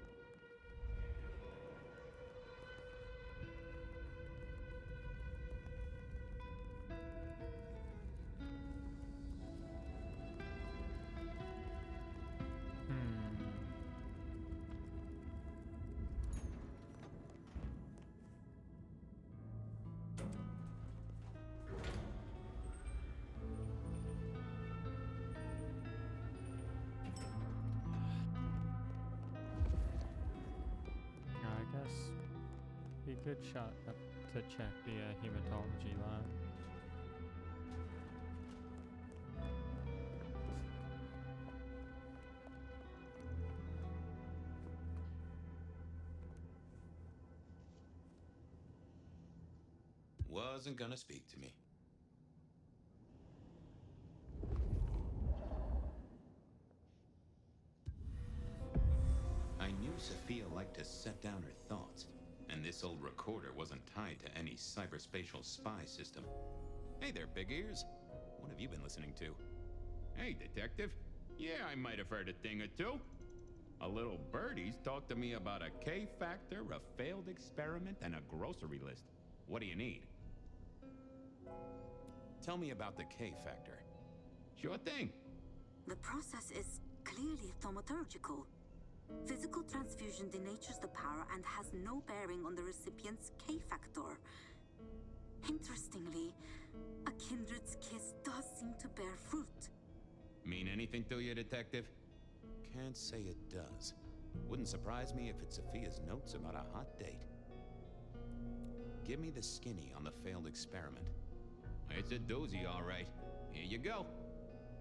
Be a good shot up to check the hematology lab. wasn't gonna speak to me. I knew Sophia liked to set down her thoughts, and this old recorder wasn't tied to any cyberspatial spy system. Hey there, big ears. What have you been listening to? Hey, detective. Yeah, I might have heard a thing or two. A little birdie's talked to me about a K-factor, a failed experiment, and a grocery list. What do you need? Tell me about the K-factor. Sure thing. The process is clearly thaumaturgical. Physical transfusion denatures the power and has no bearing on the recipient's K-factor. Interestingly, a kindred's kiss does seem to bear fruit. Mean anything to you, detective? Can't say it does. Wouldn't surprise me if it's Sophia's notes about a hot date. Give me the skinny on the failed experiment. It's a doozy, all right. Here you go.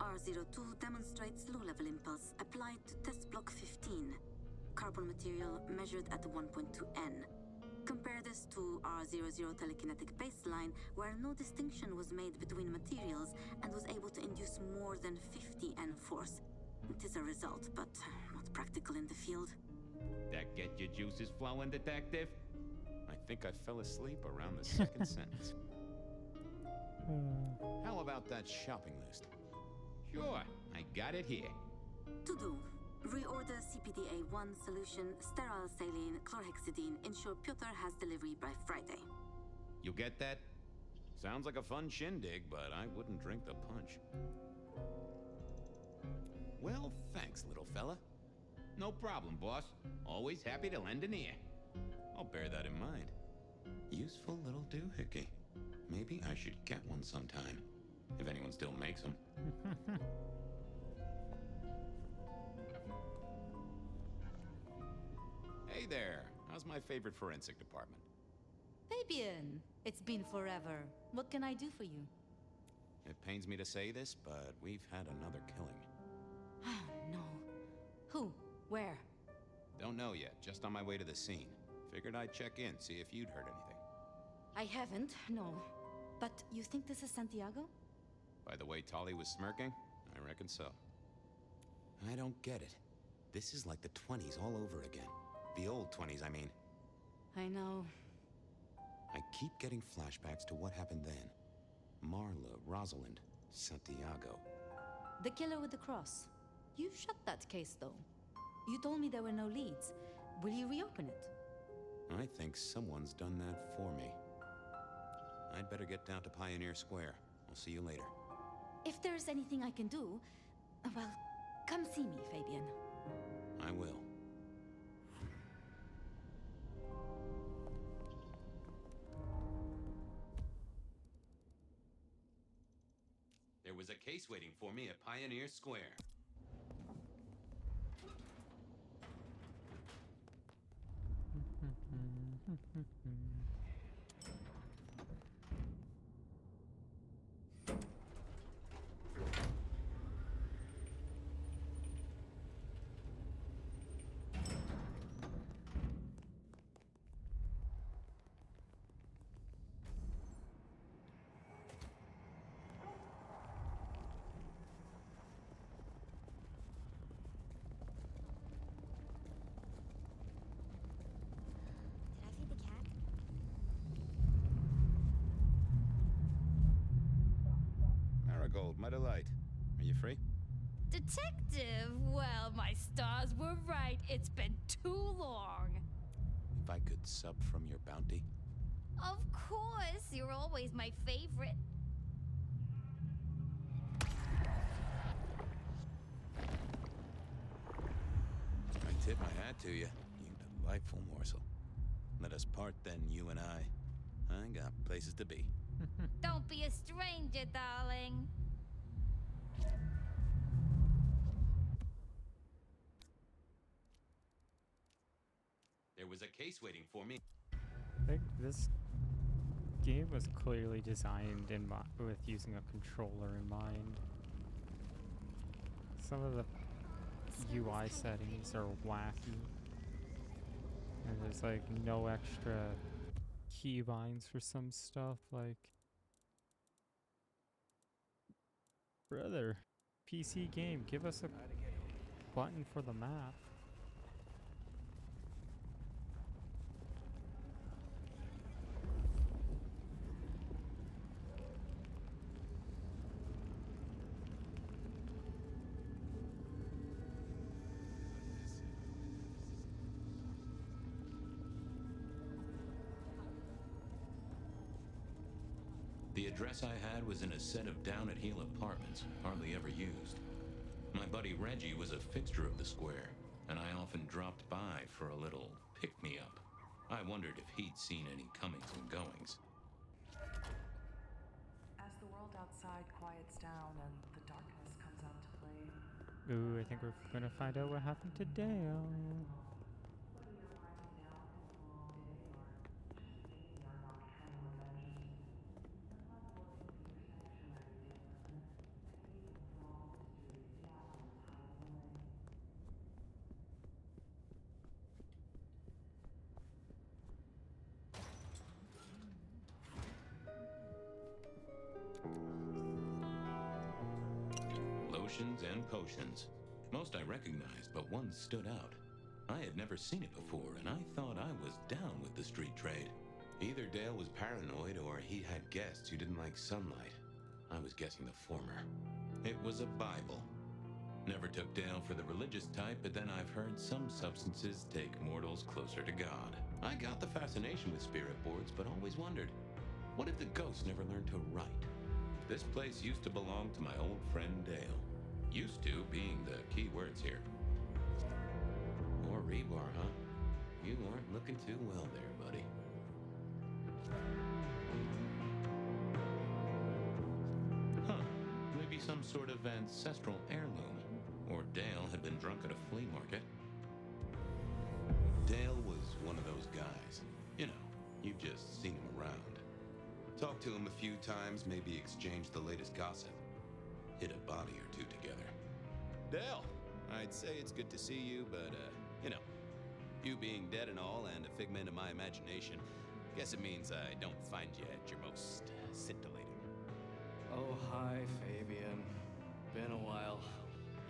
R02 demonstrates low-level impulse applied to test block 15. Carbon material measured at 1.2 N. Compare this to R00 telekinetic baseline, where no distinction was made between materials and was able to induce more than 50 N force. It is a result, but not practical in the field. That get your juices flowing, detective? I think I fell asleep around the second sentence. How about that shopping list? Sure, I got it here. To do. Reorder CPDA-1 solution, sterile saline, chlorhexidine. Ensure Piotr has delivery by Friday. You get that? Sounds like a fun shindig, but I wouldn't drink the punch. Well, thanks, little fella. No problem, boss. Always happy to lend an ear. I'll bear that in mind. Useful little doohickey. Maybe I should get one sometime, if anyone still makes them. Hey there. How's my favorite forensic department? Fabian, it's been forever. What can I do for you? It pains me to say this, but we've had another killing. No. Who? Where? Don't know yet, just on my way to the scene. Figured I'd check in, see if you'd heard anything. I haven't, no. But you think this is Santiago? By the way Tali was smirking, I reckon so. I don't get it. This is like the 20s all over again. The old 20s, I mean. I know. I keep getting flashbacks to what happened then. Marla, Rosalind, Santiago. The killer with the cross. You shut that case, though. You told me there were no leads. Will you reopen it? I think someone's done that for me. I'd better get down to Pioneer Square. I'll see you later. If there's anything I can do, well, come see me, Fabian. I will. There was a case waiting for me at Pioneer Square. Did I feed the cat? Marigold, my delight. Are you free? Detective, well, my stars were right. It's been too long. If I could sub from your bounty. Of course, you're always my favorite. I tip my hat to you. You delightful morsel. Let us part then, you and I. I got places to be. Don't be a stranger, darling. There was a case waiting for me. I think this game was clearly designed with using a controller in mind. Some of the UI settings are wacky. And there's like no extra keybinds for some stuff, like... Brother, PC game, give us a button for the map. The address I had was in a set of down-at-heel apartments, hardly ever used. My buddy Reggie was a fixture of the square, and I often dropped by for a little pick-me-up. I wondered if he'd seen any comings and goings. As the world outside quiets down and the darkness comes out to play... Ooh, I think we're gonna find out what happened to Dale. Lotions and potions. Most I recognized, but one stood out. I had never seen it before, and I thought I was down with the street trade. Either Dale was paranoid or he had guests who didn't like sunlight. I was guessing the former. It was a Bible. Never took Dale for the religious type, but then I've heard some substances take mortals closer to God. I got the fascination with spirit boards, but always wondered, what if the ghosts never learned to write? This place used to belong to my old friend Dale. Used to being the key words here. More rebar, huh? You aren't looking too well there, buddy. Huh. Maybe some sort of ancestral heirloom. Or Dale had been drunk at a flea market. Dale was one of those guys. You know, you've just seen him around. Talked to him a few times, maybe exchanged the latest gossip. Hit a body or two together. Dale, I'd say it's good to see you, but, you know, you being dead and all and a figment of my imagination, guess it means I don't find you at your most scintillating. Oh, hi, Fabian. Been a while.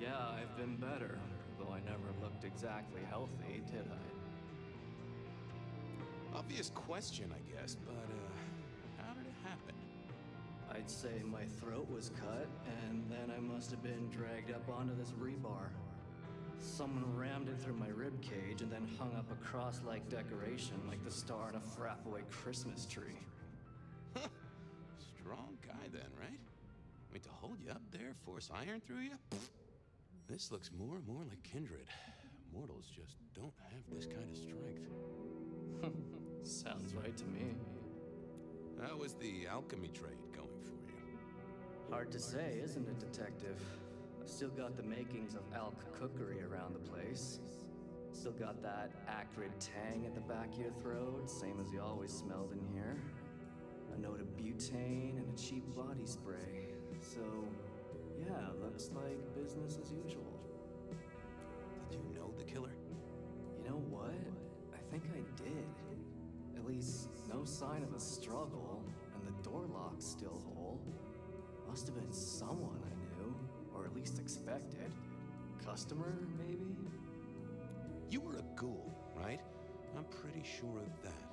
Yeah, I've been better, though I never looked exactly healthy, did I? Obvious question, I guess, but, how did it happen? I'd say my throat was cut, and then I must have been dragged up onto this rebar. Someone rammed it through my rib cage and then hung up a cross-like decoration like the star on a frap-away Christmas tree. Strong guy then, right? I mean, to hold you up there, force iron through you? This looks more and more like kindred. Mortals just don't have this kind of strength. Sounds right to me. How was the alchemy trade going for you? Hard to say, isn't it, Detective? I've still got the makings of alch cookery around the place. Still got that acrid tang at the back of your throat, same as you always smelled in here. A note of butane and a cheap body spray. So, yeah, looks like business as usual. Did you know the killer? You know what? I think I did. At least, no sign of a struggle, and the door lock's still whole. Must have been someone I knew, or at least expected. Customer, maybe? You were a ghoul, right? I'm pretty sure of that.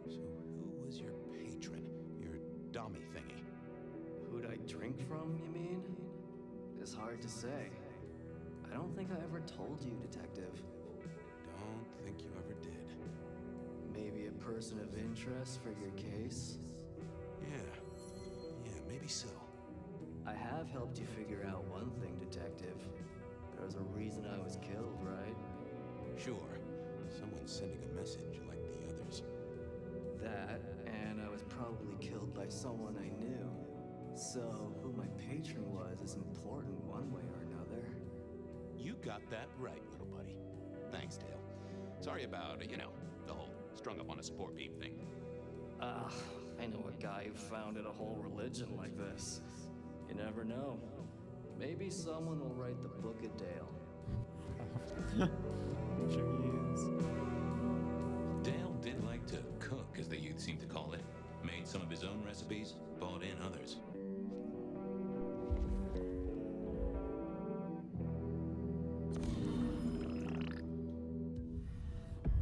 So who was your patron? Your dummy thingy? Who'd I drink from, you mean? It's hard to say. I don't think I ever told you, Detective. Don't think you ever did. Maybe a person of interest for your case? Yeah, maybe so. I have helped you figure out one thing, Detective. There was a reason I was killed, right? Sure. Someone's sending a message like the others. That, and I was probably killed by someone I knew. So, who my patron was is important one way or another. You got that right, little buddy. Thanks, Dale. Sorry about, the whole strung up on a support beam thing. I know a guy who founded a whole religion like this. You never know. Maybe someone will write the Book of Dale. Jeez. Dale did like to cook as the youth seem to call it. Made some of his own recipes, bought in others.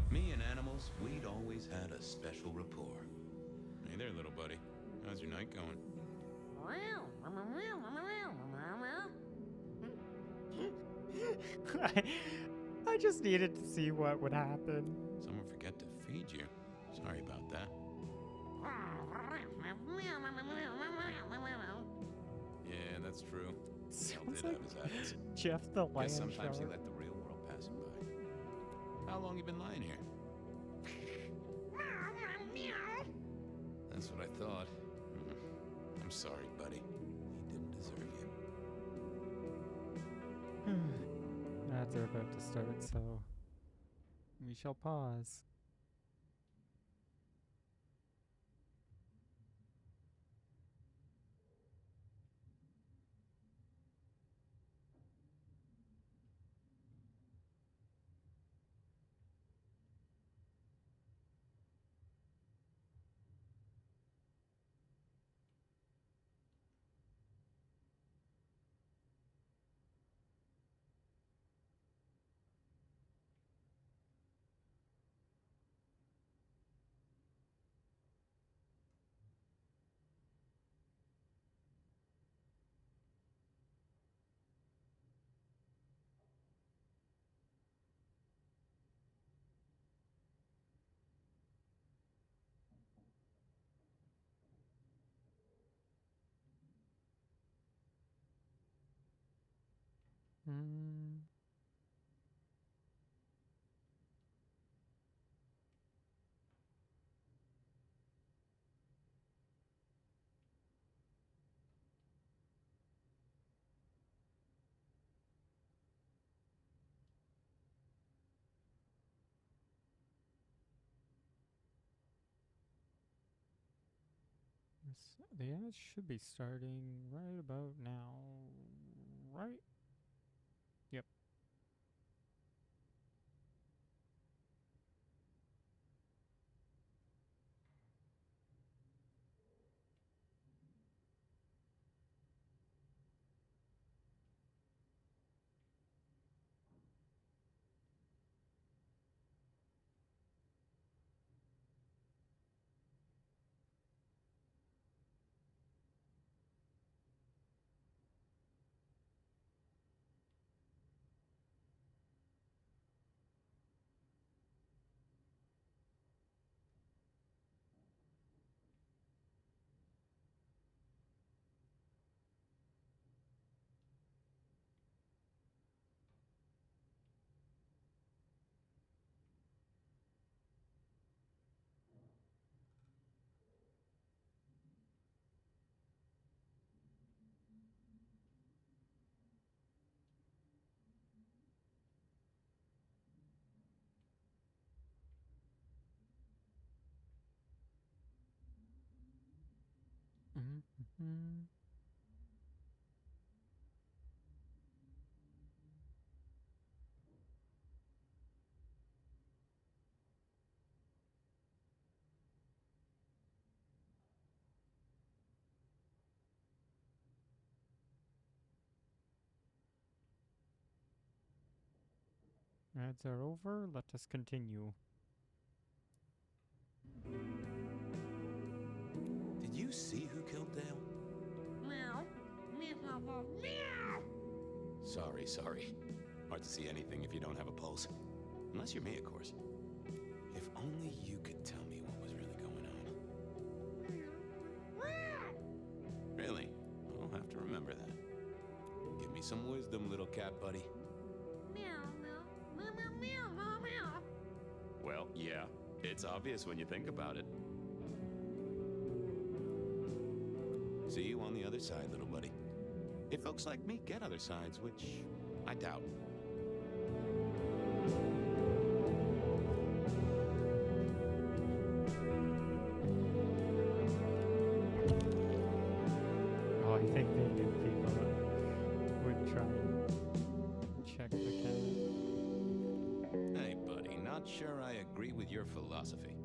Me and animals, we'd always had a special rapport. Hey there, little buddy. How's your night going? I just needed to see what would happen. Someone forget to feed you. Sorry about that. Yeah, that's true. Dale did have his habits. Jeff the Land Guess sometimes he Shark. let the real world pass him by. How long you been lying here? That's what I thought. I'm sorry, buddy. He didn't deserve you. Ads are about to start, so we shall pause. Mm. The ads should be starting right about now, right? Yep. Mm-hmm. Ads are over. Let us continue. Did you see who killed Dale? Meow. Meow. Meow. Sorry. Hard to see anything if you don't have a pulse. Unless you're me, of course. If only you could tell me what was really going on. Really? I'll have to remember that. Give me some wisdom, little cat buddy. Meow. Meow. Meow. Meow. Meow. Meow. Well, yeah. It's obvious when you think about it. See you on the other side, little buddy. If folks like me get other sides, which I doubt. Oh, I think they knew people would try and check the cat. Hey, buddy, not sure I agree with your philosophy.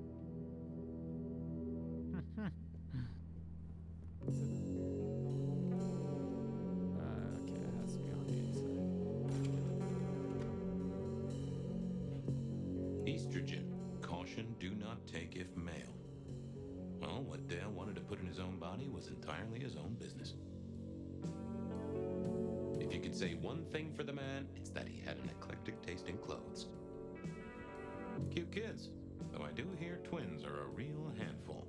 gift mail. Well, what Dale wanted to put in his own body was entirely his own business. If you could say one thing for the man, it's that he had an eclectic taste in clothes. Cute kids, though I do hear twins are a real handful.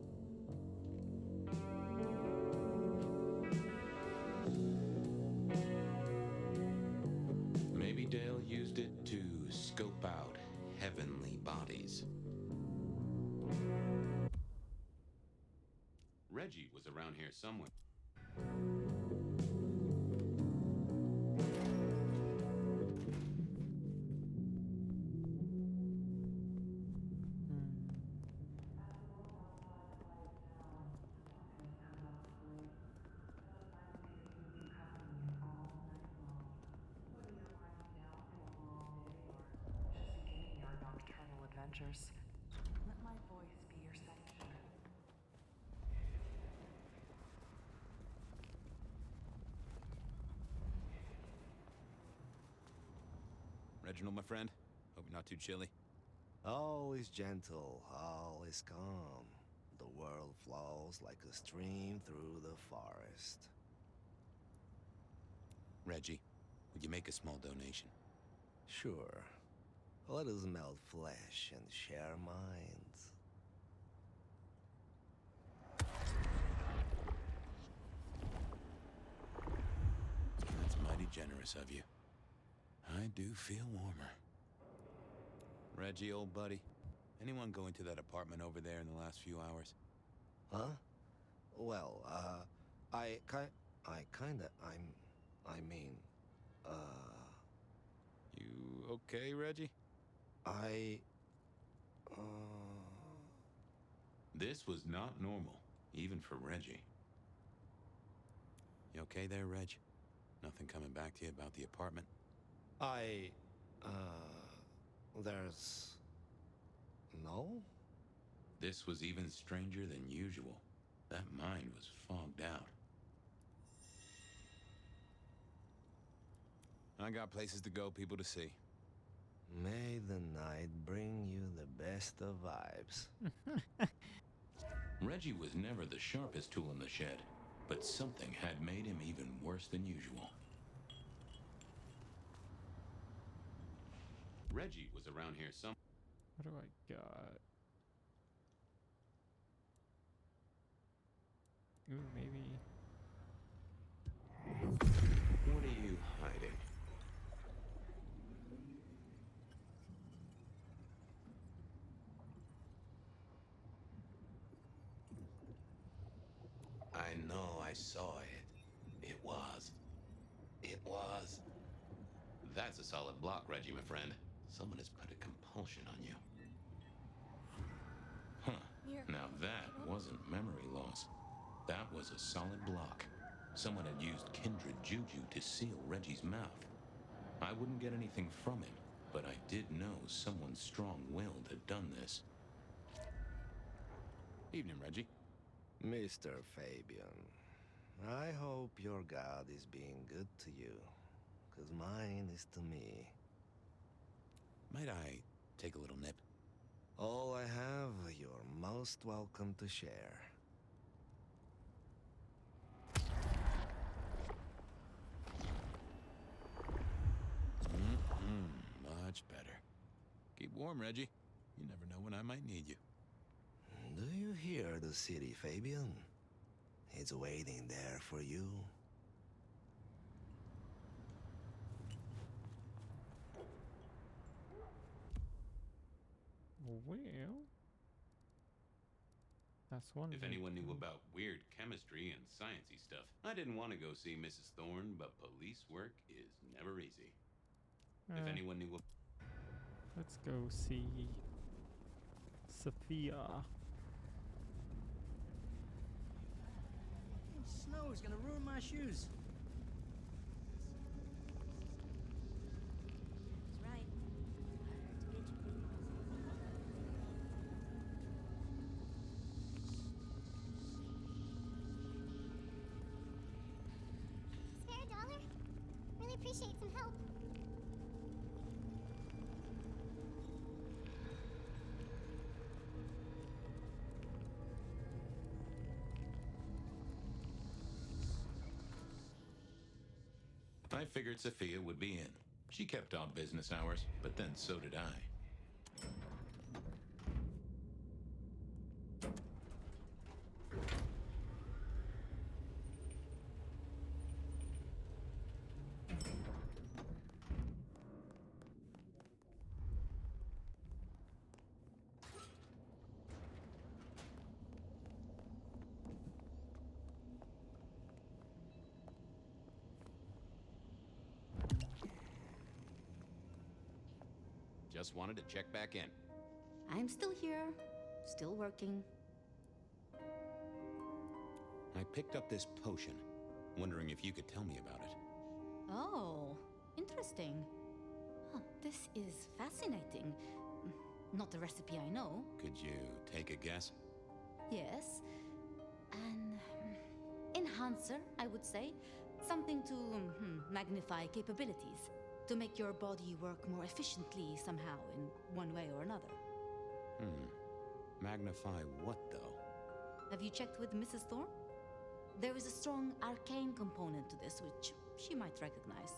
Maybe Dale used it to scope out heavenly bodies. Reggie was around here somewhere. Beginning your nocturnal adventures. Let my voice be your sanctuary. Reginald, my friend. Hope you're not too chilly. All is gentle, all is calm. The world flows like a stream through the forest. Reggie, would you make a small donation? Sure. Let us melt flesh and share minds. That's mighty generous of you. I do feel warmer. Reggie, old buddy, anyone go into that apartment over there in the last few hours? Huh? Well, I mean, You okay, Reggie? This was not normal, even for Reggie. You okay there, Reg? Nothing coming back to you about the apartment? there's... No? This was even stranger than usual. That mind was fogged out. I got places to go, people to see. May the night bring you the best of vibes. Reggie was never the sharpest tool in the shed, but something had made him even worse than usual. Reggie was around here some. What do I got? Ooh, maybe. What are you hiding? I know I saw it. It was. That's a solid block, Reggie, my friend. Someone has put a compulsion on you. Huh. Now that wasn't memory loss. That was a solid block. Someone had used kindred juju to seal Reggie's mouth. I wouldn't get anything from him, but I did know someone strong-willed had done this. Evening, Reggie. Mr. Fabian, I hope your god is being good to you, 'cause mine is to me. Might I take a little nip? All I have, you're most welcome to share. Much better. Keep warm, Reggie. You never know when I might need you. Do you hear the city, Fabian? It's waiting there for you. Well, that's one. If anyone knew about weird chemistry and sciencey stuff, I didn't want to go see Mrs. Thorne, but police work is never easy. If anyone knew... Let's go see Sophia. Snow is gonna ruin my shoes. He's right. Spare a dollar? Really appreciate some help. I figured Sophia would be in. She kept odd business hours, but then so did I. Just wanted to check back in. I'm still here, still working. I picked up this potion, wondering if you could tell me about it. Oh, interesting. Huh, this is fascinating. Not the recipe I know. Could you take a guess? Yes. An enhancer, I would say. Something to magnify capabilities. To make your body work more efficiently somehow, in one way or another. Magnify what, though? Have you checked with Mrs. Thorne? There is a strong arcane component to this, which she might recognize.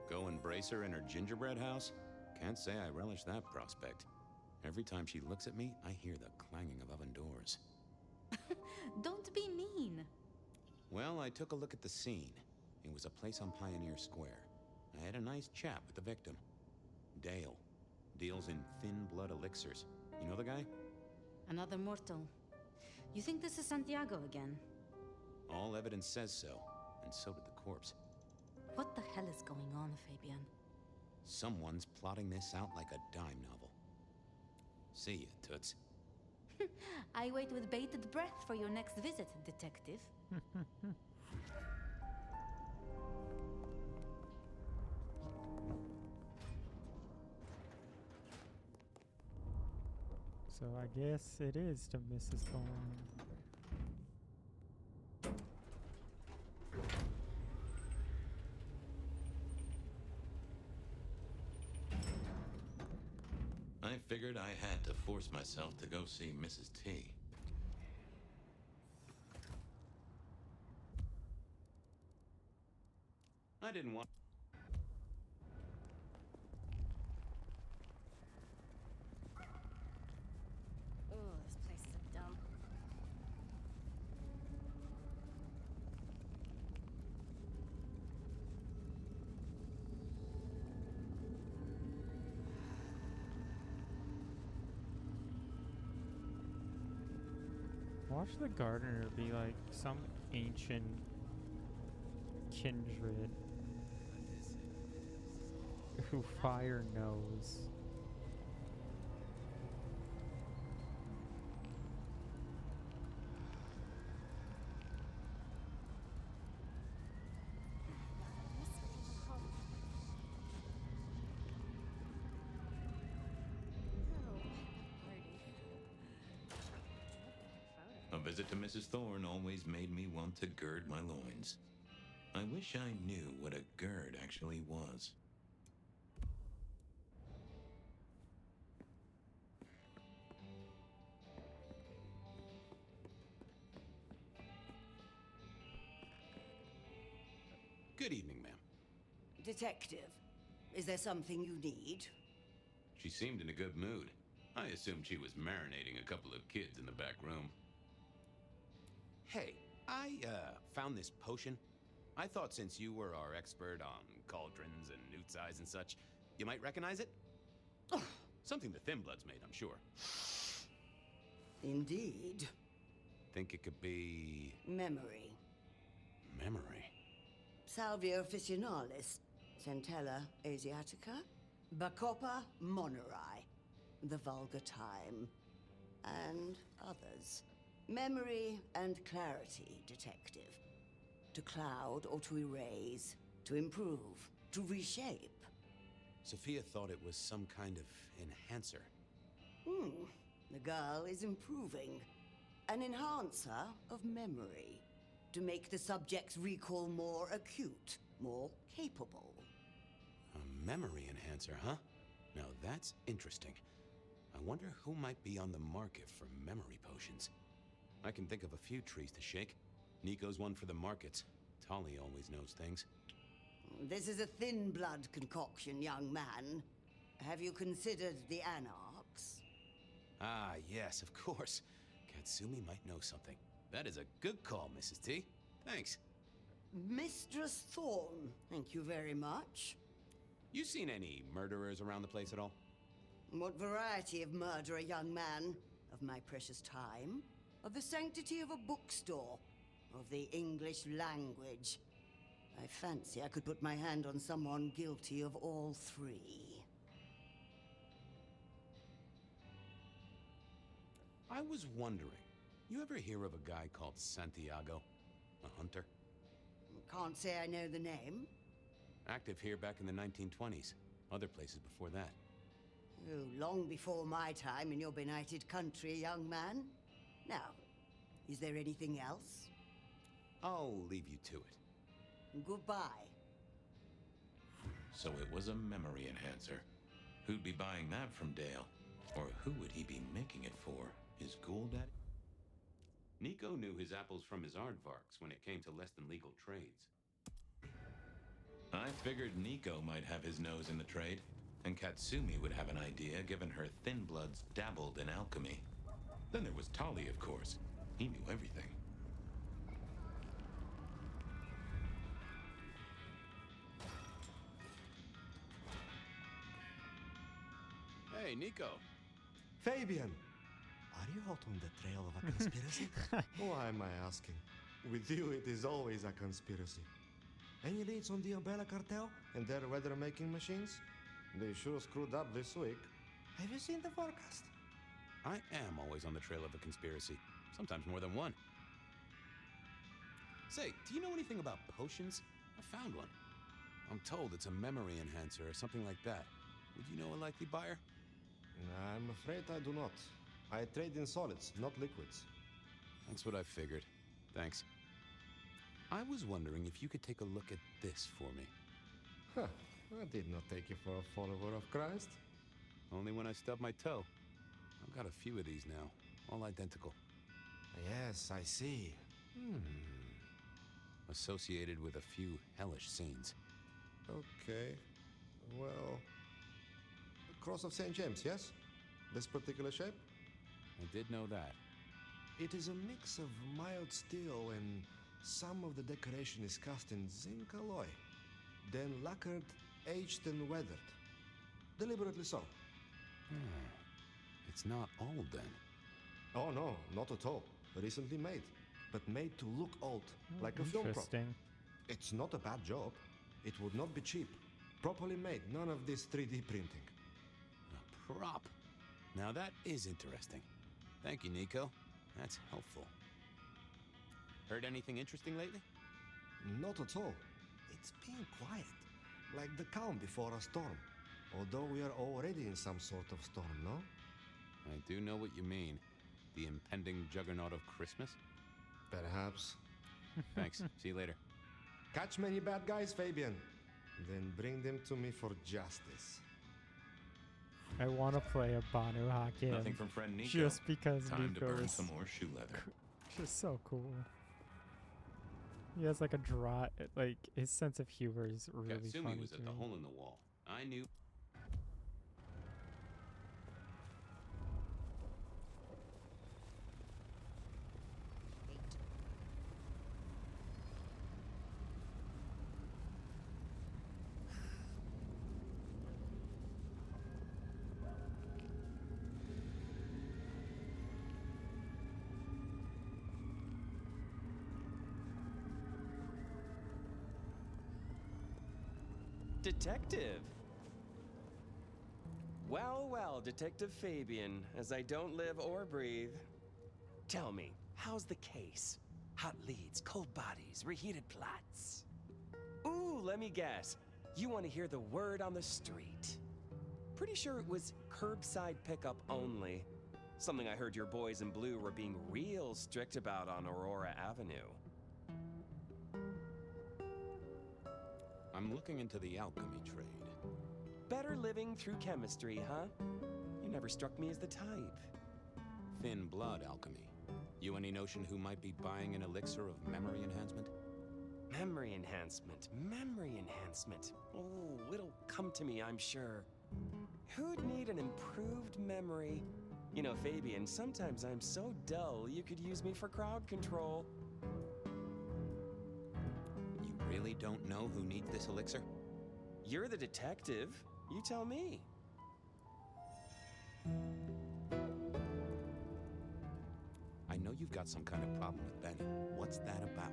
Go and brace her in her gingerbread house? Can't say I relish that prospect. Every time she looks at me, I hear the clanging of oven doors. Don't be mean. Well, I took a look at the scene. It was a place on Pioneer Square. I had a nice chat with the victim. Dale. Deals in thin blood elixirs. You know the guy? Another mortal. You think this is Santiago again? All evidence says so, and so did the corpse. What the hell is going on, Fabian? Someone's plotting this out like a dime novel. See ya, Toots. I wait with bated breath for your next visit, detective. So I guess it is to Mrs. Thorne. I figured I had to force myself to go see Mrs. T. I didn't want... Oh, this place is a dump. Watch the gardener be like some ancient kindred who fire knows. A visit to Mrs. Thorne always made me want to gird my loins. I wish I knew what a gird actually was. Good evening, ma'am. Detective, is there something you need? She seemed in a good mood. I assumed she was marinating a couple of kids in the back room. Hey, I found this potion. I thought since you were our expert on cauldrons and newt's eyes and such, you might recognize it. Something the Thin Bloods made, I'm sure. Indeed. Think it could be... Memory. memory. Salvia officinalis, Centella asiatica, Bacopa moneri, the vulgar time, and others. Memory and clarity, detective. To cloud or to erase, to improve, to reshape. Sophia thought it was some kind of enhancer. The girl is improving. An enhancer of memory. To make the subject's recall more acute, more capable. A memory enhancer, huh? Now that's interesting. I wonder who might be on the market for memory potions. I can think of a few trees to shake. Nico's one for the markets. Tali always knows things. This is a thin blood concoction, young man. Have you considered the Anarchs? Ah, yes, of course. Katsumi might know something. That is a good call, Mrs. T. Thanks. Mistress Thorn, thank you very much. You seen any murderers around the place at all? What variety of murder, young man? Of my precious time? Of the sanctity of a bookstore? Of the English language? I fancy I could put my hand on someone guilty of all three. I was wondering, you ever hear of a guy called Santiago? A hunter? Can't say I know the name. Active here back in the 1920s. Other places before that. Oh, long before my time in your benighted country, young man. Now, is there anything else? I'll leave you to it. Goodbye. So it was a memory enhancer. Who'd be buying that from Dale? Or who would he be making it for? His ghoul daddy? Nico knew his apples from his aardvarks when it came to less than legal trades. I figured Nico might have his nose in the trade, and Katsumi would have an idea given her thin bloods dabbled in alchemy. Then there was Tali, of course. He knew everything. Hey, Nico. Fabian! Are you hot on the trail of a conspiracy? Why am I asking? With you, it is always a conspiracy. Any leads on the Umbrella Cartel and their weather-making machines? They sure screwed up this week. Have you seen the forecast? I am always on the trail of a conspiracy. Sometimes more than one. Say, do you know anything about potions? I found one. I'm told it's a memory enhancer or something like that. Would you know a likely buyer? I'm afraid I do not. I trade in solids, not liquids. That's what I figured. Thanks. I was wondering if you could take a look at this for me. Huh. I did not take you for a follower of Christ. Only when I stubbed my toe. I've got a few of these now, all identical. Yes, I see. Associated with a few hellish scenes. Okay. Well... the Cross of St. James, yes? This particular shape? I did know that. It is a mix of mild steel and some of the decoration is cast in zinc alloy. Then lacquered, aged and weathered. Deliberately so. It's not old then. Oh no, not at all. Recently made. But made to look old, like a film prop. Interesting. It's not a bad job. It would not be cheap. Properly made, none of this 3D printing. A prop? Now that is interesting. Thank you, Nico. That's helpful. Heard anything interesting lately? Not at all. It's been quiet. Like the calm before a storm. Although we are already in some sort of storm, no? I do know what you mean. The impending juggernaut of Christmas? Perhaps. Thanks. See you later. Catch many bad guys, Fabian. Then bring them to me for justice. I want to play a Banu Hakim. Nothing from friend Nico. Just because Time to Nico burn is some more shoe leather. just so cool. He has like a draw, like his sense of humor is really Katsumi funny was to at the me. hole in the wall. I knew. Detective! Well, well, Detective Fabian, as I don't live or breathe. Tell me, how's the case? Hot leads, cold bodies, reheated plots. Ooh, let me guess. You want to hear the word on the street. Pretty sure it was curbside pickup only. Something I heard your boys in blue were being real strict about on Aurora Avenue. I'm looking into the alchemy trade. Better living through chemistry, huh? You never struck me as the type. Thin blood alchemy. You any notion who might be buying an elixir of memory enhancement? Memory enhancement, memory enhancement. Oh, it'll come to me, I'm sure. Who'd need an improved memory? You know, Fabian, sometimes I'm so dull you could use me for crowd control. You really don't know who needs this elixir? You're the detective. You tell me. I know you've got some kind of problem with Benny. What's that about?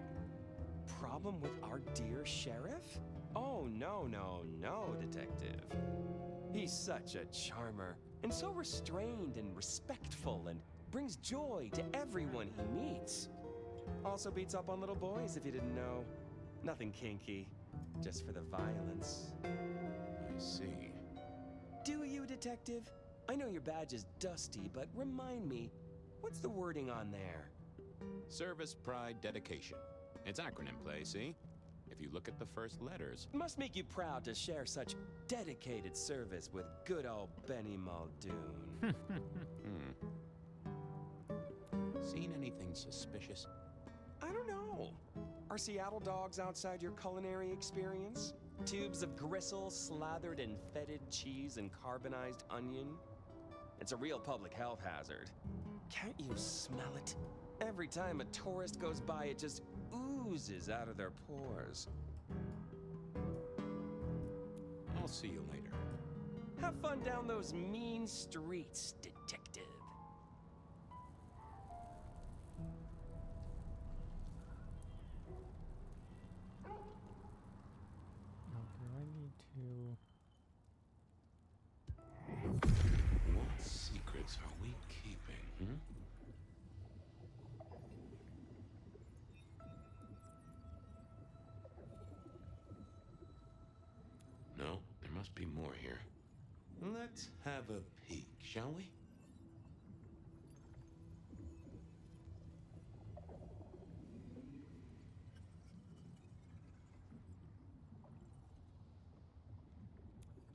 Problem with our dear sheriff? Oh, no, detective. He's such a charmer, and so restrained and respectful, and brings joy to everyone he meets. Also beats up on little boys, if you didn't know. Nothing kinky, just for the violence. I see. Do you, detective? I know your badge is dusty, but remind me, what's the wording on there? Service, pride, dedication. It's acronym play, see? If you look at the first letters... Must make you proud to share such dedicated service with good old Benny Muldoon. Seen anything suspicious? I don't know. Are Seattle dogs outside your culinary experience? Tubes of gristle slathered in fetid cheese and carbonized onion? It's a real public health hazard. Can't you smell it? Every time a tourist goes by, it just oozes out of their pores. I'll see you later. Have fun down those mean streets, detective. Now, do I need to... What secrets are we keeping, hmm? No, there must be more here. Let's have a peek, shall we?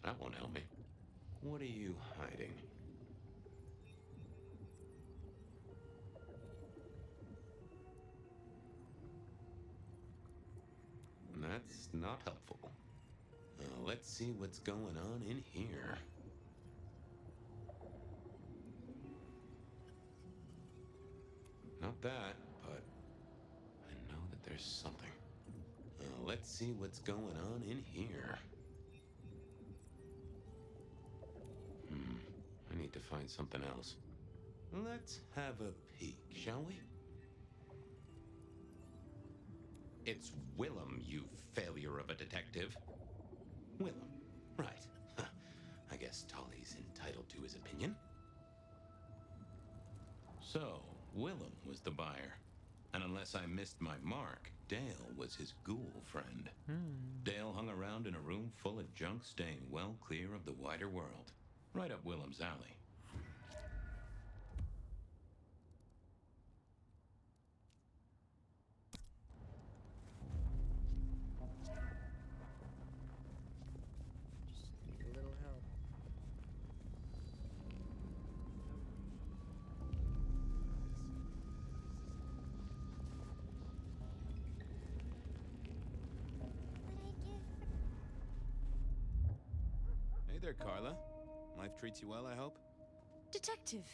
That won't help me. What are you hiding? That's not helpful. Let's see what's going on in here. Not that, but I know that there's something. Let's see what's going on in here. I need to find something else. Let's have a peek, shall we? It's Willem, you failure of a detective. Willem, right. I guess Tolly's entitled to his opinion. So, Willem was the buyer. And unless I missed my mark, Dale was his ghoul friend. Dale hung around in a room full of junk staying well clear of the wider world. Right up Willem's alley. Just need a little help. Hey there, Carla. Life treats you well, I hope? Detective,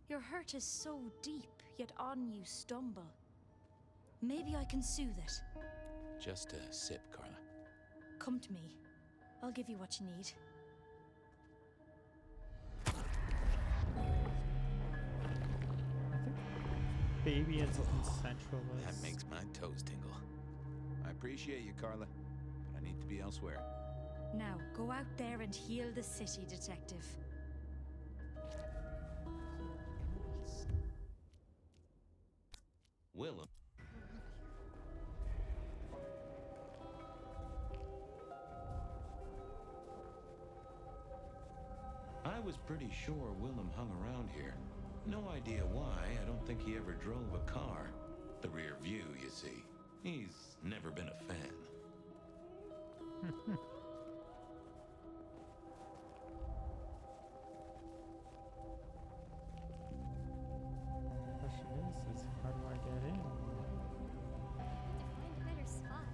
your hurt is so deep, yet on you stumble. Maybe I can soothe it. Just a sip, Carla. Come to me. I'll give you what you need. Fabian's consensualist. That makes my toes tingle. I appreciate you, Carla, but I need to be elsewhere. Now, go out there and heal the city, detective. Willem. I was pretty sure Willem hung around here. No idea why. I don't think he ever drove a car. The rear view, you see. He's never been a fan. The question is how do I get in? To find a better spot.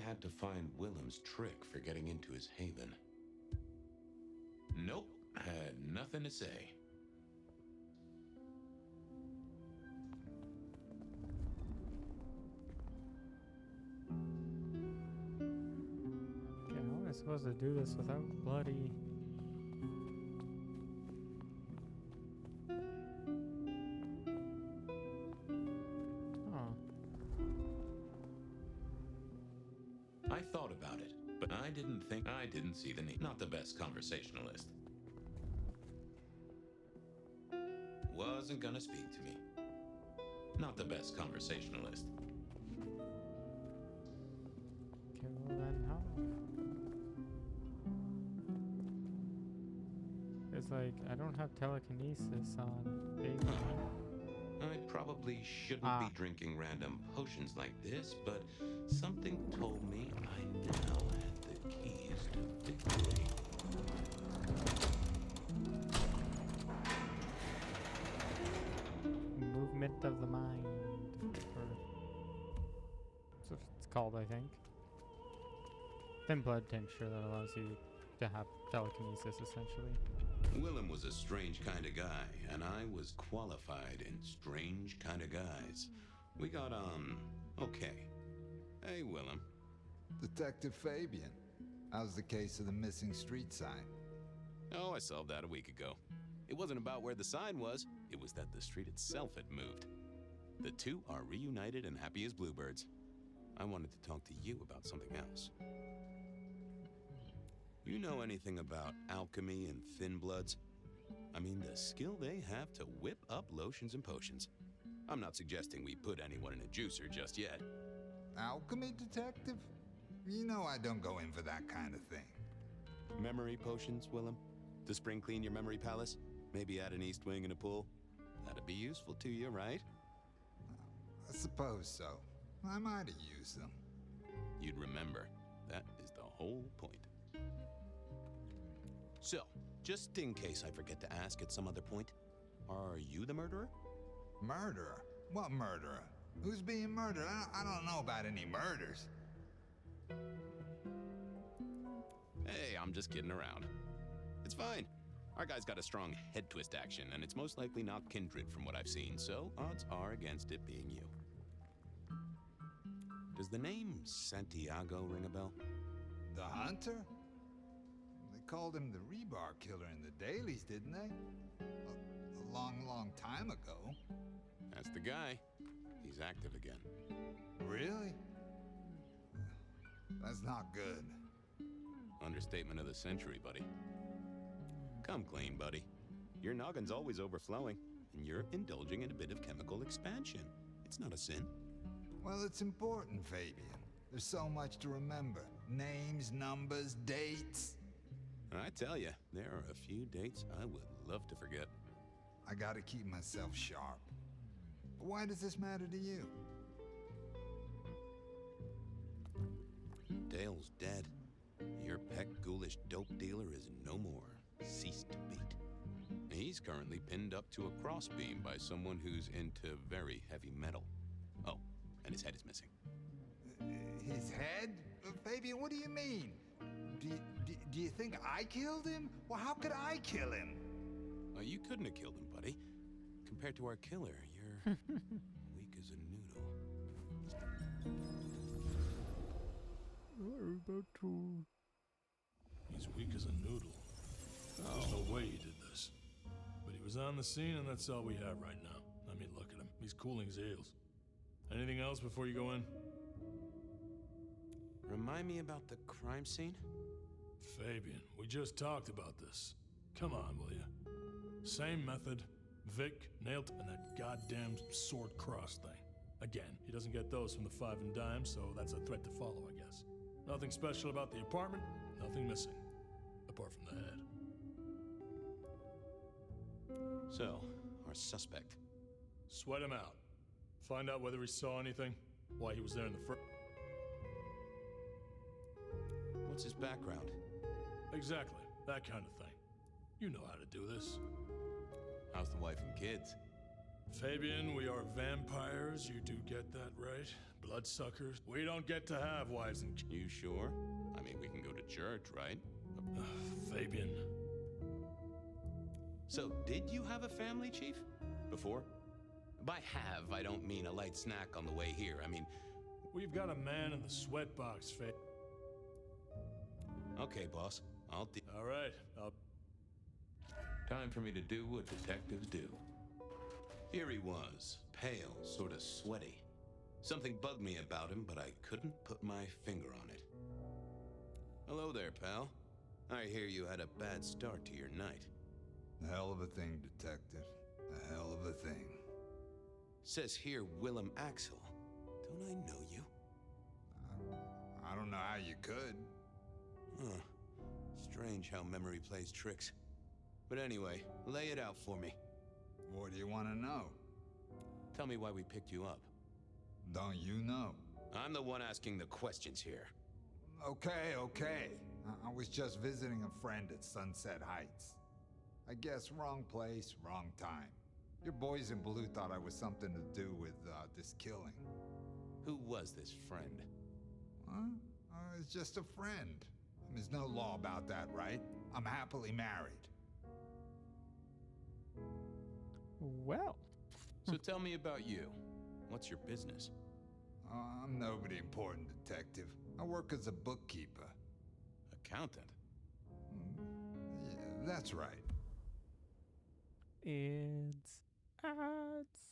had to find Willem's trick for getting into his haven. Nope, had nothing to say. Okay, how am I supposed to do this without bloody... I thought about it, but I didn't see the need. Not the best conversationalist. Wasn't gonna speak to me. Not the best conversationalist. Okay, well then how? It's like, I don't have telekinesis on baby. I probably shouldn't be drinking random potions like this, but something told me I now had the keys to victory. Movement of the mind. Or that's what it's called, I think. Thin blood tincture that allows you to have telekinesis, essentially. Willem was a strange kind of guy, and I was qualified in strange kind of guys. We got on okay. Hey, Willem. Detective Fabian, how's the case of the missing street sign? Oh, I solved that a week ago. It wasn't about where the sign was, it was that the street itself had moved. The two are reunited and happy as bluebirds. I wanted to talk to you about something else. You know anything about alchemy and thin bloods? I mean, the skill they have to whip up lotions and potions. I'm not suggesting we put anyone in a juicer just yet. Alchemy detective? You know I don't go in for that kind of thing. Memory potions, Willem? To spring clean your memory palace? Maybe add an east wing and a pool? That'd be useful to you, right? I suppose so. I might have used them. You'd remember. That is the whole point. So, just in case I forget to ask at some other point, are you the murderer? Murderer? What murderer? Who's being murdered? I don't know about any murders. Hey, I'm just kidding around. It's fine. Our guy's got a strong head twist action, and it's most likely not kindred from what I've seen, so odds are against it being you. Does the name Santiago ring a bell? The hunter? They called him the rebar killer in the dailies, didn't they? A long, long time ago. That's the guy. He's active again. Really? That's not good. Understatement of the century, buddy. Come clean, buddy. Your noggin's always overflowing, and you're indulging in a bit of chemical expansion. It's not a sin. Well, it's important, Fabian. There's so much to remember. Names, numbers, dates. I tell you, there are a few dates I would love to forget. I gotta keep myself sharp. But why does this matter to you? Dale's dead. Your peck ghoulish dope dealer is no more. Ceased to beat. He's currently pinned up to a crossbeam by someone who's into very heavy metal. Oh, and his head is missing. His head? Fabian, what do you mean? Do you think I killed him? Well, how could I kill him? You couldn't have killed him, buddy. Compared to our killer, you're weak as a noodle. We're about to... He's weak as a noodle. There's no way he did this. But he was on the scene, and that's all we have right now. I mean, look at him. He's cooling his heels. Anything else before you go in? Remind me about the crime scene? Fabian, we just talked about this. Come on, will you? Same method. Vic, Nailt, and that goddamn sword cross thing. Again, he doesn't get those from the five and dime, so that's a threat to follow, I guess. Nothing special about the apartment, nothing missing. Apart from the head. So, our suspect. Sweat him out. Find out whether he saw anything, why he was there in the first... What's his background? Exactly, that kind of thing. You know how to do this. How's the wife and kids? Fabian, we are vampires. You do get that right? Bloodsuckers. We don't get to have wives and kids. You sure? I mean, we can go to church, right? Fabian. So, did you have a family, Chief? Before? By have, I don't mean a light snack on the way here. I mean... We've got a man in the sweatbox, Okay, boss. All right, Time for me to do what detectives do. Here he was, pale, sort of sweaty. Something bugged me about him, but I couldn't put my finger on it. Hello there, pal. I hear you had a bad start to your night. A hell of a thing, Detective. A hell of a thing. Says here Willem Axel. Don't I know you? I don't know how you could. Huh. Strange how memory plays tricks. But anyway, lay it out for me. What do you want to know? Tell me why we picked you up. Don't you know? I'm the one asking the questions here. Okay. I was just visiting a friend at Sunset Heights. I guess wrong place, wrong time. Your boys in blue thought I was something to do with this killing. Who was this friend? Huh? It's just a friend. There's no law about that, right? I'm happily married. Well. So tell me about you. What's your business? I'm nobody important, Detective. I work as a bookkeeper. Accountant? Yeah, that's right. It's ads.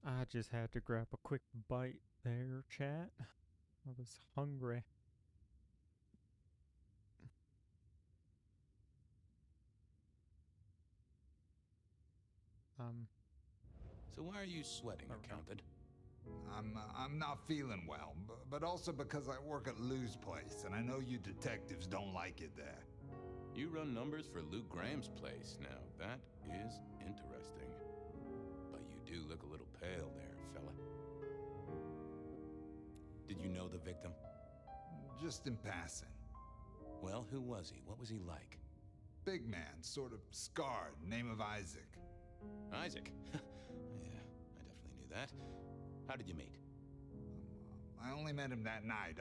I just had to grab a quick bite there, chat. I was hungry. So why are you sweating, Accountant? I'm not feeling well, but also because I work at Lou's place, and I know you detectives don't like it there. You run numbers for Lou Graham's place. Now, that is interesting. But you do look a little pale there, fella. Did you know the victim? Just in passing. Well, who was he? What was he like? Big man, sort of scarred, name of Isaac. Isaac? Yeah, I definitely knew that. How did you meet? I only met him that night.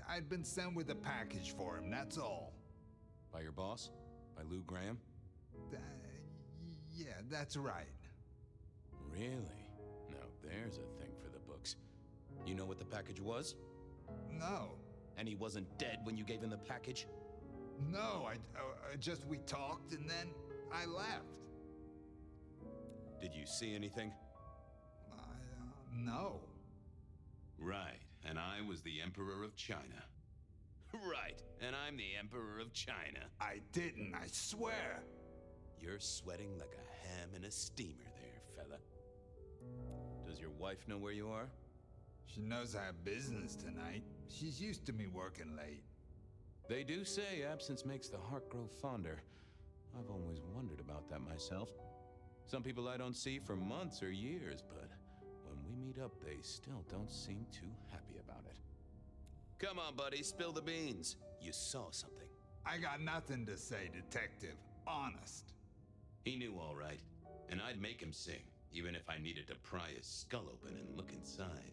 I'd been sent with a package for him, that's all. By your boss? By Lou Graham? Yeah, that's right. Really? Now there's a thing for the books. You know what the package was? No. And he wasn't dead when you gave him the package? No, we talked and then I left. Did you see anything? No. Right, and I was the Emperor of China. Right, and I'm the Emperor of China. I didn't, I swear. You're sweating like a ham in a steamer there, fella. Does your wife know where you are? She knows I have business tonight. She's used to me working late. They do say absence makes the heart grow fonder. I've always wondered about that myself. Some people I don't see for months or years, but when we meet up, they still don't seem too happy about it. Come on, buddy, spill the beans. You saw something. I got nothing to say, detective. Honest. He knew all right, and I'd make him sing, even if I needed to pry his skull open and look inside.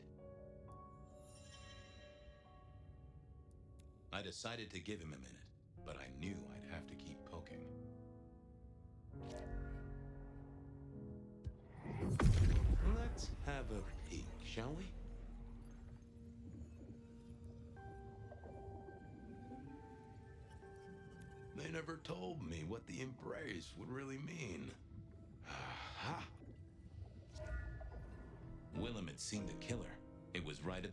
I decided to give him a minute, but I knew I'd have to keep poking. Let's have a peek, shall we? They never told me what the embrace would really mean. Aha! Willem had seen the killer. It was right at the